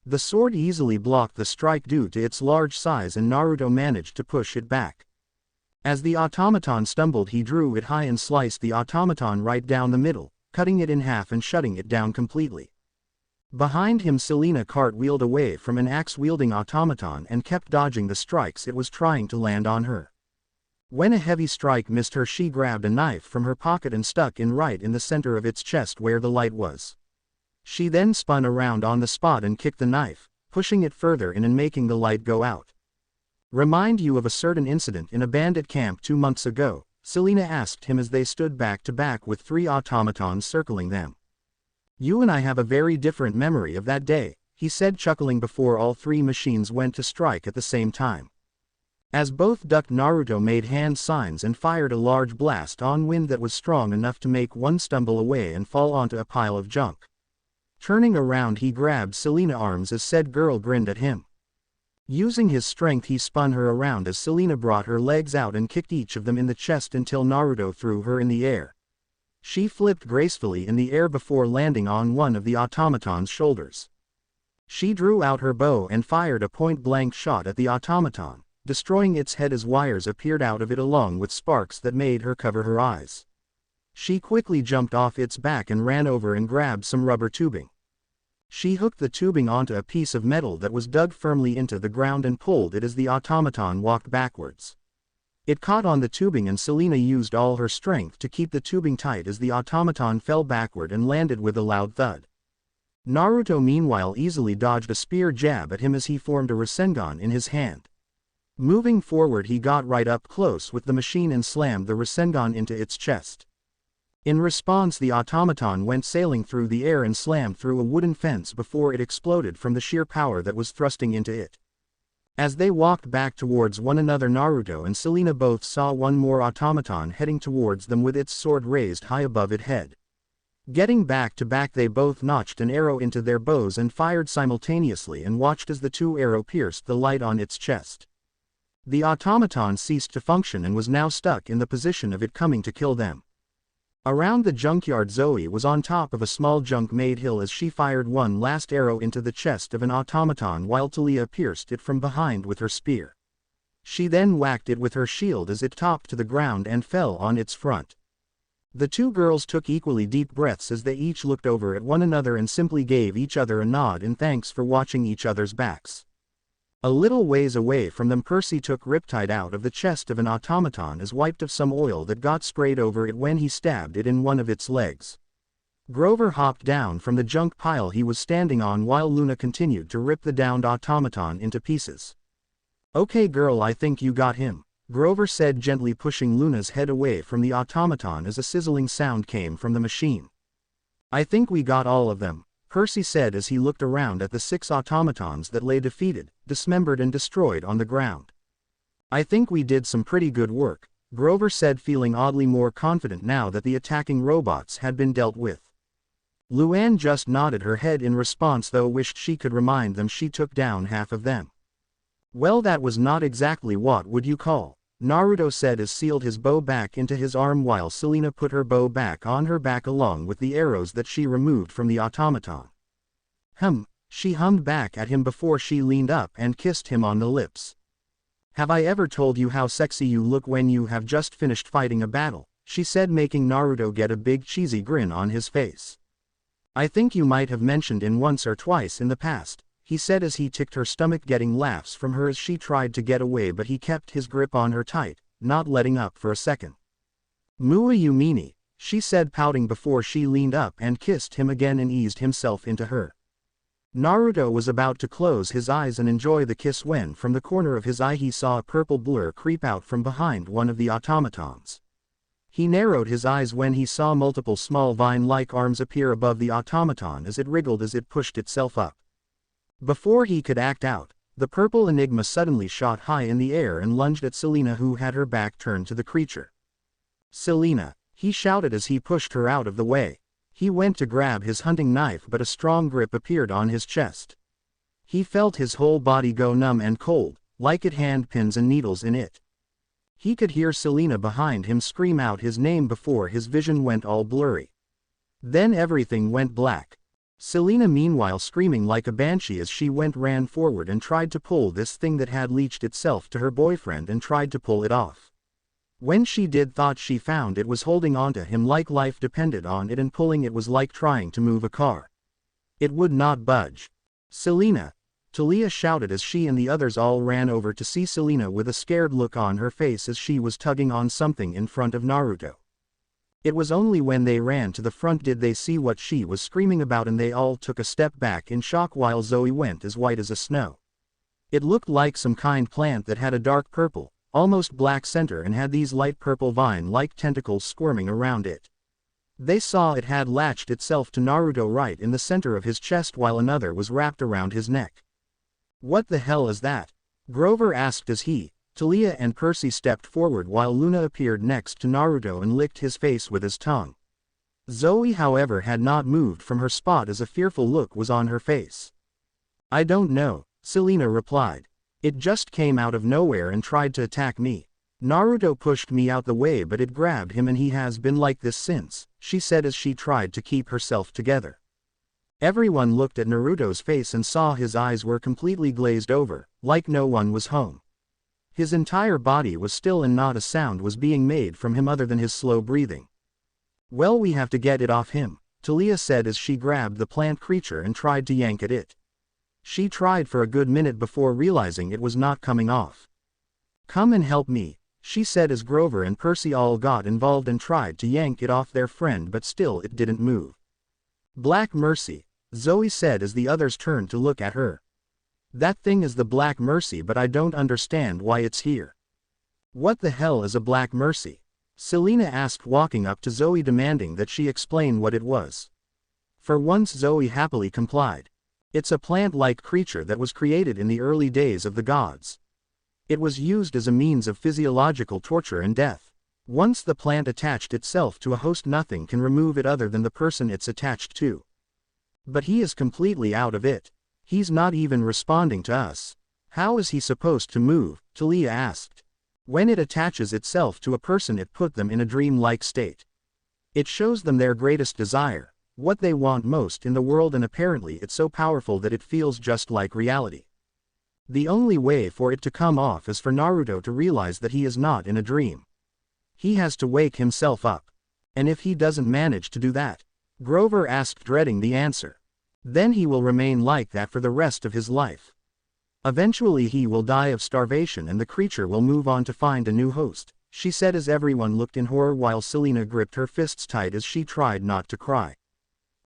Speaker 1: The sword easily blocked the strike due to its large size and Naruto managed to push it back. As the automaton stumbled he drew it high and sliced the automaton right down the middle, cutting it in half and shutting it down completely. Behind him Selena cartwheeled away from an axe-wielding automaton and kept dodging the strikes it was trying to land on her. When a heavy strike missed her she grabbed a knife from her pocket and stuck it right in the center of its chest where the light was. She then spun around on the spot and kicked the knife, pushing it further in and making the light go out. Remind you of a certain incident in a bandit camp 2 months ago? Selena asked him as they stood back to back with 3 automatons circling them. You and I have a very different memory of that day, he said, chuckling before all 3 machines went to strike at the same time. As both ducked, Naruto made hand signs and fired a large blast on wind that was strong enough to make one stumble away and fall onto a pile of junk. Turning around, he grabbed Selena's arms as said girl grinned at him. Using his strength, he spun her around as Selena brought her legs out and kicked each of them in the chest until Naruto threw her in the air. She flipped gracefully in the air before landing on one of the automaton's shoulders. She drew out her bow and fired a point-blank shot at the automaton, destroying its head as wires appeared out of it along with sparks that made her cover her eyes. She quickly jumped off its back and ran over and grabbed some rubber tubing. She hooked the tubing onto a piece of metal that was dug firmly into the ground and pulled it as the automaton walked backwards. It caught on the tubing and Selena used all her strength to keep the tubing tight as the automaton fell backward and landed with a loud thud. Naruto meanwhile easily dodged a spear jab at him as he formed a Rasengan in his hand. Moving forward, he got right up close with the machine and slammed the Rasengan into its chest. In response, the automaton went sailing through the air and slammed through a wooden fence before it exploded from the sheer power that was thrusting into it. As they walked back towards one another, Naruto and Selena both saw one more automaton heading towards them with its sword raised high above its head. Getting back to back, they both notched an arrow into their bows and fired simultaneously and watched as the 2 arrows pierced the light on its chest. The automaton ceased to function and was now stuck in the position of it coming to kill them. Around the junkyard, Zoe was on top of a small junk-made hill as she fired one last arrow into the chest of an automaton while Talia pierced it from behind with her spear. She then whacked it with her shield as it topped to the ground and fell on its front. The 2 girls took equally deep breaths as they each looked over at one another and simply gave each other a nod in thanks for watching each other's backs. A little ways away from them, Percy took Riptide out of the chest of an automaton as wiped of some oil that got sprayed over it when he stabbed it in one of its legs. Grover hopped down from the junk pile he was standing on while Luna continued to rip the downed automaton into pieces. Okay girl, I think you got him, Grover said, gently pushing Luna's head away from the automaton as a sizzling sound came from the machine. I think we got all of them, Percy said as he looked around at the 6 automatons that lay defeated, dismembered and destroyed on the ground. I think we did some pretty good work, Grover said, feeling oddly more confident now that the attacking robots had been dealt with. Luann just nodded her head in response, though wished she could remind them she took down half of them. Well, that was not exactly what would you call, Naruto said as sealed his bow back into his arm while Selena put her bow back on her back along with the arrows that she removed from the automaton. She hummed back at him before she leaned up and kissed him on the lips. Have I ever told you how sexy you look when you have just finished fighting a battle, she said, making Naruto get a big cheesy grin on his face. I think you might have mentioned it once or twice in the past, he said as he ticked her stomach, getting laughs from her as she tried to get away, but he kept his grip on her tight, not letting up for a second. Mua you meanie, she said, pouting before she leaned up and kissed him again and eased himself into her. Naruto was about to close his eyes and enjoy the kiss when from the corner of his eye he saw a purple blur creep out from behind one of the automatons. He narrowed his eyes when he saw multiple small vine-like arms appear above the automaton as it wriggled as it pushed itself up. Before he could act out, the purple enigma suddenly shot high in the air and lunged at Selena, who had her back turned to the creature. Selena, he shouted as he pushed her out of the way. He went to grab his hunting knife, but a strong grip appeared on his chest. He felt his whole body go numb and cold, like it had pins and needles in it. He could hear Selena behind him scream out his name before his vision went all blurry. Then everything went black. Selena meanwhile screaming like a banshee as she ran forward and tried to pull this thing that had leached itself to her boyfriend and tried to pull it off. When she did, thought she found it was holding onto him like life depended on it, and pulling it was like trying to move a car. It would not budge. Selena, Talia shouted as she and the others all ran over to see Selena with a scared look on her face as she was tugging on something in front of Naruto. It was only when they ran to the front did they see what she was screaming about, and they all took a step back in shock while Zoe went as white as a snow. It looked like some kind plant that had a dark purple, almost black center and had these light purple vine-like tentacles squirming around it. They saw it had latched itself to Naruto right in the center of his chest while another was wrapped around his neck. "What the hell is that?" Grover asked as he, Talia and Percy stepped forward while Luna appeared next to Naruto and licked his face with his tongue. Zoe however had not moved from her spot as a fearful look was on her face. "I don't know," Selena replied. "It just came out of nowhere and tried to attack me. Naruto pushed me out the way but it grabbed him and he has been like this since," she said as she tried to keep herself together. Everyone looked at Naruto's face and saw his eyes were completely glazed over, like no one was home. His entire body was still and not a sound was being made from him other than his slow breathing. "Well, we have to get it off him," Talia said as she grabbed the plant creature and tried to yank at it. She tried for a good minute before realizing it was not coming off. "Come and help me," she said as Grover and Percy all got involved and tried to yank it off their friend but still it didn't move. "Black Mercy," Zoe said as the others turned to look at her. "That thing is the Black Mercy but I don't understand why it's here." "What the hell is a Black Mercy?" Selena asked walking up to Zoe demanding that she explain what it was. For once Zoe happily complied. "It's a plant-like creature that was created in the early days of the gods. It was used as a means of physiological torture and death. Once the plant attached itself to a host nothing can remove it other than the person it's attached to. But he is completely out of it. He's not even responding to us. How is he supposed to move?" Talia asked. "When it attaches itself to a person it put them in a dream-like state. It shows them their greatest desire, what they want most in the world and apparently it's so powerful that it feels just like reality. The only way for it to come off is for Naruto to realize that he is not in a dream. He has to wake himself up. And if he doesn't manage to do that," Grover asked dreading the answer, "then he will remain like that for the rest of his life. Eventually he will die of starvation and the creature will move on to find a new host," she said as everyone looked in horror while Selena gripped her fists tight as she tried not to cry.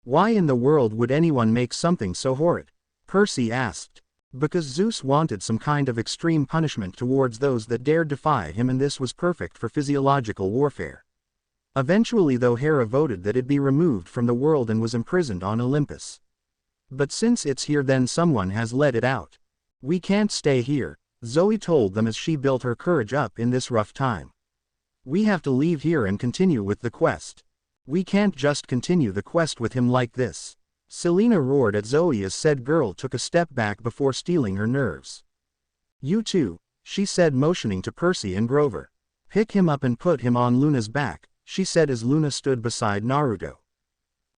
Speaker 1: "Why in the world would anyone make something so horrid?" Percy asked. "Because Zeus wanted some kind of extreme punishment towards those that dared defy him and this was perfect for physiological warfare. Eventually though Hera voted that it be removed from the world and was imprisoned on Olympus. But since it's here then someone has let it out. We can't stay here," Zoe told them as she built her courage up in this rough time. "We have to leave here and continue with the quest. We can't just continue the quest with him like this." Selena roared at Zoe as said girl took a step back before steeling her nerves. "You two," she said motioning to Percy and Grover. "Pick him up and put him on Luna's back," she said as Luna stood beside Naruto.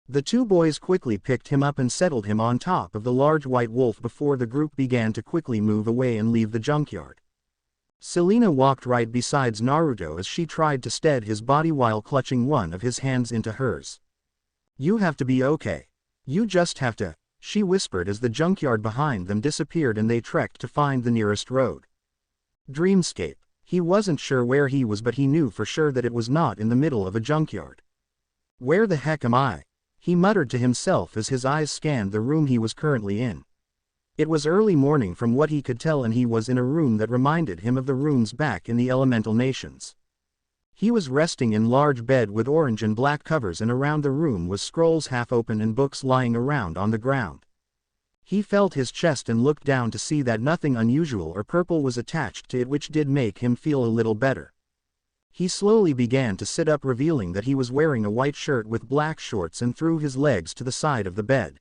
Speaker 1: The two boys quickly picked him up and settled him on top of the large white wolf before the group began to quickly move away and leave the junkyard. Selena walked right beside Naruto as she tried to steady his body while clutching one of his hands into hers. "You have to be okay. You just have to," she whispered as the junkyard behind them disappeared and they trekked to find the nearest road. Dreamscape. He wasn't sure where he was but he knew for sure that it was not in the middle of a junkyard. "Where the heck am I?" he muttered to himself as his eyes scanned the room he was currently in. It was early morning from what he could tell and he was in a room that reminded him of the rooms back in the elemental nations. He was resting in large bed with orange and black covers and around the room was scrolls half open and books lying around on the ground. He felt his chest and looked down to see that nothing unusual or purple was attached to it which did make him feel a little better. He slowly began to sit up revealing that he was wearing a white shirt with black shorts and threw his legs to the side of the bed.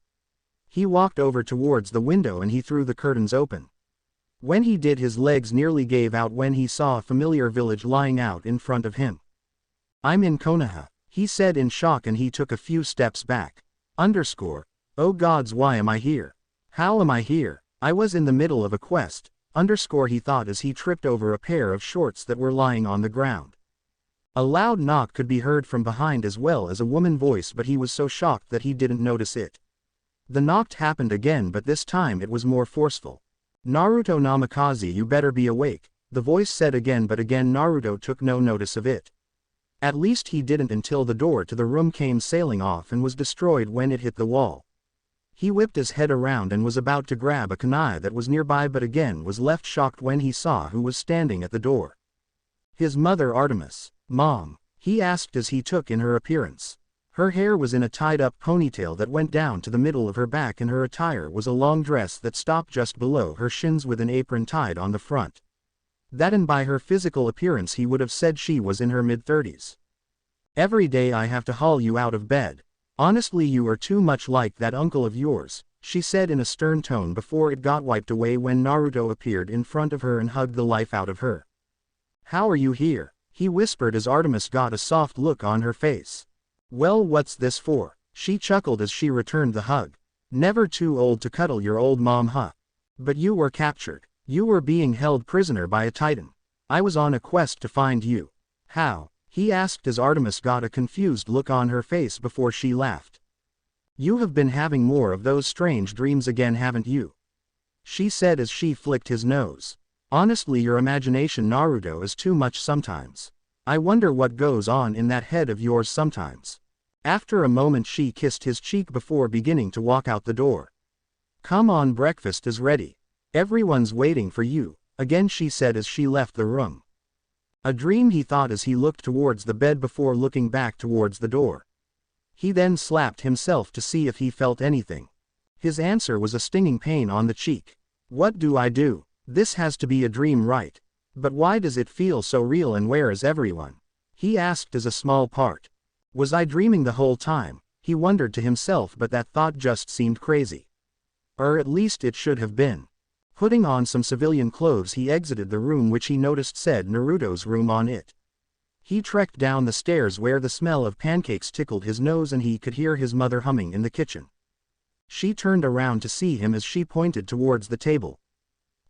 Speaker 1: He walked over towards the window and he threw the curtains open. When he did his legs nearly gave out when he saw a familiar village lying out in front of him. "I'm in Konoha," he said in shock and he took a few steps back. Oh gods, why am I here? How am I here? I was in the middle of a quest, he thought as he tripped over a pair of shorts that were lying on the ground. A loud knock could be heard from behind as well as a woman's voice but he was so shocked that he didn't notice it. The knock happened again but this time it was more forceful. "Naruto Namikaze, you better be awake," the voice said again but again Naruto took no notice of it. At least he didn't until the door to the room came sailing off and was destroyed when it hit the wall. He whipped his head around and was about to grab a kunai that was nearby, but again was left shocked when he saw who was standing at the door. His mother Artemis. "Mom?" he asked as he took in her appearance. Her hair was in a tied-up ponytail that went down to the middle of her back, and her attire was a long dress that stopped just below her shins with an apron tied on the front. That, and by her physical appearance he would have said she was in her mid-30s. "Every day I have to haul you out of bed. Honestly, you are too much like that uncle of yours," she said in a stern tone before it got wiped away when Naruto appeared in front of her and hugged the life out of her. "How are you here?" he whispered as Artemis got a soft look on her face. "Well, what's this for?" she chuckled as she returned the hug. "Never too old to cuddle your old mom, huh? But you were captured. You were being held prisoner by a titan. I was on a quest to find you." "How?" he asked as Artemis got a confused look on her face before she laughed. "You have been having more of those strange dreams again, haven't you?" she said as she flicked his nose. "Honestly, your imagination, Naruto, is too much sometimes. I wonder what goes on in that head of yours sometimes." After a moment she kissed his cheek before beginning to walk out the door. "Come on, breakfast is ready. Everyone's waiting for you," again she said as she left the room. A dream, he thought as he looked towards the bed before looking back towards the door. He then slapped himself to see if he felt anything. His answer was a stinging pain on the cheek. "What do I do? This has to be a dream, right? But why does it feel so real, and where is everyone?" he asked as a small part. Was I dreaming the whole time? He wondered to himself, but that thought just seemed crazy. Or at least it should have been. Putting on some civilian clothes, he exited the room, which he noticed said Naruto's room on it. He trekked down the stairs where the smell of pancakes tickled his nose and he could hear his mother humming in the kitchen. She turned around to see him as she pointed towards the table.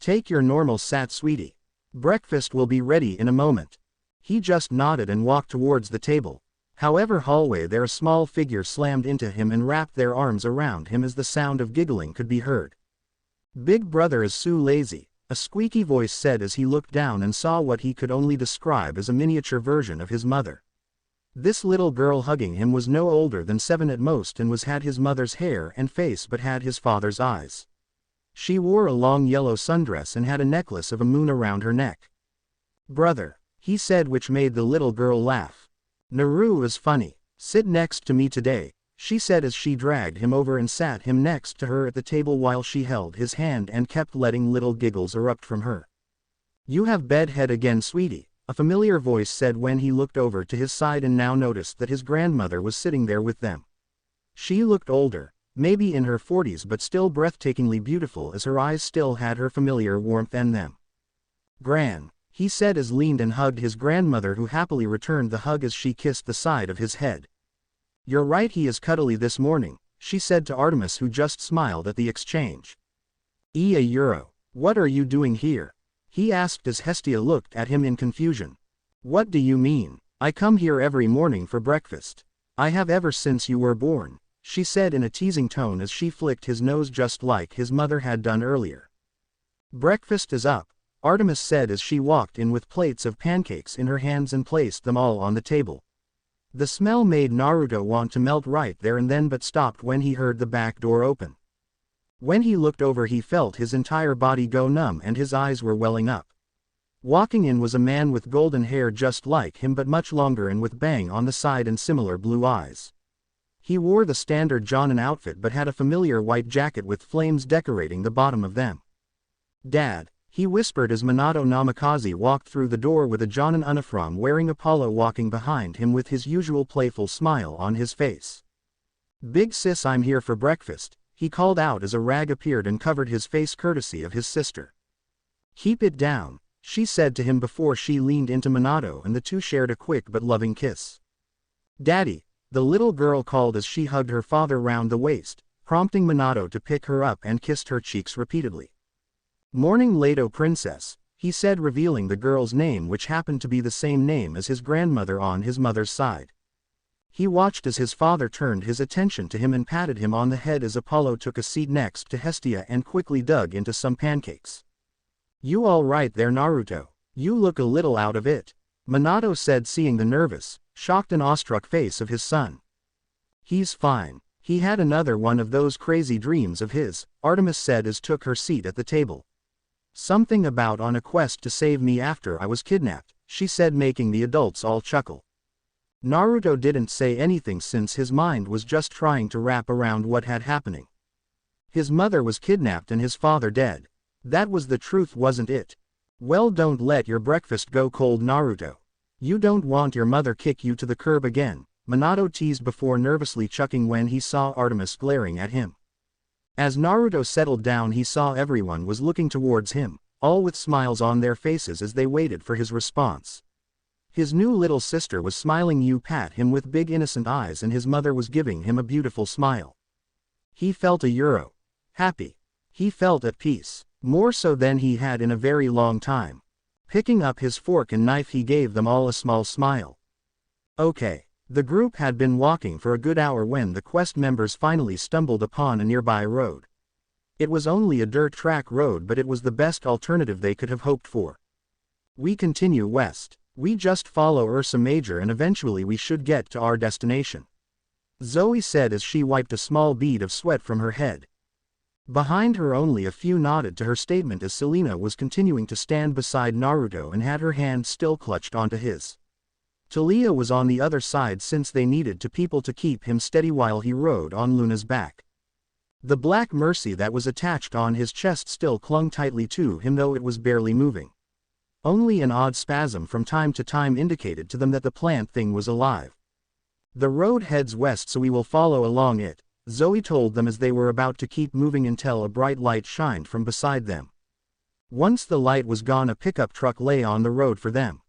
Speaker 1: "Take your normal sat, sweetie. Breakfast will be ready in a moment." He just nodded and walked towards the table. However, hallway there a small figure slammed into him and wrapped their arms around him as the sound of giggling could be heard. "Big brother is so lazy," a squeaky voice said as he looked down and saw what he could only describe as a miniature version of his mother. This little girl hugging him was no older than 7 at most and had his mother's hair and face but had his father's eyes. She wore a long yellow sundress and had a necklace of a moon around her neck. "Brother," he said, which made the little girl laugh. "Naru is funny. Sit next to me today," she said as she dragged him over and sat him next to her at the table while she held his hand and kept letting little giggles erupt from her. "You have bedhead again, sweetie," a familiar voice said when he looked over to his side and now noticed that his grandmother was sitting there with them. She looked older, maybe in her 40s, but still breathtakingly beautiful as her eyes still had her familiar warmth in them. "Gran," he said as leaned and hugged his grandmother, who happily returned the hug as she kissed the side of his head. "You're right, he is cuddly this morning," she said to Artemis, who just smiled at the exchange. "Euro, what are you doing here?" he asked as Hestia looked at him in confusion. "What do you mean? I come here every morning for breakfast. I have ever since you were born," she said in a teasing tone as she flicked his nose just like his mother had done earlier. "Breakfast is up," Artemis said as she walked in with plates of pancakes in her hands and placed them all on the table. The smell made Naruto want to melt right there and then, but stopped when he heard the back door open. When he looked over, he felt his entire body go numb and his eyes were welling up. Walking in was a man with golden hair just like him but much longer and with bang on the side and similar blue eyes. He wore the standard Jonin outfit but had a familiar white jacket with flames decorating the bottom of them. "Dad," he whispered as Minato Namikaze walked through the door with a Jonin uniform wearing Apollo walking behind him with his usual playful smile on his face. "Big sis, I'm here for breakfast," he called out as a rag appeared and covered his face courtesy of his sister. "Keep it down," she said to him before she leaned into Minato and the two shared a quick but loving kiss. "Daddy," the little girl called as she hugged her father round the waist, prompting Minato to pick her up and kissed her cheeks repeatedly. "Morning, Lato princess," he said, revealing the girl's name, which happened to be the same name as his grandmother on his mother's side. He watched as his father turned his attention to him and patted him on the head as Apollo took a seat next to Hestia and quickly dug into some pancakes. "You all right there, Naruto? You look a little out of it," Minato said, seeing the nervous, shocked and awestruck face of his son. "He's fine," He had another one of those crazy dreams of his, Artemis said as took her seat at the table. Something about on a quest to save me after I was kidnapped, she said, making the adults all chuckle. Naruto didn't say anything since his mind was just trying to wrap around what had happening. His mother was kidnapped and his father dead. That was the truth, wasn't it? Well, don't let your breakfast go cold, Naruto. You don't want your mother kick you to the curb again, Minato teased before nervously chuckling when he saw Artemis glaring at him. As Naruto settled down, he saw everyone was looking towards him, all with smiles on their faces as they waited for his response. His new little sister was smiling at him with big innocent eyes, and his mother was giving him a beautiful smile. He felt happy. He felt at peace, more so than he had in a very long time. Picking up his fork and knife, he gave them all a small smile. Okay. The group had been walking for a good hour when the quest members finally stumbled upon a nearby road. It was only a dirt track road, but it was the best alternative they could have hoped for. We continue west. We just follow Ursa Major and eventually we should get to our destination, Zoe said as she wiped a small bead of sweat from her head. Behind her, only a few nodded to her statement as Selena was continuing to stand beside Naruto and had her hand still clutched onto his. Talia was on the other side since they needed people to keep him steady while he rode on Luna's back. The black mercy that was attached on his chest still clung tightly to him, though it was barely moving. Only an odd spasm from time to time indicated to them that the plant thing was alive. The road heads west, so we will follow along it, Zoe told them as they were about to keep moving until a bright light shined from beside them. Once the light was gone, a pickup truck lay on the road for them.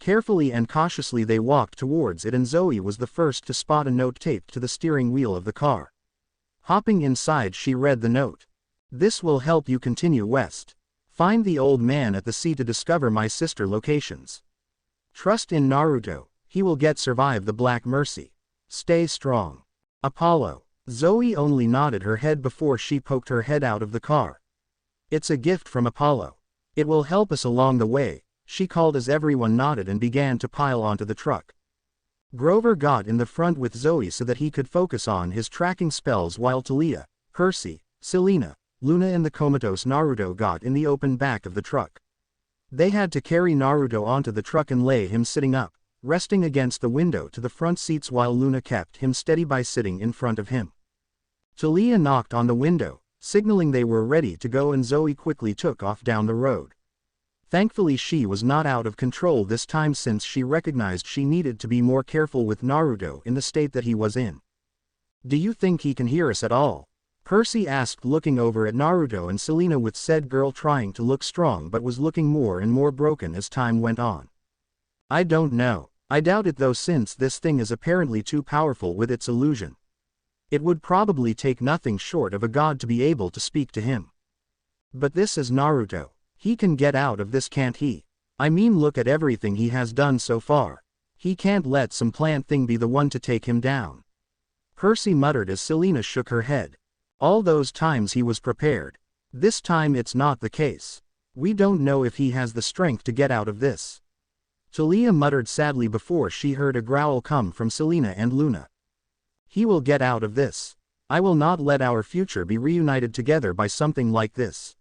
Speaker 1: Carefully and cautiously they walked towards it, and Zoe was the first to spot a note taped to the steering wheel of the car. Hopping inside, she read the note. This will help you continue west. Find the old man at the sea to discover my sister locations. Trust in Naruto, he will survive the Black Mercy. Stay strong. Apollo. Zoe only nodded her head before she poked her head out of the car. It's a gift from Apollo. It will help us along the way, she called as everyone nodded and began to pile onto the truck. Grover got in the front with Zoe so that he could focus on his tracking spells, while Talia, Percy, Selena, Luna and the comatose Naruto got in the open back of the truck. They had to carry Naruto onto the truck and lay him sitting up, resting against the window to the front seats, while Luna kept him steady by sitting in front of him. Talia knocked on the window, signaling they were ready to go, and Zoe quickly took off down the road. Thankfully she was not out of control this time, since she recognized she needed to be more careful with Naruto in the state that he was in. Do you think he can hear us at all? Percy asked, looking over at Naruto and Selena, with said girl trying to look strong but was looking more and more broken as time went on. I don't know. I doubt it though, since this thing is apparently too powerful with its illusion. It would probably take nothing short of a god to be able to speak to him. But this is Naruto. He can get out of this, can't he? I mean, look at everything he has done so far. He can't let some plant thing be the one to take him down. Percy muttered as Selena shook her head. All those times he was prepared. This time it's not the case. We don't know if he has the strength to get out of this. Talia muttered sadly before she heard a growl come from Selena and Luna. He will get out of this. I will not let our future be reunited together by something like this.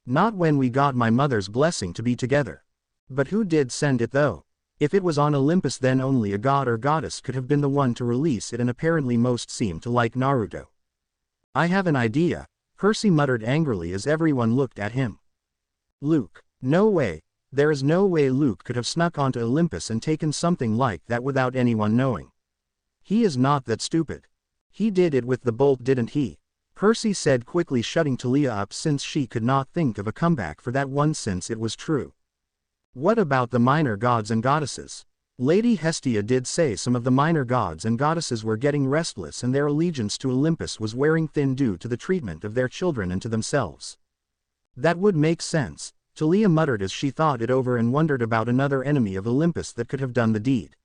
Speaker 1: Not when we got my mother's blessing to be together. But who did send it though? If it was on Olympus, then only a god or goddess could have been the one to release it, and apparently most seemed to like Naruto. I have an idea, Percy muttered angrily as everyone looked at him. Luke. No way. There is no way Luke could have snuck onto Olympus and taken something like that without anyone knowing. He is not that stupid. He did it with the bolt, didn't he? Percy said quickly, shutting Talia up since she could not think of a comeback for that one since it was true. What about the minor gods and goddesses? Lady Hestia did say some of the minor gods and goddesses were getting restless and their allegiance to Olympus was wearing thin due to the treatment of their children and to themselves. That would make sense, Talia muttered as she thought it over and wondered about another enemy of Olympus that could have done the deed.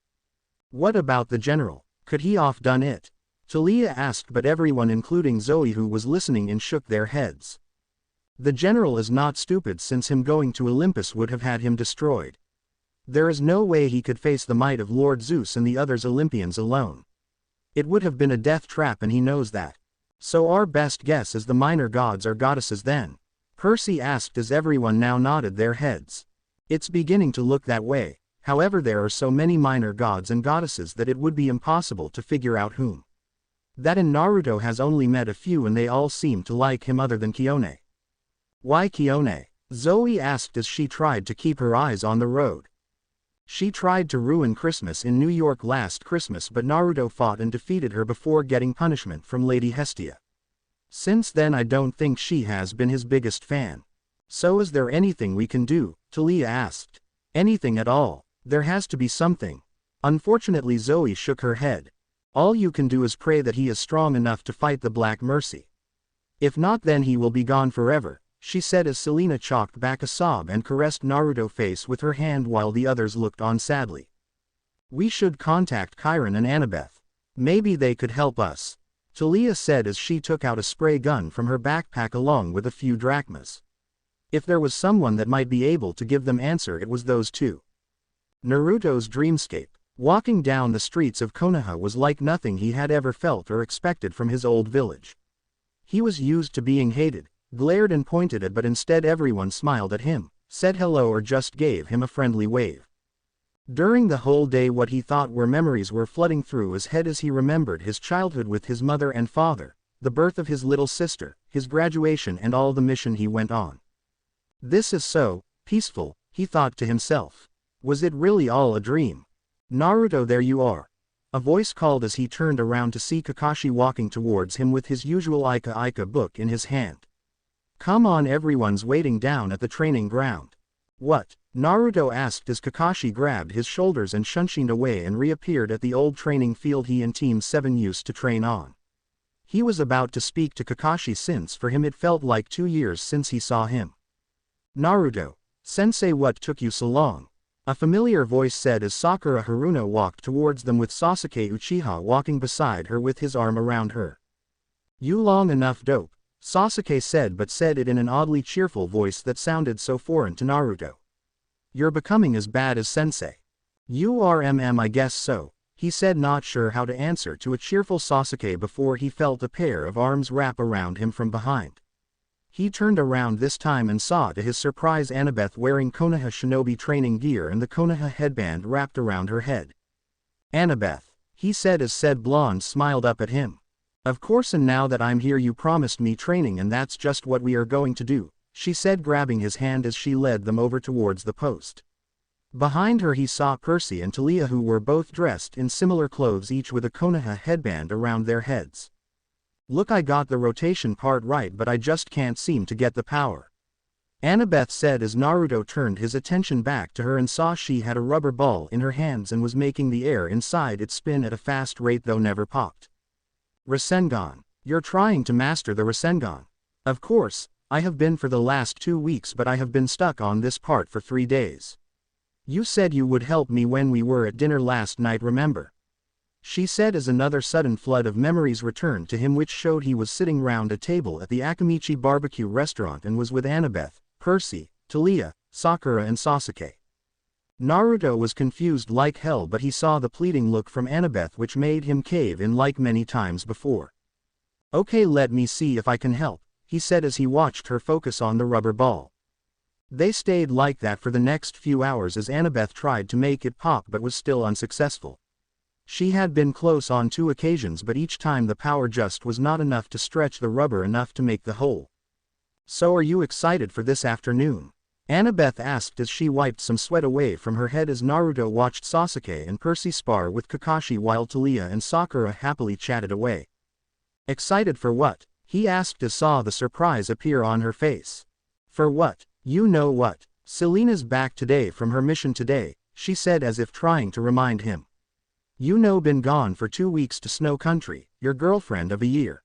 Speaker 1: What about the general? Could he have done it? Talia asked, but everyone including Zoe who was listening in shook their heads. The general is not stupid, since him going to Olympus would have had him destroyed. There is no way he could face the might of Lord Zeus and the others Olympians alone. It would have been a death trap and he knows that. So our best guess is the minor gods or goddesses then? Percy asked as everyone now nodded their heads. It's beginning to look that way, however there are so many minor gods and goddesses that it would be impossible to figure out whom. That in Naruto has only met a few and they all seem to like him other than Kione. Why Kione? Zoe asked as she tried to keep her eyes on the road. She tried to ruin Christmas in New York last Christmas but Naruto fought and defeated her before getting punishment from Lady Hestia. Since then I don't think she has been his biggest fan. So is there anything we can do? Talia asked. Anything at all. There has to be something. Unfortunately Zoe shook her head. All you can do is pray that he is strong enough to fight the Black Mercy. If not then he will be gone forever, she said as Selena chalked back a sob and caressed Naruto's face with her hand while the others looked on sadly. We should contact Chiron and Annabeth. Maybe they could help us, Talia said as she took out a spray gun from her backpack along with a few drachmas. If there was someone that might be able to give them answer it was those two. Naruto's dreamscape. Walking down the streets of Konoha was like nothing he had ever felt or expected from his old village. He was used to being hated, glared and pointed at but instead everyone smiled at him, said hello or just gave him a friendly wave. During the whole day what he thought were memories were flooding through his head as he remembered his childhood with his mother and father, the birth of his little sister, his graduation and all the mission he went on. This is so peaceful, he thought to himself. Was it really all a dream? Naruto, there you are. A voice called as he turned around to see Kakashi walking towards him with his usual Ika Ika book in his hand. Come on, everyone's waiting down at the training ground. What? Naruto asked as Kakashi grabbed his shoulders and shunshined away and reappeared at the old training field he and Team 7 used to train on. He was about to speak to Kakashi since for him it felt like 2 years since he saw him. Naruto, sensei, what took you so long? A familiar voice said as Sakura Haruno walked towards them with Sasuke Uchiha walking beside her with his arm around her. You long enough, dope, Sasuke said, but said it in an oddly cheerful voice that sounded so foreign to Naruto. You're becoming as bad as sensei. You are I guess so, he said, not sure how to answer to a cheerful Sasuke before he felt a pair of arms wrap around him from behind. He turned around this time and saw to his surprise Annabeth wearing Konoha shinobi training gear and the Konoha headband wrapped around her head. Annabeth, he said as said blonde smiled up at him. Of course, and now that I'm here you promised me training and that's just what we are going to do, she said, grabbing his hand as she led them over towards the post. Behind her he saw Percy and Talia, who were both dressed in similar clothes, each with a Konoha headband around their heads. Look, I got the rotation part right but I just can't seem to get the power, Annabeth said as Naruto turned his attention back to her and saw she had a rubber ball in her hands and was making the air inside it spin at a fast rate though never popped. Rasengan. You're trying to master the Rasengan. Of course, I have been for the last 2 weeks but I have been stuck on this part for 3 days. You said you would help me when we were at dinner last night, remember? She said as another sudden flood of memories returned to him which showed he was sitting round a table at the Akamichi barbecue restaurant and was with Annabeth, Percy, Talia, Sakura and Sasuke. Naruto was confused like hell but he saw the pleading look from Annabeth which made him cave in like many times before. Okay, let me see if I can help, he said as he watched her focus on the rubber ball. They stayed like that for the next few hours as Annabeth tried to make it pop but was still unsuccessful. She had been close on 2 occasions but each time the power just was not enough to stretch the rubber enough to make the hole. So are you excited for this afternoon? Annabeth asked as she wiped some sweat away from her head as Naruto watched Sasuke and Percy spar with Kakashi while Talia and Sakura happily chatted away. Excited for what? He asked as saw the surprise appear on her face. For what? You know what? Selena's back today from her mission today, she said as if trying to remind him. You know, been gone for 2 weeks to Snow Country, your girlfriend of a year.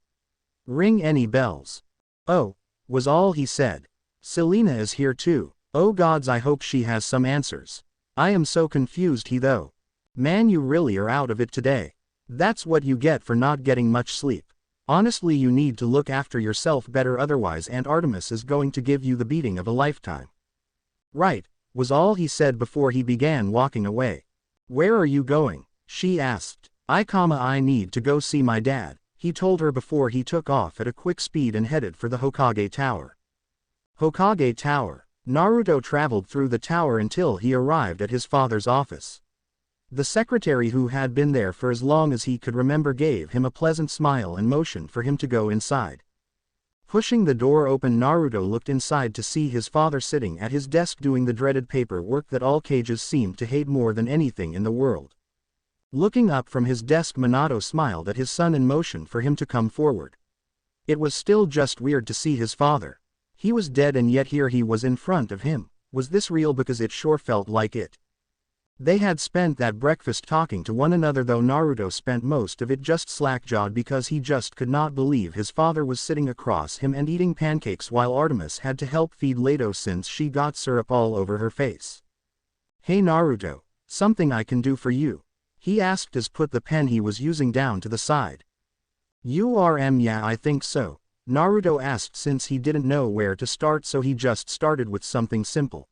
Speaker 1: Ring any bells? Oh, was all he said. Selena is here too. Oh gods, I hope she has some answers. I am so confused he though. Man, you really are out of it today. That's what you get for not getting much sleep. Honestly, you need to look after yourself better, otherwise Aunt Artemis is going to give you the beating of a lifetime. Right, was all he said before he began walking away. Where are you going? She asked. I need to go see my dad, he told her before he took off at a quick speed and headed for the Hokage Tower. Hokage Tower. Naruto traveled through the tower until he arrived at his father's office. The secretary, who had been there for as long as he could remember, gave him a pleasant smile and motioned for him to go inside. Pushing the door open, Naruto looked inside to see his father sitting at his desk doing the dreaded paperwork that all Kages seemed to hate more than anything in the world. Looking up from his desk, Minato smiled at his son and motioned for him to come forward. It was still just weird to see his father. He was dead and yet here he was in front of him. Was this real? Because it sure felt like it. They had spent that breakfast talking to one another, though Naruto spent most of it just slack-jawed because he just could not believe his father was sitting across him and eating pancakes while Artemis had to help feed Leto since she got syrup all over her face. "Hey Naruto, something I can do for you?" he asked as put the pen he was using down to the side. Yeah, I think so," Naruto asked since he didn't know where to start, so he just started with something simple.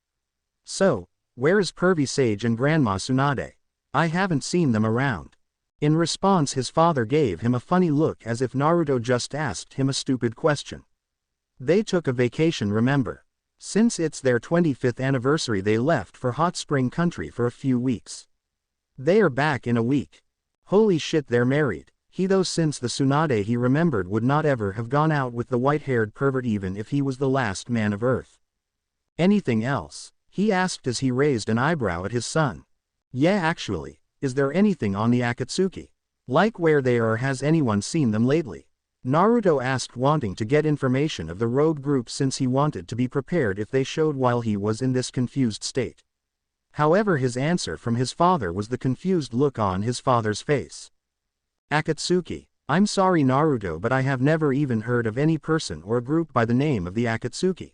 Speaker 1: "So, where is Pervy Sage and Grandma Tsunade? I haven't seen them around." In response, his father gave him a funny look as if Naruto just asked him a stupid question. "They took a vacation, remember? Since it's their 25th anniversary, they left for Hot Spring Country for a few weeks. They are back in a week. Holy shit, they're married." Though since the Tsunade he remembered would not ever have gone out with the white-haired pervert even if he was the last man of Earth. "Anything else?" he asked as he raised an eyebrow at his son. "Yeah, actually, is there anything on the Akatsuki? Like where they are, or has anyone seen them lately?" Naruto asked, wanting to get information of the rogue group since he wanted to be prepared if they showed while he was in this confused state. However, his answer from his father was the confused look on his father's face. "Akatsuki. I'm sorry Naruto, but I have never even heard of any person or group by the name of the Akatsuki.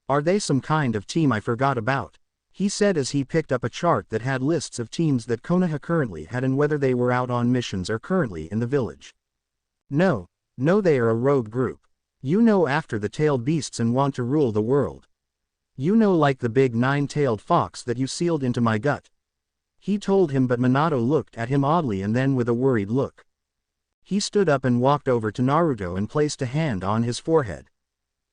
Speaker 1: Are they some kind of team I forgot about?" he said as he picked up a chart that had lists of teams that Konoha currently had and whether they were out on missions or currently in the village. No, they are a rogue group. After the tailed beasts and want to rule the world. Like the big 9-tailed fox that you sealed into my gut," he told him, but Minato looked at him oddly and then with a worried look. He stood up and walked over to Naruto and placed a hand on his forehead.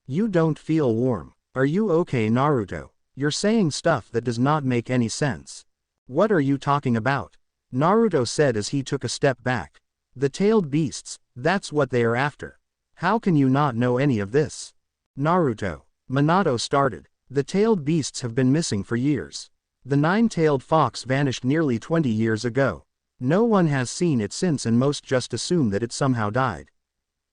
Speaker 1: "You don't feel warm. Are you okay Naruto? You're saying stuff that does not make any sense." "What are you talking about?" Naruto said as he took a step back. "The tailed beasts, that's what they are after. How can you not know any of this?" "Naruto," Minato started, "the tailed beasts have been missing for years. The 9-tailed fox vanished nearly 20 years ago. No one has seen it since and most just assume that it somehow died.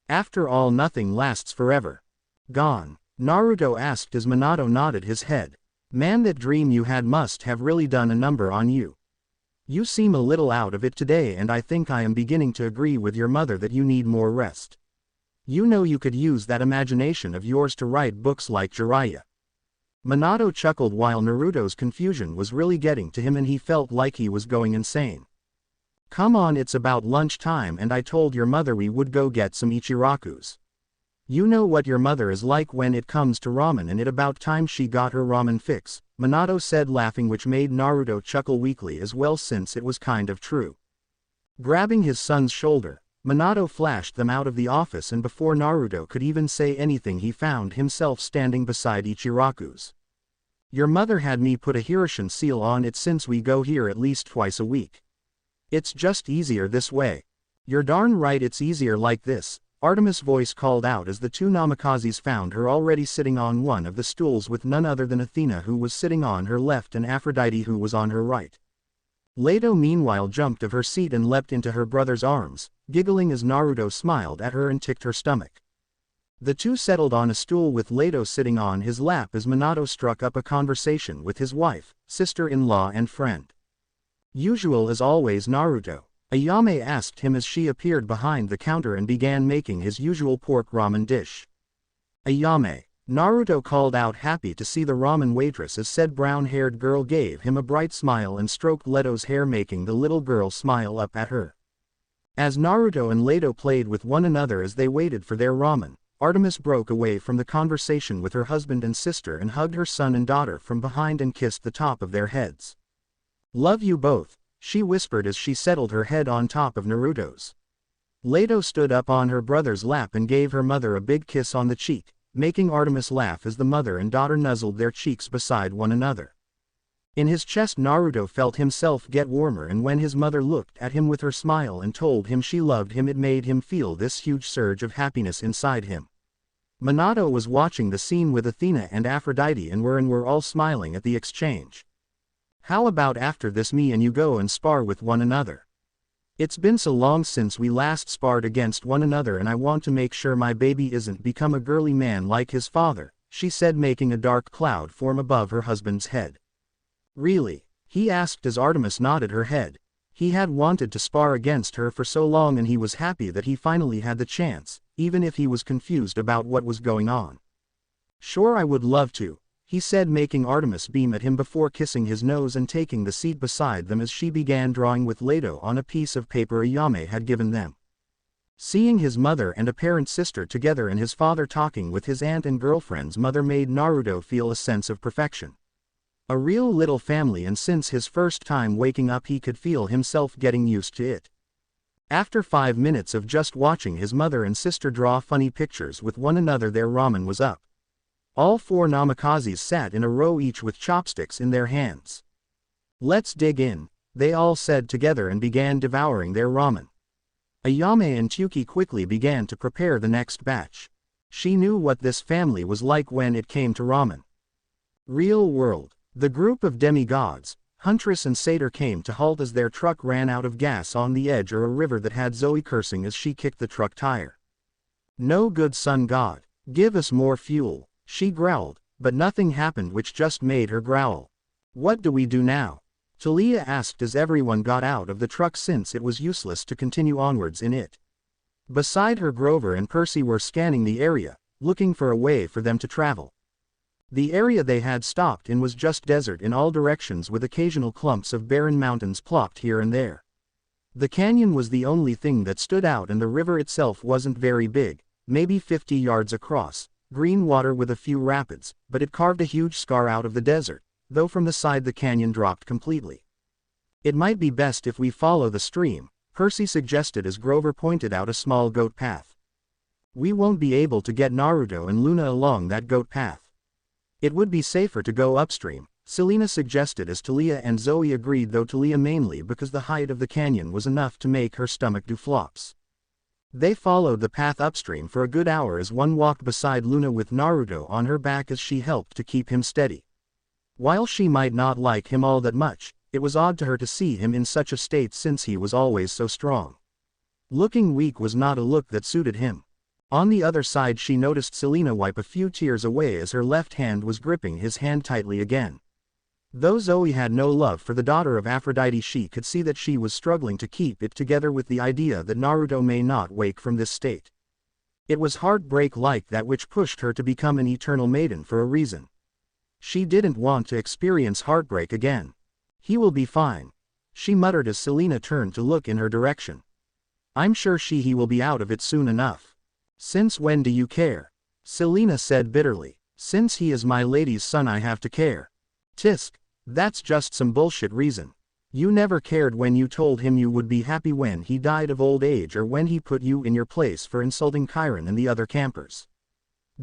Speaker 1: After all, nothing lasts forever." "Gone?" Naruto asked as Minato nodded his head. "Man, that dream you had must have really done a number on you. You seem a little out of it today, and I think I am beginning to agree with your mother that you need more rest. You could use that imagination of yours to write books like Jiraiya." Minato chuckled while Naruto's confusion was really getting to him and he felt like he was going insane. "Come on, it's about lunchtime and I told your mother we would go get some Ichirakus. You know what your mother is like when it comes to ramen, and it about time she got her ramen fix," Minato said, laughing, which made Naruto chuckle weakly as well since it was kind of true. Grabbing his son's shoulder, Minato flashed them out of the office, and before Naruto could even say anything he found himself standing beside Ichiraku's. "Your mother had me put a Hiroshin seal on it since we go here at least twice a week. It's just easier this way." "You're darn right it's easier like this," Artemis' voice called out as the two Namakazes found her already sitting on one of the stools with none other than Athena, who was sitting on her left, and Aphrodite, who was on her right. Leto meanwhile jumped of her seat and leapt into her brother's arms, giggling as Naruto smiled at her and ticked her stomach. The two settled on a stool with Leto sitting on his lap as Minato struck up a conversation with his wife, sister-in-law and friend. "Usual as always Naruto?" Ayame asked him as she appeared behind the counter and began making his usual pork ramen dish. "Ayame," Naruto called out, happy to see the ramen waitress, as said brown-haired girl gave him a bright smile and stroked Leto's hair, making the little girl smile up at her. As Naruto and Leto played with one another as they waited for their ramen, Artemis broke away from the conversation with her husband and sister and hugged her son and daughter from behind and kissed the top of their heads. "Love you both," she whispered as she settled her head on top of Naruto's. Leto stood up on her brother's lap and gave her mother a big kiss on the cheek, making Artemis laugh as the mother and daughter nuzzled their cheeks beside one another. In his chest Naruto felt himself get warmer, and when his mother looked at him with her smile and told him she loved him, it made him feel this huge surge of happiness inside him. Minato was watching the scene with Athena and Aphrodite and were all smiling at the exchange. How about after this me and you go and spar with one another? It's been so long since we last sparred against one another, and I want to make sure my baby isn't become a girly man like his father, she said, making a dark cloud form above her husband's head. Really? He asked as Artemis nodded her head. He had wanted to spar against her for so long, and he was happy that he finally had the chance, even if he was confused about what was going on. Sure, I would love to, he said, making Artemis beam at him before kissing his nose and taking the seat beside them as she began drawing with Leto on a piece of paper Ayame had given them. Seeing his mother and apparent sister together and his father talking with his aunt and girlfriend's mother made Naruto feel a sense of perfection. A real little family, and since his first time waking up he could feel himself getting used to it. After 5 minutes of just watching his mother and sister draw funny pictures with one another, their ramen was up. All 4 namakazes sat in a row, each with chopsticks in their hands. Let's dig in, they all said together and began devouring their ramen. Ayame and Tyuki quickly began to prepare the next batch. She knew what this family was like when it came to ramen. Real world. The group of demigods, Huntress and Satyr, came to halt as their truck ran out of gas on the edge of a river that had Zoe cursing as she kicked the truck tire. No good, sun god, give us more fuel, she growled, but nothing happened, which just made her growl. What do we do now? Talia asked as everyone got out of the truck since it was useless to continue onwards in it. Beside her, Grover and Percy were scanning the area, looking for a way for them to travel. The area they had stopped in was just desert in all directions, with occasional clumps of barren mountains plopped here and there. The canyon was the only thing that stood out, and the river itself wasn't very big, maybe 50 yards across, green water with a few rapids, but it carved a huge scar out of the desert, though from the side the canyon dropped completely. It might be best if we follow the stream, Percy suggested as Grover pointed out a small goat path. We won't be able to get Naruto and Luna along that goat path. It would be safer to go upstream, Selena suggested as Talia and Zoe agreed, though Talia mainly because the height of the canyon was enough to make her stomach do flops. They followed the path upstream for a good hour as one walked beside Luna with Naruto on her back as she helped to keep him steady. While she might not like him all that much, it was odd to her to see him in such a state since he was always so strong. Looking weak was not a look that suited him. On the other side she noticed Selena wipe a few tears away as her left hand was gripping his hand tightly again. Though Zoe had no love for the daughter of Aphrodite, she could see that she was struggling to keep it together with the idea that Naruto may not wake from this state. It was heartbreak like that which pushed her to become an eternal maiden for a reason. She didn't want to experience heartbreak again. He will be fine, she muttered as Selena turned to look in her direction. I'm sure he will be out of it soon enough. Since when do you care? Selena said bitterly. Since he is my lady's son I have to care. Tisk, that's just some bullshit reason. You never cared when you told him you would be happy when he died of old age, or when he put you in your place for insulting Chiron and the other campers.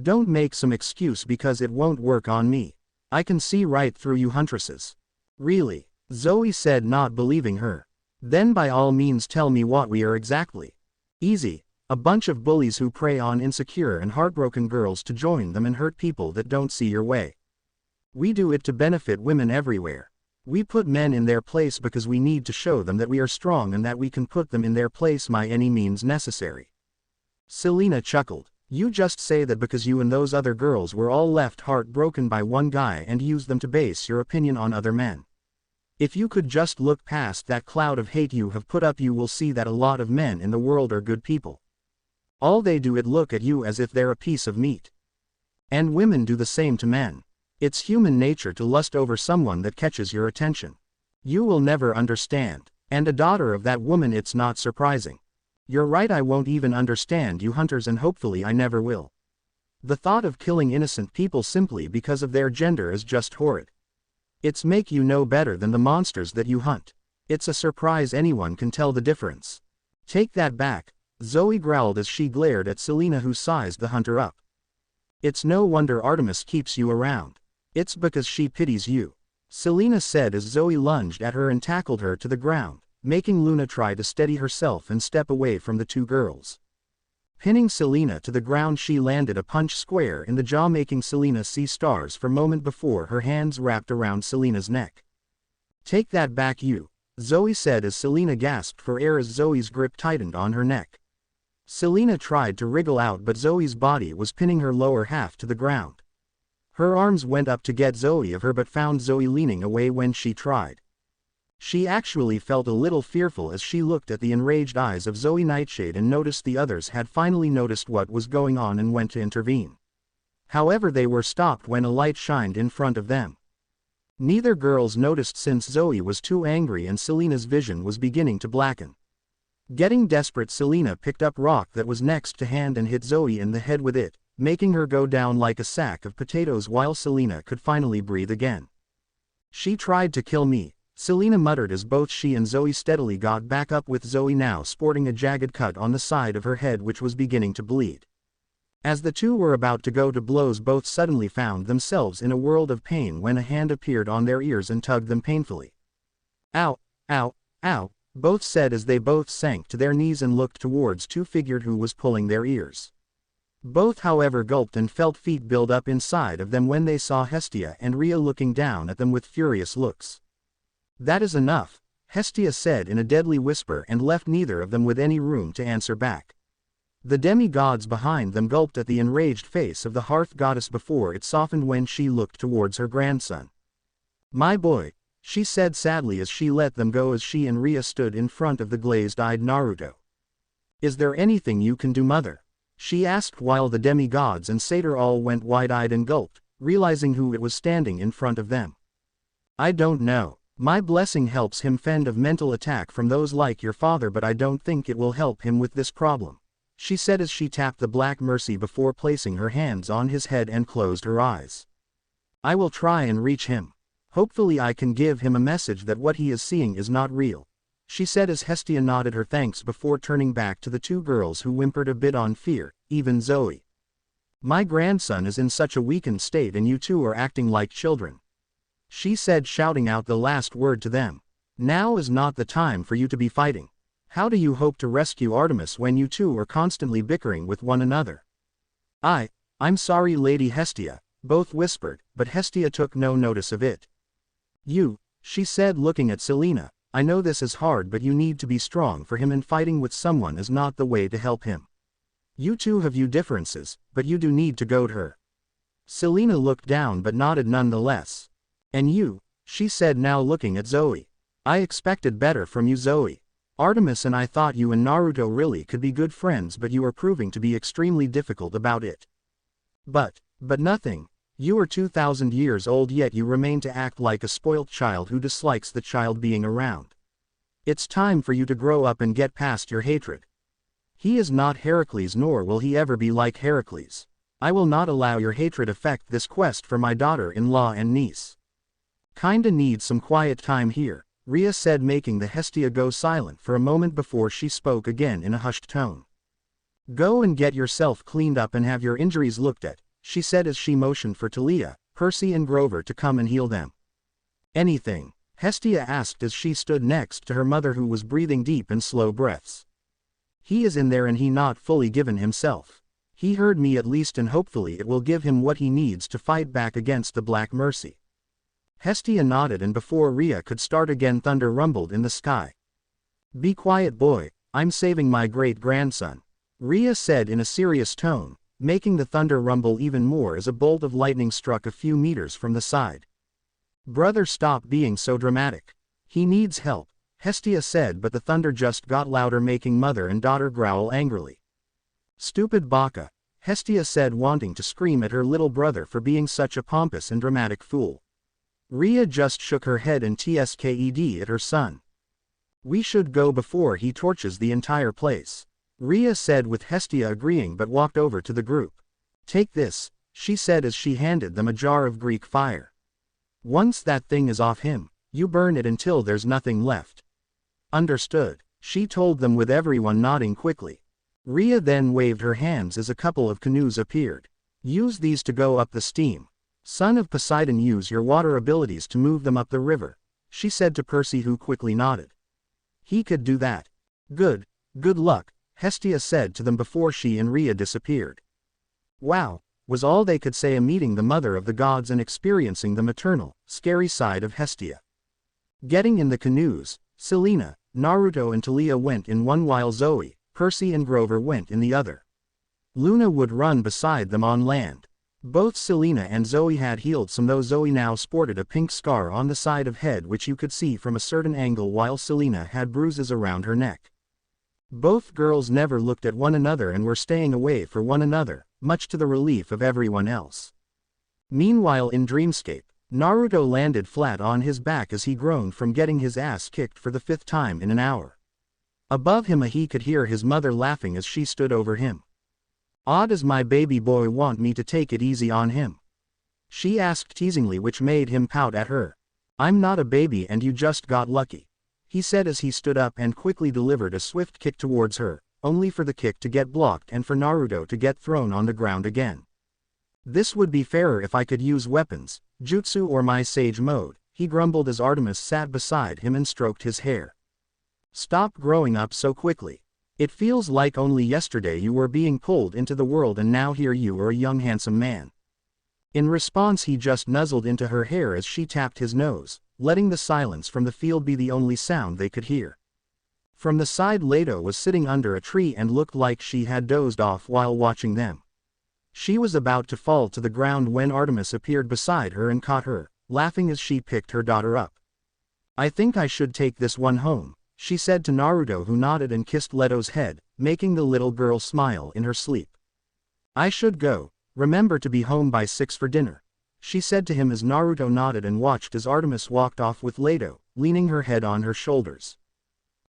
Speaker 1: Don't make some excuse, because it won't work on me. I can see right through you Huntresses. Really? Zoe said, not believing her. Then by all means tell me what we are exactly. Easy. A bunch of bullies who prey on insecure and heartbroken girls to join them and hurt people that don't see your way. We do it to benefit women everywhere. We put men in their place because we need to show them that we are strong and that we can put them in their place by any means necessary. Selena chuckled. You just say that because you and those other girls were all left heartbroken by one guy and use them to base your opinion on other men. If you could just look past that cloud of hate you have put up, you will see that a lot of men in the world are good people. All they do is look at you as if they're a piece of meat. And women do the same to men. It's human nature to lust over someone that catches your attention. You will never understand. And a daughter of that woman, it's not surprising. You're right, I won't even understand you hunters, and hopefully I never will. The thought of killing innocent people simply because of their gender is just horrid. It's make you no better than the monsters that you hunt. It's a surprise anyone can tell the difference. Take that back, Zoe growled as she glared at Selena, who sized the hunter up. It's no wonder Artemis keeps you around. It's because she pities you, Selena said as Zoe lunged at her and tackled her to the ground, making Luna try to steady herself and step away from the two girls. Pinning Selena to the ground, she landed a punch square in the jaw, making Selena see stars for a moment before her hands wrapped around Selena's neck. Take that back, you, Zoe said as Selena gasped for air as Zoe's grip tightened on her neck. Selena tried to wriggle out, but Zoe's body was pinning her lower half to the ground. Her arms went up to get Zoe of her but found Zoe leaning away when she tried. She actually felt a little fearful as she looked at the enraged eyes of Zoe Nightshade and noticed the others had finally noticed what was going on and went to intervene. However, they were stopped when a light shined in front of them. Neither girls noticed since Zoe was too angry and Selena's vision was beginning to blacken. Getting desperate, Selena picked up rock that was next to hand and hit Zoe in the head with it, making her go down like a sack of potatoes while Selena could finally breathe again. She tried to kill me, Selena muttered as both she and Zoe steadily got back up, with Zoe now sporting a jagged cut on the side of her head which was beginning to bleed. As the two were about to go to blows, both suddenly found themselves in a world of pain when a hand appeared on their ears and tugged them painfully. Ow, ow, ow, both said as they both sank to their knees and looked towards two figured who was pulling their ears. Both however gulped and felt feet build up inside of them when they saw Hestia and Rhea looking down at them with furious looks. That is enough, Hestia said in a deadly whisper and left neither of them with any room to answer back. The demigods behind them gulped at the enraged face of the hearth goddess before it softened when she looked towards her grandson. My boy, she said sadly as she let them go as she and Rhea stood in front of the glazed-eyed Naruto. Is there anything you can do, mother? She asked while the demigods and satyr all went wide-eyed and gulped, realizing who it was standing in front of them. I don't know. My blessing helps him fend off mental attack from those like your father, but I don't think it will help him with this problem, she said as she tapped the black mercy before placing her hands on his head and closed her eyes. I will try and reach him. Hopefully I can give him a message that what he is seeing is not real, she said as Hestia nodded her thanks before turning back to the two girls who whimpered a bit on fear, even Zoe. My grandson is in such a weakened state and you two are acting like children, she said, shouting out the last word to them. Now is not the time for you to be fighting. How do you hope to rescue Artemis when you two are constantly bickering with one another? I'm sorry, Lady Hestia, both whispered, but Hestia took no notice of it. You, she said looking at Selena, I know this is hard, but you need to be strong for him, and fighting with someone is not the way to help him. You two have your differences, but you do need to goad her. Selena looked down but nodded nonetheless. And you, she said now looking at Zoe. I expected better from you, Zoe. Artemis and I thought you and Naruto really could be good friends, but you are proving to be extremely difficult about it. But nothing. You are 2,000 years old yet you remain to act like a spoilt child who dislikes the child being around. It's time for you to grow up and get past your hatred. He is not Heracles, nor will he ever be like Heracles. I will not allow your hatred affect this quest for my daughter-in-law and niece. Kinda need some quiet time here, Rhea said, making the Hestia go silent for a moment before she spoke again in a hushed tone. Go and get yourself cleaned up and have your injuries looked at, she said as she motioned for Talia, Percy and Grover to come and heal them. Anything? Hestia asked as she stood next to her mother, who was breathing deep and slow breaths. He is in there and he not fully given himself. He heard me at least, and hopefully it will give him what he needs to fight back against the Black Mercy. Hestia nodded, and before Rhea could start again, thunder rumbled in the sky. Be quiet, boy, I'm saving my great-grandson, Rhea said in a serious tone, making the thunder rumble even more as a bolt of lightning struck a few meters from the side. Brother, stop being so dramatic. He needs help, Hestia said, but the thunder just got louder, making mother and daughter growl angrily. Stupid baka, Hestia said, wanting to scream at her little brother for being such a pompous and dramatic fool. Rhea just shook her head and tsked at her son. We should go before he torches the entire place, Rhea said, with Hestia agreeing, but walked over to the group. Take this, she said as she handed them a jar of Greek fire. Once that thing is off him, you burn it until there's nothing left. Understood, she told them with everyone nodding quickly. Rhea then waved her hands as a couple of canoes appeared. Use these to go up the stream. Son of Poseidon, use your water abilities to move them up the river, she said to Percy, who quickly nodded. He could do that. Good luck, Hestia said to them before she and Rhea disappeared. Wow, was all they could say, meeting the mother of the gods and experiencing the maternal, scary side of Hestia. Getting in the canoes, Selena, Naruto and Talia went in one while Zoe, Percy and Grover went in the other. Luna would run beside them on land. Both Selena and Zoe had healed some, though Zoe now sported a pink scar on the side of head which you could see from a certain angle, while Selena had bruises around her neck. Both girls never looked at one another and were staying away for one another, much to the relief of everyone else. Meanwhile in Dreamscape, Naruto landed flat on his back as he groaned from getting his ass kicked for the 5th time in an hour. Above him he could hear his mother laughing as she stood over him. "Odd, does my baby boy want me to take it easy on him?" she asked teasingly, which made him pout at her. "I'm not a baby and you just got lucky," he said as he stood up and quickly delivered a swift kick towards her, only for the kick to get blocked and for Naruto to get thrown on the ground again. "This would be fairer if I could use weapons, jutsu or my sage mode," he grumbled as Artemis sat beside him and stroked his hair. "Stop growing up so quickly. It feels like only yesterday you were being pulled into the world and now here you are a young handsome man." In response he just nuzzled into her hair as she tapped his nose, letting the silence from the field be the only sound they could hear. From the side, Leto was sitting under a tree and looked like she had dozed off while watching them. She was about to fall to the ground when Artemis appeared beside her and caught her, laughing as she picked her daughter up. "I think I should take this one home," she said to Naruto, who nodded and kissed Leto's head, making the little girl smile in her sleep. "I should go. Remember to be home by 6 for dinner," she said to him as Naruto nodded and watched as Artemis walked off with Leto, leaning her head on her shoulders.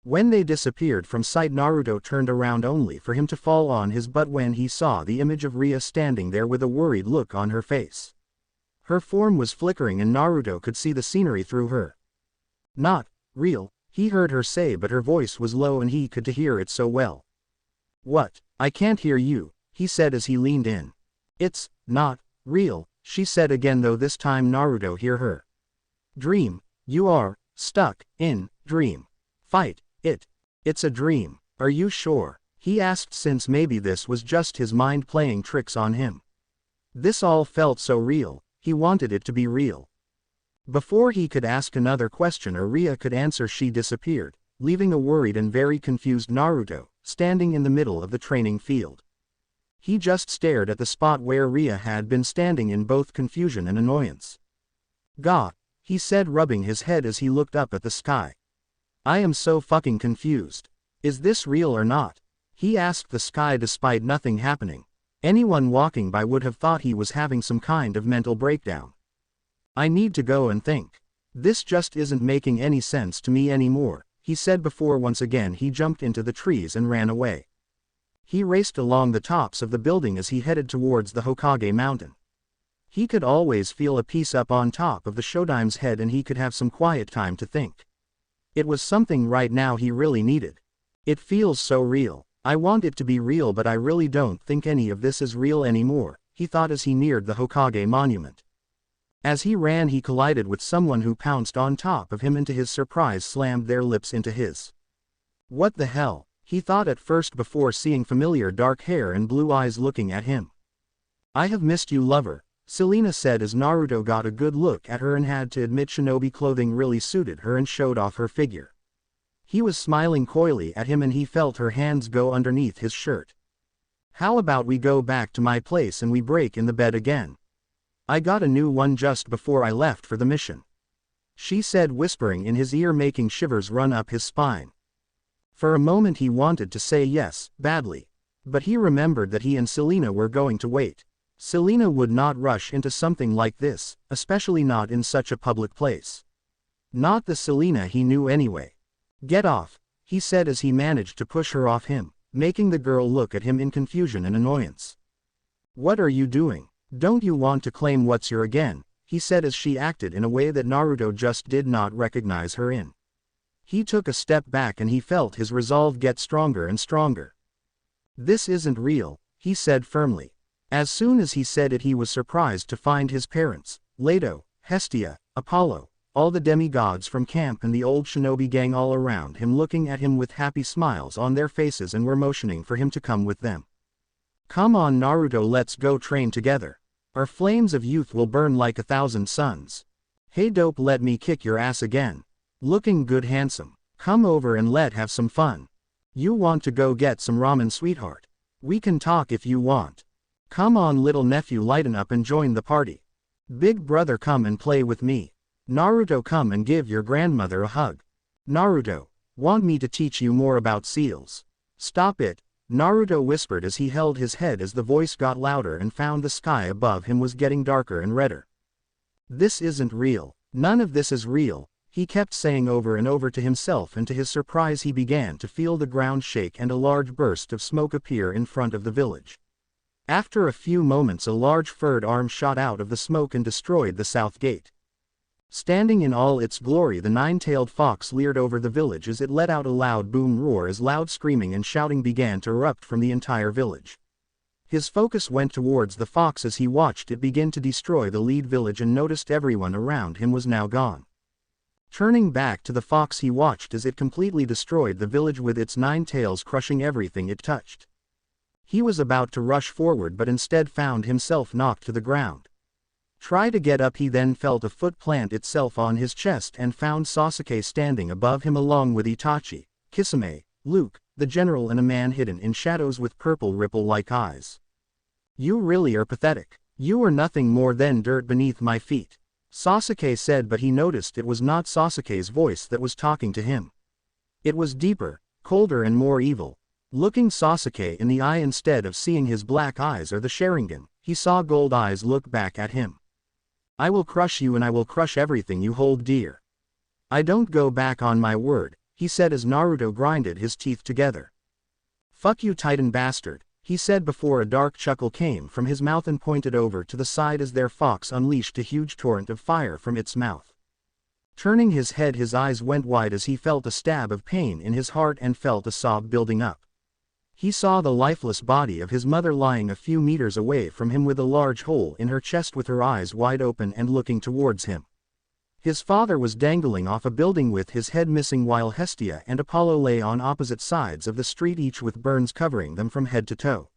Speaker 1: When they disappeared from sight, Naruto turned around only for him to fall on his butt when he saw the image of Rhea standing there with a worried look on her face. Her form was flickering and Naruto could see the scenery through her. "Not real," he heard her say, but her voice was low and he could hear it so well. "What? I can't hear you," he said as he leaned in. "It's not real," she said again, though this time Naruto hear her. "Dream. You are stuck in dream. Fight it. It's a dream. Are you sure?" he asked, since maybe this was just his mind playing tricks on him. This all felt so real, he wanted it to be real. Before he could ask another question or Rhea could answer, she disappeared, leaving a worried and very confused Naruto, standing in the middle of the training field. He just stared at the spot where Rhea had been standing in both confusion and annoyance. "Gah," he said, rubbing his head as he looked up at the sky. "I am so fucking confused. Is this real or not?" he asked the sky despite nothing happening. Anyone walking by would have thought he was having some kind of mental breakdown. "I need to go and think. This just isn't making any sense to me anymore," he said before once again he jumped into the trees and ran away. He raced along the tops of the building as he headed towards the Hokage mountain. He could always feel a peace up on top of the Shodime's head and he could have some quiet time to think. It was something right now he really needed. "It feels so real. I want it to be real, but I really don't think any of this is real anymore," he thought as he neared the Hokage monument. As he ran he collided with someone who pounced on top of him and to his surprise slammed their lips into his. "What the hell?" he thought at first before seeing familiar dark hair and blue eyes looking at him. "I have missed you, lover," Selena said as Naruto got a good look at her and had to admit shinobi clothing really suited her and showed off her figure. He was smiling coyly at him and he felt her hands go underneath his shirt. "How about we go back to my place and we break in the bed again? I got a new one just before I left for the mission," she said, whispering in his ear, making shivers run up his spine. For a moment he wanted to say yes, badly. But he remembered that he and Selena were going to wait. Selena would not rush into something like this, especially not in such a public place. Not the Selena he knew anyway. "Get off," he said as he managed to push her off him, making the girl look at him in confusion and annoyance. "What are you doing? Don't you want to claim what's your again?" he said as she acted in a way that Naruto just did not recognize her in. He took a step back and he felt his resolve get stronger and stronger. "This isn't real," he said firmly. As soon as he said it, he was surprised to find his parents, Leto, Hestia, Apollo, all the demigods from camp and the old shinobi gang all around him looking at him with happy smiles on their faces and were motioning for him to come with them. "Come on Naruto, let's go train together. Our flames of youth will burn like 1,000 suns. Hey dope, let me kick your ass again. Looking good handsome. Come over and let's have some fun. You want to go get some ramen, sweetheart? We can talk if you want. Come on little nephew, lighten up and join the party. Big brother, come and play with me. Naruto, come and give your grandmother a hug. Naruto, want me to teach you more about seals? Stop it," Naruto whispered as he held his head as the voice got louder and found the sky above him was getting darker and redder. "This isn't real. None of this is real," he kept saying over and over to himself, and to his surprise he began to feel the ground shake and a large burst of smoke appear in front of the village. After a few moments a large furred arm shot out of the smoke and destroyed the south gate. Standing in all its glory, the nine-tailed fox leered over the village as it let out a loud boom roar as loud screaming and shouting began to erupt from the entire village. His focus went towards the fox as he watched it begin to destroy the lead village and noticed everyone around him was now gone. Turning back to the fox, he watched as it completely destroyed the village with its 9 tails, crushing everything it touched. He was about to rush forward but instead found himself knocked to the ground. Try to get up, he then felt a foot plant itself on his chest and found Sasuke standing above him along with Itachi, Kisame, Luke, the general, and a man hidden in shadows with purple ripple-like eyes. "You really are pathetic. You are nothing more than dirt beneath my feet," Sasuke said, but he noticed it was not Sasuke's voice that was talking to him. It was deeper, colder and more evil. Looking Sasuke in the eye instead of seeing his black eyes or the Sharingan, he saw gold eyes look back at him. "I will crush you and I will crush everything you hold dear. I don't go back on my word," he said as Naruto grinded his teeth together. "Fuck you, Titan bastard," he said before a dark chuckle came from his mouth and pointed over to the side as their fox unleashed a huge torrent of fire from its mouth. Turning his head, his eyes went wide as he felt a stab of pain in his heart and felt a sob building up. He saw the lifeless body of his mother lying a few meters away from him with a large hole in her chest with her eyes wide open and looking towards him. His father was dangling off a building with his head missing while Hestia and Apollo lay on opposite sides of the street, each with burns covering them from head to toe.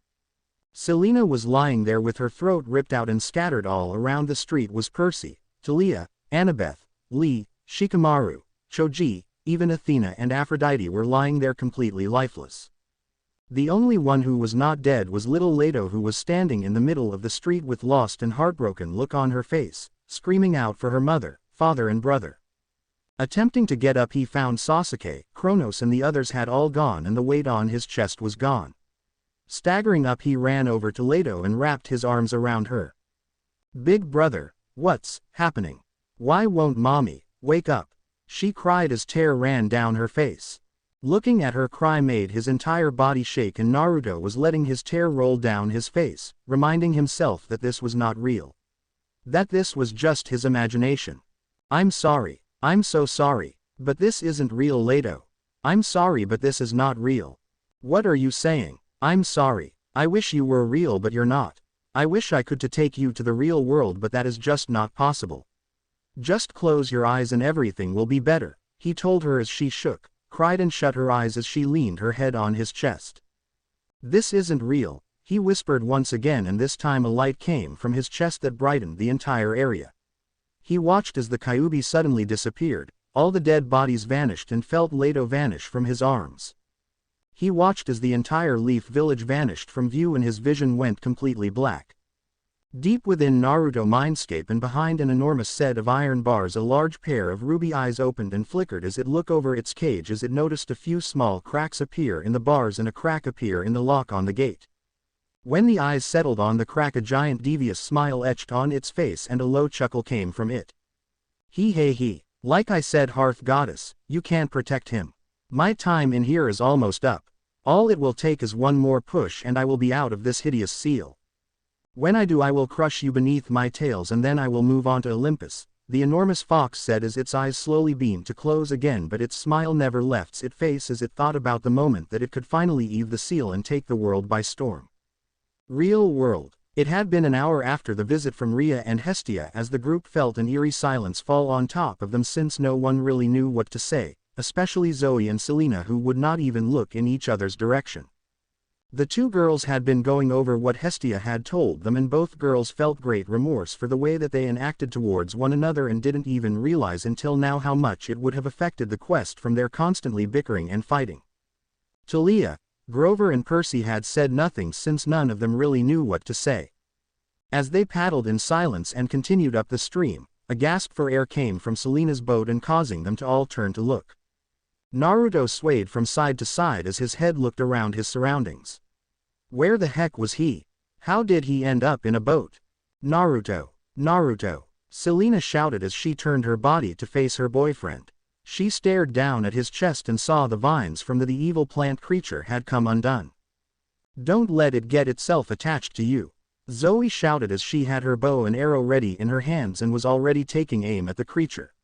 Speaker 1: Selena was lying there with her throat ripped out, and scattered all around the street was Percy, Talia, Annabeth, Lee, Shikamaru, Choji, even Athena and Aphrodite were lying there completely lifeless. The only one who was not dead was little Leto, who was standing in the middle of the street with lost and heartbroken look on her face, screaming out for her mother, father and brother. Attempting to get up, he found Sasuke, Kronos and the others had all gone and the weight on his chest was gone. Staggering up, he ran over to Leto and wrapped his arms around her. "Big brother, what's happening? Why won't mommy wake up?" she cried as tear ran down her face. Looking at her cry made his entire body shake, and Naruto was letting his tear roll down his face, reminding himself that this was not real. That this was just his imagination. "I'm sorry. I'm so sorry. But this isn't real, Leto. I'm sorry, but this is not real." "What are you saying?" "I'm sorry. I wish you were real, but you're not. I wish I could to take you to the real world, but that is just not possible. Just close your eyes and everything will be better," he told her as she shook, cried and shut her eyes as she leaned her head on his chest. "This isn't real," he whispered once again, and this time a light came from his chest that brightened the entire area. He watched as the Kyuubi suddenly disappeared, all the dead bodies vanished, and felt Leto vanish from his arms. He watched as the entire Leaf Village vanished from view and his vision went completely black. Deep within Naruto mindscape and behind an enormous set of iron bars, a large pair of ruby eyes opened and flickered as it looked over its cage, as it noticed a few small cracks appear in the bars and a crack appear in the lock on the gate. When the eyes settled on the crack, a giant devious smile etched on its face and a low chuckle came from it. He. Like I said, Hearth Goddess, you can't protect him. My time in here is almost up. All it will take is one more push and I will be out of this hideous seal. When I do, I will crush you beneath my tails and then I will move on to Olympus, the enormous fox said as its eyes slowly beamed to close again, but its smile never left its face as it thought about the moment that it could finally ease the seal and take the world by storm. Real world. It had been an hour after the visit from Rhea and Hestia as the group felt an eerie silence fall on top of them since no one really knew what to say, especially Zoe and Selena, who would not even look in each other's direction. The two girls had been going over what Hestia had told them, and both girls felt great remorse for the way that they acted towards one another and didn't even realize until now how much it would have affected the quest from their constantly bickering and fighting. Talia, Grover and Percy had said nothing since none of them really knew what to say. As they paddled in silence and continued up the stream, a gasp for air came from Selena's boat and causing them to all turn to look. Naruto swayed from side to side as his head looked around his surroundings. Where the heck was he? How did he end up in a boat? Naruto, Naruto, Selena shouted as she turned her body to face her boyfriend. She stared down at his chest and saw the vines from the evil plant creature had come undone. Don't let it get itself attached to you, Zoe shouted as she had her bow and arrow ready in her hands and was already taking aim at the creature.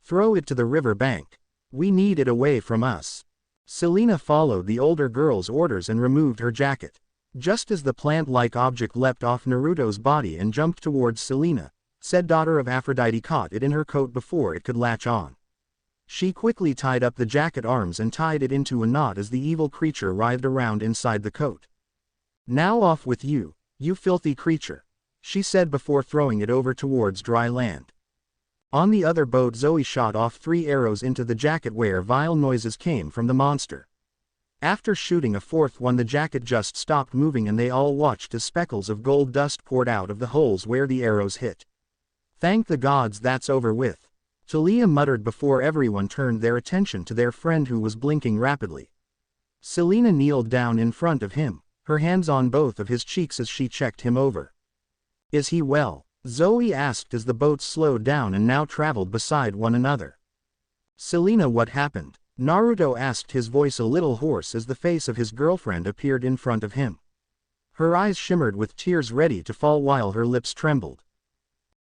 Speaker 1: Throw it to the river bank. We need it away from us. Selena followed the older girl's orders and removed her jacket. Just as the plant-like object leapt off Naruto's body and jumped towards Selena, said daughter of Aphrodite caught it in her coat before it could latch on. She quickly tied up the jacket arms and tied it into a knot as the evil creature writhed around inside the coat. Now off with you, you filthy creature, she said before throwing it over towards dry land. On the other boat, Zoe shot off 3 arrows into the jacket where vile noises came from the monster. After shooting a 4th one, the jacket just stopped moving and they all watched as speckles of gold dust poured out of the holes where the arrows hit. Thank the gods that's over with, Talia muttered before everyone turned their attention to their friend who was blinking rapidly. Selena kneeled down in front of him, her hands on both of his cheeks as she checked him over. Is he well? Zoe asked as the boats slowed down and now traveled beside one another. Selena, what happened? Naruto asked, his voice a little hoarse as the face of his girlfriend appeared in front of him. Her eyes shimmered with tears ready to fall while her lips trembled.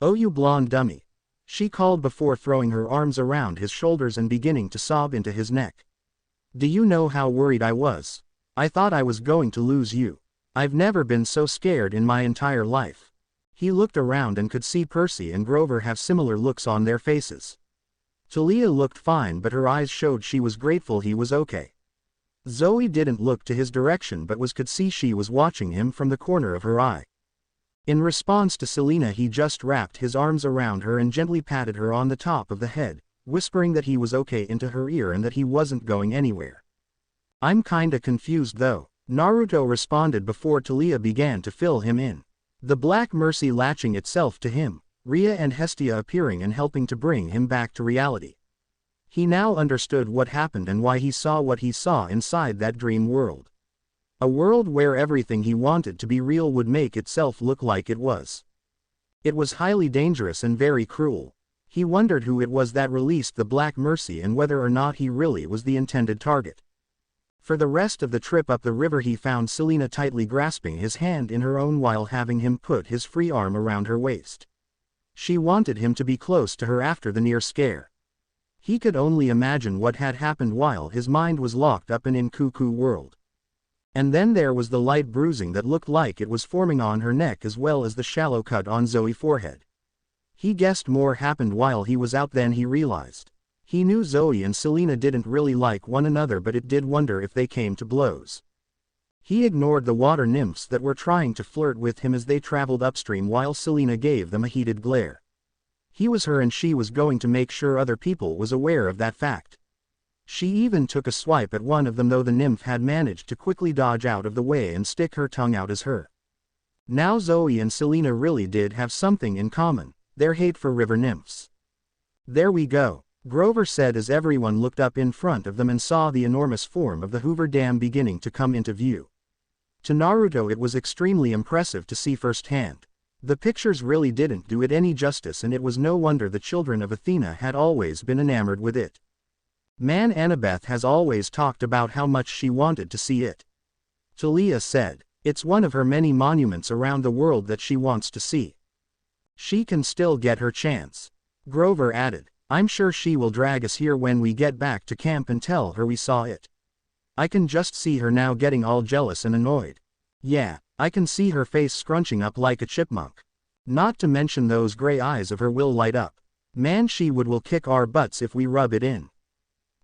Speaker 1: Oh, you blonde dummy, she called before throwing her arms around his shoulders and beginning to sob into his neck. Do you know how worried I was? I thought I was going to lose you. I've never been so scared in my entire life. He looked around and could see Percy and Grover have similar looks on their faces. Talia looked fine, but her eyes showed she was grateful he was okay. Zoe didn't look to his direction but could see she was watching him from the corner of her eye. In response to Selena, he just wrapped his arms around her and gently patted her on the top of the head, whispering that he was okay into her ear and that he wasn't going anywhere. I'm kinda confused though, Naruto responded before Talia began to fill him in. The Black Mercy latching itself to him, Rhea and Hestia appearing and helping to bring him back to reality. He now understood what happened and why he saw what he saw inside that dream world. A world where everything he wanted to be real would make itself look like it was. It was highly dangerous and very cruel. He wondered who it was that released the Black Mercy and whether or not he really was the intended target. For the rest of the trip up the river, he found Selena tightly grasping his hand in her own while having him put his free arm around her waist. She wanted him to be close to her after the near scare. He could only imagine what had happened while his mind was locked up in Cuckoo World. And then there was the light bruising that looked like it was forming on her neck as well as the shallow cut on Zoe's forehead. He guessed more happened while he was out than he realized. He knew Zoe and Selena didn't really like one another, but it did wonder if they came to blows. He ignored the water nymphs that were trying to flirt with him as they traveled upstream while Selena gave them a heated glare. He was her and she was going to make sure other people was aware of that fact. She even took a swipe at one of them, though the nymph had managed to quickly dodge out of the way and stick her tongue out as her. Now Zoe and Selena really did have something in common, their hate for river nymphs. There we go, Grover said as everyone looked up in front of them and saw the enormous form of the Hoover Dam beginning to come into view. To Naruto it was extremely impressive to see firsthand. The pictures really didn't do it any justice, and it was no wonder the children of Athena had always been enamored with it. Man, Annabeth has always talked about how much she wanted to see it. Talia said, it's one of her many monuments around the world that she wants to see. She can still get her chance. Grover added. I'm sure she will drag us here when we get back to camp and tell her we saw it. I can just see her now getting all jealous and annoyed. Yeah, I can see her face scrunching up like a chipmunk. Not to mention those gray eyes of her will light up. Man, she will kick our butts if we rub it in.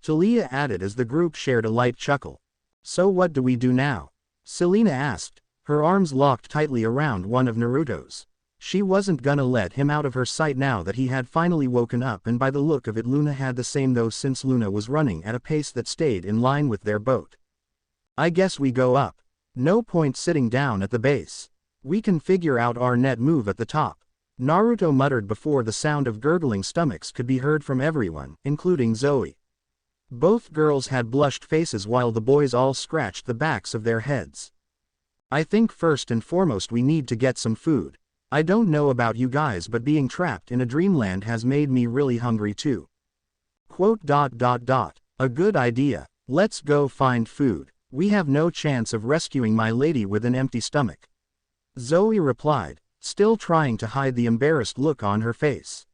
Speaker 1: Talia added as the group shared a light chuckle. So what do we do now? Selena asked, her arms locked tightly around one of Naruto's. She wasn't gonna let him out of her sight now that he had finally woken up, and by the look of it Luna had the same though, since Luna was running at a pace that stayed in line with their boat. I guess we go up. No point sitting down at the base. We can figure out our net move at the top. Naruto muttered before the sound of gurgling stomachs could be heard from everyone, including Zoe. Both girls had blushed faces while the boys all scratched the backs of their heads. I think first and foremost we need to get some food. I don't know about you guys, but being trapped in a dreamland has made me really hungry too. A good idea. Let's go find food. We have no chance of rescuing my lady with an empty stomach. Zoe replied, still trying to hide the embarrassed look on her face.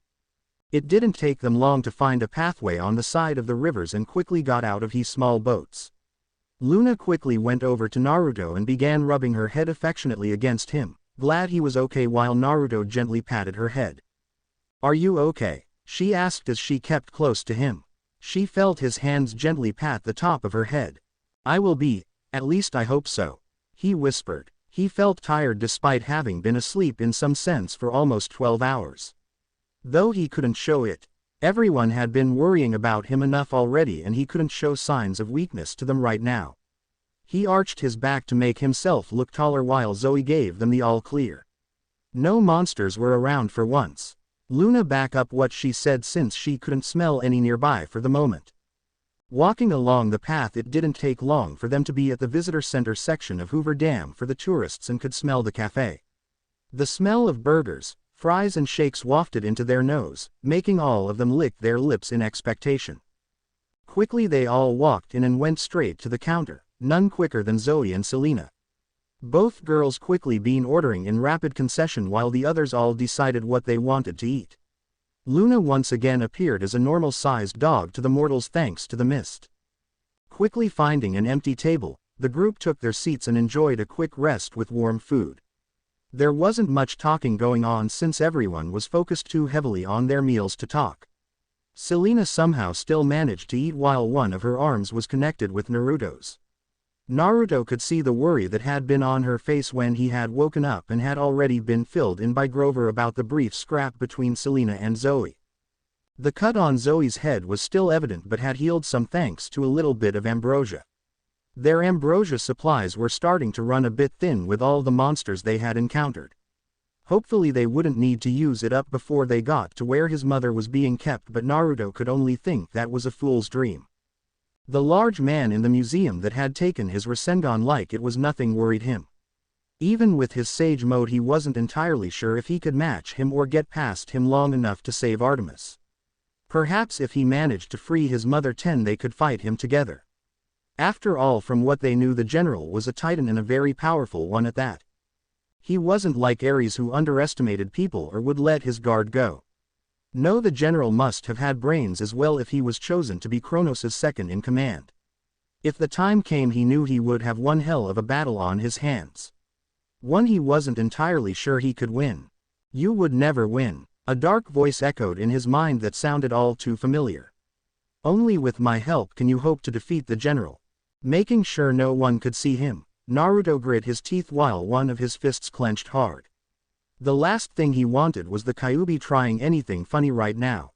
Speaker 1: It didn't take them long to find a pathway on the side of the rivers and quickly got out of his small boats. Luna quickly went over to Naruto and began rubbing her head affectionately against him, glad he was okay, while Naruto gently patted her head. Are you okay? She asked as she kept close to him. She felt his hands gently pat the top of her head. I will be, at least I hope so, he whispered. He felt tired despite having been asleep in some sense for almost 12 hours. Though he couldn't show it, everyone had been worrying about him enough already, and he couldn't show signs of weakness to them right now. He arched his back to make himself look taller while Zoe gave them the all clear. No monsters were around for once. Luna back up what she said since she couldn't smell any nearby for the moment. Walking along the path, it didn't take long for them to be at the visitor center section of Hoover Dam for the tourists and could smell the cafe. The smell of burgers, fries and shakes wafted into their nose, making all of them lick their lips in expectation. Quickly they all walked in and went straight to the counter, none quicker than Zoe and Selena. Both girls quickly began ordering in rapid concession while the others all decided what they wanted to eat. Luna once again appeared as a normal-sized dog to the mortals thanks to the mist. Quickly finding an empty table, the group took their seats and enjoyed a quick rest with warm food. There wasn't much talking going on since everyone was focused too heavily on their meals to talk. Selena somehow still managed to eat while one of her arms was connected with Naruto's. Naruto could see the worry that had been on her face when he had woken up and had already been filled in by Grover about the brief scrap between Selena and Zoe. The cut on Zoe's head was still evident but had healed some thanks to a little bit of ambrosia. Their ambrosia supplies were starting to run a bit thin with all the monsters they had encountered. Hopefully they wouldn't need to use it up before they got to where his mother was being kept, but Naruto could only think that was a fool's dream. The large man in the museum that had taken his Rasengan like it was nothing worried him. Even with his sage mode he wasn't entirely sure if he could match him or get past him long enough to save Artemis. Perhaps if he managed to free his mother they could fight him together. After all, from what they knew, the general was a titan and a very powerful one at that. He wasn't like Ares who underestimated people or would let his guard go. No, the general must have had brains as well if he was chosen to be Kronos' second in command. If the time came, he knew he would have one hell of a battle on his hands. One he wasn't entirely sure he could win. You would never win. A dark voice echoed in his mind that sounded all too familiar. Only with my help can you hope to defeat the general. Making sure no one could see him, Naruto grit his teeth while one of his fists clenched hard. The last thing he wanted was the Kyuubi trying anything funny right now.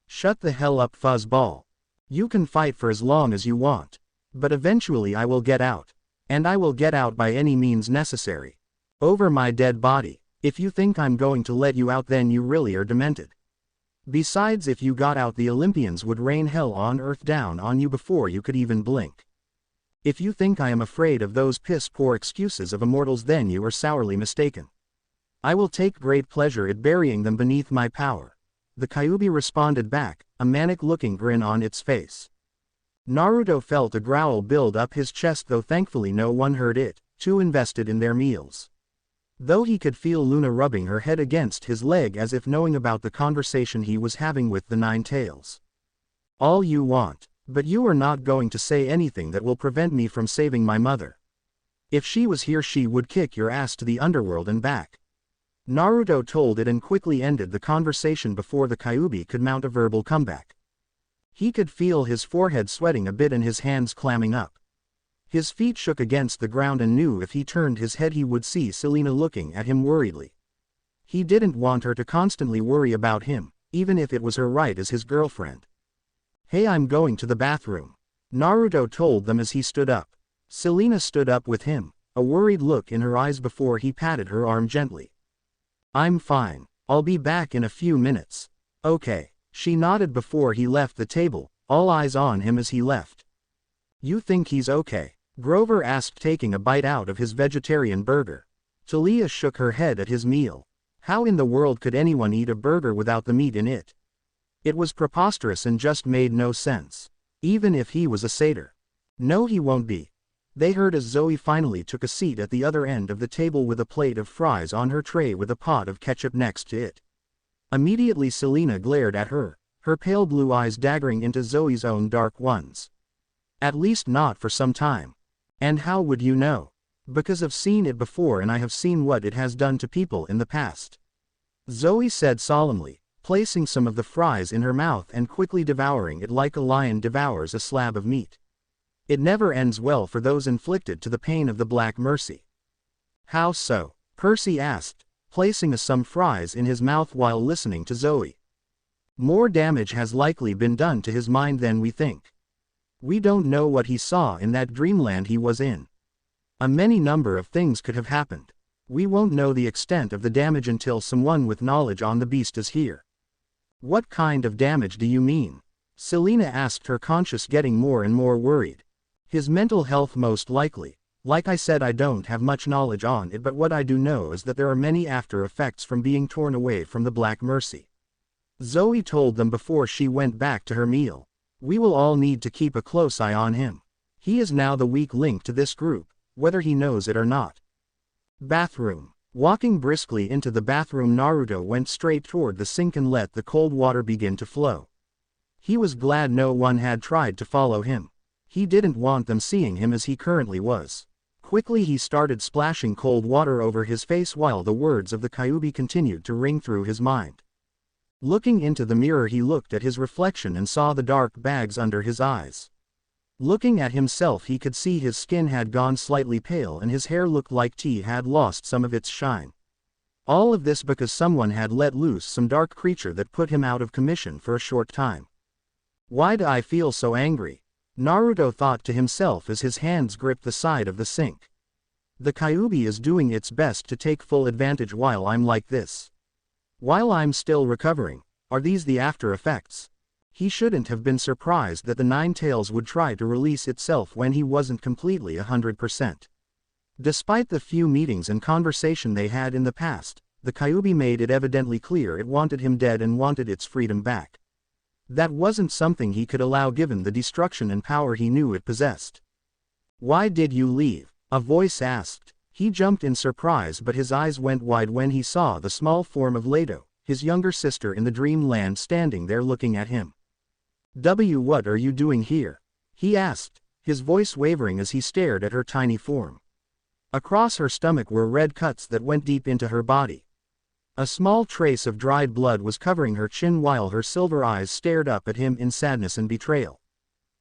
Speaker 1: Shut the hell up, fuzzball. You can fight for as long as you want. But eventually I will get out. And I will get out by any means necessary. Over my dead body. If you think I'm going to let you out, then you really are demented. Besides, if you got out, the Olympians would rain hell on earth down on you before you could even blink. If you think I am afraid of those piss-poor excuses of immortals, then you are sourly mistaken. I will take great pleasure at burying them beneath my power. The Kyuubi responded back, a manic-looking grin on its face. Naruto felt a growl build up his chest, though thankfully no one heard it, too invested in their meals. Though he could feel Luna rubbing her head against his leg as if knowing about the conversation he was having with the Nine Tails. All you want, but you are not going to say anything that will prevent me from saving my mother. If she was here she would kick your ass to the underworld and back. Naruto told it and quickly ended the conversation before the Kyuubi could mount a verbal comeback. He could feel his forehead sweating a bit and his hands clamming up. His feet shook against the ground and knew if he turned his head he would see Selena looking at him worriedly. He didn't want her to constantly worry about him, even if it was her right as his girlfriend. Hey, I'm going to the bathroom, Naruto told them as he stood up. Selena stood up with him, a worried look in her eyes before he patted her arm gently. I'm fine, I'll be back in a few minutes. Okay, she nodded before he left the table, all eyes on him as he left. You think he's okay? Grover asked, taking a bite out of his vegetarian burger. Talia shook her head at his meal. How in the world could anyone eat a burger without the meat in it? It was preposterous and just made no sense. Even if he was a satyr. No, he won't be. They heard as Zoe finally took a seat at the other end of the table with a plate of fries on her tray with a pot of ketchup next to it. Immediately Selena glared at her, her pale blue eyes daggering into Zoe's own dark ones. At least not for some time. And how would you know? Because I've seen it before and I have seen what it has done to people in the past. Zoe said solemnly, placing some of the fries in her mouth and quickly devouring it like a lion devours a slab of meat. It never ends well for those inflicted to the pain of the Black Mercy. How so? Percy asked, placing some fries in his mouth while listening to Zoe. More damage has likely been done to his mind than we think. We don't know what he saw in that dreamland he was in. A many number of things could have happened. We won't know the extent of the damage until someone with knowledge on the beast is here. What kind of damage do you mean? Selena asked, her conscience getting more and more worried. His mental health most likely. Like I said, I don't have much knowledge on it, but what I do know is that there are many after effects from being torn away from the Black Mercy. Zoe told them before she went back to her meal. We will all need to keep a close eye on him. He is now the weak link to this group, whether he knows it or not. Bathroom. Walking briskly into the bathroom, Naruto went straight toward the sink and let the cold water begin to flow. He was glad no one had tried to follow him. He didn't want them seeing him as he currently was. Quickly he started splashing cold water over his face while the words of the Kyuubi continued to ring through his mind. Looking into the mirror, he looked at his reflection and saw the dark bags under his eyes. Looking at himself, he could see his skin had gone slightly pale and his hair looked like tea had lost some of its shine. All of this because someone had let loose some dark creature that put him out of commission for a short time. Why do I feel so angry? Naruto thought to himself as his hands gripped the side of the sink. The Kyuubi is doing its best to take full advantage while I'm like this. While I'm still recovering. Are these the after effects? He shouldn't have been surprised that the Nine Tails would try to release itself when he wasn't completely 100%. Despite the few meetings and conversation they had in the past, the Kyuubi made it evidently clear it wanted him dead and wanted its freedom back. That wasn't something he could allow given the destruction and power he knew it possessed. Why did you leave? A voice asked. He jumped in surprise, but his eyes went wide when he saw the small form of Leto, his younger sister in the dreamland, standing there looking at him. What are you doing here? He asked, his voice wavering as he stared at her tiny form. Across her stomach were red cuts that went deep into her body. A small trace of dried blood was covering her chin while her silver eyes stared up at him in sadness and betrayal.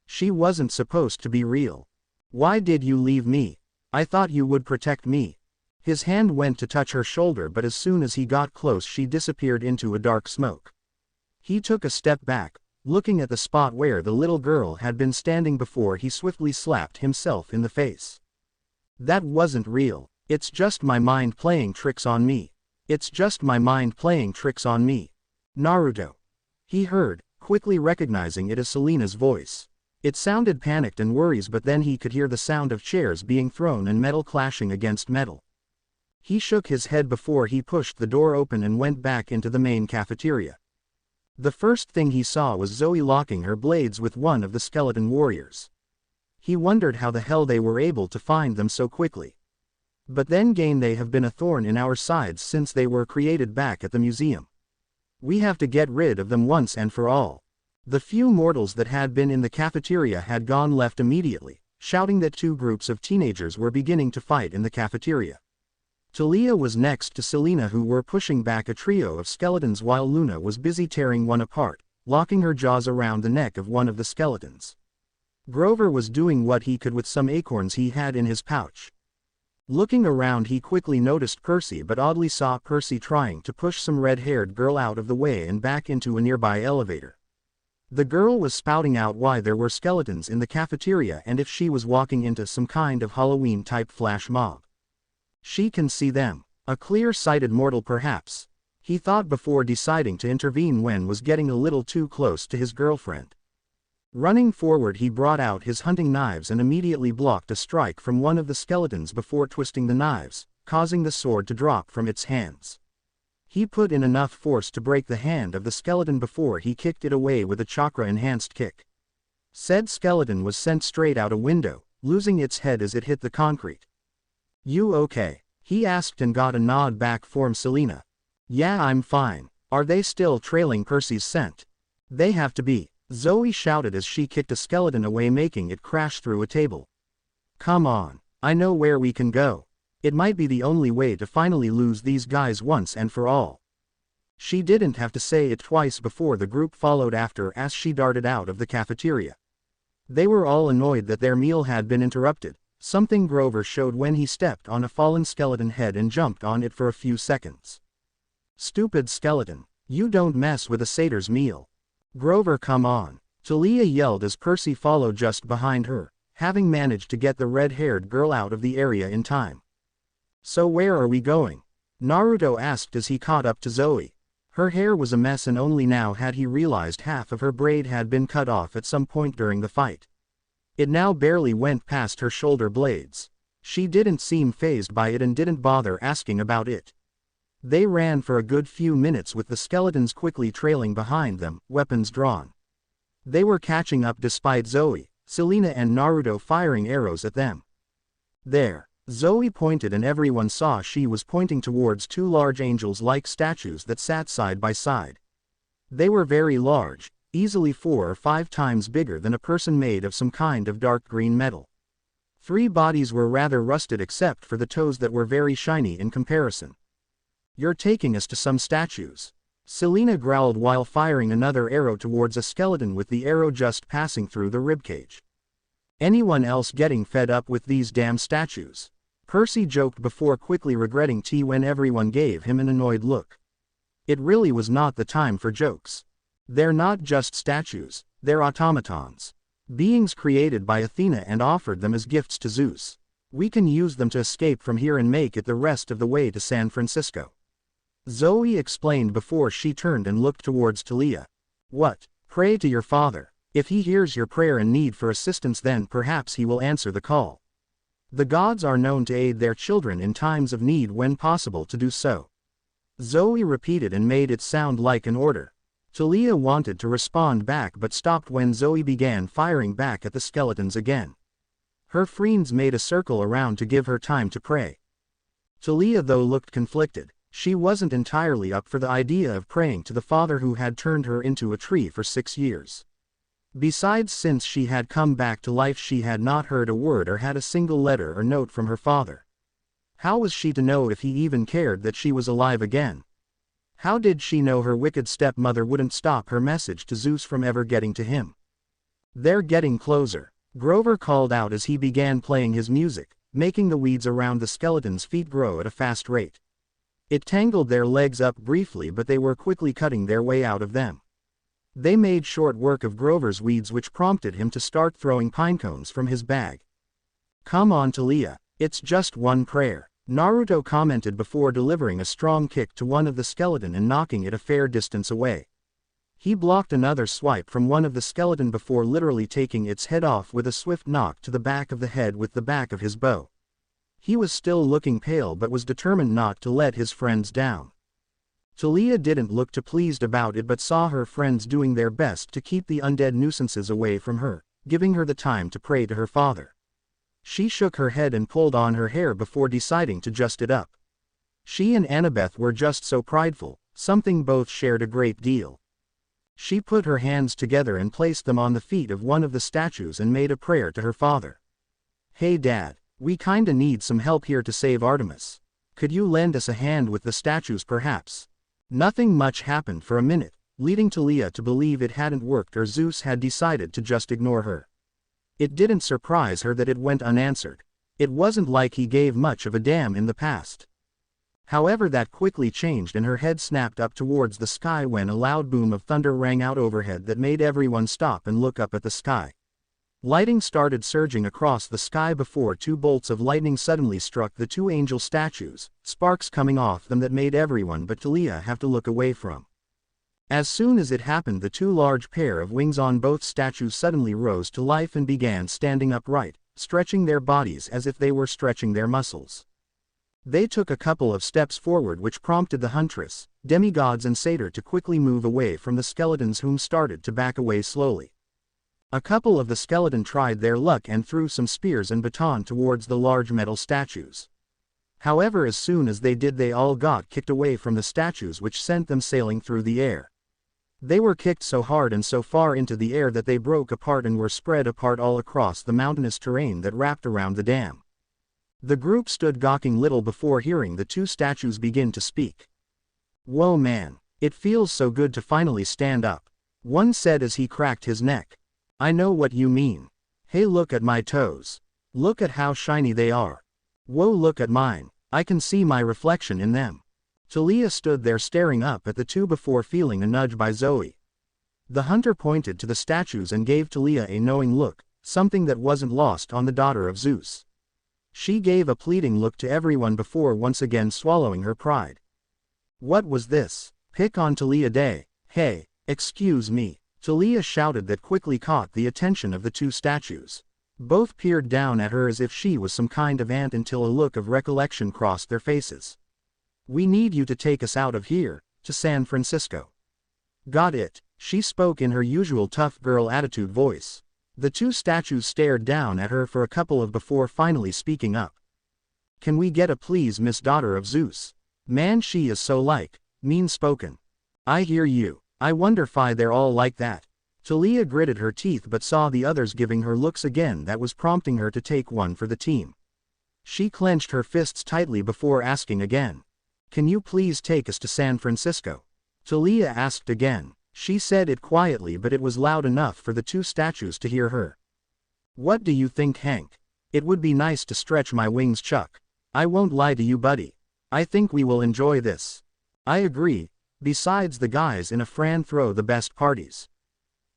Speaker 1: She wasn't supposed to be real. Why did you leave me? I thought you would protect me. His hand went to touch her shoulder, but as soon as he got close she disappeared into a dark smoke. He took a step back, looking at the spot where the little girl had been standing before he swiftly slapped himself in the face. That wasn't real. It's just my mind playing tricks on me. It's just my mind playing tricks on me. Naruto. He heard, quickly recognizing it as Selena's voice. It sounded panicked and worries, but then he could hear the sound of chairs being thrown and metal clashing against metal. He shook his head before he pushed the door open and went back into the main cafeteria. The first thing he saw was Zoe locking her blades with one of the skeleton warriors. He wondered how the hell they were able to find them so quickly. But then again they have been a thorn in our sides since they were created back at the museum. We have to get rid of them once and for all. The few mortals that had been in the cafeteria had gone left immediately, shouting that two groups of teenagers were beginning to fight in the cafeteria. Talia was next to Selena, who were pushing back a trio of skeletons while Luna was busy tearing one apart, locking her jaws around the neck of one of the skeletons. Grover was doing what he could with some acorns he had in his pouch. Looking around, he quickly noticed Percy, but oddly saw Percy trying to push some red-haired girl out of the way and back into a nearby elevator. The girl was spouting out why there were skeletons in the cafeteria and if she was walking into some kind of Halloween-type flash mob. She can see them. A clear-sighted mortal perhaps. He thought before deciding to intervene when was getting a little too close to his girlfriend. Running forward, he brought out his hunting knives and immediately blocked a strike from one of the skeletons before twisting the knives, causing the sword to drop from its hands. He put in enough force to break the hand of the skeleton before he kicked it away with a chakra-enhanced kick. Said skeleton was sent straight out a window, losing its head as it hit the concrete. "You okay?" he asked and got a nod back from Selena. "Yeah, I'm fine. Are they still trailing Percy's scent?" "They have to be," Zoe shouted as she kicked a skeleton away, making it crash through a table. "Come on, I know where we can go. It might be the only way to finally lose these guys once and for all." She didn't have to say it twice before the group followed after as she darted out of the cafeteria. They were all annoyed that their meal had been interrupted, something Grover showed when he stepped on a fallen skeleton head and jumped on it for a few seconds. "Stupid skeleton, you don't mess with a satyr's meal. Grover, come on," Talia yelled as Percy followed just behind her, having managed to get the red-haired girl out of the area in time. "So where are we going?" Naruto asked as he caught up to Zoe. Her hair was a mess and only now had he realized half of her braid had been cut off at some point during the fight. It now barely went past her shoulder blades. She didn't seem fazed by it and didn't bother asking about it. They ran for a good few minutes with the skeletons quickly trailing behind them, weapons drawn. They were catching up despite Zoe, Selena and Naruto firing arrows at them. "There," Zoe pointed and everyone saw she was pointing towards two large angels-like statues that sat side by side. They were very large, easily 4 or 5 times bigger than a person, made of some kind of dark green metal. 3 bodies were rather rusted except for the toes that were very shiny in comparison. "You're taking us to some statues," Selena growled while firing another arrow towards a skeleton with the arrow just passing through the ribcage. "Anyone else getting fed up with these damn statues?" Percy joked before quickly regretting when everyone gave him an annoyed look. It really was not the time for jokes. They're not just statues, they're automatons. Beings created by Athena and offered them as gifts to Zeus. We can use them to escape from here and make it the rest of the way to San Francisco. Zoe explained before she turned and looked towards Talia. "What? Pray to your father. If he hears your prayer and need for assistance, then perhaps he will answer the call. The gods are known to aid their children in times of need when possible to do so." Zoe repeated and made it sound like an order. Talia wanted to respond back but stopped when Zoe began firing back at the skeletons again. Her friends made a circle around to give her time to pray. Talia though looked conflicted. She wasn't entirely up for the idea of praying to the father who had turned her into a tree for 6 years. Besides, since she had come back to life, she had not heard a word or had a single letter or note from her father. How was she to know if he even cared that she was alive again? How did she know her wicked stepmother wouldn't stop her message to Zeus from ever getting to him? "They're getting closer," Grover called out as he began playing his music, making the weeds around the skeleton's feet grow at a fast rate. It tangled their legs up briefly, but they were quickly cutting their way out of them. They made short work of Grover's weeds, which prompted him to start throwing pine cones from his bag. "Come on, Talia, it's just one prayer," Naruto commented before delivering a strong kick to one of the skeleton and knocking it a fair distance away. He blocked another swipe from one of the skeleton before literally taking its head off with a swift knock to the back of the head with the back of his bow. He was still looking pale but was determined not to let his friends down. Talia didn't look too pleased about it but saw her friends doing their best to keep the undead nuisances away from her, giving her the time to pray to her father. She shook her head and pulled on her hair before deciding to just it up. She and Annabeth were just so prideful, something both shared a great deal. She put her hands together and placed them on the feet of one of the statues and made a prayer to her father. "Hey Dad, we kinda need some help here to save Artemis. Could you lend us a hand with the statues perhaps?" Nothing much happened for a minute, leading Talia to believe it hadn't worked or Zeus had decided to just ignore her. It didn't surprise her that it went unanswered. It wasn't like he gave much of a damn in the past. However, that quickly changed and her head snapped up towards the sky when a loud boom of thunder rang out overhead that made everyone stop and look up at the sky. Lightning started surging across the sky before two bolts of lightning suddenly struck the two angel statues, sparks coming off them that made everyone but Talia have to look away from. As soon as it happened, the two large pair of wings on both statues suddenly rose to life and began standing upright, stretching their bodies as if they were stretching their muscles. They took a couple of steps forward, which prompted the Huntress, demigods and satyr to quickly move away from the skeletons, whom started to back away slowly. A couple of the skeleton tried their luck and threw some spears and baton towards the large metal statues. However, as soon as they did, they all got kicked away from the statues, which sent them sailing through the air. They were kicked so hard and so far into the air that they broke apart and were spread apart all across the mountainous terrain that wrapped around the dam. The group stood gawking little before hearing the two statues begin to speak. "Whoa man, it feels so good to finally stand up," one said as he cracked his neck. "I know what you mean. Hey, look at my toes. Look at how shiny they are. Whoa, look at mine, I can see my reflection in them." Talia stood there staring up at the two before feeling a nudge by Zoe. The hunter pointed to the statues and gave Talia a knowing look, something that wasn't lost on the daughter of Zeus. She gave a pleading look to everyone before once again swallowing her pride. What was this? Pick on Talia Day. Hey, excuse me. Talia shouted, that quickly caught the attention of the two statues. Both peered down at her as if she was some kind of ant until a look of recollection crossed their faces. "We need you to take us out of here, to San Francisco." "Got it," she spoke in her usual tough girl attitude voice. The two statues stared down at her for a couple of before finally speaking up. "Can we get a please, Miss Daughter of Zeus? Man, she is so mean-spoken." "I hear you. I wonder why they're all like that." Talia gritted her teeth but saw the others giving her looks again, that was prompting her to take one for the team. She clenched her fists tightly before asking again. "Can you please take us to San Francisco?" Talia asked again. She said it quietly, but it was loud enough for the two statues to hear her. "What do you think, Hank? It would be nice to stretch my wings, Chuck. I won't lie to you, buddy. I think we will enjoy this." "I agree. Besides, the guys in a Fran throw the best parties."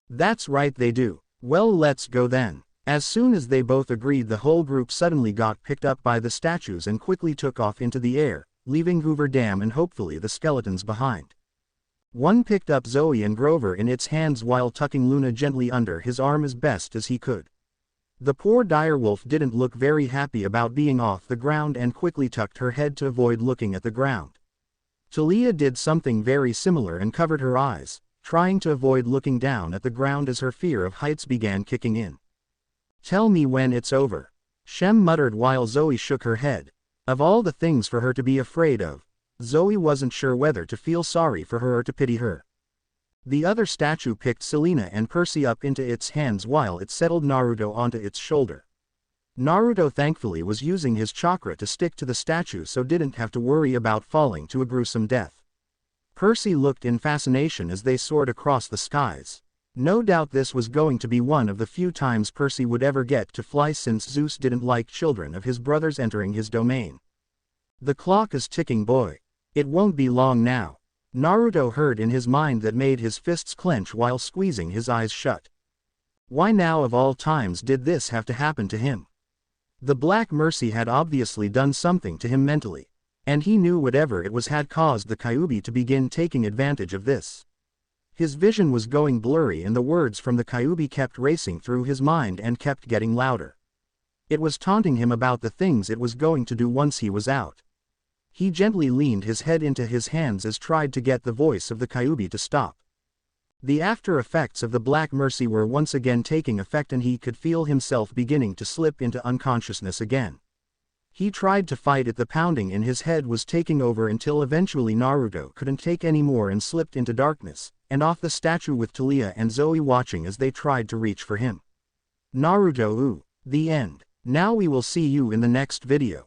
Speaker 1: "That's right, they do. Well, let's go then." As soon as they both agreed, the whole group suddenly got picked up by the statues and quickly took off into the air, leaving Hoover Dam and hopefully the skeletons behind. One picked up Zoe and Grover in its hands while tucking Luna gently under his arm as best as he could. The poor direwolf didn't look very happy about being off the ground and quickly tucked her head to avoid looking at the ground. Talia did something very similar and covered her eyes, trying to avoid looking down at the ground as her fear of heights began kicking in. "Tell me when it's over," Shem muttered while Zoe shook her head. Of all the things for her to be afraid of, Zoe wasn't sure whether to feel sorry for her or to pity her. The other statue picked Selena and Percy up into its hands while it settled Naruto onto its shoulder. Naruto thankfully was using his chakra to stick to the statue, so didn't have to worry about falling to a gruesome death. Percy looked in fascination as they soared across the skies. No doubt this was going to be one of the few times Percy would ever get to fly, since Zeus didn't like children of his brothers entering his domain. "The clock is ticking, boy. It won't be long now," Naruto heard in his mind, that made his fists clench while squeezing his eyes shut. Why now of all times did this have to happen to him? The Black Mercy had obviously done something to him mentally, and he knew whatever it was had caused the Kyuubi to begin taking advantage of this. His vision was going blurry and the words from the Kyuubi kept racing through his mind and kept getting louder. It was taunting him about the things it was going to do once he was out. He gently leaned his head into his hands as tried to get the voice of the Kyuubi to stop. The after effects of the Black Mercy were once again taking effect and he could feel himself beginning to slip into unconsciousness again. He tried to fight it, the pounding in his head was taking over until eventually Naruto couldn't take any more and slipped into darkness, and off the statue with Taliah and Zoe watching as they tried to reach for him. Naruto, the end. Now we will see you in the next video.